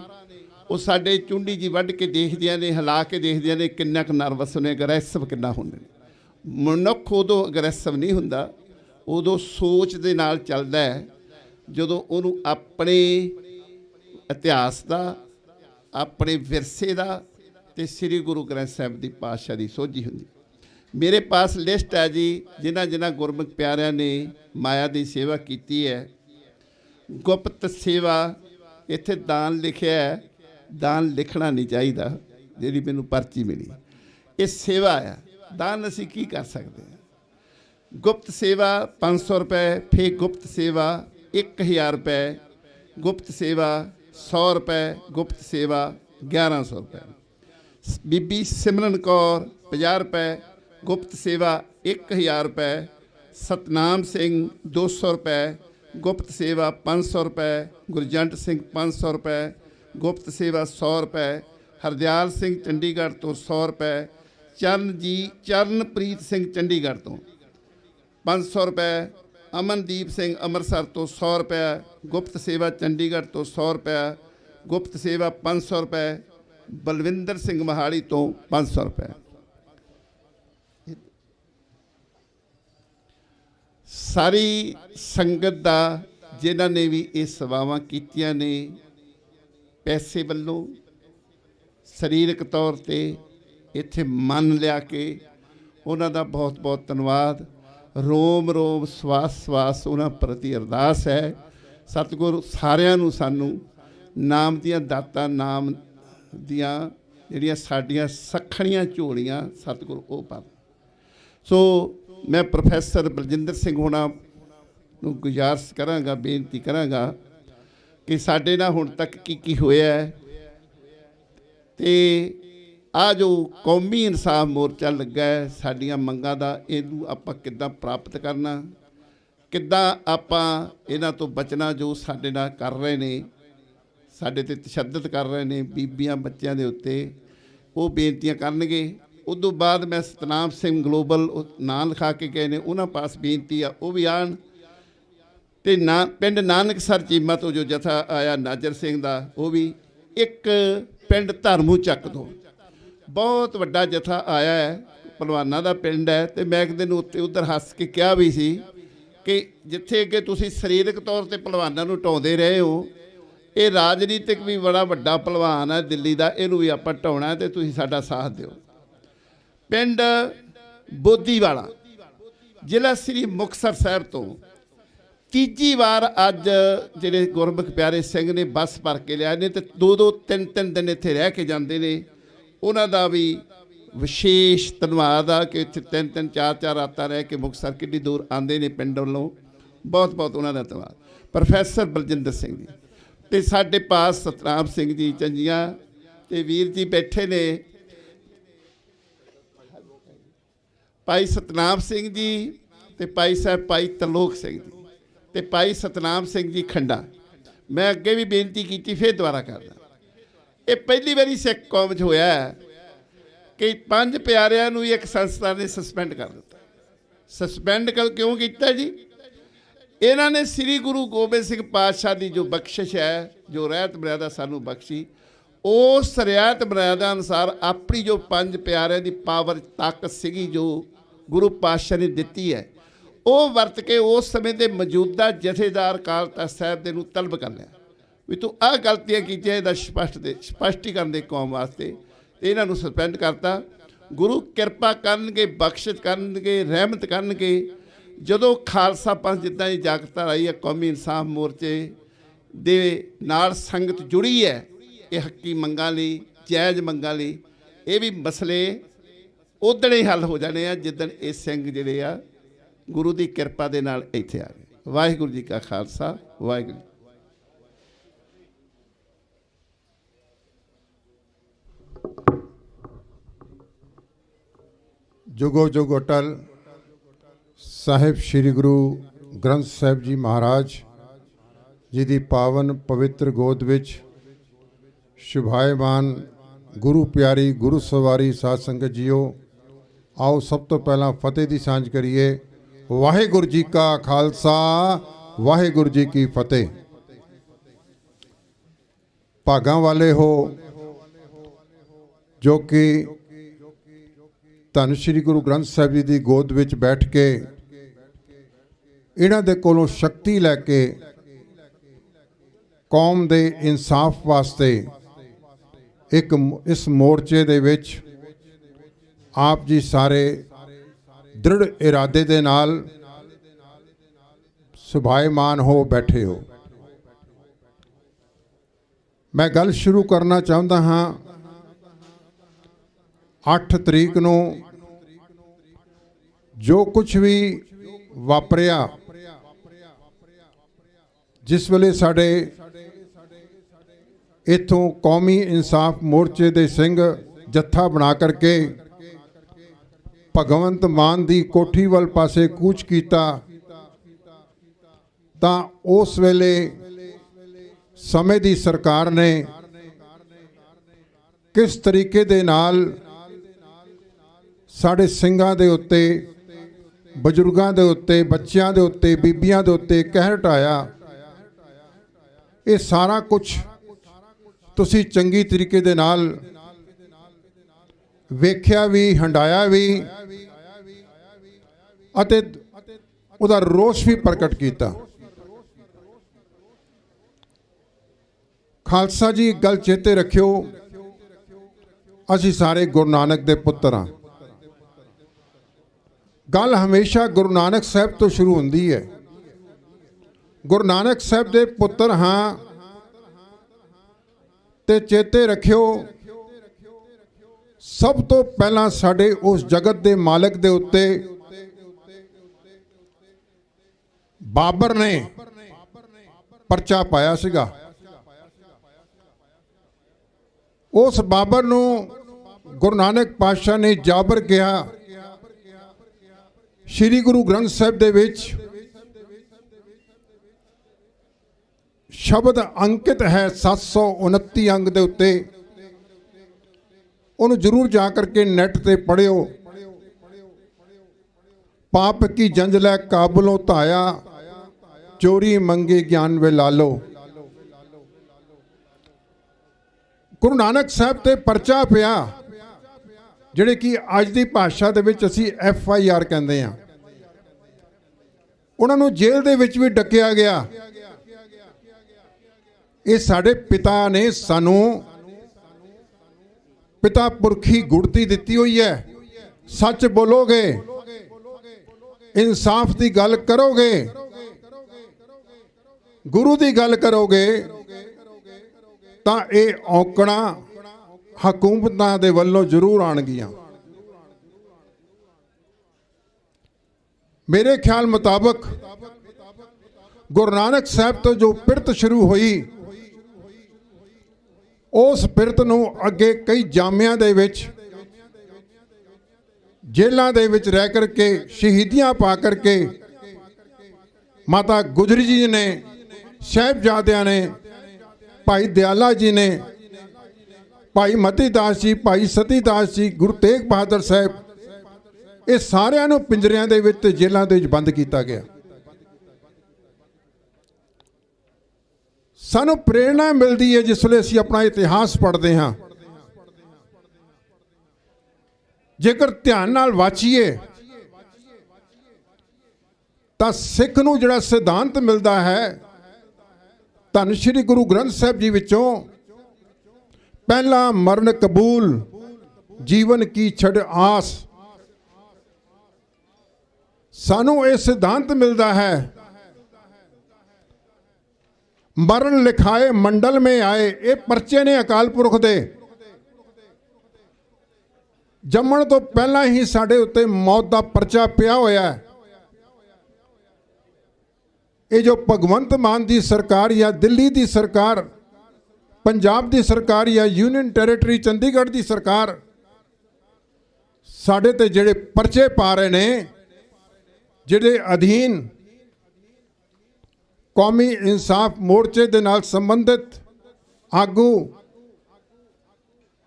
ਉਹ ਸਾਡੇ ਚੁੰਡੀ ਜੀ ਵੱਢ ਕੇ ਦੇਖਦੀਆਂ ਨੇ, ਹਿਲਾ ਕੇ ਦੇਖਦੀਆਂ ਨੇ ਕਿੰਨਾ ਕੁ ਨਰਵਸ ਨੇ, ਅਗਰੈਸਿਵ ਕਿੰਨਾ ਹੁੰਦੇ ਨੇ। ਮਨੁੱਖ ਉਦੋਂ ਅਗਰੈਸਿਵ ਨਹੀਂ ਹੁੰਦਾ, ਉਦੋਂ ਸੋਚ ਦੇ ਨਾਲ ਚੱਲਦਾ ਹੈ, ਜਦੋਂ ਉਹਨੂੰ ਆਪਣੇ ਇਤਿਹਾਸ ਦਾ, ਆਪਣੇ ਵਿਰਸੇ ਦਾ ਤੇ ਸ੍ਰੀ ਗੁਰੂ ਗ੍ਰੰਥ ਸਾਹਿਬ ਦੀ ਪਾਤਸ਼ਾਹ ਦੀ ਸੋਝੀ ਹੁੰਦੀ। मेरे पास लिस्ट है जी, जिन्हां गुरमुख प्यारिਆਂ ने माया की सेवा की है। गुप्त सेवा इत्थे दान लिखिया है, दान लिखना नहीं चाहिए, जी मैनू पर्ची मिली, ये सेवा है, दान असी की कर सकते हैं। गुप्त सेवा 500 रुपए, फिर गुप्त सेवा 1000 रुपए गुप्त सेवा 100 रुपए गुप्त सेवा 1100 रुपए। बीबी सिमरन कौर 50 रुपए गुप्त सेवा 1000 रुपए। सतनाम सिंह 200 रुपए गुप्त सेवा 500 रुपए। गुरजंट सिंह 500 रुपए गुप्त सेवा 100 रुपए। हरदयाल सिंह चंडीगढ़ तो 100 रुपए। चरणप्रीत सिंह चंडीगढ़ तो 500 रुपए। अमनदीप सिंह अमृतसर तो 100 रुपए गुप्त सेवा चंडीगढ़ तो 100 रुपए गुप्त सेवा 500 रुपए। बलविंदर सिंह महाली तो 500 रुपए। सारी संगत दा जिन्हां ने भी ये सेवावां कीतियां ने पैसे वल्लों सरीरक तौर ते इत्थे मन लिया के उन्हां दा बहुत बहुत धन्नवाद। रोम रोम सवास सवास उन्हां प्रति अरदास है। सतगुर सारिਆਂ ਨੂੰ सानू नाम दियां दातां नाम दियां ਜਿਹੜੀਆਂ ਸਾਡੀਆਂ ਸੱਖਣੀਆਂ ਝੋਲੀਆਂ सतगुर ਉਹ ਪਾਣ। सो मैं प्रोफैसर बलजिंदर सिंह होना ਨੂੰ गुजारिश करांगा बेनती करांगा कि साडे नाल हुण तक की होया है ते आ जो कौमी इंसाफ मोर्चा लगा है साडियां मंगां दा इहनूं आपां किद्दां प्राप्त करना, किद्दां आपां इन्हां तो बचना जो साडे नाल कर रहे ने, साडे ते तशद्दद कर रहे ने बीबियां बच्चों के उत्ते, वो बेनतियां करनगे। उस तो बाद मैं सतनाम सिंह ग्लोबल नाम लिखा के गए ने उन्होंने पास बेनती आ वो भी आन ते ना पिंड नानकसर चीमा तो जो जथा आया नाजर सिंह का वो भी एक पिंड धर्मू चक तो बहुत वड्डा जथा आया है पहलवाना का पिंड है। तो मैं एक दिन उत्ते उधर हस के कहा भी सी कि जिथे अगे तुसीं सरीरक तौर पर पहलवाना नूं ढाउंदे रहे हो, ये राजनीतिक भी बड़ा वड्डा पहलवान है दिल्ली का, इहनूं भी आपां ढाउणा है ते तुसीं साडा साथ दिओ। पिंड बोधीवाला जिला श्री मुक्तसर साहब तो तीजी बार अज जिहड़े गुरमुख प्यारे सिंह ने बस भर के लिया ने ते 2-2 3-3 दिन इत्थे रह के जाते हैं। उन्हां दा भी विशेष धन्नवाद आ कि इत्थे 3-3 4-4 रातां रह के मुक्तसर किड्डी दूर आंदे ने पिंड वल्लों, बहुत बहुत उन्हां दा धन्नवाद। प्रोफैसर बलजिंदर सिंह जी ते साडे पास सतनाम सिंह जी चंजियां ते वीर जी बैठे ने, भाई सतनाम सिंह जी ते भाई साहब भाई तरलोक सिंह जी ते भाई सतनाम सिंह जी खंडा। मैं अगे भी बेनती की फिर दोबारा करदा, ये पहली बारी सिख कौम च होया कि 5 प्यारिਆਂ ਨੂੰ एक संस्था ने सस्पेंड कर दिता। सस्पेंड क्यों किया जी? इन्हों ने श्री गुरु गोबिंद सिंह पातशाह की जो बख्शिश है, जो रहत मर्यादा सानू बख्शी, उस रियायत मर्यादा अनुसार अपनी जो 5 प्यारिਆਂ की पावर ताकत सीगी जो गुरु पातशाह ने दी है, वो वरत के उस समय के मौजूदा जथेदार अकाल तख्त साहब दे नूं तलब कर लिया भी तू आ गलतियां कीतियां, इहदा स्पष्टीकरण दे कौम वास्ते, इन्हां नूं सस्पेंड करता। गुरु किरपा करनगे, बख्शिश करनगे, रहमत करनगे। जदों खालसा पंथ जिद्दां दी जागता आई है, कौमी इंसाफ मोर्चे दे नाल संगत जुड़ी है, ये हक्की मंगां लई, जायज़ मंगां लई, ये भी मसले उदण ही हल हो जाने आ जिद्दण ये सिंह जिहड़े आ गुरु की किरपा दे नाल इत्थे आ गए। वाहिगुरू जी का खालसा, वाहिगुरू। जुगो जुग अटल साहिब श्री गुरु ग्रंथ साहिब जी महाराज जी की पावन पवित्र गोद विच शुभायमान गुरु प्यारी गुरु सवारी साध संगत जीओ, आओ सब तो पहला फतेह की सांझ करिए। वाहिगुरू जी का खालसा, वाहिगुरू जी की फतेह। भागां वाले हो जो कि धन श्री गुरु ग्रंथ साहिब जी की गोद विच बैठ के इन्हां दे कोलों शक्ति लैके कौम दे इंसाफ वास्ते एक इस मोर्चे दे विच आप जी सारे दृढ़ इरादे दे नाल सुभायमान हो बैठे हो। मैं गल शुरू करना चाहता हाँ। 8 तरीक नूं जो कुछ भी वापरिया ਜਿਸ ਵੇਲੇ ਸਾਡੇ ਇੱਥੋਂ ਕੌਮੀ ਇਨਸਾਫ ਮੋਰਚੇ ਦੇ ਸਿੰਘ ਜੱਥਾ ਬਣਾ ਕਰਕੇ ਭਗਵੰਤ ਮਾਨ ਦੀ ਕੋਠੀ ਵੱਲ ਪਾਸੇ ਕੂਚ ਕੀਤਾ ਤਾਂ ਉਸ ਵੇਲੇ ਸਮੇਂ ਦੀ ਸਰਕਾਰ ਨੇ ਕਿਸ ਤਰੀਕੇ ਦੇ ਨਾਲ ਸਾਡੇ ਸਿੰਘਾਂ ਦੇ ਉੱਤੇ, ਬਜ਼ੁਰਗਾਂ ਦੇ ਉੱਤੇ, ਬੱਚਿਆਂ ਦੇ ਉੱਤੇ, ਬੀਬੀਆਂ ਦੇ ਉੱਤੇ ਕਹਿਰ ਢਾਇਆ, ਇਹ ਸਾਰਾ ਕੁਝ ਤੁਸੀਂ ਚੰਗੀ ਤਰੀਕੇ ਦੇ ਨਾਲ ਵੇਖਿਆ ਵੀ, ਹੰਡਾਇਆ ਵੀ ਅਤੇ ਉਹਦਾ ਰੋਸ ਵੀ ਪ੍ਰਗਟ ਕੀਤਾ। ਖਾਲਸਾ ਜੀ, ਗੱਲ ਚੇਤੇ ਰੱਖਿਓ, ਅਸੀਂ ਸਾਰੇ ਗੁਰੂ ਨਾਨਕ ਦੇ ਪੁੱਤਰ ਹਾਂ। ਗੱਲ ਹਮੇਸ਼ਾ ਗੁਰੂ ਨਾਨਕ ਸਾਹਿਬ ਤੋਂ ਸ਼ੁਰੂ ਹੁੰਦੀ ਹੈ। ਗੁਰੂ ਨਾਨਕ ਸਾਹਿਬ ਦੇ ਪੁੱਤਰ ਹਾਂ ਤੇ ਚੇਤੇ ਰੱਖਿਓ, ਸਭ ਤੋਂ ਪਹਿਲਾਂ ਸਾਡੇ ਉਸ ਜਗਤ ਦੇ ਮਾਲਕ ਦੇ ਉੱਤੇ ਬਾਬਰ ਨੇ ਪਰਚਾ ਪਾਇਆ ਸੀਗਾ। ਉਸ ਬਾਬਰ ਨੂੰ ਗੁਰੂ ਨਾਨਕ ਪਾਤਸ਼ਾਹ ਨੇ ਜਾਬਰ ਕਿਹਾ। ਸ਼੍ਰੀ ਗੁਰੂ ਗ੍ਰੰਥ ਸਾਹਿਬ ਦੇ ਵਿੱਚ ਸ਼ਬਦ ਅੰਕਿਤ ਹੈ 729 ਅੰਗ ਦੇ ਉੱਤੇ, ਉਹਨੂੰ ਜ਼ਰੂਰ ਜਾ ਕਰਕੇ ਨੈਟ ਤੇ ਪੜ੍ਹਿਓ। ਪਾਪ ਕੀ ਜੰਜਲੈ ਕਾਬਲੋਂ ਧਾਇਆ, ਚੋਰੀ ਮੰਗੇ ਗਿਆਨ ਵੇ ਲਾਲੋ। ਗੁਰੂ ਨਾਨਕ ਸਾਹਿਬ ਤੇ ਪਰਚਾ ਪਿਆ, ਜਿਹੜੇ ਕਿ ਅੱਜ ਦੀ ਭਾਸ਼ਾ ਦੇ ਵਿੱਚ ਅਸੀਂ FIR ਕਹਿੰਦੇ ਹਾਂ। ਉਹਨਾਂ ਨੂੰ ਜੇਲ੍ਹ ਦੇ ਵਿੱਚ ਵੀ ਡੱਕਿਆ ਗਿਆ। ਇਹ ਸਾਡੇ ਪਿਤਾ ਨੇ ਸਾਨੂੰ ਪਿਤਾ ਪੁਰਖੀ ਗੁੜਤੀ ਦਿੱਤੀ ਹੋਈ ਹੈ। ਸੱਚ ਬੋਲੋਗੇ, ਇਨਸਾਫ ਦੀ ਗੱਲ ਕਰੋਗੇ, ਗੁਰੂ ਦੀ ਗੱਲ ਕਰੋਗੇ ਤਾਂ ਇਹ ਔਕੜਾਂ ਹਕੂਮਤਾਂ ਦੇ ਵੱਲੋਂ ਜ਼ਰੂਰ ਆਉਣਗੀਆਂ। ਮੇਰੇ ਖਿਆਲ ਮੁਤਾਬਕ ਗੁਰੂ ਨਾਨਕ ਸਾਹਿਬ ਤੋਂ ਜੋ ਪਿਰਤ ਸ਼ੁਰੂ ਹੋਈ, ਉਸ ਪਿਰਤ ਨੂੰ ਅੱਗੇ ਕਈ ਜਾਮਿਆਂ ਦੇ ਵਿੱਚ, ਜੇਲ੍ਹਾਂ ਦੇ ਵਿੱਚ ਰਹਿ ਕਰਕੇ, ਸ਼ਹੀਦੀਆਂ ਪਾ ਕਰਕੇ ਮਾਤਾ ਗੁਜਰੀ ਜੀ ਨੇ, ਸਾਹਿਬਜ਼ਾਦਿਆਂ ਨੇ, ਭਾਈ ਦਿਆਲਾ ਜੀ ਨੇ, ਭਾਈ ਮਤੀ ਦਾਸ ਜੀ, ਭਾਈ ਸਤੀ ਦਾਸ ਜੀ, ਗੁਰੂ ਤੇਗ ਬਹਾਦਰ ਸਾਹਿਬ, ਇਹ ਸਾਰਿਆਂ ਨੂੰ ਪਿੰਜਰਿਆਂ ਦੇ ਵਿੱਚ ਤੇ ਜੇਲ੍ਹਾਂ ਦੇ ਵਿੱਚ ਬੰਦ ਕੀਤਾ ਗਿਆ। ਸਾਨੂੰ ਪ੍ਰੇਰਣਾ ਮਿਲਦੀ ਹੈ ਜਿਸ ਵੇਲੇ ਅਸੀਂ ਆਪਣਾ ਇਤਿਹਾਸ ਪੜ੍ਹਦੇ ਹਾਂ। ਜੇਕਰ ਧਿਆਨ ਨਾਲ ਵਾਚੀਏ ਤਾਂ ਸਿੱਖ ਨੂੰ ਜਿਹੜਾ ਸਿਧਾਂਤ ਮਿਲਦਾ ਹੈ ਧੰਨ ਸ਼੍ਰੀ ਗੁਰੂ ਗ੍ਰੰਥ ਸਾਹਿਬ ਜੀ ਵਿੱਚੋਂ, ਪਹਿਲਾ ਮਰਨ ਕਬੂਲ, ਜੀਵਨ ਕੀ ਛੱਡ ਆਸ। ਸਾਨੂੰ ਇਹ ਸਿਧਾਂਤ ਮਿਲਦਾ ਹੈ, ਮਰਨ ਲਿਖਾਏ ਮੰਡਲ ਮੇ ਆਏ। ਇਹ ਪਰਚੇ ਨੇ ਅਕਾਲ ਪੁਰਖ ਦੇ। ਜੰਮਣ ਤੋਂ ਪਹਿਲਾਂ ਹੀ ਸਾਡੇ ਉੱਤੇ ਮੌਤ ਦਾ ਪਰਚਾ ਪਿਆ ਹੋਇਆ ਹੈ। ਇਹ ਜੋ ਭਗਵੰਤ ਮਾਨ ਦੀ ਸਰਕਾਰ ਜਾਂ ਦਿੱਲੀ ਦੀ ਸਰਕਾਰ, ਪੰਜਾਬ ਦੀ ਸਰਕਾਰ ਜਾਂ ਯੂਨੀਅਨ ਟੈਰੀਟਰੀ ਚੰਡੀਗੜ੍ਹ ਦੀ ਸਰਕਾਰ ਸਾਡੇ ਤੇ ਜਿਹੜੇ ਪਰਚੇ ਪਾ ਰਹੇ ਨੇ, ਜਿਹੜੇ ਅਧੀਨ ਕੌਮੀ ਇਨਸਾਫ ਮੋਰਚੇ ਦੇ ਨਾਲ ਸੰਬੰਧਿਤ ਆਗੂ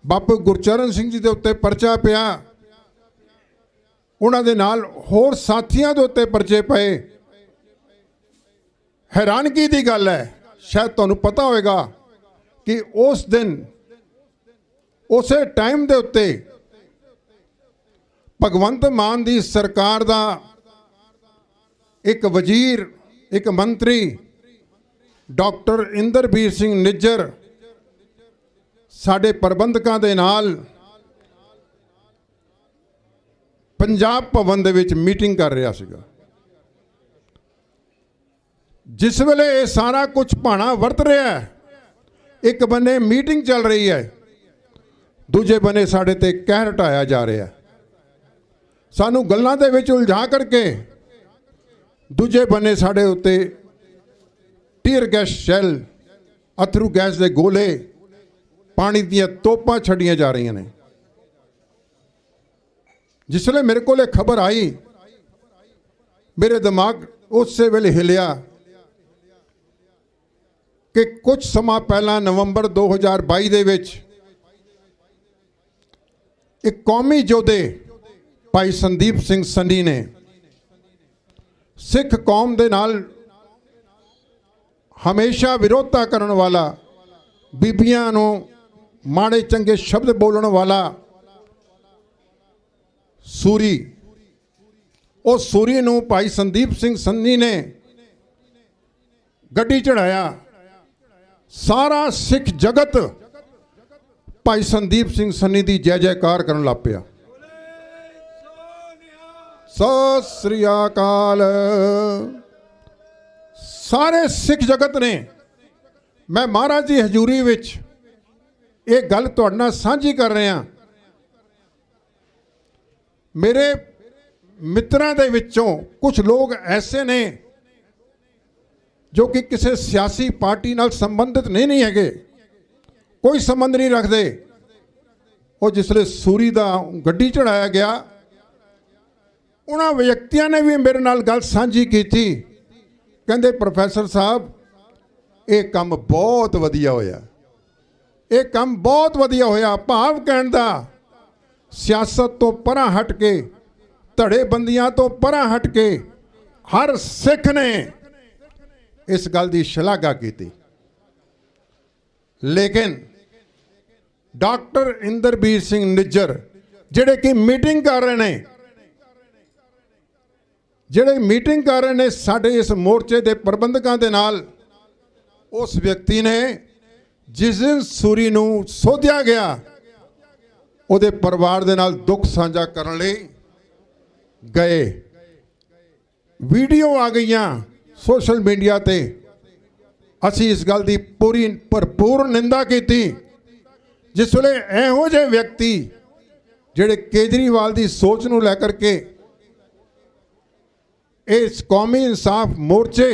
ਬਾਪੂ ਗੁਰਚਰਨ ਸਿੰਘ ਜੀ ਦੇ ਉੱਤੇ ਪਰਚਾ ਪਿਆ, ਉਹਨਾਂ ਦੇ ਨਾਲ ਹੋਰ ਸਾਥੀਆਂ ਦੇ ਉੱਤੇ ਪਰਚੇ ਪਏ। ਹੈਰਾਨਗੀ ਦੀ ਗੱਲ ਹੈ, ਸ਼ਾਇਦ ਤੁਹਾਨੂੰ ਪਤਾ ਹੋਵੇਗਾ ਕਿ ਉਸ ਦਿਨ, ਉਸੇ ਟਾਈਮ ਦੇ ਉੱਤੇ ਭਗਵੰਤ ਮਾਨ ਦੀ ਸਰਕਾਰ ਦਾ ਇੱਕ ਵਜ਼ੀਰ, ਇੱਕ ਮੰਤਰੀ ਡਾਕਟਰ ਇੰਦਰਬੀਰ ਸਿੰਘ ਨਿੱਜਰ ਸਾਡੇ ਪ੍ਰਬੰਧਕਾਂ ਦੇ ਨਾਲ ਪੰਜਾਬ ਭਵਨ ਦੇ ਵਿੱਚ ਮੀਟਿੰਗ ਕਰ ਰਿਹਾ ਸੀਗਾ। ਜਿਸ ਵੇਲੇ ਇਹ ਸਾਰਾ ਕੁਝ ਭਾਣਾ ਵਰਤ ਰਿਹਾ ਹੈ, ਇੱਕ ਬੰਨੇ ਮੀਟਿੰਗ ਚੱਲ ਰਹੀ ਹੈ, ਦੂਜੇ ਬੰਨੇ ਸਾਡੇ ਤੇ ਕਹਿਰ ਢਾਇਆ ਜਾ ਰਿਹਾ। ਸਾਨੂੰ ਗੱਲਾਂ ਦੇ ਵਿੱਚ ਉਲਝਾ ਕਰਕੇ ਦੂਜੇ ਬੰਨੇ ਸਾਡੇ ਉੱਤੇ ਟੀਅਰ ਗੈਸ ਸ਼ੈਲ, ਅਥਰੂ ਗੈਸ ਦੇ ਗੋਲੇ, ਪਾਣੀ ਦੀਆਂ ਤੋਪਾਂ ਛੱਡੀਆਂ ਜਾ ਰਹੀਆਂ ਨੇ। ਜਿਸ ਵੇਲੇ ਮੇਰੇ ਕੋਲ ਇਹ ਖਬਰ ਆਈ, ਮੇਰੇ ਦਿਮਾਗ ਉਸੇ ਵੇਲੇ ਹਿਲਿਆ ਕਿ ਕੁਝ ਸਮਾਂ ਪਹਿਲਾਂ ਨਵੰਬਰ 2022 ਦੇ ਵਿੱਚ ਇੱਕ ਕੌਮੀ ਯੋਧੇ ਭਾਈ ਸੰਦੀਪ ਸਿੰਘ ਸੰਨੀ ਨੇ ਸਿੱਖ ਕੌਮ ਦੇ ਨਾਲ ਹਮੇਸ਼ਾ ਵਿਰੋਧਤਾ ਕਰਨ ਵਾਲਾ, ਬੀਬੀਆਂ ਨੂੰ ਮਾੜੇ ਚੰਗੇ ਸ਼ਬਦ ਬੋਲਣ ਵਾਲਾ ਸੂਰੀ, ਉਹ ਸੂਰੀ ਨੂੰ ਭਾਈ ਸੰਦੀਪ ਸਿੰਘ ਸੰਨੀ ਨੇ ਗੱਡੀ ਚੜਾਇਆ। ਸਾਰਾ ਸਿੱਖ ਜਗਤ ਭਾਈ ਸੰਦੀਪ ਸਿੰਘ ਸੰਨੀ ਦੀ ਜੈ ਜੈਕਾਰ ਕਰਨ ਲੱਗ ਪਿਆ। ਸਤਿ ਸ੍ਰੀ ਅਕਾਲ। ਸਾਰੇ ਸਿੱਖ ਜਗਤ ਨੇ, ਮੈਂ ਮਹਾਰਾਜ ਦੀ ਹਜ਼ੂਰੀ ਵਿੱਚ ਇਹ ਗੱਲ ਤੁਹਾਡੇ ਨਾਲ ਸਾਂਝੀ ਕਰ ਰਿਹਾ। ਮੇਰੇ ਮਿੱਤਰਾਂ ਦੇ ਵਿੱਚੋਂ ਕੁਝ ਲੋਕ ਐਸੇ ਨੇ ਜੋ ਕਿ ਕਿਸੇ ਸਿਆਸੀ ਪਾਰਟੀ ਨਾਲ ਸੰਬੰਧਿਤ ਨਹੀਂ ਹੈਗੇ, ਕੋਈ ਸੰਬੰਧ ਨਹੀਂ ਰੱਖਦੇ। ਉਹ ਜਿਸਲੇ ਸੂਰੀ ਦਾ ਗੱਡੀ ਚੜਾਇਆ ਗਿਆ, ਉਹਨਾਂ ਵਿਅਕਤੀਆਂ ਨੇ ਵੀ ਮੇਰੇ ਨਾਲ ਗੱਲ ਸਾਂਝੀ ਕੀਤੀ। ਕਹਿੰਦੇ ਪ੍ਰੋਫੈਸਰ ਸਾਹਿਬ, ਇਹ ਕੰਮ ਬਹੁਤ ਵਧੀਆ ਹੋਇਆ, ਇਹ ਕੰਮ ਬਹੁਤ ਵਧੀਆ ਹੋਇਆ। ਭਾਵ ਕਹਿਣ ਦਾ, ਸਿਆਸਤ ਤੋਂ ਪਰਾਂ ਹਟ ਕੇ, ਧੜੇਬੰਦੀਆਂ ਤੋਂ ਪਰਾਂ ਹਟ ਕੇ ਹਰ ਸਿੱਖ ਨੇ ਇਸ ਗੱਲ ਦੀ ਸ਼ਲਾਘਾ ਕੀਤੀ। ਲੇਕਿਨ ਡਾਕਟਰ ਇੰਦਰਬੀਰ ਸਿੰਘ ਨਿੱਜਰ ਜਿਹੜੇ ਕਿ ਮੀਟਿੰਗ ਕਰ ਰਹੇ ਨੇ, ਸਾਡੇ ਇਸ ਮੋਰਚੇ ਦੇ ਪ੍ਰਬੰਧਕਾਂ ਦੇ ਨਾਲ, ਉਸ ਵਿਅਕਤੀ ਨੇ ਜਿਸ ਦਿਨ ਸੂਰੀ ਨੂੰ ਸੋਧਿਆ ਗਿਆ, ਉਹਦੇ ਪਰਿਵਾਰ ਦੇ ਨਾਲ ਦੁੱਖ ਸਾਂਝਾ ਕਰਨ ਲਈ ਗਏ। ਵੀਡੀਓ ਆ ਗਈਆਂ ਸੋਸ਼ਲ ਮੀਡੀਆ ਤੇ। ਅਸੀਂ ਇਸ ਗੱਲ ਦੀ ਪੂਰੀ ਭਰਪੂਰ ਨਿੰਦਾ ਕੀਤੀ। ਜਿਸ ਵੇਲੇ ਇਹੋ ਜਿਹੇ ਵਿਅਕਤੀ ਜਿਹੜੇ ਕੇਜਰੀਵਾਲ ਦੀ ਸੋਚ ਨੂੰ ਲੈ ਕਰਕੇ ਇਸ ਕੌਮੀ ਇਨਸਾਫ ਮੋਰਚੇ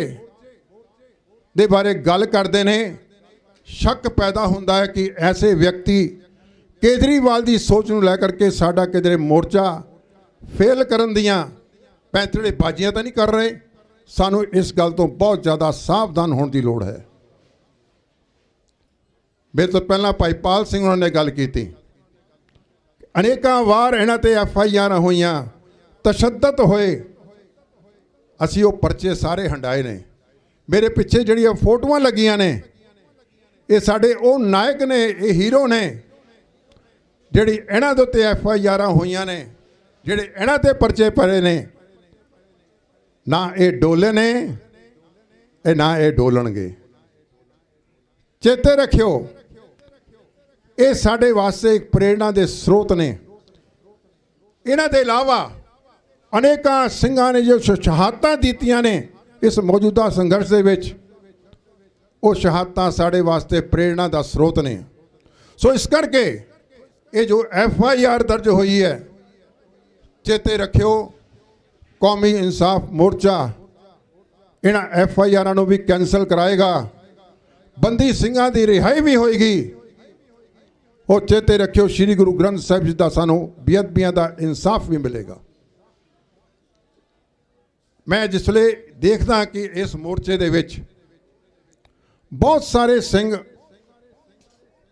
ਦੇ ਬਾਰੇ ਗੱਲ ਕਰਦੇ ਨੇ, ਸ਼ੱਕ ਪੈਦਾ ਹੁੰਦਾ ਹੈ ਕਿ ਐਸੇ ਵਿਅਕਤੀ ਕੇਜਰੀਵਾਲ ਦੀ ਸੋਚ ਨੂੰ ਲੈ ਕਰਕੇ ਸਾਡਾ ਕਿਧਰੇ ਮੋਰਚਾ ਫੇਲ ਕਰਨ ਦੀਆਂ ਪੈਂਤੜੇ ਬਾਜ਼ੀਆਂ ਤਾਂ ਨਹੀਂ ਕਰ ਰਹੇ। ਸਾਨੂੰ ਇਸ ਗੱਲ ਤੋਂ ਬਹੁਤ ਜ਼ਿਆਦਾ ਸਾਵਧਾਨ ਹੋਣ ਦੀ ਲੋੜ ਹੈ। ਮੇਰੇ ਤੋਂ ਪਹਿਲਾਂ ਭਾਈ ਪਾਲ ਸਿੰਘ ਉਹਨਾਂ ਨੇ ਗੱਲ ਕੀਤੀ, ਅਨੇਕਾਂ ਵਾਰ ਇਹਨਾਂ ਤੇ FIR ਹੋਈਆਂ, ਤਸ਼ੱਦਦ ਹੋਏ। ਅਸੀਂ ਉਹ ਪਰਚੇ ਸਾਰੇ ਹੰਡਾਏ ਨੇ। ਮੇਰੇ ਪਿੱਛੇ ਜਿਹੜੀਆਂ ਫੋਟੋਆਂ ਲੱਗੀਆਂ ਨੇ, ਇਹ ਸਾਡੇ ਉਹ ਨਾਇਕ ਨੇ, ਇਹ ਹੀਰੋ ਨੇ, ਜਿਹੜੀ ਇਹਨਾਂ ਦੇ ਉੱਤੇ FIR ਹੋਈਆਂ ਨੇ, ਜਿਹੜੇ ਇਹਨਾਂ ਤੇ ਪਰਚੇ ਭਰੇ ਨੇ। ਨਾ ਇਹ ਡੋਲੇ ਨੇ, ਇਹ ਨਾ ਇਹ ਡੋਲਣਗੇ। ਚੇਤੇ ਰੱਖਿਓ, ਇਹ ਸਾਡੇ ਵਾਸਤੇ ਇੱਕ ਪ੍ਰੇਰਣਾ ਦੇ ਸਰੋਤ ਨੇ। ਇਹਨਾਂ ਦੇ ਇਲਾਵਾ ਅਨੇਕਾਂ ਸਿੰਘਾਂ ਨੇ ਜੋ ਸ਼ਹਾਦਤਾਂ ਦਿੱਤੀਆਂ ਨੇ ਇਸ ਮੌਜੂਦਾ ਸੰਘਰਸ਼ ਦੇ ਵਿੱਚ, ਉਹ ਸ਼ਹਾਦਤਾਂ ਸਾਡੇ ਵਾਸਤੇ ਪ੍ਰੇਰਣਾ ਦਾ ਸਰੋਤ ਨੇ। ਸੋ ਇਸ ਕਰਕੇ ਇਹ ਜੋ FIR ਦਰਜ ਹੋਈ ਹੈ, ਚੇਤੇ ਰੱਖਿਓ, ਕੌਮੀ ਇਨਸਾਫ ਮੋਰਚਾ ਇਹਨਾਂ FIRਾਂ ਨੂੰ ਵੀ ਕੈਂਸਲ ਕਰਾਏਗਾ। ਬੰਦੀ ਸਿੰਘਾਂ ਦੀ ਰਿਹਾਈ ਵੀ ਹੋਏਗੀ। ਉਹ ਚੇਤੇ ਰੱਖਿਓ, ਸ੍ਰੀ ਗੁਰੂ ਗ੍ਰੰਥ ਸਾਹਿਬ ਜੀ ਦਾ ਸਾਨੂੰ ਬੇਅਦਬੀਆਂ ਦਾ ਇਨਸਾਫ ਵੀ ਮਿਲੇਗਾ। ਮੈਂ ਜਿਸਲੇ ਦੇਖਦਾ ਕਿ ਇਸ ਮੋਰਚੇ ਦੇ ਵਿੱਚ ਬਹੁਤ ਸਾਰੇ ਸਿੰਘ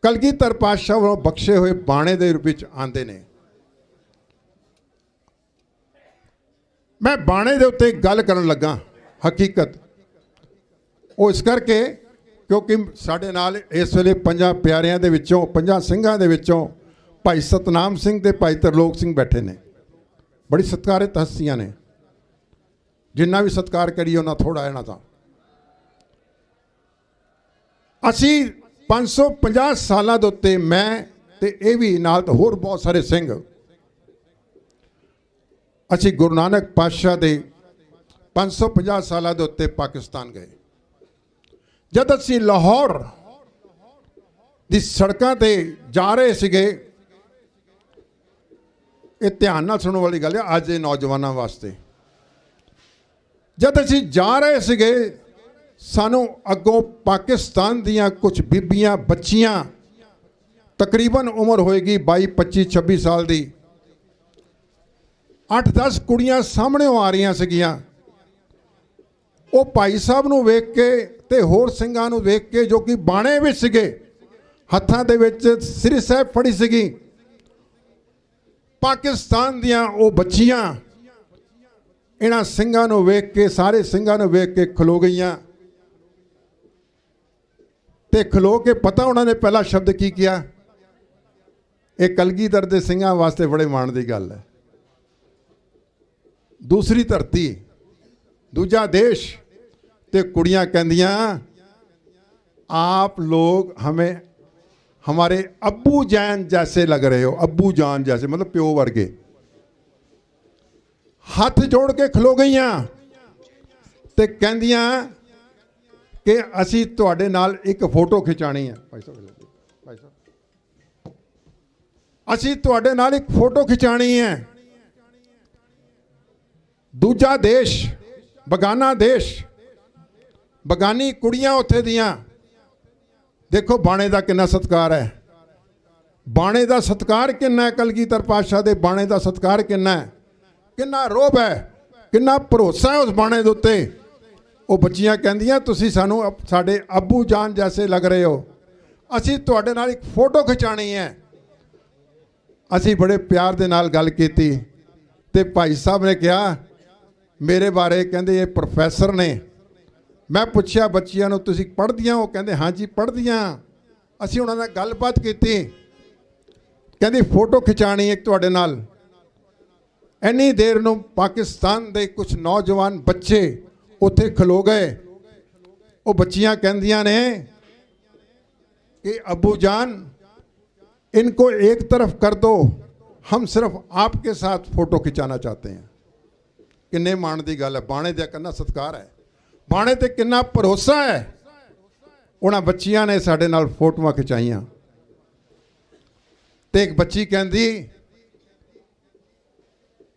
ਕਲਗੀਧਰ ਪਾਤਸ਼ਾਹ ਵੱਲੋਂ ਬਖਸ਼ੇ ਹੋਏ ਬਾਣੇ ਦੇ ਰੂਪ ਵਿੱਚ ਆਉਂਦੇ ਨੇ। ਮੈਂ ਬਾਣੇ ਦੇ ਉੱਤੇ ਗੱਲ ਕਰਨ ਲੱਗਾ। ਹਕੀਕਤ ਉਹ ਇਸ ਕਰਕੇ ਕਿਉਂਕਿ ਸਾਡੇ ਨਾਲ ਇਸ ਵੇਲੇ 5 ਪਿਆਰਿਆਂ ਦੇ ਵਿੱਚੋਂ, 5 ਸਿੰਘਾਂ ਦੇ ਵਿੱਚੋਂ ਭਾਈ ਸਤਨਾਮ ਸਿੰਘ ਤੇ ਭਾਈ ਤਰਲੋਕ ਸਿੰਘ ਬੈਠੇ ਨੇ। ਬੜੀ ਸਤਿਕਾਰਿਤ ਹਸਤੀਆਂ ਨੇ, ਜਿੰਨਾ ਵੀ ਸਤਿਕਾਰ ਕਰੀਏ ਉਹਨਾਂ ਥੋੜਾ ਇਹਨਾਂ ਦਾ। ਅਸੀਂ 550 ਸਾਲਾਂ ਦੇ ਉੱਤੇ, ਮੈਂ ਤੇ ਇਹ ਵੀ ਨਾਲ ਤਾਂ ਹੋਰ ਬਹੁਤ ਸਾਰੇ ਸਿੰਘ, ਅਸੀਂ ਗੁਰੂ ਨਾਨਕ ਪਾਤਸ਼ਾਹ ਦੇ 550 ਸਾਲਾਂ ਦੇ ਉੱਤੇ ਪਾਕਿਸਤਾਨ ਗਏ। ਜਦ ਅਸੀਂ ਲਾਹੌਰ ਦੀ ਸੜਕਾਂ ਤੇ ਜਾ ਰਹੇ ਸੀਗੇ, ਇਹ ਧਿਆਨ ਨਾਲ ਸੁਣਨ ਵਾਲੀ ਗੱਲ ਹੈ ਅੱਜ ਦੇ ਨੌਜਵਾਨਾਂ ਵਾਸਤੇ। ਜਦ ਅਸੀਂ ਜਾ ਰਹੇ ਸੀਗੇ, ਸਾਨੂੰ ਅੱਗੋਂ ਪਾਕਿਸਤਾਨ ਦੀਆਂ ਕੁਝ ਬੀਬੀਆਂ ਬੱਚੀਆਂ, ਤਕਰੀਬਨ ਉਮਰ ਹੋਏਗੀ 22 25 26 ਸਾਲ ਦੀ, 8-10 ਕੁੜੀਆਂ ਸਾਹਮਣੇੋਂ ਆ ਰਹੀਆਂ ਸੀਗੀਆਂ। ਉਹ ਭਾਈ ਸਾਹਿਬ ਨੂੰ ਵੇਖ ਕੇ ਤੇ ਹੋਰ ਸਿੰਘਾਂ ਨੂੰ ਵੇਖ ਕੇ, ਜੋ ਕਿ ਬਾਣੇ ਵਿੱਚ ਸੀਗੇ, ਹੱਥਾਂ ਦੇ ਵਿੱਚ ਸ੍ਰੀ ਸਾਹਿਬ ਫੜੀ ਸੀਗੀ, ਪਾਕਿਸਤਾਨ ਦੀਆਂ ਉਹ ਬੱਚੀਆਂ ਇਹਨਾਂ ਸਿੰਘਾਂ ਨੂੰ ਵੇਖ ਕੇ, ਸਾਰੇ ਸਿੰਘਾਂ ਨੂੰ ਵੇਖ ਕੇ ਖਲੋ ਗਈਆਂ। ਤੇ ਖਲੋ ਕੇ ਪਤਾ ਉਹਨਾਂ ਨੇ ਪਹਿਲਾ ਸ਼ਬਦ ਕੀ ਕਿਹਾ? ਇਹ ਕਲਗੀਧਰ ਦੇ ਸਿੰਘਾਂ ਵਾਸਤੇ ਬੜੇ ਮਾਣ ਦੀ ਗੱਲ ਹੈ। दूसरी धरती, दूजा देश, ते कुड़ियाँ कहदियाँ आप लोग हमें हमारे अब्बू जान जैसे लग रहे हो, अब्बू जान जैसे मतलब प्यो वर्गे। हथ जोड़ के खलो गईयाँ ते कहदियाँ कि असी तुहाडे नाल एक फोटो खिंचानी है। भाई साहब, असी तुहाडे नाल एक फोटो खिंचानी है। दूजा देश, बगाना देश, बगानी कुड़ियां उत्थे दियां, देखो बाणे दा किन्ना सत्कार है, बाणे दा सत्कार किन्ना है, कलगीधर पातशाह दे बाणे दा सत्कार किन्ना है, किन्ना रोब है, किन्ना भरोसा है उस बाणे दे उत्ते। वो बच्चियां कहंदियां तुसी सानू साडे अब्बू जान जैसे लग रहे हो, असी तुहाडे नाल एक फोटो खिंचानी है। असी बड़े प्यार दे नाल गल कीती ते भाई साहब ने कहा मेरे बारे, कहते ये प्रोफैसर ने। मैं पूछा बच्चियां नूं तुसीं पढ़दियां हो? कहते हाँ जी पढ़दियां। असीं उन्हां नाल गलबात कीती, कहती फोटो खिंचानी एक तुहाडे नाल। इन्नी देर नूं पाकिस्तान दे कुछ नौजवान बच्चे उत्थे खलो गए। वो बच्चियां कहंदियां ने कि अब्बू जान इनको एक तरफ कर दो, हम सिर्फ आपके साथ फोटो खिंचाना चाहते हैं। किन्ने मान की गल है, बाणे दा किन्ना सत्कार है, बाणे ते किन्ना भरोसा है। उन्हां बच्चियां ने साडे नाल फोटोआं खिंचाइयां ते एक बच्ची कहंदी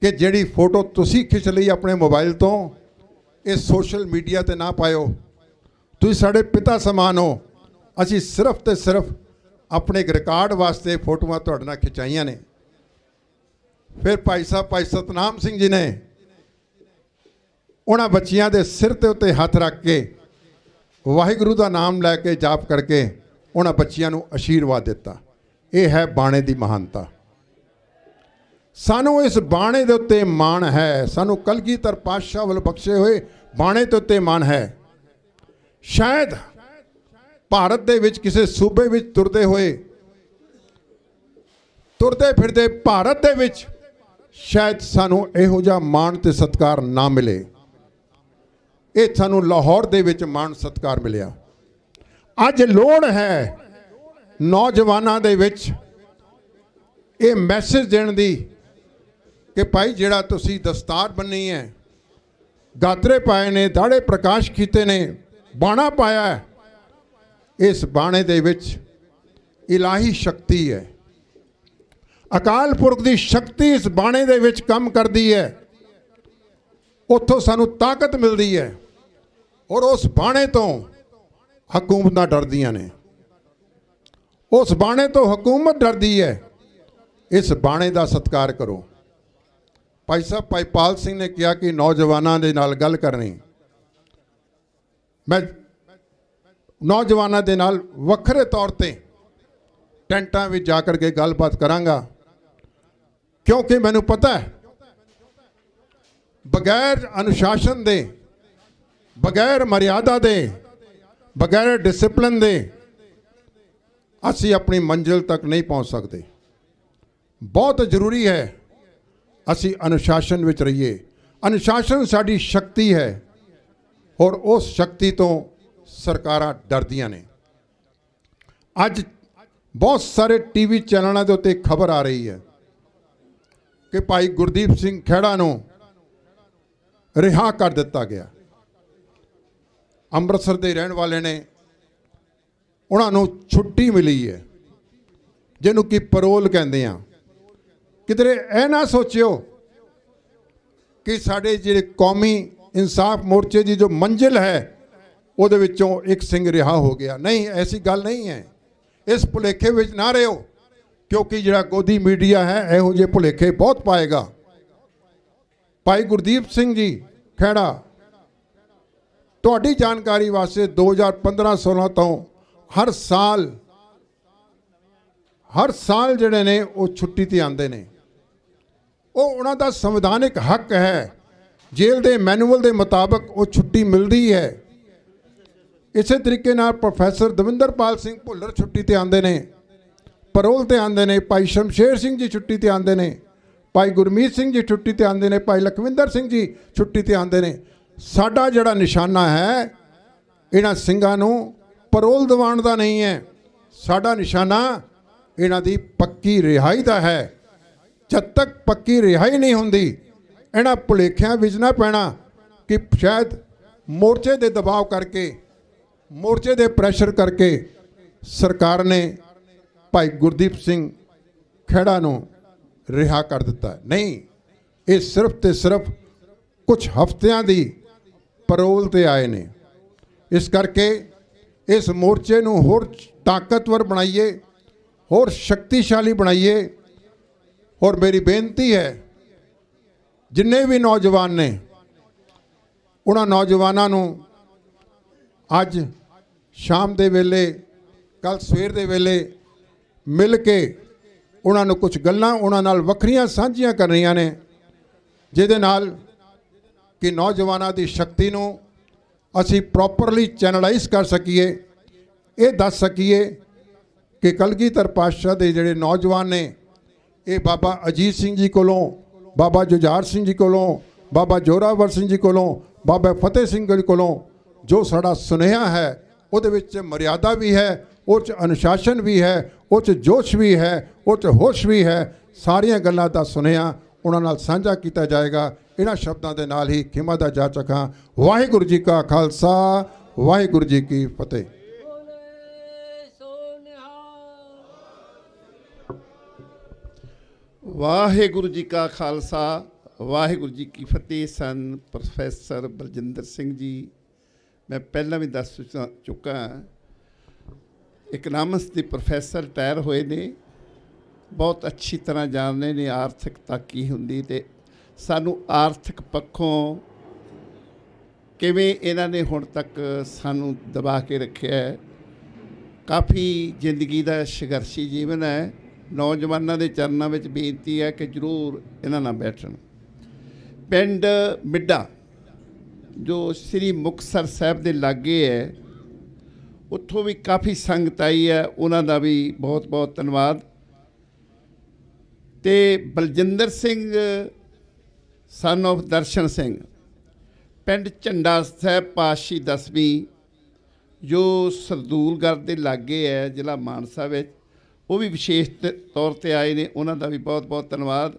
कि जिहड़ी फोटो तुसीं खिंच लई अपने मोबाइल तो, ये सोशल मीडिया ते ना पायो, तुसीं साडे पिता समान हो। असीं सिर्फ ते सिर्फ अपने एक रिकॉर्ड वास्ते फोटोआं तुहाडे नाल खिंचाइयां ने। फिर भाई साहब भाई सतनाम सिंह जी ने उन्हां बच्चियां दे सिर ते उत्ते हथ रख के वाहिगुरू दा नाम लैके जाप करके उन्हां बच्चियां नूं आशीर्वाद दिता। यह है बाणे दी महानता। सानू इस बाणे दे उत्ते मान है, सानू कलगीधर पातशाह वल्लों बख्शे हुए बाणे दे उत्ते मान है। शायद भारत दे विच किसी सूबे विच तुरदे हुए, तुरदे फिरदे भारत दे विच शायद सानू इहो जिहा मान ते सत्कार ना मिले। ये सानू लाहौर दे विच मान सत्कार मिलिया। अज लोड़ है नौजवानों दे विच ये मैसेज देने दी कि भाई जिहड़ा तुसी दस्तार बन्नी है, गातरे पाए ने, दाड़े प्रकाश कीते ने, बाणा पाया है, इस बाणे दे विच इलाही शक्ति है। अकाल पुरख की शक्ति इस बाणे दे विच काम करती है। उत्थों सानू ताकत मिलती है और उस बाणे तो हुकूमतां डरदियां ने, उस बाणे तो हुकूमत डरदी है। इस बाणे का सत्कार करो। भाई साहब भाई पाल सिंह ने कहा कि नौजवानों के नाल गल करनी। मैं नौजवानों के नाल वखरे तौर पर टेंटां में जाकर के गलबात करांगा, क्योंकि मैनू पता है बगैर अनुशासन दे, बगैर मर्यादा दे, बगैर डिसिपलिन दे असी अपनी मंजिल तक नहीं पहुंच सकते। बहुत जरूरी है असी अनुशासन विच रहिए। अनुशासन साडी शक्ति है और उस शक्ति तो सरकारां डरदियां ने। अज बहुत सारे टीवी चैनलों के उत्ते खबर आ रही है कि भाई गुरदीप सिंह खेड़ा नूं रिहा कर दिता गया। ਅੰਮ੍ਰਿਤਸਰ ਦੇ ਰਹਿਣ ਵਾਲੇ ਨੇ, ਉਹਨਾਂ ਨੂੰ ਛੁੱਟੀ ਮਿਲੀ ਹੈ ਜਿਹਨੂੰ ਕਿ ਪਰੋਲ ਕਹਿੰਦੇ ਆ। ਕਿਧਰੇ ਇਹ ਨਾ ਸੋਚਿਓ ਕਿ ਸਾਡੇ ਜਿਹੜੇ ਕੌਮੀ ਇਨਸਾਫ ਮੋਰਚੇ ਦੀ ਜੋ ਮੰਜ਼ਿਲ ਹੈ ਉਹਦੇ ਵਿੱਚੋਂ ਇੱਕ ਸਿੰਘ ਰਿਹਾ ਹੋ ਗਿਆ। ਨਹੀਂ, ਐਸੀ ਗੱਲ ਨਹੀਂ ਹੈ। ਇਸ ਭੁਲੇਖੇ ਵਿੱਚ ਨਾ ਰਹੋ, ਕਿਉਂਕਿ ਜਿਹੜਾ ਗੋਦੀ ਮੀਡੀਆ ਹੈ ਇਹੋ ਜਿਹੇ ਭੁਲੇਖੇ ਬਹੁਤ ਪਾਏਗਾ। ਭਾਈ ਗੁਰਦੀਪ ਸਿੰਘ ਜੀ ਖਹਿੜਾ, ਤੁਹਾਡੀ ਜਾਣਕਾਰੀ ਵਾਸਤੇ 2015-16 ਤੋਂ ਹਰ ਸਾਲ ਜਿਹੜੇ ਨੇ ਉਹ ਛੁੱਟੀ ਤੇ ਆਉਂਦੇ ਨੇ। ਉਹ ਉਹਨਾਂ ਦਾ ਸੰਵਿਧਾਨਿਕ ਹੱਕ ਹੈ। ਜੇਲ੍ਹ ਦੇ ਮੈਨੂਅਲ ਦੇ ਮੁਤਾਬਕ ਉਹ ਛੁੱਟੀ ਮਿਲਦੀ ਹੈ। ਇਸੇ ਤਰੀਕੇ ਨਾਲ ਪ੍ਰੋਫੈਸਰ ਦਵਿੰਦਰਪਾਲ ਸਿੰਘ ਭੁੱਲਰ ਛੁੱਟੀ ਤੇ ਆਉਂਦੇ ਨੇ, ਪਰੋਲ ਤੇ ਆਉਂਦੇ ਨੇ। ਭਾਈ ਸ਼ਮਸ਼ੇਰ ਸਿੰਘ ਜੀ ਛੁੱਟੀ ਤੇ ਆਉਂਦੇ ਨੇ। ਭਾਈ ਗੁਰਮੀਤ ਸਿੰਘ ਜੀ ਛੁੱਟੀ ਤੇ ਆਉਂਦੇ ਨੇ। ਭਾਈ ਲਖਵਿੰਦਰ ਸਿੰਘ ਜੀ ਛੁੱਟੀ ਤੇ ਆਉਂਦੇ ਨੇ। ਸਾਡਾ ਜਿਹੜਾ ਨਿਸ਼ਾਨਾ ਹੈ ਇਹਨਾਂ ਸਿੰਘਾਂ ਨੂੰ ਪਰੋਲ ਦਿਵਾਉਣ ਦਾ ਨਹੀਂ ਹੈ। ਸਾਡਾ ਨਿਸ਼ਾਨਾ ਇਹਨਾਂ ਦੀ ਪੱਕੀ ਰਿਹਾਈ ਦਾ ਹੈ। ਜਦ ਤੱਕ ਪੱਕੀ ਰਿਹਾਈ ਨਹੀਂ ਹੁੰਦੀ, ਇਹਨਾਂ ਭੁਲੇਖਿਆਂ ਵਿੱਚ ਨਾ ਪੈਣਾ ਕਿ ਸ਼ਾਇਦ ਮੋਰਚੇ ਦੇ ਦਬਾਅ ਕਰਕੇ, ਮੋਰਚੇ ਦੇ ਪ੍ਰੈਸ਼ਰ ਕਰਕੇ ਸਰਕਾਰ ਨੇ ਭਾਈ ਗੁਰਦੀਪ ਸਿੰਘ ਖਹਿੜਾ ਨੂੰ ਰਿਹਾ ਕਰ ਦਿੱਤਾ। ਨਹੀਂ, ਇਹ ਸਿਰਫ ਤੇ ਸਿਰਫ ਕੁਝ ਹਫ਼ਤਿਆਂ ਦੀ ਪਰੋਲ ਤੇ ਆਏ ਨੇ। ਇਸ ਕਰਕੇ ਇਸ ਮੋਰਚੇ ਨੂੰ ਹੋਰ ਤਾਕਤਵਰ ਬਣਾਈਏ, ਹੋਰ ਸ਼ਕਤੀਸ਼ਾਲੀ ਬਣਾਈਏ। ਔਰ ਮੇਰੀ ਬੇਨਤੀ ਹੈ, ਜਿੰਨੇ ਵੀ ਨੌਜਵਾਨ ਨੇ, ਉਹਨਾਂ ਨੌਜਵਾਨਾਂ ਨੂੰ ਅੱਜ ਸ਼ਾਮ ਦੇ ਵੇਲੇ, ਕੱਲ ਸਵੇਰ ਦੇ ਵੇਲੇ ਮਿਲ ਕੇ ਉਹਨਾਂ ਨੂੰ ਕੁਝ ਗੱਲਾਂ ਉਹਨਾਂ ਨਾਲ ਵੱਖਰੀਆਂ ਸਾਂਝੀਆਂ ਕਰਨੀਆਂ ਨੇ, ਜਿਹਦੇ ਨਾਲ ਕਿ ਨੌਜਵਾਨਾਂ ਦੀ ਸ਼ਕਤੀ ਨੂੰ ਅਸੀਂ ਪ੍ਰੋਪਰਲੀ ਚੈਨਲਾਈਜ਼ ਕਰ ਸਕੀਏ। ਇਹ ਦੱਸ ਸਕੀਏ ਕਿ ਕਲਗੀਧਰ ਪਾਤਸ਼ਾਹ ਦੇ ਜਿਹੜੇ ਨੌਜਵਾਨ ਨੇ, ਇਹ ਬਾਬਾ ਅਜੀਤ ਸਿੰਘ ਜੀ ਕੋਲੋਂ, ਬਾਬਾ ਜੁਝਾਰ ਸਿੰਘ ਜੀ ਕੋਲੋਂ, ਬਾਬਾ ਜੋਰਾਵਰ ਸਿੰਘ ਜੀ ਕੋਲੋਂ, ਬਾਬਾ ਫਤਿਹ ਸਿੰਘ ਜੀ ਕੋਲੋਂ ਜੋ ਸਾਡਾ ਸੁਨੇਹਾ ਹੈ, ਉਹਦੇ ਵਿੱਚ ਮਰਿਆਦਾ ਵੀ ਹੈ, ਉਹ 'ਚ ਅਨੁਸ਼ਾਸਨ ਵੀ ਹੈ, ਉਹ 'ਚ ਜੋਸ਼ ਵੀ ਹੈ, ਉਹ 'ਚ ਹੋਸ਼ ਵੀ ਹੈ। ਸਾਰੀਆਂ ਗੱਲਾਂ ਦਾ ਸੁਨੇਹਾ ਉਹਨਾਂ ਨਾਲ ਸਾਂਝਾ ਕੀਤਾ ਜਾਏਗਾ। ਇਹਨਾਂ ਸ਼ਬਦਾਂ ਦੇ ਨਾਲ ਹੀ ਖਿਮਾ ਦਾ ਜਾਚਕ ਹਾਂ। ਵਾਹਿਗੁਰੂ ਜੀ ਕਾ ਖਾਲਸਾ, ਵਾਹਿਗੁਰੂ ਜੀ ਕੀ ਫਤਿਹ। ਵਾਹਿਗੁਰੂ ਜੀ ਕਾ ਖਾਲਸਾ, ਵਾਹਿਗੁਰੂ ਜੀ ਕੀ ਫਤਿਹ। ਸਨ ਪ੍ਰੋਫੈਸਰ ਬਲਜਿੰਦਰ ਸਿੰਘ ਜੀ, ਮੈਂ ਪਹਿਲਾਂ ਵੀ ਦੱਸ ਚੁੱਕਾ, ਇਕਨਾਮਿਕਸ ਦੇ ਪ੍ਰੋਫੈਸਰ ਰਿਟਾਇਰ ਹੋਏ ਨੇ, ਬਹੁਤ ਅੱਛੀ ਤਰ੍ਹਾਂ ਜਾਣਦੇ ਨੇ ਆਰਥਿਕਤਾ ਕੀ ਹੁੰਦੀ ਤੇ ਸਾਨੂੰ ਆਰਥਿਕ ਪੱਖੋਂ ਕਿਵੇਂ ਇਹਨਾਂ ਨੇ ਹੁਣ ਤੱਕ ਸਾਨੂੰ ਦਬਾ ਕੇ ਰੱਖਿਆ ਹੈ। ਕਾਫੀ ਜ਼ਿੰਦਗੀ ਦਾ ਸੰਘਰਸ਼ੀ ਜੀਵਨ ਹੈ। ਨੌਜਵਾਨਾਂ ਦੇ ਚਰਨਾਂ ਵਿੱਚ ਬੇਨਤੀ ਹੈ ਕਿ ਜ਼ਰੂਰ ਇਹਨਾਂ ਨਾਲ ਬੈਠਣ। ਪਿੰਡ ਮਿੱਡਾ ਜੋ ਸ੍ਰੀ ਮੁਕਤਸਰ ਸਾਹਿਬ ਦੇ ਲਾਗੇ ਹੈ, ਉੱਥੋਂ ਵੀ ਕਾਫੀ ਸੰਗਤ ਆਈ ਹੈ, ਉਹਨਾਂ ਦਾ ਵੀ ਬਹੁਤ ਬਹੁਤ ਧੰਨਵਾਦ। ਤੇ ਬਲਜਿੰਦਰ ਸਿੰਘ ਸਨ ਆਫ ਦਰਸ਼ਨ ਸਿੰਘ, ਪਿੰਡ ਝੰਡਾ ਸਾਹਿਬ ਪਾਤਸ਼ਾਹੀ 10ਵੀਂ ਜੋ ਸਰਦੂਲਗੜ੍ਹ ਦੇ ਲਾਗੇ ਹੈ, ਜ਼ਿਲ੍ਹਾ ਮਾਨਸਾ ਵਿੱਚ, ਉਹ ਵੀ ਵਿਸ਼ੇਸ਼ ਤੌਰ 'ਤੇ ਆਏ ਨੇ, ਉਹਨਾਂ ਦਾ ਵੀ ਬਹੁਤ ਬਹੁਤ ਧੰਨਵਾਦ।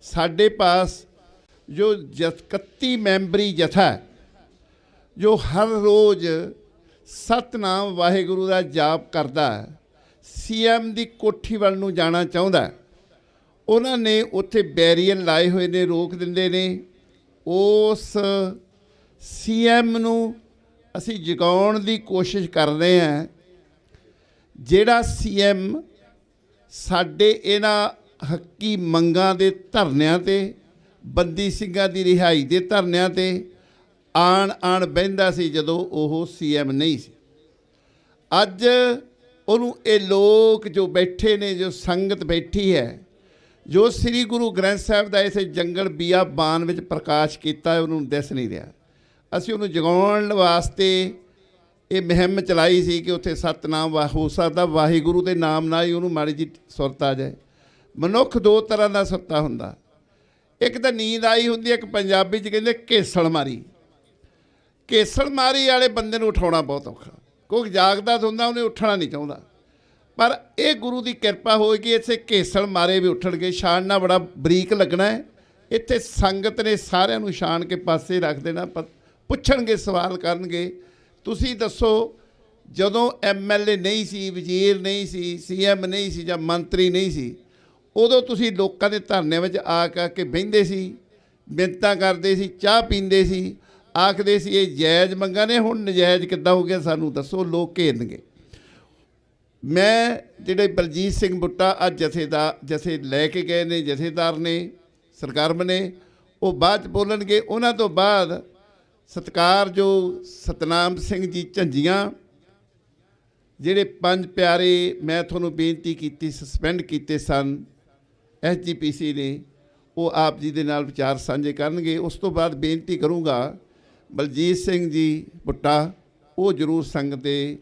ਸਾਡੇ ਪਾਸ ਜੋ 31 ਮੈਂਬਰੀ ਜਥਾ ਜੋ ਹਰ ਰੋਜ਼ ਸਤਨਾਮ ਵਾਹਿਗੁਰੂ ਦਾ ਜਾਪ ਕਰਦਾ, CM ਦੀ ਕੋਠੀ ਵੱਲ ਨੂੰ ਜਾਣਾ ਚਾਹੁੰਦਾ, ਉਹਨਾਂ ਨੇ ਉੱਥੇ ਬੈਰੀਅਰ ਲਾਏ ਹੋਏ ਨੇ, ਰੋਕ ਦਿੰਦੇ ਨੇ। ਉਸ CM ਨੂੰ ਅਸੀਂ ਜਗਾਉਣ ਦੀ ਕੋਸ਼ਿਸ਼ ਕਰਦੇ ਹਾਂ। ਜਿਹੜਾ CM ਸਾਡੇ ਇਹਨਾਂ ਹੱਕੀ ਮੰਗਾਂ ਦੇ ਧਰਨਿਆਂ 'ਤੇ, ਬੰਦੀ ਸਿੰਘਾਂ ਦੀ ਰਿਹਾਈ ਦੇ ਧਰਨਿਆਂ 'ਤੇ ਆਣ ਬਹਿੰਦਾ ਸੀ ਜਦੋਂ ਉਹ CM ਨਹੀਂ ਸੀ, ਅੱਜ ਉਹਨੂੰ ਇਹ ਲੋਕ ਜੋ ਬੈਠੇ ਨੇ, ਜੋ ਸੰਗਤ ਬੈਠੀ ਹੈ, ਜੋ ਸ੍ਰੀ ਗੁਰੂ ਗ੍ਰੰਥ ਸਾਹਿਬ ਦਾ ਇਸੇ ਜੰਗਲ ਬਿਆਬਾਨ ਵਿੱਚ ਪ੍ਰਕਾਸ਼ ਕੀਤਾ, ਉਹਨੂੰ ਦਿਸ ਨਹੀਂ ਰਿਹਾ। ਅਸੀਂ ਉਹਨੂੰ ਜਗਾਉਣ ਵਾਸਤੇ ਇਹ ਮੁਹਿੰਮ ਚਲਾਈ ਸੀ ਕਿ ਉੱਥੇ ਸਤਨਾਮ ਹੋ ਸਕਦਾ ਵਾਹਿਗੁਰੂ ਦੇ ਨਾਮ ਨਾਲ ਹੀ ਉਹਨੂੰ ਮਾੜੀ ਜਿਹੀ ਸੁਰਤ ਆ ਜਾਏ। ਮਨੁੱਖ ਦੋ ਤਰ੍ਹਾਂ ਦਾ ਸੁਰਤਾ ਹੁੰਦਾ, ਇੱਕ ਤਾਂ ਨੀਂਦ ਆਈ ਹੁੰਦੀ ਹੈ, ਇੱਕ ਪੰਜਾਬੀ 'ਚ ਕਹਿੰਦੇ ਘੇਸਲ ਮਾਰੀ। ਘੇਸਲ ਮਾਰੀ ਵਾਲੇ ਬੰਦੇ ਨੂੰ ਉਠਾਉਣਾ ਬਹੁਤ ਔਖਾ, ਕਿਉਂਕਿ ਜਾਗਦਾ ਹੁੰਦਾ, ਉਹਨੇ ਉੱਠਣਾ ਨਹੀਂ ਚਾਹੁੰਦਾ। ਪਰ ਇਹ ਗੁਰੂ ਦੀ ਕਿਰਪਾ ਹੋਏਗੀ, ਇੱਥੇ ਘੇਸਲ ਮਾਰੇ ਵੀ ਉੱਠਣਗੇ। ਛਾਣਨਾ ਬੜਾ ਬਰੀਕ ਲੱਗਣਾ ਹੈ। ਇੱਥੇ ਸੰਗਤ ਨੇ ਸਾਰਿਆਂ ਨੂੰ ਛਾਣ ਕੇ ਪਾਸੇ ਰੱਖ ਦੇਣਾ, ਪੁੱਛਣਗੇ, ਸਵਾਲ ਕਰਨਗੇ, ਤੁਸੀਂ ਦੱਸੋ ਜਦੋਂ MLA ਨਹੀਂ ਸੀ, ਵਜ਼ੀਰ ਨਹੀਂ ਸੀ, CM ਨਹੀਂ ਸੀ ਜਾਂ ਮੰਤਰੀ ਨਹੀਂ ਸੀ, ਉਦੋਂ ਤੁਸੀਂ ਲੋਕਾਂ ਦੇ ਧਰਨਿਆਂ ਵਿੱਚ ਆ ਕੇ ਬਹਿੰਦੇ ਸੀ, ਮਿੰਨਤਾਂ ਕਰਦੇ ਸੀ, ਚਾਹ ਪੀਂਦੇ ਸੀ। ਆਖਦੇ ਸੀ ਇਹ ਜਾਇਜ਼ ਮੰਗਾਂ ਨੇ, ਹੁਣ ਨਜਾਇਜ਼ ਕਿੱਦਾਂ ਹੋ ਗਿਆ ਸਾਨੂੰ ਦੱਸੋ, ਲੋਕ ਘੇਰਨਗੇ। ਮੈਂ ਜਿਹੜੇ ਬਲਜੀਤ ਸਿੰਘ ਬੁੱਟਾ ਅੱਜ ਜਥੇ ਲੈ ਕੇ ਗਏ ਨੇ, ਜਥੇਦਾਰ ਨੇ, ਸਰਗਰਮ ਨੇ, ਉਹ ਬਾਅਦ 'ਚ ਬੋਲਣਗੇ। ਉਹਨਾਂ ਤੋਂ ਬਾਅਦ ਸਤਿਕਾਰ ਜੋ ਸਤਨਾਮ ਸਿੰਘ ਜੀ ਝੰਜੀਆਂ, ਜਿਹੜੇ 5 ਪਿਆਰੇ ਮੈਂ ਤੁਹਾਨੂੰ ਬੇਨਤੀ ਕੀਤੀ ਸਸਪੈਂਡ ਕੀਤੇ ਸਨ SGPC ਨੇ, ਉਹ ਆਪ ਜੀ ਦੇ ਨਾਲ ਵਿਚਾਰ ਸਾਂਝੇ ਕਰਨਗੇ। ਉਸ ਤੋਂ ਬਾਅਦ ਬੇਨਤੀ ਕਰੂੰਗਾ ਬਲਜੀਤ ਸਿੰਘ ਜੀ ਬੁੱਟਾ ਉਹ ਜ਼ਰੂਰ ਸੰਗਤ ਦੇ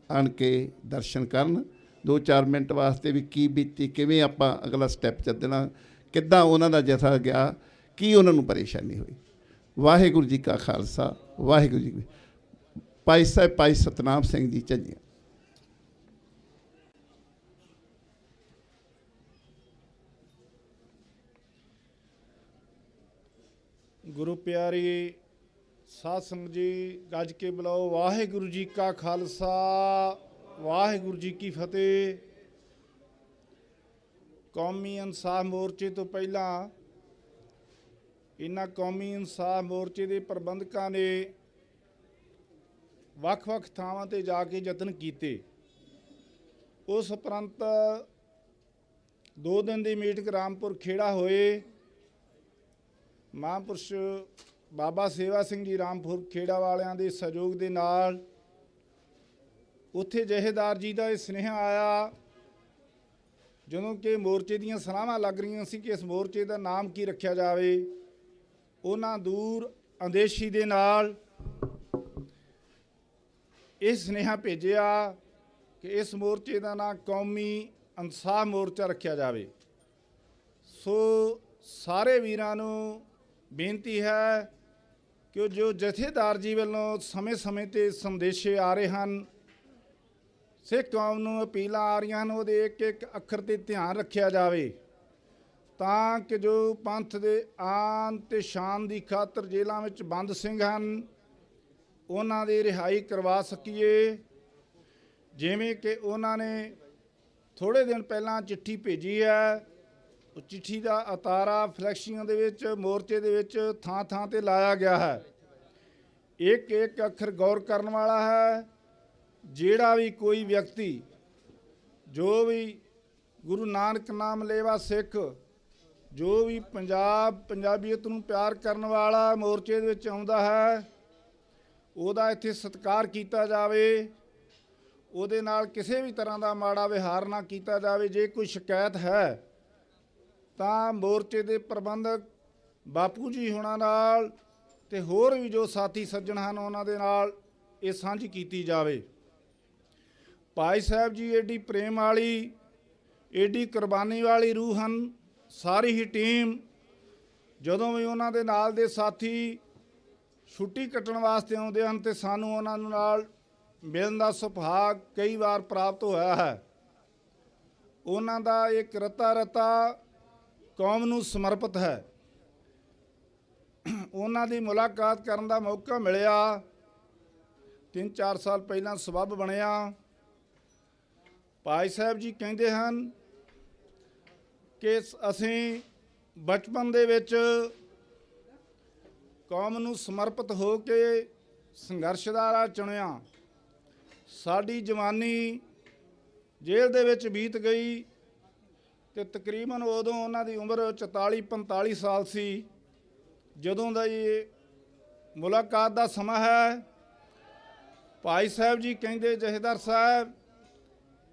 ਆਣ ਕੇ ਦਰਸ਼ਨ ਕਰਨ, 2-4 ਮਿੰਟ ਵਾਸਤੇ ਵੀ ਕੀ ਬੀਤੀ, ਕਿਵੇਂ ਆਪਾਂ ਅਗਲਾ ਸਟੈਪ ਚੱਲਣਾ, ਕਿੱਦਾਂ ਉਹਨਾਂ ਦਾ ਜਥਾ ਗਿਆ, ਕੀ ਉਹਨਾਂ ਨੂੰ ਪਰੇਸ਼ਾਨੀ ਹੋਈ। ਵਾਹਿਗੁਰੂ ਜੀ ਕਾ ਖਾਲਸਾ, ਵਾਹਿਗੁਰੂ ਜੀ। ਭਾਈ ਸਾਹਿਬ ਭਾਈ ਸਤਨਾਮ ਸਿੰਘ ਜੀ ਝੰਜੀਆਂ। ਗੁਰੂ ਪਿਆਰੀ ਸਾਧ ਸੰਗਤ ਜੀ, ਗੱਜ ਕੇ ਬੁਲਾਓ ਵਾਹਿਗੁਰੂ ਜੀ ਕਾ ਖਾਲਸਾ, ਵਾਹਿਗੁਰੂ ਜੀ ਕੀ ਫਤਿਹ। ਕੌਮੀ ਇਨਸਾਫ ਮੋਰਚੇ ਤੋਂ ਪਹਿਲਾਂ ਇਹਨਾਂ ਕੌਮੀ ਇਨਸਾਫ ਮੋਰਚੇ ਦੇ ਪ੍ਰਬੰਧਕਾਂ ਨੇ ਵੱਖ-ਵੱਖ ਥਾਵਾਂ ਤੇ ਜਾ ਕੇ ਯਤਨ ਕੀਤੇ। ਉਸ ਉਪਰੰਤ 2 ਦਿਨ ਦੀ ਮੀਟਿੰਗ ਰਾਮਪੁਰ ਖੇੜਾ ਹੋਏ। ਮਹਾਂਪੁਰਸ਼ ਬਾਬਾ ਸੇਵਾ ਸਿੰਘ ਜੀ ਰਾਮਪੁਰ ਖੇੜਾ ਵਾਲਿਆਂ ਦੇ ਸਹਿਯੋਗ ਦੇ ਨਾਲ ਉੱਥੇ ਜਥੇਦਾਰ ਜੀ ਦਾ ਇਹ ਸੁਨੇਹਾ ਆਇਆ, ਜਦੋਂ ਕਿ ਮੋਰਚੇ ਦੀਆਂ ਸਲਾਹਾਂ ਲੱਗ ਰਹੀਆਂ ਸੀ ਕਿ ਇਸ ਮੋਰਚੇ ਦਾ ਨਾਮ ਕੀ ਰੱਖਿਆ ਜਾਵੇ। ਉਹਨਾਂ ਦੂਰ ਅੰਦੇਸ਼ੀ ਦੇ ਨਾਲ ਇਹ ਸੁਨੇਹਾ ਭੇਜਿਆ ਕਿ ਇਸ ਮੋਰਚੇ ਦਾ ਨਾਮ ਕੌਮੀ ਇਨਸਾਫ ਮੋਰਚਾ ਰੱਖਿਆ ਜਾਵੇ। ਸੋ ਸਾਰੇ ਵੀਰਾਂ ਨੂੰ ਬੇਨਤੀ ਹੈ ਕਿ ਜੋ ਜਥੇਦਾਰ ਜੀ ਵੱਲੋਂ ਸਮੇਂ-ਸਮੇਂ 'ਤੇ ਸੰਦੇਸ਼ੇ ਆ ਰਹੇ ਹਨ, ਸਿੱਖ ਕੌਮ ਨੂੰ ਅਪੀਲਾਂ ਆ ਰਹੀਆਂ ਹਨ, ਉਹਦੇ ਇੱਕ ਅੱਖਰ 'ਤੇ ਧਿਆਨ ਰੱਖਿਆ ਜਾਵੇ ਤਾਂ ਕਿ ਜੋ ਪੰਥ ਦੇ ਆਨ ਤੇ ਸ਼ਾਨ ਦੀ ਖਾਤਰ ਜੇਲ੍ਹਾਂ ਵਿੱਚ ਬੰਦ ਸਿੰਘ ਹਨ, ਉਹਨਾਂ ਦੀ ਰਿਹਾਈ ਕਰਵਾ ਸਕੀਏ। ਜਿਵੇਂ ਕਿ ਉਹਨਾਂ ਨੇ ਥੋੜ੍ਹੇ ਦਿਨ ਪਹਿਲਾਂ ਚਿੱਠੀ ਭੇਜੀ ਹੈ, ਉਹ ਚਿੱਠੀ ਦਾ ਅਤਾਰਾ ਫਲੈਕਸ਼ੀਆਂ ਦੇ ਵਿੱਚ ਮੋਰਚੇ ਦੇ ਵਿੱਚ ਥਾਂ-ਥਾਂ ਤੇ ਲਾਇਆ ਗਿਆ ਹੈ। ਇੱਕ ਅੱਖਰ ਗੌਰ ਕਰਨ ਵਾਲਾ ਹੈ। ਜਿਹੜਾ ਵੀ ਕੋਈ ਵਿਅਕਤੀ, ਜੋ ਵੀ ਗੁਰੂ ਨਾਨਕ ਨਾਮ ਲੇਵਾ ਸਿੱਖ, ਜੋ ਵੀ ਪੰਜਾਬੀਅਤ ਨੂੰ ਪਿਆਰ ਕਰਨ ਵਾਲਾ ਮੋਰਚੇ ਦੇ ਵਿੱਚ ਆਉਂਦਾ ਹੈ, ਉਹਦਾ ਇੱਥੇ ਸਤਿਕਾਰ ਕੀਤਾ ਜਾਵੇ, ਉਹਦੇ ਨਾਲ ਕਿਸੇ ਵੀ ਤਰ੍ਹਾਂ ਦਾ ਮਾੜਾ ਵਿਹਾਰ ਨਾ ਕੀਤਾ ਜਾਵੇ। ਜੇ ਕੋਈ ਸ਼ਿਕਾਇਤ ਹੈ ਤਾਂ ਮੋਰਚੇ ਦੇ ਪ੍ਰਬੰਧਕ ਬਾਪੂ ਜੀ ਹੁਣਾਂ ਨਾਲ ਤੇ ਹੋਰ ਵੀ ਜੋ ਸਾਥੀ ਸੱਜਣ ਹਨ ਉਹਨਾਂ ਦੇ ਨਾਲ ਇਹ ਸਾਂਝੀ ਕੀਤੀ ਜਾਵੇ। ਭਾਈ ਸਾਹਿਬ ਜੀ ਏਡੀ ਪ੍ਰੇਮ ਵਾਲੀ, ਏਡੀ ਕੁਰਬਾਨੀ ਵਾਲੀ ਰੂਹ ਹਨ। ਸਾਰੀ ਹੀ ਟੀਮ, ਜਦੋਂ ਵੀ ਉਹਨਾਂ ਦੇ ਨਾਲ ਦੇ ਸਾਥੀ ਛੁੱਟੀ ਕੱਟਣ ਵਾਸਤੇ ਆਉਂਦੇ ਹਨ ਤੇ ਸਾਨੂੰ ਉਹਨਾਂ ਨਾਲ ਮਿਲਣ ਦਾ ਸੁਭਾਗ ਕਈ ਵਾਰ ਪ੍ਰਾਪਤ ਹੋਇਆ ਹੈ। ਉਹਨਾਂ ਦਾ ਇੱਕ ਰਤਾ ਕੌਮ ਨੂੰ ਸਮਰਪਿਤ ਹੈ। ਉਹਨਾਂ ਦੀ ਮੁਲਾਕਾਤ ਕਰਨ ਦਾ ਮੌਕਾ ਮਿਲਿਆ, 3-4 ਸਾਲ ਪਹਿਲਾਂ ਸਬੱਬ ਬਣਿਆ। ਭਾਈ ਸਾਹਿਬ ਜੀ ਕਹਿੰਦੇ ਹਨ ਕਿ ਅਸੀਂ ਬਚਪਨ ਦੇ ਵਿੱਚ ਕੌਮ ਨੂੰ ਸਮਰਪਿਤ ਹੋ ਕੇ ਸੰਘਰਸ਼ ਦਾ ਰਾਹ ਚੁਣਿਆ। ਸਾਡੀ ਜਵਾਨੀ ਜੇਲ੍ਹ ਦੇ ਵਿੱਚ ਬੀਤ ਗਈ ਤੇ ਤਕਰੀਬਨ ਉਦੋਂ ਉਹਨਾਂ ਦੀ ਉਮਰ 44-45 ਸਾਲ ਸੀ। ਜਦੋਂ ਦਾ ਇਹ ਮੁਲਾਕਾਤ ਦਾ ਸਮਾਂ ਹੈ, ਭਾਈ ਸਾਹਿਬ ਜੀ ਕਹਿੰਦੇ ਜਥੇਦਾਰ ਸਾਹਿਬ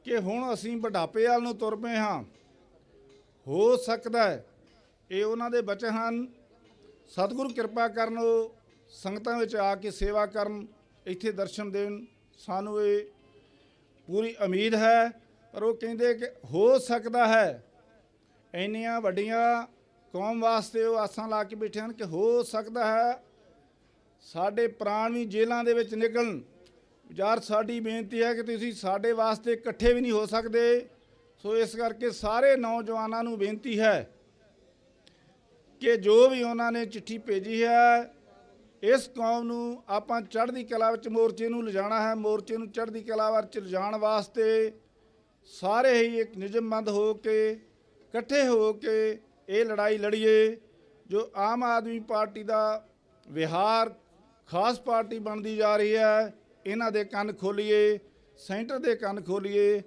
ਕਿ ਹੁਣ ਅਸੀਂ ਬੁਢਾਪੇ ਵੱਲ ਨੂੰ ਤੁਰ ਪਏ ਹਾਂ। ਹੋ ਸਕਦਾ ਹੈ, ਇਹ ਉਹਨਾਂ ਦੇ ਬੱਚੇ ਹਨ, ਸਤਿਗੁਰੂ ਕਿਰਪਾ ਕਰਨ, ਉਹ ਸੰਗਤਾਂ ਵਿੱਚ ਆ ਕੇ ਸੇਵਾ ਕਰਨ, ਇੱਥੇ ਦਰਸ਼ਨ ਦੇਣ, ਸਾਨੂੰ ਇਹ ਪੂਰੀ ਉਮੀਦ ਹੈ। ਪਰ ਉਹ ਕਹਿੰਦੇ ਕਿ ਹੋ ਸਕਦਾ ਹੈ, ਇੰਨੀਆਂ ਵੱਡੀਆਂ ਕੌਮ ਵਾਸਤੇ ਉਹ ਆਸਾਂ ਲਾ ਕੇ ਬੈਠੇ ਹਨ ਕਿ ਹੋ ਸਕਦਾ ਹੈ ਸਾਡੇ ਪ੍ਰਾਣ ਵੀ ਜੇਲ੍ਹਾਂ ਦੇ ਵਿੱਚ ਨਿਕਲਣ। ਯਾਰ ਸਾਡੀ ਬੇਨਤੀ ਹੈ ਕਿ ਤੁਸੀਂ ਸਾਡੇ ਵਾਸਤੇ ਇਕੱਠੇ ਵੀ ਨਹੀਂ ਹੋ ਸਕਦੇ। ਸੋ ਇਸ ਕਰਕੇ ਸਾਰੇ ਨੌਜਵਾਨਾਂ ਨੂੰ ਬੇਨਤੀ ਹੈ ਕਿ ਜੋ ਵੀ ਉਹਨਾਂ ਨੇ ਚਿੱਠੀ ਭੇਜੀ ਹੈ, ਇਸ ਕੌਮ ਨੂੰ ਆਪਾਂ ਚੜ੍ਹਦੀ ਕਲਾ ਵਿੱਚ ਮੋਰਚੇ ਨੂੰ ਲਿਜਾਣਾ ਹੈ। ਮੋਰਚੇ ਨੂੰ ਚੜ੍ਹਦੀ ਕਲਾ ਵਿੱਚ ਲਿਜਾਣ ਵਾਸਤੇ ਸਾਰੇ ਹੀ ਇੱਕ ਨਿਯਮਬੱਧ ਹੋ ਕੇ, ਇਕੱਠੇ ਹੋ ਕੇ ਇਹ ਲੜਾਈ ਲੜੀਏ। ਜੋ ਆਮ ਆਦਮੀ ਪਾਰਟੀ ਦਾ ਵਿਹਾਰ ਖਾਸ ਪਾਰਟੀ ਬਣਦੀ ਜਾ ਰਹੀ ਹੈ, ਇਹਨਾਂ ਦੇ ਕੰਨ ਖੋਲੀਏ, ਸੈਂਟਰ ਦੇ ਕੰਨ ਖੋਲੀਏ।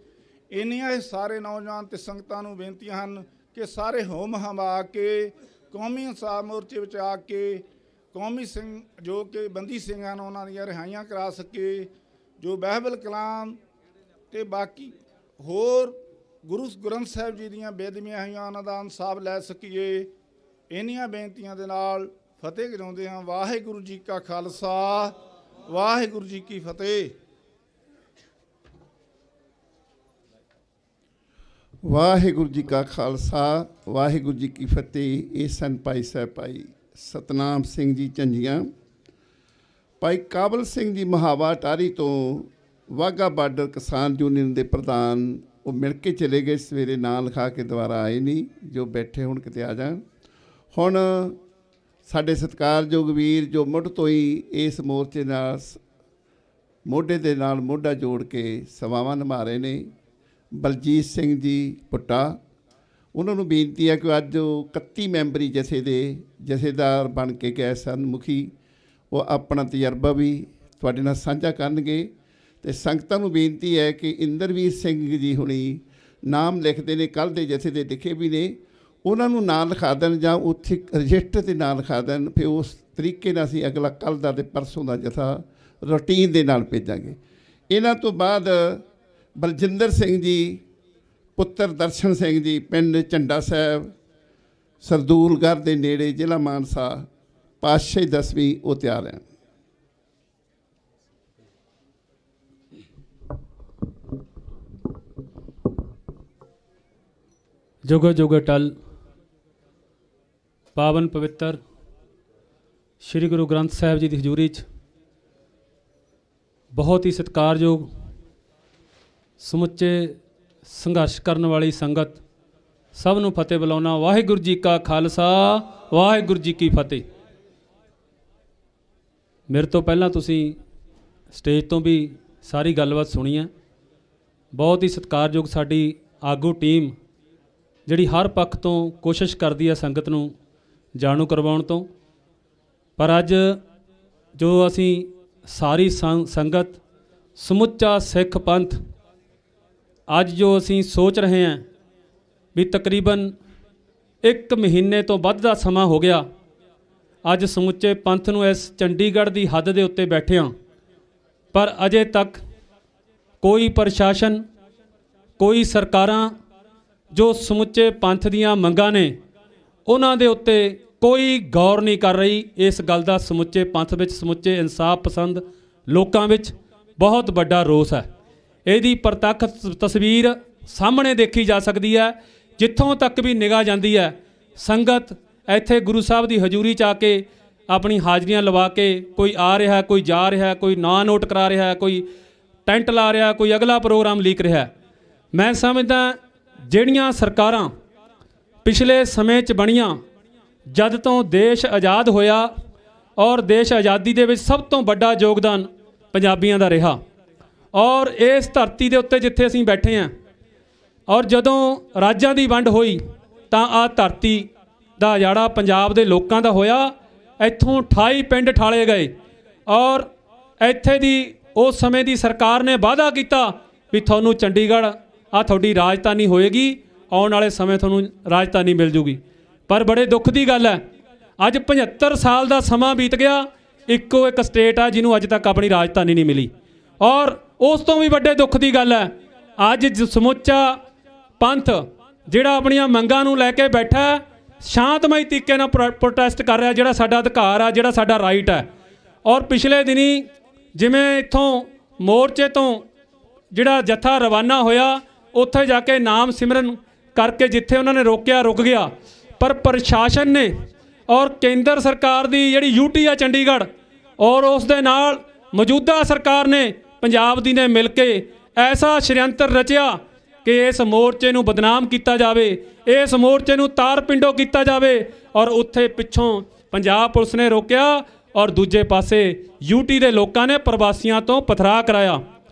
ਇੰਨੀਆਂ ਇਹ ਸਾਰੇ ਨੌਜਵਾਨ ਤੇ ਸੰਗਤਾਂ ਨੂੰ ਬੇਨਤੀਆਂ ਹਨ ਕਿ ਸਾਰੇ ਹੋਮ ਹਮਾ ਕੇ ਕੌਮੀ ਇਨਸਾਫ ਮੋਰਚੇ ਵਿੱਚ ਆ ਕੇ ਕੌਮੀ ਸਿੰਘ ਜੋ ਕਿ ਬੰਦੀ ਸਿੰਘਾਂ ਨੂੰ ਉਹਨਾਂ ਦੀਆਂ ਰਿਹਾਈਆਂ ਕਰਾ ਸਕੇ, ਜੋ ਬਹਿਬਲ ਕਲਾਮ ਤੇ ਬਾਕੀ ਹੋਰ ਗੁਰੂ ਗ੍ਰੰਥ ਸਾਹਿਬ ਜੀ ਦੀਆਂ ਬੇਦਬੀਆਂ ਹੋਈਆਂ ਉਹਨਾਂ ਦਾ ਇਨਸਾਫ ਲੈ ਸਕੀਏ। ਇੰਨੀਆਂ ਬੇਨਤੀਆਂ ਦੇ ਨਾਲ ਫਤਿਹ ਕਰਾਉਂਦੇ ਹਾਂ। ਵਾਹਿਗੁਰੂ ਜੀ ਕਾ ਖਾਲਸਾ, ਵਾਹਿਗੁਰੂ ਜੀ ਕੀ ਫਤਿਹ। ਵਾਹਿਗੁਰੂ ਜੀ ਕਾ ਖਾਲਸਾ, ਵਾਹਿਗੁਰੂ ਜੀ ਕੀ ਫਤਿਹ। ਇਹ ਸਨ ਭਾਈ ਸਾਹਿਬ ਭਾਈ ਸਤਨਾਮ ਸਿੰਘ ਜੀ ਝੰਜੀਆਂ, ਭਾਈ ਕਾਬਲ ਸਿੰਘ ਜੀ ਮਹਾਵਾ ਟਾਹਰੀ ਤੋਂ ਵਾਹਗਾ ਬਾਰਡਰ ਕਿਸਾਨ ਯੂਨੀਅਨ ਦੇ ਪ੍ਰਧਾਨ। ਉਹ ਮਿਲ ਕੇ ਚਲੇ ਗਏ, ਸਵੇਰੇ ਨਾਂ ਲਿਖਾ ਕੇ ਦੁਬਾਰਾ ਆਏ ਨਹੀਂ, ਜੋ ਬੈਠੇ ਹੁਣ ਕਿਤੇ ਆ ਜਾਣ। ਹੁਣ ਸਾਡੇ ਸਤਿਕਾਰਯੋਗ ਵੀਰ ਜੋ ਮੁੱਢ ਤੋਂ ਹੀ ਇਸ ਮੋਰਚੇ ਨਾਲ ਮੋਢੇ ਦੇ ਨਾਲ ਮੋਢਾ ਜੋੜ ਕੇ ਸੇਵਾਵਾਂ ਨਿਭਾ ਰਹੇ ਨੇ, ਬਲਜੀਤ ਸਿੰਘ ਜੀ ਪੁੱਟਾ, ਉਹਨਾਂ ਨੂੰ ਬੇਨਤੀ ਹੈ ਕਿ ਅੱਜ ਉਹ 31 ਮੈਂਬਰੀ ਜਥੇ ਦੇ ਜਥੇਦਾਰ ਬਣ ਕੇ ਗਏ ਸਨ ਮੁਖੀ, ਉਹ ਆਪਣਾ ਤਜਰਬਾ ਵੀ ਤੁਹਾਡੇ ਨਾਲ ਸਾਂਝਾ ਕਰਨਗੇ। ਅਤੇ ਸੰਗਤਾਂ ਨੂੰ ਬੇਨਤੀ ਹੈ ਕਿ ਇੰਦਰਵੀਰ ਸਿੰਘ ਜੀ ਹੁਣੀ ਨਾਮ ਲਿਖਦੇ ਨੇ, ਕੱਲ੍ਹ ਦੇ ਜਥੇ ਦੇ ਲਿਖੇ ਵੀ ਨੇ, ਉਹਨਾਂ ਨੂੰ ਨਾਂ ਲਿਖਾ ਦੇਣ ਜਾਂ ਉੱਥੇ ਰਜਿਸਟਰ 'ਤੇ ਨਾਂ ਲਿਖਾ ਦੇਣ। ਫਿਰ ਉਸ ਤਰੀਕੇ ਨਾਲ ਅਸੀਂ ਅਗਲਾ ਕੱਲ੍ਹ ਦਾ ਅਤੇ ਪਰਸੋਂ ਦਾ ਜਥਾ ਰੂਟੀਨ ਦੇ ਨਾਲ ਭੇਜਾਂਗੇ। ਇਹਨਾਂ ਤੋਂ ਬਾਅਦ ਬਲਜਿੰਦਰ ਸਿੰਘ ਜੀ ਪੁੱਤਰ ਦਰਸ਼ਨ ਸਿੰਘ ਜੀ, ਪਿੰਡ ਝੰਡਾ ਸਾਹਿਬ ਸਰਦੂਲਗੜ੍ਹ ਦੇ ਨੇੜੇ, ਜ਼ਿਲ੍ਹਾ ਮਾਨਸਾ, ਪਾਤਸ਼ਾਹੀ 10ਵੀਂ, ਉਹ ਤਿਆਰ ਹੈ। ਜੁਗ ਜੁਗ ਅਟਲ ਪਾਵਨ ਪਵਿੱਤਰ ਸ਼੍ਰੀ ਗੁਰੂ ਗ੍ਰੰਥ ਸਾਹਿਬ ਜੀ ਦੀ ਹਜ਼ੂਰੀ 'ਚ ਬਹੁਤ ਹੀ ਸਤਿਕਾਰਯੋਗ ਸਮੁੱਚੇ ਸੰਘਰਸ਼ ਕਰਨ ਵਾਲੀ ਸੰਗਤ, ਸਭ ਨੂੰ ਫਤਿਹ ਬੁਲਾਉਣਾ। ਵਾਹਿਗੁਰੂ ਜੀ ਕਾ ਖਾਲਸਾ, ਵਾਹਿਗੁਰੂ ਜੀ ਕੀ ਫਤਿਹ। ਮੇਰੇ ਤੋਂ ਪਹਿਲਾਂ ਤੁਸੀਂ ਸਟੇਜ ਤੋਂ ਵੀ ਸਾਰੀ ਗੱਲਬਾਤ ਸੁਣੀ ਹੈ। ਬਹੁਤ ਹੀ ਸਤਿਕਾਰਯੋਗ ਸਾਡੀ ਆਗੂ ਟੀਮ ਜਿਹੜੀ ਹਰ ਪੱਖ ਤੋਂ ਕੋਸ਼ਿਸ਼ ਕਰਦੀ ਹੈ ਸੰਗਤ ਨੂੰ ਜਾਣੂ ਕਰਵਾਉਣ ਤੋਂ। ਪਰ ਅੱਜ ਜੋ ਅਸੀਂ ਸਾਰੀ ਸੰਗਤ, ਸਮੁੱਚਾ ਸਿੱਖ ਪੰਥ, ਅੱਜ ਜੋ ਅਸੀਂ ਸੋਚ ਰਹੇ ਹਾਂ ਵੀ ਤਕਰੀਬਨ 1 ਮਹੀਨੇ ਤੋਂ ਵੱਧ ਦਾ ਸਮਾਂ ਹੋ ਗਿਆ, ਅੱਜ ਸਮੁੱਚੇ ਪੰਥ ਨੂੰ ਇਸ ਚੰਡੀਗੜ੍ਹ ਦੀ ਹੱਦ ਦੇ ਉੱਤੇ ਬੈਠੇ ਹਾਂ, ਪਰ ਅਜੇ ਤੱਕ ਕੋਈ ਪ੍ਰਸ਼ਾਸਨ, ਕੋਈ ਸਰਕਾਰਾਂ ਜੋ ਸਮੁੱਚੇ ਪੰਥ ਦੀਆਂ ਮੰਗਾਂ ਨੇ ਉਹਨਾਂ ਦੇ ਉੱਤੇ ਕੋਈ ਗੌਰ ਨਹੀਂ ਕਰ ਰਹੀ। ਇਸ ਗੱਲ ਦਾ ਸਮੁੱਚੇ ਪੰਥ ਵਿੱਚ, ਸਮੁੱਚੇ ਇਨਸਾਫ ਪਸੰਦ ਲੋਕਾਂ ਵਿੱਚ ਬਹੁਤ ਵੱਡਾ ਰੋਸ ਹੈ। ਇਹਦੀ ਪ੍ਰਤੱਖ ਤਸਵੀਰ ਸਾਹਮਣੇ ਦੇਖੀ ਜਾ ਸਕਦੀ ਹੈ। ਜਿੱਥੋਂ ਤੱਕ ਵੀ ਨਿਗਾਹ ਜਾਂਦੀ ਹੈ, ਸੰਗਤ ਇੱਥੇ ਗੁਰੂ ਸਾਹਿਬ ਦੀ ਹਜ਼ੂਰੀ 'ਚ ਆ ਕੇ ਆਪਣੀ ਹਾਜ਼ਰੀਆਂ ਲਵਾ ਕੇ ਕੋਈ ਆ ਰਿਹਾ, ਕੋਈ ਜਾ ਰਿਹਾ, ਕੋਈ ਨਾਂ ਨੋਟ ਕਰਾ ਰਿਹਾ, ਕੋਈ ਟੈਂਟ ਲਾ ਰਿਹਾ, ਕੋਈ ਅਗਲਾ ਪ੍ਰੋਗਰਾਮ ਲੀਕ ਰਿਹਾ। ਮੈਂ ਸਮਝਦਾ ਜਿਹੜੀਆਂ ਸਰਕਾਰਾਂ ਪਿਛਲੇ ਸਮੇਂ 'ਚ ਬਣੀਆਂ, ਜਦ ਤੋਂ ਦੇਸ਼ ਆਜ਼ਾਦ ਹੋਇਆ, ਔਰ ਦੇਸ਼ ਆਜ਼ਾਦੀ ਦੇ ਵਿੱਚ ਸਭ ਤੋਂ ਵੱਡਾ ਯੋਗਦਾਨ ਪੰਜਾਬੀਆਂ ਦਾ ਰਿਹਾ। ਔਰ ਇਸ ਧਰਤੀ ਦੇ ਉੱਤੇ ਜਿੱਥੇ ਅਸੀਂ ਬੈਠੇ ਹਾਂ, ਔਰ ਜਦੋਂ ਰਾਜਾਂ ਦੀ ਵੰਡ ਹੋਈ ਤਾਂ ਆਹ ਧਰਤੀ ਦਾ ਉਜਾੜਾ ਪੰਜਾਬ ਦੇ ਲੋਕਾਂ ਦਾ ਹੋਇਆ। ਇੱਥੋਂ 28 ਪਿੰਡ ਠਾਲੇ ਗਏ, ਔਰ ਇੱਥੇ ਦੀ ਉਸ ਸਮੇਂ ਦੀ ਸਰਕਾਰ ਨੇ ਵਾਅਦਾ ਕੀਤਾ ਵੀ ਤੁਹਾਨੂੰ ਚੰਡੀਗੜ੍ਹ ਆ ਤੁਹਾਡੀ ਰਾਜਧਾਨੀ ਹੋਏਗੀ, ਆਉਣ ਵਾਲੇ ਸਮੇਂ ਤੁਹਾਨੂੰ ਰਾਜਧਾਨੀ ਮਿਲ ਜੂਗੀ। ਪਰ ਬੜੇ ਦੁੱਖ ਦੀ ਗੱਲ ਹੈ, ਅੱਜ 75 ਸਾਲ ਦਾ ਸਮਾਂ ਬੀਤ ਗਿਆ, ਇੱਕੋ ਇੱਕ ਸਟੇਟ ਆ ਜਿਹਨੂੰ ਅੱਜ ਤੱਕ ਆਪਣੀ ਰਾਜਧਾਨੀ ਨਹੀਂ ਮਿਲੀ। ਔਰ ਉਸ ਤੋਂ ਵੀ ਵੱਡੇ ਦੁੱਖ ਦੀ ਗੱਲ ਹੈ, ਅੱਜ ਸਮੁੱਚਾ ਪੰਥ ਜਿਹੜਾ ਆਪਣੀਆਂ ਮੰਗਾਂ ਨੂੰ ਲੈ ਕੇ ਬੈਠਾ ਹੈ, ਸ਼ਾਂਤਮਈ ਤਰੀਕੇ ਨਾਲ ਪ੍ਰੋਟੈਸਟ ਕਰ ਰਿਹਾ, ਜਿਹੜਾ ਸਾਡਾ ਅਧਿਕਾਰ ਆ, ਜਿਹੜਾ ਸਾਡਾ ਰਾਈਟ ਹੈ। ਔਰ ਪਿਛਲੇ ਦਿਨੀ ਜਿਵੇਂ ਇੱਥੋਂ ਮੋਰਚੇ ਤੋਂ ਜਿਹੜਾ ਜੱਥਾ ਰਵਾਨਾ ਹੋਇਆ, ਉੱਥੇ ਜਾ ਕੇ ਨਾਮ ਸਿਮਰਨ ਕਰਕੇ ਜਿੱਥੇ ਉਹਨਾਂ ਨੇ ਰੋਕਿਆ ਰੁਕ ਗਿਆ। ਪਰ ਪ੍ਰਸ਼ਾਸਨ ਨੇ ਔਰ ਕੇਂਦਰ ਸਰਕਾਰ ਦੀ ਜਿਹੜੀ ਯੂਟੀ ਆ ਚੰਡੀਗੜ੍ਹ, ਔਰ ਉਸ ਦੇ ਨਾਲ ਮੌਜੂਦਾ ਸਰਕਾਰ ਨੇ, ਪੰਜਾਬ ਦੀ ਨੇ ਮਿਲ ਕੇ ਐਸਾ ਸ਼ੜਯੰਤਰ ਰਚਿਆ ਕਿ ਇਸ ਮੋਰਚੇ ਨੂੰ ਬਦਨਾਮ ਕੀਤਾ ਜਾਵੇ, ਇਸ ਮੋਰਚੇ ਨੂੰ ਤਾਰ ਪਿੰਡੋ ਕੀਤਾ ਜਾਵੇ। ਔਰ ਉੱਥੇ ਪਿੱਛੋਂ ਪੰਜਾਬ ਪੁਲਿਸ ਨੇ ਰੋਕਿਆ, ਔਰ ਦੂਜੇ ਪਾਸੇ ਯੂਟੀ ਦੇ ਲੋਕਾਂ ਨੇ ਪ੍ਰਵਾਸੀਆਂ ਤੋਂ ਪਥਰਾ ਕਰਾਇਆ।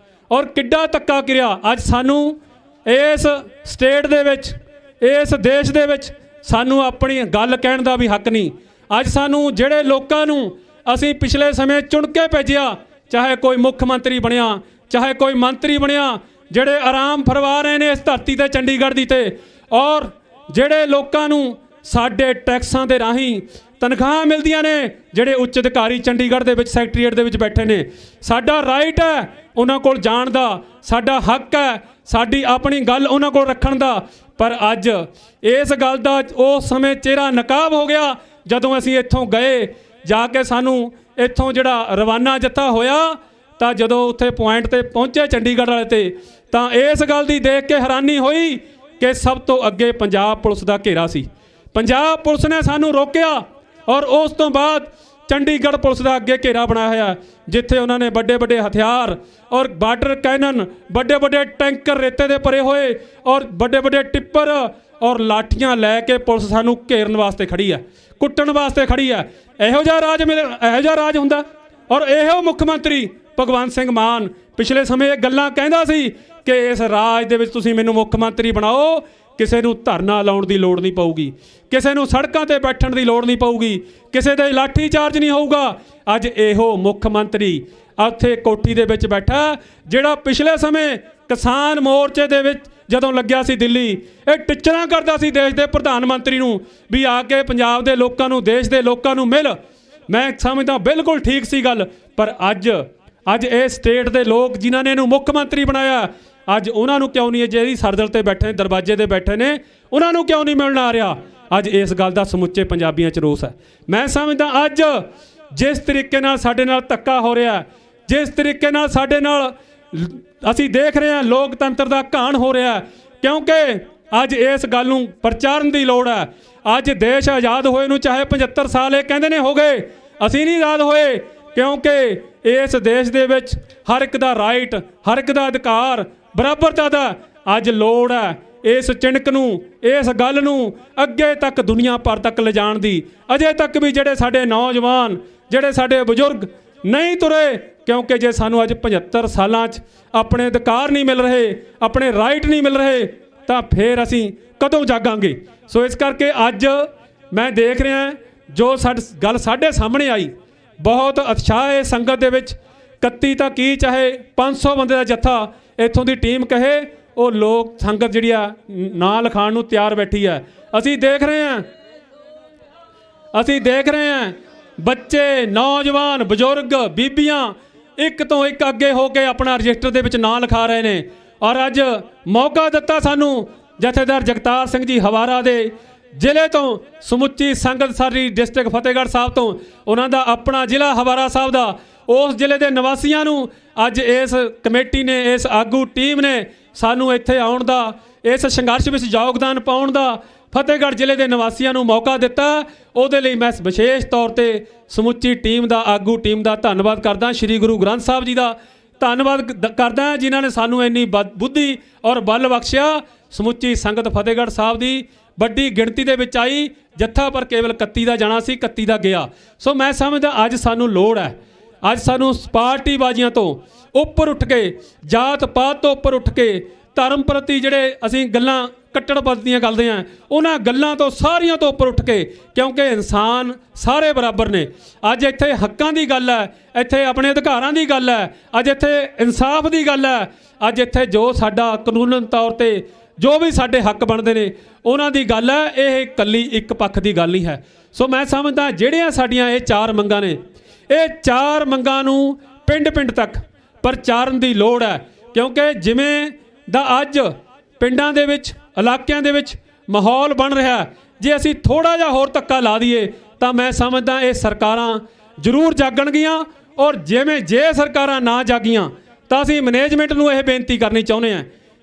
ਔਰ ਕਿੱਡਾ ਧੱਕਾ ਕਰਿਆ। ਅੱਜ ਸਾਨੂੰ ਇਸ ਸਟੇਟ ਦੇ ਵਿੱਚ, ਇਸ ਦੇਸ਼ ਦੇ ਵਿੱਚ ਸਾਨੂੰ ਆਪਣੀ ਗੱਲ ਕਹਿਣ ਦਾ ਵੀ ਹੱਕ ਨਹੀਂ। ਅੱਜ ਸਾਨੂੰ ਜਿਹੜੇ ਲੋਕਾਂ ਨੂੰ ਅਸੀਂ ਪਿਛਲੇ ਸਮੇਂ ਚੁਣ ਕੇ ਭੇਜਿਆ, ਚਾਹੇ ਕੋਈ ਮੁੱਖ ਮੰਤਰੀ ਬਣਿਆ, ਚਾਹੇ ਕੋਈ ਮੰਤਰੀ ਬਣਿਆ, ਜਿਹੜੇ ਆਰਾਮ ਫਰਵਾ ਰਹੇ ਨੇ ਇਸ ਧਰਤੀ ਤੇ ਚੰਡੀਗੜ੍ਹ ਦੀ ਤੇ, ਔਰ ਜਿਹੜੇ ਲੋਕਾਂ ਨੂੰ ਸਾਡੇ ਟੈਕਸਾਂ ਦੇ ਰਾਹੀਂ ਤਨਖਾਹਾਂ ਮਿਲਦੀਆਂ ਨੇ, ਜਿਹੜੇ ਉੱਚ ਅਧਿਕਾਰੀ ਚੰਡੀਗੜ੍ਹ ਦੇ ਵਿੱਚ ਸੈਕਟਰੀਏਟ ਦੇ ਵਿੱਚ ਬੈਠੇ ਨੇ। ਸਾਡਾ ਰਾਈਟ ਹੈ ਉਹਨਾਂ ਕੋਲ ਜਾਣ ਦਾ, ਸਾਡਾ ਹੱਕ ਹੈ ਸਾਡੀ ਆਪਣੀ ਗੱਲ ਉਹਨਾਂ ਕੋਲ ਰੱਖਣ ਦਾ। ਪਰ ਅੱਜ ਇਸ ਗੱਲ ਦਾ ਉਸ ਸਮੇਂ ਚਿਹਰਾ ਨਕਾਬ ਹੋ ਗਿਆ ਜਦੋਂ ਅਸੀਂ ਇੱਥੋਂ ਗਏ, ਜਾ ਕੇ ਸਾਨੂੰ ਇੱਥੋਂ ਜਿਹੜਾ ਰਵਾਨਾ ਜੱਥਾ ਹੋਇਆ, ਤਾਂ ਜਦੋਂ ਉੱਥੇ ਪੁਆਇੰਟ ਤੇ ਪਹੁੰਚੇ ਚੰਡੀਗੜ੍ਹ ਵਾਲੇ ਤੇ, ਤਾਂ ਇਸ ਗੱਲ ਦੀ ਦੇਖ ਕੇ ਹੈਰਾਨੀ ਹੋਈ ਕਿ ਸਭ ਤੋਂ ਅੱਗੇ ਪੰਜਾਬ ਪੁਲਿਸ ਦਾ ਘੇਰਾ ਸੀ। ਪੰਜਾਬ ਪੁਲਿਸ ਨੇ ਸਾਨੂੰ ਰੋਕਿਆ ਔਰ ਉਸ ਤੋਂ ਬਾਅਦ ਚੰਡੀਗੜ੍ਹ ਪੁਲਿਸ ਦਾ ਅੱਗੇ ਘੇਰਾ ਬਣਾਇਆ ਹੋਇਆ, ਜਿੱਥੇ ਉਹਨਾਂ ਨੇ ਵੱਡੇ ਵੱਡੇ ਹਥਿਆਰ ਔਰ ਬਾਰਡਰ ਕੈਨਨ, ਵੱਡੇ ਵੱਡੇ ਟੈਂਕਰ ਰੇਤੇ ਦੇ ਭਰੇ ਹੋਏ ਔਰ ਵੱਡੇ ਵੱਡੇ ਟਿੱਪਰ ਔਰ ਲਾਠੀਆਂ ਲੈ ਕੇ ਪੁਲਿਸ ਸਾਨੂੰ ਘੇਰਨ ਵਾਸਤੇ ਖੜੀ ਹੈ, ਕੁੱਟਣ ਵਾਸਤੇ ਖੜੀ ਹੈ। ਇਹੋ ਜਿਹਾ ਰਾਜ ਹੁੰਦਾ। ਔਰ ਇਹੋ ਮੁੱਖ ਮੰਤਰੀ ਭਗਵੰਤ ਸਿੰਘ ਮਾਨ ਪਿਛਲੇ ਸਮੇਂ ਇਹ ਗੱਲਾਂ ਕਹਿੰਦਾ ਸੀ ਕਿ ਇਸ ਰਾਜ ਦੇ ਵਿੱਚ ਤੁਸੀਂ ਮੈਨੂੰ ਮੁੱਖ ਮੰਤਰੀ ਬਣਾਓ, ਕਿਸੇ ਨੂੰ ਧਰਨਾ ਲਾਉਣ ਦੀ ਲੋੜ ਨਹੀਂ ਪਊਗੀ, ਕਿਸੇ ਨੂੰ ਸੜਕਾਂ ਤੇ ਬੈਠਣ ਦੀ ਲੋੜ ਨਹੀਂ ਪਊਗੀ, ਕਿਸੇ ਦੇ ਲਾਠੀ ਚਾਰਜ ਨਹੀਂ ਹੋਊਗਾ। ਅੱਜ ਇਹੋ ਮੁੱਖ ਮੰਤਰੀ ਉੱਥੇ ਕੋਠੀ ਦੇ ਵਿੱਚ ਬੈਠਾ, ਜਿਹੜਾ ਪਿਛਲੇ ਸਮੇਂ ਕਿਸਾਨ ਮੋਰਚੇ ਦੇ ਵਿੱਚ ਜਦੋਂ ਲੱਗਿਆ ਸੀ ਦਿੱਲੀ, ਇਹ ਟਿੱਚਰਾਂ ਕਰਦਾ ਸੀ ਦੇਸ਼ ਦੇ ਪ੍ਰਧਾਨ ਮੰਤਰੀ ਨੂੰ ਵੀ ਆ ਕੇ ਪੰਜਾਬ ਦੇ ਲੋਕਾਂ ਨੂੰ, ਦੇਸ਼ ਦੇ ਲੋਕਾਂ ਨੂੰ ਮਿਲ। ਮੈਂ ਸਮਝਦਾ ਬਿਲਕੁਲ ਠੀਕ ਸੀ ਗੱਲ। ਪਰ ਅੱਜ ਇਹ ਸਟੇਟ ਦੇ ਲੋਕ ਜਿਨ੍ਹਾਂ ਨੇ ਇਹਨੂੰ ਮੁੱਖ ਮੰਤਰੀ ਬਣਾਇਆ, ਅੱਜ ਉਹਨਾਂ ਨੂੰ ਕਿਉਂ ਨਹੀਂ, ਜਿਹੜੀ ਸਰਦਲ ਤੇ ਬੈਠੇ ਨੇ, ਦਰਵਾਜ਼ੇ ਤੇ ਬੈਠੇ ਨੇ, ਉਹਨਾਂ ਨੂੰ ਕਿਉਂ ਨਹੀਂ ਮਿਲਣ ਆ ਰਿਹਾ? ਅੱਜ ਇਸ ਗੱਲ ਦਾ ਸਮੁੱਚੇ ਪੰਜਾਬੀਆਂ 'ਚ ਰੋਸ ਹੈ। ਮੈਂ ਸਮਝਦਾ ਅੱਜ ਜਿਸ ਤਰੀਕੇ ਨਾਲ ਸਾਡੇ ਨਾਲ ਧੱਕਾ ਹੋ ਰਿਹਾ, ਜਿਸ ਤਰੀਕੇ ਨਾਲ ਸਾਡੇ ਨਾਲ ਅਸੀਂ ਦੇਖ ਰਹੇ ਹਾਂ ਲੋਕਤੰਤਰ ਦਾ ਘਾਣ ਹੋ ਰਿਹਾ, ਕਿਉਂਕਿ ਅੱਜ ਇਸ ਗੱਲ ਨੂੰ ਪ੍ਰਚਾਰਨ ਦੀ ਲੋੜ ਹੈ। ਅੱਜ ਦੇਸ਼ ਆਜ਼ਾਦ ਹੋਏ ਨੂੰ ਚਾਹੇ 75 ਸਾਲ ਇਹ ਕਹਿੰਦੇ ਨੇ ਹੋ ਗਏ, ਅਸੀਂ ਨਹੀਂ ਆਜ਼ਾਦ ਹੋਏ, ਕਿਉਂਕਿ ਇਸ ਦੇਸ਼ ਦੇ ਵਿੱਚ ਹਰ ਇੱਕ ਦਾ ਰਾਈਟ, ਹਰ ਇੱਕ ਦਾ ਅਧਿਕਾਰ ਬਰਾਬਰਤਾ ਦਾ ਅੱਜ ਲੋੜ ਹੈ। ਇਸ ਚਿਣਕ ਨੂੰ, ਇਸ ਗੱਲ ਨੂੰ ਅੱਗੇ ਤੱਕ ਦੁਨੀਆ ਭਰ ਤੱਕ ਲਿਜਾਣ ਦੀ। ਅਜੇ ਤੱਕ ਵੀ ਜਿਹੜੇ ਸਾਡੇ ਨੌਜਵਾਨ, ਜਿਹੜੇ ਸਾਡੇ ਬਜ਼ੁਰਗ ਨਹੀਂ ਤੁਰੇ, ਕਿਉਂਕਿ ਜੇ ਸਾਨੂੰ ਅੱਜ 75 ਸਾਲਾਂ 'ਚ ਆਪਣੇ ਅਧਿਕਾਰ ਨਹੀਂ ਮਿਲ ਰਹੇ, ਆਪਣੇ ਰਾਈਟ ਨਹੀਂ ਮਿਲ ਰਹੇ, ਤਾਂ ਫਿਰ ਅਸੀਂ ਕਦੋਂ ਜਾਗਾਂਗੇ? ਸੋ ਇਸ ਕਰਕੇ ਅੱਜ ਮੈਂ ਦੇਖ ਰਿਹਾ ਜੋ ਗੱਲ ਸਾਡੇ ਸਾਹਮਣੇ ਆਈ, ਬਹੁਤ ਉਤਸ਼ਾਹ ਹੈ ਸੰਗਤ ਦੇ ਵਿੱਚ। 31 ਤਾਂ ਕੀ, ਚਾਹੇ 500 ਬੰਦੇ ਦਾ ਜੱਥਾ ਇੱਥੋਂ ਦੀ ਟੀਮ ਕਹੇ, ਉਹ ਲੋਕ ਸੰਗਤ ਜਿਹੜੀ ਆ ਨਾਂ ਲਿਖਾਉਣ ਨੂੰ ਤਿਆਰ ਬੈਠੀ ਹੈ। ਅਸੀਂ ਦੇਖ ਰਹੇ ਹਾਂ ਬੱਚੇ, ਨੌਜਵਾਨ, ਬਜ਼ੁਰਗ, ਬੀਬੀਆਂ ਇੱਕ ਤੋਂ ਇੱਕ ਅੱਗੇ ਹੋ ਕੇ ਆਪਣਾ ਰਜਿਸਟਰ ਦੇ ਵਿੱਚ ਨਾਂ ਲਿਖਾ ਰਹੇ ਨੇ। ਔਰ ਅੱਜ ਮੌਕਾ ਦਿੱਤਾ ਸਾਨੂੰ ਜਥੇਦਾਰ ਜਗਤਾਰ ਸਿੰਘ ਜੀ ਹਵਾਰਾ ਦੇ ਜ਼ਿਲ੍ਹੇ ਤੋਂ, ਸਮੁੱਚੀ ਸੰਗਤ ਸਾਰੀ ਡਿਸਟ੍ਰਿਕਟ ਫਤਿਹਗੜ੍ਹ ਸਾਹਿਬ ਤੋਂ, ਉਹਨਾਂ ਦਾ ਆਪਣਾ ਜ਼ਿਲ੍ਹਾ ਹਵਾਰਾ ਸਾਹਿਬ ਦਾ, ਉਸ ਜ਼ਿਲ੍ਹੇ ਦੇ ਨਿਵਾਸੀਆਂ ਨੂੰ ਅੱਜ ਇਸ ਕਮੇਟੀ ਨੇ, ਇਸ ਆਗੂ ਟੀਮ ਨੇ ਸਾਨੂੰ ਇੱਥੇ ਆਉਣ ਦਾ, ਇਸ ਸੰਘਰਸ਼ ਵਿੱਚ ਯੋਗਦਾਨ ਪਾਉਣ ਦਾ ਫਤਿਹਗੜ੍ਹ ਜ਼ਿਲ੍ਹੇ ਦੇ ਨਿਵਾਸੀਆਂ ਨੂੰ ਮੌਕਾ ਦਿੱਤਾ। ਉਹਦੇ ਲਈ ਮੈਂ ਵਿਸ਼ੇਸ਼ ਤੌਰ ਤੇ ਸਮੁੱਚੀ ਟੀਮ ਦਾ, ਆਗੂ ਟੀਮ ਦਾ ਧੰਨਵਾਦ ਕਰਦਾ। ਸ਼੍ਰੀ ਗੁਰੂ ਗ੍ਰੰਥ ਸਾਹਿਬ ਜੀ ਦਾ ਧੰਨਵਾਦ ਕਰਦਾ, ਜਿਨ੍ਹਾਂ ਨੇ ਸਾਨੂੰ ਇੰਨੀ ਬੁੱਧੀ ਔਰ ਬਲ ਬਖਸ਼ਿਆ। ਸਮੁੱਚੀ ਸੰਗਤ ਫਤਿਹਗੜ੍ਹ ਸਾਹਿਬ ਦੀ ਵੱਡੀ ਗਿਣਤੀ ਦੇ ਵਿੱਚ ਆਈ। ਜੱਥਾ ਪਰ ਕੇਵਲ 31 ਦਾ ਜਾਣਾ ਸੀ, 31 ਦਾ ਗਿਆ। ਸੋ ਮੈਂ ਸਮਝਦਾ ਅੱਜ ਸਾਨੂੰ ਲੋੜ ਹੈ, ਅੱਜ ਸਾਨੂੰ ਪਾਰਟੀਬਾਜ਼ੀਆਂ ਤੋਂ ਉੱਪਰ ਉੱਠ ਕੇ, ਜਾਤ ਪਾਤ ਤੋਂ ਉੱਪਰ ਉੱਠ ਕੇ, ਧਰਮ ਪ੍ਰਤੀ ਜਿਹੜੇ ਅਸੀਂ ਗੱਲਾਂ ਕੱਟੜਪੰਥ ਦੀਆਂ ਕਰਦੇ ਹਾਂ, ਉਹਨਾਂ ਗੱਲਾਂ ਤੋਂ ਸਾਰੀਆਂ ਤੋਂ ਉੱਪਰ ਉੱਠ ਕੇ, ਕਿਉਂਕਿ ਇਨਸਾਨ ਸਾਰੇ ਬਰਾਬਰ ਨੇ। ਅੱਜ ਇੱਥੇ ਹੱਕਾਂ ਦੀ ਗੱਲ ਹੈ, ਇੱਥੇ ਆਪਣੇ ਅਧਿਕਾਰਾਂ ਦੀ ਗੱਲ ਹੈ, ਅੱਜ ਇੱਥੇ ਇਨਸਾਫ ਦੀ ਗੱਲ ਹੈ, ਅੱਜ ਇੱਥੇ ਜੋ ਸਾਡਾ ਕਾਨੂੰਨ ਤੌਰ ਤੇ ਜੋ ਵੀ ਸਾਡੇ ਹੱਕ ਬਣਦੇ ਨੇ ਉਹਨਾਂ ਦੀ ਗੱਲ ਹੈ। ਇਹ ਇਕੱਲੀ ਇੱਕ ਪੱਖ ਦੀ ਗੱਲ ਨਹੀਂ ਹੈ। ਸੋ ਮੈਂ ਸਮਝਦਾ ਜਿਹੜੀਆਂ ਸਾਡੀਆਂ ਇਹ 4 ਮੰਗਾਂ ਨੇ, ਇਹ 4 ਮੰਗਾਂ ਨੂੰ ਪਿੰਡ ਤੱਕ ਪ੍ਰਚਾਰਨ ਦੀ ਲੋੜ ਹੈ, ਕਿਉਂਕਿ ਜਿਵੇਂ ਦਾ ਅੱਜ ਪਿੰਡਾਂ ਦੇ ਵਿੱਚ, ਇਲਾਕਿਆਂ ਦੇ ਵਿੱਚ ਮਾਹੌਲ ਬਣ ਰਿਹਾ, ਜੇ ਅਸੀਂ ਥੋੜ੍ਹਾ ਜਿਹਾ ਹੋਰ ਧੱਕਾ ਲਾ ਦਈਏ ਤਾਂ ਮੈਂ ਸਮਝਦਾ ਇਹ ਸਰਕਾਰਾਂ ਜ਼ਰੂਰ ਜਾਗਣਗੀਆਂ। ਔਰ ਜੇ ਸਰਕਾਰਾਂ ਨਾ ਜਾਗੀਆਂ ਤਾਂ ਅਸੀਂ ਮੈਨੇਜਮੈਂਟ ਨੂੰ ਇਹ ਬੇਨਤੀ ਕਰਨੀ ਚਾਹੁੰਦੇ ਹਾਂ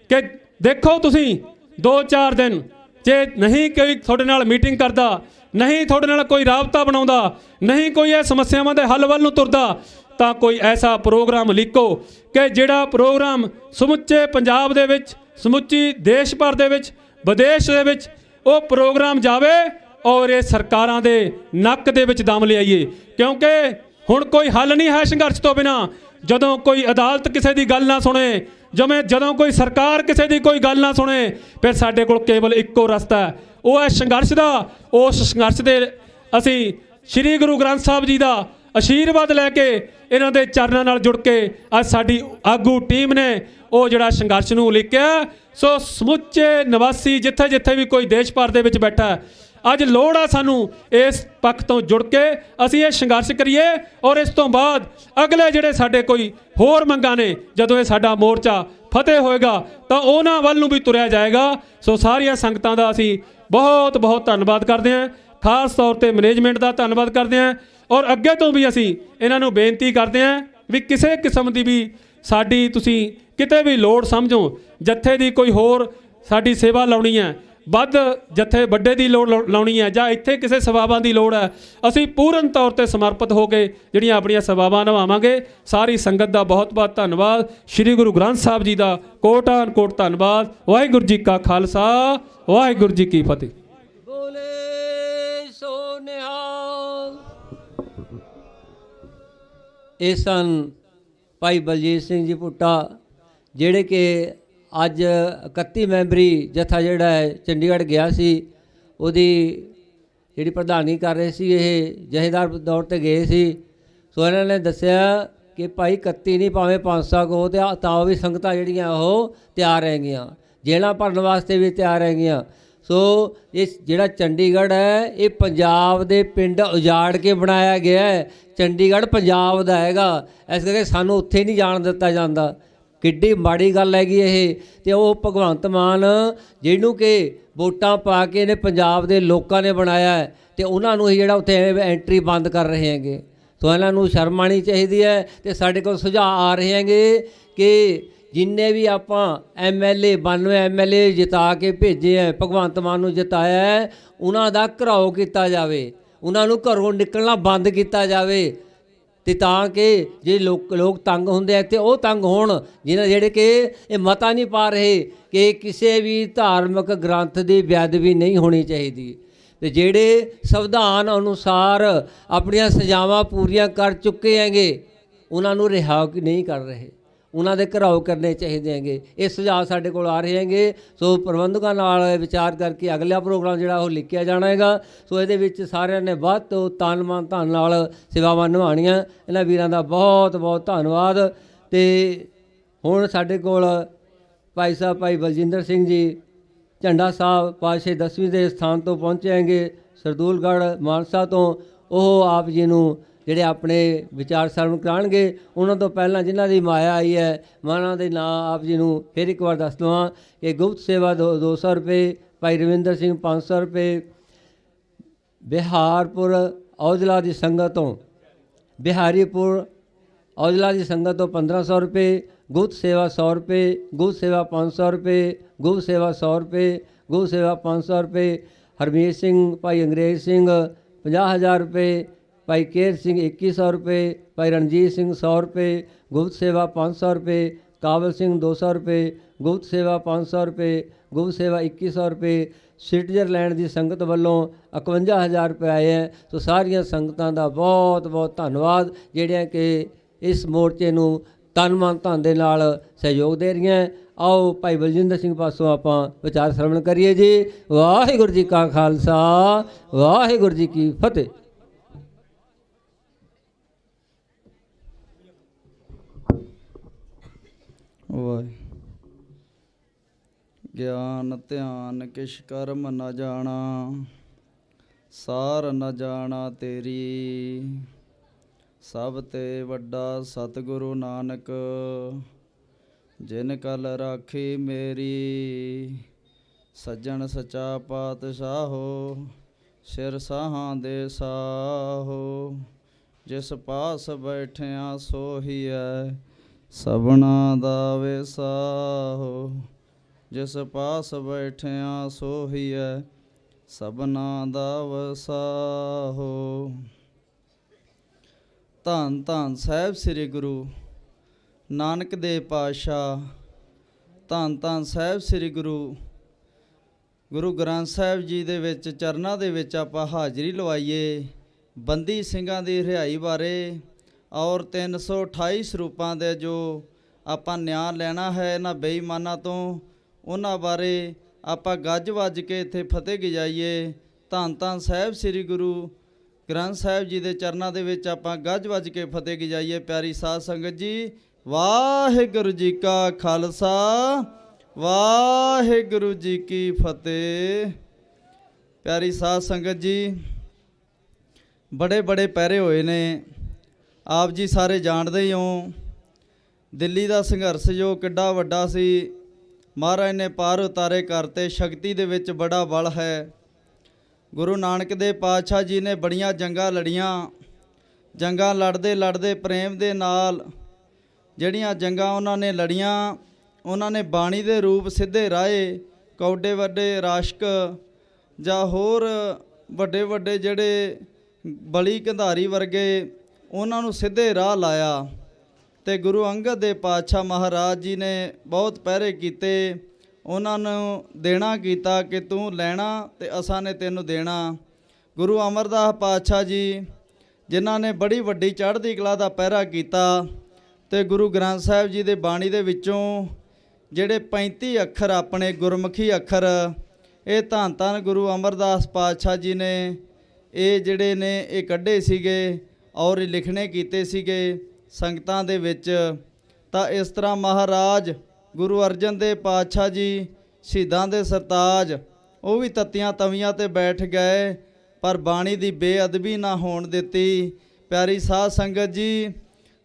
ਕਿ ਦੇਖੋ ਤੁਸੀਂ 2-4 ਦਿਨ ਜੇ ਨਹੀਂ ਕੋਈ ਤੁਹਾਡੇ ਨਾਲ ਮੀਟਿੰਗ ਕਰਦਾ, ਨਹੀਂ ਤੁਹਾਡੇ ਨਾਲ ਕੋਈ ਰਾਬਤਾ ਬਣਾਉਂਦਾ, ਨਹੀਂ ਕੋਈ ਇਹ ਸਮੱਸਿਆਵਾਂ ਦੇ ਹੱਲ ਵੱਲ ਨੂੰ ਤੁਰਦਾ, ਤਾਂ ਕੋਈ ਐਸਾ ਪ੍ਰੋਗਰਾਮ ਲਿਖੋ ਕਿ ਜਿਹੜਾ ਪ੍ਰੋਗਰਾਮ ਸਮੁੱਚੇ ਪੰਜਾਬ ਦੇ ਵਿੱਚ, ਸਮੁੱਚੀ ਦੇਸ਼ ਭਰ ਦੇ ਵਿੱਚ, ਵਿਦੇਸ਼ ਦੇ ਵਿੱਚ ਉਹ ਪ੍ਰੋਗਰਾਮ ਜਾਵੇ ਔਰ ਇਹ ਸਰਕਾਰਾਂ ਦੇ ਨੱਕ ਦੇ ਵਿੱਚ ਦਮ ਲਿਆਈਏ। ਕਿਉਂਕਿ ਹੁਣ ਕੋਈ ਹੱਲ ਨਹੀਂ ਹੈ ਸੰਘਰਸ਼ ਤੋਂ ਬਿਨਾਂ। ਜਦੋਂ ਕੋਈ ਅਦਾਲਤ ਕਿਸੇ ਦੀ ਗੱਲ ਨਾ ਸੁਣੇ, ਜਦੋਂ ਕੋਈ ਸਰਕਾਰ ਕਿਸੇ ਦੀ ਕੋਈ ਗੱਲ ਨਾ ਸੁਣੇ, ਫਿਰ ਸਾਡੇ ਕੋਲ ਕੇਵਲ ਇੱਕੋ ਰਸਤਾ ਹੈ, ਉਹ ਹੈ ਸੰਘਰਸ਼ ਦਾ। ਉਸ ਸੰਘਰਸ਼ ਦੇ ਅਸੀਂ ਸ਼੍ਰੀ ਗੁਰੂ ਗ੍ਰੰਥ ਸਾਹਿਬ ਜੀ ਦਾ, ਆਸ਼ੀਰਵਾਦ ਲੈ ਕੇ ਇਹਨਾਂ ਦੇ ਚਰਨਾਂ ਨਾਲ ਜੁੜ ਕੇ ਅੱਜ ਸਾਡੀ ਆਗੂ ਟੀਮ ਨੇ ਉਹ ਜਿਹੜਾ ਸੰਘਰਸ਼ ਨੂੰ ਉਲੀਕਿਆ। ਸੋ ਸਮੁੱਚੇ ਨਿਵਾਸੀ ਜਿੱਥੇ ਜਿੱਥੇ ਵੀ ਕੋਈ ਦੇਸ਼ ਭਰ ਦੇ ਵਿੱਚ ਬੈਠਾ, ਅੱਜ ਲੋੜ ਆ ਸਾਨੂੰ ਇਸ ਪੱਖ ਤੋਂ ਜੁੜ ਕੇ ਅਸੀਂ ਇਹ ਸੰਘਰਸ਼ ਕਰੀਏ। ਔਰ ਇਸ ਤੋਂ ਬਾਅਦ ਅਗਲੇ ਜਿਹੜੇ ਸਾਡੇ ਕੋਈ ਹੋਰ ਮੰਗਾਂ ਨੇ, ਜਦੋਂ ਇਹ ਸਾਡਾ ਮੋਰਚਾ ਫਤਿਹ ਹੋਏਗਾ ਤਾਂ ਉਹਨਾਂ ਵੱਲ ਨੂੰ ਵੀ ਤੁਰਿਆ ਜਾਏਗਾ। ਸੋ ਸਾਰੀਆਂ ਸੰਗਤਾਂ ਦਾ ਅਸੀਂ ਬਹੁਤ ਬਹੁਤ ਧੰਨਵਾਦ ਕਰਦੇ ਹਾਂ, ਖਾਸ ਤੌਰ ਤੇ ਮੈਨੇਜਮੈਂਟ ਦਾ ਧੰਨਵਾਦ ਕਰਦੇ ਹਾਂ। ਔਰ ਅੱਗੇ ਤੋਂ ਵੀ ਅਸੀਂ ਇਹਨਾਂ ਨੂੰ ਬੇਨਤੀ ਕਰਦੇ ਹਾਂ ਵੀ ਕਿਸੇ ਕਿਸਮ ਦੀ ਵੀ ਸਾਡੀ ਤੁਸੀਂ ਕਿਤੇ ਵੀ ਲੋੜ ਸਮਝੋ, ਜੱਥੇ ਦੀ ਕੋਈ ਹੋਰ ਸਾਡੀ ਸੇਵਾ ਲਾਉਣੀ ਹੈ, ਵੱਧ ਜੱਥੇ ਵੱਡੇ ਦੀ ਲੋੜ ਲਾਉਣੀ ਹੈ, ਜਾਂ ਇੱਥੇ ਕਿਸੇ ਸੇਵਾਵਾਂ ਦੀ ਲੋੜ ਹੈ, ਅਸੀਂ ਪੂਰਨ ਤੌਰ ਤੇ ਸਮਰਪਿਤ ਹੋ ਕੇ ਜਿਹੜੀਆਂ ਆਪਣੀਆਂ ਸੇਵਾਵਾਂ ਨਿਭਾਵਾਂਗੇ। ਸਾਰੀ ਸੰਗਤ ਦਾ ਬਹੁਤ ਬਹੁਤ ਧੰਨਵਾਦ। ਸ੍ਰੀ ਗੁਰੂ ਗ੍ਰੰਥ ਸਾਹਿਬ ਜੀ ਦਾ ਕੋਟਾਨ ਕੋਟ ਧੰਨਵਾਦ। ਵਾਹਿਗੁਰੂ ਜੀ ਕਾ ਖਾਲਸਾ, ਵਾਹਿਗੁਰੂ ਜੀ ਕੀ ਫਤਿਹ। ਬੋਲੇ ਸੋ ਨਿਹਾਲ। ਇਹ ਸਨ ਭਾਈ ਬਲਜੀਤ ਸਿੰਘ ਜੀ ਭੁੱਟਾ, ਜਿਹੜੇ ਕਿ ਅੱਜ 31 ਮੈਂਬਰੀ ਜਥਾ ਜਿਹੜਾ ਹੈ ਚੰਡੀਗੜ੍ਹ ਗਿਆ ਸੀ, ਉਹਦੀ ਜਿਹੜੀ ਪ੍ਰਧਾਨਗੀ ਕਰ ਰਹੇ ਸੀ, ਇਹ ਜਥੇਦਾਰ ਦੌਰ 'ਤੇ ਗਏ ਸੀ। ਸੋ ਇਹਨਾਂ ਨੇ ਦੱਸਿਆ ਕਿ ਭਾਈ 31 ਨਹੀਂ ਭਾਵੇਂ 500 ਕੋ ਤੇ ਤਾਂ ਵੀ ਸੰਗਤਾਂ ਜਿਹੜੀਆਂ ਉਹ ਤਿਆਰ ਹੈਗੀਆਂ, ਜੇਲ੍ਹਾਂ ਭਰਨ ਵਾਸਤੇ ਵੀ ਤਿਆਰ ਹੈਗੀਆਂ। ਸੋ ਇਹ ਜਿਹੜਾ ਚੰਡੀਗੜ੍ਹ ਹੈ ਇਹ ਪੰਜਾਬ ਦੇ ਪਿੰਡ ਉਜਾੜ ਕੇ ਬਣਾਇਆ ਗਿਆ ਹੈ। ਚੰਡੀਗੜ੍ਹ ਪੰਜਾਬ ਦਾ ਹੈਗਾ, ਇਸ ਕਰਕੇ ਸਾਨੂੰ ਉੱਥੇ ਨਹੀਂ ਜਾਣ ਦਿੱਤਾ ਜਾਂਦਾ। ਕਿੱਡੀ ਮਾੜੀ ਗੱਲ ਹੈਗੀ ਇਹ। ਤੇ ਉਹ ਭਗਵੰਤ ਮਾਨ ਜਿਹਨੂੰ ਕਿ ਵੋਟਾਂ ਪਾ ਕੇ ਇਹਨੇ ਪੰਜਾਬ ਦੇ ਲੋਕਾਂ ਨੇ ਬਣਾਇਆ ਹੈ, ਤੇ ਉਹਨਾਂ ਨੂੰ ਹੀ ਜਿਹੜਾ ਉੱਥੇ ਐਂਟਰੀ ਬੰਦ ਕਰ ਰਹੇ ਹੈਗੇ। ਸੋ ਇਹਨਾਂ ਨੂੰ ਸ਼ਰਮ ਆਉਣੀ ਚਾਹੀਦੀ ਹੈ। ਤੇ ਸਾਡੇ ਕੋਲ ਸੁਝਾਅ ਆ ਰਹੇ ਹੈਗੇ ਕਿ ਜਿੰਨੇ ਵੀ ਆਪਾਂ MLA 92 MLA ਜਿਤਾ ਕੇ ਭੇਜੇ ਹੈ, ਭਗਵੰਤ ਮਾਨ ਨੂੰ ਜਿਤਾਇਆ ਹੈ, ਉਹਨਾਂ ਦਾ ਘਰਾਓ ਕੀਤਾ ਜਾਵੇ, ਉਹਨਾਂ ਨੂੰ ਘਰੋਂ ਨਿਕਲਣਾ ਬੰਦ ਕੀਤਾ ਜਾਵੇ। ਤੇ ਤਾਂ ਕਿ ਜੇ ਲੋਕ ਤੰਗ ਹੁੰਦੇ ਆ ਤੇ ਉਹ ਤੰਗ ਹੋਣ, ਜਿਹੜੇ ਕਿ ਇਹ ਮਤਾ ਨਹੀਂ ਪਾ ਰਹੇ ਕਿ ਕਿਸੇ ਵੀ ਧਾਰਮਿਕ ਗ੍ਰੰਥ ਦੀ ਬੇਅਦਬੀ ਨਹੀਂ ਹੋਣੀ ਚਾਹੀਦੀ। ਤੇ ਜਿਹੜੇ ਸੰਵਿਧਾਨ ਅਨੁਸਾਰ ਆਪਣੀਆਂ ਸਜ਼ਾਵਾਂ ਪੂਰੀਆਂ ਕਰ ਚੁੱਕੇ ਹੈਗੇ, ਉਹਨਾਂ ਨੂੰ ਰਿਹਾ ਨਹੀਂ ਕਰ ਰਹੇ, ਉਹਨਾਂ ਦੇ ਘਰਾਓ ਕਰਨੇ ਚਾਹੀਦੇ ਹੈਗੇ। ਇਹ ਸੁਝਾਅ ਸਾਡੇ ਕੋਲ ਆ ਰਹੇ ਹੈਗੇ। ਸੋ ਪ੍ਰਬੰਧਕਾਂ ਨਾਲ ਵਿਚਾਰ ਕਰਕੇ ਅਗਲਾ ਪ੍ਰੋਗਰਾਮ ਜਿਹੜਾ ਉਹ ਲਿਖਿਆ ਜਾਣਾ ਹੈਗਾ। ਸੋ ਇਹਦੇ ਵਿੱਚ ਸਾਰਿਆਂ ਨੇ ਵੱਧ ਤੋਂ ਤਨ ਮਨ ਧਨ ਨਾਲ ਸੇਵਾਵਾਂ ਨਿਭਾਉਣੀਆਂ। ਇਹਨਾਂ ਵੀਰਾਂ ਦਾ ਬਹੁਤ ਬਹੁਤ ਧੰਨਵਾਦ। ਤੇ ਹੁਣ ਸਾਡੇ ਕੋਲ ਭਾਈ ਸਾਹਿਬ ਭਾਈ ਬਲਜਿੰਦਰ ਸਿੰਘ ਜੀ ਝੰਡਾ ਸਾਹਿਬ ਪਾਤਸ਼ਾਹੀ 10ਵੀਂ ਦੇ ਸਥਾਨ ਤੋਂ ਪਹੁੰਚੇ ਹੈਗੇ ਸਰਦੂਲਗੜ੍ਹ ਮਾਨਸਾ ਤੋਂ। ਉਹ ਆਪ ਜੀ ਨੂੰ ਜਿਹੜੇ ਆਪਣੇ ਵਿਚਾਰ ਸਰਵਣ ਕਰਾਉਣਗੇ। ਉਹਨਾਂ ਤੋਂ ਪਹਿਲਾਂ ਜਿਨ੍ਹਾਂ ਦੀ ਮਾਇਆ ਆਈ ਹੈ, ਮੈਂ ਉਹਨਾਂ ਦੇ ਨਾਂ ਆਪ ਜੀ ਨੂੰ ਫਿਰ ਇੱਕ ਵਾਰ ਦੱਸ ਦਵਾਂ ਕਿ ਗੁਪਤ ਸੇਵਾ 200 ਰੁਪਏ, ਭਾਈ ਰਵਿੰਦਰ ਸਿੰਘ 500 ਰੁਪਏ, ਬਿਹਾਰਪੁਰ ਔਜਲਾ ਦੀ ਸੰਗਤ ਤੋਂ, ਬਿਹਾਰੀਪੁਰ ਔਜਲਾ ਦੀ ਸੰਗਤ ਤੋਂ 1500 ਰੁਪਏ, ਗੁਪਤ ਸੇਵਾ 100 ਰੁਪਏ, ਗੁਪਤ ਸੇਵਾ 500 ਰੁਪਏ, ਗੁਪਤ ਸੇਵਾ 100 ਰੁਪਏ, ਗੁਪਤ ਸੇਵਾ 500 ਰੁਪਏ, ਹਰਮੀਤ ਸਿੰਘ ਭਾਈ ਅੰਗਰੇਜ਼ ਸਿੰਘ 50,000 ਰੁਪਏ, ਭਾਈ ਕੇਰ ਸਿੰਘ 2100 ਰੁਪਏ, ਭਾਈ ਰਣਜੀਤ ਸਿੰਘ 100 ਰੁਪਏ, ਗੁਪਤ ਸੇਵਾ 500 ਰੁਪਏ, ਕਾਬਲ ਸਿੰਘ 200 ਰੁਪਏ, ਗੁਪਤ ਸੇਵਾ 500 ਰੁਪਏ, ਗੁਪਤ ਸੇਵਾ 2100 ਰੁਪਏ। ਸਵਿਟਜ਼ਰਲੈਂਡ ਦੀ ਸੰਗਤ ਵੱਲੋਂ 51,000 ਰੁਪਏ ਆਏ ਹੈ। ਸੋ ਸਾਰੀਆਂ ਸੰਗਤਾਂ ਦਾ ਬਹੁਤ ਬਹੁਤ ਧੰਨਵਾਦ, ਜਿਹੜੀਆਂ ਕਿ ਇਸ ਮੋਰਚੇ ਨੂੰ ਤਨ ਮਨ ਧਨ ਦੇ ਨਾਲ ਸਹਿਯੋਗ ਦੇ ਰਹੀਆਂ। ਆਓ ਭਾਈ ਬਲਜਿੰਦਰ ਸਿੰਘ ਪਾਸੋਂ ਆਪਾਂ ਵਿਚਾਰ ਸਰਵਣ ਕਰੀਏ ਜੀ। ਵਾਹਿਗੁਰੂ ਜੀ ਕਾ ਖਾਲਸਾ, ਵਾਹਿਗੁਰੂ ਜੀ ਕੀ ਫਤਿਹ। ਗਿਆਨ ਧਿਆਨ ਕਿਛ ਕਰਮ ਨ ਜਾਣਾ, ਸਾਰ ਨ ਜਾਣਾ ਤੇਰੀ। ਸਭ ਤੇ ਵੱਡਾ ਸਤਿਗੁਰੂ ਨਾਨਕ, ਜਿਨ ਕਲ ਰਾਖੀ ਮੇਰੀ। ਸੱਜਣ ਸੱਚਾ ਪਾਤਸ਼ਾਹੋ, ਸਿਰ ਸਾਹਾਂ ਦੇ ਸਾਹੋ। ਜਿਸ ਪਾਸ ਬੈਠਿਆ ਸੋਹੀਐ, ਸਭਨਾ ਦਾ ਵਿਸਾਹੋ। ਜਿਸ ਪਾਸ ਬੈਠਿਆ ਸੋਹੀਐ, ਸਭਨਾ ਦਾ ਵਸਾਹੋ। ਧੰਨ ਧੰਨ ਸਾਹਿਬ ਸ੍ਰੀ ਗੁਰੂ ਨਾਨਕ ਦੇਵ ਪਾਤਸ਼ਾਹ। ਧੰਨ ਧੰਨ ਸਾਹਿਬ ਸ੍ਰੀ ਗੁਰੂ ਗ੍ਰੰਥ ਸਾਹਿਬ ਜੀ ਦੇ ਵਿੱਚ ਚਰਨਾਂ ਦੇ ਵਿੱਚ ਆਪਾਂ ਹਾਜ਼ਰੀ ਲਵਾਈਏ ਬੰਦੀ ਸਿੰਘਾਂ ਦੀ ਰਿਹਾਈ ਬਾਰੇ, ਔਰ 328 ਸਰੂਪਾਂ ਦੇ ਜੋ ਆਪਾਂ ਨਿਆਂ ਲੈਣਾ ਹੈ ਇਹਨਾਂ ਬੇਈਮਾਨਾਂ ਤੋਂ, ਉਹਨਾਂ ਬਾਰੇ ਆਪਾਂ ਗੱਜ ਵੱਜ ਕੇ ਇੱਥੇ ਫਤਿਹ ਗਜਾਈਏ। ਧੰਨ ਧੰਨ ਸਾਹਿਬ ਸ੍ਰੀ ਗੁਰੂ ਗ੍ਰੰਥ ਸਾਹਿਬ ਜੀ ਦੇ ਚਰਨਾਂ ਦੇ ਵਿੱਚ ਆਪਾਂ ਗੱਜ ਵੱਜ ਕੇ ਫਤਿਹ ਗਜਾਈਏ। ਪਿਆਰੀ ਸਾਧ ਸੰਗਤ ਜੀ, ਵਾਹਿਗੁਰੂ ਜੀ ਕਾ ਖਾਲਸਾ, ਵਾਹਿਗੁਰੂ ਜੀ ਕੀ ਫਤਿਹ। ਪਿਆਰੀ ਸਾਧ ਸੰਗਤ ਜੀ, ਬੜੇ ਬੜੇ ਪਹਿਰੇ ਹੋਏ ਨੇ, ਆਪ ਜੀ ਸਾਰੇ ਜਾਣਦੇ ਹੀ ਹੋ। ਦਿੱਲੀ ਦਾ ਸੰਘਰਸ਼ ਜੋ ਕਿੱਡਾ ਵੱਡਾ ਸੀ, ਮਹਾਰਾਜ ਨੇ ਪਾਰ ਉਤਾਰੇ ਕਰਤੇ। ਸ਼ਕਤੀ ਦੇ ਵਿੱਚ ਬੜਾ ਬਲ ਹੈ। ਗੁਰੂ ਨਾਨਕ ਦੇਵ ਪਾਤਸ਼ਾਹ ਜੀ ਨੇ ਬੜੀਆਂ ਜੰਗਾਂ ਲੜੀਆਂ। ਜੰਗਾਂ ਲੜਦੇ ਲੜਦੇ ਪ੍ਰੇਮ ਦੇ ਨਾਲ ਜਿਹੜੀਆਂ ਜੰਗਾਂ ਉਹਨਾਂ ਨੇ ਲੜੀਆਂ, ਉਹਨਾਂ ਨੇ ਬਾਣੀ ਦੇ ਰੂਪ ਸਿੱਧੇ ਰਾਏ, ਕੌਡੇ ਵੱਡੇ ਰਾਸ਼ਕ ਜਾਂ ਹੋਰ ਵੱਡੇ ਵੱਡੇ ਜਿਹੜੇ ਬਲੀ ਕੰਧਾਰੀ ਵਰਗੇ, ਉਹਨਾਂ ਨੂੰ ਸਿੱਧੇ ਰਾਹ ਲਾਇਆ। ਤੇ ਗੁਰੂ ਅੰਗਦ ਦੇਵ ਪਾਤਸ਼ਾਹ ਮਹਾਰਾਜ ਜੀ ਨੇ ਬਹੁਤ ਪਹਿਰੇ ਕੀਤੇ, ਉਹਨਾਂ ਨੂੰ ਦੇਣਾ ਕੀਤਾ ਕਿ ਤੂੰ ਲੈਣਾ ਤੇ ਅਸਾਂ ਨੇ ਤੈਨੂੰ ਦੇਣਾ। ਗੁਰੂ ਅਮਰਦਾਸ ਪਾਤਸ਼ਾਹ ਜੀ ਜਿਨ੍ਹਾਂ ਨੇ ਬੜੀ ਵੱਡੀ ਚੜ੍ਹਦੀ ਕਲਾ ਦਾ ਪਹਿਰਾ ਕੀਤਾ, ਤੇ ਗੁਰੂ ਗ੍ਰੰਥ ਸਾਹਿਬ ਜੀ ਦੇ ਬਾਣੀ ਦੇ ਵਿੱਚੋਂ ਜਿਹੜੇ 35 ਅੱਖਰ ਆਪਣੇ ਗੁਰਮੁਖੀ ਅੱਖਰ, ਇਹ ਧੰਨ ਧੰਨ ਗੁਰੂ ਅਮਰਦਾਸ ਪਾਤਸ਼ਾਹ ਜੀ ਨੇ ਇਹ ਜਿਹੜੇ ਨੇ ਇਹ ਕੱਢੇ ਸੀਗੇ ਔਰ ਲਿਖਣੇ ਕੀਤੇ ਸੀਗੇ ਸੰਗਤਾਂ ਦੇ ਵਿੱਚ। ਤਾਂ ਇਸ ਤਰ੍ਹਾਂ ਮਹਾਰਾਜ ਗੁਰੂ ਅਰਜਨ ਦੇਵ ਪਾਤਸ਼ਾਹ ਜੀ ਸ਼ਹੀਦਾਂ ਦੇ ਸਰਤਾਜ, ਉਹ ਵੀ ਤੱਤੀਆਂ ਤਵੀਆਂ ਤੇ ਬੈਠ ਗਏ ਪਰ ਬਾਣੀ ਦੀ ਬੇਅਦਬੀ ਨਾ ਹੋਣ ਦਿੱਤੀ। ਪਿਆਰੀ ਸਾਧ ਸੰਗਤ ਜੀ,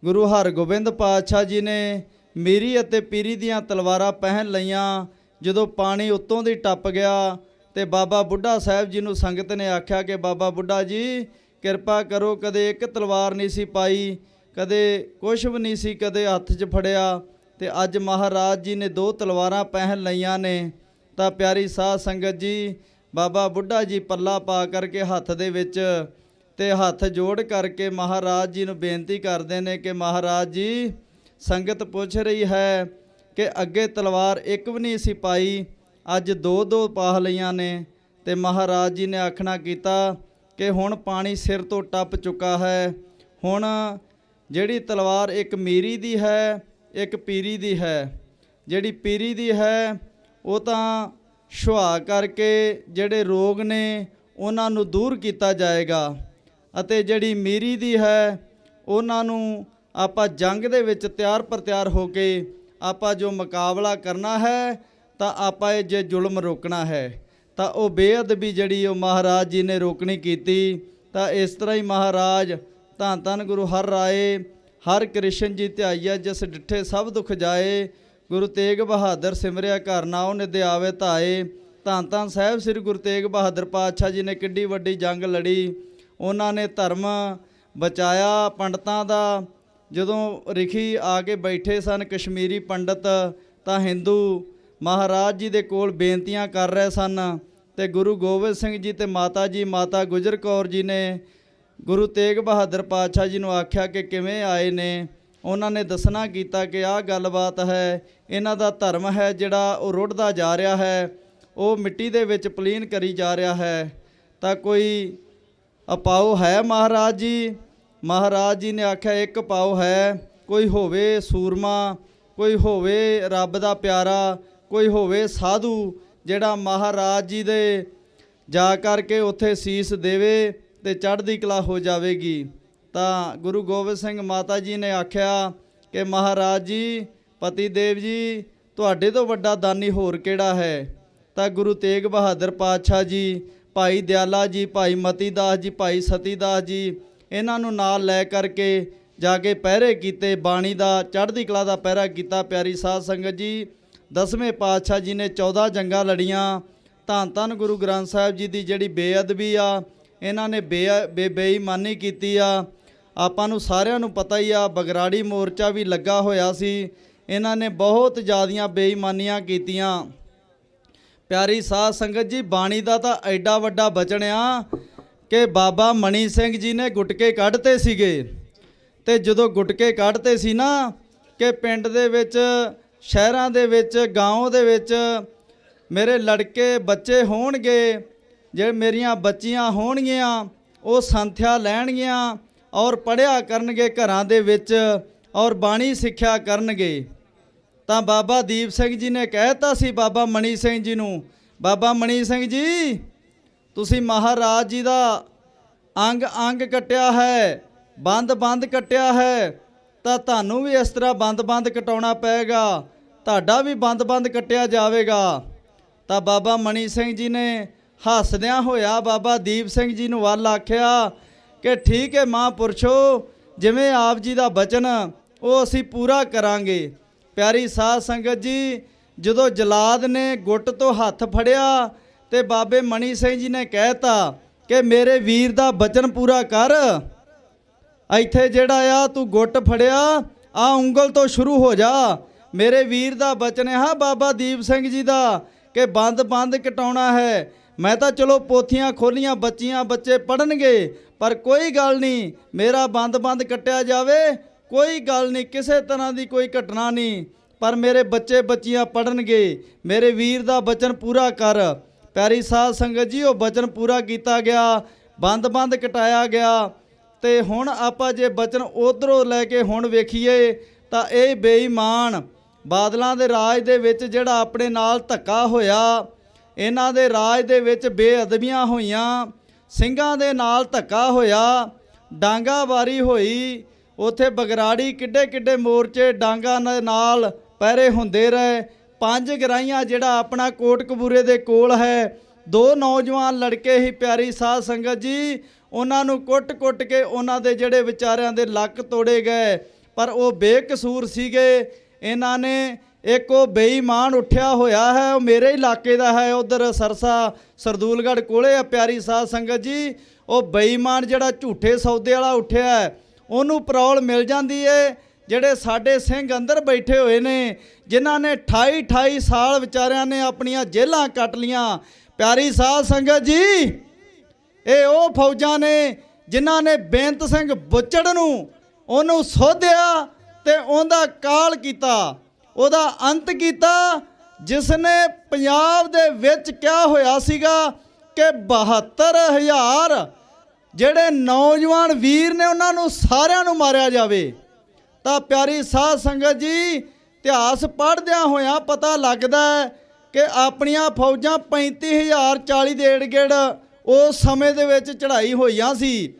ਗੁਰੂ ਹਰਗੋਬਿੰਦ ਪਾਤਸ਼ਾਹ ਜੀ ਨੇ ਮੀਰੀ ਅਤੇ ਪੀਰੀ ਦੀਆਂ ਤਲਵਾਰਾਂ ਪਹਿਨ ਲਈਆਂ। ਜਦੋਂ ਪਾਣੀ ਉੱਤੋਂ ਦੀ ਟੱਪ ਗਿਆ ਤੇ ਬਾਬਾ ਬੁੱਢਾ ਸਾਹਿਬ ਜੀ ਨੂੰ ਸੰਗਤ ਨੇ ਆਖਿਆ ਕਿ ਬਾਬਾ ਬੁੱਢਾ ਜੀ ਕਿਰਪਾ ਕਰੋ, ਕਦੇ ਇੱਕ ਤਲਵਾਰ ਨਹੀਂ ਸੀ ਪਾਈ, ਕਦੇ ਕੁਛ ਵੀ ਨਹੀਂ ਸੀ ਕਦੇ ਹੱਥ 'ਚ ਫੜਿਆ, ਤੇ ਅੱਜ ਮਹਾਰਾਜ ਜੀ ਨੇ 2 ਤਲਵਾਰਾਂ ਪਹਿਨ ਲਈਆਂ ਨੇ। ਤਾਂ ਪਿਆਰੀ ਸਾਧ ਸੰਗਤ ਜੀ, ਬਾਬਾ ਬੁੱਢਾ ਜੀ ਪੱਲਾ ਪਾ ਕਰਕੇ ਹੱਥ ਦੇ ਵਿੱਚ ਤੇ ਹੱਥ ਜੋੜ ਕਰਕੇ ਮਹਾਰਾਜ ਜੀ ਨੂੰ ਬੇਨਤੀ ਕਰਦੇ ਨੇ ਕਿ ਮਹਾਰਾਜ ਜੀ, ਸੰਗਤ ਪੁੱਛ ਰਹੀ ਹੈ ਕਿ ਅੱਗੇ ਤਲਵਾਰ ਇੱਕ ਵੀ ਨਹੀਂ ਸੀ ਪਾਈ, ਅੱਜ 2-2 ਪਾ ਲਈਆਂ ਨੇ। ਤੇ ਮਹਾਰਾਜ ਜੀ ਨੇ ਆਖਣਾ ਕੀਤਾ ਕਿ ਹੁਣ ਪਾਣੀ ਸਿਰ ਤੋਂ ਟੱਪ ਚੁੱਕਾ ਹੈ, ਹੁਣ ਜਿਹੜੀ ਤਲਵਾਰ ਇੱਕ ਮੀਰੀ ਦੀ ਹੈ, ਇੱਕ ਪੀਰੀ ਦੀ ਹੈ। ਜਿਹੜੀ ਪੀਰੀ ਦੀ ਹੈ ਉਹ ਤਾਂ ਸੁਹਾ ਕਰਕੇ ਜਿਹੜੇ ਰੋਗ ਨੇ ਉਹਨਾਂ ਨੂੰ ਦੂਰ ਕੀਤਾ ਜਾਏਗਾ, ਅਤੇ ਜਿਹੜੀ ਮੀਰੀ ਦੀ ਹੈ ਉਹਨਾਂ ਨੂੰ ਆਪਾਂ ਜੰਗ ਦੇ ਵਿੱਚ ਤਿਆਰ ਪਰ ਤਿਆਰ ਹੋ ਕੇ ਆਪਾਂ ਜੋ ਮੁਕਾਬਲਾ ਕਰਨਾ ਹੈ, ਤਾਂ ਆਪਾਂ ਇਹ ਜੇ ਜ਼ੁਲਮ ਰੋਕਣਾ ਹੈ, ਤਾਂ ਉਹ ਬੇਅਦਬੀ ਜਿਹੜੀ ਉਹ ਮਹਾਰਾਜ ਜੀ ਨੇ ਰੋਕਣੀ ਕੀਤੀ। ਤਾਂ ਇਸ ਤਰ੍ਹਾਂ ਹੀ ਮਹਾਰਾਜ ਧੰਨ ਧੰਨ ਗੁਰੂ ਹਰਿ ਰਾਏ ਹਰਿ ਕ੍ਰਿਸ਼ਨ ਜੀ ਧਿਆਈਆ, ਜਿਸ ਡਿੱਠੇ ਸਭ ਦੁੱਖ ਜਾਏ। ਗੁਰੂ ਤੇਗ ਬਹਾਦਰ ਸਿਮਰਿਆ ਘਰ ਨਾਉ ਨਿਧਿ ਆਵੇ ਧਾਏ। ਧੰਨ ਧੰਨ ਸਾਹਿਬ ਸ੍ਰੀ ਗੁਰੂ ਤੇਗ ਬਹਾਦਰ ਪਾਤਸ਼ਾਹ ਜੀ ਨੇ ਕਿੱਡੀ ਵੱਡੀ ਜੰਗ ਲੜੀ। ਉਹਨਾਂ ਨੇ ਧਰਮ ਬਚਾਇਆ ਪੰਡਤਾਂ ਦਾ। ਜਦੋਂ ਰਿਖੀ ਆ ਕੇ ਬੈਠੇ ਸਨ ਕਸ਼ਮੀਰੀ ਪੰਡਤ, ਤਾਂ ਹਿੰਦੂ ਮਹਾਰਾਜ ਜੀ ਦੇ ਕੋਲ ਬੇਨਤੀਆਂ ਕਰ ਰਹੇ ਸਨ, ਤੇ ਗੁਰੂ ਗੋਬਿੰਦ ਸਿੰਘ ਜੀ ਤੇ ਮਾਤਾ ਜੀ ਮਾਤਾ ਗੁਜਰ ਕੌਰ ਜੀ ਨੇ ਗੁਰੂ ਤੇਗ ਬਹਾਦਰ ਪਾਤਸ਼ਾਹ ਜੀ ਨੂੰ ਆਖਿਆ ਕਿ ਕਿਵੇਂ ਆਏ ਨੇ। ਉਹਨਾਂ ਨੇ ਦੱਸਣਾ ਕੀਤਾ ਕਿ ਆਹ ਗੱਲਬਾਤ ਹੈ, ਇਹਨਾਂ ਦਾ ਧਰਮ ਹੈ ਜਿਹੜਾ ਉਹ ਰੁੜਦਾ ਜਾ ਰਿਹਾ ਹੈ, ਉਹ ਮਿੱਟੀ ਦੇ ਵਿੱਚ ਪਲੀਨ ਕਰੀ ਜਾ ਰਿਹਾ ਹੈ। ਤਾਂ ਕੋਈ ਉਪਾਅ ਹੈ ਮਹਾਰਾਜ ਜੀ? ਮਹਾਰਾਜ ਜੀ ਨੇ ਆਖਿਆ ਇੱਕ ਉਪਾਅ ਹੈ, ਕੋਈ ਹੋਵੇ ਸੂਰਮਾ, ਕੋਈ ਹੋਵੇ ਰੱਬ ਦਾ ਪਿਆਰਾ, ਕੋਈ ਹੋਵੇ ਸਾਧੂ ਜਿਹੜਾ ਮਹਾਰਾਜ ਜੀ ਦੇ ਜਾ ਕਰਕੇ ਉੱਥੇ ਸੀਸ ਦੇਵੇ ਤੇ ਚੜ੍ਹਦੀ ਕਲਾ ਹੋ ਜਾਵੇਗੀ। ਤਾਂ ਗੁਰੂ ਗੋਬਿੰਦ ਸਿੰਘ ਮਾਤਾ ਜੀ ਨੇ ਆਖਿਆ ਕਿ ਮਹਾਰਾਜ ਜੀ ਪਤੀ ਦੇਵ ਜੀ, ਤੁਹਾਡੇ ਤੋਂ ਵੱਡਾ ਦਾਨੀ ਹੋਰ ਕਿਹੜਾ ਹੈ? ਤਾਂ ਗੁਰੂ ਤੇਗ ਬਹਾਦਰ ਪਾਤਸ਼ਾਹ ਜੀ, ਭਾਈ ਦਿਆਲਾ ਜੀ, ਭਾਈ ਮਤੀ ਦਾਸ ਜੀ, ਭਾਈ ਸਤੀ ਦਾਸ ਜੀ, ਇਹਨਾਂ ਨੂੰ ਨਾਲ ਲੈ ਕਰਕੇ ਜਾ ਕੇ ਪਹਿਰੇ ਕੀਤੇ, ਬਾਣੀ ਦਾ ਚੜ੍ਹਦੀ ਕਲਾ ਦਾ ਪਹਿਰਾ ਕੀਤਾ। ਪਿਆਰੀ ਸਾਧ ਸੰਗਤ ਜੀ, 10ਵੇਂ ਪਾਤਸ਼ਾਹ ਜੀ ਨੇ 14 ਜੰਗਾਂ ਲੜੀਆਂ। ਧੰਨ ਧੰਨ ਗੁਰੂ ਗ੍ਰੰਥ ਸਾਹਿਬ ਜੀ ਦੀ ਜਿਹੜੀ ਬੇਅਦਬੀ ਆ, ਇਹਨਾਂ ਨੇ ਬੇਈਮਾਨੀ ਕੀਤੀ ਆ। ਆਪਾਂ ਨੂੰ ਸਾਰਿਆਂ ਨੂੰ ਪਤਾ ਹੀ ਆ, ਬਗਰਾੜੀ ਮੋਰਚਾ ਵੀ ਲੱਗਾ ਹੋਇਆ ਸੀ, ਇਹਨਾਂ ਨੇ ਬਹੁਤ ਜ਼ਿਆਦੀਆਂ ਬੇਈਮਾਨੀਆਂ ਕੀਤੀਆਂ। ਪਿਆਰੀ ਸਾਧ ਸੰਗਤ ਜੀ, ਬਾਣੀ ਦਾ ਤਾਂ ਐਡਾ ਵੱਡਾ ਬਚਨ ਆ ਕਿ ਬਾਬਾ ਮਣੀ ਸਿੰਘ ਜੀ ਨੇ ਗੁਟਕੇ ਕੱਢਤੇ ਸੀਗੇ, ਤੇ ਜਦੋਂ ਗੁਟਕੇ ਕੱਢਤੇ ਸੀ ਨਾ ਕਿ ਪਿੰਡ ਦੇ ਵਿੱਚ, ਸ਼ਹਿਰਾਂ ਦੇ ਵਿੱਚ, ਗਾঁव ਦੇ ਵਿੱਚ ਮੇਰੇ ਲੜਕੇ ਬੱਚੇ ਹੋਣਗੇ, ਜੇ ਮੇਰੀਆਂ ਬੱਚੀਆਂ ਹੋਣਗੀਆਂ, ਉਹ ਸੰਥਿਆ ਲੈਣਗੀਆਂ ਔਰ ਪੜ੍ਹਿਆ ਕਰਨਗੇ ਘਰਾਂ ਦੇ ਵਿੱਚ ਔਰ ਬਾਣੀ ਸਿੱਖਿਆ ਕਰਨਗੇ। ਤਾਂ ਬਾਬਾ ਦੀਪ ਸਿੰਘ ਜੀ ਨੇ ਕਹਿਤਾ ਸੀ ਬਾਬਾ ਮਣੀ ਸਿੰਘ ਜੀ ਨੂੰ, ਬਾਬਾ ਮਣੀ ਸਿੰਘ ਜੀ, ਤੁਸੀਂ ਮਹਾਰਾਜ ਜੀ ਦਾ ਅੰਗ ਅੰਗ ਕੱਟਿਆ ਹੈ, ਬੰਦ ਬੰਦ ਕੱਟਿਆ ਹੈ, ਤਾਂ ਤੁਹਾਨੂੰ ਵੀ ਇਸ ਤਰ੍ਹਾਂ ਬੰਦ ਬੰਦ ਕਟਾਉਣਾ ਪਏਗਾ, ਤੁਹਾਡਾ ਵੀ ਬੰਦ ਬੰਦ ਕੱਟਿਆ ਜਾਵੇਗਾ। ਤਾਂ ਬਾਬਾ ਮਣੀ ਸਿੰਘ ਜੀ ਨੇ ਹੱਸਦਿਆਂ ਹੋਇਆ ਬਾਬਾ ਦੀਪ ਸਿੰਘ ਜੀ ਨੂੰ ਵੱਲ ਆਖਿਆ ਕਿ ਠੀਕ ਹੈ ਮਹਾਂਪੁਰਸ਼ੋ, ਜਿਵੇਂ ਆਪ ਜੀ ਦਾ ਬਚਨ ਉਹ ਅਸੀਂ ਪੂਰਾ ਕਰਾਂਗੇ। ਪਿਆਰੀ ਸਾਧ ਸੰਗਤ ਜੀ, ਜਦੋਂ ਜਲਾਦ ਨੇ ਗੁੱਟ ਤੋਂ ਹੱਥ ਫੜਿਆ ਤੇ ਬਾਬੇ ਮਣੀ ਸਿੰਘ ਜੀ ਨੇ ਕਹਿਤਾ ਕਿ ਮੇਰੇ ਵੀਰ ਦਾ ਬਚਨ ਪੂਰਾ ਕਰ। ਇੱਥੇ ਜਿਹੜਾ ਆ ਤੂੰ ਗੁੱਟ ਫੜਿਆ, ਆ ਉਂਗਲ ਤੋਂ ਸ਼ੁਰੂ ਹੋ ਜਾ। ਮੇਰੇ ਵੀਰ ਦਾ ਬਚਨ ਹੈ ਬਾਬਾ ਦੀਪ ਸਿੰਘ ਜੀ ਦਾ ਕਿ ਬੰਦ ਬੰਦ ਕਟਾਉਣਾ ਹੈ। ਮੈਂ ਤਾਂ ਚਲੋ ਪੋਥੀਆਂ ਖੋਲੀਆਂ, ਬੱਚੀਆਂ ਬੱਚੇ ਪੜ੍ਹਨਗੇ, ਪਰ ਕੋਈ ਗੱਲ ਨਹੀਂ, ਮੇਰਾ ਬੰਦ ਬੰਦ ਕੱਟਿਆ ਜਾਵੇ, ਕੋਈ ਗੱਲ ਨਹੀਂ, ਕਿਸੇ ਤਰ੍ਹਾਂ ਦੀ ਕੋਈ ਘਟਨਾ ਨਹੀਂ, ਪਰ ਮੇਰੇ ਬੱਚੇ ਬੱਚੀਆਂ ਪੜ੍ਹਨਗੇ। ਮੇਰੇ ਵੀਰ ਦਾ ਬਚਨ ਪੂਰਾ ਕਰ। ਪਿਆਰੀ ਸਾਧ ਸੰਗਤ ਜੀ, ਉਹ ਬਚਨ ਪੂਰਾ ਕੀਤਾ ਗਿਆ, ਬੰਦ ਬੰਦ ਕਟਾਇਆ ਗਿਆ। ਤੇ ਹੁਣ ਆਪਾਂ ਜੇ ਬਚਨ ਉਧਰੋਂ ਲੈ ਕੇ ਹੁਣ ਵੇਖੀਏ ਤਾਂ ਇਹ ਬੇਈਮਾਨ ਬਾਦਲਾਂ ਦੇ ਰਾਜ ਦੇ ਵਿੱਚ ਜਿਹੜਾ ਆਪਣੇ ਨਾਲ ਧੱਕਾ ਹੋਇਆ, ਇਹਨਾਂ ਦੇ ਰਾਜ ਦੇ ਵਿੱਚ ਬੇਅਦਬੀਆਂ ਹੋਈਆਂ, ਸਿੰਘਾਂ ਦੇ ਨਾਲ ਧੱਕਾ ਹੋਇਆ, ਡਾਂਗਾਬਾਰੀ ਹੋਈ, ਉੱਥੇ ਬਗਰਾੜੀ ਕਿੱਡੇ ਕਿੱਡੇ ਮੋਰਚੇ ਡਾਂਗਾਂ ਦੇ ਨਾਲ ਪਹਿਰੇ ਹੁੰਦੇ ਰਹੇ। 5 ਗਰਾਈਆਂ ਜਿਹੜਾ ਆਪਣਾ ਕੋਟਕਪੂਰੇ ਦੇ ਕੋਲ ਹੈ, 2 ਨੌਜਵਾਨ ਲੜਕੇ ਹੀ ਪਿਆਰੀ ਸਾਧ ਸੰਗਤ ਜੀ, ਉਹਨਾਂ ਨੂੰ ਕੁੱਟ-ਕੁੱਟ ਕੇ ਉਹਨਾਂ ਦੇ ਜਿਹੜੇ ਵਿਚਾਰਿਆਂ ਦੇ ਲੱਕ ਤੋੜੇ ਗਏ, ਪਰ ਉਹ ਬੇਕਸੂਰ ਸੀਗੇ। ਇਹਨਾਂ ਨੇ ਇੱਕ ਉਹ ਬੇਈਮਾਨ ਉੱਠਿਆ ਹੋਇਆ ਹੈ, ਉਹ ਮੇਰੇ ਇਲਾਕੇ ਦਾ ਹੈ, ਉਧਰ ਸਰਸਾ ਸਰਦੂਲਗੜ੍ਹ ਕੋਲੇ ਆ ਪਿਆਰੀ ਸਾਧ ਸੰਗਤ ਜੀ। ਉਹ ਬੇਈਮਾਨ ਜਿਹੜਾ ਝੂਠੇ ਸੌਦੇ ਵਾਲਾ ਉੱਠਿਆ ਹੈ, ਉਹਨੂੰ ਪਰੌਲ ਮਿਲ ਜਾਂਦੀ ਏ। ਜਿਹੜੇ ਸਾਡੇ ਸਿੰਘ ਅੰਦਰ ਬੈਠੇ ਹੋਏ ਨੇ, ਜਿਨ੍ਹਾਂ ਨੇ 28 ਸਾਲ ਵਿਚਾਰਿਆਂ ਨੇ ਆਪਣੀਆਂ ਜੇਲ੍ਹਾਂ ਕੱਟ ਲੀਆਂ। ਪਿਆਰੀ ਸਾਧ ਸੰਗਤ ਜੀ, ਇਹ ਉਹ ਫੌਜਾਂ ਨੇ ਜਿਨ੍ਹਾਂ ਨੇ ਬੇਅੰਤ ਸਿੰਘ ਬੁੱਚੜ ਨੂੰ ਉਹਨੂੰ ਸੋਧਿਆ ਤੇ ਉਹਦਾ ਕਾਲ ਕੀਤਾ, ਉਹਦਾ ਅੰਤ ਕੀਤਾ, ਜਿਸ ਨੇ ਪੰਜਾਬ ਦੇ ਵਿੱਚ ਕਿਹਾ ਹੋਇਆ ਸੀਗਾ ਕਿ 72,000 ਜਿਹੜੇ ਨੌਜਵਾਨ ਵੀਰ ਨੇ ਉਹਨਾਂ ਨੂੰ ਸਾਰਿਆਂ ਨੂੰ ਮਾਰਿਆ ਜਾਵੇ। ਤਾਂ ਪਿਆਰੀ ਸਾਧ ਸੰਗਤ ਜੀ, ਇਤਿਹਾਸ ਪੜ੍ਹਦਿਆਂ ਹੋਇਆਂ ਪਤਾ ਲੱਗਦਾ ਕਿ ਆਪਣੀਆਂ ਫੌਜਾਂ 35,000 40 ਦੇ ਏੜ-ਗੇੜ ਉਸ ਸਮੇਂ ਦੇ ਵਿੱਚ ਚੜ੍ਹਾਈ ਹੋਈਆਂ ਸੀ,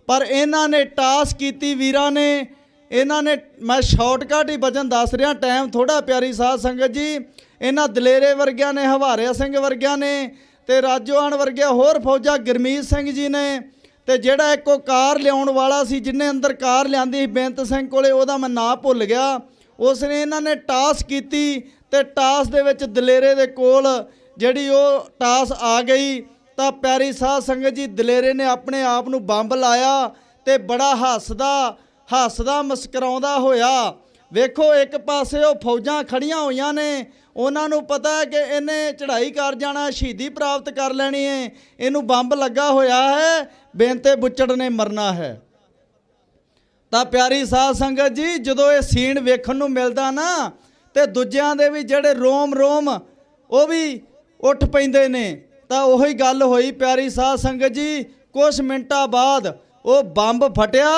ਪਰ ਇਹਨਾਂ ਨੇ ਟਾਸ ਕੀਤੀ ਵੀਰਾਂ ਨੇ। ਇਹਨਾਂ ਨੇ, ਮੈਂ ਸ਼ਾਰਟਕਟ ਹੀ ਵਚਨ ਦੱਸ ਰਿਹਾ, ਟਾਈਮ ਥੋੜ੍ਹਾ ਪਿਆਰੀ ਸਾਧ ਸੰਗਤ ਜੀ। ਇਹਨਾਂ ਦਲੇਰੇ ਵਰਗਿਆਂ ਨੇ, ਹਵਾਰਿਆ ਸਿੰਘ ਵਰਗਿਆਂ ਨੇ ਤੇ ਰਾਜੋਆਣ ਵਰਗਿਆ ਹੋਰ ਫੌਜਾਂ, ਗੁਰਮੀਤ ਸਿੰਘ ਜੀ ਨੇ, ਤੇ ਜਿਹੜਾ ਇੱਕੋ ਕਾਰ ਲਿਆਉਣ ਵਾਲਾ ਸੀ ਜਿਹਨੇ ਅੰਦਰ ਕਾਰ ਲਿਆਂਦੀ ਸੀ ਬੇਅੰਤ ਸਿੰਘ ਕੋਲੇ, ਉਹਦਾ ਮੈਂ ਨਾਂ ਭੁੱਲ ਗਿਆ, ਉਸ ਨੇ ਇਹਨਾਂ ਨੇ ਟਾਸ ਕੀਤੀ ਤੇ ਟਾਸ ਦੇ ਵਿੱਚ ਦਲੇਰੇ ਦੇ ਕੋਲ ਜਿਹੜੀ ਉਹ ਟਾਸ ਆ ਗਈ। ਤਾਂ ਪਿਆਰੀ ਸਾਧ ਸੰਗਤ ਜੀ, ਦਲੇਰੇ ਨੇ ਆਪਣੇ ਆਪ ਨੂੰ ਬੰਬ ਲਾਇਆ ਤੇ ਬੜਾ ਹੱਸਦਾ ਮੁਸਕਰਾਉਂਦਾ ਹੋਇਆ। ਵੇਖੋ, ਇੱਕ ਪਾਸੇ ਉਹ ਫੌਜਾਂ ਖੜੀਆਂ ਹੋਈਆਂ ਨੇ, ਉਹਨਾਂ ਨੂੰ ਪਤਾ ਹੈ ਕਿ ਇਹਨੇ ਚੜ੍ਹਾਈ ਕਰ ਜਾਣਾ, ਸ਼ਹੀਦੀ ਪ੍ਰਾਪਤ ਕਰ ਲੈਣੀ ਹੈ, ਇਹਨੂੰ ਬੰਬ ਲੱਗਾ ਹੋਇਆ ਹੈ, ਬੇਅੰਤੇ ਬੁੱਚੜ ਨੇ ਮਰਨਾ ਹੈ। ਤਾਂ ਪਿਆਰੀ ਸਾਧ ਸੰਗਤ ਜੀ, ਜਦੋਂ ਇਹ ਸੀਨ ਵੇਖਣ ਨੂੰ ਮਿਲਦਾ ਨਾ, ਤੇ ਦੂਜਿਆਂ ਦੇ ਵੀ ਜਿਹੜੇ ਰੋਮ ਉਹ ਵੀ ਉੱਠ ਪੈਂਦੇ ਨੇ। ਤਾਂ ਉਹੀ ਗੱਲ ਹੋਈ ਪਿਆਰੀ ਸਾਧ ਸੰਗਤ ਜੀ, ਕੁਝ ਮਿੰਟਾਂ ਬਾਅਦ ਉਹ ਬੰਬ ਫਟਿਆ।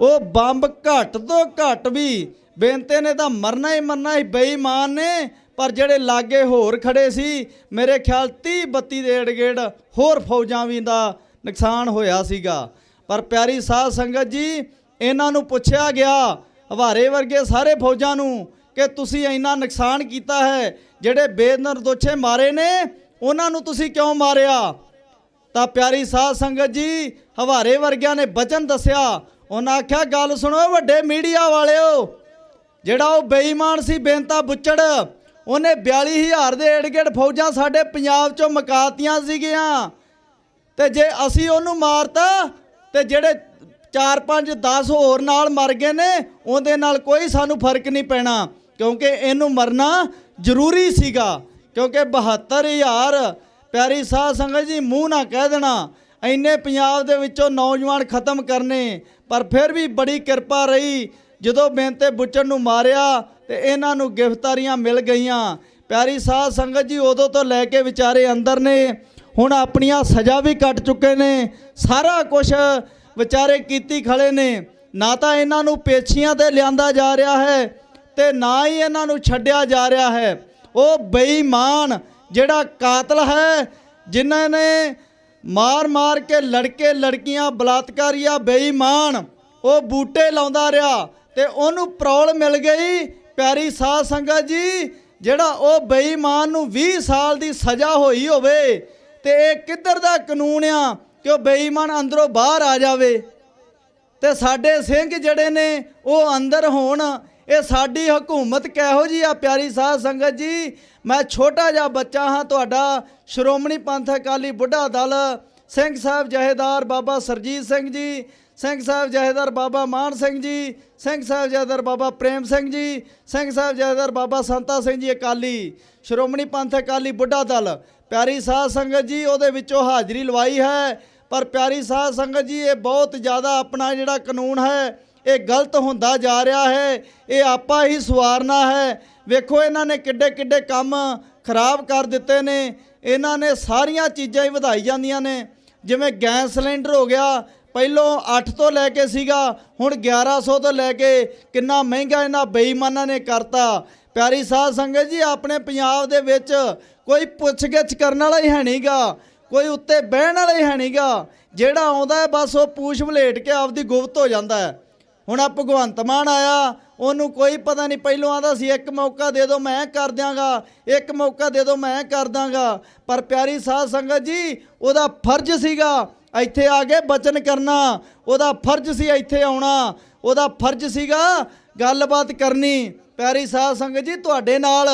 ਉਹ ਬੰਬ ਘੱਟ ਤੋਂ ਘੱਟ ਵੀ ਬੇਅੰਤੇ ਨੇ ਤਾਂ ਮਰਨਾ ਹੀ ਬੇਈਮਾਨ ਨੇ, ਪਰ ਜਿਹੜੇ ਲਾਗੇ ਹੋਰ ਖੜੇ ਸੀ, ਮੇਰੇ ਖਿਆਲ 30-32 ਦੇ ਏੜ-ਗੇੜ ਹੋਰ ਫੌਜਾਂ ਵੀ ਦਾ ਨੁਕਸਾਨ ਹੋਇਆ ਸੀਗਾ। ਪਰ ਪਿਆਰੀ ਸਾਧ ਸੰਗਤ ਜੀ, ਇਹਨਾਂ ਨੂੰ ਪੁੱਛਿਆ ਗਿਆ, ਹਵਾਰੇ ਵਰਗੇ ਸਾਰੇ ਫੌਜਾਂ ਨੂੰ, ਕਿ ਤੁਸੀਂ ਇੰਨਾ ਨੁਕਸਾਨ ਕੀਤਾ ਹੈ, ਜਿਹੜੇ ਬੇਨਿਰਦੋਸ਼ੇ ਮਾਰੇ ਨੇ ਉਹਨਾਂ ਨੂੰ ਤੁਸੀਂ ਕਿਉਂ ਮਾਰਿਆ? ਤਾਂ ਪਿਆਰੀ ਸਾਧ ਸੰਗਤ ਜੀ, ਹਵਾਰੇ ਵਰਗਿਆਂ ਨੇ ਬਚਨ ਦੱਸਿਆ। ਉਹਨਾਂ ਆਖਿਆ, ਗੱਲ ਸੁਣੋ ਵੱਡੇ ਮੀਡੀਆ ਵਾਲਿਓ, ਜਿਹੜਾ ਉਹ ਬੇਈਮਾਨ ਸੀ ਬੇਅੰਤਾ ਬੁੱਚੜ, ਉਹਨੇ 42,000 ਦੇ ਏੜ-ਗੇੜ ਫੌਜਾਂ ਸਾਡੇ ਪੰਜਾਬ 'ਚੋਂ ਮੁਕਾਤੀਆਂ ਸੀਗੀਆਂ, ਤੇ ਜੇ ਅਸੀਂ ਉਹਨੂੰ ਮਾਰਤਾ ਤੇ ਜਿਹੜੇ 4-5-10 ਹੋਰ ਨਾਲ ਮਰ ਗਏ ਨੇ, ਉਹਦੇ ਨਾਲ ਕੋਈ ਸਾਨੂੰ ਫਰਕ ਨਹੀਂ ਪੈਣਾ, ਕਿਉਂਕਿ ਇਹਨੂੰ ਮਰਨਾ ਜ਼ਰੂਰੀ ਸੀਗਾ। ਕਿਉਂਕਿ 72,000 ਪਿਆਰੀ ਸਾਧ ਸੰਗਤ ਜੀ, ਮੂੰਹ ਨਾ ਕਹਿ ਦੇਣਾ ਇੰਨੇ ਪੰਜਾਬ ਦੇ ਵਿੱਚੋਂ ਨੌਜਵਾਨ ਖਤਮ ਕਰਨੇ, ਪਰ ਫਿਰ ਵੀ ਬੜੀ ਕਿਰਪਾ ਰਹੀ। ਜਦੋਂ ਬੇਅੰਤੇ ਬੁੱਚੜ ਨੂੰ ਮਾਰਿਆ ਤੇ ਇਹਨਾਂ ਨੂੰ ਗ੍ਰਿਫਤਾਰੀਆਂ ਮਿਲ ਗਈਆਂ। ਪਿਆਰੀ ਸਾਧ ਸੰਗਤ ਜੀ, ਉਦੋਂ ਤੋਂ ਲੈ ਕੇ ਵਿਚਾਰੇ ਅੰਦਰ ਨੇ, ਹੁਣ ਆਪਣੀਆਂ ਸਜ਼ਾ ਵੀ ਕੱਟ ਚੁੱਕੇ ਨੇ, ਸਾਰਾ ਕੁਝ ਵਿਚਾਰੇ ਕੀਤੀ ਖੜੇ ਨੇ। ਨਾ ਤਾਂ ਇਹਨਾਂ ਨੂੰ ਪੇਸ਼ੀਆਂ ਤੇ ਲਿਆਂਦਾ ਜਾ ਰਿਹਾ ਹੈ ਤੇ ਨਾ ਹੀ ਇਹਨਾਂ ਨੂੰ ਛੱਡਿਆ ਜਾ ਰਿਹਾ ਹੈ। ਉਹ ਬੇਈਮਾਨ ਜਿਹੜਾ ਕਾਤਲ ਹੈ, ਜਿਨ੍ਹਾਂ ਨੇ ਮਾਰ ਮਾਰ ਕੇ ਲੜਕੇ ਲੜਕੀਆਂ ਬਲਾਤਕਾਰੀਆ ਬੇਈਮਾਨ ਉਹ ਬੂਟੇ ਲਾਉਂਦਾ ਰਿਹਾ ਤੇ ਉਹਨੂੰ ਪਰੌਲ ਮਿਲ ਗਈ। ਪਿਆਰੀ ਸਾਧ ਸੰਗਤ ਜੀ, ਜਿਹੜਾ ਉਹ ਬੇਈਮਾਨ ਨੂੰ 20 ਸਾਲ ਦੀ ਸਜ਼ਾ ਹੋਈ ਹੋਵੇ ਤੇ ਇਹ ਕਿੱਧਰ ਦਾ ਕਾਨੂੰਨ ਆ ਕਿ ਉਹ ਬੇਈਮਾਨ ਅੰਦਰੋਂ ਬਾਹਰ ਆ ਜਾਵੇ ਤੇ ਸਾਡੇ ਸਿੰਘ ਜਿਹੜੇ ਨੇ ਉਹ ਅੰਦਰ ਹੋਣ। ਇਹ ਸਾਡੀ ਹਕੂਮਤ ਕਿਹੋ ਜੀ ਆ ਪਿਆਰੀ ਸਾਧ ਸੰਗਤ ਜੀ। ਮੈਂ ਛੋਟਾ ਜਿਹਾ ਬੱਚਾ ਹਾਂ ਤੁਹਾਡਾ, ਸ਼੍ਰੋਮਣੀ ਪੰਥ ਅਕਾਲੀ ਬੁੱਢਾ ਦਲ, ਸਿੰਘ ਸਾਹਿਬ ਜਹੇਦਾਰ ਬਾਬਾ ਸਰਜੀਤ ਸਿੰਘ ਜੀ, ਸਿੰਘ ਸਾਹਿਬ ਜਹੇਦਾਰ ਬਾਬਾ ਮਾਨ ਸਿੰਘ ਜੀ, ਸਿੰਘ ਸਾਹਿਬ ਜਹੇਦਾਰ ਬਾਬਾ ਪ੍ਰੇਮ ਸਿੰਘ ਜੀ, ਸਿੰਘ ਸਾਹਿਬ ਜਹੇਦਾਰ ਬਾਬਾ ਸੰਤਾ ਸਿੰਘ ਜੀ ਅਕਾਲੀ, ਸ਼੍ਰੋਮਣੀ ਪੰਥ ਅਕਾਲੀ ਬੁੱਢਾ ਦਲ। ਪਿਆਰੀ ਸਾਧ ਸੰਗਤ ਜੀ, ਉਹਦੇ ਵਿੱਚੋਂ ਹਾਜ਼ਰੀ ਲਵਾਈ ਹੈ। ਪਰ ਪਿਆਰੀ ਸਾਧ ਸੰਗਤ ਜੀ, ਇਹ ਬਹੁਤ ਜ਼ਿਆਦਾ ਆਪਣਾ ਜਿਹੜਾ ਕਾਨੂੰਨ ਹੈ ਇਹ ਗਲਤ ਹੁੰਦਾ ਜਾ ਰਿਹਾ ਹੈ। ਇਹ ਆਪਾਂ ਹੀ ਸਵਾਰਨਾ ਹੈ। ਵੇਖੋ ਇਹਨਾਂ ਨੇ ਕਿੱਡੇ ਕਿੱਡੇ ਕੰਮ ਖਰਾਬ ਕਰ ਦਿੱਤੇ ਨੇ। ਇਹਨਾਂ ਨੇ ਸਾਰੀਆਂ ਚੀਜ਼ਾਂ ਹੀ ਵਧਾਈ ਜਾਂਦੀਆਂ ਨੇ। ਜਿਵੇਂ ਗੈਸ ਸਿਲੰਡਰ ਹੋ ਗਿਆ, ਪਹਿਲੋਂ 8 ਤੋਂ ਲੈ ਕੇ ਸੀਗਾ, ਹੁਣ 1100 ਤੋਂ ਲੈ ਕੇ ਕਿੰਨਾ ਮਹਿੰਗਾ ਇਹਨਾਂ ਬੇਈਮਾਨਾਂ ਨੇ ਕਰਤਾ। ਪਿਆਰੀ ਸਾਧ ਸੰਗਤ ਜੀ, ਆਪਣੇ ਪੰਜਾਬ ਦੇ ਵਿੱਚ ਕੋਈ ਪੁੱਛ-ਗਿੱਛ ਕਰਨ ਵਾਲਾ ਹੀ ਹੈ ਨਹੀਂਗਾ, ਕੋਈ ਉੱਤੇ ਬਹਿਣ ਵਾਲਾ ਹੀ ਹੈ ਨਹੀਂਗਾ। ਜਿਹੜਾ ਆਉਂਦਾ ਹੈ ਬਸ ਉਹ ਪੂਛ ਵਲੇਟ ਕੇ ਆਪਦੀ ਗੁਪਤ ਹੋ ਜਾਂਦਾ ਹੈ। ਹੁਣ ਆ ਭਗਵੰਤ ਮਾਨ ਆਇਆ, ਉਹਨੂੰ ਕੋਈ ਪਤਾ ਨਹੀਂ, ਪਹਿਲੋਂ ਆਉਂਦਾ ਸੀ ਇੱਕ ਮੌਕਾ ਦੇ ਦਿਓ ਮੈਂ ਕਰ ਦਿਆਂਗਾ, ਇੱਕ ਮੌਕਾ ਦੇ ਦਿਓ ਮੈਂ ਕਰ ਦਾਂਗਾ। ਪਰ ਪਿਆਰੀ ਸਾਧ ਸੰਗਤ ਜੀ, ਉਹਦਾ ਫਰਜ਼ ਸੀਗਾ ਇੱਥੇ ਆ ਕੇ ਬਚਨ ਕਰਨਾ, ਉਹਦਾ ਫਰਜ਼ ਸੀ ਇੱਥੇ ਆਉਣਾ, ਉਹਦਾ ਫਰਜ਼ ਸੀਗਾ ਗੱਲਬਾਤ ਕਰਨੀ। ਪਿਆਰੀ ਸਾਧ ਸੰਗਤ ਜੀ, ਤੁਹਾਡੇ ਨਾਲ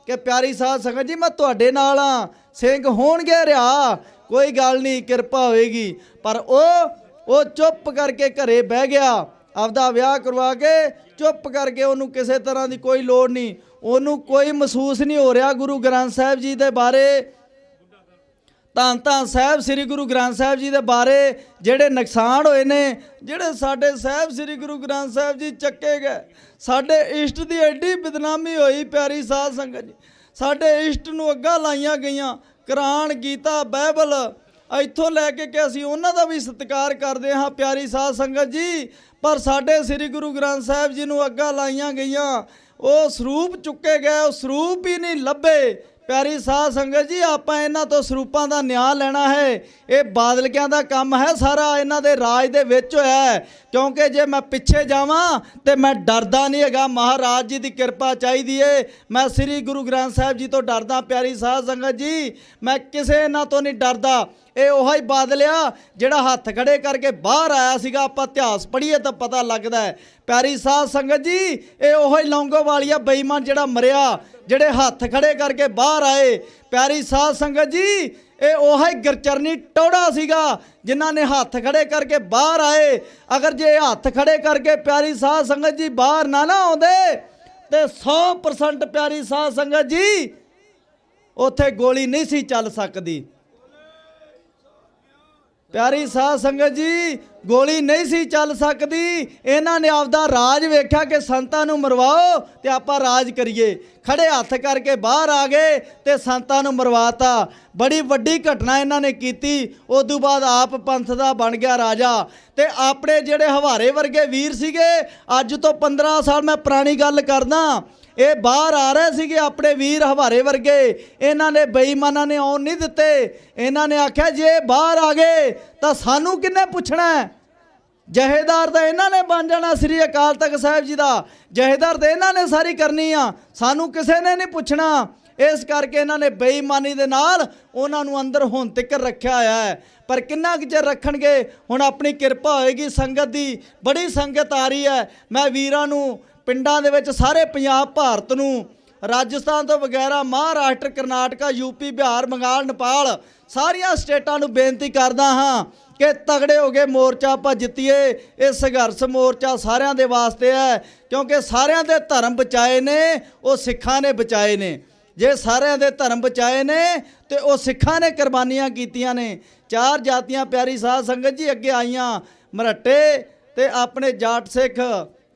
ਕਿ ਪਿਆਰੀ ਸਾਧ ਸੰਗਤ ਜੀ, ਮੈਂ ਤੁਹਾਡੇ ਨਾਲ ਆ। ਸਿੰਘ ਹੋਣਗੇ ਰਿਹਾ, ਕੋਈ ਗੱਲ ਨਹੀਂ, ਕਿਰਪਾ ਹੋਏਗੀ। ਪਰ ਉਹ ਚੁੱਪ ਕਰਕੇ ਘਰੇ ਬਹਿ ਗਿਆ, ਆਪਦਾ ਵਿਆਹ ਕਰਵਾ ਕੇ ਚੁੱਪ ਕਰਕੇ। ਉਹਨੂੰ ਕਿਸੇ ਤਰ੍ਹਾਂ ਦੀ ਕੋਈ ਲੋੜ ਨਹੀਂ, ਉਹਨੂੰ ਕੋਈ ਮਹਿਸੂਸ ਨਹੀਂ ਹੋ ਰਿਹਾ ਗੁਰੂ ਗ੍ਰੰਥ ਸਾਹਿਬ ਜੀ ਦੇ ਬਾਰੇ, ਧੰਨ ਧੰਨ ਸਾਹਿਬ ਸ੍ਰੀ ਗੁਰੂ ਗ੍ਰੰਥ ਸਾਹਿਬ ਜੀ ਦੇ ਬਾਰੇ ਜਿਹੜੇ ਨੁਕਸਾਨ ਹੋਏ ਨੇ, ਜਿਹੜੇ ਸਾਡੇ ਸਾਹਿਬ ਸ੍ਰੀ ਗੁਰੂ ਗ੍ਰੰਥ ਸਾਹਿਬ ਜੀ ਚੱਕੇ ਗਏ। ਸਾਡੇ ਇਸ਼ਟ ਦੀ ਐਡੀ ਬਦਨਾਮੀ ਹੋਈ ਪਿਆਰੀ ਸਾਧ ਸੰਗਤ ਜੀ। ਸਾਡੇ ਇਸ਼ਟ ਨੂੰ ਅੱਗਾਂ ਲਾਈਆਂ ਗਈਆਂ, ਕੁਰਾਨ, ਗੀਤਾ, ਬਾਈਬਲ, ਇੱਥੋਂ ਲੈ ਕੇ ਕਿ ਅਸੀਂ ਉਹਨਾਂ ਦਾ ਵੀ ਸਤਿਕਾਰ ਕਰਦੇ ਹਾਂ ਪਿਆਰੀ ਸਾਧ ਸੰਗਤ ਜੀ। ਪਰ ਸਾਡੇ ਸ੍ਰੀ ਗੁਰੂ ਗ੍ਰੰਥ ਸਾਹਿਬ ਜੀ ਨੂੰ ਅੱਗਾਂ ਲਾਈਆਂ ਗਈਆਂ, ਉਹ ਸਰੂਪ ਚੁੱਕੇ ਗਏ, ਉਹ ਸਰੂਪ ਹੀ ਨਹੀਂ ਲੱਭੇ। ਪਿਆਰੀ ਸਾਧ ਸੰਗਤ ਜੀ, ਆਪਾਂ ਇਹਨਾਂ ਤੋਂ ਸਰੂਪਾਂ ਦਾ ਨਿਆਂ ਲੈਣਾ ਹੈ। ਇਹ ਬਾਦਲਕਿਆਂ ਦਾ ਕੰਮ ਹੈ, ਸਾਰਾ ਇਹਨਾਂ ਦੇ ਰਾਜ ਦੇ ਵਿੱਚ ਹੋਇਆ ਹੈ। ਕਿਉਂਕਿ ਜੇ ਮੈਂ ਪਿੱਛੇ ਜਾਵਾਂ ਤੇ ਮੈਂ ਡਰਦਾ ਨਹੀਂ ਹੈਗਾ, ਮਹਾਰਾਜ ਜੀ ਦੀ ਕਿਰਪਾ ਚਾਹੀਦੀ ਏ। ਮੈਂ ਸ੍ਰੀ ਗੁਰੂ ਗ੍ਰੰਥ ਸਾਹਿਬ ਜੀ ਤੋਂ ਡਰਦਾ ਪਿਆਰੀ ਸਾਧ ਸੰਗਤ ਜੀ, ਮੈਂ ਕਿਸੇ ਇਹਨਾਂ ਤੋਂ ਨਹੀਂ ਡਰਦਾ। ਇਹ ਉਹੀ ਹੀ ਬਾਦਲਿਆ ਜਿਹੜਾ ਹੱਥ ਖੜੇ ਕਰਕੇ ਬਾਹਰ ਆਇਆ ਸੀਗਾ। ਆਪਾਂ ਇਤਿਹਾਸ ਪੜ੍ਹੀਏ ਤਾਂ ਪਤਾ ਲੱਗਦਾ ਹੈ ਪਿਆਰੀ ਸਾਧ ਸੰਗਤ ਜੀ। ਇਹ ਉਹੀ ਲੌਂਗੋਵਾਲੀਆ ਬੇਈਮਾਨ ਜਿਹੜਾ ਮਰਿਆ, ਜਿਹੜੇ ਹੱਥ ਖੜੇ ਕਰਕੇ ਬਾਹਰ ਆਏ। ਪਿਆਰੀ ਸਾਧ ਸੰਗਤ ਜੀ, ਇਹ ਉਹੀ ਗੁਰਚਰਨੀ ਟੌੜਾ ਸੀਗਾ ਜਿਨ੍ਹਾਂ ਨੇ ਹੱਥ ਖੜੇ ਕਰਕੇ ਬਾਹਰ ਆਏ। ਅਗਰ ਜੇ ਹੱਥ ਖੜੇ ਕਰਕੇ ਪਿਆਰੀ ਸਾਧ ਸੰਗਤ ਜੀ ਬਾਹਰ ਨਾ ਆਉਂਦੇ ਤੇ 100% ਪਿਆਰੀ ਸਾਧ ਸੰਗਤ ਜੀ ਉੱਥੇ ਗੋਲੀ ਨਹੀਂ ਸੀ ਚੱਲ ਸਕਦੀ। ਪਿਆਰੀ ਸਾਧ ਸੰਗਤ ਜੀ, ਗੋਲੀ ਨਹੀਂ ਸੀ ਚੱਲ ਸਕਦੀ। ਇਹਨਾਂ ਨੇ ਆਪਦਾ ਰਾਜ ਵੇਖਿਆ ਕਿ ਸੰਤਾਂ ਨੂੰ ਮਰਵਾਓ ਤੇ ਆਪਾਂ ਰਾਜ ਕਰੀਏ। ਖੜੇ ਹੱਥ ਕਰਕੇ ਬਾਹਰ ਆ ਗਏ ਤੇ ਸੰਤਾਂ ਨੂੰ ਮਰਵਾਤਾ। ਬੜੀ ਵੱਡੀ ਘਟਨਾ ਇਹਨਾਂ ਨੇ ਕੀਤੀ। ਉਦੋਂ ਬਾਅਦ ਆਪ ਪੰਥ ਦਾ ਬਣ ਗਿਆ ਰਾਜਾ। ਤੇ ਆਪਣੇ ਜਿਹੜੇ ਹਵਾਰੇ ਵਰਗੇ ਵੀਰ ਸੀਗੇ, ਅੱਜ ਤੋਂ 15 ਸਾਲ ਮੈਂ ਪੁਰਾਣੀ ਗੱਲ ਕਰਦਾ, ਇਹ ਬਾਹਰ ਆ ਰਹੇ ਸੀਗੇ ਆਪਣੇ ਵੀਰ ਹਵਾਰੇ ਵਰਗੇ। ਇਹਨਾਂ ਨੇ ਬੇਈਮਾਨਾਂ ਨੇ ਆਉਣ ਨਹੀਂ ਦਿੱਤੇ। ਇਹਨਾਂ ਨੇ ਆਖਿਆ ਜੇ ਬਾਹਰ ਆ ਗਏ ਤਾਂ ਸਾਨੂੰ ਕਿੰਨੇ ਪੁੱਛਣਾ? ਜਹੇਦਾਰ ਤਾਂ ਇਹਨਾਂ ਨੇ ਬਣ ਜਾਣਾ, ਸ੍ਰੀ ਅਕਾਲ ਤਖਤ ਸਾਹਿਬ ਜੀ ਦਾ ਜਹੇਦਾਰ ਤਾਂ ਇਹਨਾਂ ਨੇ ਸਾਰੀ ਕਰਨੀ ਆ, ਸਾਨੂੰ ਕਿਸੇ ਨੇ ਨਹੀਂ ਪੁੱਛਣਾ। ਇਸ ਕਰਕੇ ਇਹਨਾਂ ਨੇ ਬੇਈਮਾਨੀ ਦੇ ਨਾਲ ਉਹਨਾਂ ਨੂੰ ਅੰਦਰ ਹੁਣ ਤੱਕ ਰੱਖਿਆ ਹੋਇਆ ਹੈ। ਪਰ ਕਿੰਨਾ ਕੁ ਚਿਰ ਰੱਖਣਗੇ? ਹੁਣ ਆਪਣੀ ਕਿਰਪਾ ਹੋਏਗੀ ਸੰਗਤ ਦੀ, ਬੜੀ ਸੰਗਤ ਆ ਰਹੀ ਹੈ। ਮੈਂ ਵੀਰਾਂ ਨੂੰ ਪਿੰਡਾਂ ਦੇ ਵਿੱਚ ਸਾਰੇ ਪੰਜਾਬ ਭਾਰਤ ਨੂੰ, ਰਾਜਸਥਾਨ ਤੋਂ ਵਗੈਰਾ, ਮਹਾਰਾਸ਼ਟਰ, ਕਰਨਾਟਕਾ, ਯੂਪੀ, ਬਿਹਾਰ, ਬੰਗਾਲ, ਨੇਪਾਲ, ਸਾਰੀਆਂ ਸਟੇਟਾਂ ਨੂੰ ਬੇਨਤੀ ਕਰਦਾ ਹਾਂ ਕਿ ਤਗੜੇ ਹੋ ਕੇ ਮੋਰਚਾ ਆਪਾਂ ਜਿੱਤੀਏ। ਇਹ ਸੰਘਰਸ਼ ਮੋਰਚਾ ਸਾਰਿਆਂ ਦੇ ਵਾਸਤੇ ਹੈ, ਕਿਉਂਕਿ ਸਾਰਿਆਂ ਦੇ ਧਰਮ ਬਚਾਏ ਨੇ ਉਹ ਸਿੱਖਾਂ ਨੇ ਬਚਾਏ ਨੇ। ਜੇ ਸਾਰਿਆਂ ਦੇ ਧਰਮ ਬਚਾਏ ਨੇ ਤੇ ਉਹ ਸਿੱਖਾਂ ਨੇ ਕੁਰਬਾਨੀਆਂ ਕੀਤੀਆਂ ਨੇ। 4 ਜਾਤੀਆਂ ਪਿਆਰੀ ਸਾਧ ਸੰਗਤ ਜੀ ਅੱਗੇ ਆਈਆਂ, ਮਰਾਠੇ ਤੇ ਆਪਣੇ ਜਾਟ ਸਿੱਖ,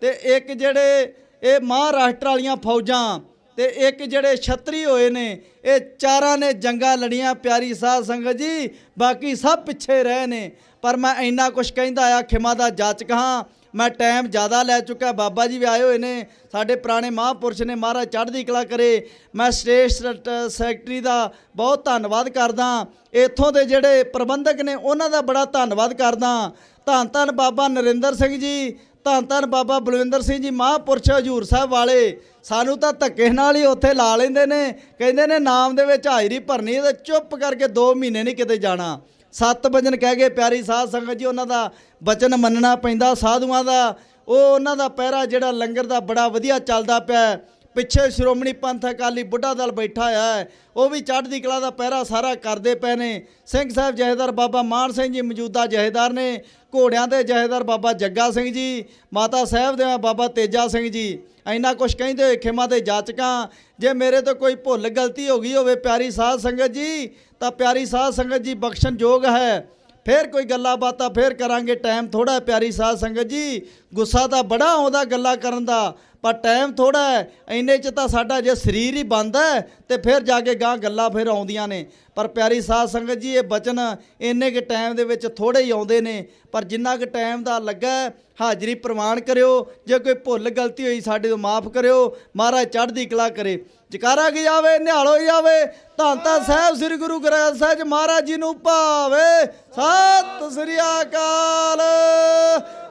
ਤੇ ਇੱਕ ਜਿਹੜੇ ਇਹ ਮਹਾਰਾਸ਼ਟਰ ਵਾਲੀਆਂ ਫੌਜਾਂ, ਤੇ ਇੱਕ ਜਿਹੜੇ ਛਤਰੀ ਹੋਏ ਨੇ। ਇਹ ਚਾਰਾਂ ਨੇ ਜੰਗਾਂ ਲੜੀਆਂ ਪਿਆਰੀ ਸਾਧ ਸੰਗਤ ਜੀ। ਬਾਕੀ ਸਭ ਪਿੱਛੇ ਰਹੇ ਨੇ। ਪਰ ਮੈਂ ਇੰਨਾ ਕੁਛ ਕਹਿੰਦਾ ਆ, ਖਿਮਾ ਦਾ ਜਾਚਕ ਹਾਂ। ਮੈਂ ਟਾਈਮ ਜ਼ਿਆਦਾ ਲੈ ਚੁੱਕਾ। ਬਾਬਾ ਜੀ ਵੀ ਆਏ ਹੋਏ ਨੇ, ਸਾਡੇ ਪੁਰਾਣੇ ਮਹਾਂਪੁਰਸ਼ ਨੇ, ਮਹਾਰਾਜ ਚੜ੍ਹਦੀ ਕਲਾ ਕਰੇ। ਮੈਂ ਸਟੇਟ ਸੈਕਟਰੀ ਦਾ ਬਹੁਤ ਧੰਨਵਾਦ ਕਰਦਾ, ਇੱਥੋਂ ਦੇ ਜਿਹੜੇ ਪ੍ਰਬੰਧਕ ਨੇ ਉਹਨਾਂ ਦਾ ਬੜਾ ਧੰਨਵਾਦ ਕਰਦਾ। ਧੰਨ ਧੰਨ ਬਾਬਾ ਨਰਿੰਦਰ ਸਿੰਘ ਜੀ, ਧੰਨ ਧੰਨ ਬਾਬਾ ਬਲਵਿੰਦਰ ਸਿੰਘ ਜੀ ਮਹਾਂਪੁਰਸ਼ ਹਜੂਰ ਸਾਹਿਬ ਵਾਲੇ। ਸਾਨੂੰ ਤਾਂ ਧੱਕੇ ਨਾਲ ਹੀ ਉੱਥੇ ਲਾ ਲੈਂਦੇ ਨੇ, ਕਹਿੰਦੇ ਨੇ ਨਾਮ ਦੇ ਵਿੱਚ ਹਾਜ਼ਰੀ ਭਰਨੀ ਹੈ, ਤੇ ਚੁੱਪ ਕਰਕੇ 2 ਮਹੀਨੇ ਨਹੀਂ ਕਿਤੇ ਜਾਣਾ। 7 ਵਜਨ ਕਹਿ ਗਏ ਪਿਆਰੀ ਸਾਧ ਸੰਗਤ ਜੀ, ਉਹਨਾਂ ਦਾ ਬਚਨ ਮੰਨਣਾ ਪੈਂਦਾ ਸਾਧੂਆਂ ਦਾ। ਉਹ ਉਹਨਾਂ ਦਾ ਪਹਿਰਾ ਜਿਹੜਾ ਲੰਗਰ ਦਾ ਬੜਾ ਵਧੀਆ ਚੱਲਦਾ ਪਿਆ। ਪਿੱਛੇ ਸ਼੍ਰੋਮਣੀ ਪੰਥ ਅਕਾਲੀ ਬੁੱਢਾ ਦਲ ਬੈਠਾ ਹੋਇਆ ਹੈ, ਉਹ ਵੀ ਚੜ੍ਹਦੀ ਕਲਾ ਦਾ ਪਹਿਰਾ ਸਾਰਾ ਕਰਦੇ ਪਏ ਨੇ। ਸਿੰਘ ਸਾਹਿਬ ਜਥੇਦਾਰ ਬਾਬਾ ਮਾਨ ਸਿੰਘ ਜੀ ਮੌਜੂਦਾ ਜਥੇਦਾਰ ਨੇ, ਘੋੜਿਆਂ ਦੇ ਜਥੇਦਾਰ ਬਾਬਾ ਜੱਗਾ ਸਿੰਘ ਜੀ, ਮਾਤਾ ਸਾਹਿਬ ਦੇ ਬਾਬਾ ਤੇਜਾ ਸਿੰਘ ਜੀ। ਇੰਨਾ ਕੁਛ ਕਹਿੰਦੇ ਹੋਏ ਖਿਮਾ ਦੇ ਜਾਚਕਾਂ, ਜੇ ਮੇਰੇ ਤੋਂ ਕੋਈ ਭੁੱਲ ਗਲਤੀ ਹੋ ਗਈ ਹੋਵੇ ਪਿਆਰੀ ਸਾਧ ਸੰਗਤ ਜੀ, ਤਾਂ ਪਿਆਰੀ ਸਾਧ ਸੰਗਤ ਜੀ ਬਖਸ਼ਣਯੋਗ ਹੈ। ਫਿਰ ਕੋਈ ਗੱਲਾਂ ਬਾਤਾਂ ਫਿਰ ਕਰਾਂਗੇ, ਟਾਈਮ ਥੋੜ੍ਹਾ ਹੈ ਪਿਆਰੀ ਸਾਧ ਸੰਗਤ ਜੀ। ਗੁੱਸਾ ਤਾਂ ਬੜਾ ਆਉਂਦਾ ਗੱਲਾਂ ਕਰਨ ਦਾ, ਪਰ ਟਾਈਮ ਥੋੜ੍ਹਾ ਹੈ। ਇੰਨੇ 'ਚ ਤਾਂ ਸਾਡਾ ਜੇ ਸਰੀਰ ਹੀ ਬੰਦ ਹੈ ਤੇ ਫਿਰ ਜਾ ਕੇ ਗਾਂ ਗੱਲਾਂ ਫਿਰ ਆਉਂਦੀਆਂ ਨੇ। ਪਰ ਪਿਆਰੀ ਸਾਧ ਸੰਗਤ ਜੀ, ਇਹ ਬਚਨ ਇੰਨੇ ਕੁ ਟਾਈਮ ਦੇ ਵਿੱਚ ਥੋੜ੍ਹੇ ਹੀ ਆਉਂਦੇ ਨੇ, ਪਰ ਜਿੰਨਾ ਕੁ ਟਾਈਮ ਦਾ ਲੱਗਾ ਹਾਜ਼ਰੀ ਪ੍ਰਵਾਨ ਕਰਿਓ। ਜੇ ਕੋਈ ਭੁੱਲ ਗਲਤੀ ਹੋਈ ਸਾਡੇ ਤੋਂ ਮਾਫ ਕਰਿਓ। ਮਹਾਰਾਜ ਚੜ੍ਹਦੀ ਕਲਾ ਕਰੇ। ਜਕਾਰਾ ਕੀ ਜਾਵੇ, ਨਿਹਾਲੋ ਜਾਵੇ। ਧੰਨ ਧੰਨ ਸਾਹਿਬ ਸ੍ਰੀ ਗੁਰੂ ਗ੍ਰੰਥ ਸਾਹਿਬ ਜੀ ਮਹਾਰਾਜ ਜੀ ਨੂੰ ਭਾਵੇ। ਸਤਿ ਸ੍ਰੀ ਅਕਾਲ।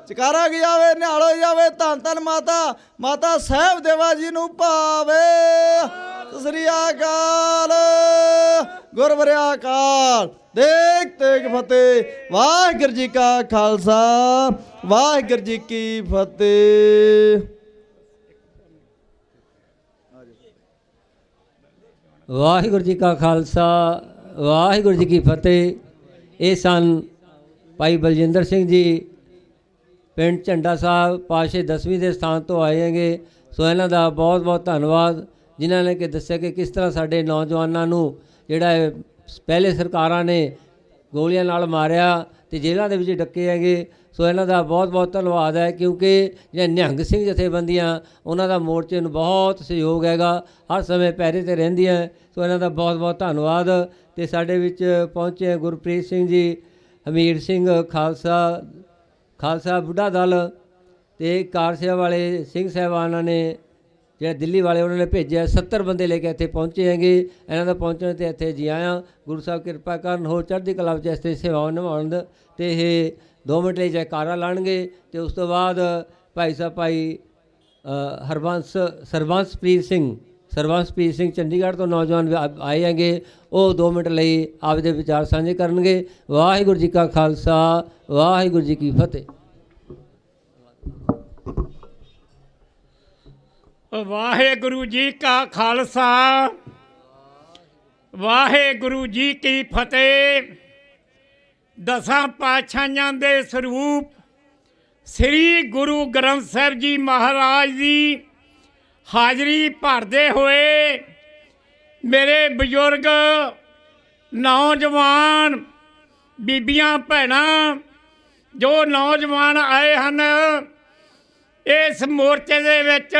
ਜਕਾਰਾ ਕੀ ਜਾਵੇ, ਨਿਹਾਲੋ ਜਾਵੇ। ਧੰਨ ਧੰਨ ਮਾਤਾ ਸਾਹਿਬ ਦੇਵਾ ਜੀ ਨੂੰ ਭਾਵੇ। ਸਤਿ ਸ੍ਰੀ ਅਕਾਲ। ਗੁਰਵਰਿਆ ਅਕਾਲ। ਦੇਖ ਤੇਗ ਫਤਿਹ। ਵਾਹਿਗੁਰੂ ਜੀ ਕਾ ਖਾਲਸਾ, ਵਾਹਿਗੁਰੂ ਜੀ ਕੀ ਫਤਿਹ। ਵਾਹਿਗੁਰੂ ਜੀ ਕਾ ਖਾਲਸਾ, ਵਾਹਿਗੁਰੂ ਜੀ ਕੀ ਫਤਿਹ। ਇਹ ਸਨ ਭਾਈ ਬਲਜਿੰਦਰ ਸਿੰਘ ਜੀ, ਪਿੰਡ ਝੰਡਾ ਸਾਹਿਬ, ਪਾਤਸ਼ਾਹੀ 10ਵੀਂ ਦੇ ਸਥਾਨ ਤੋਂ ਆਏ ਹੈਗੇ। ਸੋ ਇਹਨਾਂ ਦਾ ਬਹੁਤ ਬਹੁਤ ਧੰਨਵਾਦ, ਜਿਨ੍ਹਾਂ ਨੇ ਕਿ ਦੱਸਿਆ ਕਿ ਕਿਸ ਤਰ੍ਹਾਂ ਸਾਡੇ ਨੌਜਵਾਨਾਂ ਨੂੰ ਜਿਹੜਾ ਪਹਿਲੇ ਸਰਕਾਰਾਂ ਨੇ ਗੋਲੀਆਂ ਨਾਲ ਮਾਰਿਆ ਤੇ ਜੇਲ੍ਹਾਂ ਦੇ ਵਿੱਚ ਡੱਕੇ ਹੈਗੇ। ਸੋ ਇਹਨਾਂ ਦਾ ਬਹੁਤ ਬਹੁਤ ਧੰਨਵਾਦ ਹੈ, ਕਿਉਂਕਿ ਜਿਹੜੇ ਨਿਹੰਗ ਸਿੰਘ ਜਥੇਬੰਦੀਆਂ ਉਹਨਾਂ ਦਾ ਮੋਰਚੇ ਨੂੰ ਬਹੁਤ ਸਹਿਯੋਗ ਹੈਗਾ, ਹਰ ਸਮੇਂ ਪਹਿਰੇ 'ਤੇ ਰਹਿੰਦੀਆਂ। ਸੋ ਇਹਨਾਂ ਦਾ ਬਹੁਤ ਬਹੁਤ ਧੰਨਵਾਦ। ਅਤੇ ਸਾਡੇ ਵਿੱਚ ਪਹੁੰਚੇ ਗੁਰਪ੍ਰੀਤ ਸਿੰਘ ਜੀ, ਹਮੀਰ ਸਿੰਘ ਖਾਲਸਾ ਬੁੱਢਾ ਦਲ, ਅਤੇ ਕਾਰ ਸੇਵਾ ਵਾਲੇ ਸਿੰਘ ਸਾਹਿਬਾਨਾਂ ਨੇ ਜਿਹੜੇ ਦਿੱਲੀ ਵਾਲੇ ਉਹਨਾਂ ਨੇ ਭੇਜਿਆ। 70 ਬੰਦੇ ਲੈ ਕੇ ਇੱਥੇ ਪਹੁੰਚੇ ਹੈਗੇ। ਇਹਨਾਂ ਦਾ ਪਹੁੰਚਣ 'ਤੇ ਇੱਥੇ ਜੀ ਆਇਆਂ। ਗੁਰੂ ਸਾਹਿਬ ਕਿਰਪਾ ਕਰਨ, ਹੋਰ ਚੜ੍ਹਦੀ ਕਲਾ ਵਿੱਚ ਇਸ ਸੇਵਾਵਾਂ ਨਿਭਾਉਣ। ਅਤੇ ਇਹ 2 ਮਿੰਟ ਲਈ ਜੈਕਾਰਾ ਲਾਉਣਗੇ ਅਤੇ ਉਸ ਤੋਂ ਬਾਅਦ ਭਾਈ ਸਰਬੰਸਪ੍ਰੀਤ ਸਿੰਘ ਚੰਡੀਗੜ੍ਹ ਤੋਂ ਨੌਜਵਾਨ ਆਏ ਹੈਗੇ। ਉਹ 2 ਮਿੰਟ ਲਈ ਆਪਦੇ ਵਿਚਾਰ ਸਾਂਝੇ ਕਰਨਗੇ। ਵਾਹਿਗੁਰੂ ਜੀ ਕਾ ਖਾਲਸਾ, ਵਾਹਿਗੁਰੂ ਜੀ ਕੀ ਫਤਿਹ। ਵਾਹਿਗੁਰੂ ਜੀ ਕਾ ਖਾਲਸਾ, ਵਾਹਿਗੁਰੂ ਜੀ ਕੀ ਫਤਿਹ। 10 ਪਾਤਸ਼ਾਹਾਂ ਦੇ ਸਰੂਪ ਸ੍ਰੀ ਗੁਰੂ ਗ੍ਰੰਥ ਸਾਹਿਬ ਜੀ ਮਹਾਰਾਜ ਦੀ ਹਾਜ਼ਰੀ ਭਰਦੇ ਹੋਏ ਮੇਰੇ ਬਜ਼ੁਰਗ, ਨੌਜਵਾਨ, ਬੀਬੀਆਂ, ਭੈਣਾਂ, ਜੋ ਨੌਜਵਾਨ ਆਏ ਹਨ ਇਸ ਮੋਰਚੇ ਦੇ ਵਿੱਚ,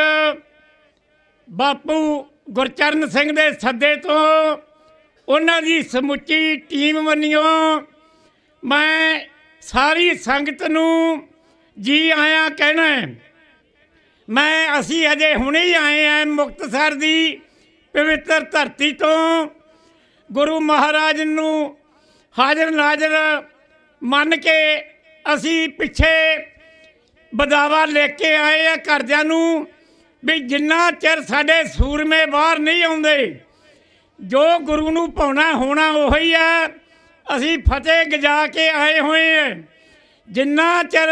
ਬਾਪੂ ਗੁਰਚਰਨ ਸਿੰਘ ਦੇ ਸੱਦੇ ਤੋਂ ਉਹਨਾਂ ਦੀ ਸਮੁੱਚੀ ਟੀਮ ਵੱਲੋਂ ਮੈਂ ਸਾਰੀ ਸੰਗਤ ਨੂੰ ਜੀ ਆਇਆਂ ਕਹਿਣਾ। ਅਸੀਂ ਅਜੇ ਹੁਣੇ ਹੀ ਆਏ ਹਾਂ ਮੁਕਤਸਰ ਦੀ ਪਵਿੱਤਰ ਧਰਤੀ ਤੋਂ। ਗੁਰੂ ਮਹਾਰਾਜ ਨੂੰ ਹਾਜ਼ਰ ਨਾਜ਼ਰ ਮੰਨ ਕੇ ਅਸੀਂ ਪਿੱਛੇ ਬਦਾਵਾ ਲੈ ਕੇ ਆਏ ਆ ਘਰਦਿਆਂ ਨੂੰ ਵੀ ਜਿੰਨਾ ਚਿਰ ਸਾਡੇ ਸੂਰਮੇ ਬਾਹਰ ਨਹੀਂ ਆਉਂਦੇ, ਜੋ ਗੁਰੂ ਨੂੰ ਪਾਉਣਾ ਹੋਣਾ ਉਹੀ ਹੈ। ਅਸੀਂ ਫਤਿਹ ਗਜਾ ਕੇ ਆਏ ਹੋਏ ਹਾਂ। ਜਿੰਨਾ ਚਿਰ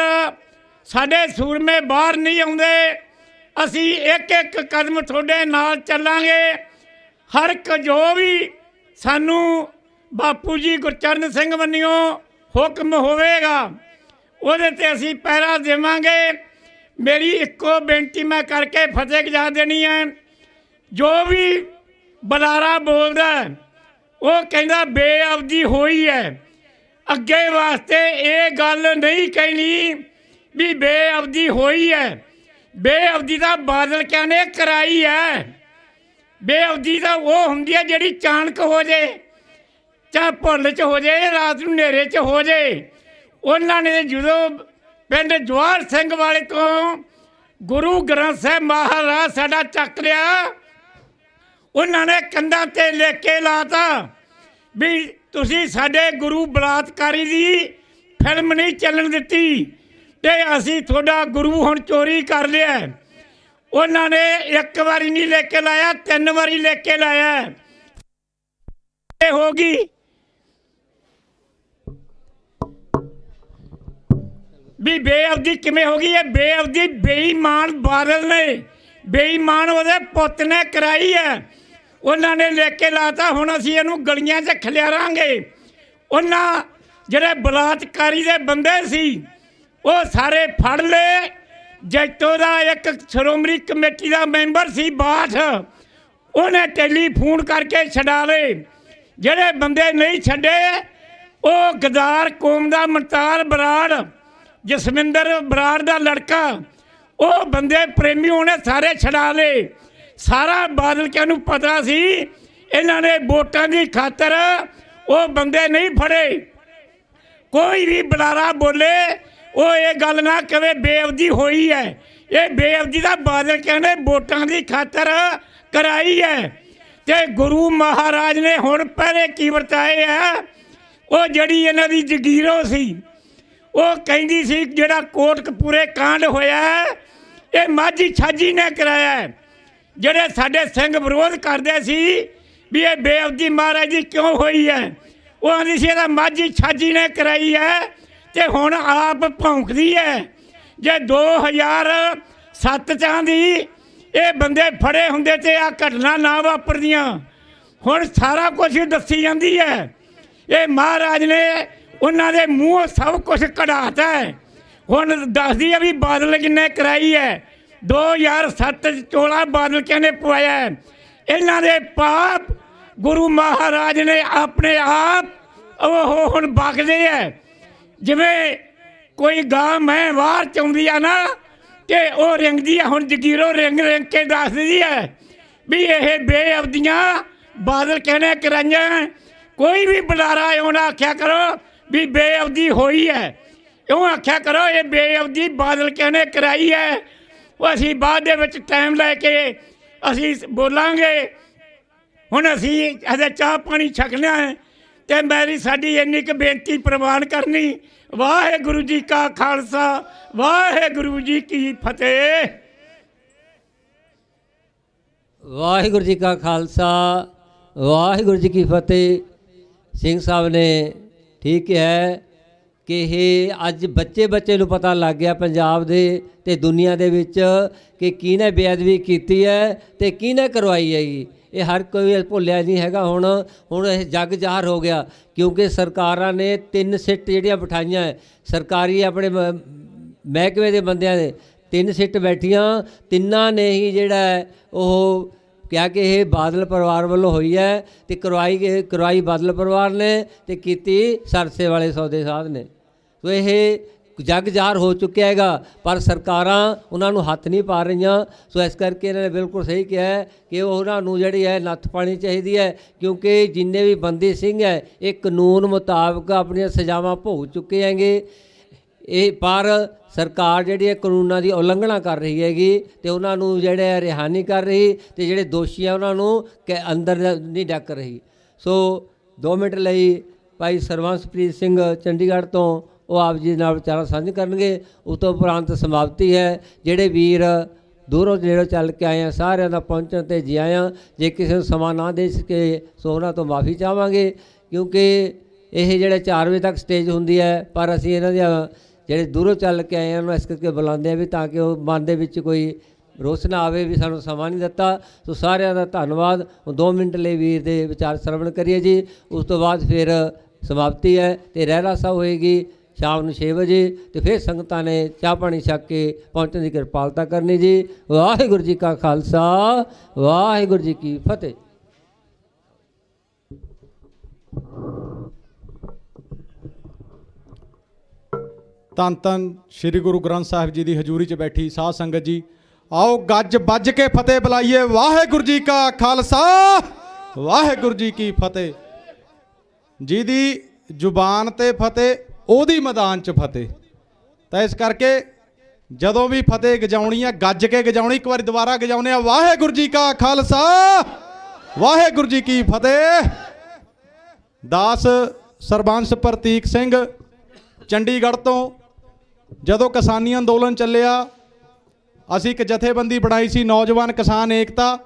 ਸਾਡੇ ਸੂਰਮੇ ਬਾਹਰ ਨਹੀਂ ਆਉਂਦੇ, ਅਸੀਂ ਇੱਕ ਇੱਕ ਕਦਮ ਤੁਹਾਡੇ ਨਾਲ ਚੱਲਾਂਗੇ। ਹਰ ਇੱਕ ਜੋ ਵੀ ਸਾਨੂੰ ਬਾਪੂ ਜੀ ਗੁਰਚਰਨ ਸਿੰਘ ਵੱਲੋਂ ਹੁਕਮ ਹੋਵੇਗਾ ਉਹਦੇ 'ਤੇ ਅਸੀਂ ਪਹਿਰਾ ਦੇਵਾਂਗੇ। ਮੇਰੀ ਇੱਕੋ ਬੇਨਤੀ ਮੈਂ ਕਰਕੇ ਫਤਿਹ ਗਜਾ ਦੇਣੀ ਹੈ। ਜੋ ਵੀ ਬੁਲਾਰਾ ਬੋਲਦਾ ਉਹ ਕਹਿੰਦਾ ਬੇਅਬਦੀ ਹੋਈ ਹੈ। ਅੱਗੇ ਵਾਸਤੇ ਇਹ ਗੱਲ ਨਹੀਂ ਕਹਿਣੀ ਵੀ ਬੇਅਬਦੀ ਹੋਈ ਹੈ। ਬੇਅਬਦੀ ਦਾ ਬਾਦਲ ਕਹਿੰਦੇ ਕਰਾਈ ਹੈ। ਬੇਅਬਦੀ ਤਾਂ ਉਹ ਹੁੰਦੀ ਹੈ ਜਿਹੜੀ ਚਾਣਕ ਹੋ ਜੇ, ਚਾਹੇ ਭੁੱਲ 'ਚ ਹੋ ਜੇ, ਰਾਤ ਨੂੰ ਹਨੇਰੇ 'ਚ ਹੋ ਜੇ। ਉਹਨਾਂ ਨੇ ਜਦੋਂ ਪਿੰਡ ਜਵਾਹਰ ਸਿੰਘ ਵਾਲੇ ਤੋਂ ਗੁਰੂ ਗ੍ਰੰਥ ਸਾਹਿਬ ਮਹਾਰਾਜ ਸਾਡਾ ਚੱਕ ਲਿਆ। ਉਹਨਾਂ ਨੇ ਕੰਧਾਂ ਤੇ ਲਿਖ ਕੇ ਲਾਤਾ ਵੀ ਤੁਸੀਂ ਸਾਡੇ ਗੁਰੂ ਬਲਾਤਕਾਰੀ ਦੀ ਫਿਲਮ ਨਹੀਂ ਚੱਲਣ ਦਿੱਤੀ ਤੇ ਅਸੀਂ ਤੁਹਾਡਾ ਗੁਰੂ ਹੁਣ ਚੋਰੀ ਕਰ ਲਿਆ। ਉਹਨਾਂ ਨੇ ਇੱਕ ਵਾਰੀ ਨਹੀਂ ਲਿਖ ਕੇ ਲਾਇਆ, 3 ਵਾਰੀ ਲਿਖ ਕੇ ਲਾਇਆ। ਇਹ ਹੋ ਗਈ ਵੀ ਬੇਅਬਦੀ ਕਿਵੇਂ ਹੋ ਗਈ? ਇਹ ਬੇਅਬਦੀ ਬੇਈਮਾਨ ਬਾਦਲ ਨੇ, ਬੇਈਮਾਨ ਉਹਦੇ ਪੁੱਤ ਨੇ ਕਰਾਈ ਹੈ। ਉਹਨਾਂ ਨੇ ਲਿਖ ਕੇ ਲਾਤਾ ਹੁਣ ਅਸੀਂ ਇਹਨੂੰ ਗਲੀਆਂ 'ਚ ਖਿਲਾਰਾਂਗੇ। ਉਹਨਾਂ ਜਿਹੜੇ ਬਲਾਤਕਾਰੀ ਦੇ ਬੰਦੇ ਸੀ ਉਹ ਸਾਰੇ ਫੜ ਲਏ। ਜੈਤੋ ਦਾ ਇੱਕ ਸ਼੍ਰੋਮਣੀ ਕਮੇਟੀ ਦਾ ਮੈਂਬਰ ਸੀ ਬਾਠ, ਉਹਨੇ ਟੈਲੀਫੋਨ ਕਰਕੇ ਛਡਾ ਲਏ। ਜਿਹੜੇ ਬੰਦੇ ਨਹੀਂ ਛੱਡੇ ਉਹ ਗਦਾਰ ਕੌਮ ਦਾ ਮਨਤਾਰ ਬਰਾੜ, ਜਸਵਿੰਦਰ ਬਰਾੜ ਦਾ ਲੜਕਾ, ਉਹ ਬੰਦੇ ਪ੍ਰੇਮੀ ਉਹਨੇ ਸਾਰੇ ਛਡਾ ਲਏ। ਸਾਰਾ ਬਾਦਲ ਕਿਆਂ ਨੂੰ ਪਤਾ ਸੀ ਇਹਨਾਂ ਨੇ ਵੋਟਾਂ ਦੀ ਖਾਤਰ ਉਹ ਬੰਦੇ ਨਹੀਂ ਫੜੇ। ਕੋਈ ਵੀ ਬੁਲਾਰਾ ਬੋਲੇ ਉਹ ਇਹ ਗੱਲ ਨਾ ਕਵੇ ਬੇਅਬਦੀ ਹੋਈ ਹੈ। ਇਹ ਬੇਅਬਦੀ ਦਾ ਬਾਦਲ ਕਹਿੰਦੇ ਵੋਟਾਂ ਦੀ ਖਾਤਰ ਕਰਾਈ ਹੈ। ਤੇ ਗੁਰੂ ਮਹਾਰਾਜ ਨੇ ਹੁਣ ਪਹਿਲੇ ਕੀ ਵਰਤਾਏ ਹੈ? ਉਹ ਜਿਹੜੀ ਇਹਨਾਂ ਦੀ ਜਗੀਰੋ ਸੀ ਉਹ ਕਹਿੰਦੀ ਸੀ ਜਿਹੜਾ ਕੋਟਕਪੂਰੇ ਕਾਂਡ ਹੋਇਆ ਇਹ ਮਾਝੀ ਛਾਜੀ ਨੇ ਕਰਾਇਆ। ਜਿਹੜੇ ਸਾਡੇ ਸਿੰਘ ਵਿਰੋਧ ਕਰਦੇ ਸੀ ਵੀ ਇਹ ਬੇਅਬਦੀ ਮਹਾਰਾਜ ਦੀ ਕਿਉਂ ਹੋਈ ਹੈ, ਉਹ ਆਂਦੀ ਸੀ ਇਹਦਾ ਮਾਝੀ ਛਾਜੀ ਨੇ ਕਰਾਈ ਹੈ। ਤੇ ਹੁਣ ਆਪ ਭੌਂਕਦੀ ਹੈ। ਜੇ 2007 ਚਾਂਦੀ ਇਹ ਬੰਦੇ ਫੜੇ ਹੁੰਦੇ ਤੇ ਆ ਘਟਨਾ ਨਾ ਵਾਪਰਦੀਆਂ। ਹੁਣ ਸਾਰਾ ਕੁਝ ਦੱਸੀ ਜਾਂਦੀ ਹੈ। ਇਹ ਮਹਾਰਾਜ ਨੇ ਉਹਨਾਂ ਦੇ ਮੂੰਹੋਂ ਸਭ ਕੁਝ ਕਢਾਤਾ ਹੈ। ਹੁਣ ਦੱਸਦੀ ਹੈ ਵੀ ਬਾਦਲ ਕਿੰਨੇ ਕਰਾਈ ਹੈ। 2007 ਚੋਲਾ ਬਾਦਲ ਕਹਿੰਦੇ ਪਵਾਇਆ ਹੈ। ਇਹਨਾਂ ਦੇ ਪਾਪ ਗੁਰੂ ਮਹਾਰਾਜ ਨੇ ਆਪਣੇ ਆਪ ਉਹ ਹੁਣ ਬਕਦੇ ਹੈ। ਜਿਵੇਂ ਕੋਈ ਗਾਂ ਮੈਂ ਬਾਹਰ ਚਾਉਂਦੀ ਆ ਨਾ ਤੇ ਉਹ ਰਿੰਗਦੀ ਆ। ਹੁਣ ਜਗੀਰੋ ਰਿੰਗ ਰਿੰਗ ਕੇ ਦੱਸਦੀ ਹੈ ਵੀ ਇਹ ਬੇਅਬਦੀਆਂ ਬਾਦਲ ਕਹਿੰਦੇ ਕਰਾਈਆਂ। ਕੋਈ ਵੀ ਬੁਲਾਰਾ ਉਹਨਾਂ ਆਖਿਆ ਕਰੋ ਵੀ ਬੇਅਬਦੀ ਹੋਈ ਹੈ। ਇਉਂ ਆਖਿਆ ਕਰੋ ਇਹ ਬੇਅਬਦੀ ਬਾਦਲ ਕਹਿੰਦੇ ਕਰਾਈ ਹੈ। ਉਹ ਅਸੀਂ ਬਾਅਦ ਦੇ ਵਿੱਚ ਟਾਈਮ ਲੈ ਕੇ ਅਸੀਂ ਬੋਲਾਂਗੇ। ਹੁਣ ਅਸੀਂ ਅਜੇ ਚਾਹ ਪਾਣੀ ਛਕਣਾ ਹੈ ਤੇ ਮੇਰੀ ਸਾਡੀ ਇੰਨੀ ਕੁ ਬੇਨਤੀ ਪ੍ਰਵਾਨ ਕਰਨੀ। ਵਾਹਿਗੁਰੂ ਜੀ ਕਾ ਖਾਲਸਾ, ਵਾਹਿਗੁਰੂ ਜੀ ਕੀ ਫਤਿਹ। ਵਾਹਿਗੁਰੂ ਜੀ ਕਾ ਖਾਲਸਾ, ਵਾਹਿਗੁਰੂ ਜੀ ਕੀ ਫਤਿਹ। ਸਿੰਘ ਸਾਹਿਬ ਨੇ ਠੀਕ ਹੈ ਕਿ ਇਹ ਅੱਜ ਬੱਚੇ ਨੂੰ ਪਤਾ ਲੱਗ ਗਿਆ ਪੰਜਾਬ ਦੇ ਤੇ ਦੁਨੀਆ ਦੇ ਵਿੱਚ ਕਿ ਕਿਹਨੇ ਬੇਅਦਬੀ ਕੀਤੀ ਹੈ ਤੇ ਕਿਹਨੇ ਕਰਵਾਈ ਹੈਗੀ। ਇਹ ਹਰ ਕੋਈ ਭੁੱਲਿਆ ਨਹੀਂ ਹੈਗਾ। ਹੁਣ ਇਹ ਜੱਗ ਜ਼ਾਹਰ ਹੋ ਗਿਆ ਕਿਉਂਕਿ ਸਰਕਾਰਾਂ ਨੇ 3 ਸਿੱਟ ਜਿਹੜੀਆਂ ਬਿਠਾਈਆਂ ਹੈ ਸਰਕਾਰੀ ਆਪਣੇ ਮਹਿਕਮੇ ਦੇ ਬੰਦਿਆਂ ਦੇ 3 ਸਿੱਟ ਬੈਠੀਆਂ। ਤਿੰਨਾਂ ਨੇ ਹੀ ਜਿਹੜਾ ਹੈ ਉਹ ਕਿਹਾ ਕਿ ਇਹ ਬਾਦਲ ਪਰਿਵਾਰ ਵੱਲੋਂ ਹੋਈ ਹੈ ਤੇ ਕਰਵਾਈ ਬਾਦਲ ਪਰਿਵਾਰ ਨੇ ਤੇ ਕੀਤੀ ਸਰਸੇ ਵਾਲੇ ਸੌਦੇ ਸਾਧ ਨੇ। ਸੋ ਇਹ ਜੱਗ ਜ਼ਾਹਰ ਹੋ ਚੁੱਕਿਆ ਹੈਗਾ ਪਰ ਸਰਕਾਰਾਂ ਉਹਨਾਂ ਨੂੰ ਹੱਥ ਨਹੀਂ ਪਾ ਰਹੀਆਂ। ਸੋ ਇਸ ਕਰਕੇ ਇਹਨਾਂ ਨੇ ਬਿਲਕੁਲ ਸਹੀ ਕਿਹਾ ਹੈ ਕਿ ਉਹਨਾਂ ਨੂੰ ਜਿਹੜੀ ਹੈ ਨੱਥ ਪਾਣੀ ਚਾਹੀਦੀ ਹੈ ਕਿਉਂਕਿ ਜਿੰਨੇ ਵੀ ਬੰਦੀ ਸਿੰਘ ਹੈ ਇਹ ਕਾਨੂੰਨ ਮੁਤਾਬਕ ਆਪਣੀਆਂ ਸਜ਼ਾਵਾਂ ਭੋਗ ਚੁੱਕੇ ਹੈਗੇ। ਇਹ ਪਰ ਸਰਕਾਰ ਜਿਹੜੀ ਹੈ ਕਾਨੂੰਨਾਂ ਦੀ ਉਲੰਘਣਾ ਕਰ ਰਹੀ ਹੈਗੀ ਤੇ ਉਹਨਾਂ ਨੂੰ ਜਿਹੜੇ ਰਿਹਾ ਨਹੀਂ ਕਰ ਰਹੀ ਤੇ ਜਿਹੜੇ ਦੋਸ਼ੀ ਆ ਉਹਨਾਂ ਨੂੰ ਅੰਦਰ ਨਹੀਂ ਡੱਕ ਰਹੀ। ਸੋ 2 ਮਿੰਟ ਲਈ ਭਾਈ ਸਰਵੰਸਪ੍ਰੀਤ ਸਿੰਘ ਚੰਡੀਗੜ੍ਹ ਤੋਂ ਉਹ ਆਪ ਜੀ ਨਾਲ ਵਿਚਾਰਾਂ ਸਾਂਝੇ ਕਰਨਗੇ। ਉਸ ਤੋਂ ਉਪਰੰਤ ਸਮਾਪਤੀ ਹੈ। ਜਿਹੜੇ ਵੀਰ ਦੂਰੋਂ ਨੇੜੋਂ ਚੱਲ ਕੇ ਆਏ ਆ ਸਾਰਿਆਂ ਦਾ ਪਹੁੰਚਣ 'ਤੇ ਜੀ ਆਇਆਂ। ਜੇ ਕਿਸੇ ਨੂੰ ਸਮਾਂ ਨਾ ਦੇ ਸਕੇ ਸੋ ਉਹਨਾਂ ਤੋਂ ਮਾਫੀ ਚਾਹਾਂਗੇ ਕਿਉਂਕਿ ਇਹ ਜਿਹੜੇ 4 ਵਜੇ ਤੱਕ ਸਟੇਜ ਹੁੰਦੀ ਹੈ ਪਰ ਅਸੀਂ ਇਹਨਾਂ ਦੀਆਂ ਜਿਹੜੇ ਦੂਰੋਂ ਚੱਲ ਕੇ ਆਏ ਉਹਨਾਂ ਇਸ ਕਰਕੇ ਬੁਲਾਉਂਦੇ ਆ ਵੀ ਤਾਂ ਕਿ ਉਹ ਮਨ ਦੇ ਵਿੱਚ ਕੋਈ ਰੋਸ ਨਾ ਆਵੇ ਵੀ ਸਾਨੂੰ ਸਮਾਂ ਨਹੀਂ ਦਿੱਤਾ। ਸੋ ਸਾਰਿਆਂ ਦਾ ਧੰਨਵਾਦ। 2 ਮਿੰਟ ਲਈ ਵੀਰ ਦੇ ਵਿਚਾਰ ਸਰਵਣ ਕਰੀਏ ਜੀ। ਉਸ ਤੋਂ ਬਾਅਦ ਫਿਰ ਸਮਾਪਤੀ ਹੈ ਤੇ ਰਹਿਰਾਸ ਸਾਹਿਬ ਹੋਏਗੀ ਸ਼ਾਮ ਨੂੰ 6 ਵਜੇ ਤੇ ਫਿਰ ਸੰਗਤਾਂ ਨੇ ਚਾਹ ਪਾਣੀ ਛਕ ਕੇ ਪਹੁੰਚਣ ਦੀ ਕਿਰਪਾਲਤਾ ਕਰਨੀ ਜੀ। ਵਾਹਿਗੁਰੂ ਜੀ ਕਾ ਖਾਲਸਾ, ਵਾਹਿਗੁਰੂ ਜੀ ਕੀ ਫਤਿਹ। ਧੰਨ ਧੰਨ ਸ੍ਰੀ ਗੁਰੂ ਗ੍ਰੰਥ ਸਾਹਿਬ ਜੀ ਦੀ ਹਜ਼ੂਰੀ 'ਚ ਬੈਠੀ ਸਾਧ ਸੰਗਤ ਜੀ, ਆਓ ਗੱਜ ਵੱਜ ਕੇ ਫਤਿਹ ਬੁਲਾਈਏ। ਵਾਹਿਗੁਰੂ ਜੀ ਕਾ ਖਾਲਸਾ, ਵਾਹਿਗੁਰੂ ਜੀ ਕੀ ਫਤਿਹ। ਜਿਹਦੀ ਜ਼ੁਬਾਨ ਤੇ ਫਤਿਹ ਉਹਦੀ ਮੈਦਾਨ 'ਚ ਫਤਿਹ। ਤਾਂ ਇਸ ਕਰਕੇ ਜਦੋਂ ਵੀ ਫਤਿਹ ਗਜਾਉਣੀ ਆ ਗੱਜ ਕੇ ਗਜਾਉਣੀ। ਇੱਕ ਵਾਰੀ ਦੁਬਾਰਾ ਗਜਾਉਨੇ ਆ, ਵਾਹਿਗੁਰੂ ਜੀ ਕਾ ਖਾਲਸਾ ਵਾਹਿਗੁਰੂ ਜੀ ਕੀ ਫਤਿਹ। ਦਾਸ ਸਰਬੰਸ ਪ੍ਰਤੀਕ ਸਿੰਘ ਚੰਡੀਗੜ੍ਹ ਤੋਂ ਜਦੋਂ ਕਿਸਾਨੀ ਅੰਦੋਲਨ ਚੱਲਿਆ, ਅਸੀਂ ਇੱਕ ਜਥੇਬੰਦੀ ਬਣਾਈ ਸੀ ਨੌਜਵਾਨ ਕਿਸਾਨ ਏਕਤਾ।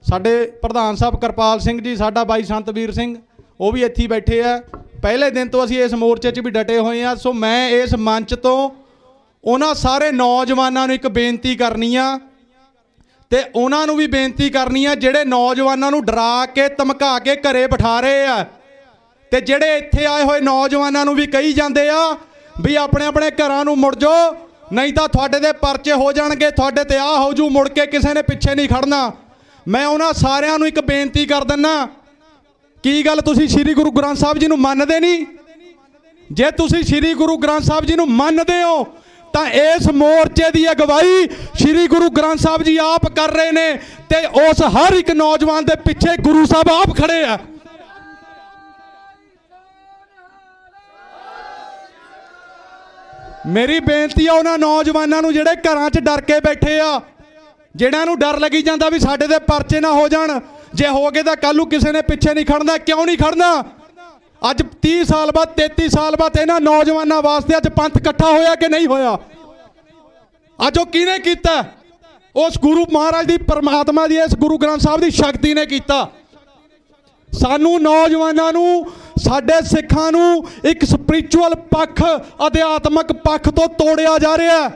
ਸਾਡੇ ਪ੍ਰਧਾਨ ਸਾਹਿਬ ਕਿਰਪਾਲ ਸਿੰਘ ਜੀ, ਸਾਡਾ ਬਾਈ ਸੰਤਵੀਰ ਸਿੰਘ, ਉਹ ਵੀ ਇੱਥੇ ਬੈਠੇ ਆ। ਪਹਿਲੇ ਦਿਨ ਤੋਂ ਅਸੀਂ ਇਸ ਮੋਰਚੇ 'ਚ ਵੀ ਡਟੇ ਹੋਏ ਆ। ਸੋ ਮੈਂ ਇਸ ਮੰਚ ਤੋਂ ਉਹਨਾਂ ਸਾਰੇ ਨੌਜਵਾਨਾਂ ਨੂੰ ਇੱਕ ਬੇਨਤੀ ਕਰਨੀ ਆ, ਤੇ ਉਹਨਾਂ ਨੂੰ ਵੀ ਬੇਨਤੀ ਕਰਨੀ ਆ ਜਿਹੜੇ ਨੌਜਵਾਨਾਂ ਨੂੰ ਡਰਾ ਕੇ ਧਮਕਾ ਕੇ ਘਰੇ ਬਿਠਾ ਰਹੇ ਆ, ਤੇ ਜਿਹੜੇ ਇੱਥੇ ਆਏ ਹੋਏ ਨੌਜਵਾਨਾਂ ਨੂੰ ਵੀ ਕਹੀ ਜਾਂਦੇ ਆ ਵੀ ਆਪਣੇ ਆਪਣੇ ਘਰਾਂ ਨੂੰ ਮੁੜ ਜਾਓ, ਨਹੀਂ ਤਾਂ ਤੁਹਾਡੇ ਦੇ ਪਰਚੇ ਹੋ ਜਾਣਗੇ, ਤੁਹਾਡੇ ਤੇ ਆ ਹੋ ਜੂ, ਮੁੜ ਕੇ ਕਿਸੇ ਨੇ ਪਿੱਛੇ ਨਹੀਂ ਖੜਨਾ। ਮੈਂ ਉਹਨਾਂ ਸਾਰਿਆਂ ਨੂੰ ਇੱਕ ਬੇਨਤੀ ਕਰ ਦਿੰਦਾ, ਕੀ ਗੱਲ ਤੁਸੀਂ ਸ੍ਰੀ ਗੁਰੂ ਗ੍ਰੰਥ ਸਾਹਿਬ ਜੀ ਨੂੰ ਮੰਨਦੇ ਨਹੀਂ? ਜੇ ਤੁਸੀਂ ਸ੍ਰੀ ਗੁਰੂ ਗ੍ਰੰਥ ਸਾਹਿਬ ਜੀ ਨੂੰ ਮੰਨਦੇ ਹੋ ਤਾਂ ਇਸ ਮੋਰਚੇ ਦੀ ਅਗਵਾਈ ਸ੍ਰੀ ਗੁਰੂ ਗ੍ਰੰਥ ਸਾਹਿਬ ਜੀ ਆਪ ਕਰ ਰਹੇ ਨੇ, ਤੇ ਉਸ ਹਰ ਇੱਕ ਨੌਜਵਾਨ ਦੇ ਪਿੱਛੇ ਗੁਰੂ ਸਾਹਿਬ ਆਪ ਖੜੇ ਆ। ਮੇਰੀ ਬੇਨਤੀ ਆ ਉਹਨਾਂ ਨੌਜਵਾਨਾਂ ਨੂੰ ਜਿਹੜੇ ਘਰਾਂ 'ਚ ਡਰ ਕੇ ਬੈਠੇ ਆ, ਜਿਹਨਾਂ ਨੂੰ ਡਰ ਲੱਗੀ ਜਾਂਦਾ ਵੀ ਸਾਡੇ ਦੇ ਪਰਚੇ ਨਾ ਹੋ ਜਾਣ, ਜੇ ਹੋ ਗਏ ਤਾਂ ਕੱਲ੍ਹ ਨੂੰ ਕਿਸੇ ਨੇ ਪਿੱਛੇ ਨਹੀਂ ਖੜਨਾ। ਕਿਉਂ ਨਹੀਂ ਖੜਨਾ? ਅੱਜ 30 ਸਾਲ ਬਾਅਦ 33 ਸਾਲ ਬਾਅਦ ਇਹਨਾਂ ਨੌਜਵਾਨਾਂ ਵਾਸਤੇ ਅੱਜ ਪੰਥ ਇਕੱਠਾ ਹੋਇਆ ਕਿ ਨਹੀਂ ਹੋਇਆ? ਅੱਜ ਉਹ ਕਿਹਨੇ ਕੀਤਾ? ਉਸ ਗੁਰੂ ਮਹਾਰਾਜ ਦੀ, ਪਰਮਾਤਮਾ ਦੀ, ਇਸ ਗੁਰੂ ਗ੍ਰੰਥ ਸਾਹਿਬ ਦੀ ਸ਼ਕਤੀ ਨੇ ਕੀਤਾ। ਸਾਨੂੰ ਨੌਜਵਾਨਾਂ ਨੂੰ, ਸਾਡੇ ਸਿੱਖਾਂ ਨੂੰ ਇੱਕ ਸਪਿਰਿਚੁਅਲ ਪੱਖ, ਅਧਿਆਤਮਕ ਪੱਖ ਤੋਂ ਤੋੜਿਆ ਜਾ ਰਿਹਾ।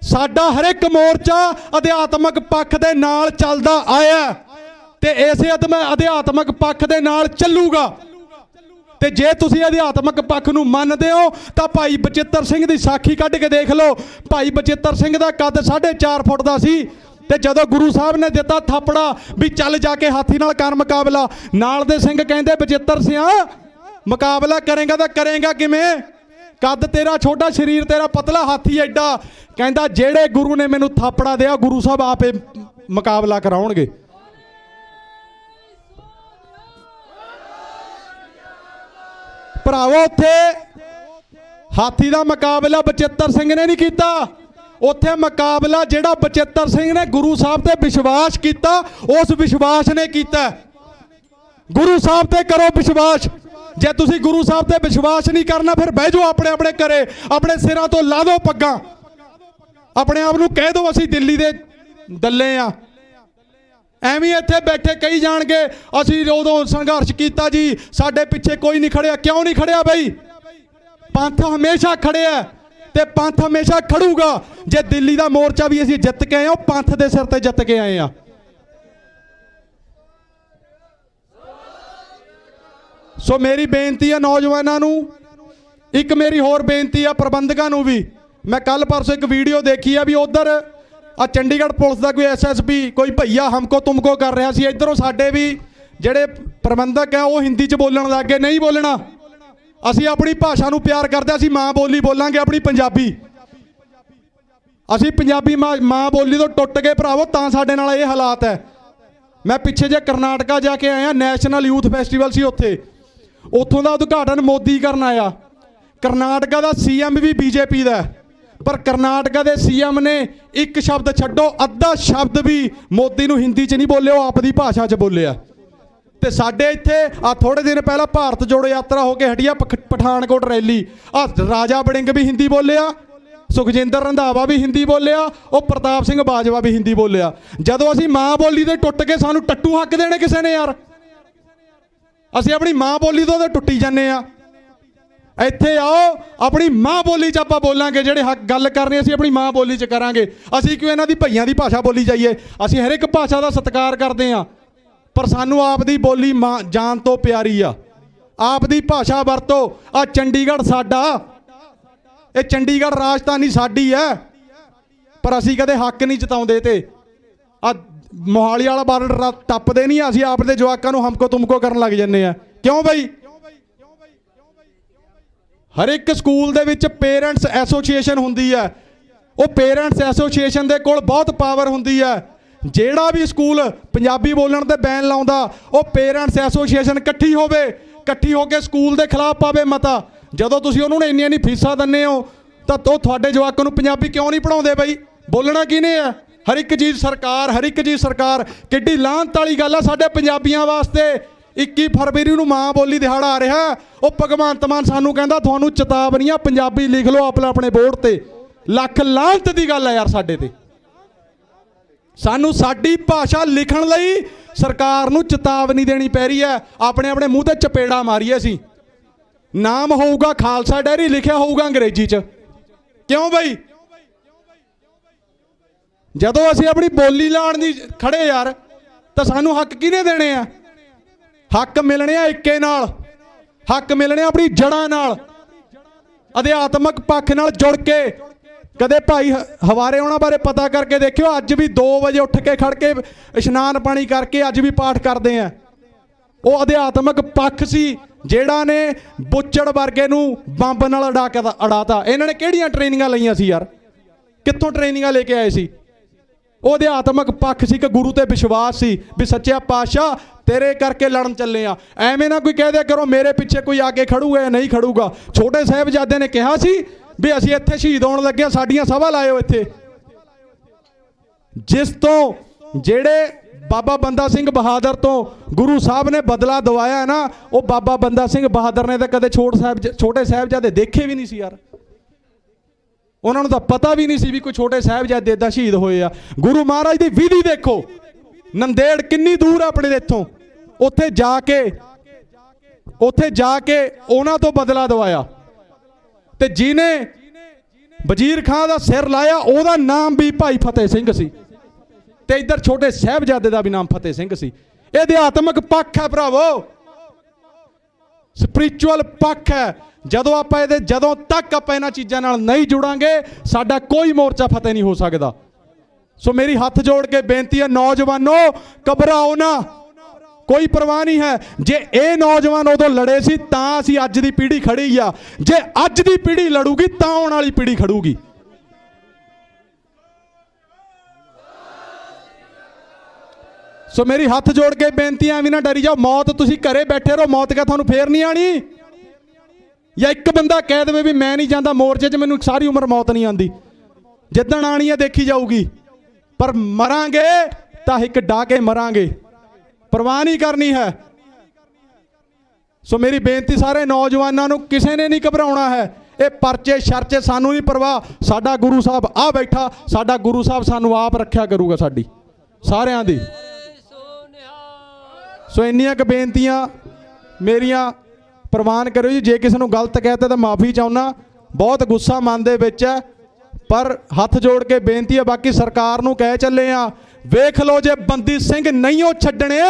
ਸਾਡਾ ਹਰ ਇੱਕ ਮੋਰਚਾ ਅਧਿਆਤਮਕ ਪੱਖ ਦੇ ਨਾਲ ਚੱਲਦਾ ਆਇਆ, ਤੇ ਇਸੇ ਅਧਿਆਤਮਕ ਪੱਖ ਦੇ ਨਾਲ ਚੱਲੂਗਾ। ਤੇ ਜੇ ਤੁਸੀਂ ਅਧਿਆਤਮਕ ਪੱਖ ਨੂੰ ਮੰਨਦੇ ਹੋ ਤਾਂ ਭਾਈ ਬਚਿੱਤਰ ਸਿੰਘ ਦੀ ਸਾਖੀ ਕੱਢ ਕੇ ਦੇਖ ਲਓ। ਭਾਈ ਬਚਿੱਤਰ ਸਿੰਘ ਦਾ ਕੱਦ 4.5 ਫੁੱਟ ਦਾ ਸੀ, ਤੇ ਜਦੋਂ ਗੁਰੂ ਸਾਹਿਬ ਨੇ ਦਿੱਤਾ ਥਾਪੜਾ ਵੀ ਚੱਲ ਜਾ ਕੇ ਹਾਥੀ ਨਾਲ ਕਰ ਮੁਕਾਬਲਾ, ਨਾਲ ਦੇ ਸਿੰਘ ਕਹਿੰਦੇ ਬਚਿੱਤਰ ਸਿਆ ਮੁਕਾਬਲਾ ਕਰੇਗਾ ਤਾਂ ਕਰੇਗਾ ਕਿਵੇਂ? ਕੱਦ ਤੇਰਾ ਛੋਟਾ, ਸਰੀਰ ਤੇਰਾ ਪਤਲਾ, ਹਾਥੀ ਐਡਾ। ਕਹਿੰਦਾ ਜਿਹੜੇ ਗੁਰੂ ਨੇ ਮੈਨੂੰ ਥਾਪੜਾ ਦਿਆ, ਗੁਰੂ ਸਾਹਿਬ ਆਪੇ ਮੁਕਾਬਲਾ ਕਰਾਉਣਗੇ। ਭਰਾਵੋ, ਉੱਥੇ ਹਾਥੀ ਦਾ ਮੁਕਾਬਲਾ ਬਚਿੱਤਰ ਸਿੰਘ ਨੇ ਨਹੀਂ ਕੀਤਾ। ਉੱਥੇ ਮੁਕਾਬਲਾ ਜਿਹੜਾ ਬਚਿੱਤਰ ਸਿੰਘ ਨੇ ਗੁਰੂ ਸਾਹਿਬ ਤੇ ਵਿਸ਼ਵਾਸ ਕੀਤਾ, ਉਸ ਵਿਸ਼ਵਾਸ ਨੇ ਕੀਤਾ। ਗੁਰੂ ਸਾਹਿਬ ਤੇ ਕਰੋ ਵਿਸ਼ਵਾਸ। ਜੇ ਤੁਸੀਂ ਗੁਰੂ ਸਾਹਿਬ ਤੇ ਵਿਸ਼ਵਾਸ ਨਹੀਂ ਕਰਨਾ, ਫਿਰ ਬਹਿ ਜਾਓ ਆਪਣੇ ਆਪਣੇ ਘਰੇ, ਆਪਣੇ ਸਿਰਾਂ ਤੋਂ ਲਾ ਦਿਓ ਪੱਗਾਂ, ਆਪਣੇ ਆਪ ਨੂੰ ਕਹਿ ਦਿਓ ਅਸੀਂ ਦਿੱਲੀ ਦੇ ਦੱਲੇ ਆ। ਐਵੇਂ ਇੱਥੇ ਬੈਠੇ ਕਹੀ ਜਾਣਗੇ ਅਸੀਂ ਉਦੋਂ ਸੰਘਰਸ਼ ਕੀਤਾ ਜੀ, ਸਾਡੇ ਪਿੱਛੇ ਕੋਈ ਨਹੀਂ ਖੜਿਆ। ਕਿਉਂ ਨਹੀਂ ਖੜਿਆ ਬਈ? ਪੰਥ ਹਮੇਸ਼ਾ ਖੜਿਆ, ਤੇ ਪੰਥ ਹਮੇਸ਼ਾ ਖੜੂਗਾ। ਜੇ ਦਿੱਲੀ ਦਾ ਮੋਰਚਾ ਵੀ ਅਸੀਂ ਜਿੱਤ ਕੇ ਆਏ ਹਾਂ, ਪੰਥ ਦੇ ਸਿਰ ਤੇ ਜਿੱਤ ਕੇ ਆਏ ਆ। ਸੋ ਮੇਰੀ ਬੇਨਤੀ ਆ ਨੌਜਵਾਨਾਂ ਨੂੰ, ਇੱਕ ਮੇਰੀ ਹੋਰ ਬੇਨਤੀ ਆ ਪ੍ਰਬੰਧਕਾਂ ਨੂੰ ਵੀ। ਮੈਂ ਕੱਲ ਪਰਸੋਂ ਇੱਕ ਵੀਡੀਓ ਦੇਖੀ ਆ ਵੀ ਉਧਰ ਆ ਚੰਡੀਗੜ੍ਹ ਪੁਲਿਸ ਦਾ ਕੋਈ ਐਸਐਸਪੀ, ਕੋਈ ਭਈਆ ਹਮਕੋ ਤੁਮਕੋ ਕਰ ਰਿਹਾ ਸੀ। ਇੱਧਰੋਂ ਸਾਡੇ ਵੀ ਜਿਹੜੇ ਪ੍ਰਬੰਧਕ ਆ ਉਹ ਹਿੰਦੀ 'ਚ ਬੋਲਣ ਲੱਗ ਗਏ। ਨਹੀਂ ਬੋਲਣਾ, ਅਸੀਂ ਆਪਣੀ ਭਾਸ਼ਾ ਨੂੰ ਪਿਆਰ ਕਰਦੇ, ਅਸੀਂ ਮਾਂ ਬੋਲੀ ਬੋਲਾਂਗੇ ਆਪਣੀ ਪੰਜਾਬੀ। ਅਸੀਂ ਪੰਜਾਬੀ ਮਾਂ ਬੋਲੀ ਤੋਂ ਟੁੱਟ ਗਏ ਭਰਾਵੋ, ਤਾਂ ਸਾਡੇ ਨਾਲ ਇਹ ਹਾਲਾਤ ਹੈ। ਮੈਂ ਪਿੱਛੇ ਜੇ ਕਰਨਾਟਕਾ ਜਾ ਕੇ ਆਇਆ, ਨੈਸ਼ਨਲ ਯੂਥ ਫੈਸਟੀਵਲ ਸੀ ਉੱਥੇ, ਉੱਥੋਂ ਦਾ ਉਦਘਾਟਨ ਮੋਦੀ ਕਰਨ ਆਇਆ। ਕਰਨਾਟਕਾ ਦਾ ਸੀਐਮ ਵੀ ਬੀਜੇਪੀ ਦਾ, ਪਰ ਕਰਨਾਟਕਾ ਦੇ ਸੀਐਮ ਨੇ ਇੱਕ ਸ਼ਬਦ ਛੱਡੋ, ਅੱਧਾ ਸ਼ਬਦ ਵੀ ਮੋਦੀ ਨੂੰ ਹਿੰਦੀ 'ਚ ਨਹੀਂ ਬੋਲਿਆ, ਉਹ ਆਪਣੀ ਭਾਸ਼ਾ 'ਚ ਬੋਲਿਆ। ਤੇ ਸਾਡੇ ਇੱਥੇ ਆ ਥੋੜੇ ਦਿਨ ਪਹਿਲਾਂ ਭਾਰਤ ਜੋੜੋ ਯਾਤਰਾ ਹੋ ਕੇ ਹਟੀ ਆ, ਪਠਾਨਕੋਟ ਰੈਲੀ, ਆ ਰਾਜਾ ਵੜਿੰਗ ਵੀ ਹਿੰਦੀ ਬੋਲਿਆ, ਸੁਖਜਿੰਦਰ ਰੰਧਾਵਾ ਵੀ ਹਿੰਦੀ ਬੋਲਿਆ, ਉਹ ਪ੍ਰਤਾਪ ਸਿੰਘ ਬਾਜਵਾ ਵੀ ਹਿੰਦੀ ਬੋਲਿਆ। ਜਦੋਂ ਅਸੀਂ ਮਾਂ ਬੋਲੀ ਦੇ ਟੁੱਟ ਕੇ ਸਾਨੂੰ ਟੱਟੂ ਹੱਕ ਦੇਣੇ ਕਿਸੇ ਨੇ ਯਾਰ? ਅਸੀਂ ਆਪਣੀ ਮਾਂ ਬੋਲੀ ਤੋਂ ਤਾਂ ਟੁੱਟੀ ਜਾਂਦੇ ਆ। ਇੱਥੇ ਆਓ, ਆਪਣੀ ਮਾਂ ਬੋਲੀ 'ਚ ਆਪਾਂ ਬੋਲਾਂਗੇ, ਜਿਹੜੇ ਹੱਕ ਗੱਲ ਕਰਨੀ ਅਸੀਂ ਆਪਣੀ ਮਾਂ ਬੋਲੀ 'ਚ ਕਰਾਂਗੇ। ਅਸੀਂ ਕਿਉਂ ਇਹਨਾਂ ਦੀ ਭਈਆਂ ਦੀ ਭਾਸ਼ਾ ਬੋਲੀ ਜਾਈਏ? ਅਸੀਂ ਹਰ ਇੱਕ ਭਾਸ਼ਾ ਦਾ ਸਤਿਕਾਰ ਕਰਦੇ ਹਾਂ, ਪਰ ਸਾਨੂੰ ਆਪ ਦੀ ਬੋਲੀ ਮਾਂ ਜਾਨ ਤੋਂ ਪਿਆਰੀ ਆ। ਆਪ ਦੀ ਭਾਸ਼ਾ ਵਰਤੋ। ਆ ਚੰਡੀਗੜ੍ਹ ਸਾਡਾ, ਇਹ ਚੰਡੀਗੜ੍ਹ ਰਾਜਧਾਨੀ ਸਾਡੀ ਹੈ, ਪਰ ਅਸੀਂ ਕਦੇ ਹੱਕ ਨਹੀਂ ਜਤਾਉਂਦੇ। ਤੇ ਆ ਮੋਹਾਲੀ ਵਾਲਾ ਬਾਰਡਰ ਟੱਪਦੇ ਨਹੀਂ, ਅਸੀਂ ਆਪ ਦੇ ਜਵਾਕਾਂ ਨੂੰ ਹਮਕੋ ਤੁਮਕੋ ਕਰਨ ਲੱਗ ਜੰਨੇ ਆ। ਕਿਉਂ ਬਈ? ਹਰ ਇੱਕ ਸਕੂਲ ਦੇ ਵਿੱਚ ਪੇਰੈਂਟਸ ਐਸੋਸੀਏਸ਼ਨ ਹੁੰਦੀ ਹੈ। ਉਹ ਪੇਰੈਂਟਸ ਐਸੋਸੀਏਸ਼ਨ ਦੇ ਕੋਲ ਬਹੁਤ ਪਾਵਰ ਹੁੰਦੀ ਹੈ। ਜਿਹੜਾ ਵੀ ਸਕੂਲ ਪੰਜਾਬੀ ਬੋਲਣ ਤੇ ਬੈਨ ਲਾਉਂਦਾ, ਉਹ ਪੇਰੈਂਟਸ ਐਸੋਸੀਏਸ਼ਨ ਇਕੱਠੀ ਹੋਵੇ, ਇਕੱਠੀ ਹੋ ਕੇ ਸਕੂਲ ਦੇ ਖਿਲਾਫ ਪਾਵੇ ਮਤਾ। ਜਦੋਂ ਤੁਸੀਂ ਉਹਨਾਂ ਨੂੰ ਇੰਨੀਆਂ ਫੀਸਾਂ ਦਿੰਦੇ ਹੋ ਤਾਂ ਉਹ ਤੁਹਾਡੇ ਜਵਾਕਾਂ ਨੂੰ ਪੰਜਾਬੀ ਕਿਉਂ ਨਹੀਂ ਪੜ੍ਹਾਉਂਦੇ ਬਈ? ਬੋਲਣਾ ਕਿਹਨੇ ਆ? ਹਰ ਇੱਕ ਚੀਜ਼ ਸਰਕਾਰ, ਹਰ ਇੱਕ ਚੀਜ਼ ਸਰਕਾਰ। ਕਿੱਡੀ ਲਾਹਨਤ ਵਾਲੀ ਗੱਲ ਆ ਸਾਡੇ ਪੰਜਾਬੀਆਂ ਵਾਸਤੇ। 21 ਫਰਵਰੀ ਨੂੰ ਮਾਂ ਬੋਲੀ ਦਿਹਾੜਾ ਆ ਰਿਹਾ, ਉਹ ਭਗਵੰਤ ਮਾਨ ਸਾਨੂੰ ਕਹਿੰਦਾ ਤੁਹਾਨੂੰ ਚੇਤਾਵਨੀਆਂ ਪੰਜਾਬੀ ਲਿਖ ਲਓ ਆਪਣੇ ਬੋਰਡ ਤੇ। ਲੱਖ ਲਾਹਨਤ ਦੀ ਗੱਲ ਆ ਯਾਰ ਸਾਡੇ ਤੇ। ਸਾਨੂੰ ਸਾਡੀ ਭਾਸ਼ਾ ਲਿਖਣ ਲਈ ਸਰਕਾਰ ਨੂੰ ਚੇਤਾਵਨੀ ਦੇਣੀ ਪੈ ਰਹੀ ਹੈ। ਆਪਣੇ ਮੂੰਹ ਤੇ ਚਪੇੜਾ ਮਾਰੀਏ ਅਸੀਂ। ਨਾਮ ਹੋਊਗਾ ਖਾਲਸਾ ਡੈਰੀ, ਲਿਖਿਆ ਹੋਊਗਾ ਅੰਗਰੇਜ਼ੀ 'ਚ। ਕਿਉਂ ਬਈ? ਜਦੋਂ ਅਸੀਂ ਆਪਣੀ ਬੋਲੀ ਲਾਉਣ ਦੀ ਖੜੇ ਯਾਰ, ਤਾਂ ਸਾਨੂੰ ਹੱਕ ਕਿਹਨੇ ਦੇਣੇ ਆ? ਹੱਕ ਮਿਲਣੇ ਆ ਇੱਕੇ ਨਾਲ, ਹੱਕ ਮਿਲਣੇ ਆਪਣੀ ਜੜ੍ਹਾਂ ਨਾਲ, ਅਧਿਆਤਮਕ ਪੱਖ ਨਾਲ ਜੁੜ ਕੇ। ਕਦੇ ਭਾਈ ਹਵਾਰੇ ਉਹਨਾਂ ਬਾਰੇ ਪਤਾ ਕਰਕੇ ਦੇਖਿਓ। ਅੱਜ ਵੀ 2 ਵਜੇ ਉੱਠ ਕੇ ਖੜ ਕੇ ਇਸ਼ਨਾਨ ਪਾਣੀ ਕਰਕੇ ਅੱਜ ਵੀ ਪਾਠ ਕਰਦੇ ਆ। ਉਹ ਅਧਿਆਤਮਕ ਪੱਖ ਸੀ ਜਿਹੜਾ ਨੇ ਬੁੱਚੜ ਵਰਗੇ ਨੂੰ ਬੰਬ ਨਾਲ ਅੜਾਤਾ। ਇਹਨਾਂ ਨੇ ਕਿਹੜੀਆਂ ਟ੍ਰੇਨਿੰਗਾਂ ਲਈਆਂ ਸੀ ਯਾਰ? ਕਿੱਥੋਂ ਟ੍ਰੇਨਿੰਗਾਂ ਲੈ ਕੇ ਆਏ ਸੀ? ਉਹ ਅਧਿਆਤਮਕ ਪੱਖ ਸੀ ਕਿ ਗੁਰੂ ਤੇ ਵਿਸ਼ਵਾਸ ਸੀ ਵੀ ਸੱਚਿਆ ਪਾਤਸ਼ਾਹ ਤੇਰੇ ਕਰਕੇ ਲੜਨ ਚੱਲੇ ਆ। ਐਵੇਂ ਨਾ ਕੋਈ ਕਹਿ ਦਿਆ ਕਰੋ ਮੇਰੇ ਪਿੱਛੇ ਕੋਈ ਆ ਕੇ ਖੜੂਗਾ ਜਾਂ ਨਹੀਂ ਖੜੂਗਾ। ਛੋਟੇ ਸਾਹਿਬਜ਼ਾਦੇ ਨੇ ਕਿਹਾ ਸੀ ਵੀ ਅਸੀਂ ਇੱਥੇ ਸ਼ਹੀਦ ਹੋਣ ਲੱਗੇ, ਸਾਡੀਆਂ ਸਭਾ ਲਾਇਓ ਇੱਥੇ। ਜਿਸ ਤੋਂ ਜਿਹੜੇ ਬਾਬਾ ਬੰਦਾ ਸਿੰਘ ਬਹਾਦਰ ਤੋਂ ਗੁਰੂ ਸਾਹਿਬ ਨੇ ਬਦਲਾ ਦਵਾਇਆ ਨਾ, ਉਹ ਬਾਬਾ ਬੰਦਾ ਸਿੰਘ ਬਹਾਦਰ ਨੇ ਤਾਂ ਕਦੇ ਛੋਟੇ ਸਾਹਿਬਜ਼ਾਦੇ ਦੇਖੇ ਵੀ ਨਹੀਂ ਸੀ ਯਾਰ। ਉਹਨਾਂ ਨੂੰ ਤਾਂ ਪਤਾ ਵੀ ਨਹੀਂ ਸੀ ਵੀ ਕੋਈ ਛੋਟੇ ਸਾਹਿਬਜ਼ਾਦੇ ਇੱਦਾਂ ਸ਼ਹੀਦ ਹੋਏ ਆ। ਗੁਰੂ ਮਹਾਰਾਜ ਦੀ ਵਿਧੀ ਦੇਖੋ, ਨੰਦੇੜ ਕਿੰਨੀ ਦੂਰ ਆ ਆਪਣੇ ਇੱਥੋਂ। ਉੱਥੇ ਜਾ ਕੇ ਉਹਨਾਂ ਤੋਂ ਬਦਲਾ ਦਵਾਇਆ। ਤੇ ਜਿਹਨੇ ਵਜ਼ੀਰ ਖਾਂ ਦਾ ਸਿਰ ਲਾਇਆ ਉਹਦਾ ਨਾਮ ਵੀ ਭਾਈ ਫਤਿਹ ਸਿੰਘ ਸੀ, ਤੇ ਇੱਧਰ ਛੋਟੇ ਸਾਹਿਬਜ਼ਾਦੇ ਦਾ ਵੀ ਨਾਮ ਫਤਿਹ ਸਿੰਘ ਸੀ। ਇਹ ਅਧਿਆਤਮਕ ਪੱਖ ਹੈ ਭਰਾਵੋ, ਸਪਿਰਿਚੁਅਲ ਪੱਖ ਹੈ। ਜਦੋਂ ਤੱਕ ਆਪਾਂ ਇਹਨਾਂ ਚੀਜ਼ਾਂ ਨਾਲ ਨਹੀਂ ਜੁੜਾਂਗੇ ਸਾਡਾ ਕੋਈ ਮੋਰਚਾ ਫਤਿਹ ਨਹੀਂ ਹੋ ਸਕਦਾ। ਸੋ ਮੇਰੀ ਹੱਥ ਜੋੜ ਕੇ ਬੇਨਤੀ ਹੈ, ਨੌਜਵਾਨੋ ਘਬਰਾਓ ਨਾ, ਕੋਈ ਪਰਵਾਹ ਨਹੀਂ ਹੈ। ਜੇ ਇਹ ਨੌਜਵਾਨ ਉਦੋਂ ਲੜੇ ਸੀ ਤਾਂ ਅਸੀਂ ਅੱਜ ਦੀ ਪੀੜ੍ਹੀ ਖੜੀ ਆ। ਜੇ ਅੱਜ ਦੀ ਪੀੜ੍ਹੀ ਲੜੂਗੀ ਤਾਂ ਆਉਣ ਵਾਲੀ ਪੀੜ੍ਹੀ ਖੜੂਗੀ। ਸੋ ਮੇਰੀ ਹੱਥ ਜੋੜ ਕੇ ਬੇਨਤੀ ਐ ਵੀ ਨਾ ਡਰੀ ਜਾਓ। ਮੌਤ ਤੁਸੀਂ ਘਰੇ ਬੈਠੇ ਰਹੋ, ਮੌਤ ਕਿਆ ਤੁਹਾਨੂੰ ਫੇਰ ਨਹੀਂ ਆਣੀ? ਜਾਂ ਇੱਕ ਬੰਦਾ ਕਹਿ ਦੇਵੇ ਵੀ ਮੈਂ ਨਹੀਂ ਜਾਂਦਾ ਮੋਰਚੇ 'ਚ, ਮੈਨੂੰ ਸਾਰੀ ਉਮਰ ਮੌਤ ਨਹੀਂ ਆਉਂਦੀ। ਜਿੱਦਣ ਆਣੀ ਹੈ ਦੇਖੀ ਜਾਊਗੀ, ਪਰ ਮਰਾਂਗੇ ਤਾਂ ਇੱਕ ਡਾ ਕੇ ਮਰਾਂਗੇ, ਪਰਵਾਹ ਨਹੀਂ ਕਰਨੀ ਹੈ। ਸੋ ਮੇਰੀ ਬੇਨਤੀ ਸਾਰੇ ਨੌਜਵਾਨਾਂ ਨੂੰ, ਕਿਸੇ ਨੇ ਨਹੀਂ ਘਬਰਾਉਣਾ ਹੈ। ਇਹ ਪਰਚੇ ਸ਼ਰਚੇ ਸਾਨੂੰ ਨਹੀਂ ਪਰਵਾਹ। ਸਾਡਾ ਗੁਰੂ ਸਾਹਿਬ ਆ ਬੈਠਾ, ਸਾਡਾ ਗੁਰੂ ਸਾਹਿਬ ਸਾਨੂੰ ਆਪ ਰੱਖਿਆ ਕਰੂਗਾ ਸਾਡੀ ਸਾਰਿਆਂ ਦੀ। ਸੋ ਇੰਨੀਆਂ ਕੁ ਬੇਨਤੀਆਂ ਮੇਰੀਆਂ ਪ੍ਰਵਾਨ ਕਰਿਓ ਜੀ। ਜੇ ਕਿਸੇ ਨੂੰ ਗਲਤ ਕਹਿਤਾ ਤਾਂ ਮਾਫੀ ਚਾਹੁੰਦਾ, ਬਹੁਤ ਗੁੱਸਾ ਮਨ ਦੇ ਵਿੱਚ ਹੈ, ਪਰ ਹੱਥ ਜੋੜ ਕੇ ਬੇਨਤੀ ਹੈ। ਬਾਕੀ ਸਰਕਾਰ ਨੂੰ ਕਹਿ ਚੱਲੇ ਆ, ਵੇਖ ਲਓ ਜੇ ਬੰਦੀ ਸਿੰਘ ਨਹੀਂ ਉਹ ਛੱਡਣੇ,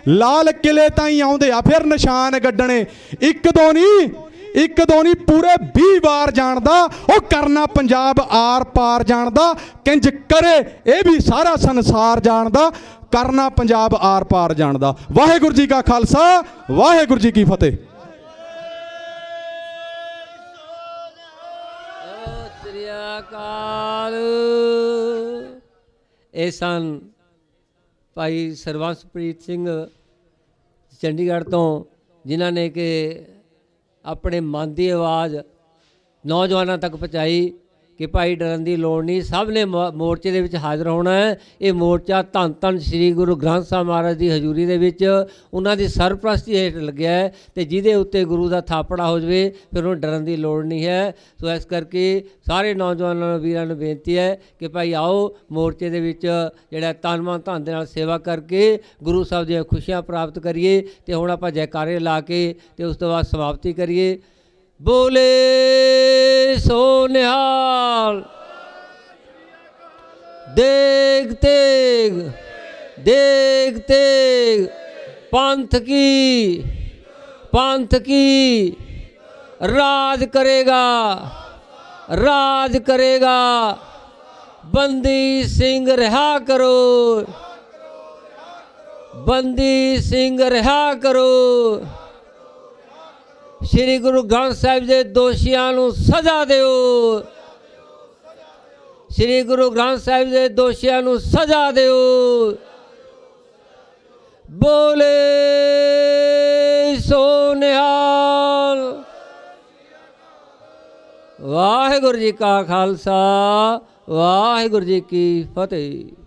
ਲਾਲ ਕਿਲੇ ਤਾਈਂ ਆਉਂਦੇ ਆ ਫਿਰ ਨਿਸ਼ਾਨ ਗੱਡਣੇ। ਇੱਕ ਦੋ ਨਹੀਂ ਪੂਰੇ 20 ਵਾਰ ਜਾਣਦਾ ਉਹ ਕਰਨਾ ਪੰਜਾਬ ਆਰ ਪਾਰ ਜਾਣਦਾ। ਕਿੰਜ ਕਰੇ ਇਹ ਵੀ ਸਾਰਾ ਸੰਸਾਰ ਜਾਣਦਾ, ਕਰਨਾ ਪੰਜਾਬ ਆਰ ਪਾਰ ਜਾਣਦਾ। ਵਾਹਿਗੁਰੂ ਜੀ ਕਾ ਖਾਲਸਾ, ਵਾਹਿਗੁਰੂ ਜੀ ਕੀ ਫਤਿਹ। ਇਹ ਸਨ ਭਾਈ ਸਰਬੰਸਪ੍ਰੀਤ ਸਿੰਘ ਚੰਡੀਗੜ੍ਹ ਤੋਂ, ਜਿਨ੍ਹਾਂ ਨੇ ਕਿ ਆਪਣੇ ਮਨ ਦੀ ਆਵਾਜ਼ ਨੌਜਵਾਨਾਂ ਤੱਕ ਪਹੁੰਚਾਈ ਕਿ ਭਾਈ ਡਰਨ ਦੀ ਲੋੜ ਨਹੀਂ, ਸਭ ਨੇ ਮੋਰਚੇ ਦੇ ਵਿੱਚ ਹਾਜ਼ਰ ਹੋਣਾ ਹੈ। ਇਹ ਮੋਰਚਾ ਧੰਨ ਧੰਨ ਸ੍ਰੀ ਗੁਰੂ ਗ੍ਰੰਥ ਸਾਹਿਬ ਮਹਾਰਾਜ ਦੀ ਹਜ਼ੂਰੀ ਦੇ ਵਿੱਚ ਉਹਨਾਂ ਦੀ ਸਰਪ੍ਰਸਤੀ ਹੇਠ ਲੱਗਿਆ ਹੈ, ਤੇ ਜਿਹਦੇ ਉੱਤੇ ਗੁਰੂ ਦਾ ਥਾਪੜਾ ਹੋ ਜਾਵੇ ਫਿਰ ਉਹਨੂੰ ਡਰਨ ਦੀ ਲੋੜ ਨਹੀਂ ਹੈ। ਸੋ ਇਸ ਕਰਕੇ ਸਾਰੇ ਨੌਜਵਾਨਾਂ ਨੂੰ, ਵੀਰਾਂ ਨੂੰ ਬੇਨਤੀ ਹੈ ਕਿ ਭਾਈ ਆਓ ਮੋਰਚੇ ਦੇ ਵਿੱਚ ਜਿਹੜਾ ਤਨ ਮਨ ਧਨ ਦੇ ਨਾਲ ਸੇਵਾ ਕਰਕੇ ਗੁਰੂ ਸਾਹਿਬ ਦੀਆਂ ਖੁਸ਼ੀਆਂ ਪ੍ਰਾਪਤ ਕਰੀਏ। ਤੇ ਹੁਣ ਆਪਾਂ ਜੈਕਾਰੇ ਲਾ ਕੇ ਤੇ ਉਸ ਤੋਂ ਬਾਅਦ ਸਮਾਪਤੀ ਕਰੀਏ। बोले सो निहाल, देख तेग पंथ की राज करेगा बंदी सिंह रिहा करो। श्री गुरु ग्रंथ साहिब के दोषियों को सजा दिओ, श्री गुरु ग्रंथ साहिब के दोषियों को सजा दिओ। बोले सो निहाल। ਵਾਹਿਗੁਰੂ ਜੀ ਕਾ ਖਾਲਸਾ ਵਾਹਿਗੁਰੂ ਜੀ ਕੀ ਫਤਿਹ।